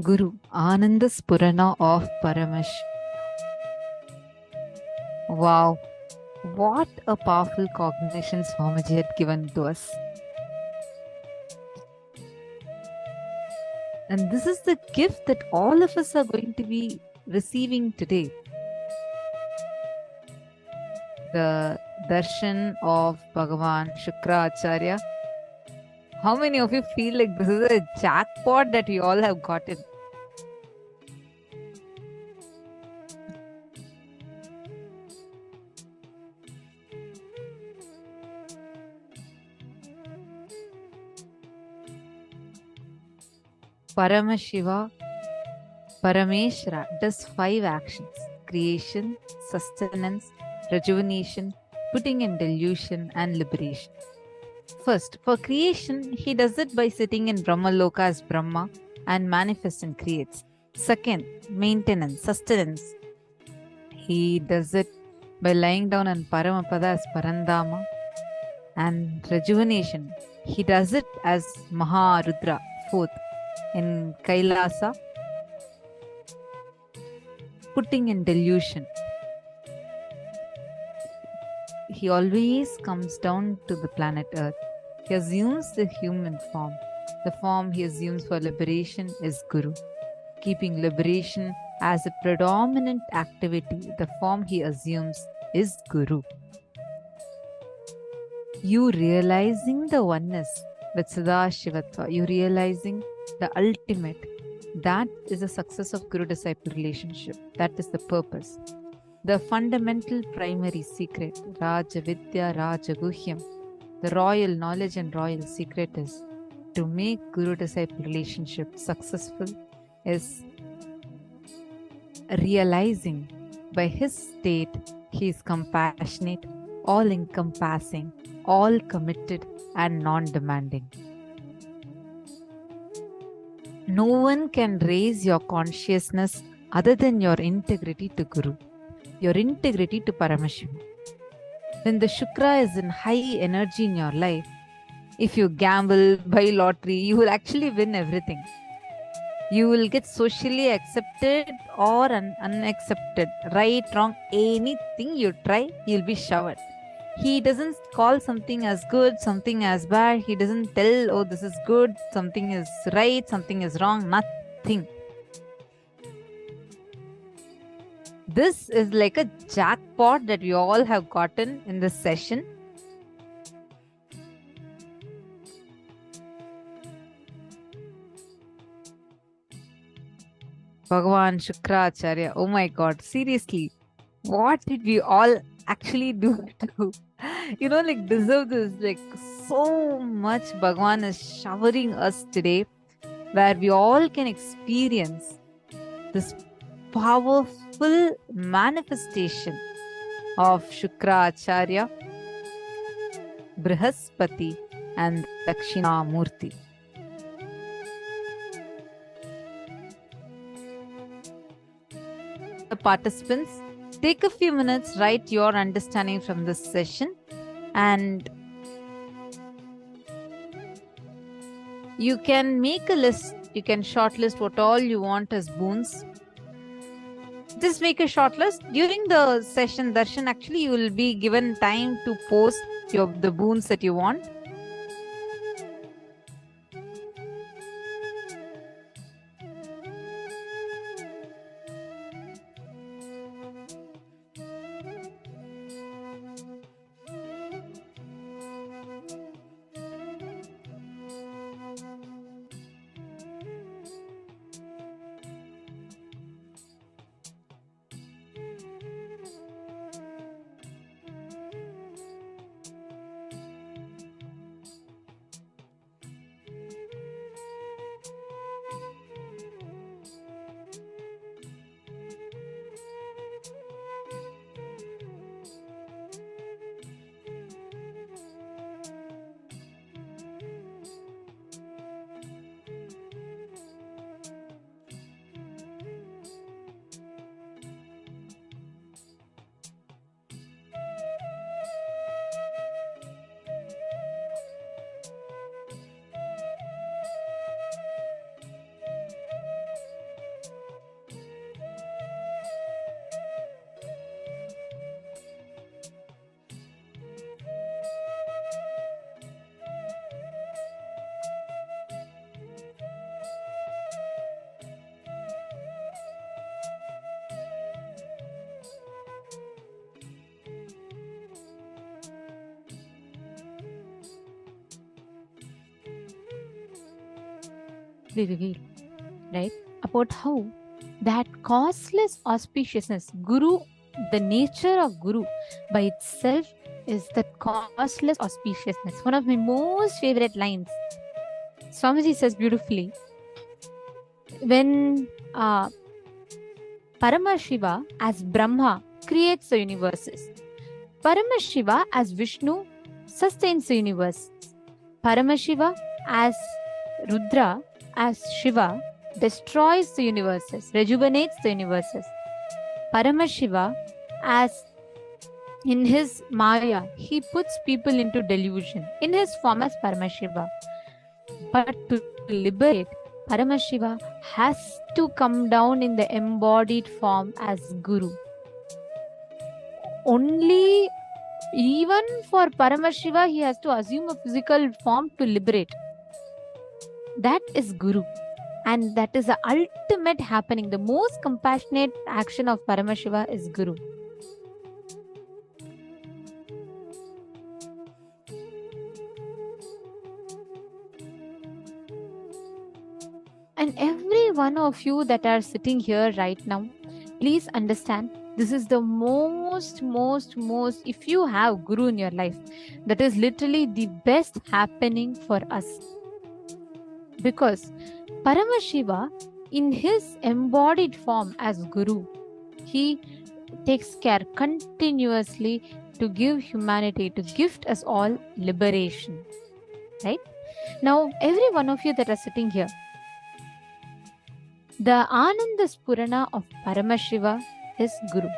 Guru, Ananda Spurana of Paramash. Wow, what a powerful cognition Swamiji had given to us. And this is the gift that all of us are going to be receiving today. The darshan of Bhagavan Shukracharya. How many of you feel like this is a jackpot that we all have gotten? Paramashiva, Parameshwara does 5 actions: creation, sustenance, rejuvenation, putting in delusion, and liberation. First, for creation, he does it by sitting in Brahmaloka as Brahma and manifests and creates. Second, maintenance, sustenance. He does it by lying down in Paramapada as Parandama. And rejuvenation, he does it as Maharudra, fourth, in Kailasa, putting in delusion. He always comes down to the planet Earth. He assumes the human form. The form he assumes for liberation is Guru. Keeping liberation as a predominant activity, the form he assumes is Guru. You realizing the oneness with Sadashivatva, you realizing the ultimate, that is the success of Guru-disciple relationship. That is the purpose. The fundamental primary secret, Raja Vidya Raja Guhyam, the royal knowledge and royal secret is to make Guru-disciple relationship successful is realizing by his state he is compassionate, all-encompassing, all-committed and non-demanding. No one can raise your consciousness other than your integrity to Guru, your integrity to Paramashivam. When the Shukra is in high energy in your life, if you gamble, buy lottery, you will actually win everything. You will get socially accepted or unaccepted. Right, wrong, anything you try, you'll be showered. He doesn't call something as good, something as bad. He doesn't tell, oh, this is good, something is right, something is wrong. Nothing. This is like a jackpot that we all have gotten in this session. Bhagavan Shukracharya. Oh my God, seriously, what did we all actually do to, like deserve this? Like so much Bhagavan is showering us today, where we all can experience this powerful manifestation of Shukracharya, Brihaspati, and Dakshinamurti. The participants, take a few minutes, write your understanding from this session, and you can make a list. You can shortlist what all you want as boons. Just make a short list. During the session darshan, actually, you will be given time to post the boons that you want. We reveal, right, about how that causeless auspiciousness, Guru, the nature of Guru by itself is that causeless auspiciousness. One of my most favorite lines, Swamiji says beautifully, when Paramashiva as Brahma creates the universes, Paramashiva as Vishnu sustains the universe, Paramashiva as Rudra, as Shiva, destroys the universes, rejuvenates the universes. Paramashiva, as in his Maya, he puts people into delusion in his form as Paramashiva. But to liberate, Paramashiva has to come down in the embodied form as Guru. Only, even for Paramashiva, he has to assume a physical form to liberate. That is Guru. And that is the ultimate happening. The most compassionate action of Paramashiva is Guru. And every one of you that are sitting here right now, please understand, this is the most, if you have Guru in your life, that is literally the best happening for us. Because Paramashiva, in his embodied form as Guru, he takes care continuously to give humanity, to gift us all liberation. Right? Now, every one of you that are sitting here, the Ananda Spurana of Paramashiva is Guru.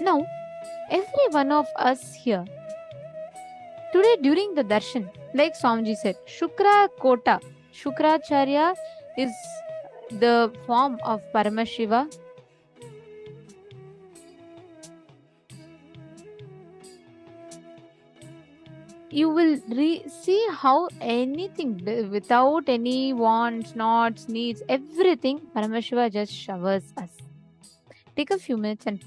Now, every one of us here, Today, during the darshan, like Swamiji said, Shukra Kota, Shukracharya is the form of Paramashiva. You will see how anything without any wants, knots, needs, everything, Paramashiva just showers us. Take a few minutes and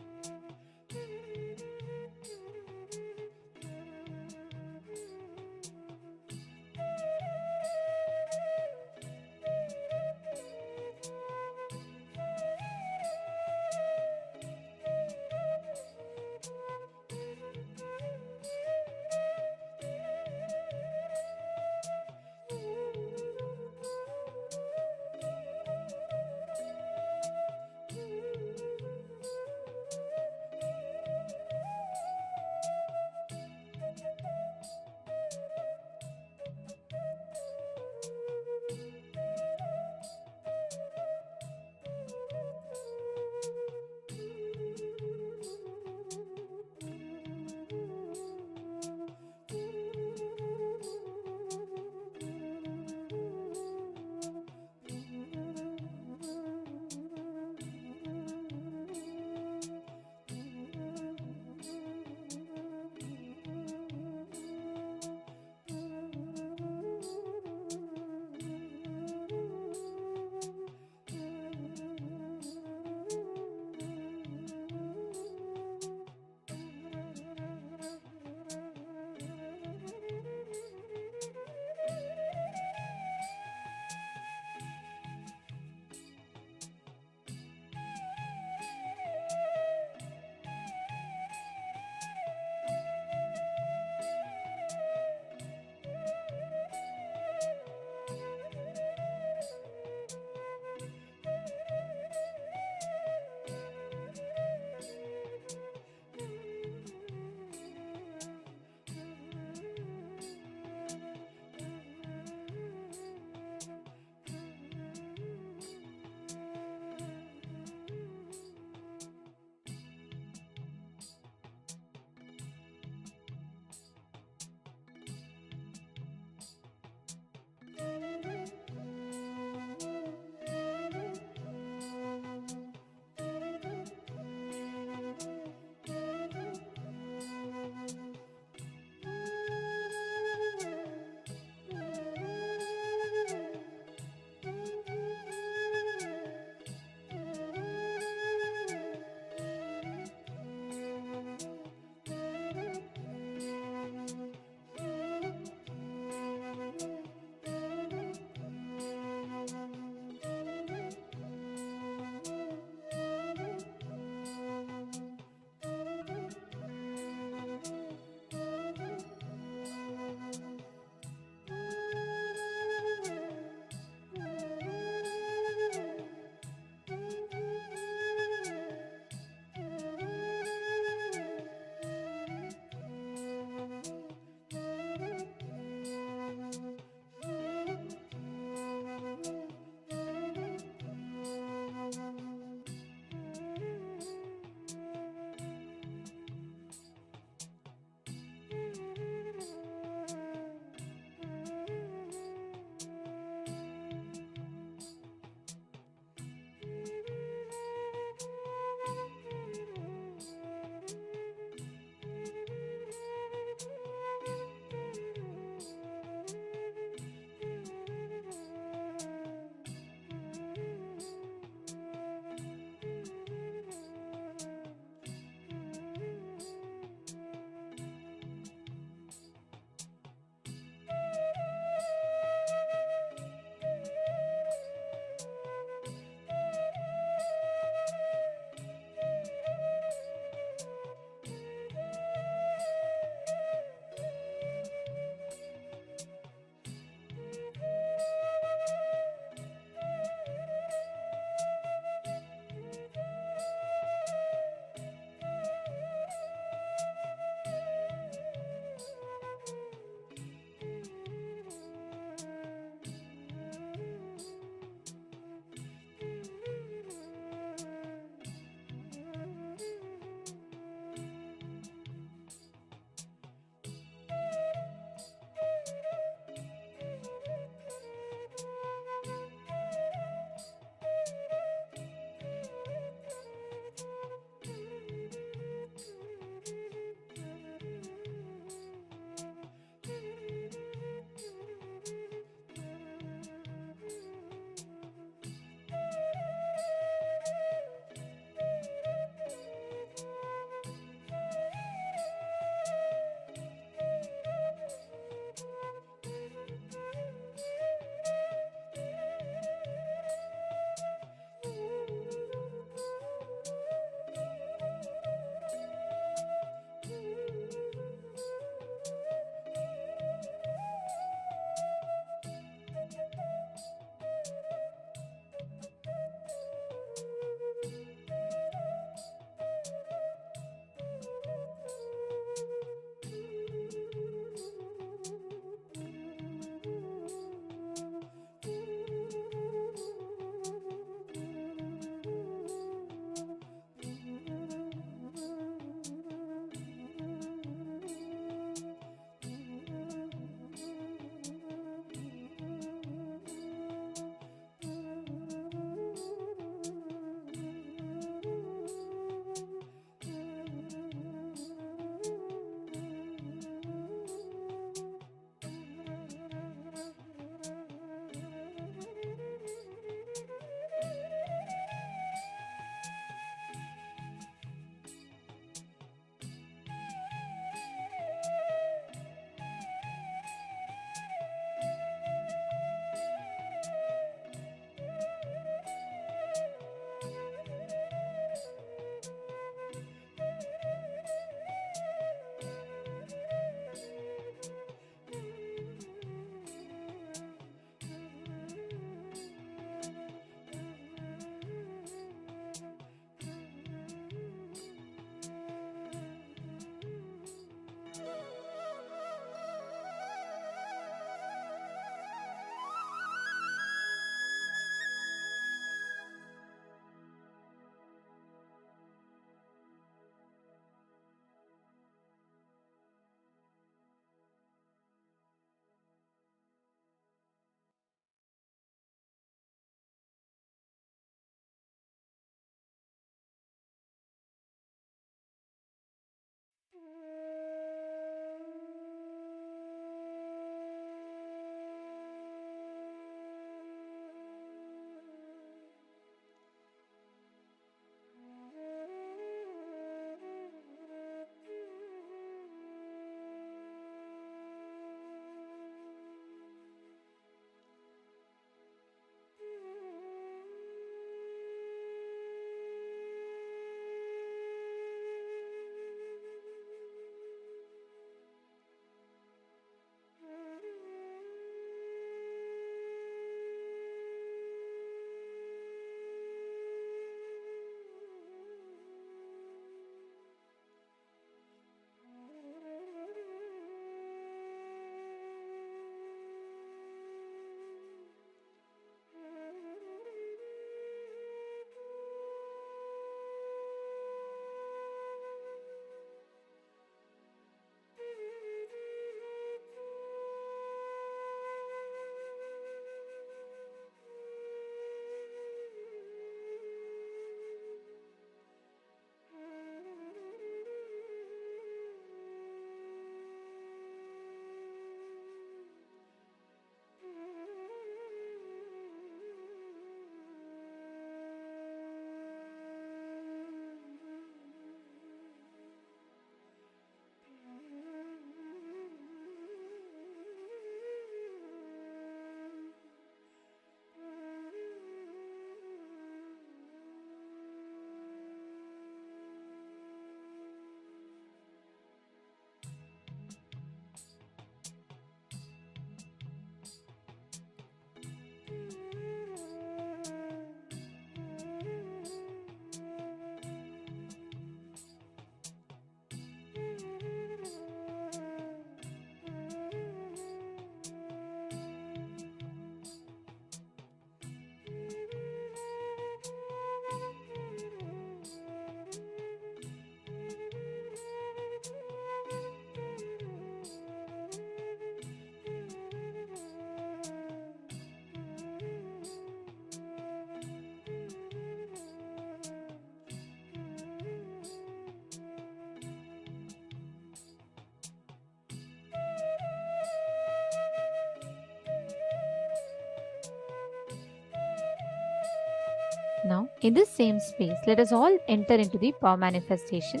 Now, in this same space, let us all enter into the power manifestation.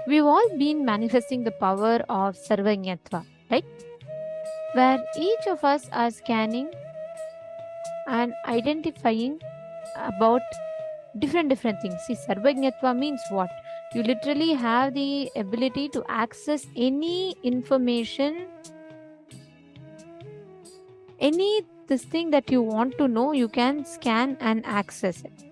We've all been manifesting the power of Sarvanyatva, right? Where each of us are scanning and identifying about different things. See, Sarvanyatva means what? You literally have the ability to access any information, this thing that you want to know, you can scan and access it.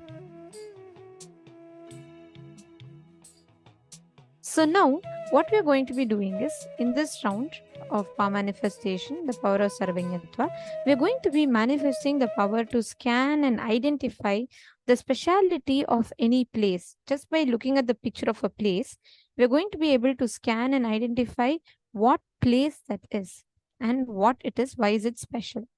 So now, what we are going to be doing is, in this round of power manifestation, the power of Sarvanyatva, we are going to be manifesting the power to scan and identify the speciality of any place. Just by looking at the picture of a place, we are going to be able to scan and identify what place that is and what it is, why is it special.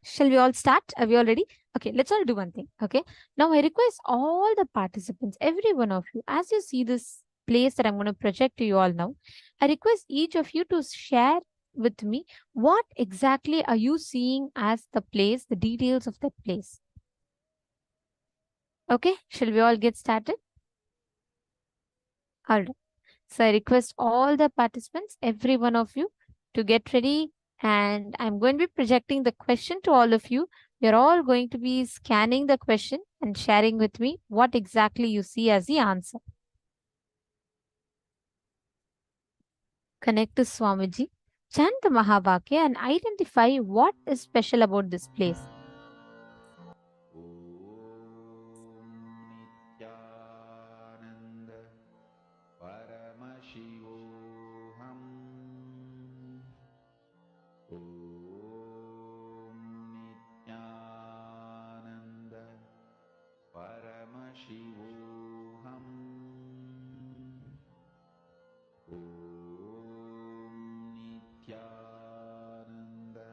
Shall we all start? Are we all ready? Okay, let's all do one thing. Okay, now I request all the participants, every one of you, as you see this place that I'm going to project to you all now, I request each of you to share with me what exactly are you seeing as the place, the details of that place. Okay, shall we all get started? All right. So I request all the participants, every one of you, to get ready. And I'm going to be projecting the question to all of you. You're all going to be scanning the question and sharing with me what exactly you see as the answer. Connect to Swamiji, chant the Mahavakya and identify what is special about this place. Nithyananda Paramashivoham. Om Nithyananda Paramashivoham. Om Nithyananda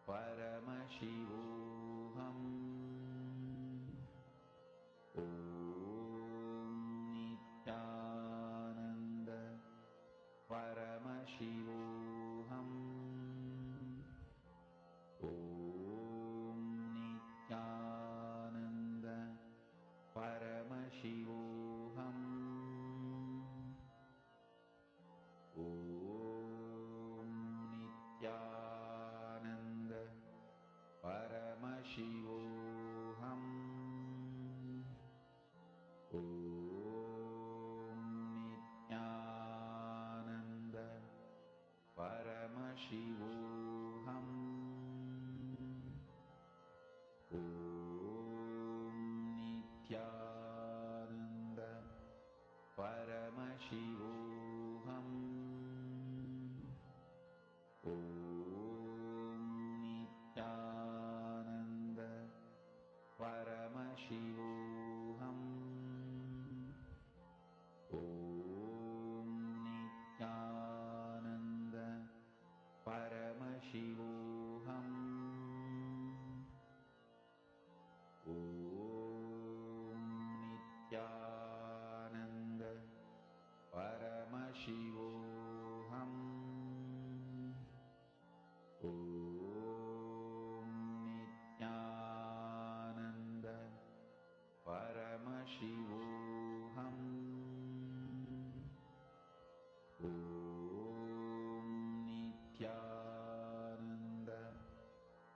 Paramashivoham. Om Nithyananda Paramashivoham. Om Nithyananda Paramashivoham. Om Nithyananda Paramashivoham. Om Nithyananda Paramashivoham. Om Nithyananda Paramashivoham. Om Nithyananda Paramashivoham. Om Nithyananda Paramashivoham. Om Nithyananda Paramashivoham. Om Nithyananda Paramashivoham. Om Nithyananda Paramashivoham. Om Nithyananda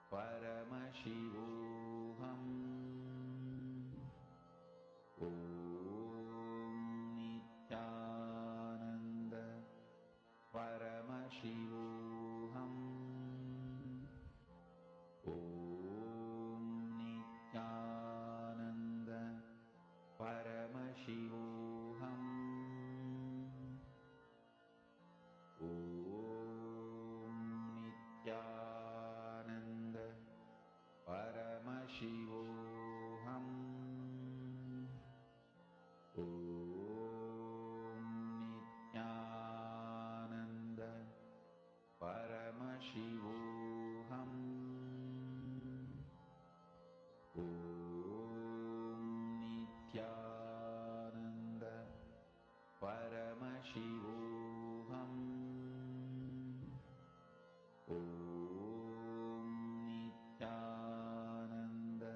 Paramashivoham. Om Nithyananda Paramashivoham. Om Nithyananda Paramashivoham. Om Nithyananda Paramashivoham. Om Nithyananda Paramashivoham. Om Nithyananda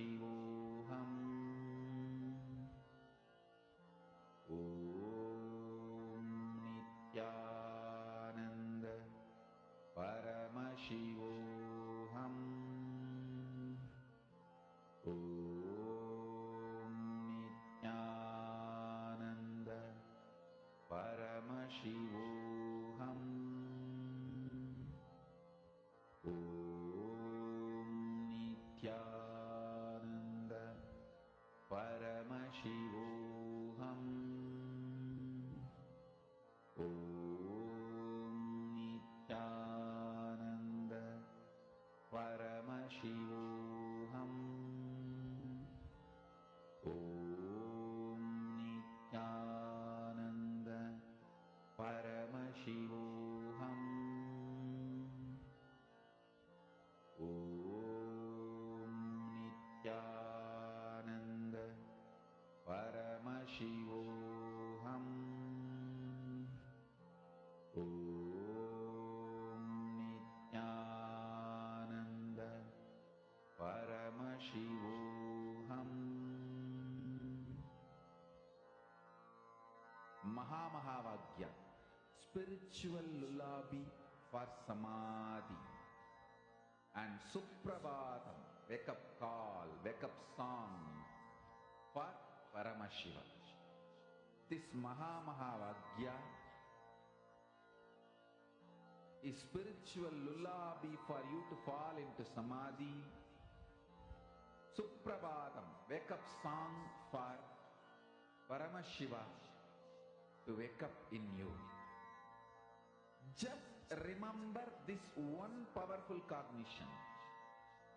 Paramashivoham. Om Nithyananda Paramashivoham. Om Nithyananda Paramashivoham. Om Nithyananda Paramashivoham. Om Nithyananda Paramashivoham. Om Nithyananda Paramashivoham. Om Nithyananda Paramashivoham. Om Nithyananda Paramashivoham. Mahamahavagya, spiritual lullaby for samadhi, and Suprabhatam, wake up call, wake up song for Paramashiva. This Mahamahavagya is spiritual lullaby for you to fall into samadhi. Suprabhatam, wake up song for Paramashiva to wake up in you. Just remember this one powerful cognition.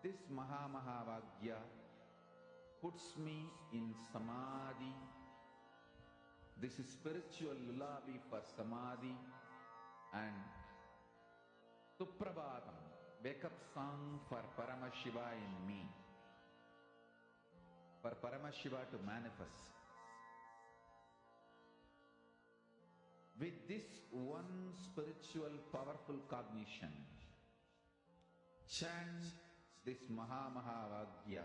This Mahamahavagya puts me in samadhi. This is spiritual lullaby for samadhi. And Suprabhatam, wake up song for Paramashiva in me. For Paramashiva to manifest. With this one spiritual powerful cognition, chant this Mahamahavagya.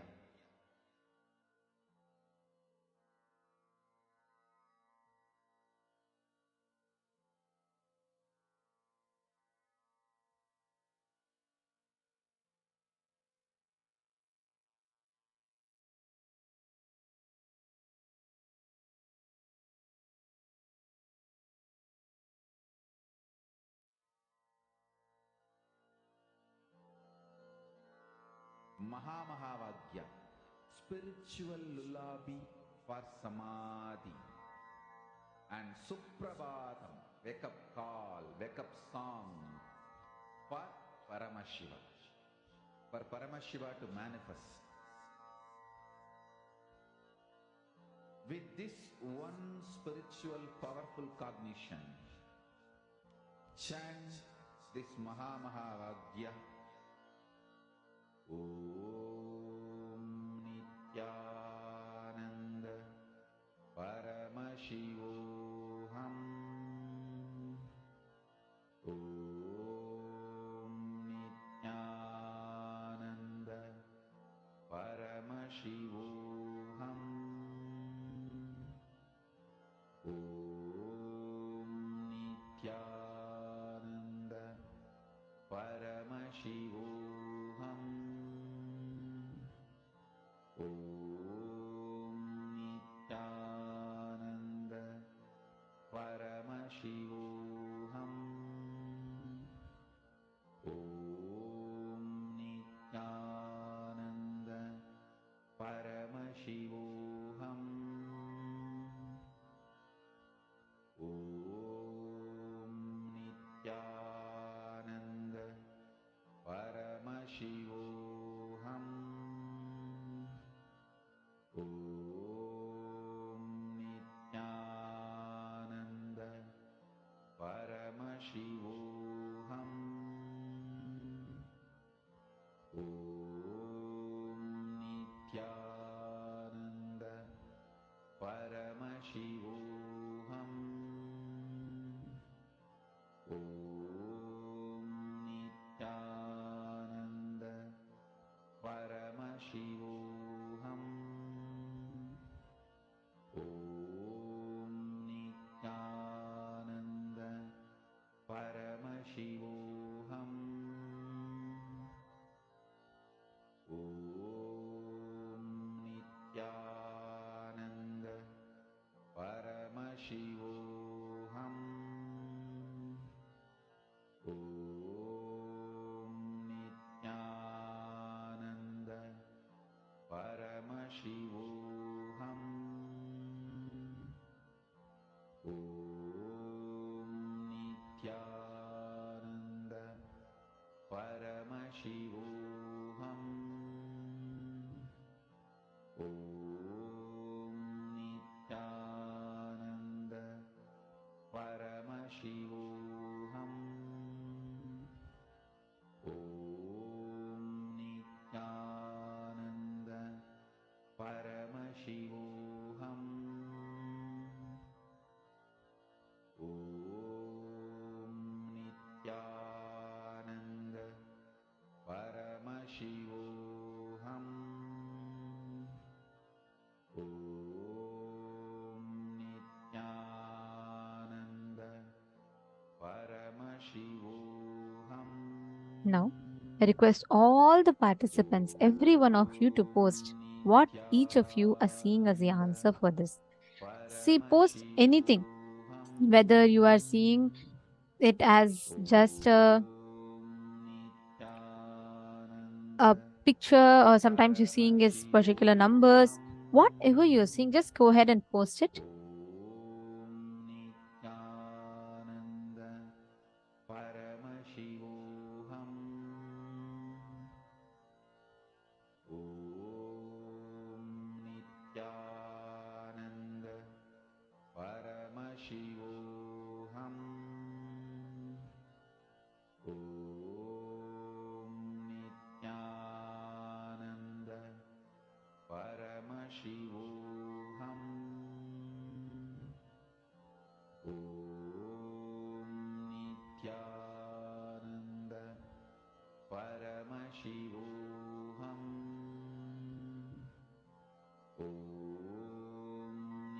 Mahamahavagya, spiritual lullaby for samadhi, and Suprabhatam, wake up call, wake up song for Paramashiva. For Paramashiva to manifest. With this one spiritual powerful cognition, chant this Mahamahavagya. Om Nithyananda Paramashivoham. Om Nithyananda Paramashivoham. Om Nithyananda Paramashivoham. Om Nithyananda Paramashivoham. Om Nithyananda Paramashivoham. Om Nithyananda Paramashivoham. Om Nithyananda Paramashivoham. Om Nithyananda Now, I request all the participants, every one of you, to post what each of you are seeing as the answer for this. See, post anything, whether you are seeing it as just a picture, or sometimes you're seeing is particular numbers, whatever you're seeing, just go ahead and post it.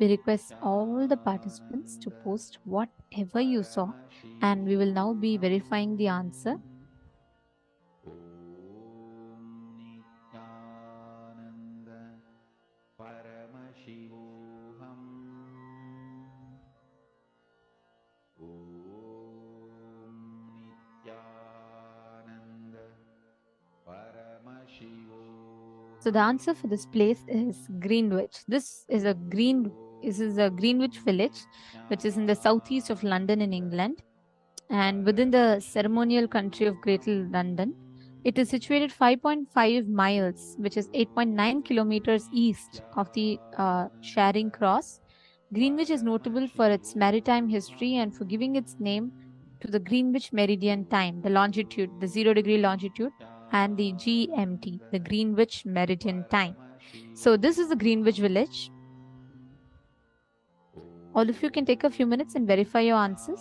We request all the participants to post whatever you saw, and we will now be verifying the answer. So the answer for this place is Greenwich. This is a Greenwich village, which is in the southeast of London in England, and within the ceremonial country of Greater London. It is situated 5.5 miles, which is 8.9 kilometers east of the Charing Cross. Greenwich is notable for its maritime history and for giving its name to the Greenwich Meridian time, the longitude, the 0-degree longitude, and the GMT, the Greenwich Meridian time. So this is the Greenwich village. All of you can take a few minutes and verify your answers.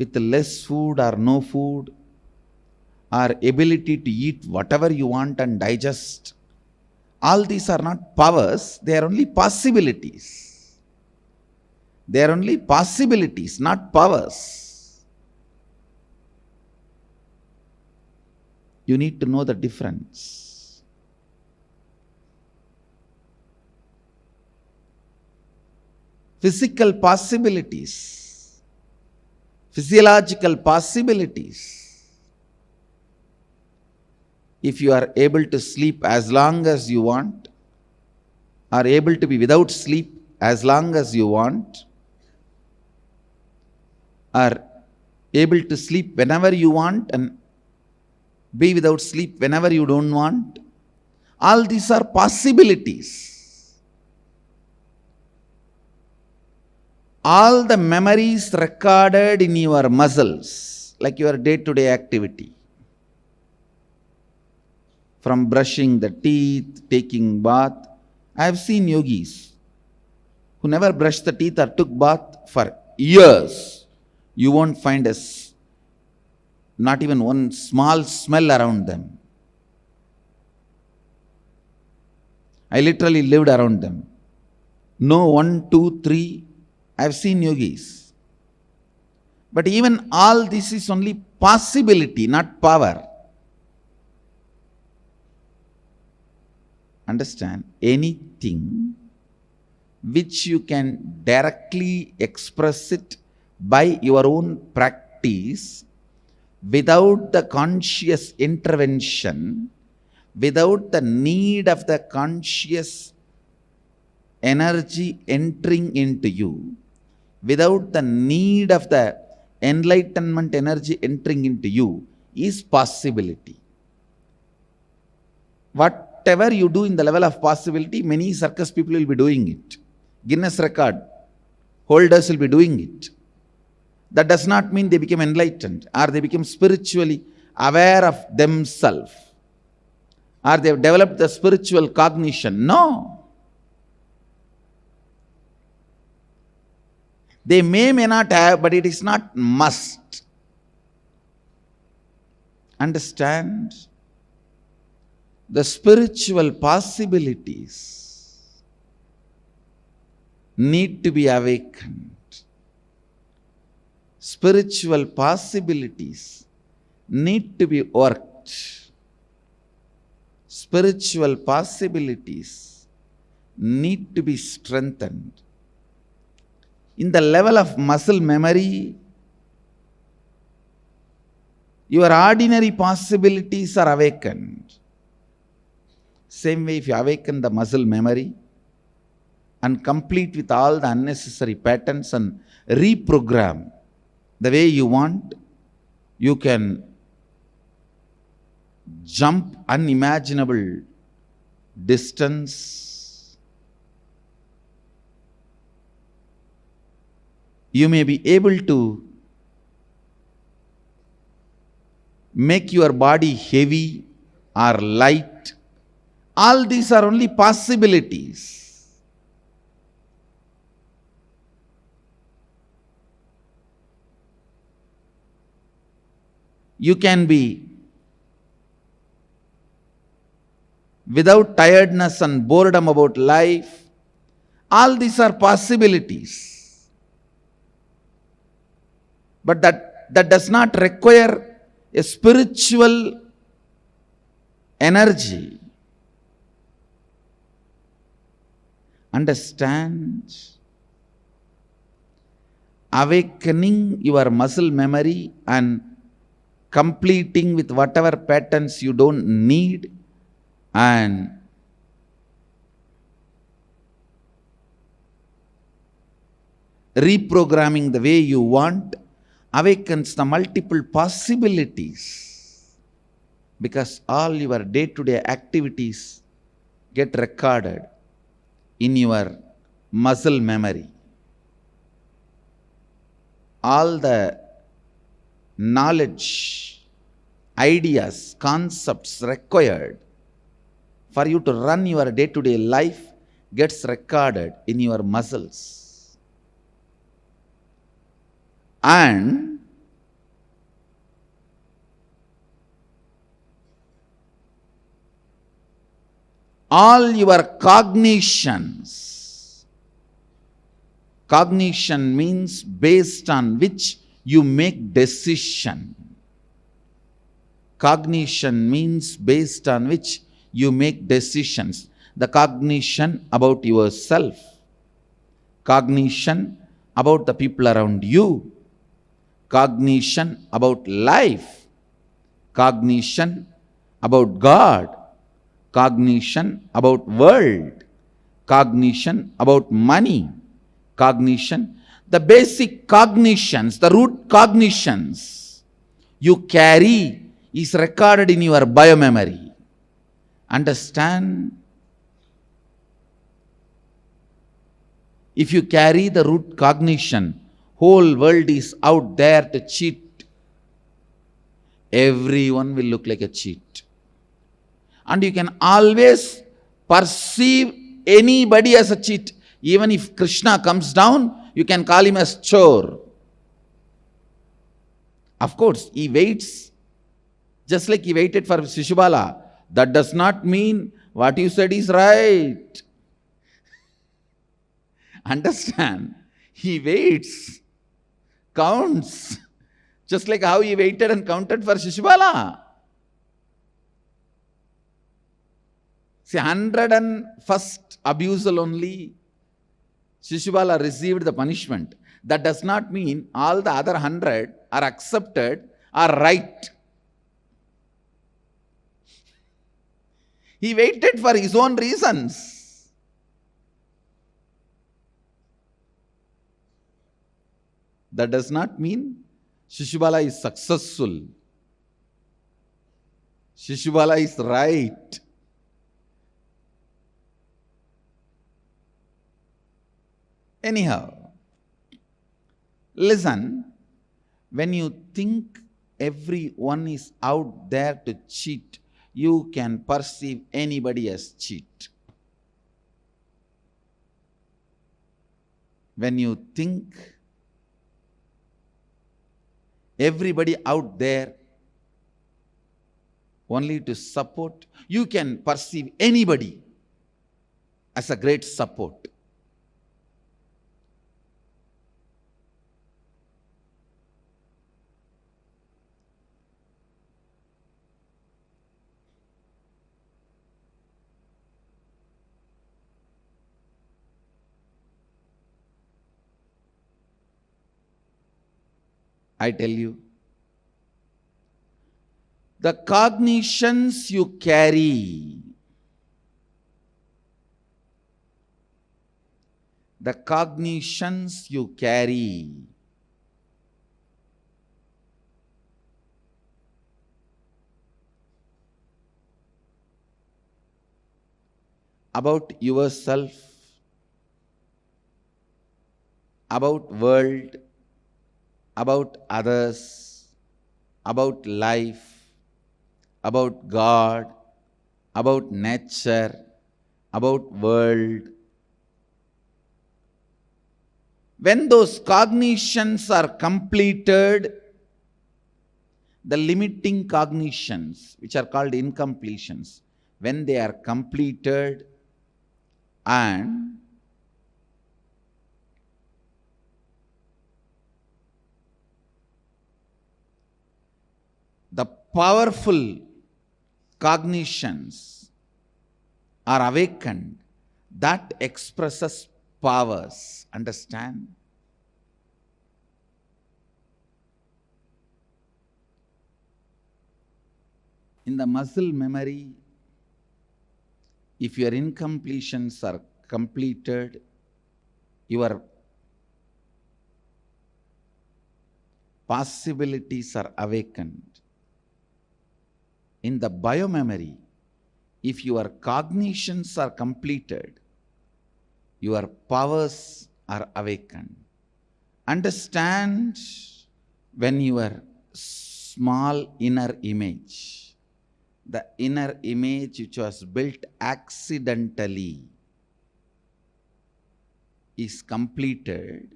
with less food or no food, or ability to eat whatever you want and digest, all these are not powers, they are only possibilities. They are only possibilities, not powers. You need to know the difference. Physical possibilities, physiological possibilities. If you are able to sleep as long as you want, or able to be without sleep as long as you want, or able to sleep whenever you want and be without sleep whenever you don't want, all these are possibilities. All the memories recorded in your muscles, like your day-to-day activity, from brushing the teeth, taking bath. I have seen yogis who never brushed the teeth or took bath for years. You won't find not even one small smell around them. I literally lived around them. No 1, 2, 3. I have seen yogis. But even all this is only possibility, not power. Understand? Anything which you can directly express it by your own practice, without the conscious intervention, without the need of the conscious energy entering into you, without the need of the enlightenment energy entering into you, is possibility. Whatever you do in the level of possibility, many circus people will be doing it. Guinness record holders will be doing it. That does not mean they become enlightened, or they become spiritually aware of themselves, or they have developed the spiritual cognition. No. They may not have, but it is not must. Understand? The spiritual possibilities need to be awakened. Spiritual possibilities need to be worked. Spiritual possibilities need to be strengthened. In the level of muscle memory, your ordinary possibilities are awakened. Same way, if you awaken the muscle memory and complete with all the unnecessary patterns and reprogram the way you want, you can jump unimaginable distance. You may be able to make your body heavy or light. All these are only possibilities. You can be without tiredness and boredom about life. All these are possibilities. But that does not require a spiritual energy. Understand? Awakening your muscle memory and completing with whatever patterns you don't need, and reprogramming the way you want, awakens the multiple possibilities, because all your day-to-day activities get recorded in your muscle memory. All the knowledge, ideas, concepts required for you to run your day-to-day life gets recorded in your muscles. And all your cognitions. Cognition means based on which you make decision. Cognition means based on which you make decisions. The cognition about yourself, cognition about the people around you, cognition about life, cognition about God, cognition about world, cognition about money, cognition, the basic cognitions, the root cognitions you carry is recorded in your biomemory. Understand? If you carry the root cognition, whole world is out there to cheat. Everyone will look like a cheat. And you can always perceive anybody as a cheat. Even if Krishna comes down, you can call him as chore. Of course, he waits, just like he waited for Shishubala. That does not mean what you said is right. Understand? He waits, counts, just like how he waited and counted for Shishubala. See, 101st abusal only, Shishubala received the punishment. That does not mean all the other 100 are accepted or right. He waited for his own reasons. That does not mean Shishubala is successful. Shishubala is right. Anyhow, listen, when you think everyone is out there to cheat, you can perceive anybody as cheat. When you think everybody out there only to support, you can perceive anybody as a great support. I tell you, the cognitions you carry, the cognitions you carry about yourself, about world, about others, about life, about God, about nature, about world. When those cognitions are completed, the limiting cognitions, which are called incompletions, when they are completed and the powerful cognitions are awakened, that expresses powers. Understand? In the muscle memory, if your incompletions are completed, your possibilities are awakened. In the biomemory, if your cognitions are completed, your powers are awakened. Understand, when your small inner image, the inner image which was built accidentally, is completed,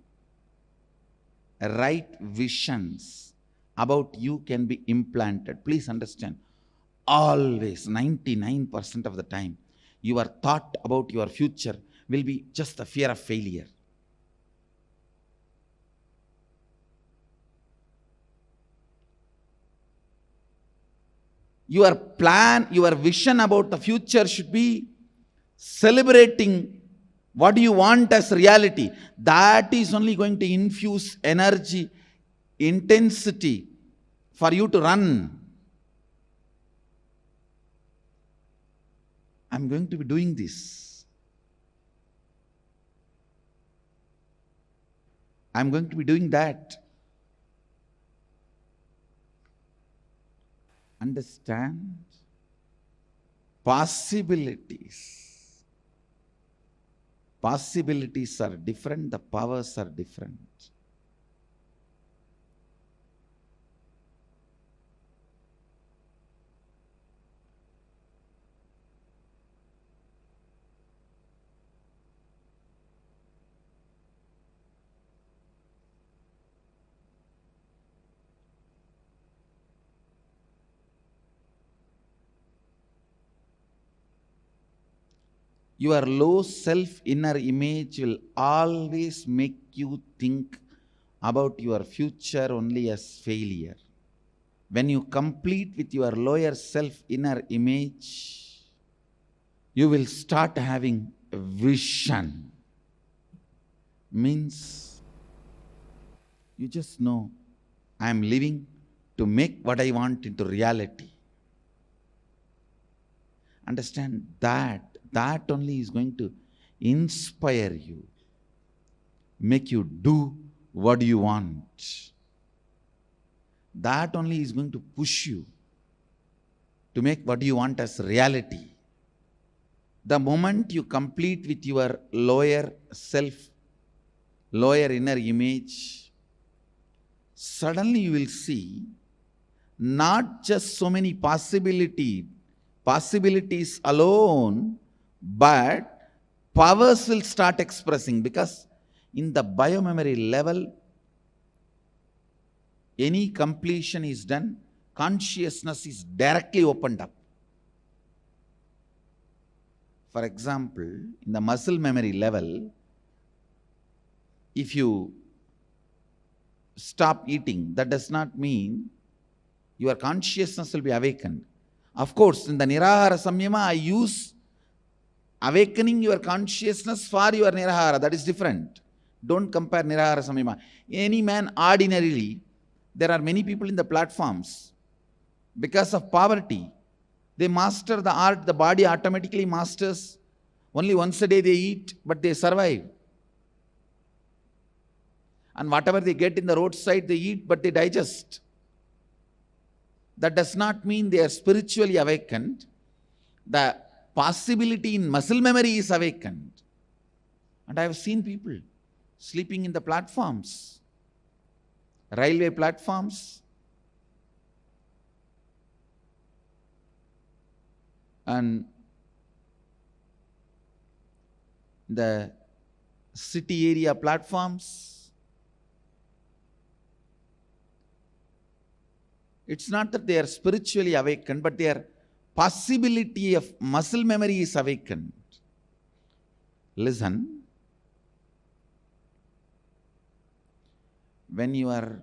right visions about you can be implanted. Please understand, always 99% of the time your thought about your future will be just the fear of failure. Your plan, your vision about the future should be celebrating what you want as reality. That is only going to infuse energy, intensity for you to run. I'm going to be doing this. I'm going to be doing that. Understand? Possibilities. Possibilities are different, the powers are different. Your low self inner image will always make you think about your future only as failure. When you complete with your lower self inner image, you will start having a vision. Means you just know, I am living to make what I want into reality. Understand that. That only is going to inspire you, make you do what you want. That only is going to push you to make what you want as reality. The moment you complete with your lower self, lower inner image, suddenly you will see not just so many possibilities alone, but powers will start expressing, because in the biomemory level, any completion is done, consciousness is directly opened up. For example, in the muscle memory level, if you stop eating, that does not mean your consciousness will be awakened. Of course, in the Nirahara Samyama, I use awakening your consciousness for your Nirahara. That is different. Don't compare Nirahara Samyama. Any man ordinarily, there are many people in the platforms, because of poverty, they master the art, the body automatically masters. Only once a day they eat, but they survive. And whatever they get in the roadside, they eat, but they digest. That does not mean they are spiritually awakened. The possibility in muscle memory is awakened. And I have seen people sleeping in the platforms, railway platforms, and the city area platforms. It's not that they are spiritually awakened, but their possibility of muscle memory is awakened. Listen, when your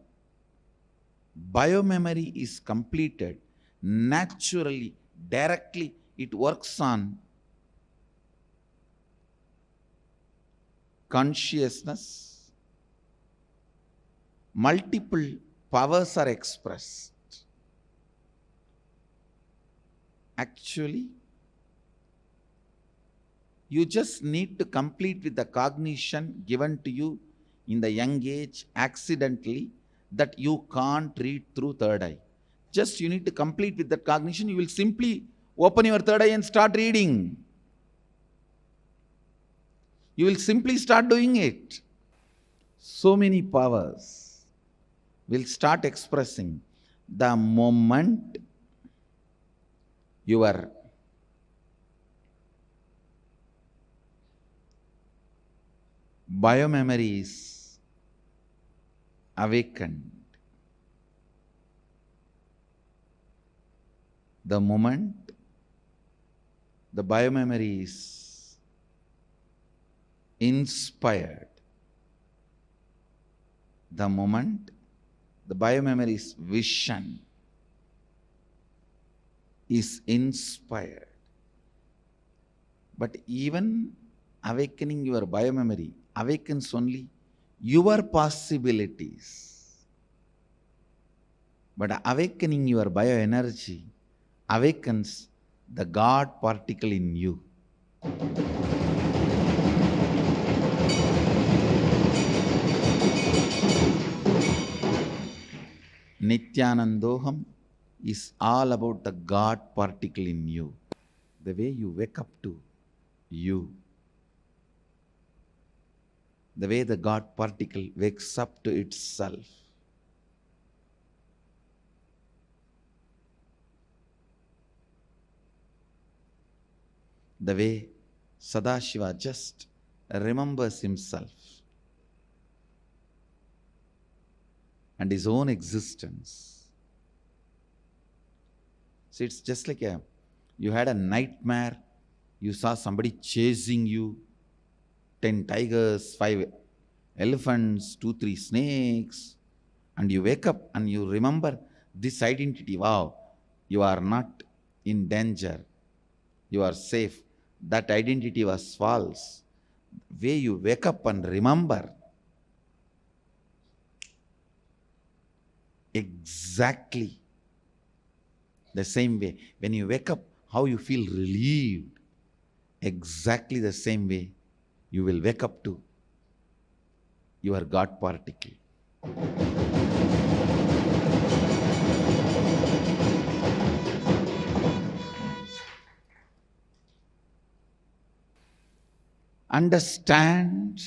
biomemory is completed, naturally, directly, it works on consciousness. Multiple powers are expressed. Actually, you just need to complete with the cognition given to you in the young age accidentally that you can't read through third eye. Just you need to complete with that cognition. You will simply open your third eye and start reading. You will simply start doing it. So many powers will start expressing the moment your biomemory is awakened. The moment the biomemory is inspired. The moment the biomemory's vision is inspired. But even awakening your biomemory awakens only your possibilities. But awakening your bioenergy awakens the God particle in you. Nithyanandoham is all about the God particle in you. The way you wake up to you. The way the God particle wakes up to itself. The way Sadashiva just remembers himself and his own existence. See, it's just like you had a nightmare, you saw somebody chasing you, 10 tigers, 5 elephants, 2, 3 snakes, and you wake up and you remember this identity. Wow, you are not in danger, you are safe. That identity was false. Way you wake up and remember, exactly the same way. When you wake up, how you feel relieved, exactly the same way you will wake up to your God particle. Understand,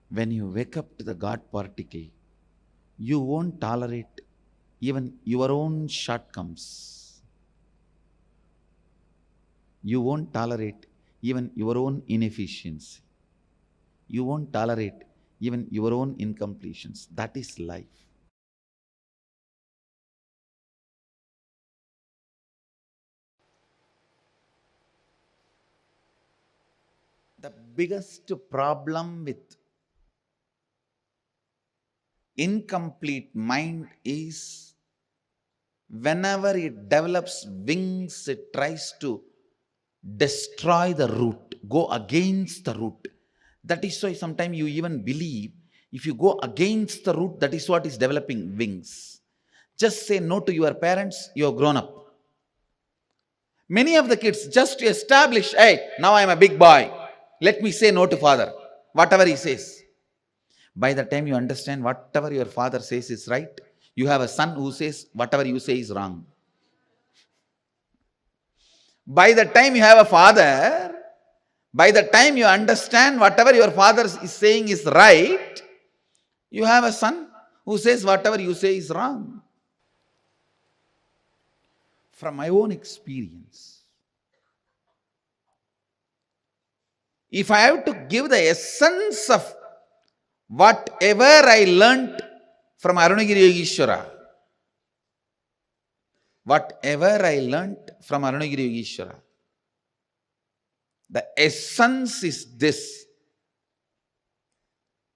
when you wake up to the God particle, you won't tolerate even your own shortcomings. You won't tolerate even your own inefficiency. You won't tolerate even your own incompletions. That is life. The biggest problem with incomplete mind is whenever it develops wings, it tries to destroy the root, go against the root. That is why sometimes you even believe if you go against the root, that is what is developing wings. Just say no to your parents, you have grown up. Many of the kids, just to establish, hey, now I am a big boy, let me say no to father, whatever he says. By the time you understand whatever your father says is right, you have a son who says whatever you say is wrong. By the time you have a father, by the time you understand whatever your father is saying is right, you have a son who says whatever you say is wrong. From my own experience, if I have to give the essence of whatever I learnt from Arunagiri Yogeshwara, whatever I learnt from Arunagiri Yogeshwara, the essence is this: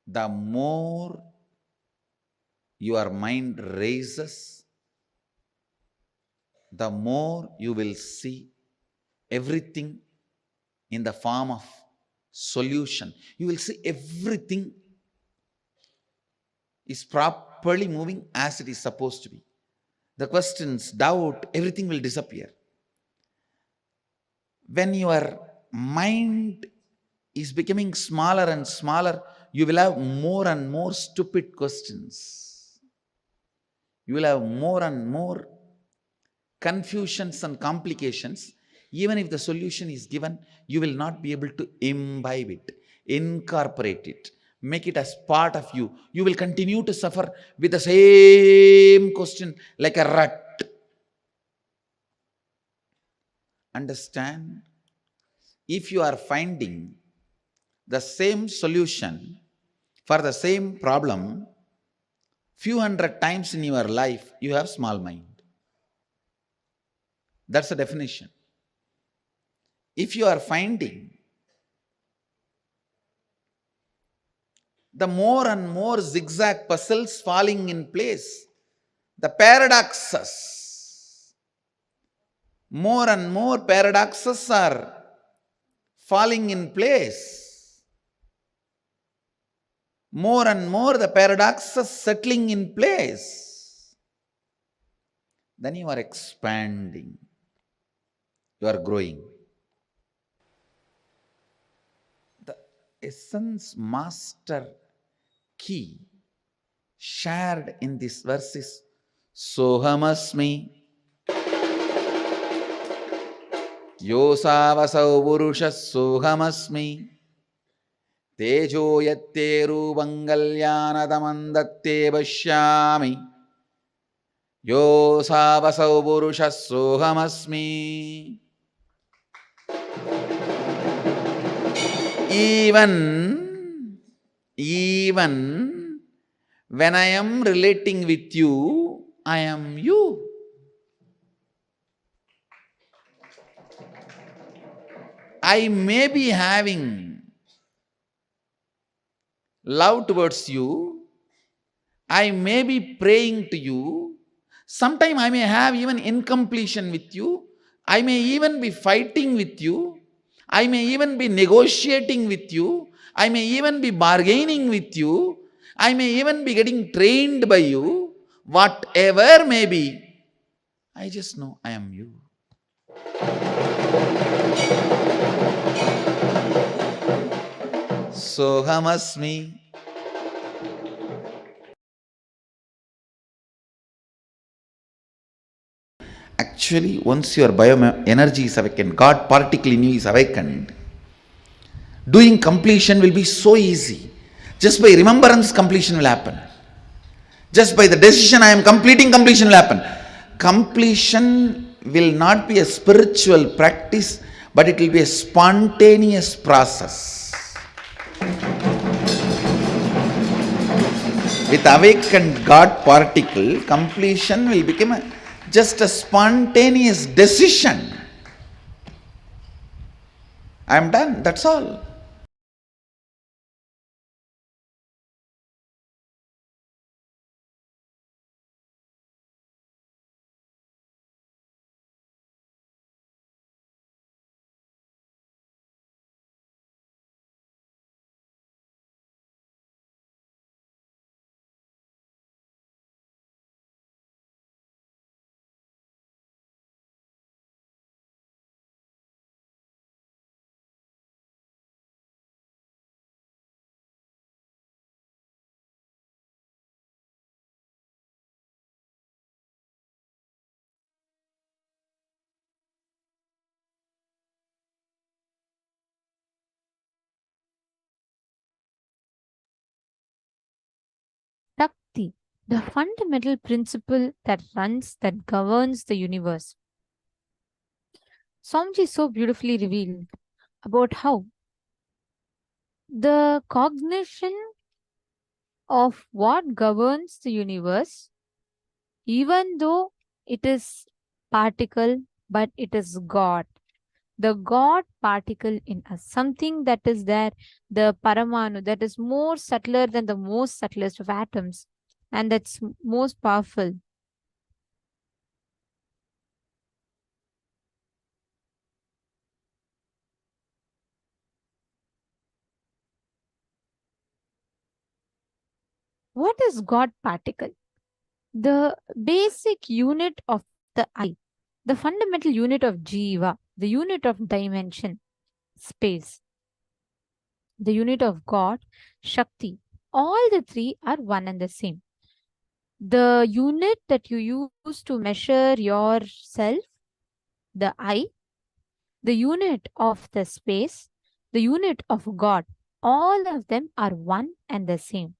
the more your mind raises, the more you will see everything in the form of solution. You will see everything is properly moving as it is supposed to be. The questions, doubt, everything will disappear. When your mind is becoming smaller and smaller, you will have more and more stupid questions. You will have more and more confusions and complications. Even if the solution is given, you will not be able to imbibe it, incorporate it, make it as part of you. You will continue to suffer with the same question like a rat. Understand? If you are finding the same solution for the same problem few hundred times in your life, you have small mind. That's the definition. If you are finding the more and more zigzag puzzles falling in place, the paradoxes, more and more paradoxes are falling in place, more and more the paradoxes settling in place, then you are expanding, you are growing. The essence master key shared in this verse is Sohamasmi Yosavasau Purushas Sohamasmi Tejo Yatte Rubangalyanadamandatte Vashyami Yosavasau Purushas Sohamasmi. Even when I am relating with you, I am you. I may be having love towards you, I may be praying to you, sometime I may have even incompletion with you, I may even be fighting with you, I may even be negotiating with you, I may even be bargaining with you, I may even be getting trained by you, whatever may be, I just know I am you. Sohamasmi. Actually, once your bioenergy is awakened, God particle in you is awakened, doing completion will be so easy. Just by remembrance, completion will happen. Just by the decision I am completing, completion will happen. Completion will not be a spiritual practice, but it will be a spontaneous process. With awakened God particle, completion will become just a spontaneous decision. I am done, that's all. Shakti, the fundamental principle that governs the universe. Swamiji so beautifully revealed about how the cognition of what governs the universe, even though it is particle, but it is God. The God particle in us, something that is there, the Paramanu, that is more subtler than the most subtlest of atoms, and that's most powerful. What is God particle? The basic unit of the I, the fundamental unit of Jiva, the unit of dimension, space, the unit of God, Shakti. All the three are one and the same. The unit that you use to measure yourself, the I, the unit of the space, the unit of God, all of them are one and the same.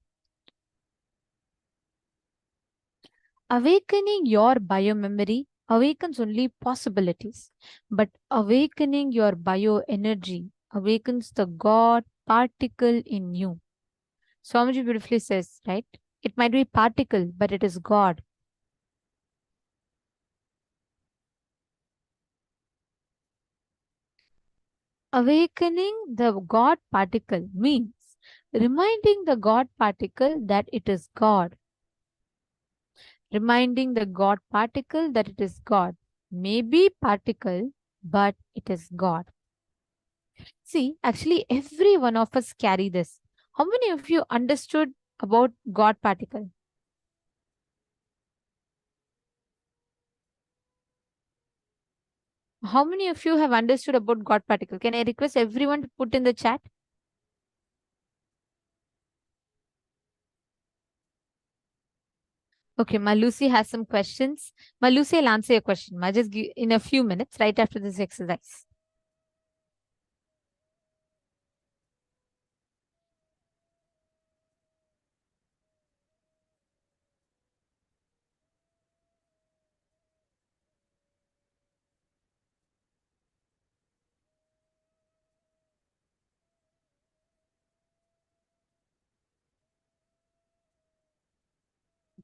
Awakening your biomemory awakens only possibilities, but awakening your bioenergy awakens the God particle in you. Swamiji beautifully says, right? It might be particle, but it is God. Awakening the God particle means reminding the God particle that it is God. Reminding the God particle that it is God. Maybe particle, but it is God. See, actually, every one of us carry this. How many of you understood about God particle? How many of you have understood about God particle? Can I request everyone to put in the chat? Okay, Malusi has some questions. Malusi, I'll answer your question. I'll just give in a few minutes, right after this exercise.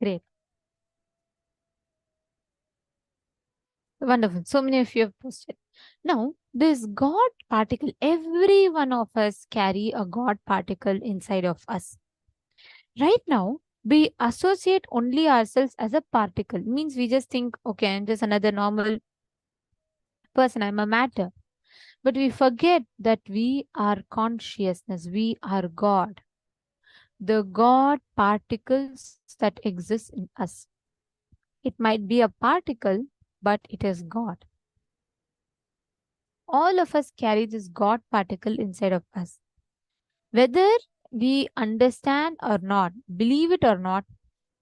Great. Wonderful. So many of you have posted. Now, this God particle, every one of us carry a God particle inside of us. Right now, we associate only ourselves as a particle. Means we just think, okay, I'm just another normal person. I'm a matter. But we forget that we are consciousness. We are God. The God particles that exist in us. It might be a particle, but it is God. All of us carry this God particle inside of us. Whether we understand or not, believe it or not,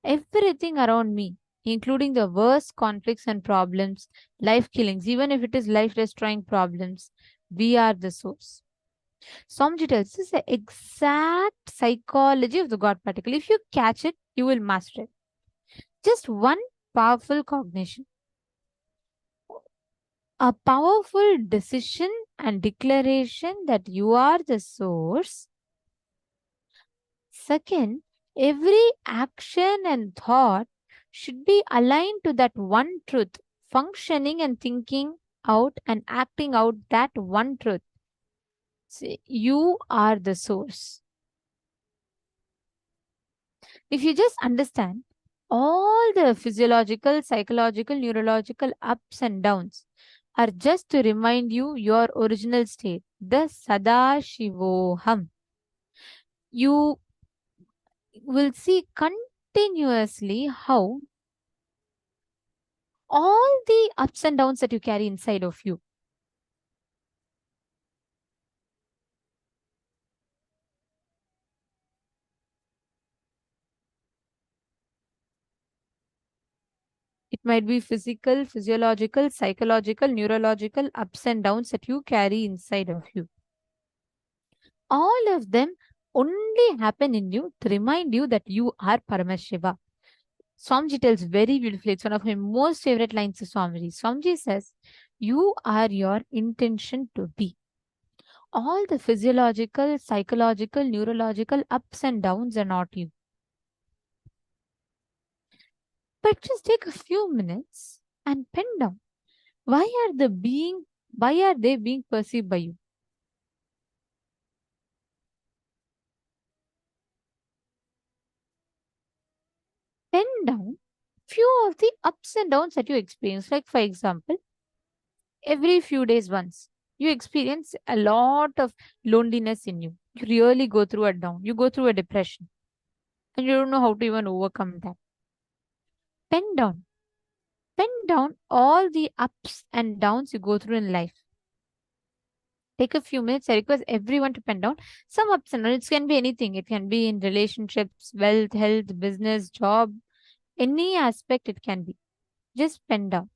everything around me, including the worst conflicts and problems, life killings, even if it is life destroying problems, we are the source. Swamiji tells this is the exact psychology of the God particle. If you catch it, you will master it. Just one powerful cognition, a powerful decision and declaration that you are the source. Second, every action and thought should be aligned to that one truth, functioning and thinking out and acting out that one truth. See, you are the source. If you just understand all the physiological, psychological, neurological ups and downs are just to remind you your original state, the Sadashivoham. You will see continuously how all the ups and downs that you carry inside of you. It might be physical, physiological, psychological, neurological ups and downs that you carry inside of you. All of them only happen in you to remind you that you are Paramashiva. Swamiji tells very beautifully, it's one of my most favorite lines of Swamiji. Swamiji says, you are your intention to be. All the physiological, psychological, neurological ups and downs are not you. But just take a few minutes and pen down. Why are they being perceived by you? Pen down few of the ups and downs that you experience. Like for example, every few days once, you experience a lot of loneliness in you. You really go through a down. You go through a depression. And you don't know how to even overcome that. Pen down. Pen down all the ups and downs you go through in life. Take a few minutes. I request everyone to pen down some ups and downs. It can be anything. It can be in relationships, wealth, health, business, job, any aspect it can be. Just pen down.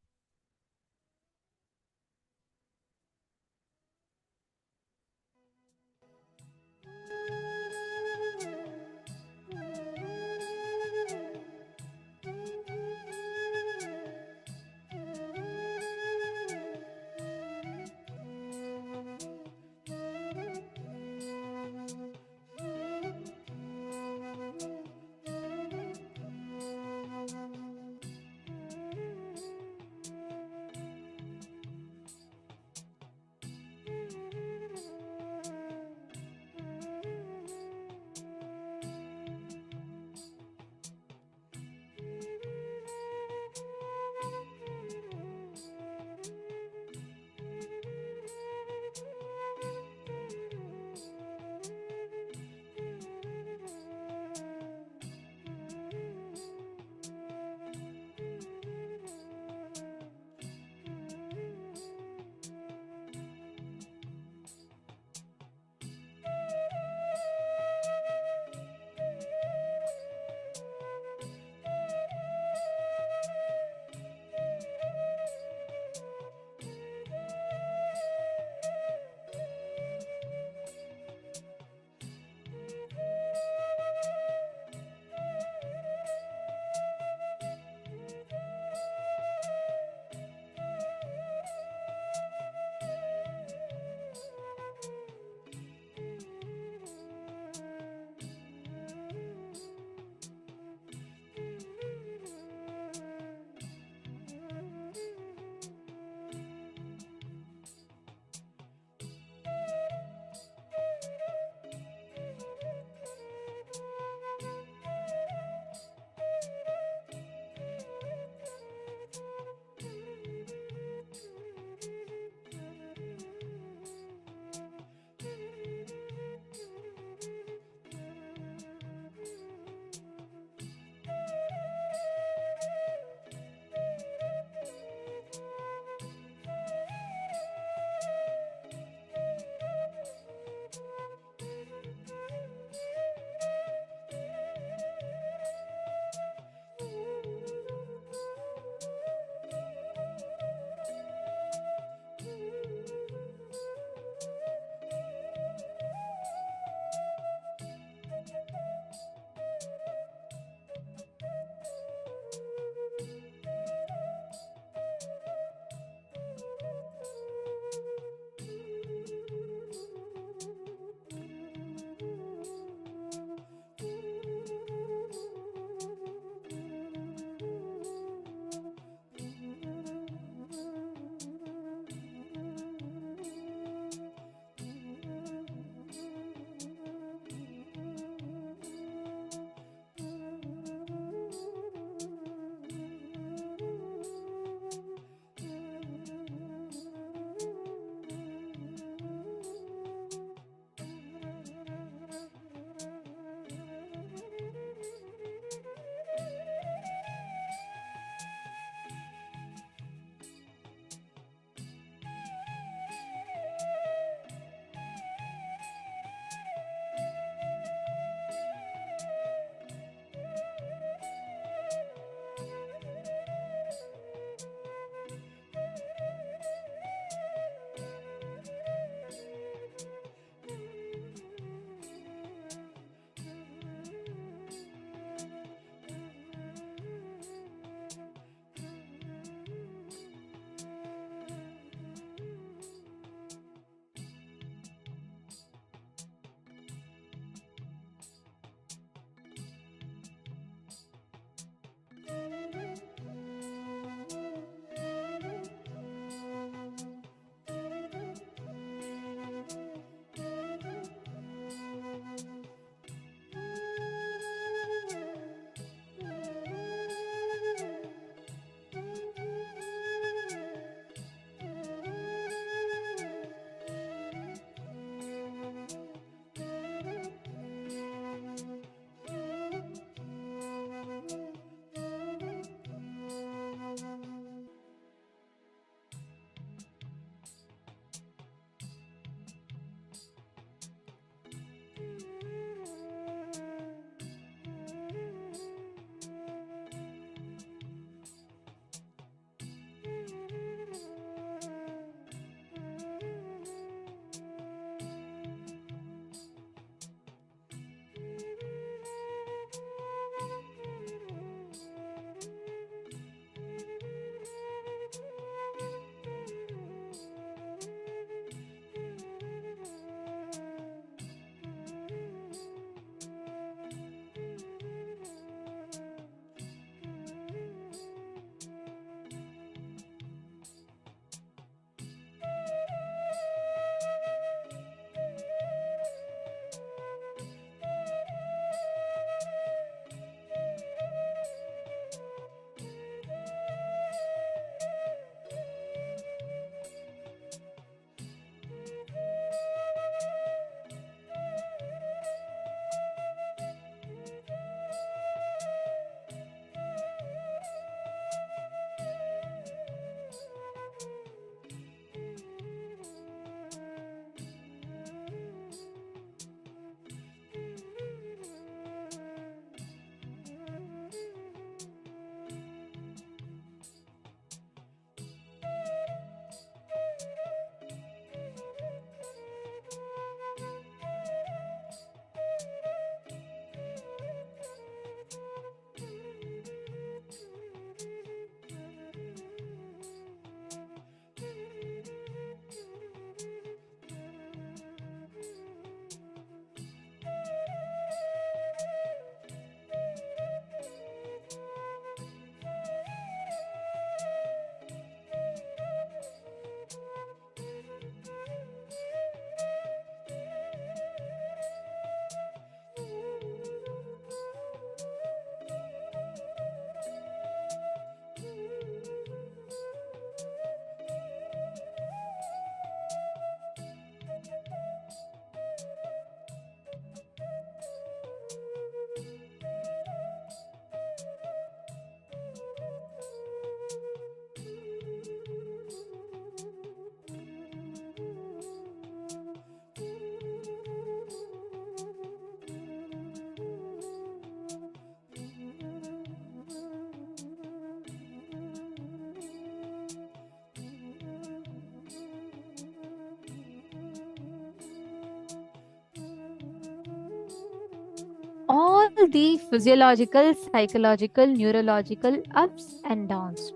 all the physiological, psychological, neurological ups and downs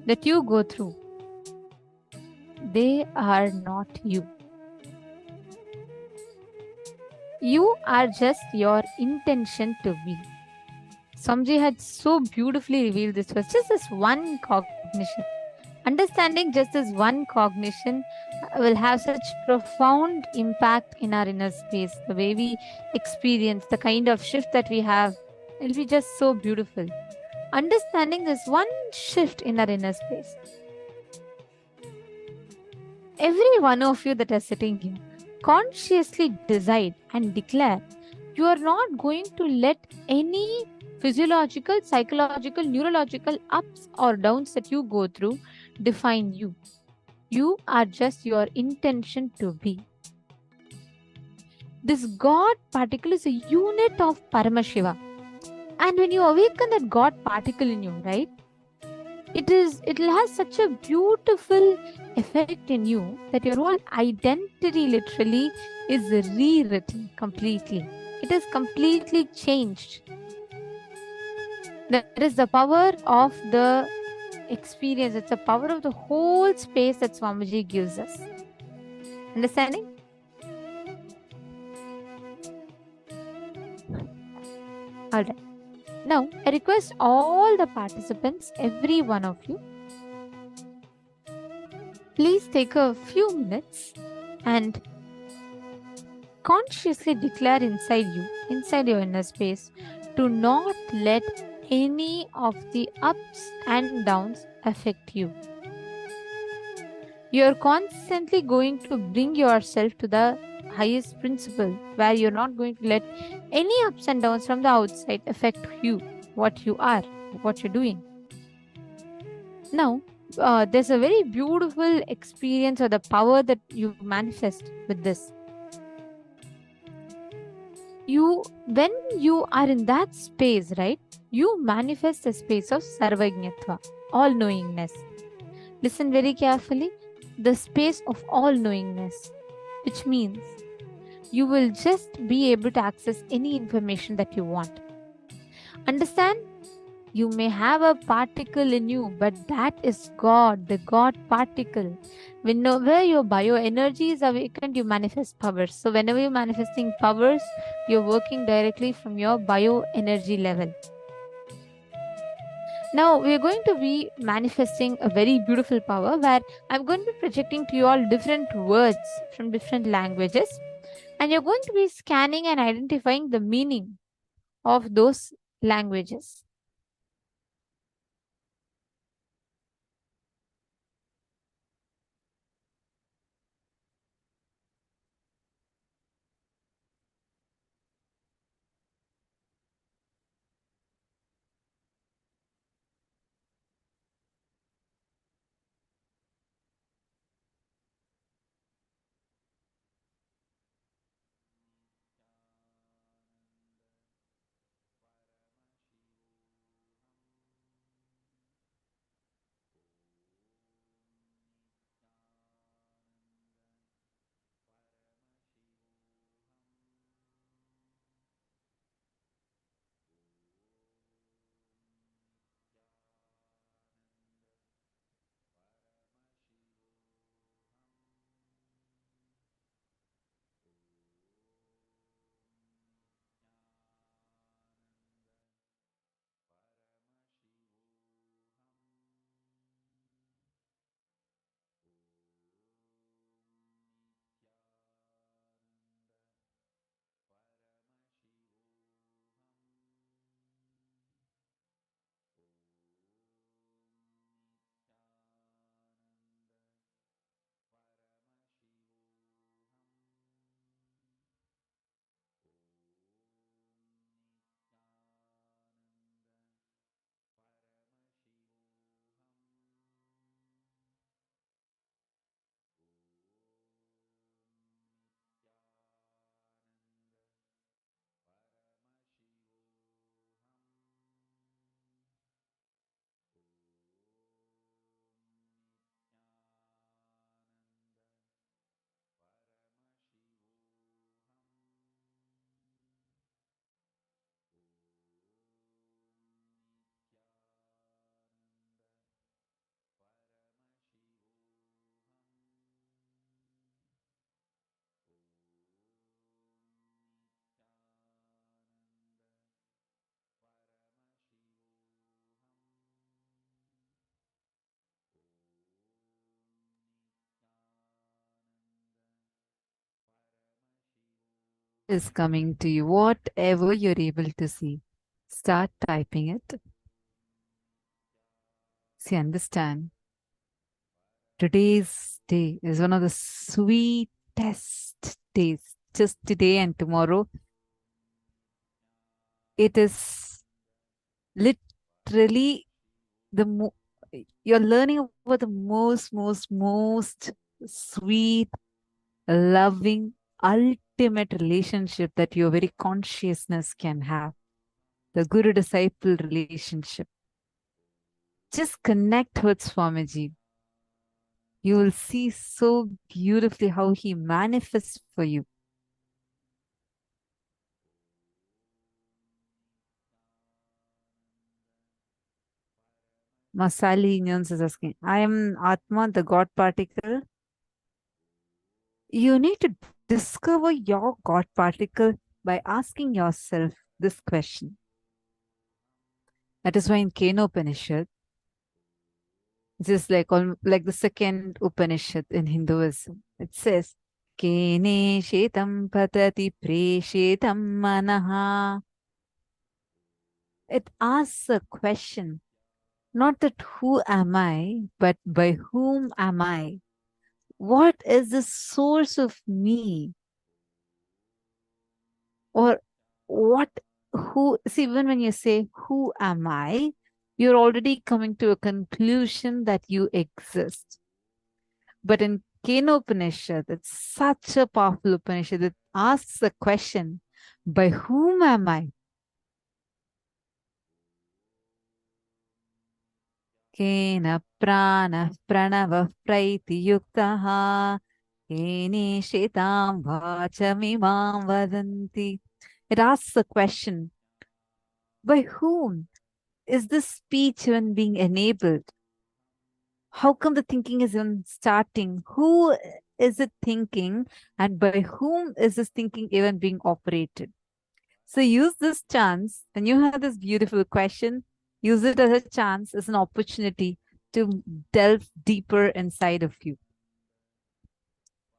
that you go through, they are not you. You are just your intention to be. Swamiji had so beautifully revealed this was just this one cognition. Understanding just this one cognition will have such profound impact in our inner space. The way we experience, the kind of shift that we have, it will be just so beautiful. Understanding this one shift in our inner space. Every one of you that are sitting here, consciously decide and declare you are not going to let any physiological, psychological, neurological ups or downs that you go through define you. You are just your intention to be. This God particle is a unit of Paramashiva. And when you awaken that God particle in you, right? It will have such a beautiful effect in you that your whole identity literally is rewritten completely. It is completely changed. That is the power of the experience. It's the power of the whole space that Swamiji gives us. Understanding? All right. Now, I request all the participants, every one of you, please take a few minutes and consciously declare inside you, inside your inner space, to not let any of the ups and downs affect you. You're constantly going to bring yourself to the highest principle where you're not going to let any ups and downs from the outside affect you, what you are, what you're doing. Now, there's a very beautiful experience or the power that you manifest with this. When you are in that space, right, you manifest a space of sarvajñatva, all-knowingness. Listen very carefully. The space of all-knowingness, which means you will just be able to access any information that you want. Understand? You may have a particle in you, but that is God, the God particle. Whenever your bioenergy is awakened, you manifest powers. So whenever you're manifesting powers, you're working directly from your bioenergy level. Now, we're going to be manifesting a very beautiful power where I'm going to be projecting to you all different words from different languages. And you're going to be scanning and identifying the meaning of those languages. is coming to you, whatever you're able to see, start typing it. See, understand. Today's day is one of the sweetest days. Just today and tomorrow, it is literally you're learning about the most sweet, loving, ultimate relationship that your very consciousness can have. The guru-disciple relationship. Just connect with Swamiji. You will see so beautifully how he manifests for you. Masali Nyons is asking, I am Atma, the God particle. You need to discover your God particle by asking yourself this question. That is why in Kena Upanishad, it is like the second Upanishad in Hinduism. It says, Kene shetam patati preshetam manaha. It asks a question, not that who am I, but by whom am I? What is the source of me? Or see, even when you say, who am I? You're already coming to a conclusion that you exist. But in Kena Upanishad, it's such a powerful Upanishad that asks the question, by whom am I? Kena prana pranava praiti yuktaha kene shetam vachamimam vadanti. It asks the question, by whom is this speech even being enabled? How come the thinking is even starting? Who is it thinking? And by whom is this thinking even being operated? So use this chance, when you have this beautiful question, use it as a chance, as an opportunity to delve deeper inside of you.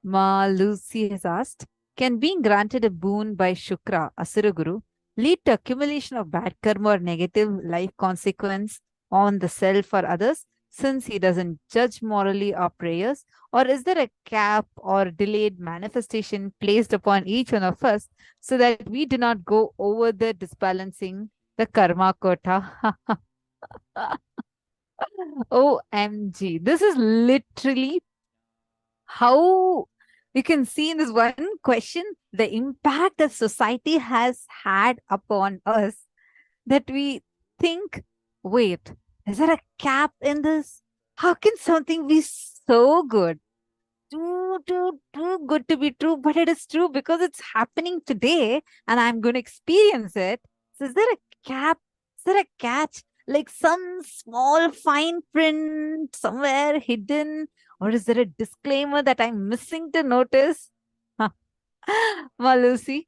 Ma Lucy has asked, can being granted a boon by Shukra, Asura Guru, lead to accumulation of bad karma or negative life consequence on the self or others, since he doesn't judge morally our prayers? Or is there a cap or delayed manifestation placed upon each one of us so that we do not go over the disbalancing the karma quota? OMG. This is literally how you can see in this one question the impact that society has had upon us, that we think, wait, is there a cap in this? How can something be so good? Too good to be true, but it is true because it's happening today and I'm going to experience it. So is there a cap? Is there a catch? Like some small fine print somewhere hidden? Or is there a disclaimer that I'm missing to notice? Malusi,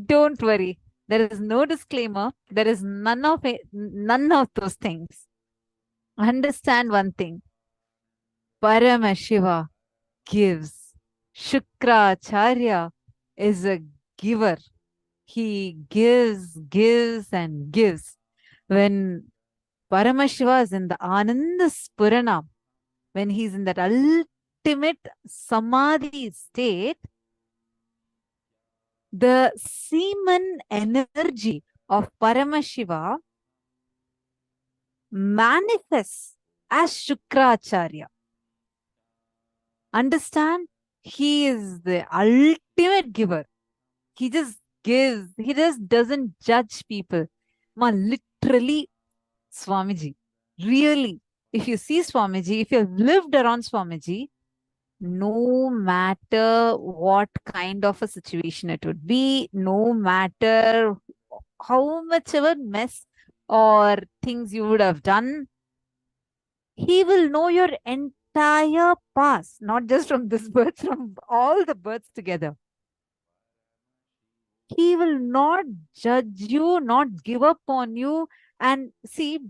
don't worry. There is no disclaimer. There is none of those things. Understand one thing. Paramashiva gives. Shukracharya is a giver. He gives and gives. When Paramashiva is in the Ananda Spurana, when he's in that ultimate samadhi state, the semen energy of Paramashiva manifests as Shukracharya. Understand? He is the ultimate giver. He just gives. He just doesn't judge people. Literally, Swamiji. Really, if you see Swamiji, if you've lived around Swamiji, no matter what kind of a situation it would be, no matter how much of a mess or things you would have done, he will know your entire past, not just from this birth, from all the births together. He will not judge you, not give up on you. And see,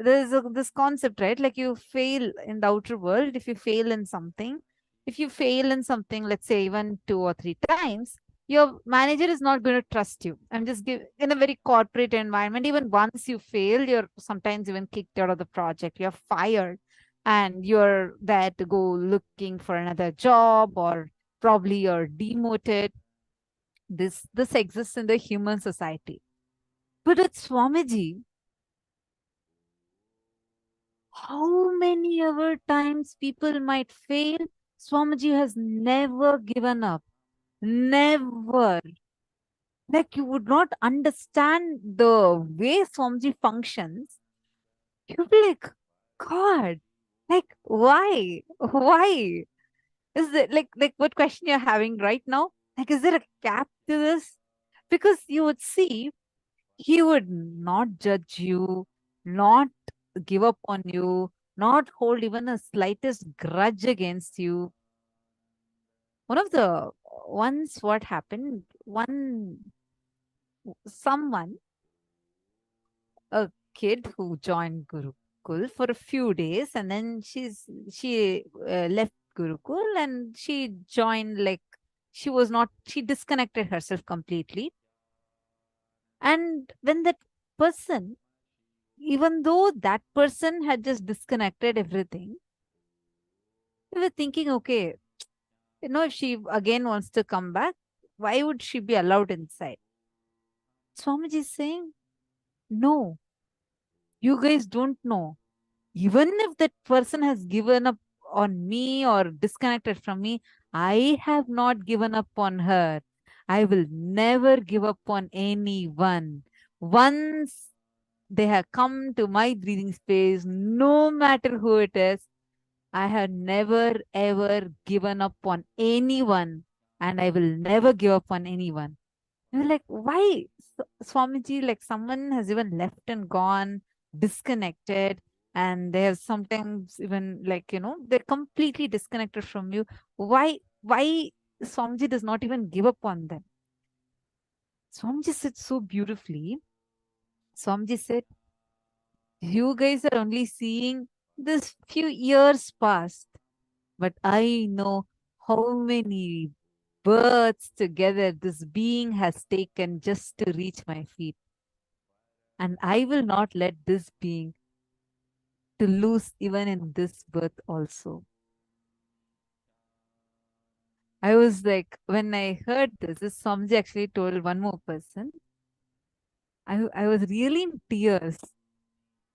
there's this concept, right? Like you fail in the outer world, if you fail in something, let's say even 2 or 3 times, your manager is not going to trust you. I'm just in a very corporate environment. Even once you fail, you're sometimes even kicked out of the project. You're fired, and you're there to go looking for another job, or probably you're demoted. This exists in the human society. But at Swamiji, how many ever times people might fail, Swamiji has never given up. Never. Like, you would not understand the way Swamiji functions. You'd be like, God, like, why? Why? Is it like what question you're having right now? Like, is there a cap to this? Because you would see, he would not judge you, not give up on you, not hold even a slightest grudge against you. One of the once what happened, someone, a kid who joined Gurukul for a few days, and then she left Gurukul and she joined, like, she disconnected herself completely. And when that person, even though that person had just disconnected everything, they were thinking, okay, if she again wants to come back, why would she be allowed inside? Swamiji is saying, no, you guys don't know. Even if that person has given up on me or disconnected from me, I have not given up on her. I will never give up on anyone. Once they have come to my breathing space, no matter who it is, I have never ever given up on anyone, and I will never give up on anyone. You're like, why, Swamiji? Like, someone has even left and gone, disconnected, and they have sometimes even, like, they're completely disconnected from you. Why Swamiji does not even give up on them? Swamiji said so beautifully. Swamiji said, you guys are only seeing this few years past, but I know how many births together this being has taken just to reach my feet. And I will not let this being to lose even in this birth also. I was like, when I heard this Swamiji actually told one more person, I was really in tears.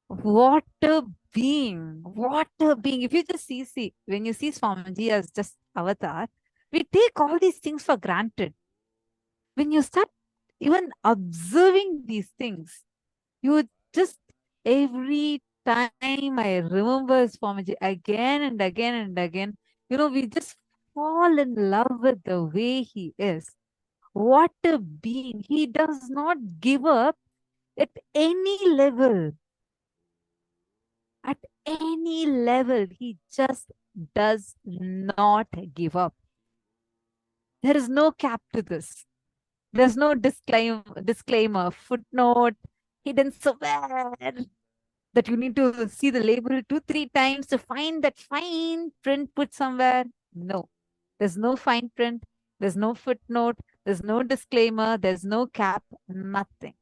What a being! What a being! If you just see, when you see Swamiji as just avatar, we take all these things for granted. When you start even observing these things, you just, every time I remember Swamiji again and again and again, we just fall in love with the way he is. What a being! He does not give up at any level. At any level, he just does not give up. There is no cap to this. There's no disclaimer, footnote, hidden somewhere that you need to see the label 2-3 times to find that fine print put somewhere. No, there's no fine print. There's no footnote. There's no disclaimer. There's no cap, nothing.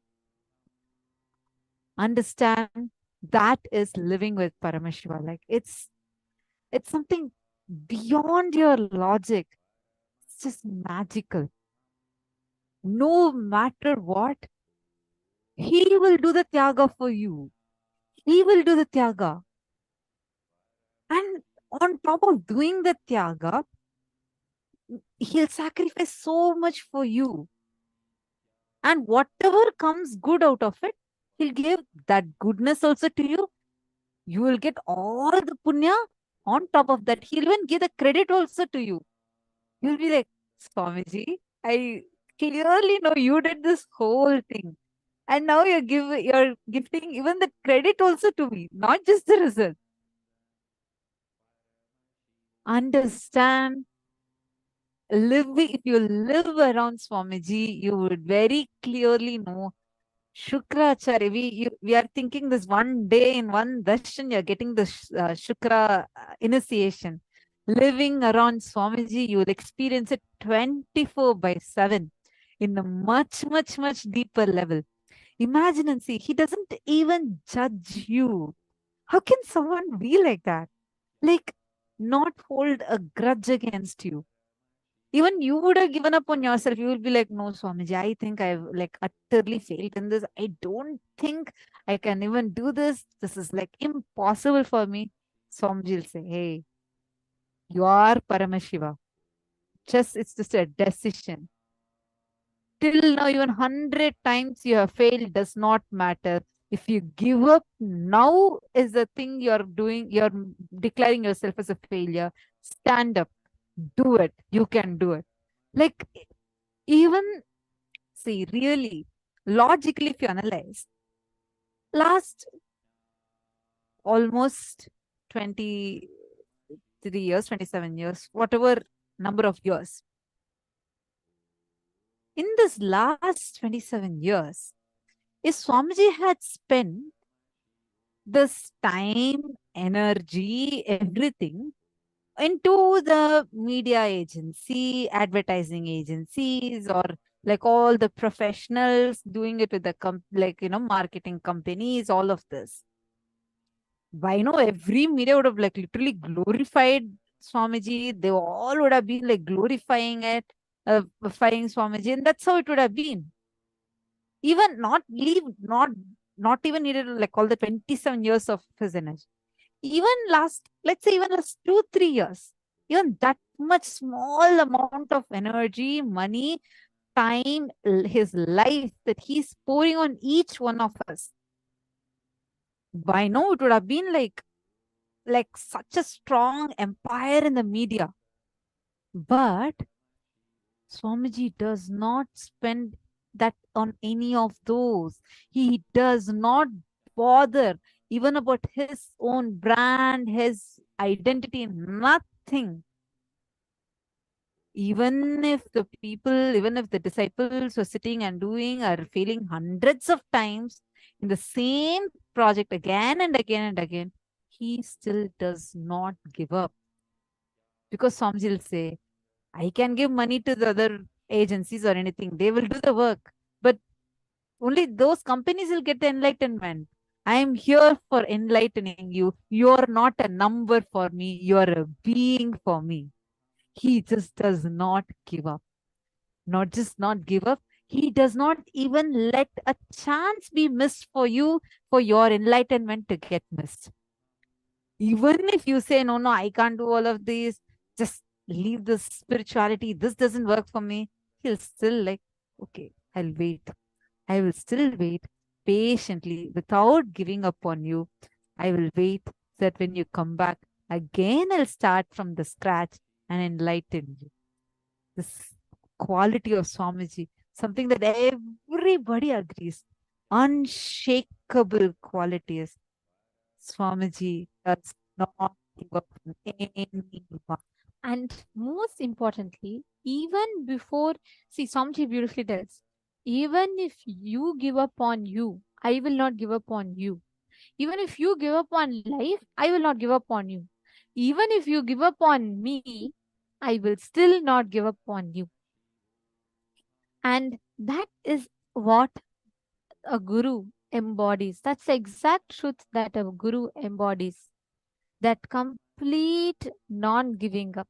Understand, that is living with Paramashiva. Like, it's something beyond your logic. It's just magical. No matter what, he will do the tyaga for you. He will do the tyaga. And on top of doing the tyaga, he'll sacrifice so much for you. And whatever comes good out of it, he'll give that goodness also to you. You will get all the punya. On top of that, he'll even give the credit also to you. You'll be like, Swamiji, I clearly know you did this whole thing. And now you're gifting even the credit also to me, not just the result. Understand, if you live around Swamiji, you would very clearly know Shukracharya. We are thinking this one day in one darshan, you're getting the Shukra initiation. Living around Swamiji, you will experience it 24/7. in a much, much, much deeper level. Imagine and see, he doesn't even judge you. How can someone be like that? Like, not hold a grudge against you. Even you would have given up on yourself. You will be like, no, Swamiji, I think I've like utterly failed in this. I don't think I can even do this. This is like impossible for me. Swamiji will say, hey, you are Paramashiva. It's just a decision. Till now, even 100 times you have failed does not matter. If you give up, now is the thing you're doing, you're declaring yourself as a failure. Stand up, do it. You can do it. Like, even see, really, logically, if you analyze, last almost 23 years, 27 years, whatever number of years, in this last 27 years, if Swamiji had spent this time, energy, everything into the media agency, advertising agencies, or like all the professionals doing it with the marketing companies, all of this. By now, every media would have like literally glorified Swamiji. They all would have been like glorifying it, glorifying Swamiji, and that's how it would have been. Even not even needed like all the 27 years of his energy. Even let's say even last 2-3 years, even that much small amount of energy, money, time, his life that he's pouring on each one of us, by now it would have been like such a strong empire in the media. But Swamiji does not spend that on any of those. He does not bother even about his own brand, his identity, nothing. Even if the disciples who are sitting and doing are failing hundreds of times in the same project again and again and again, he still does not give up. Because Swamiji will say, I can give money to the other agencies or anything. They will do the work. But only those companies will get the enlightenment. I am here for enlightening you. You are not a number for me. You are a being for me. He just does not give up. Not just not give up. He does not even let a chance be missed for you, for your enlightenment to get missed. Even if you say, no, I can't do all of these, just leave this spirituality. This doesn't work for me. He'll still like, okay, I'll wait. I will still wait patiently without giving up on you. I will wait so that when you come back, again, I'll start from the scratch and enlighten you. This quality of Swamiji, something that everybody agrees, unshakable qualities. Swamiji does not give up on anyone. And most importantly, even before, see, Swamiji beautifully tells, even if you give up on you, I will not give up on you. Even if you give up on life, I will not give up on you. Even if you give up on me, I will still not give up on you. And that is what a guru embodies. That's the exact truth that a guru embodies. That complete non-giving up.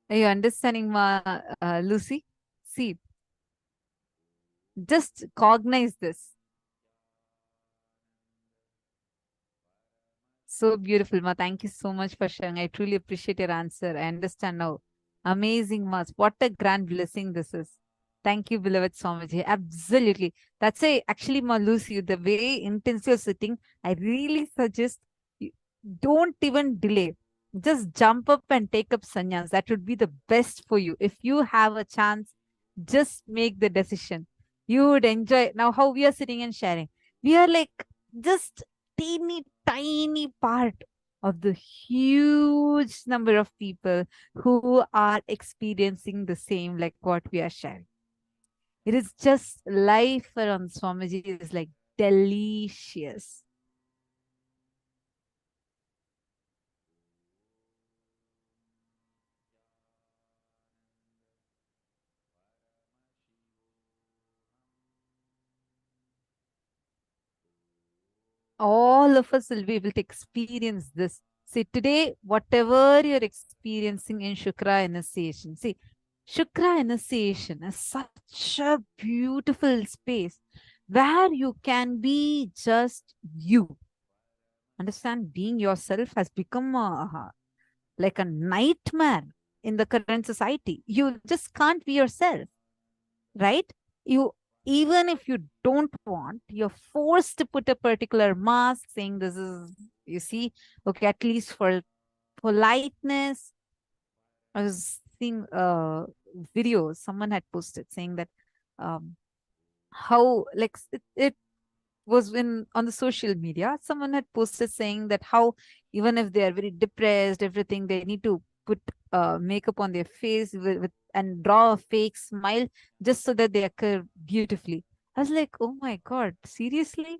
Are you understanding, Lucy? See, just cognize this. So beautiful, Ma. Thank you so much for sharing. I truly appreciate your answer. I understand now. Amazing, Ma. What a grand blessing this is. Thank you, beloved Swamiji. Absolutely. That's actually, Ma Lucy, the way intensely you're sitting, I really suggest you don't even delay. Just jump up and take up sannyas. That would be the best for you. If you have a chance, just make the decision. You would enjoy. Now, how we are sitting and sharing. We are like just teeny tiny part of the huge number of people who are experiencing the same like what we are sharing. It is just life around Swamiji is like delicious. all of us will be able to experience this. See, today, whatever you're experiencing in Shukra initiation, see, Shukra initiation is such a beautiful space where you can be just you. Understand, being yourself has become like a nightmare in the current society. You just can't be yourself, right? You, even if you don't want, you're forced to put a particular mask saying this is, you see, okay, at least for politeness. I was seeing a video someone had posted saying that how, like, it was when on the social media, someone had posted saying that how even if they are very depressed, everything, they need to put makeup on their face and draw a fake smile just so that they occur beautifully. I was like, oh my God, seriously?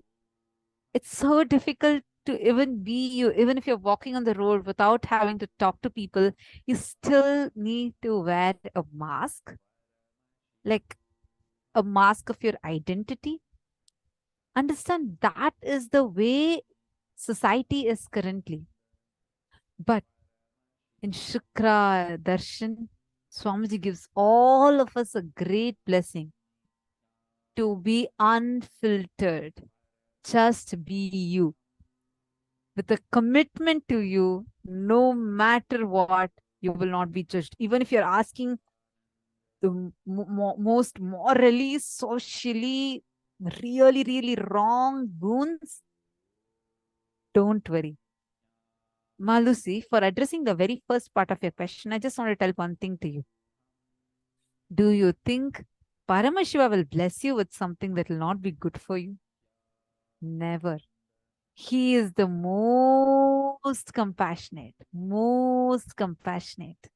It's so difficult to even be you. Even if you're walking on the road without having to talk to people, you still need to wear a mask, like a mask of your identity. Understand, that is the way society is currently. But in Shukra Darshan, Swamiji gives all of us a great blessing to be unfiltered. Just be you. With a commitment to you, no matter what, you will not be judged. Even if you're asking the most morally, socially, really, really wrong boons, don't worry. Malusi, for addressing the very first part of your question, I just want to tell one thing to you. Do you think Paramashiva will bless you with something that will not be good for you? Never. He is the most compassionate, most compassionate.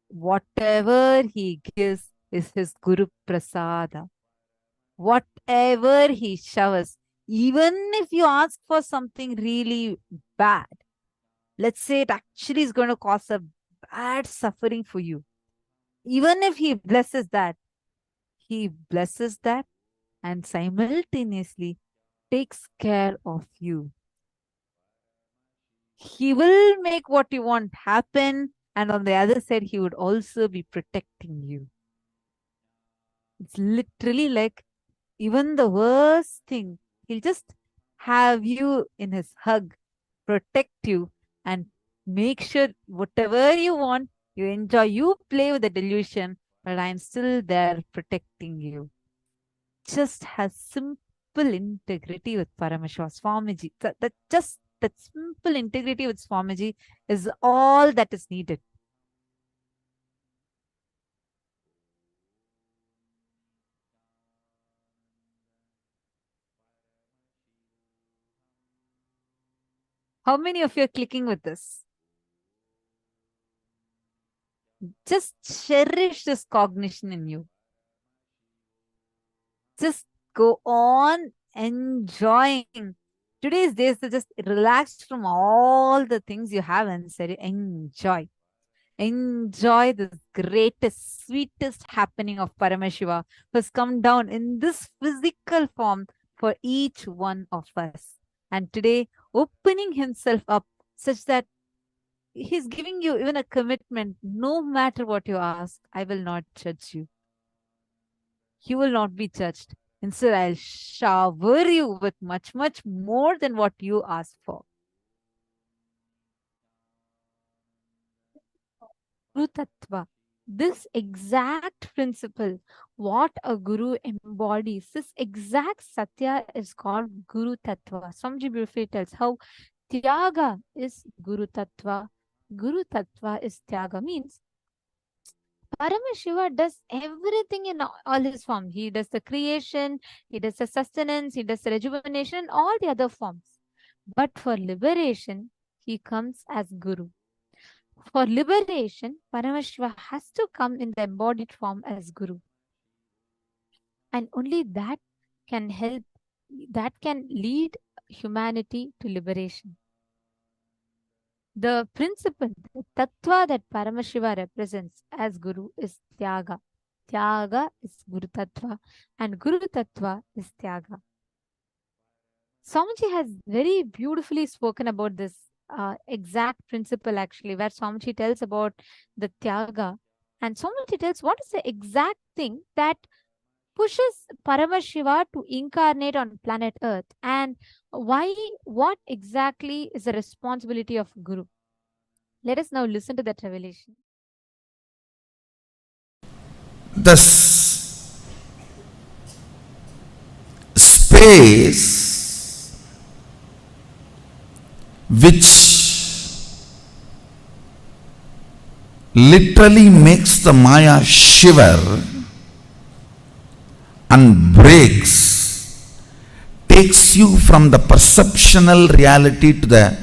Whatever he gives is his Guru Prasada. Whatever he showers, even if you ask for something really bad, let's say it actually is going to cause a bad suffering for you. Even if he blesses that and simultaneously takes care of you. He will make what you want happen, and on the other side, he would also be protecting you. It's literally like even the worst thing, he'll just have you in his hug, protect you, and make sure whatever you want, you enjoy, you play with the delusion, but I'm still there protecting you. Just has simple integrity with Paramashiva Swamiji. That simple integrity with Swamiji is all that is needed. How many of you are clicking with this? Just cherish this cognition in you. Just go on enjoying. Today's days are just relaxed from all the things you have and said, enjoy. Enjoy this greatest, sweetest happening of Paramashiva who has come down in this physical form for each one of us. And today, opening himself up such that he's giving you even a commitment. No matter what you ask, I will not judge you. You will not be judged. Instead, I'll shower you with much, much more than what you ask for. Guru Tattva. This exact principle, what a Guru embodies, this exact Satya is called Guru Tattva. Swamiji beautifully tells how Tyaga is Guru Tattva. Guru Tattva is Tyaga, means Paramashiva does everything in all his forms. He does the creation, he does the sustenance, he does the rejuvenation, and all the other forms. But for liberation, he comes as Guru. For liberation, Paramashiva has to come in the embodied form as Guru. And only that can help, that can lead humanity to liberation. The principle, the tattva that Paramashiva represents as Guru is Tyaga. Tyaga is Guru Tattva and Guru Tattva is Tyaga. Swamiji has very beautifully spoken about this exact principle, actually, where Swamiji tells about the Tyaga. And Swamiji tells what is the exact thing that pushes Paramashiva to incarnate on planet Earth, and what exactly is the responsibility of Guru. Let us now listen to that revelation. The space which literally makes the Maya shiver and breaks, takes you from the perceptional reality to the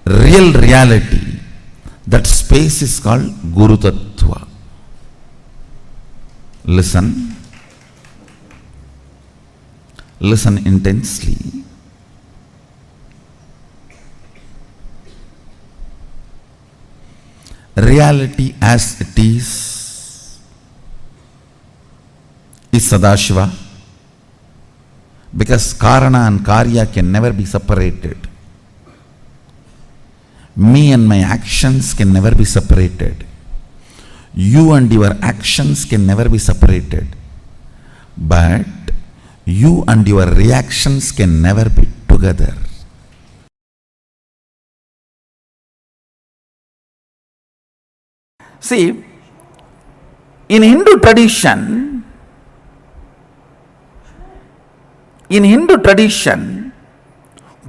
real reality. That space is called Guru Tattva. Listen. Listen intensely. Reality as it is Sadashiva, because Karana and Karya can never be separated. Me and my actions can never be separated. You and your actions can never be separated. But you and your reactions can never be together. See, in Hindu tradition,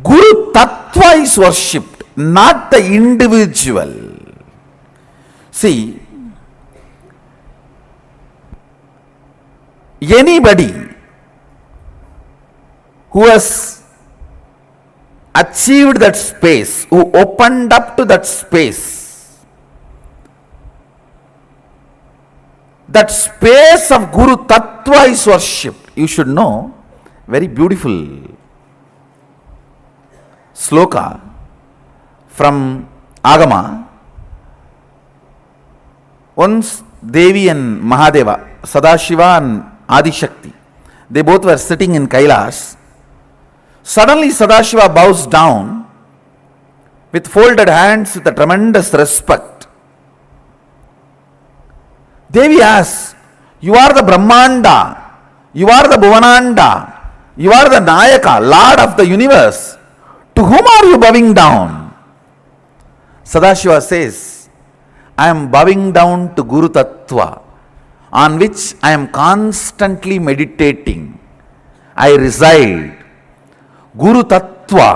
Guru Tattva is worshipped, not the individual. See, anybody who has achieved that space, who opened up to that space of Guru Tattva is worshipped. You should know, very beautiful sloka from Agama. Once Devi and Mahadeva, Sadashiva and Adishakti, they both were sitting in Kailas. Suddenly Sadashiva bows down with folded hands with a tremendous respect. Devi asks, "You are the Brahmanda, you are the Bhuvananda, you are the Nayaka, Lord of the universe. To whom are you bowing down?" Sadashiva says, "I am bowing down to Guru Tattva, on which I am constantly meditating. I reside. Guru Tattva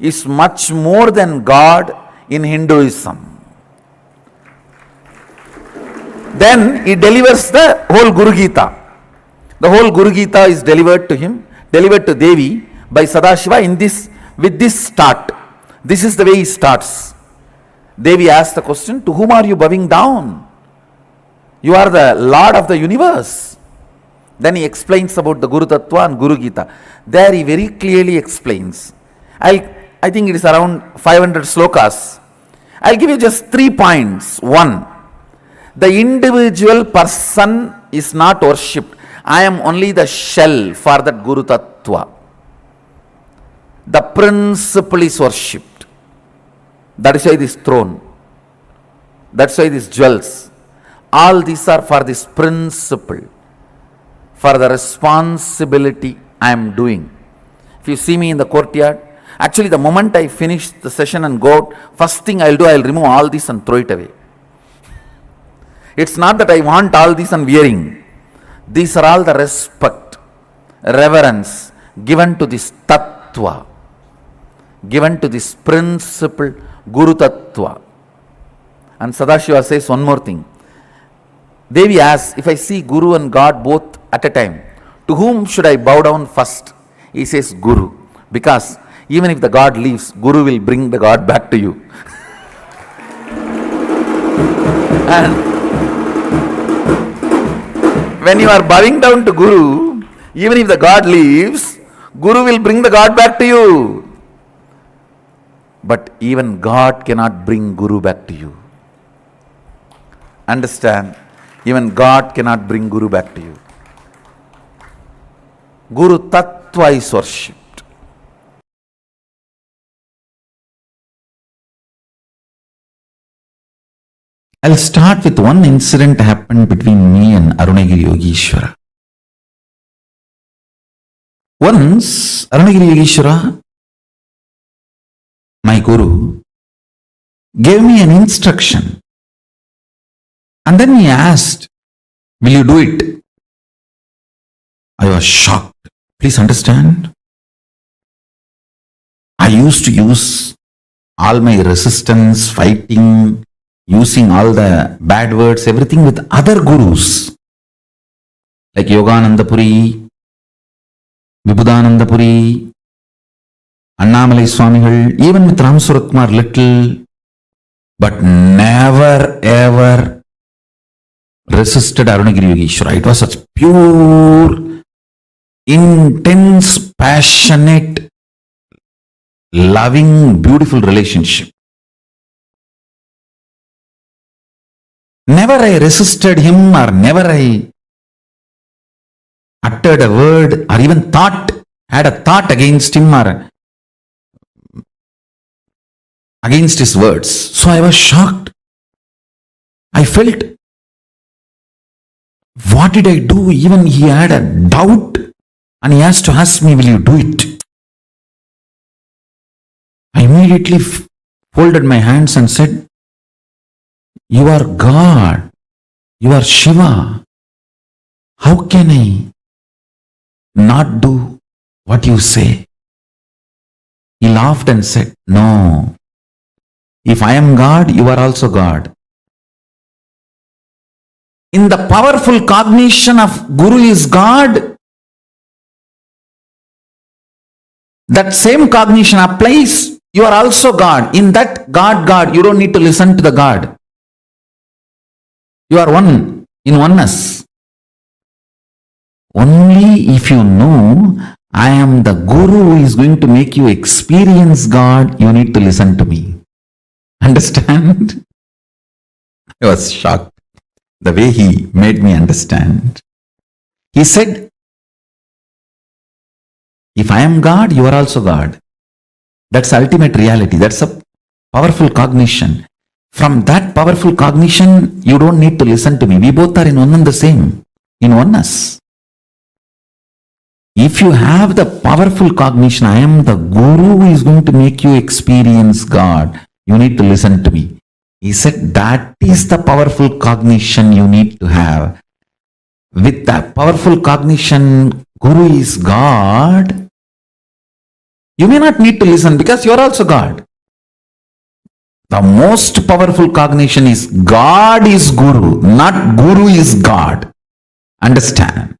is much more than God in Hinduism." Then he delivers the whole Guru Gita. The whole Guru Gita is delivered to him, delivered to Devi by Sadashiva with this start. This is the way he starts. Devi asks the question, "To whom are you bowing down? You are the Lord of the universe." Then he explains about the Guru Tattva and Guru Gita. There he very clearly explains. I think it is around 500 slokas. I'll give you just 3 points. 1, the individual person is not worshipped. I am only the shell for that Guru Tattva. The principle is worshipped. That is why this throne. That's why these jewels. All these are for this principle, for the responsibility I am doing. If you see me in the courtyard, actually the moment I finish the session and go out, first thing I'll do, I'll remove all this and throw it away. It's not that I want all this and wearing. These are all the respect, reverence given to this Tattva, given to this principle, Guru Tattva. And Sadashiva says one more thing. Devi asks, if I see Guru and God both at a time, to whom should I bow down first? He says Guru, because even if the God leaves, Guru will bring the God back to you. And when you are bowing down to Guru, even if the God leaves, Guru will bring the God back to you. But even God cannot bring Guru back to you. Understand? Even God cannot bring Guru back to you. Guru Tattva is worshipped. I'll start with one incident happened between me and Arunagiri Yogeshwara. Once, Arunagiri Yogeshwara, my guru, gave me an instruction. And then he asked, will you do it? I was shocked. Please understand. I used to use all my resistance, fighting, using all the bad words, everything with other gurus. Like Yogananda Puri, Vibhudananda Puri, Annamalai Swamigal, even with Ram Suratkumar little, but never ever resisted Arunagiri Yogeshwara. It was such pure, intense, passionate, loving, beautiful relationship. Never I resisted him, or never I uttered a word or even had a thought against him or against his words. So I was shocked. I felt, what did I do? Even he had a doubt and he has to ask me, will you do it? I immediately folded my hands and said, you are God. You are Shiva. How can I not do what you say? He laughed and said, no. If I am God, you are also God. In the powerful cognition of Guru is God, that same cognition applies. You are also God. In that God, you don't need to listen to the God. You are one, in oneness. Only if you know, I am the Guru who is going to make you experience God, you need to listen to me. Understand? I was shocked the way he made me understand. He said, if I am God, you are also God. That's ultimate reality. That's a powerful cognition. From that powerful cognition, you don't need to listen to me. We both are in one and the same, in oneness. If you have the powerful cognition, I am the Guru who is going to make you experience God, you need to listen to me. He said, that is the powerful cognition you need to have. With that powerful cognition, Guru is God, you may not need to listen because you are also God. The most powerful cognition is God is Guru, not Guru is God. Understand?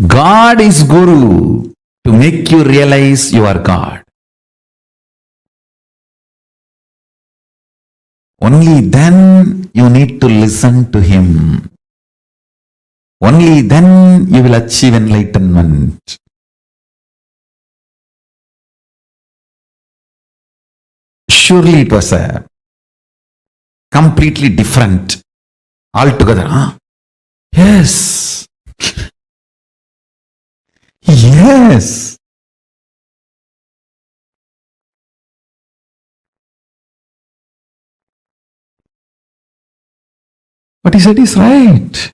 God is Guru to make you realize you are God. Only then you need to listen to him. Only then you will achieve enlightenment. Surely it was a completely different altogether. Huh? Yes. Yes. What he said is right.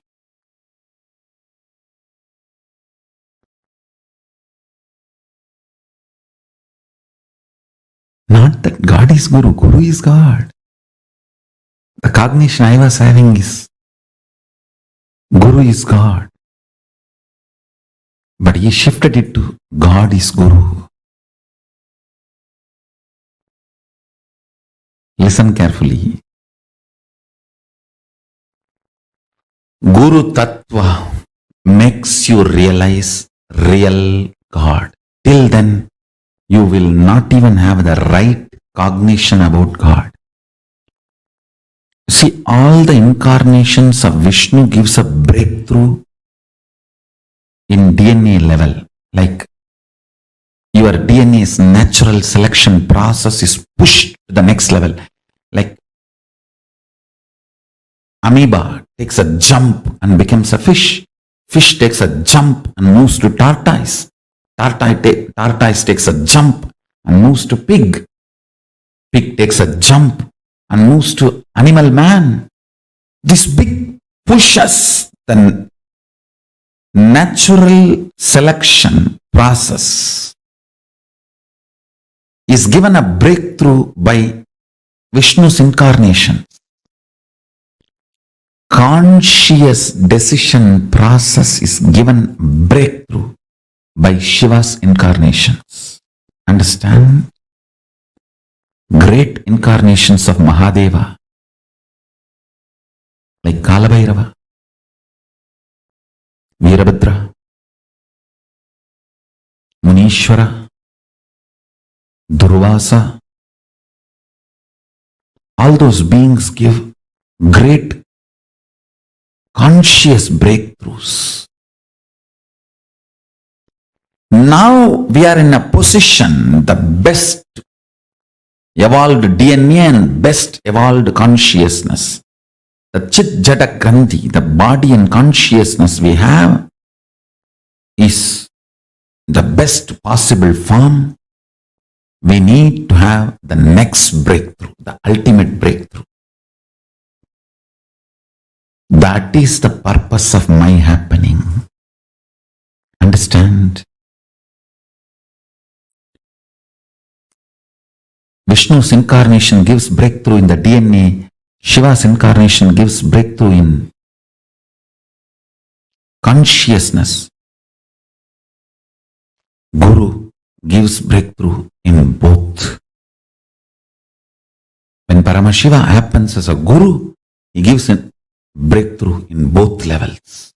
Not that God is Guru, Guru is God. The cognition I was having is Guru is God. But he shifted it to God is Guru. Listen carefully. Guru Tattva makes you realize real God. Till then, you will not even have the right cognition about God. See, all the incarnations of Vishnu gives a breakthrough in DNA level. Like your DNA's natural selection process is pushed to the next level. Like amoeba takes a jump and becomes a fish. Fish takes a jump and moves to tortoise. Tortoise takes a jump and moves to pig. Pig takes a jump and moves to animal man. This big pushes the natural selection process is given a breakthrough by Vishnu's incarnation. Conscious decision process is given breakthrough by Shiva's incarnations. Understand? Great incarnations of Mahadeva, like Kalabhairava, Veerabhadra, Munishwara, Durvasa, all those beings give great conscious breakthroughs. Now we are in a position, the best evolved DNA and best evolved consciousness, the Chit Jada Grandhi, the body and consciousness we have is the best possible form. We need to have the next breakthrough, the ultimate breakthrough. That is the purpose of my happening. Understand? Vishnu's incarnation gives breakthrough in the DNA. Shiva's incarnation gives breakthrough in consciousness. Guru gives breakthrough in both. When Paramashiva happens as a guru, he gives a breakthrough in both levels.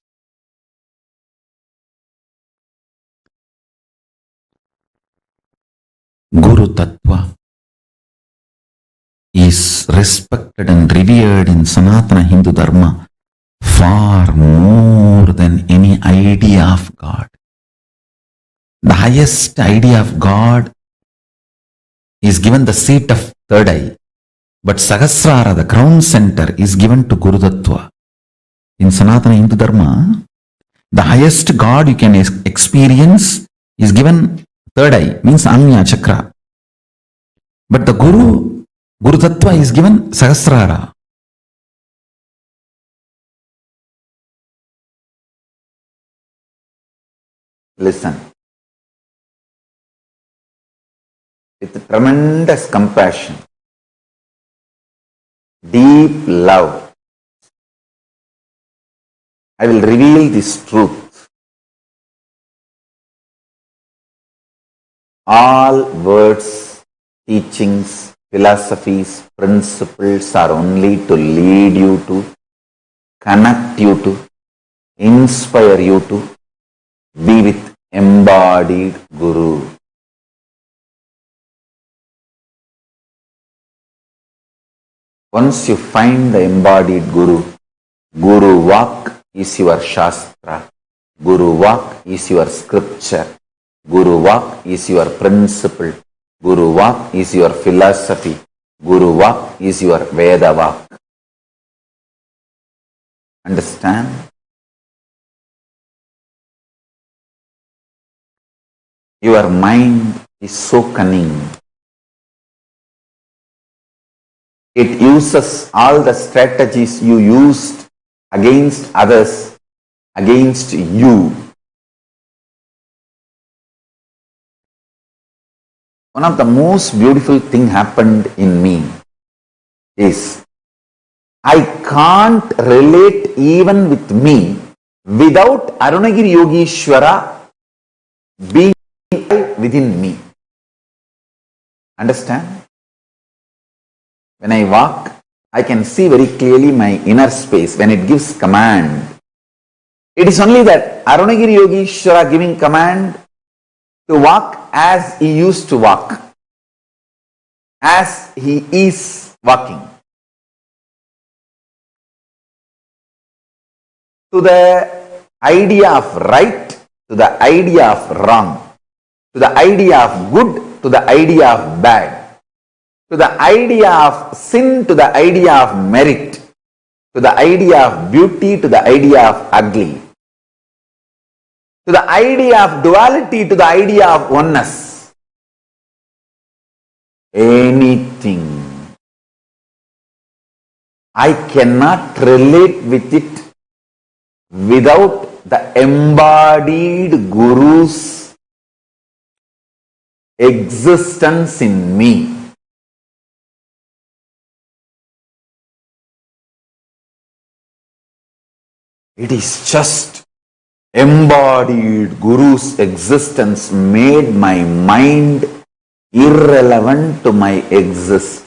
Guru Tattva is respected and revered in Sanatana Hindu Dharma far more than any idea of God. The highest idea of God is given the seat of third eye, but Sahasrara, the crown center, is given to Guru Tattva. In Sanatana Hindu Dharma, the highest God you can experience is given third eye, means Anya Chakra. But the Guru Tattva is given Sahasrara. Listen. With tremendous compassion, deep love, I will reveal this truth. All words, teachings, philosophies, principles are only to lead you to, connect you to, inspire you to be with embodied Guru. Once you find the embodied Guru, Guru Vak is your Shastra, Guru Vak is your scripture, Guru Vak is your principle, Guru Vak is your philosophy, Guru Vak is your Veda Vak. Understand? Your mind is so cunning. It uses all the strategies you used against others, against you. One of the most beautiful things happened in me is I can't relate even with me without Arunagiri Yogeshwara being within me. Understand? When I walk, I can see very clearly my inner space when it gives command. It is only that Arunagiri Yogeshwara giving command to walk as he used to walk, as he is walking. To the idea of right, to the idea of wrong, to the idea of good, to the idea of bad, to the idea of sin, to the idea of merit, to the idea of beauty, to the idea of ugly, to the idea of duality, to the idea of oneness. Anything I cannot relate with it without the embodied Guru's existence in me. It is just embodied Guru's existence made my mind irrelevant to my existence.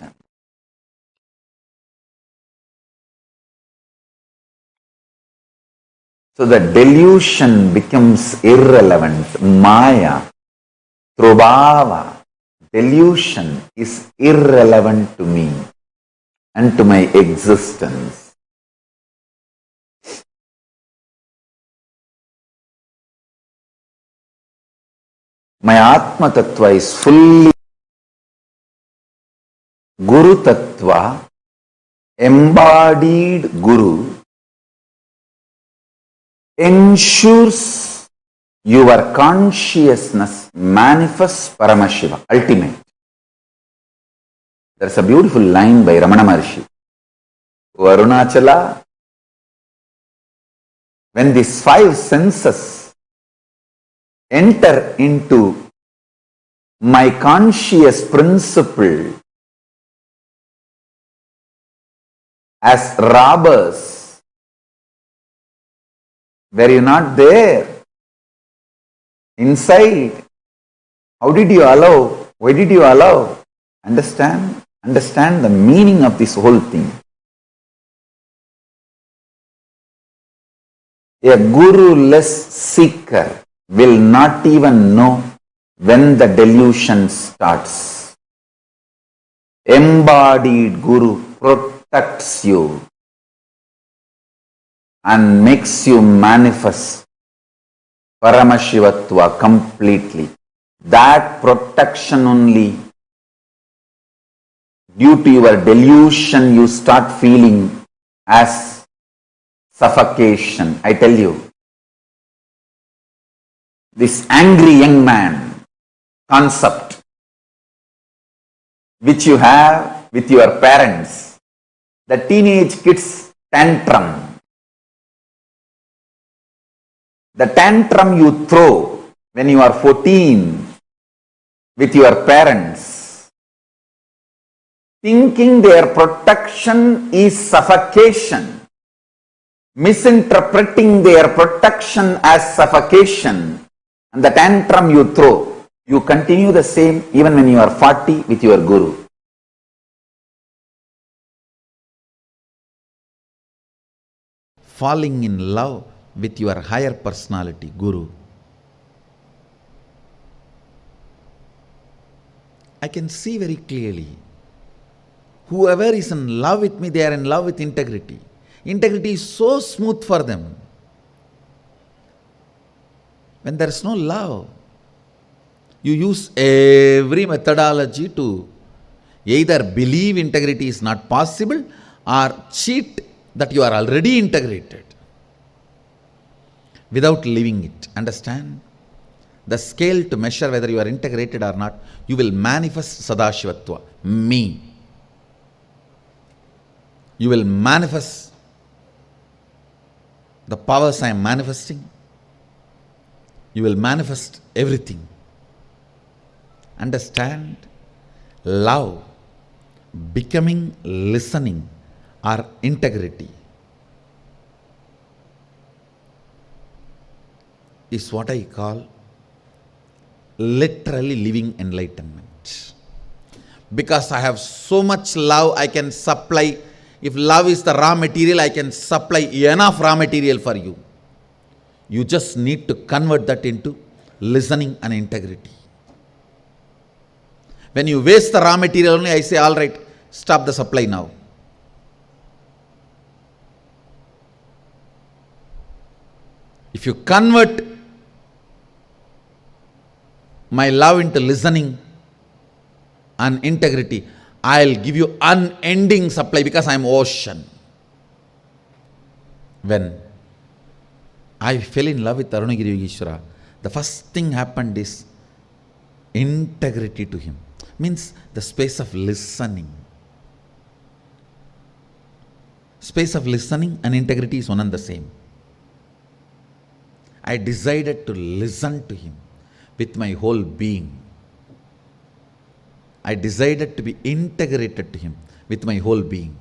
So the delusion becomes irrelevant. Maya, Trubhava, delusion is irrelevant to me and to my existence. My Atma Tattva is fully Guru Tattva, embodied Guru, ensures your consciousness manifests Paramashiva, ultimate. There is a beautiful line by Ramana Maharshi. O Arunachala, when these five senses enter into my conscious principle as robbers, were you not there? Inside. How did you allow? Why did you allow? Understand? Understand the meaning of this whole thing. A guru-less seeker will not even know when the delusion starts. Embodied Guru protects you and makes you manifest Paramashivatva completely. That protection only, due to your delusion, you start feeling as suffocation. I tell you, this angry young man concept which you have with your parents, the teenage kids tantrum, the tantrum you throw when you are 14 with your parents, thinking their protection is suffocation, misinterpreting their protection as suffocation, and the tantrum you throw, you continue the same even when you are 40 with your Guru. Falling in love with your higher personality, Guru. I can see very clearly, whoever is in love with me, they are in love with integrity. Integrity is so smooth for them. When there is no love, you use every methodology to either believe integrity is not possible or cheat that you are already integrated without living it. Understand? The scale to measure whether you are integrated or not, you will manifest Sadashivatva, me. You will manifest the powers I am manifesting. You will manifest everything. Understand? Love, becoming, listening, or integrity is what I call literally living enlightenment. Because I have so much love, I can supply. If love is the raw material, I can supply enough raw material for you. You just need to convert that into listening and integrity. When you waste the raw material only, I say, all right, stop the supply now. If you convert my love into listening and integrity, I'll give you unending supply because I'm ocean. When I fell in love with Arunagiri Yogeshwara, the first thing happened is integrity to him. Means the space of listening. space of listening and integrity is one and the same. I decided to listen to him with my whole being. I decided to be integrated to him with my whole being.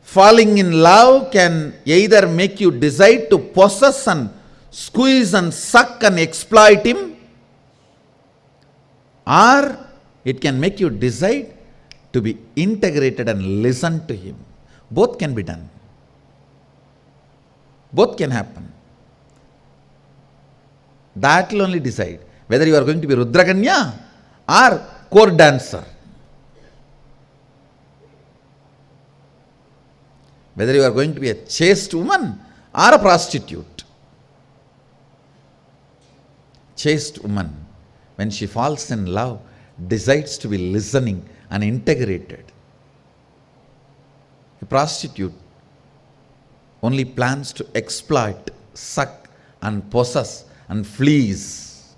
Falling in love can either make you decide to possess and squeeze and suck and exploit him, or it can make you decide to be integrated and listen to him. Both can be done. Both can happen. That will only decide whether you are going to be Rudraganya or court dancer. Whether you are going to be a chaste woman or a prostitute. Chaste woman, when she falls in love, decides to be listening and integrated. A prostitute only plans to exploit, suck and possess and fleece.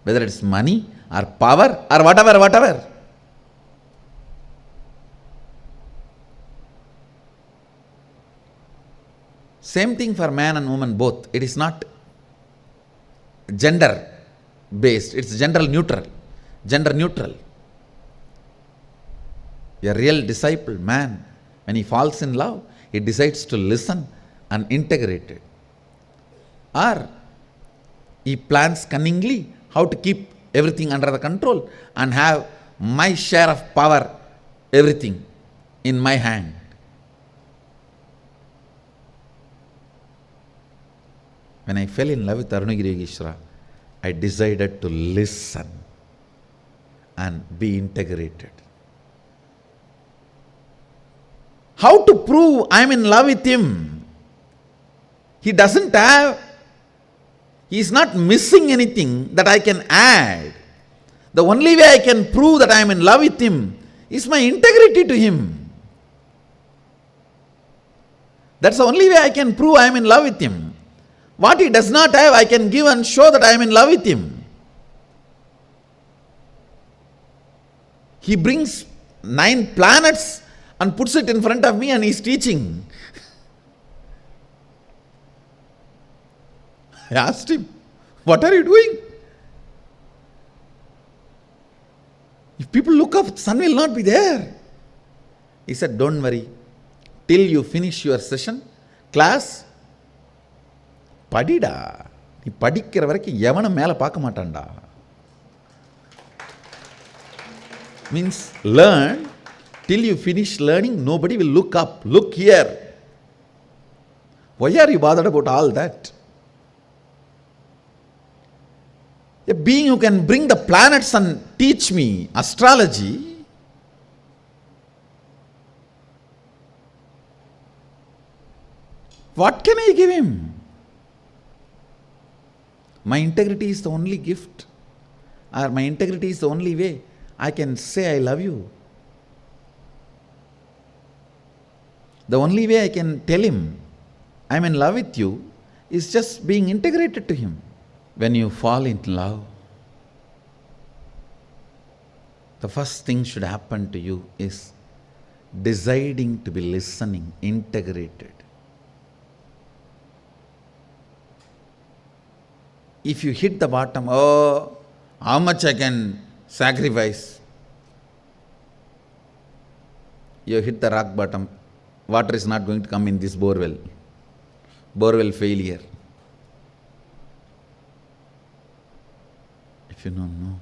Whether it's money or power or whatever. Same thing for man and woman both. It is not gender based, it's gender neutral. A real disciple, man, when he falls in love, he decides to listen and integrate it. Or he plans cunningly how to keep everything under the control and have my share of power, everything in my hand. When I fell in love with Arunagiri Yogeshwara, I decided to listen and be integrated. How to prove I am in love with him? He is not missing anything that I can add. The only way I can prove that I am in love with him is my integrity to him. That's the only way I can prove I am in love with him. What he does not have, I can give and show that I am in love with him. He brings 9 planets and puts it in front of me and he is teaching. I asked him, what are you doing? If people look up, the sun will not be there. He said, don't worry. Till you finish your session, class, படிடா, நீ படிக்கிற வரைக்கும் எவனும் மேலே பார்க்க மாட்டான்டா. Means learn, till you finish learning, nobody will look up, look here. Why are you bothered about all that? A being who can bring the planets and teach me astrology, what can I give him? My integrity is the only gift, or my integrity is the only way I can say I love you. The only way I can tell him I am in love with you is just being integrated to him. When you fall in love, the first thing should happen to you is deciding to be listening, integrated. If you hit the bottom, oh, how much I can sacrifice? You hit the rock bottom, water is not going to come in this borewell. Borewell failure. If you don't know,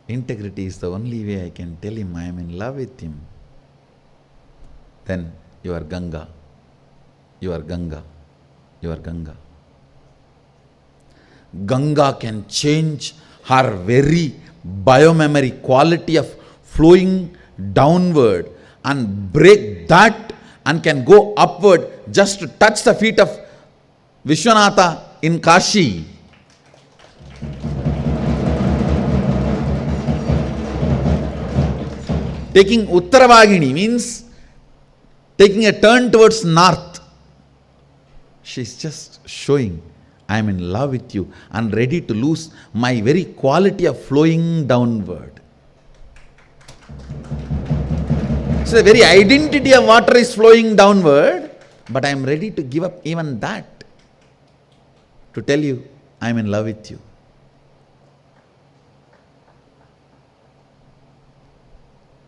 integrity is the only way I can tell him I am in love with him. Then you are Ganga. You are Ganga. You are Ganga. Ganga can change her very biomemory quality of flowing downward and break that and can go upward just to touch the feet of Vishwanatha in Kashi. Taking Uttaravagini means taking a turn towards north. She is just showing, I am in love with you and ready to lose my very quality of flowing downward. So the very identity of water is flowing downward, but I am ready to give up even that to tell you I am in love with you.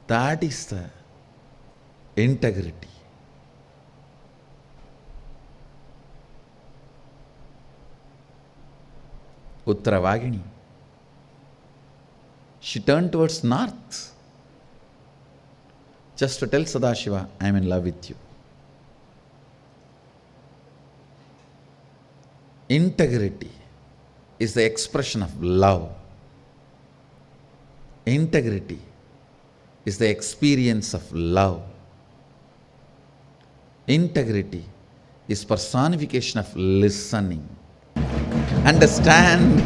That is the integrity. Uttaravagini. She turned towards north just to tell Sadashiva, I am in love with you. Integrity is the expression of love. Integrity is the experience of love. Integrity is personification of listening. Understand,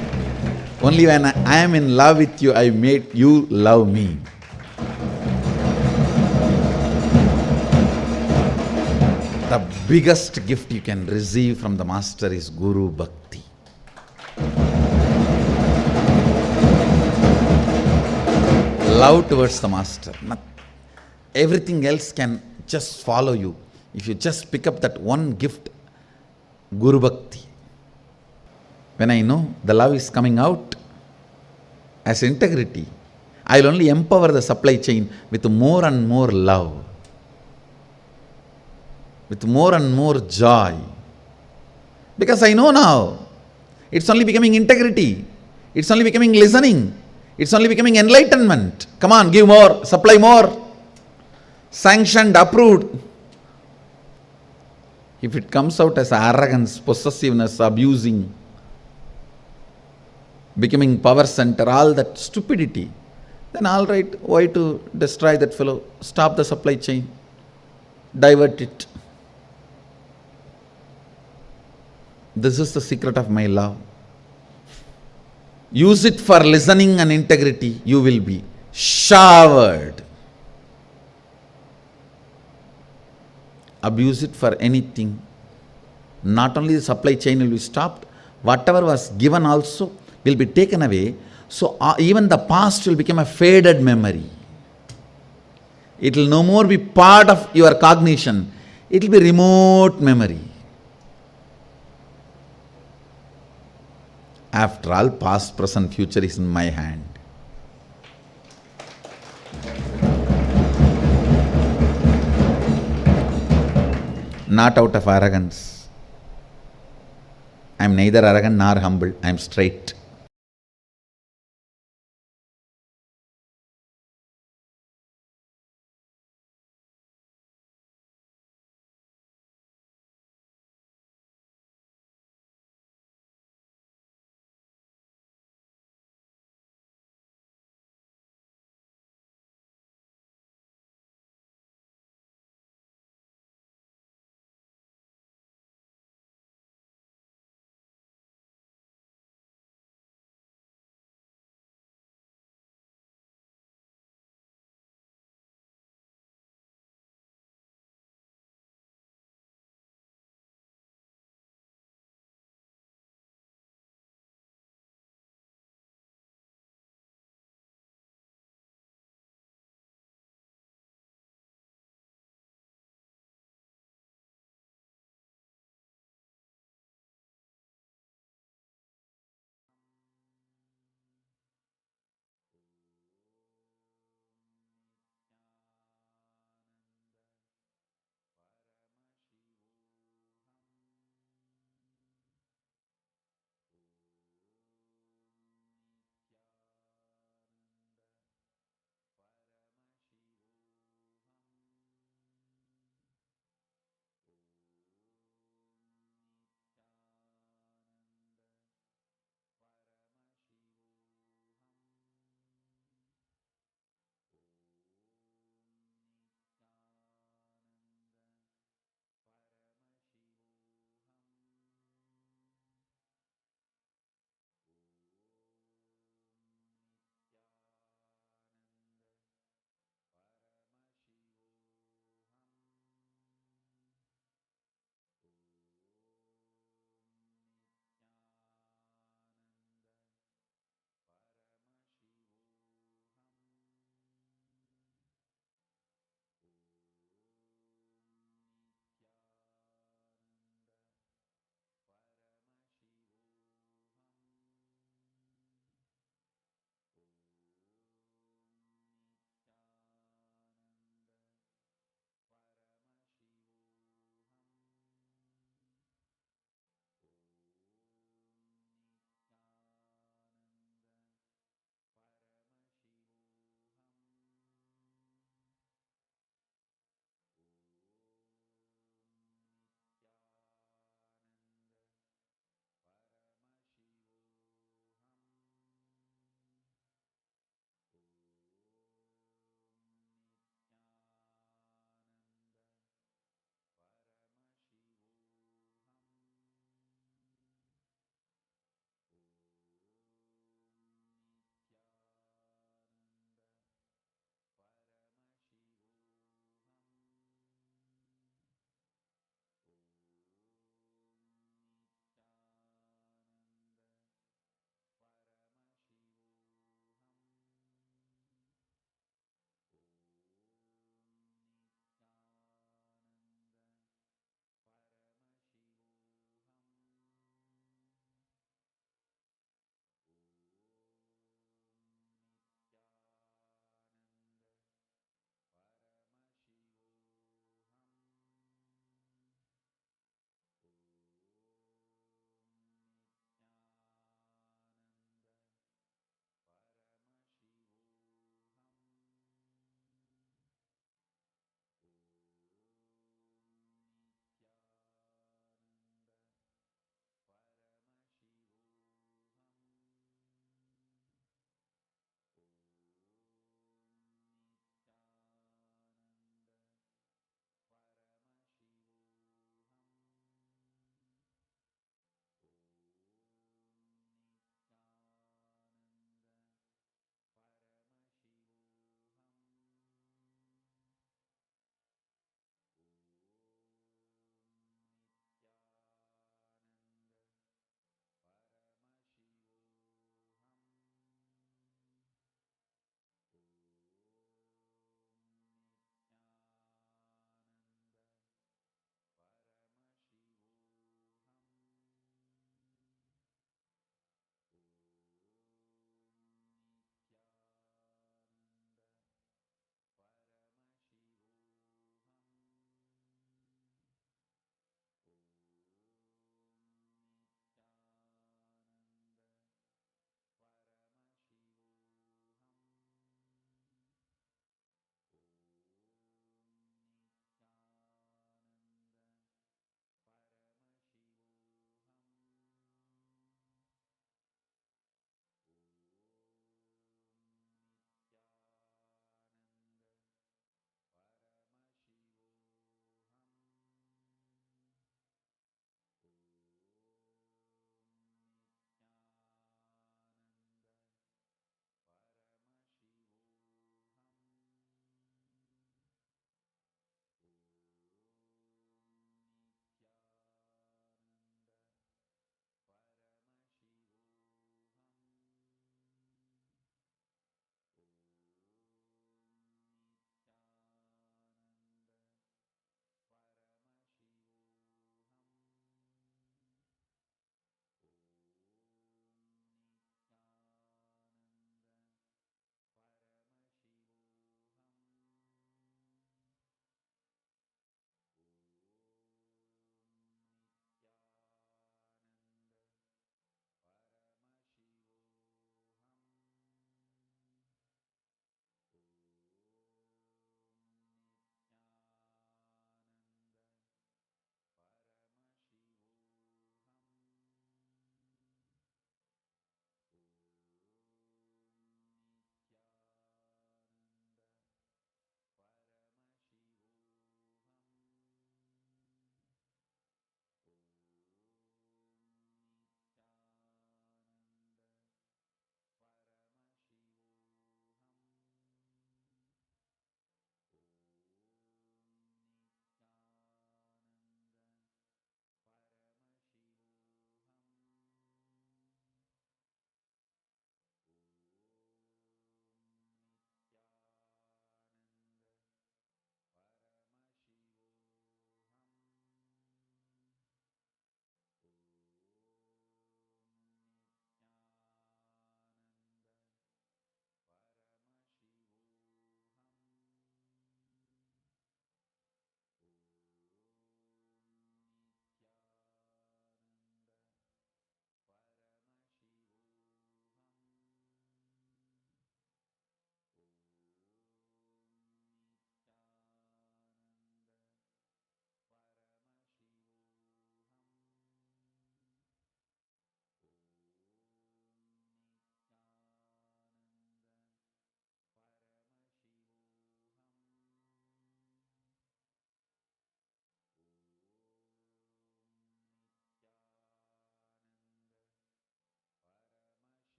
only when I am in love with you, I made you love me. The biggest gift you can receive from the Master is Guru Bhakti. Love towards the Master. Everything else can just follow you. If you just pick up that one gift, Guru Bhakti. When I know the love is coming out as integrity, I will only empower the supply chain with more and more love, with more and more joy. Because I know now, it's only becoming integrity, it's only becoming listening, it's only becoming enlightenment. Come on, give more, supply more. Sanctioned, approved. If it comes out as arrogance, possessiveness, abusing, becoming power center, all that stupidity, then all right, why to destroy that fellow? Stop the supply chain, divert it. This is the secret of my love. Use it for listening and integrity, you will be showered. Abuse it for anything. Not only the supply chain will be stopped, whatever was given also will be taken away. So even the past will become a faded memory. It will no more be part of your cognition. It will be remote memory. After all, past, present, future is in my hand. Not out of arrogance. I am neither arrogant nor humble. I am straight.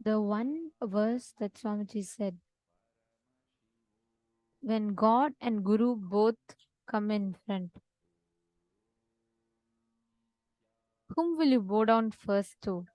The one verse that Swamiji said, when God and Guru both come in front, whom will you bow down first to?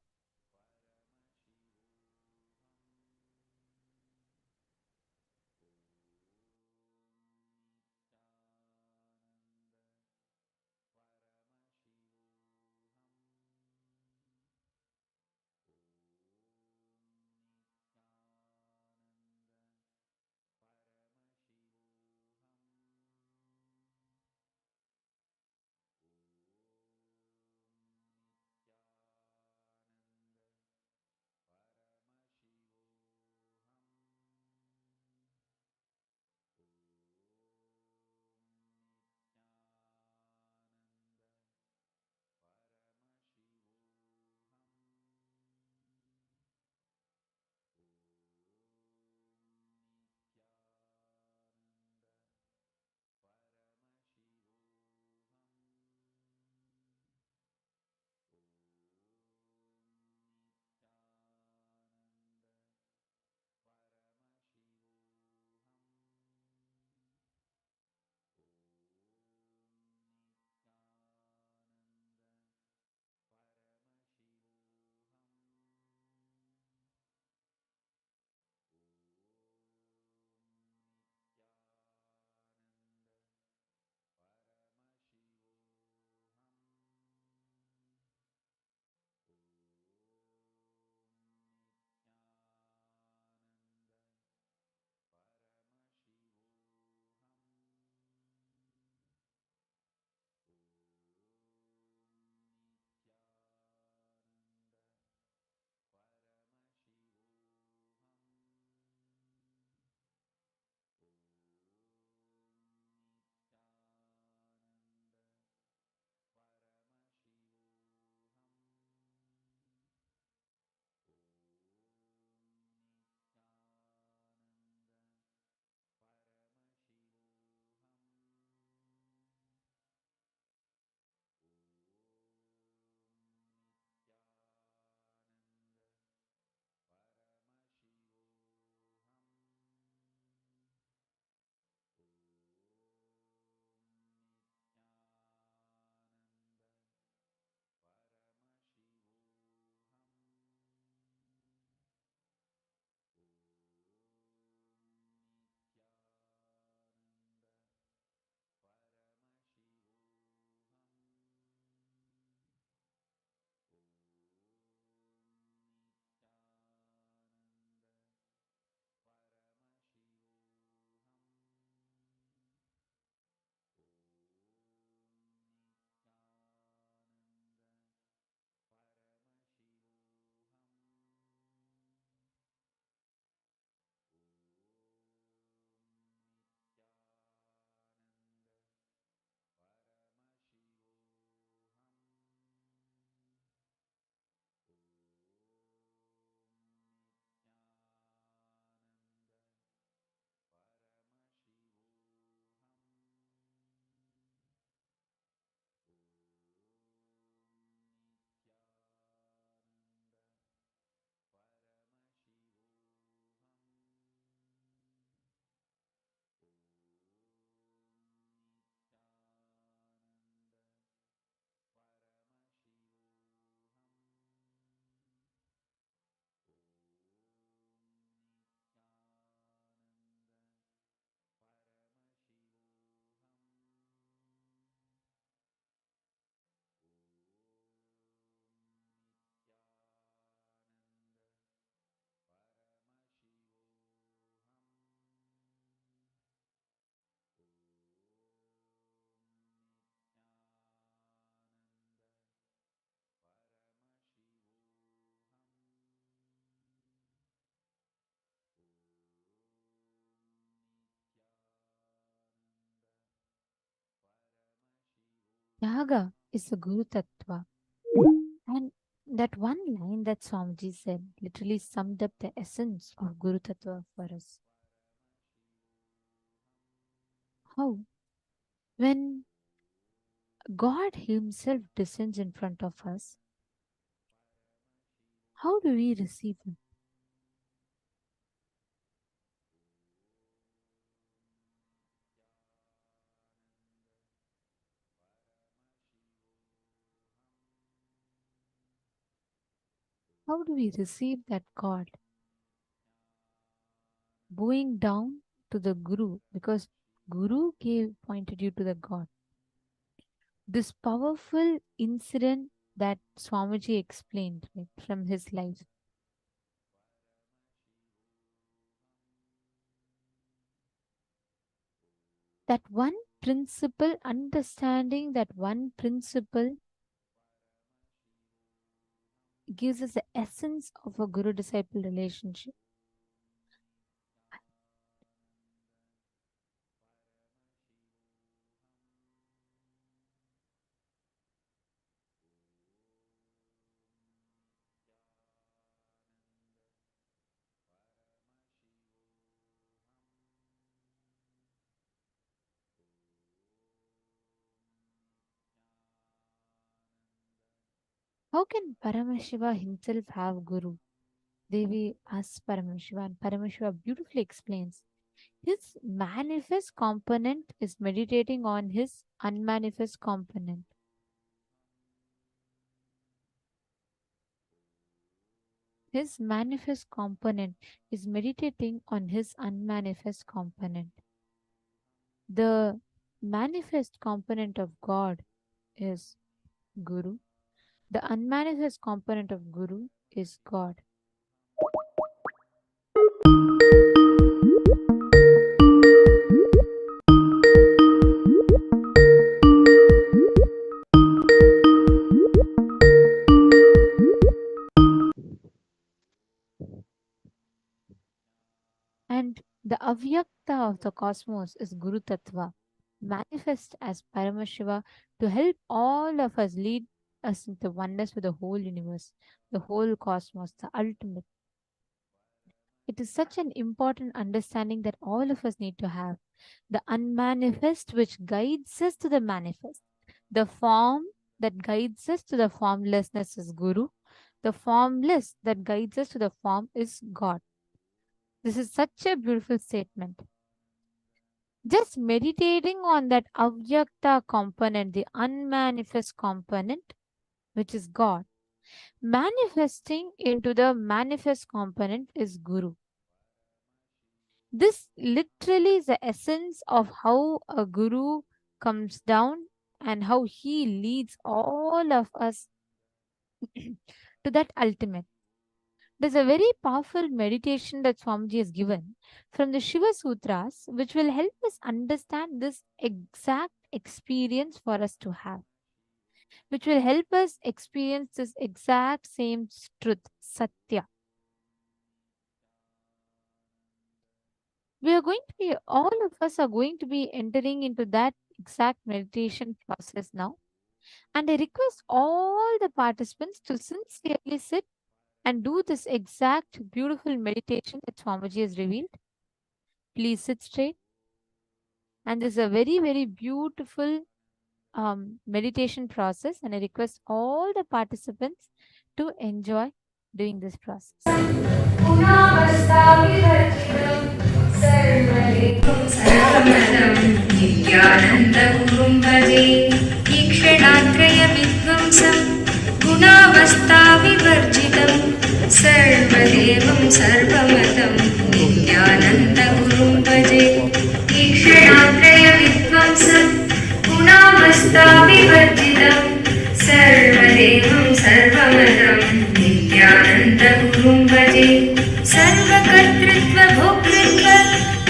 Yaga is the Guru Tattva. And that one line that Swamiji said literally summed up the essence of Guru Tattva for us. How? When God Himself descends in front of us, how do we receive Him? How do we receive that God? Bowing down to the Guru, because Guru pointed you to the God. This powerful incident that Swamiji explained, right, from his life. That one principle, understanding that one principle gives us the essence of a guru-disciple relationship. How can Paramashiva himself have guru? Devi asks Paramashiva, and Paramashiva beautifully explains. His manifest component is meditating on his unmanifest component. His manifest component is meditating on his unmanifest component. The manifest component of God is Guru. The unmanifest component of Guru is God. And the avyakta of the cosmos is Guru Tattva, manifest as Paramashiva to help all of us, lead us into oneness with the whole universe, the whole cosmos, the ultimate. It is such an important understanding that all of us need to have. The unmanifest which guides us to the manifest. The form that guides us to the formlessness is Guru. The formless that guides us to the form is God. This is such a beautiful statement. Just meditating on that avyakta component, the unmanifest component, which is God, manifesting into the manifest component is Guru. This literally is the essence of how a Guru comes down and how he leads all of us to that ultimate. There's a very powerful meditation that Swamiji has given from the Shiva Sutras, which will help us understand this exact experience for us to have, which will help us experience this exact same truth, Satya. We are going to be, all of us are going to be entering into that exact meditation process now. And I request all the participants to sincerely sit and do this exact beautiful meditation that Swamiji has revealed. Please sit straight. And this is a very, very beautiful meditation process. And I request all the participants to enjoy doing this process. सर्वदेवं सर्वमतं नित्यानन्दगुरुं भजे ईक्षणात्रयविध्वंसं गुणावस्थाविवर्जितं सर्वदेवं सर्वमतं नित्यानन्दगुरुं भजे सर्वकर्तृत्व भोक्तृत्व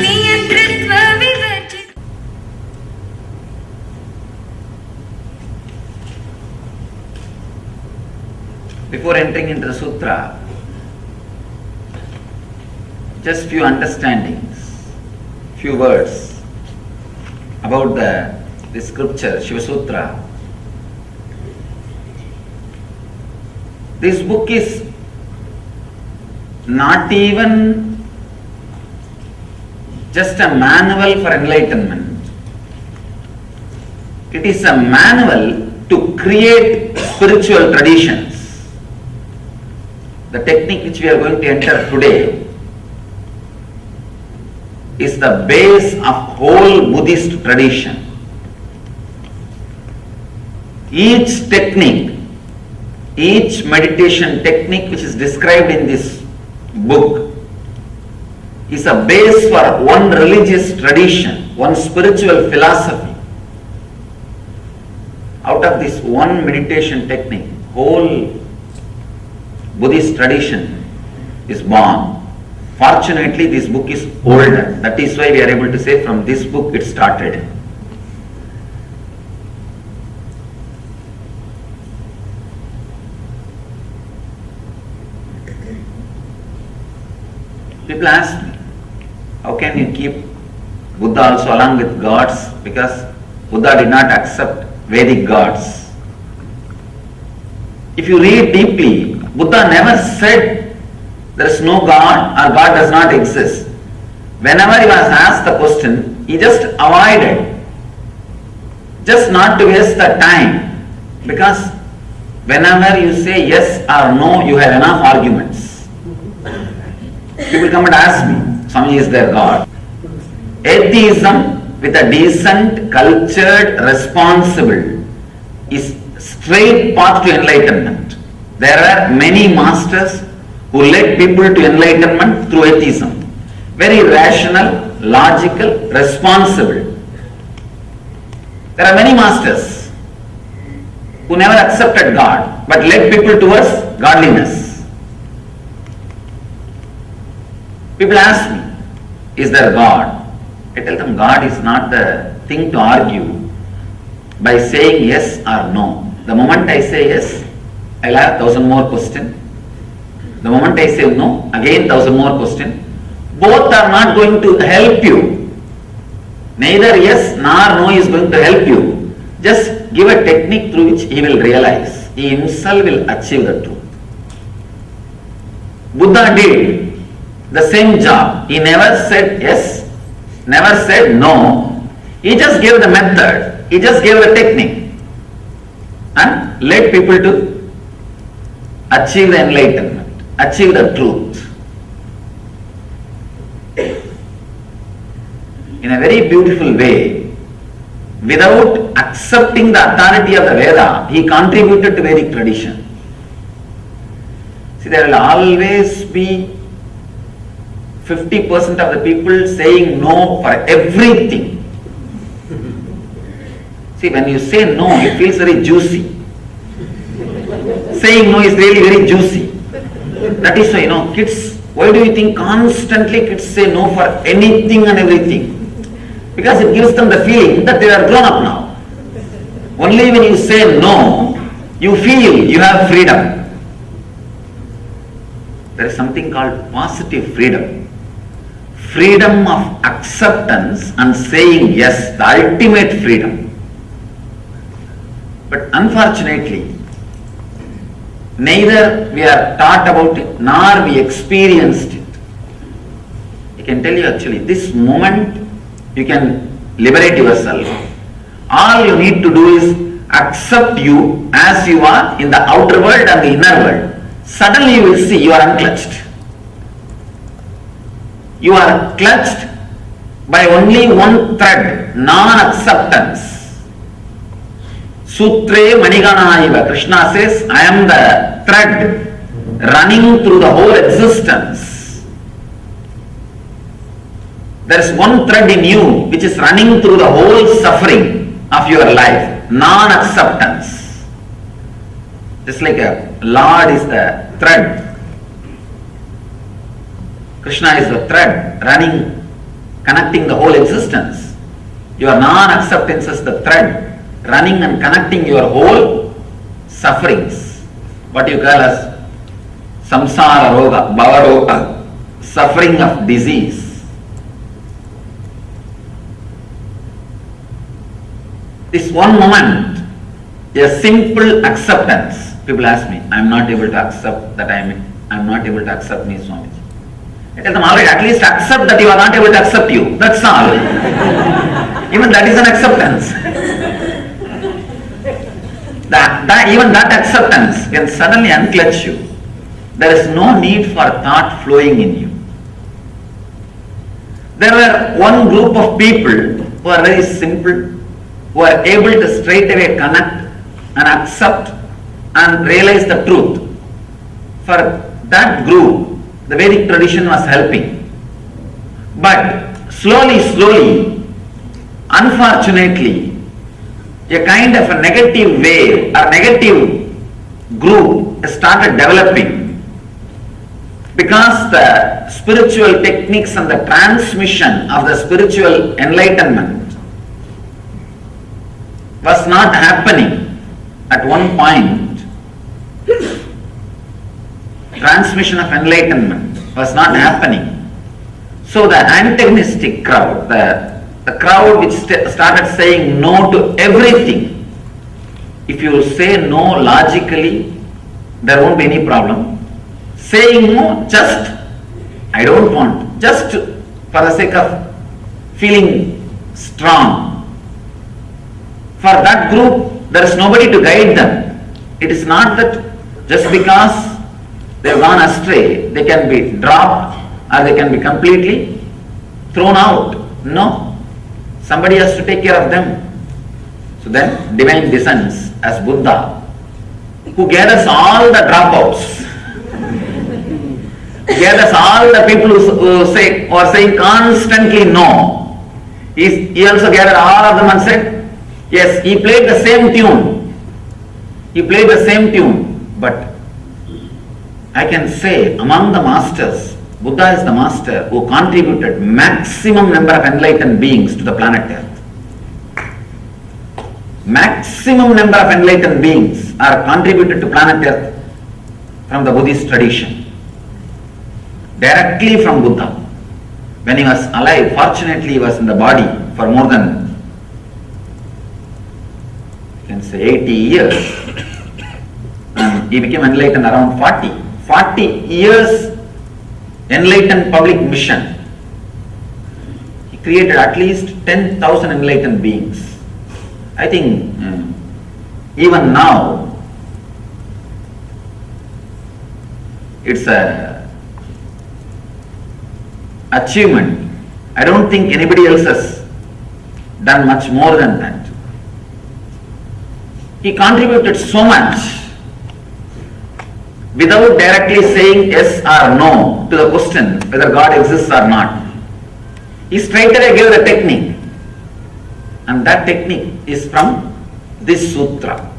नियन्तृत्व विवर्जित. Before entering into the sutra, just few understandings, few words about the scripture, Shiva Sutra. This book is not even just a manual for enlightenment. It is a manual to create spiritual traditions. The technique which we are going to enter today is the base of whole Buddhist tradition. Each technique each meditation technique which is described in this book is a base for one religious tradition, one spiritual philosophy. Out of this one meditation technique, whole Buddhist tradition is born. Fortunately, this book is older. That is why we are able to say from this book it started. People ask me, how can you keep Buddha also along with gods? Because Buddha did not accept Vedic gods. If you read deeply, Buddha never said there is no God or God does not exist. Whenever he was asked the question, he just avoided, just not to waste the time. Because whenever you say yes or no, you have enough arguments. People come and ask me, Swami, is there God? Atheism with a decent, cultured, responsible is straight path to enlightenment. There are many masters who led people to enlightenment through atheism. Very rational, logical, responsible. There are many masters who never accepted God but led people towards godliness. People ask me, is there God? I tell them God is not the thing to argue by saying yes or no. The moment I say yes, I'll have 1,000 more questions. The moment I say no, again 1,000 more questions. Both are not going to help you. Neither yes nor no is going to help you. Just give a technique through which he will realize. He himself will achieve the truth. Buddha did the same job. He never said yes, never said no. He just gave the method. He just gave the technique and led people to achieve the enlightenment, achieve the truth. In a very beautiful way, without accepting the authority of the Veda, he contributed to Vedic tradition. See, there will always be 50% of the people saying no for everything. See, when you say no, it feels very juicy. Saying no is really very juicy. That is why, kids, why do you think constantly kids say no for anything and everything? Because it gives them the feeling that they are grown up now. Only when you say no, you feel you have freedom. There is something called positive freedom. Freedom of acceptance and saying yes, the ultimate freedom. But unfortunately, neither we are taught about it nor we experienced it. I can tell you actually, this moment you can liberate yourself. All you need to do is accept you as you are in the outer world and the inner world. Suddenly you will see you are unclutched. You are clutched by only one thread, non-acceptance. Sutre Maniganaiva, Krishna says, I am the thread running through the whole existence. There is one thread in you which is running through the whole suffering of your life, non-acceptance. Just like a Lord is the thread. Krishna is the thread running, connecting the whole existence. Your non-acceptance is the thread running and connecting your whole sufferings. What you call as samsara roga, bhava roga, suffering of disease. This one moment, a simple acceptance. People ask me, I am not able to accept that I am not able to accept me, Swamiji. I tell them, alright, at least accept that you are not able to accept you. That's all. Even that is an acceptance. Even that acceptance can suddenly unclutch you. There is no need for thought flowing in you. There were one group of people who are very simple, who are able to straight away connect and accept and realize the truth. For that group, the Vedic tradition was helping. But slowly, unfortunately, a kind of a negative wave or negative group started developing because the spiritual techniques and the transmission of the spiritual enlightenment was not happening at one point. Transmission of enlightenment was not happening. So the antagonistic crowd, the crowd which started saying no to everything. If you say no logically, there won't be any problem. Saying no, just, I don't want, just for the sake of feeling strong. For that group, there is nobody to guide them. It is not that just because they have gone astray, they can be dropped or they can be completely thrown out. No. Somebody has to take care of them. So then divine descends as Buddha, who gathers all the dropouts, gathers all the people who say or saying constantly no. He also gathered all of them and said, yes, he played the same tune. He played the same tune, but I can say among the masters, Buddha is the master who contributed maximum number of enlightened beings to the planet Earth. Maximum number of enlightened beings are contributed to planet Earth from the Buddhist tradition. Directly from Buddha. When he was alive, fortunately he was in the body for more than, you can say 80 years. And he became enlightened around 40. 40 years enlightened public mission. He created at least 10,000 enlightened beings. I think even now it's a achievement. I don't think anybody else has done much more than that. He contributed so much without directly saying yes or no to the question whether God exists or not. He straight away gave the technique, and that technique is from this sutra.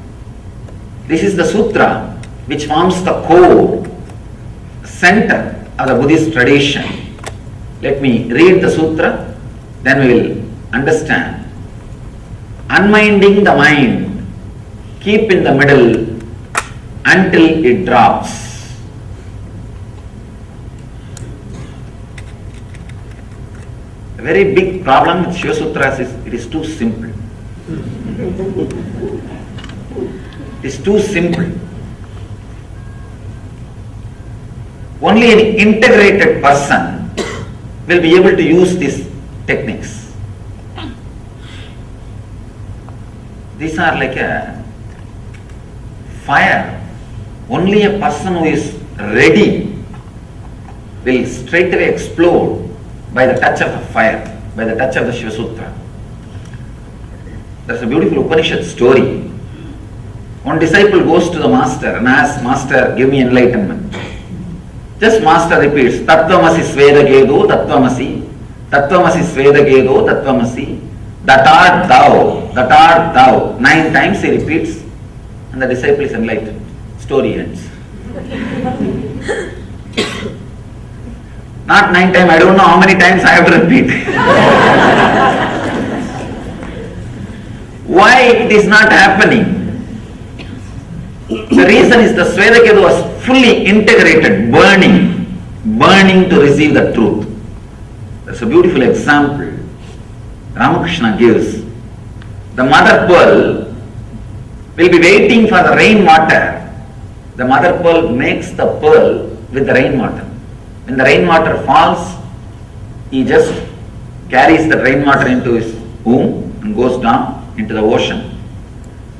This is the sutra which forms the core, center of the Buddhist tradition. Let me read the sutra, then we will understand. Unminding the mind, keep in the middle until it drops. A very big problem with Shiva Sutras is it is too simple. It is too simple. Only an integrated person will be able to use these techniques. These are like a fire. Only a person who is ready will straight away explode by the touch of the fire, by the touch of the Shiva Sutra. There's a beautiful Upanishad story. One disciple goes to the master and asks, Master, give me enlightenment. Just master repeats, Tattvamasi Svedagedo, Tattvamasi, Tattvamasi Svedagedo, Tattvamasi, that art thou, that art thou. 9 times he repeats, and the disciple is enlightened. Story ends. Not 9 times, I don't know how many times I have to repeat. Why it is not happening? The reason is the Svedaketu was fully integrated, burning to receive the truth. That's a beautiful example Ramakrishna gives. The mother pearl will be waiting for the rainwater. The mother pearl makes the pearl with the rainwater. When the rainwater falls, he just carries the rainwater into his womb and goes down into the ocean.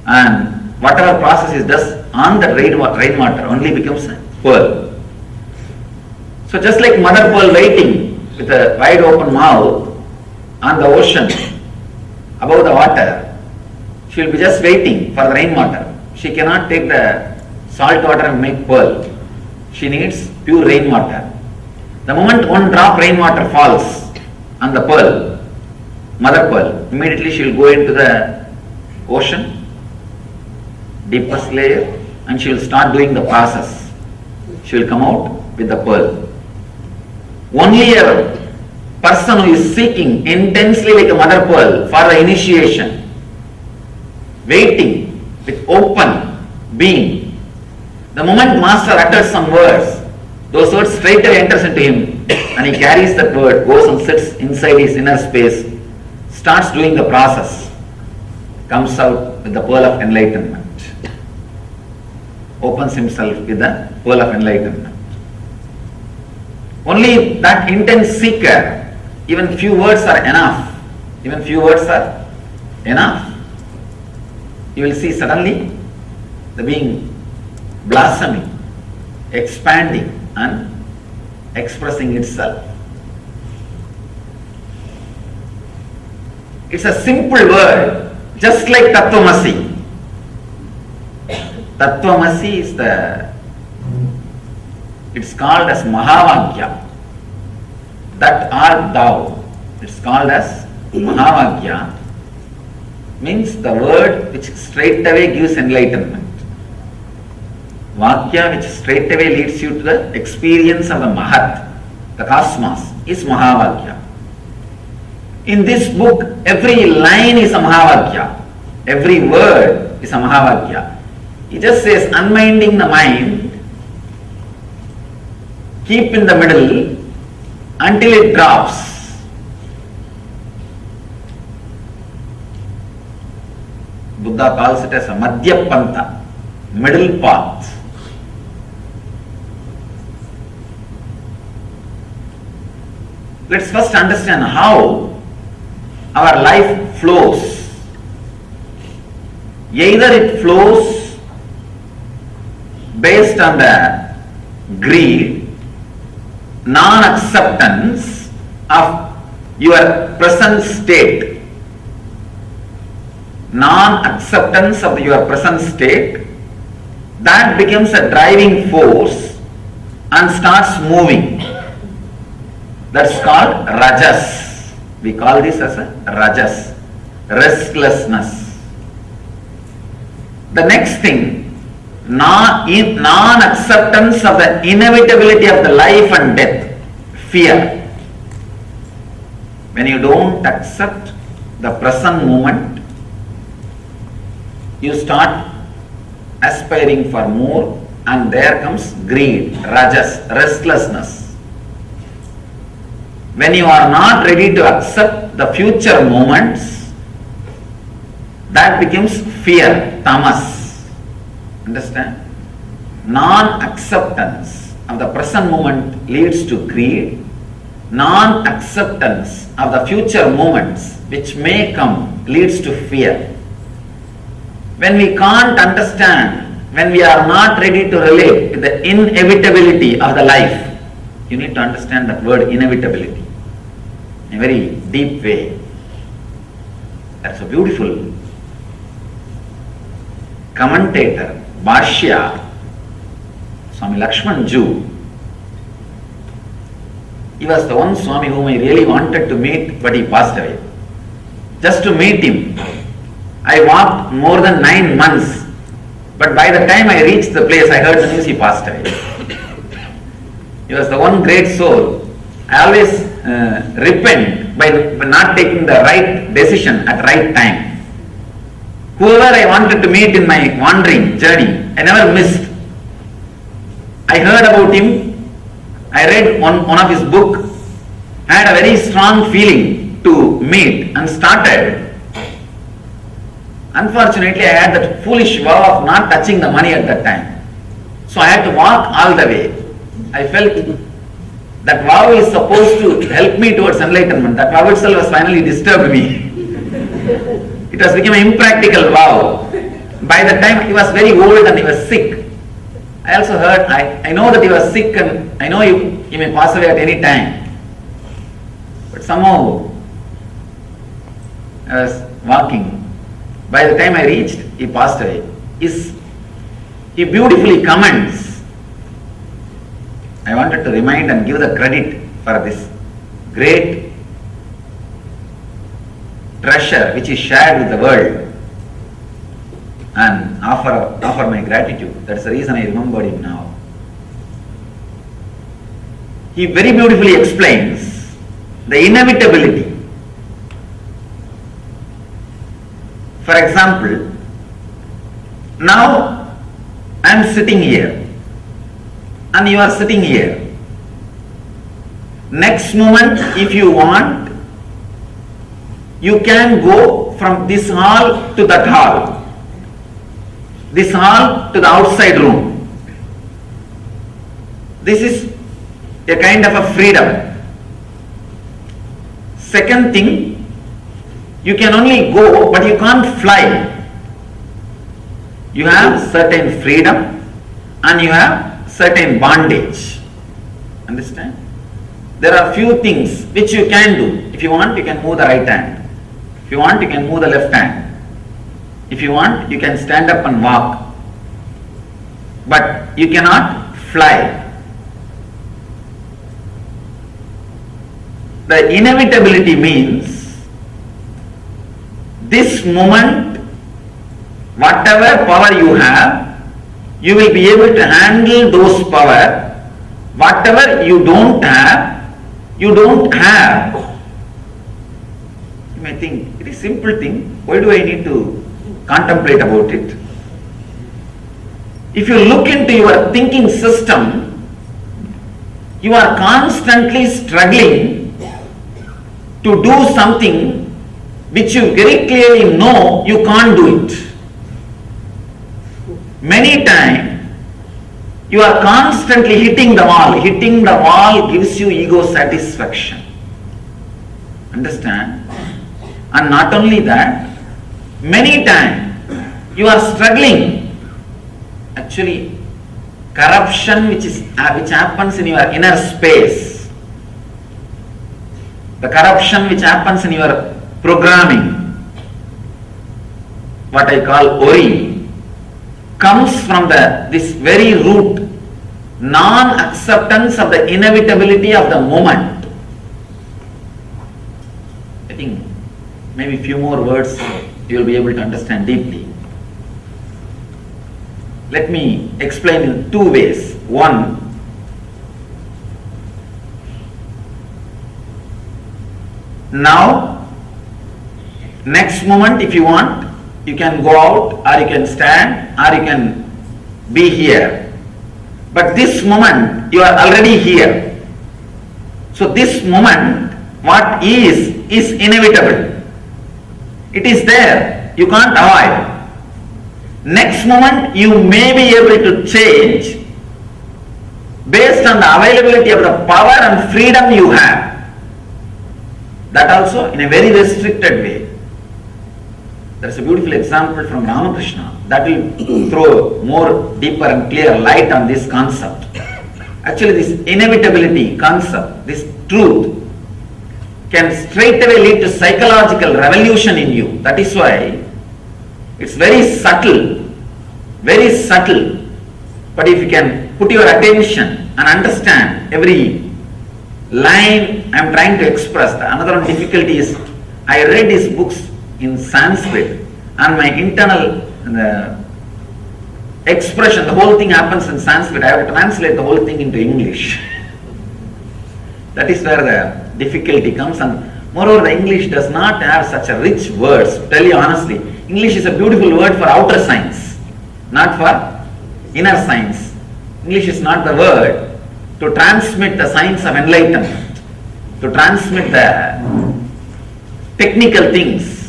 And whatever process he does on the rainwater only becomes a pearl. So just like mother pearl waiting with a wide open mouth on the ocean above the water, she will be just waiting for the rainwater. She cannot take the salt water and make pearl. She needs pure rainwater. The moment one drop rainwater falls on the pearl, mother pearl, immediately she will go into the ocean, deepest layer, and she will start doing the process. She will come out with the pearl. Only a person who is seeking intensely like a mother pearl for the initiation, waiting with open being, the moment master utters some words, those words straight away enters into him and he carries that word, goes and sits inside his inner space, starts doing the process, comes out with the pearl of enlightenment, opens himself with the pearl of enlightenment. Only that intense seeker, even few words are enough. Even few words are enough. You will see suddenly the being blossoming, expanding and expressing itself. It's a simple word, just like Tattvamasi. Tattvamasi is it's called as Mahavagya. That art thou. It's called as Mahavagya. Means the word which straight away gives enlightenment. Vakya which straight away leads you to the experience of the Mahat, the cosmos, is Mahavagya. In this book, every line is a Mahavagya. Every word is a Mahavagya. He just says, unminding the mind, keep in the middle until it drops. Buddha calls it as a Madhya Pantha, middle path. Let's first understand how our life flows. Either it flows based on the greed, non-acceptance of your present state, non-acceptance of your present state, that becomes a driving force and starts moving. That's called rajas. We call this as a rajas, restlessness. The next thing, non-acceptance of the inevitability of the life and death, fear. When you don't accept the present moment, you start aspiring for more, and there comes greed, rajas, restlessness. When you are not ready to accept the future moments, that becomes fear, tamas. Understand? Non-acceptance of the present moment leads to greed. Non-acceptance of the future moments which may come leads to fear. When we can't understand, when we are not ready to relate with the inevitability of the life, you need to understand that word inevitability in a very deep way. That's a beautiful commentator, Bhashya, Swami Lakshman Ju. He was the one Swami whom I really wanted to meet, but he passed away. Just to meet him, I walked more than 9 months, but by the time I reached the place, I heard the news he passed away. He was the one great soul. I always repent by not taking the right decision at right time. Whoever I wanted to meet in my wandering journey, I never missed. I heard about him, I read one of his book, had a very strong feeling to meet and started. Unfortunately, I had that foolish vow of not touching the money at that time. So I had to walk all the way. I felt that vow is supposed to help me towards enlightenment. That vow itself has finally disturbed me. It has become an impractical vow. By the time he was very old and he was sick, I also heard, I know that he was sick and I know he may pass away at any time. But somehow I was walking. By the time I reached, he passed away. His he beautifully comments. I wanted to remind and give the credit for this great treasure which is shared with the world, and offer my gratitude. That's the reason I remembered him now. He very beautifully explains the inevitability. For example, now I am sitting here and you are sitting here. Next moment, if you want, you can go from this hall to that hall, this hall to the outside room. This is a kind of a freedom. Second thing, you can only go, but you can't fly. You have certain freedom and you have certain bondage. Understand? There are few things which you can do. If you want, you can move the right hand. If you want, you can move the left hand. If you want, you can stand up and walk. But you cannot fly. The inevitability means this moment, whatever power you have, you will be able to handle those power. Whatever you don't have, you don't have. You may think, it is a simple thing, why do I need to contemplate about it? If you look into your thinking system, you are constantly struggling to do something which you very clearly know you can't do it. Many times you are constantly hitting the wall. Hitting the wall gives you ego satisfaction. Understand? And not only that, many times you are struggling. Actually, corruption which happens in your inner space, the corruption which happens in your programming, what I call worry, comes from this very root, non-acceptance of the inevitability of the moment. I think maybe few more words you will be able to understand deeply. Let me explain in two ways. One, now, next moment if you want, you can go out or you can stand or you can be here. But this moment you are already here. So this moment, what is inevitable. It is there. You can't avoid. Next moment you may be able to change based on the availability of the power and freedom you have. That also in a very restricted way. There is a beautiful example from Ramakrishna that will throw more deeper and clear light on this concept. Actually, this inevitability concept, this truth, can straightaway lead to psychological revolution in you. That is why it's very subtle, very subtle. But if you can put your attention and understand every line I am trying to express, another difficulty is I read his books in Sanskrit and my internal expression, the whole thing happens in Sanskrit. I have to translate the whole thing into English. That is where the difficulty comes, and moreover the English does not have such a rich words. To tell you honestly, English is a beautiful word for outer science, not for inner science. English is not the word to transmit the science of enlightenment, to transmit the technical things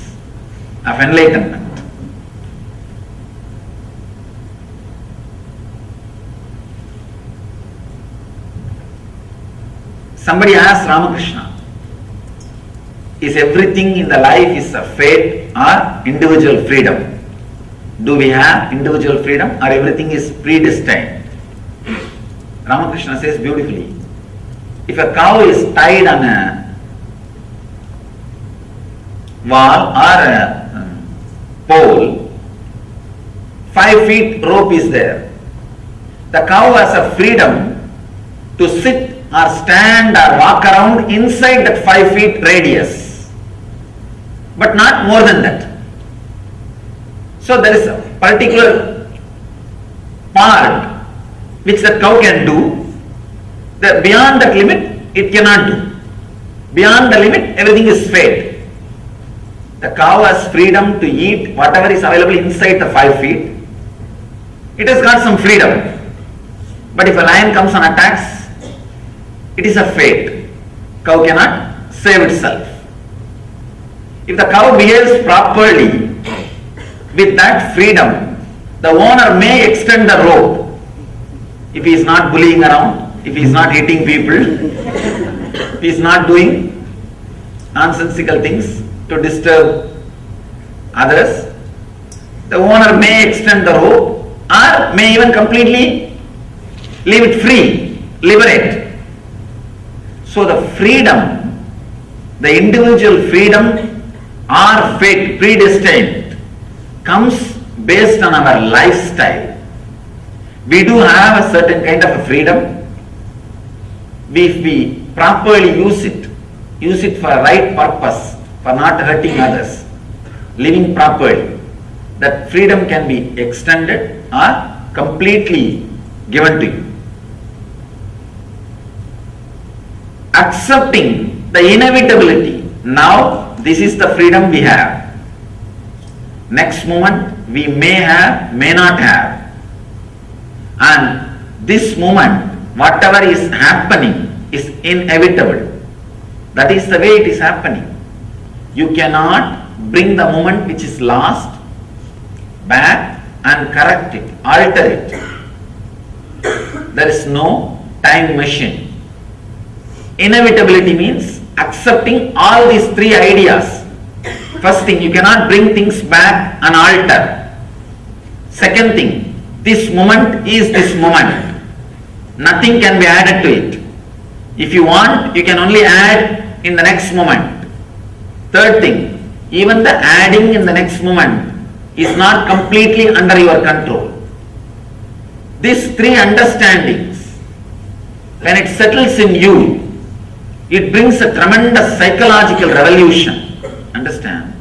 of enlightenment. Somebody asked Ramakrishna, is everything in the life is a fate or individual freedom? Do we have individual freedom or everything is predestined? Ramakrishna says beautifully, if a cow is tied on a wall or a pole, 5 feet rope is there. The cow has a freedom to sit or stand or walk around inside that 5 feet radius, but not more than that. So there is a particular part which the cow can do. Beyond that limit, it cannot do. Beyond the limit, everything is fate. The cow has freedom to eat whatever is available inside the 5 feet. It has got some freedom. But if a lion comes and attacks, it is a fate. Cow cannot save itself. If the cow behaves properly, with that freedom, the owner may extend the rope. If he is not bullying around, if he is not hitting people, if he is not doing nonsensical things to disturb others, the owner may extend the rope or may even completely leave it free, liberate. So the freedom, the individual freedom or fate, predestined, comes based on our lifestyle. We do have a certain kind of a freedom. If we properly use it for a right purpose, for not hurting others, living properly, that freedom can be extended or completely given to you. Accepting the inevitability. Now, this is the freedom we have. Next moment, we may have, may not have. And this moment, whatever is happening is inevitable. That is the way it is happening. You cannot bring the moment which is lost back and correct it, alter it. There is no time machine. Inevitability means accepting all these 3 ideas. First thing, you cannot bring things back and alter. Second thing, this moment is this moment. Nothing can be added to it. If you want, you can only add in the next moment. Third thing, even the adding in the next moment is not completely under your control. These 3 understandings, when it settles in you, it brings a tremendous psychological revolution. Understand?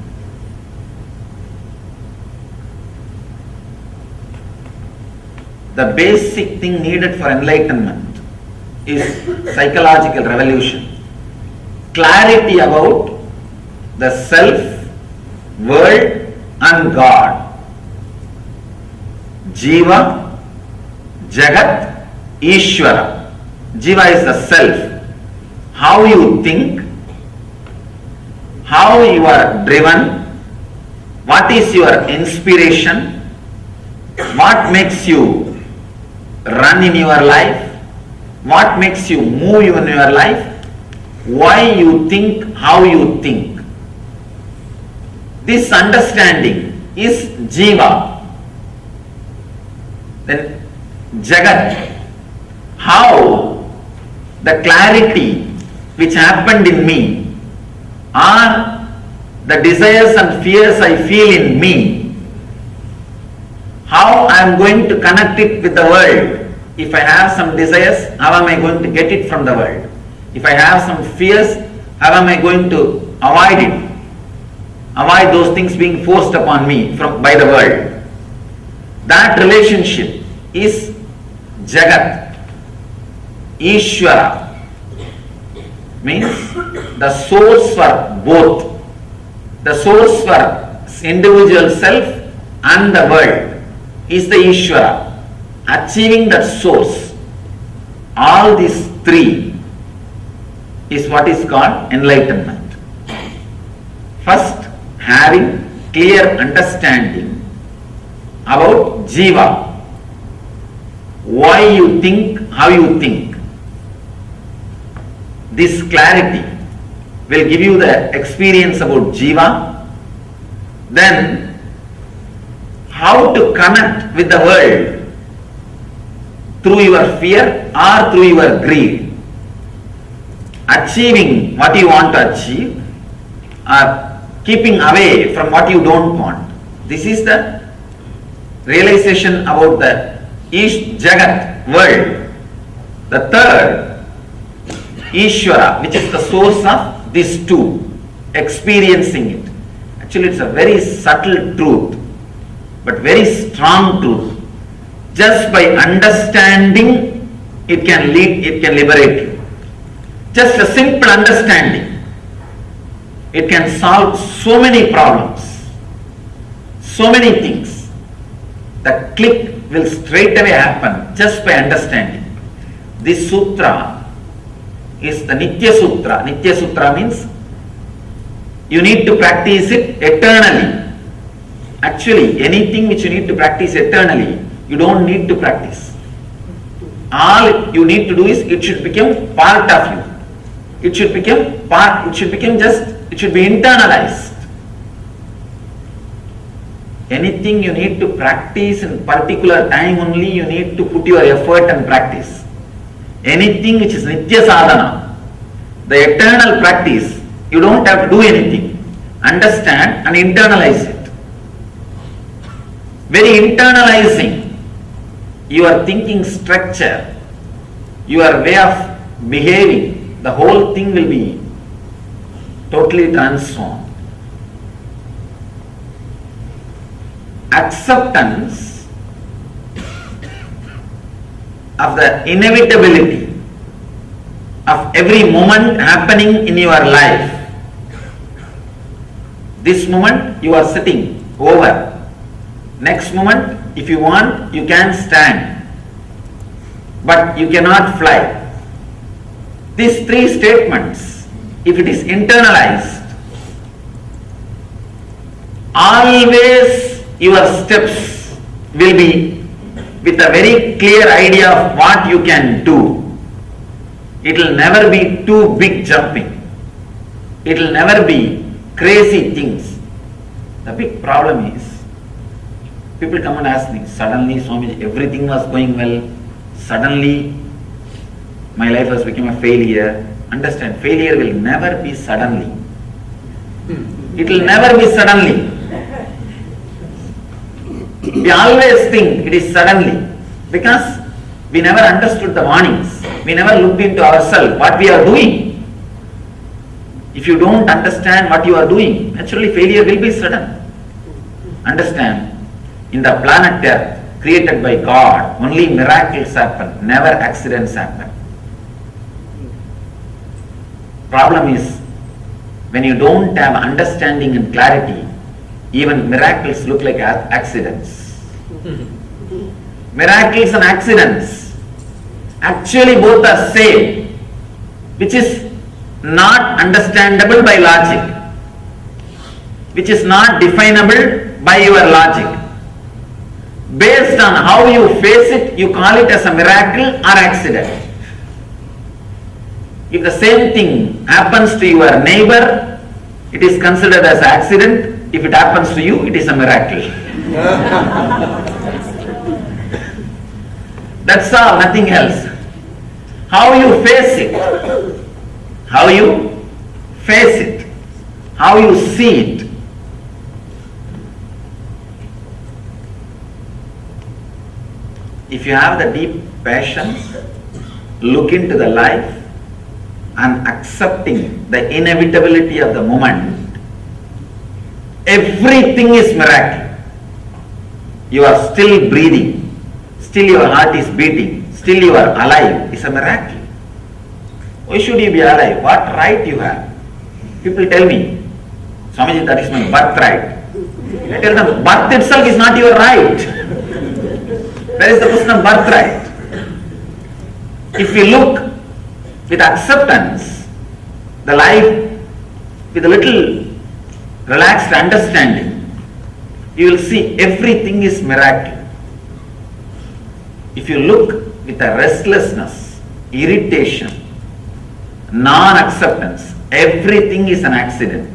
The basic thing needed for enlightenment is psychological revolution. Clarity about the self, world and God. Jiva, Jagat, Ishvara. Jiva is the self. How you think, how you are driven, what is your inspiration, what makes you run in your life, what makes you move in your life, why you think, how you think. This understanding is Jiva. Then Jagat, how the clarity which happened in me or the desires and fears I feel in me, how I am going to connect it with the world. If I have some desires, how am I going to get it from the world? If I have some fears, how am I going to avoid it? Avoid those things being forced upon me by the world. That relationship is Jagat. Ishvara means the source for both. The source for individual self and the world is the Ishvara. Achieving that source, all these 3 is what is called enlightenment. First, having clear understanding about Jiva. Why you think, how you think. This clarity will give you the experience about Jiva. Then, how to connect with the world through your fear or through your greed. Achieving what you want to achieve or keeping away from what you don't want. This is the realization about the Jagat. world. The third, Ishvara, which is the source of these two, experiencing it. Actually, it's a very subtle truth, but very strong truth. Just by understanding, it can liberate you. Just a simple understanding, it can solve so many problems, so many things. The click will straight away happen just by understanding. This sutra is the Nitya Sutra. Nitya Sutra means you need to practice it eternally. Actually, anything which you need to practice eternally, you don't need to practice. All you need to do is it should become part of you. It should become part, it should be internalized. Anything you need to practice in particular time only, you need to put your effort and practice. Anything which is Nitya Sadhana, the eternal practice, you don't have to do anything. Understand and internalize it. Very internalizing your thinking structure, your way of behaving, the whole thing will be totally transformed. Acceptance of the inevitability of every moment happening in your life. This moment you are sitting over. Next moment, if you want, you can stand, but you cannot fly. These three statements, if it is internalized, always your steps will be with a very clear idea of what you can do. It will never be too big jumping. It will never be crazy things. The big problem is, people come and ask me, suddenly Swamiji, everything was going well, suddenly my life has become a failure. Understand, failure will never be suddenly. It will never be suddenly. We always think it is suddenly because we never understood the warnings. We never looked into ourselves, what we are doing. If you don't understand what you are doing, naturally failure will be sudden. Understand, in the planet Earth, created by God, only miracles happen, never accidents happen. Problem is, when you don't have understanding and clarity, even miracles look like accidents. Miracles and accidents, actually both are same, which is not understandable by logic, which is not definable by your logic. Based on how you face it, you call it as a miracle or accident. If the same thing happens to your neighbor, it is considered as accident. If it happens to you, it is a miracle. That's all, nothing else. How you face it, how you face it, how you see it. If you have the deep passion, look into the life and accepting the inevitability of the moment, everything is miracle. You are still breathing, still your heart is beating, still you are alive. It's a miracle. Why should you be alive? What right you have? People tell me, Swamiji, that is my birthright. I tell them, birth itself is not your right. Where is the question of birthright? If you look with acceptance, the life with a little relaxed understanding, you will see everything is miracle. If you look with a restlessness, irritation, non-acceptance, everything is an accident.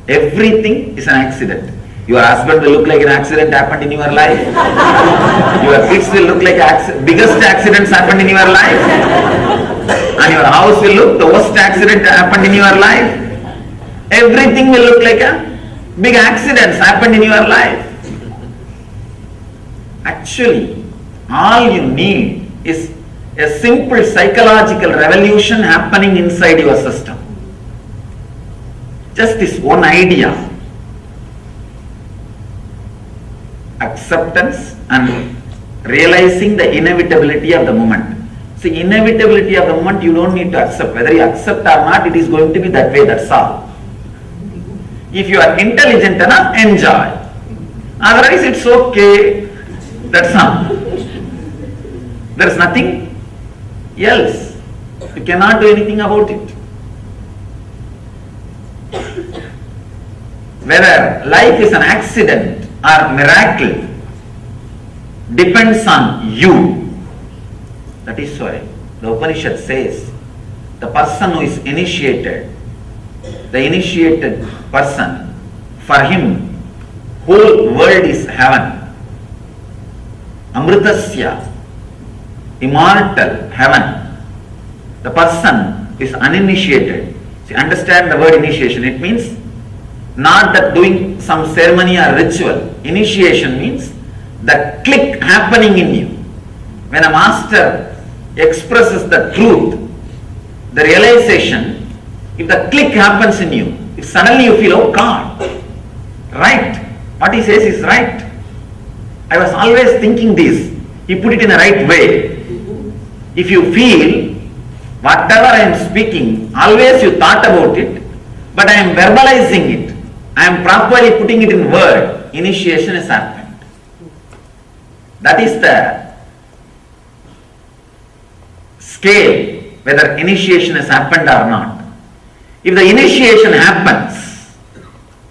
Everything is an accident. Your husband will look like an accident happened in your life. Your kids will look like biggest accidents happened in your life. And your house will look the worst accident happened in your life. Everything will look like a big accidents happened in your life. Actually, All you need is a simple psychological revolution happening inside your system. Just this one idea. Acceptance and realizing the inevitability of the moment. See, inevitability of the moment you don't need to accept. Whether you accept or not, it is going to be that way, that's all. If you are intelligent enough, enjoy. Otherwise, it's okay, that's all. There is nothing else. You cannot do anything about it. Whether life is an accident or miracle depends on you. That is why the Upanishad says the person who is initiated, the initiated person, for him whole world is heaven. Amritasya, immortal heaven. The person is uninitiated. See, understand the word initiation. It means not that doing some ceremony or ritual. Initiation means the click happening in you. When a master expresses the truth, the realization, if the click happens in you, if suddenly you feel, oh God, right, what he says is right. I was always thinking this. He put it in the right way. If you feel, whatever I am speaking, always you thought about it, but I am verbalizing it. I am properly putting it in word. Initiation has happened. That is the scale, whether initiation has happened or not. If the initiation happens,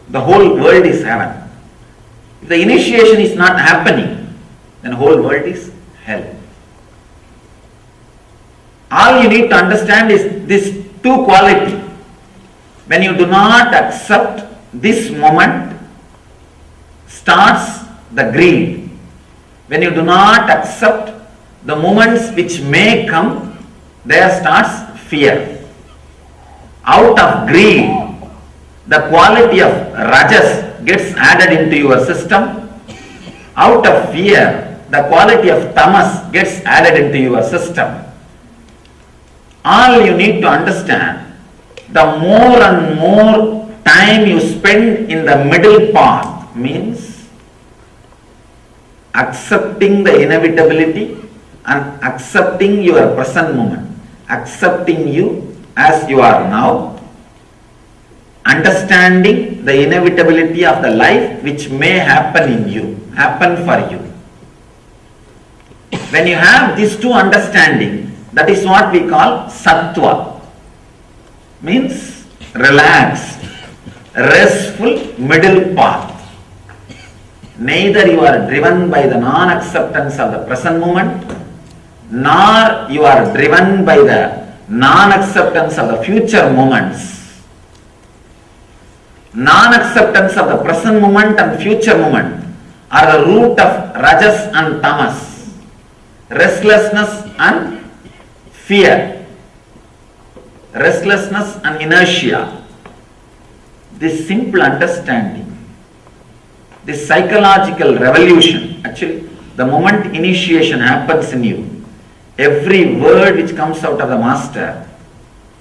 the whole world is heaven. If the initiation is not happening, then whole world is hell. All you need to understand is this two quality. When you do not accept this moment, starts the greed. When you do not accept the moments which may come, there starts fear. Out of greed, the quality of rajas gets added into your system. Out of fear, the quality of tamas gets added into your system. All you need to understand, the more and more time you spend in the middle path means accepting the inevitability and accepting your present moment, accepting you as you are now, understanding the inevitability of the life which may happen in you, happen for you. When you have these two understanding, that is what we call sattva, means relaxed, restful middle path. Neither you are driven by the non-acceptance of the present moment, nor you are driven by the non-acceptance of the future moments. Non-acceptance of the present moment and future moment are the root of rajas and tamas, restlessness and fear, restlessness and inertia. This simple understanding, this psychological revolution, actually the moment initiation happens in you, every word which comes out of the master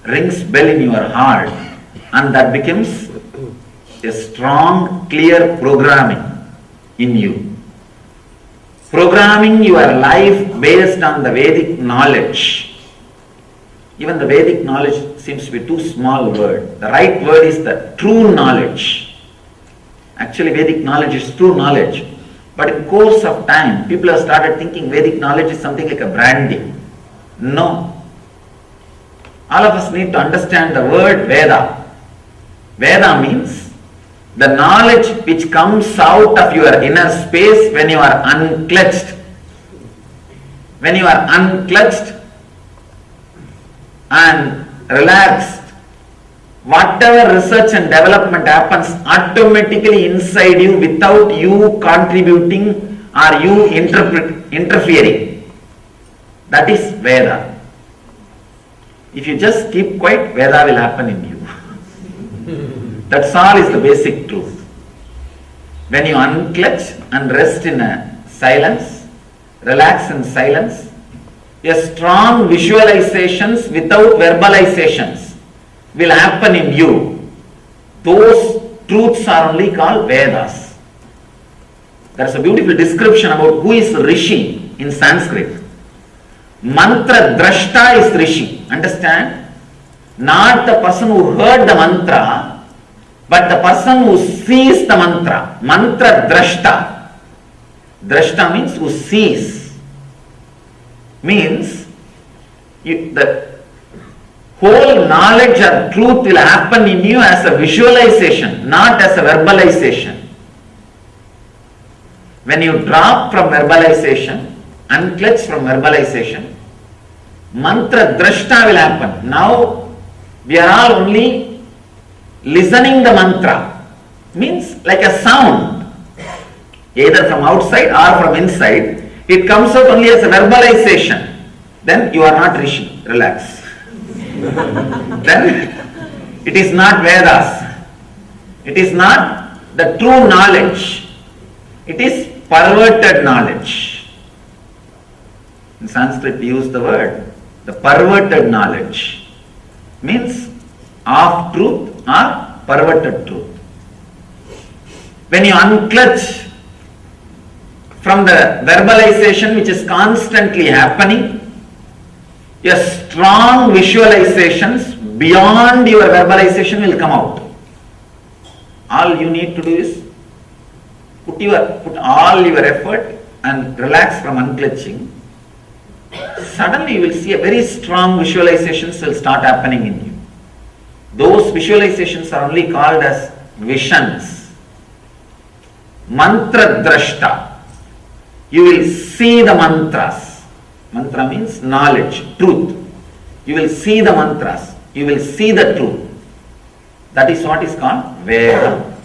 rings bell in your heart, and that becomes a strong, clear programming in you. Programming your life based on the Vedic knowledge. Even the Vedic knowledge seems to be too small word. The right word is the true knowledge. Actually, Vedic knowledge is true knowledge. But in course of time, people have started thinking Vedic knowledge is something like a brandy. No. All of us need to understand the word Veda. Veda means the knowledge which comes out of your inner space when you are unclutched. When you are unclutched and relaxed, whatever research and development happens automatically inside you without you contributing or you interfering. That is Veda. If you just keep quiet, Veda will happen in you. That's all is the basic truth. When you unclutch and rest in a silence, relax in silence. A strong visualizations without verbalizations will happen in you. Those truths are only called Vedas. There is a beautiful description about who is Rishi in Sanskrit. Mantra drashta is Rishi. Understand? Not the person who heard the mantra, but the person who sees the mantra. Mantra drashta. Drashta means who sees. Means the whole knowledge or truth will happen in you as a visualization, not as a verbalization. When you drop from verbalization, unclutch from verbalization, mantra drashta will happen. Now we are all only listening the mantra. Means like a sound, either from outside or from inside. It comes out only as a verbalization. Then you are not Rishi. Relax. Then it is not Vedas. It is not the true knowledge. It is perverted knowledge. In Sanskrit we use the word, the perverted knowledge. Means half truth or perverted truth. When you unclutch from the verbalization which is constantly happening, a strong visualizations beyond your verbalization will come out. All you need to do is put all your effort and relax from unclutching. Suddenly you will see a very strong visualizations will start happening in you. Those visualizations are only called as visions. Mantra drashta. You will see the mantras. Mantra means knowledge, truth. You will see the mantras. You will see the truth. That is what is called Veda.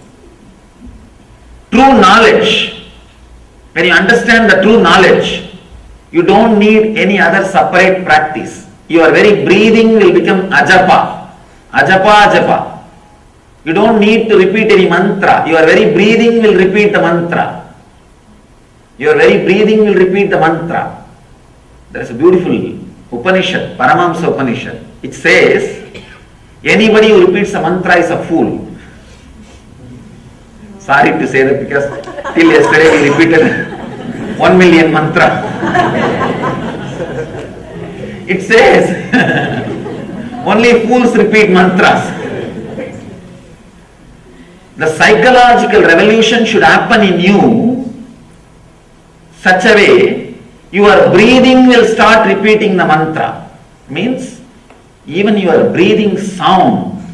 True knowledge. When you understand the true knowledge, you don't need any other separate practice. Your very breathing will become ajapa. Ajapa, ajapa. You don't need to repeat any mantra. Your very breathing will repeat the mantra. Your very breathing will repeat the mantra. There is a beautiful Upanishad, Paramahamsa Upanishad. It says, anybody who repeats a mantra is a fool. Sorry to say that because till yesterday we repeated 1 million mantra. It says, only fools repeat mantras. The psychological revolution should happen in you such a way your breathing will start repeating the mantra. Means even your breathing sound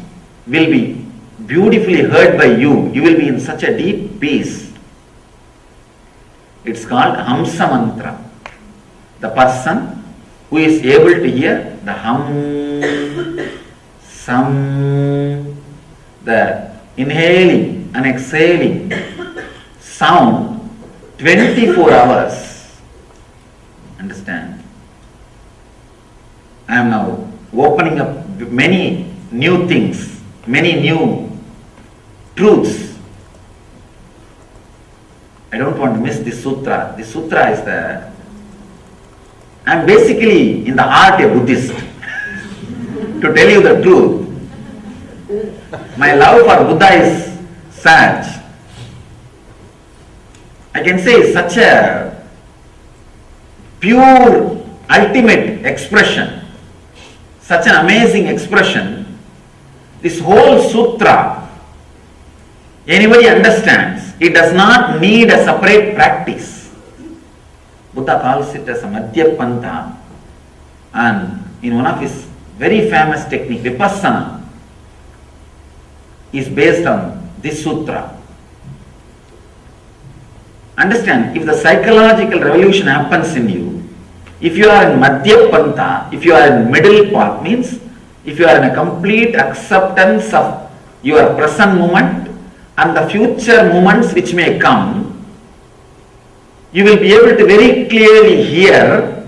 will be beautifully heard by you. You will be in such a deep peace. It's called Hamsa mantra. The person who is able to hear the hum, sam, the inhaling and exhaling sound 24 hours. Understand? I am now opening up many new things, many new truths. I don't want to miss this sutra. This sutra is I am basically in the heart a Buddhist. To tell you the truth, my love for Buddha is such. I can say such a pure, ultimate expression, such an amazing expression. This whole sutra, anybody understands, it does not need a separate practice. Buddha calls it as a Madhya Pantha, and in one of his very famous technique, Vipassana, is based on this sutra. Understand, if the psychological revolution happens in you, if you are in Madhya Pantha, if you are in middle path, means if you are in a complete acceptance of your present moment and the future moments which may come, you will be able to very clearly hear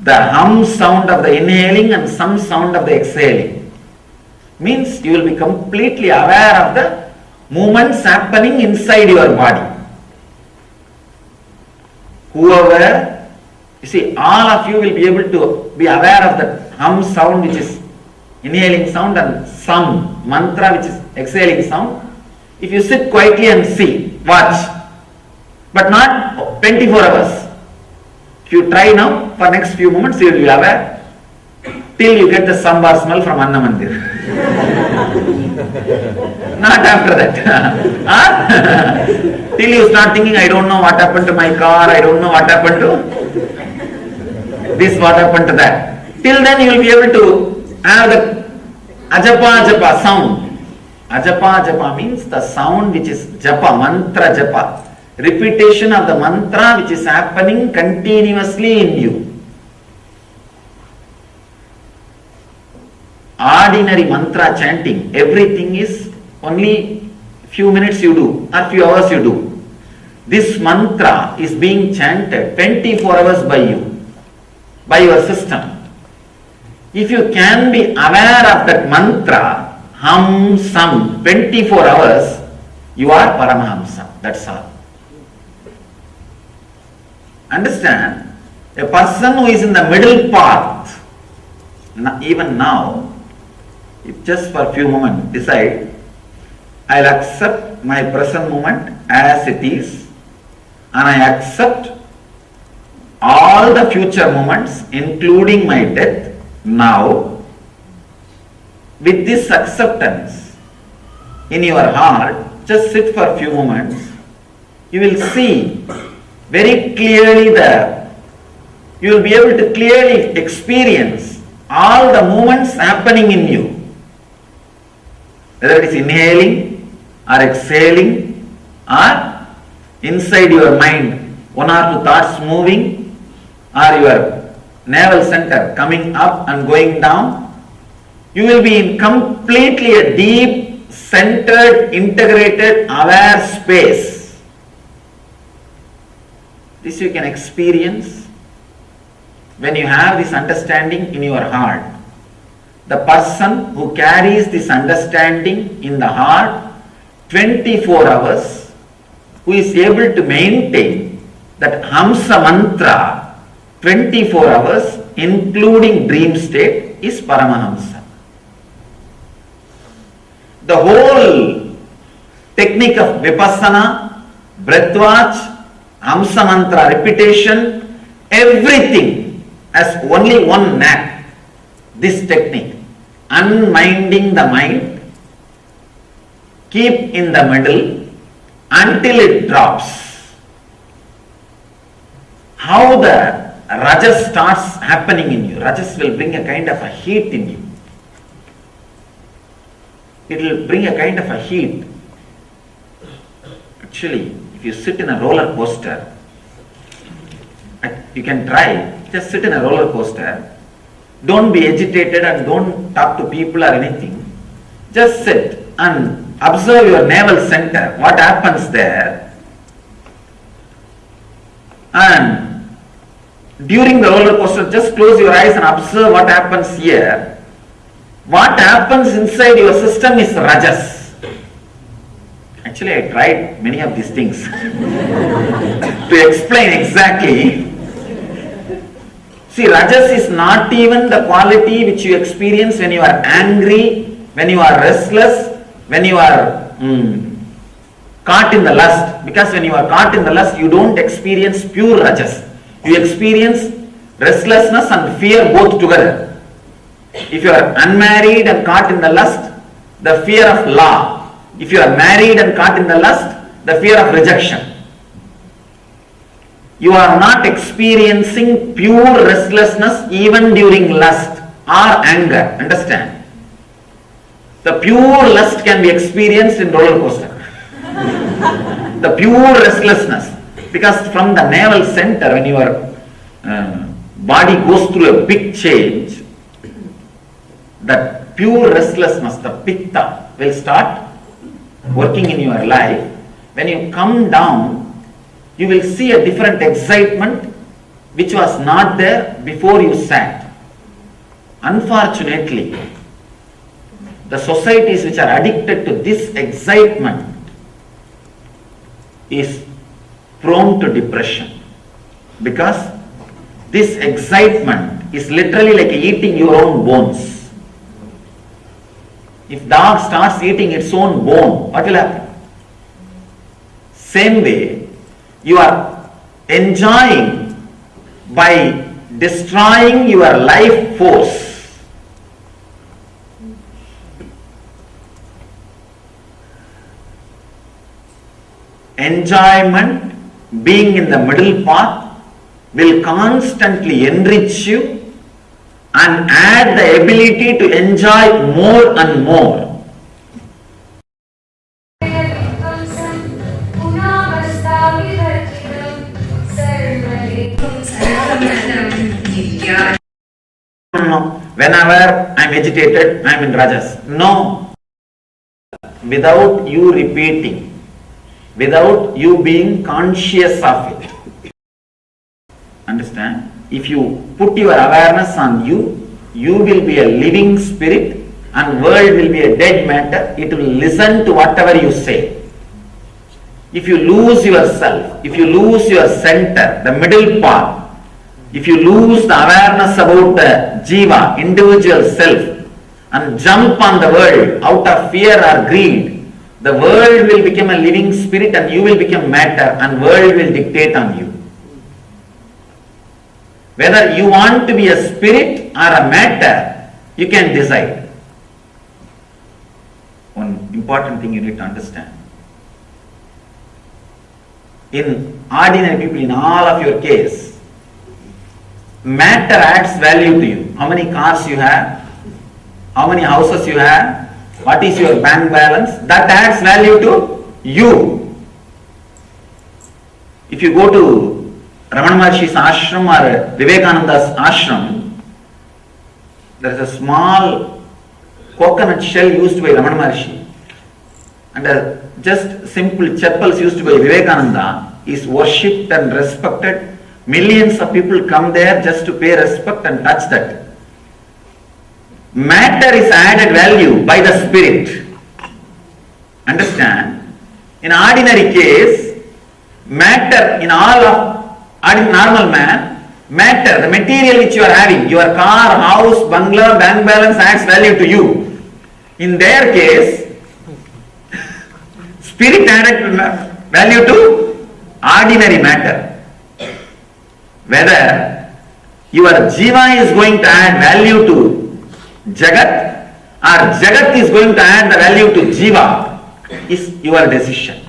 the hum sound of the inhaling and some sound of the exhaling. Means you will be completely aware of the movements happening inside your body. Whoever You see, all of you will be able to be aware of the hum sound, which is inhaling sound, and sam, mantra, which is exhaling sound. If you sit quietly and see, watch, but not 24 hours. If you try now, for next few moments, you will be aware, till you get the sambar smell from Anna Mandir. Not after that. Till you start thinking, I don't know what happened to my car, I don't know what happened to this, what happened to that. Till then you will be able to have the ajapa japa sound. Ajapa japa means the sound which is japa, mantra japa. Repetition of the mantra which is happening continuously in you. Ordinary mantra chanting, everything is only few minutes you do or few hours you do. This mantra is being chanted 24 hours by you, by your system. If you can be aware of that mantra, hum, sum, 24 hours, you are Paramahamsa. That's all. Understand? A person who is in the middle path, even now, if just for a few moments decide, I'll accept my present moment as it is, and I accept all the future moments, including my death, now. With this acceptance in your heart, just sit for a few moments, you will see very clearly you will be able to clearly experience all the movements happening in you. Whether it is inhaling or exhaling or inside your mind, one or two thoughts moving, or your navel center coming up and going down, you will be in completely a deep, centered, integrated, aware space. This you can experience when you have this understanding in your heart. The person who carries this understanding in the heart 24 hours, who is able to maintain that Hamsa mantra 24 hours, including dream state, is Paramahamsa. The whole technique of Vipassana, Breathwatch, Hamsa mantra repetition, everything has only one knack, this technique, unminding the mind, keep in the middle until it drops. How the rajas starts happening in you, rajas will bring a kind of a heat in you. It will bring a kind of a heat. Actually, if you sit in a roller coaster, you can try, just sit in a roller coaster, don't be agitated and don't talk to people or anything. Just sit and observe your navel center, what happens there. And during the roller coaster, just close your eyes and observe what happens here. What happens inside your system is rajas. Actually, I tried many of these things to explain exactly. See, rajas is not even the quality which you experience when you are angry, when you are restless, when you are caught in the lust. Because when you are caught in the lust, you don't experience pure rajas. You experience restlessness and fear both together. If you are unmarried and caught in the lust, the fear of law. If you are married and caught in the lust, the fear of rejection. You are not experiencing pure restlessness even during lust or anger. Understand? The pure lust can be experienced in roller coaster. The pure restlessness. Because from the navel center, when your body goes through a big change, that pure restlessness, the pitta, will start working in your life. When you come down, you will see a different excitement which was not there before you sat. Unfortunately, the societies which are addicted to this excitement is prone to depression, because This excitement is literally like eating your own bones. If dog starts eating its own bone, what will happen? Same way, you are enjoying by destroying your life force. Enjoyment, being in the middle path, will constantly enrich you and add the ability to enjoy more and more. No, whenever I am agitated, I am in rajas. No, without you repeating, without you being conscious of it. Understand? If you put your awareness on you, you will be a living spirit and world will be a dead matter. It will listen to whatever you say. If you lose yourself, if you lose your center, the middle path, if you lose the awareness about the jiva, individual self, and jump on the world out of fear or greed, the world will become a living spirit and you will become matter and world will dictate on you. Whether you want to be a spirit or a matter, you can decide. One important thing you need to understand. In ordinary people, in all of your case, matter adds value to you. How many cars you have, how many houses you have, what is your bank balance, that adds value to you. If you go to Ramana Maharshi's ashram or Vivekananda's ashram, there is a small coconut shell used by Ramana Maharshi and just simple chappals used by Vivekananda is worshipped and respected. Millions of people come there just to pay respect and touch that. Matter is added value by the spirit. Understand? In ordinary case, matter in all of normal man, matter, the material which you are having, your car, house, bungalow, bank balance adds value to you. In their case, spirit added value to ordinary matter. Whether your jiva is going to add value to Jagat or Jagat is going to add the value to jiva is your decision.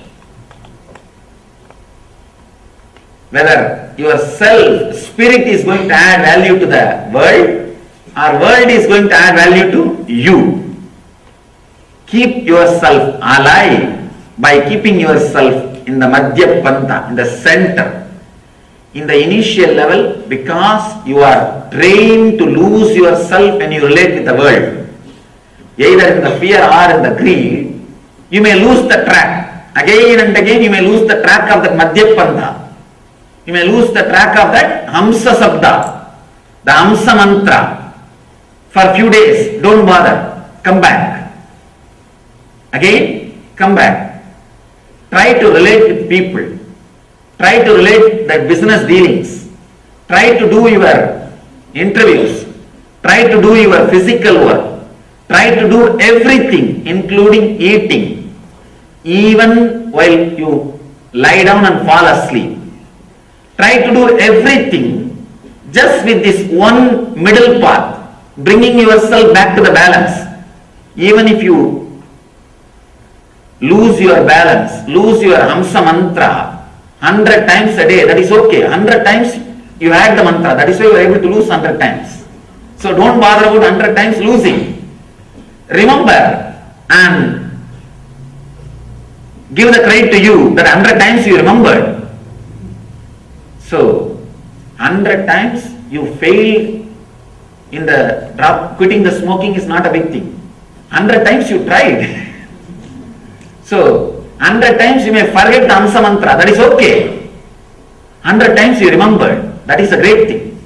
Whether your self, spirit is going to add value to the world or world is going to add value to you. Keep yourself alive by keeping yourself in the Madhya Pantha, in the center. In the initial level, because you are trained to lose yourself when you relate with the world, either in the fear or in the greed, you may lose the track. Again and again you may lose the track of that Madhya Pantha. You may lose the track of that Hamsa Sabda, the Hamsa Mantra. For a few days, don't bother, come back. Again, come back. Try to relate with people. Try to relate the business dealings. Try to do your interviews. Try to do your physical work. Try to do everything, including eating, even while you lie down and fall asleep. Try to do everything just with this one middle path, bringing yourself back to the balance. Even if you lose your balance, lose your Hamsa Mantra 100 times a day, that is okay. 100 times you had the mantra, that is why you are able to lose 100 times. So don't bother about 100 times losing. Remember and give the credit to you that 100 times you remembered. So 100 times you failed in the quitting the smoking is not a big thing. 100 times you tried. So 100 times you may forget the Hamsa Mantra, that is okay. 100 times you remembered, that is a great thing.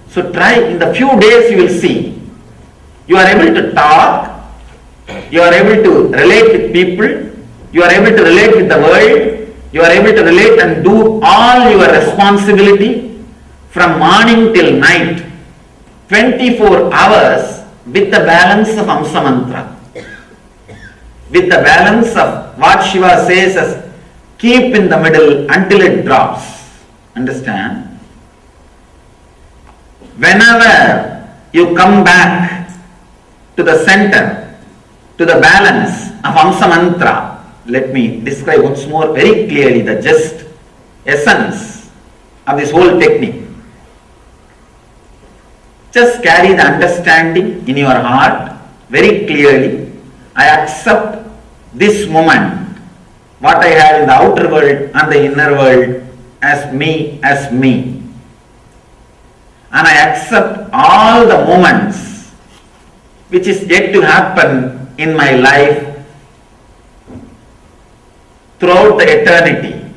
So try, in the few days you will see. You are able to talk, you are able to relate with people, you are able to relate with the world, you are able to relate and do all your responsibility from morning till night, 24 hours with the balance of Amsa Mantra. With the balance of what Shiva says as keep in the middle until it drops. Understand? Whenever you come back to the center, to the balance of Amsa Mantra, let me describe once more very clearly the just essence of this whole technique. Just carry the understanding in your heart very clearly. I accept this moment, what I have in the outer world and the inner world, as me. And I accept all the moments which is yet to happen in my life throughout the eternity.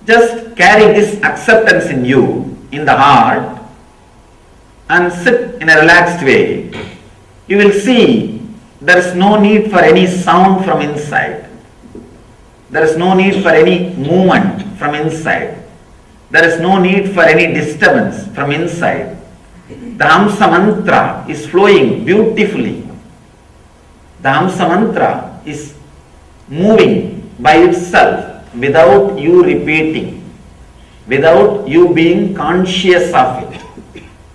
Just carry this acceptance in you, in the heart, and sit in a relaxed way. You will see there is no need for any sound from inside. There is no need for any movement from inside. There is no need for any disturbance from inside. The Hamsa Mantra is flowing beautifully. The Hamsa Mantra is moving by itself without you repeating, without you being conscious of it,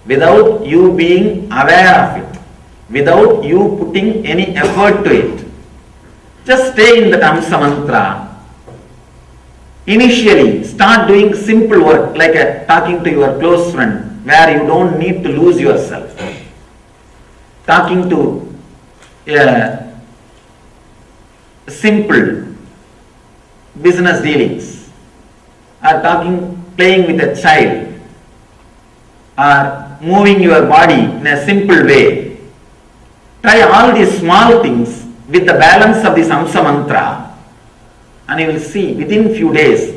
without you being aware of it, without you putting any effort to it. Just stay in the Hamsa Mantra. Initially, start doing simple work like talking to your close friend where you don't need to lose yourself. Talking to simple business dealings, or playing with a child, or moving your body in a simple way. Try all these small things with the balance of this Hamsa Mantra, and you will see within few days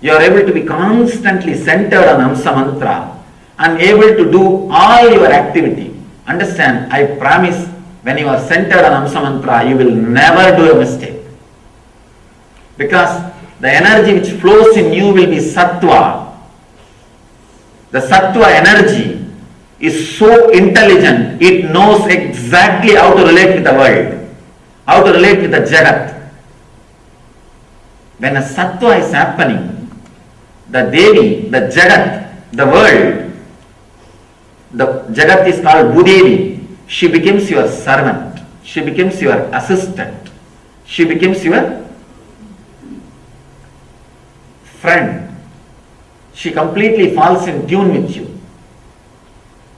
you are able to be constantly centered on Hamsa Mantra and able to do all your activity. Understand, I promise, when you are centered on Hamsa Mantra, you will never do a mistake. Because the energy which flows in you will be Sattva. The Sattva energy is so intelligent, it knows exactly how to relate with the world, how to relate with the Jagat. When a Sattva is happening, the Devi, the Jagat, the world, the Jagat is called Bhudevi. She becomes your servant. She becomes your assistant. She becomes your friend. She completely falls in tune with you.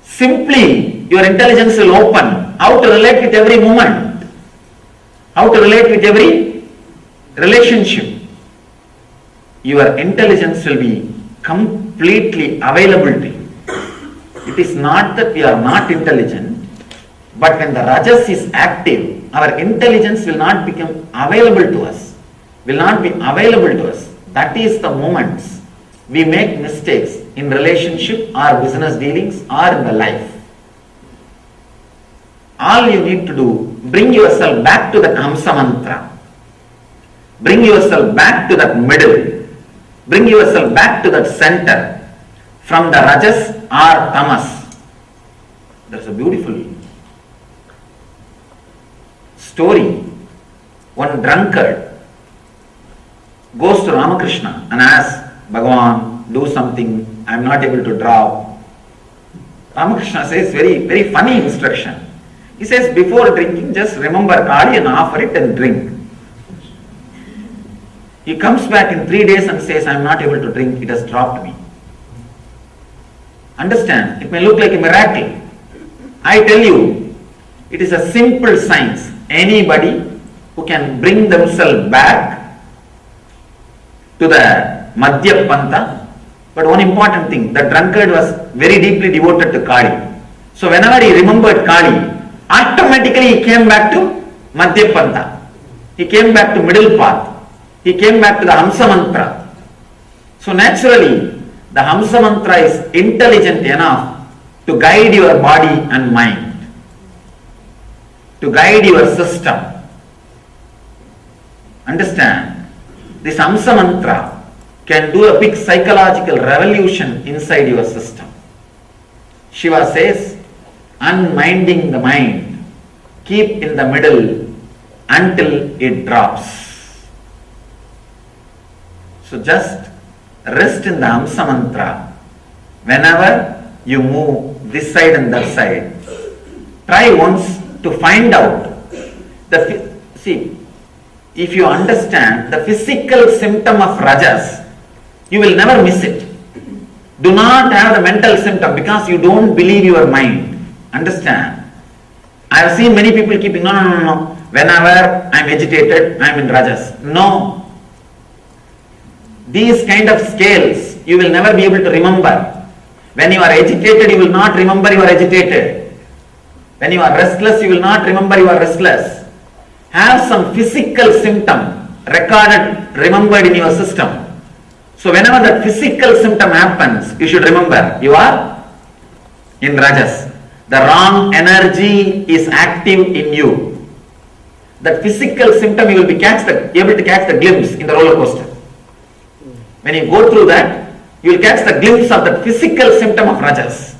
Simply, your intelligence will open how to relate with every moment, how to relate with every relationship. Your intelligence will be completely available to you. It is not that we are not intelligent, but when the Rajas is active, our intelligence will not become available to us, will not be available to us. That is the moments we make mistakes in relationship or business dealings or in the life. All you need to do, bring yourself back to that Hamsa Mantra. Bring yourself back to that middle. Bring yourself back to that center. From the Rajas or Tamas. That's a beautiful story. One drunkard goes to Ramakrishna and asks, Bhagavan, do something, I am not able to drop. Ramakrishna says very funny instruction. He says, before drinking, just remember Kali and offer it and drink. He comes back in 3 days and says, I am not able to drink, it has dropped me. Understand, it may look like a miracle. I tell you, it is a simple science. Anybody who can bring themselves back to the Madhya Pantha, but one important thing, the drunkard was very deeply devoted to Kali. So whenever he remembered Kali, automatically he came back to Madhya Pantha. He came back to middle path. He came back to the Hamsa Mantra. So naturally, the Hamsa Mantra is intelligent enough to guide your body and mind, to guide your system. Understand? This Hamsa Mantra can do a big psychological revolution inside your system. Shiva says, unminding the mind, keep in the middle until it drops. So just rest in the Hamsa mantra. Whenever you move this side and that side, try once to find out see, if you understand the physical symptom of rajas, you will never miss it. Do not have the mental symptom because you don't believe your mind. Understand? I have seen many people keeping, no. Whenever I am agitated, I am in rajas. No. These kind of scales, you will never be able to remember. When you are agitated, you will not remember you are agitated. When you are restless, you will not remember you are restless. Have some physical symptom recorded, remembered in your system. So whenever that physical symptom happens, you should remember you are in rajas. The wrong energy is active in you. That physical symptom, you will be able to catch the glimpse in the roller coaster. When you go through that, you will catch the glimpse of the physical symptom of rajas.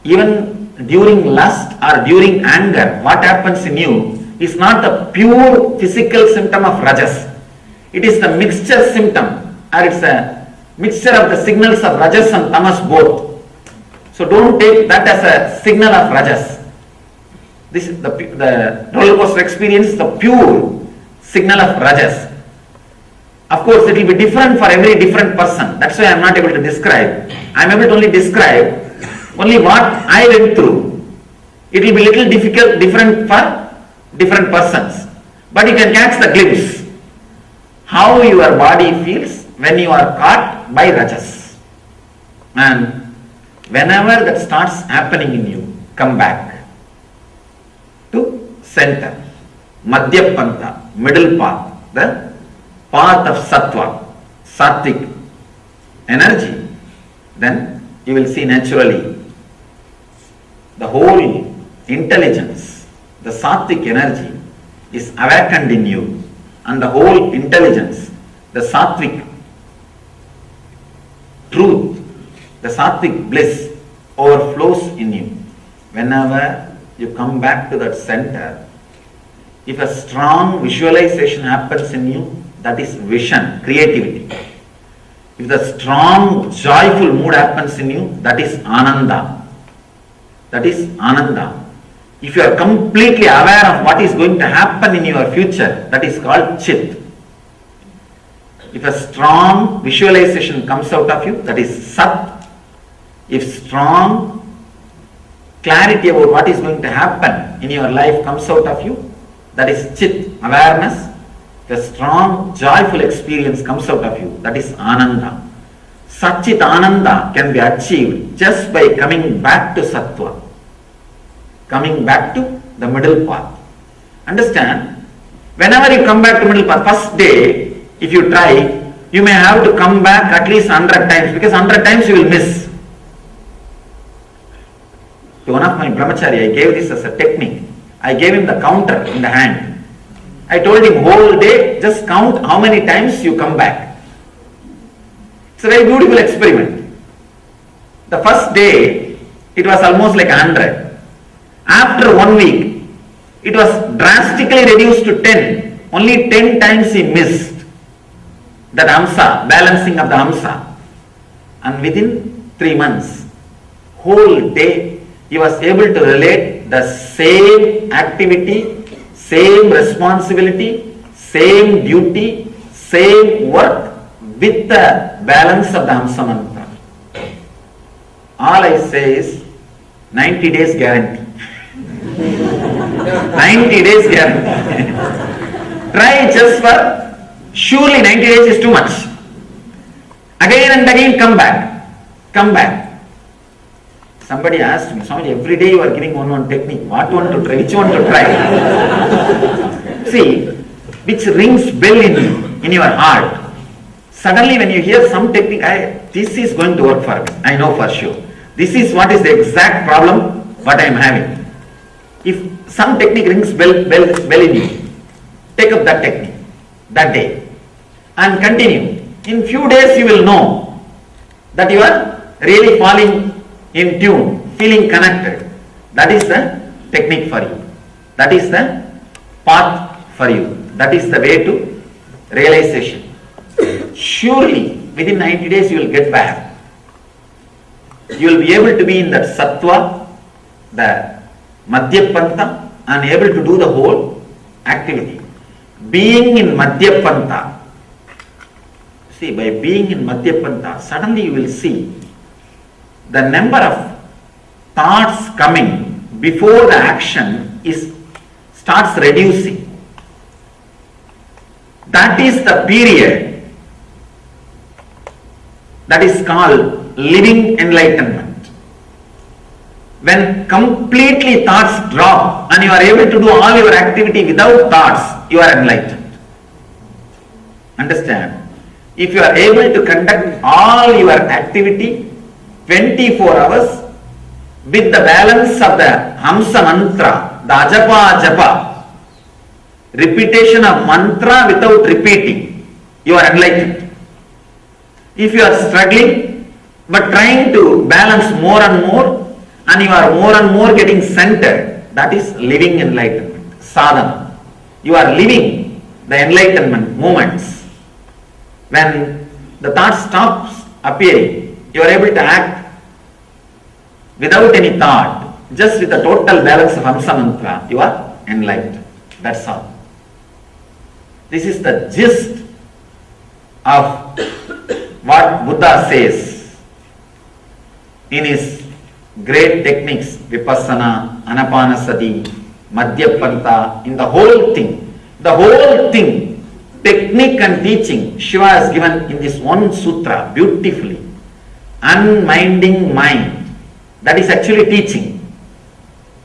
Even during lust or during anger, what happens in you is not the pure physical symptom of rajas. It is the mixture symptom, or it's a mixture of the signals of rajas and tamas both. So don't take that as a signal of rajas. This is the roller coaster experience is the pure signal of rajas. Of course, it will be different for every different person. That's why I am not able to describe. I am able to only describe only what I went through. It will be little different for different persons. But you can catch the glimpse how your body feels when you are caught by rajas. And whenever that starts happening in you, come back to center, Madhya Pantha, middle path, the path of sattva, sattvic energy. Then you will see naturally the whole intelligence, the sattvic energy is awakened in you, and the whole intelligence, the sattvic truth, the sattvic bliss overflows in you. Whenever you come back to that center, if a strong visualization happens in you, that is vision, creativity. If the strong joyful mood happens in you, that is ananda. That is ananda. If you are completely aware of what is going to happen in your future, that is called chit. If a strong visualization comes out of you, that is sat. If strong clarity about what is going to happen in your life comes out of you, that is chit, awareness. If a strong joyful experience comes out of you, that is ananda. Satchit ananda can be achieved just by coming back to sattva, coming back to the middle path. Understand? Whenever you come back to middle path, first day, if you try, you may have to come back at least 100 times, because 100 times you will miss. To one of my brahmachari, I gave this as a technique. I gave him the counter in the hand. I told him, whole day, just count how many times you come back. It's a very beautiful experiment. The first day, it was almost like 100. After 1 week, it was drastically reduced to 10. Only 10 times he missed that hamsa, balancing of the hamsa. And within 3 months, whole day, he was able to relate the same activity, same responsibility, same duty, same work with the balance of the hamsa mantra. All I say is 90 days guarantee. 90 days guarantee. Try just for, surely 90 days is too much. Again and again come back. Come back. Somebody asked me, Swami, every day you are giving one technique. What one to try? Which one to try? See, which rings bell in your heart. Suddenly when you hear some technique, this is going to work for me. I know for sure. This is what is the exact problem what I am having. If some technique rings bell in you, take up that technique that day. and continue. In few days you will know that you are really falling in tune, feeling connected. That is the technique for you. That is the path for you. That is the way to realization. Surely within 90 days you will get back. You will be able to be in that sattva, the madhyapanta, and able to do the whole activity. Being in madhyapanta, see, by being in madhyapanta, suddenly you will see the number of thoughts coming before the action starts reducing. That is the period that is called living enlightenment. When completely thoughts drop and you are able to do all your activity without thoughts, you are enlightened. Understand? If you are able to conduct all your activity 24 hours with the balance of the Hamsa mantra, the ajapa japa, repetition of mantra without repeating, you are enlightened. If you are struggling but trying to balance more and more, and you are more and more getting centered, that is living enlightenment, sadhana. You are living the enlightenment moments. When the thought stops appearing, you are able to act without any thought, just with the total balance of Hamsa mantra, you are enlightened. That's all. This is the gist of what Buddha says in his great techniques, Vipassana, Anapanasati, Madhyapanta, in the whole thing, technique and teaching, Shiva has given in this one sutra beautifully. Unminding mind, that is actually teaching.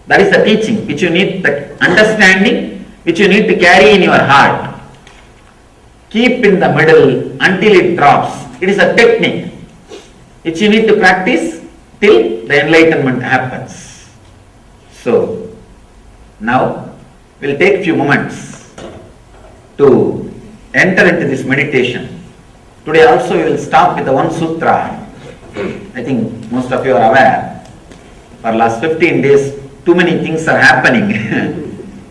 That is the teaching which you need, the understanding which you need to carry in your heart. Keep in the middle until it drops. It is a technique which you need to practice till the enlightenment happens. So, now we will take a few moments to enter into this meditation. Today also we will start with the one sutra. I think most of you are aware, for last 15 days too many things are happening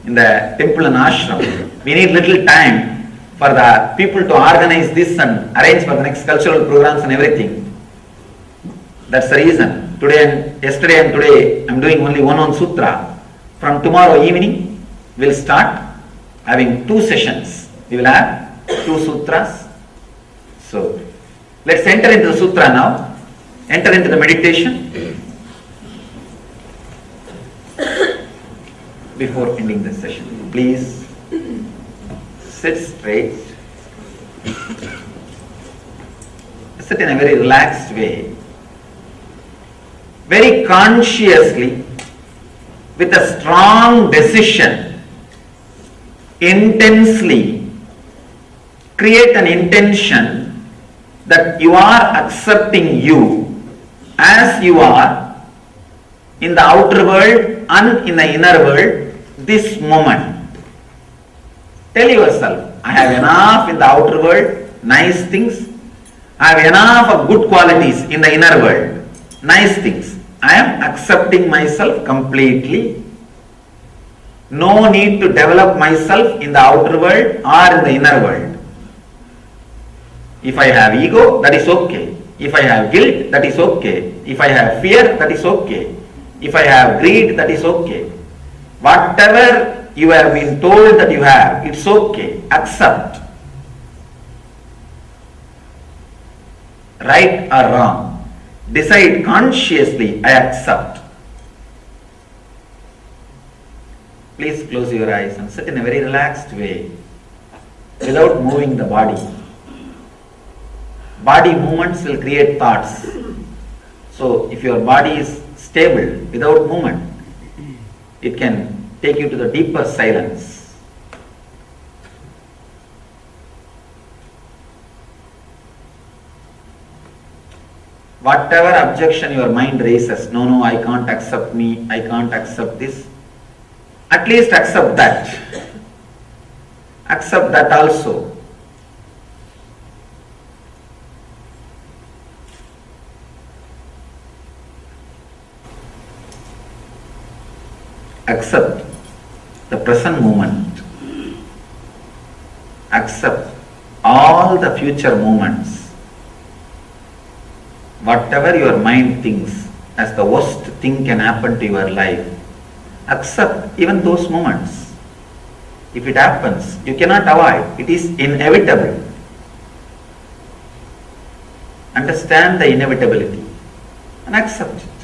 in the temple and ashram. We need little time for the people to organize this and arrange for the next cultural programs and everything. That's the reason. Yesterday and today, I am doing only one sutra. From tomorrow evening, we will start having 2 sessions. We will have 2 sutras. So, let's enter into the sutra now. Enter into the meditation before ending the session. Please sit straight. Sit in a very relaxed way. Very consciously, with a strong decision, intensely create an intention that you are accepting you as you are in the outer world and in the inner world this moment. Tell yourself, I have enough in the outer world, nice things. I have enough of good qualities in the inner world, nice things. I am accepting myself completely. No need to develop myself in the outer world or in the inner world. If I have ego, that is okay. If I have guilt, that is okay. If I have fear, that is okay. If I have greed, that is okay. Whatever you have been told that you have, it's okay. Accept. Right or wrong. Decide consciously, I accept. Please close your eyes and sit in a very relaxed way without moving the body. Body movements will create thoughts. So if your body is stable without movement, it can take you to the deeper silence. Whatever objection your mind raises, no, I can't accept me, I can't accept this, at least accept that. Accept that also. accept the present moment, accept all the future moments, whatever your mind thinks as the worst thing can happen to your life, accept even those moments. If it happens, you cannot avoid, it is inevitable. Understand the inevitability and accept it.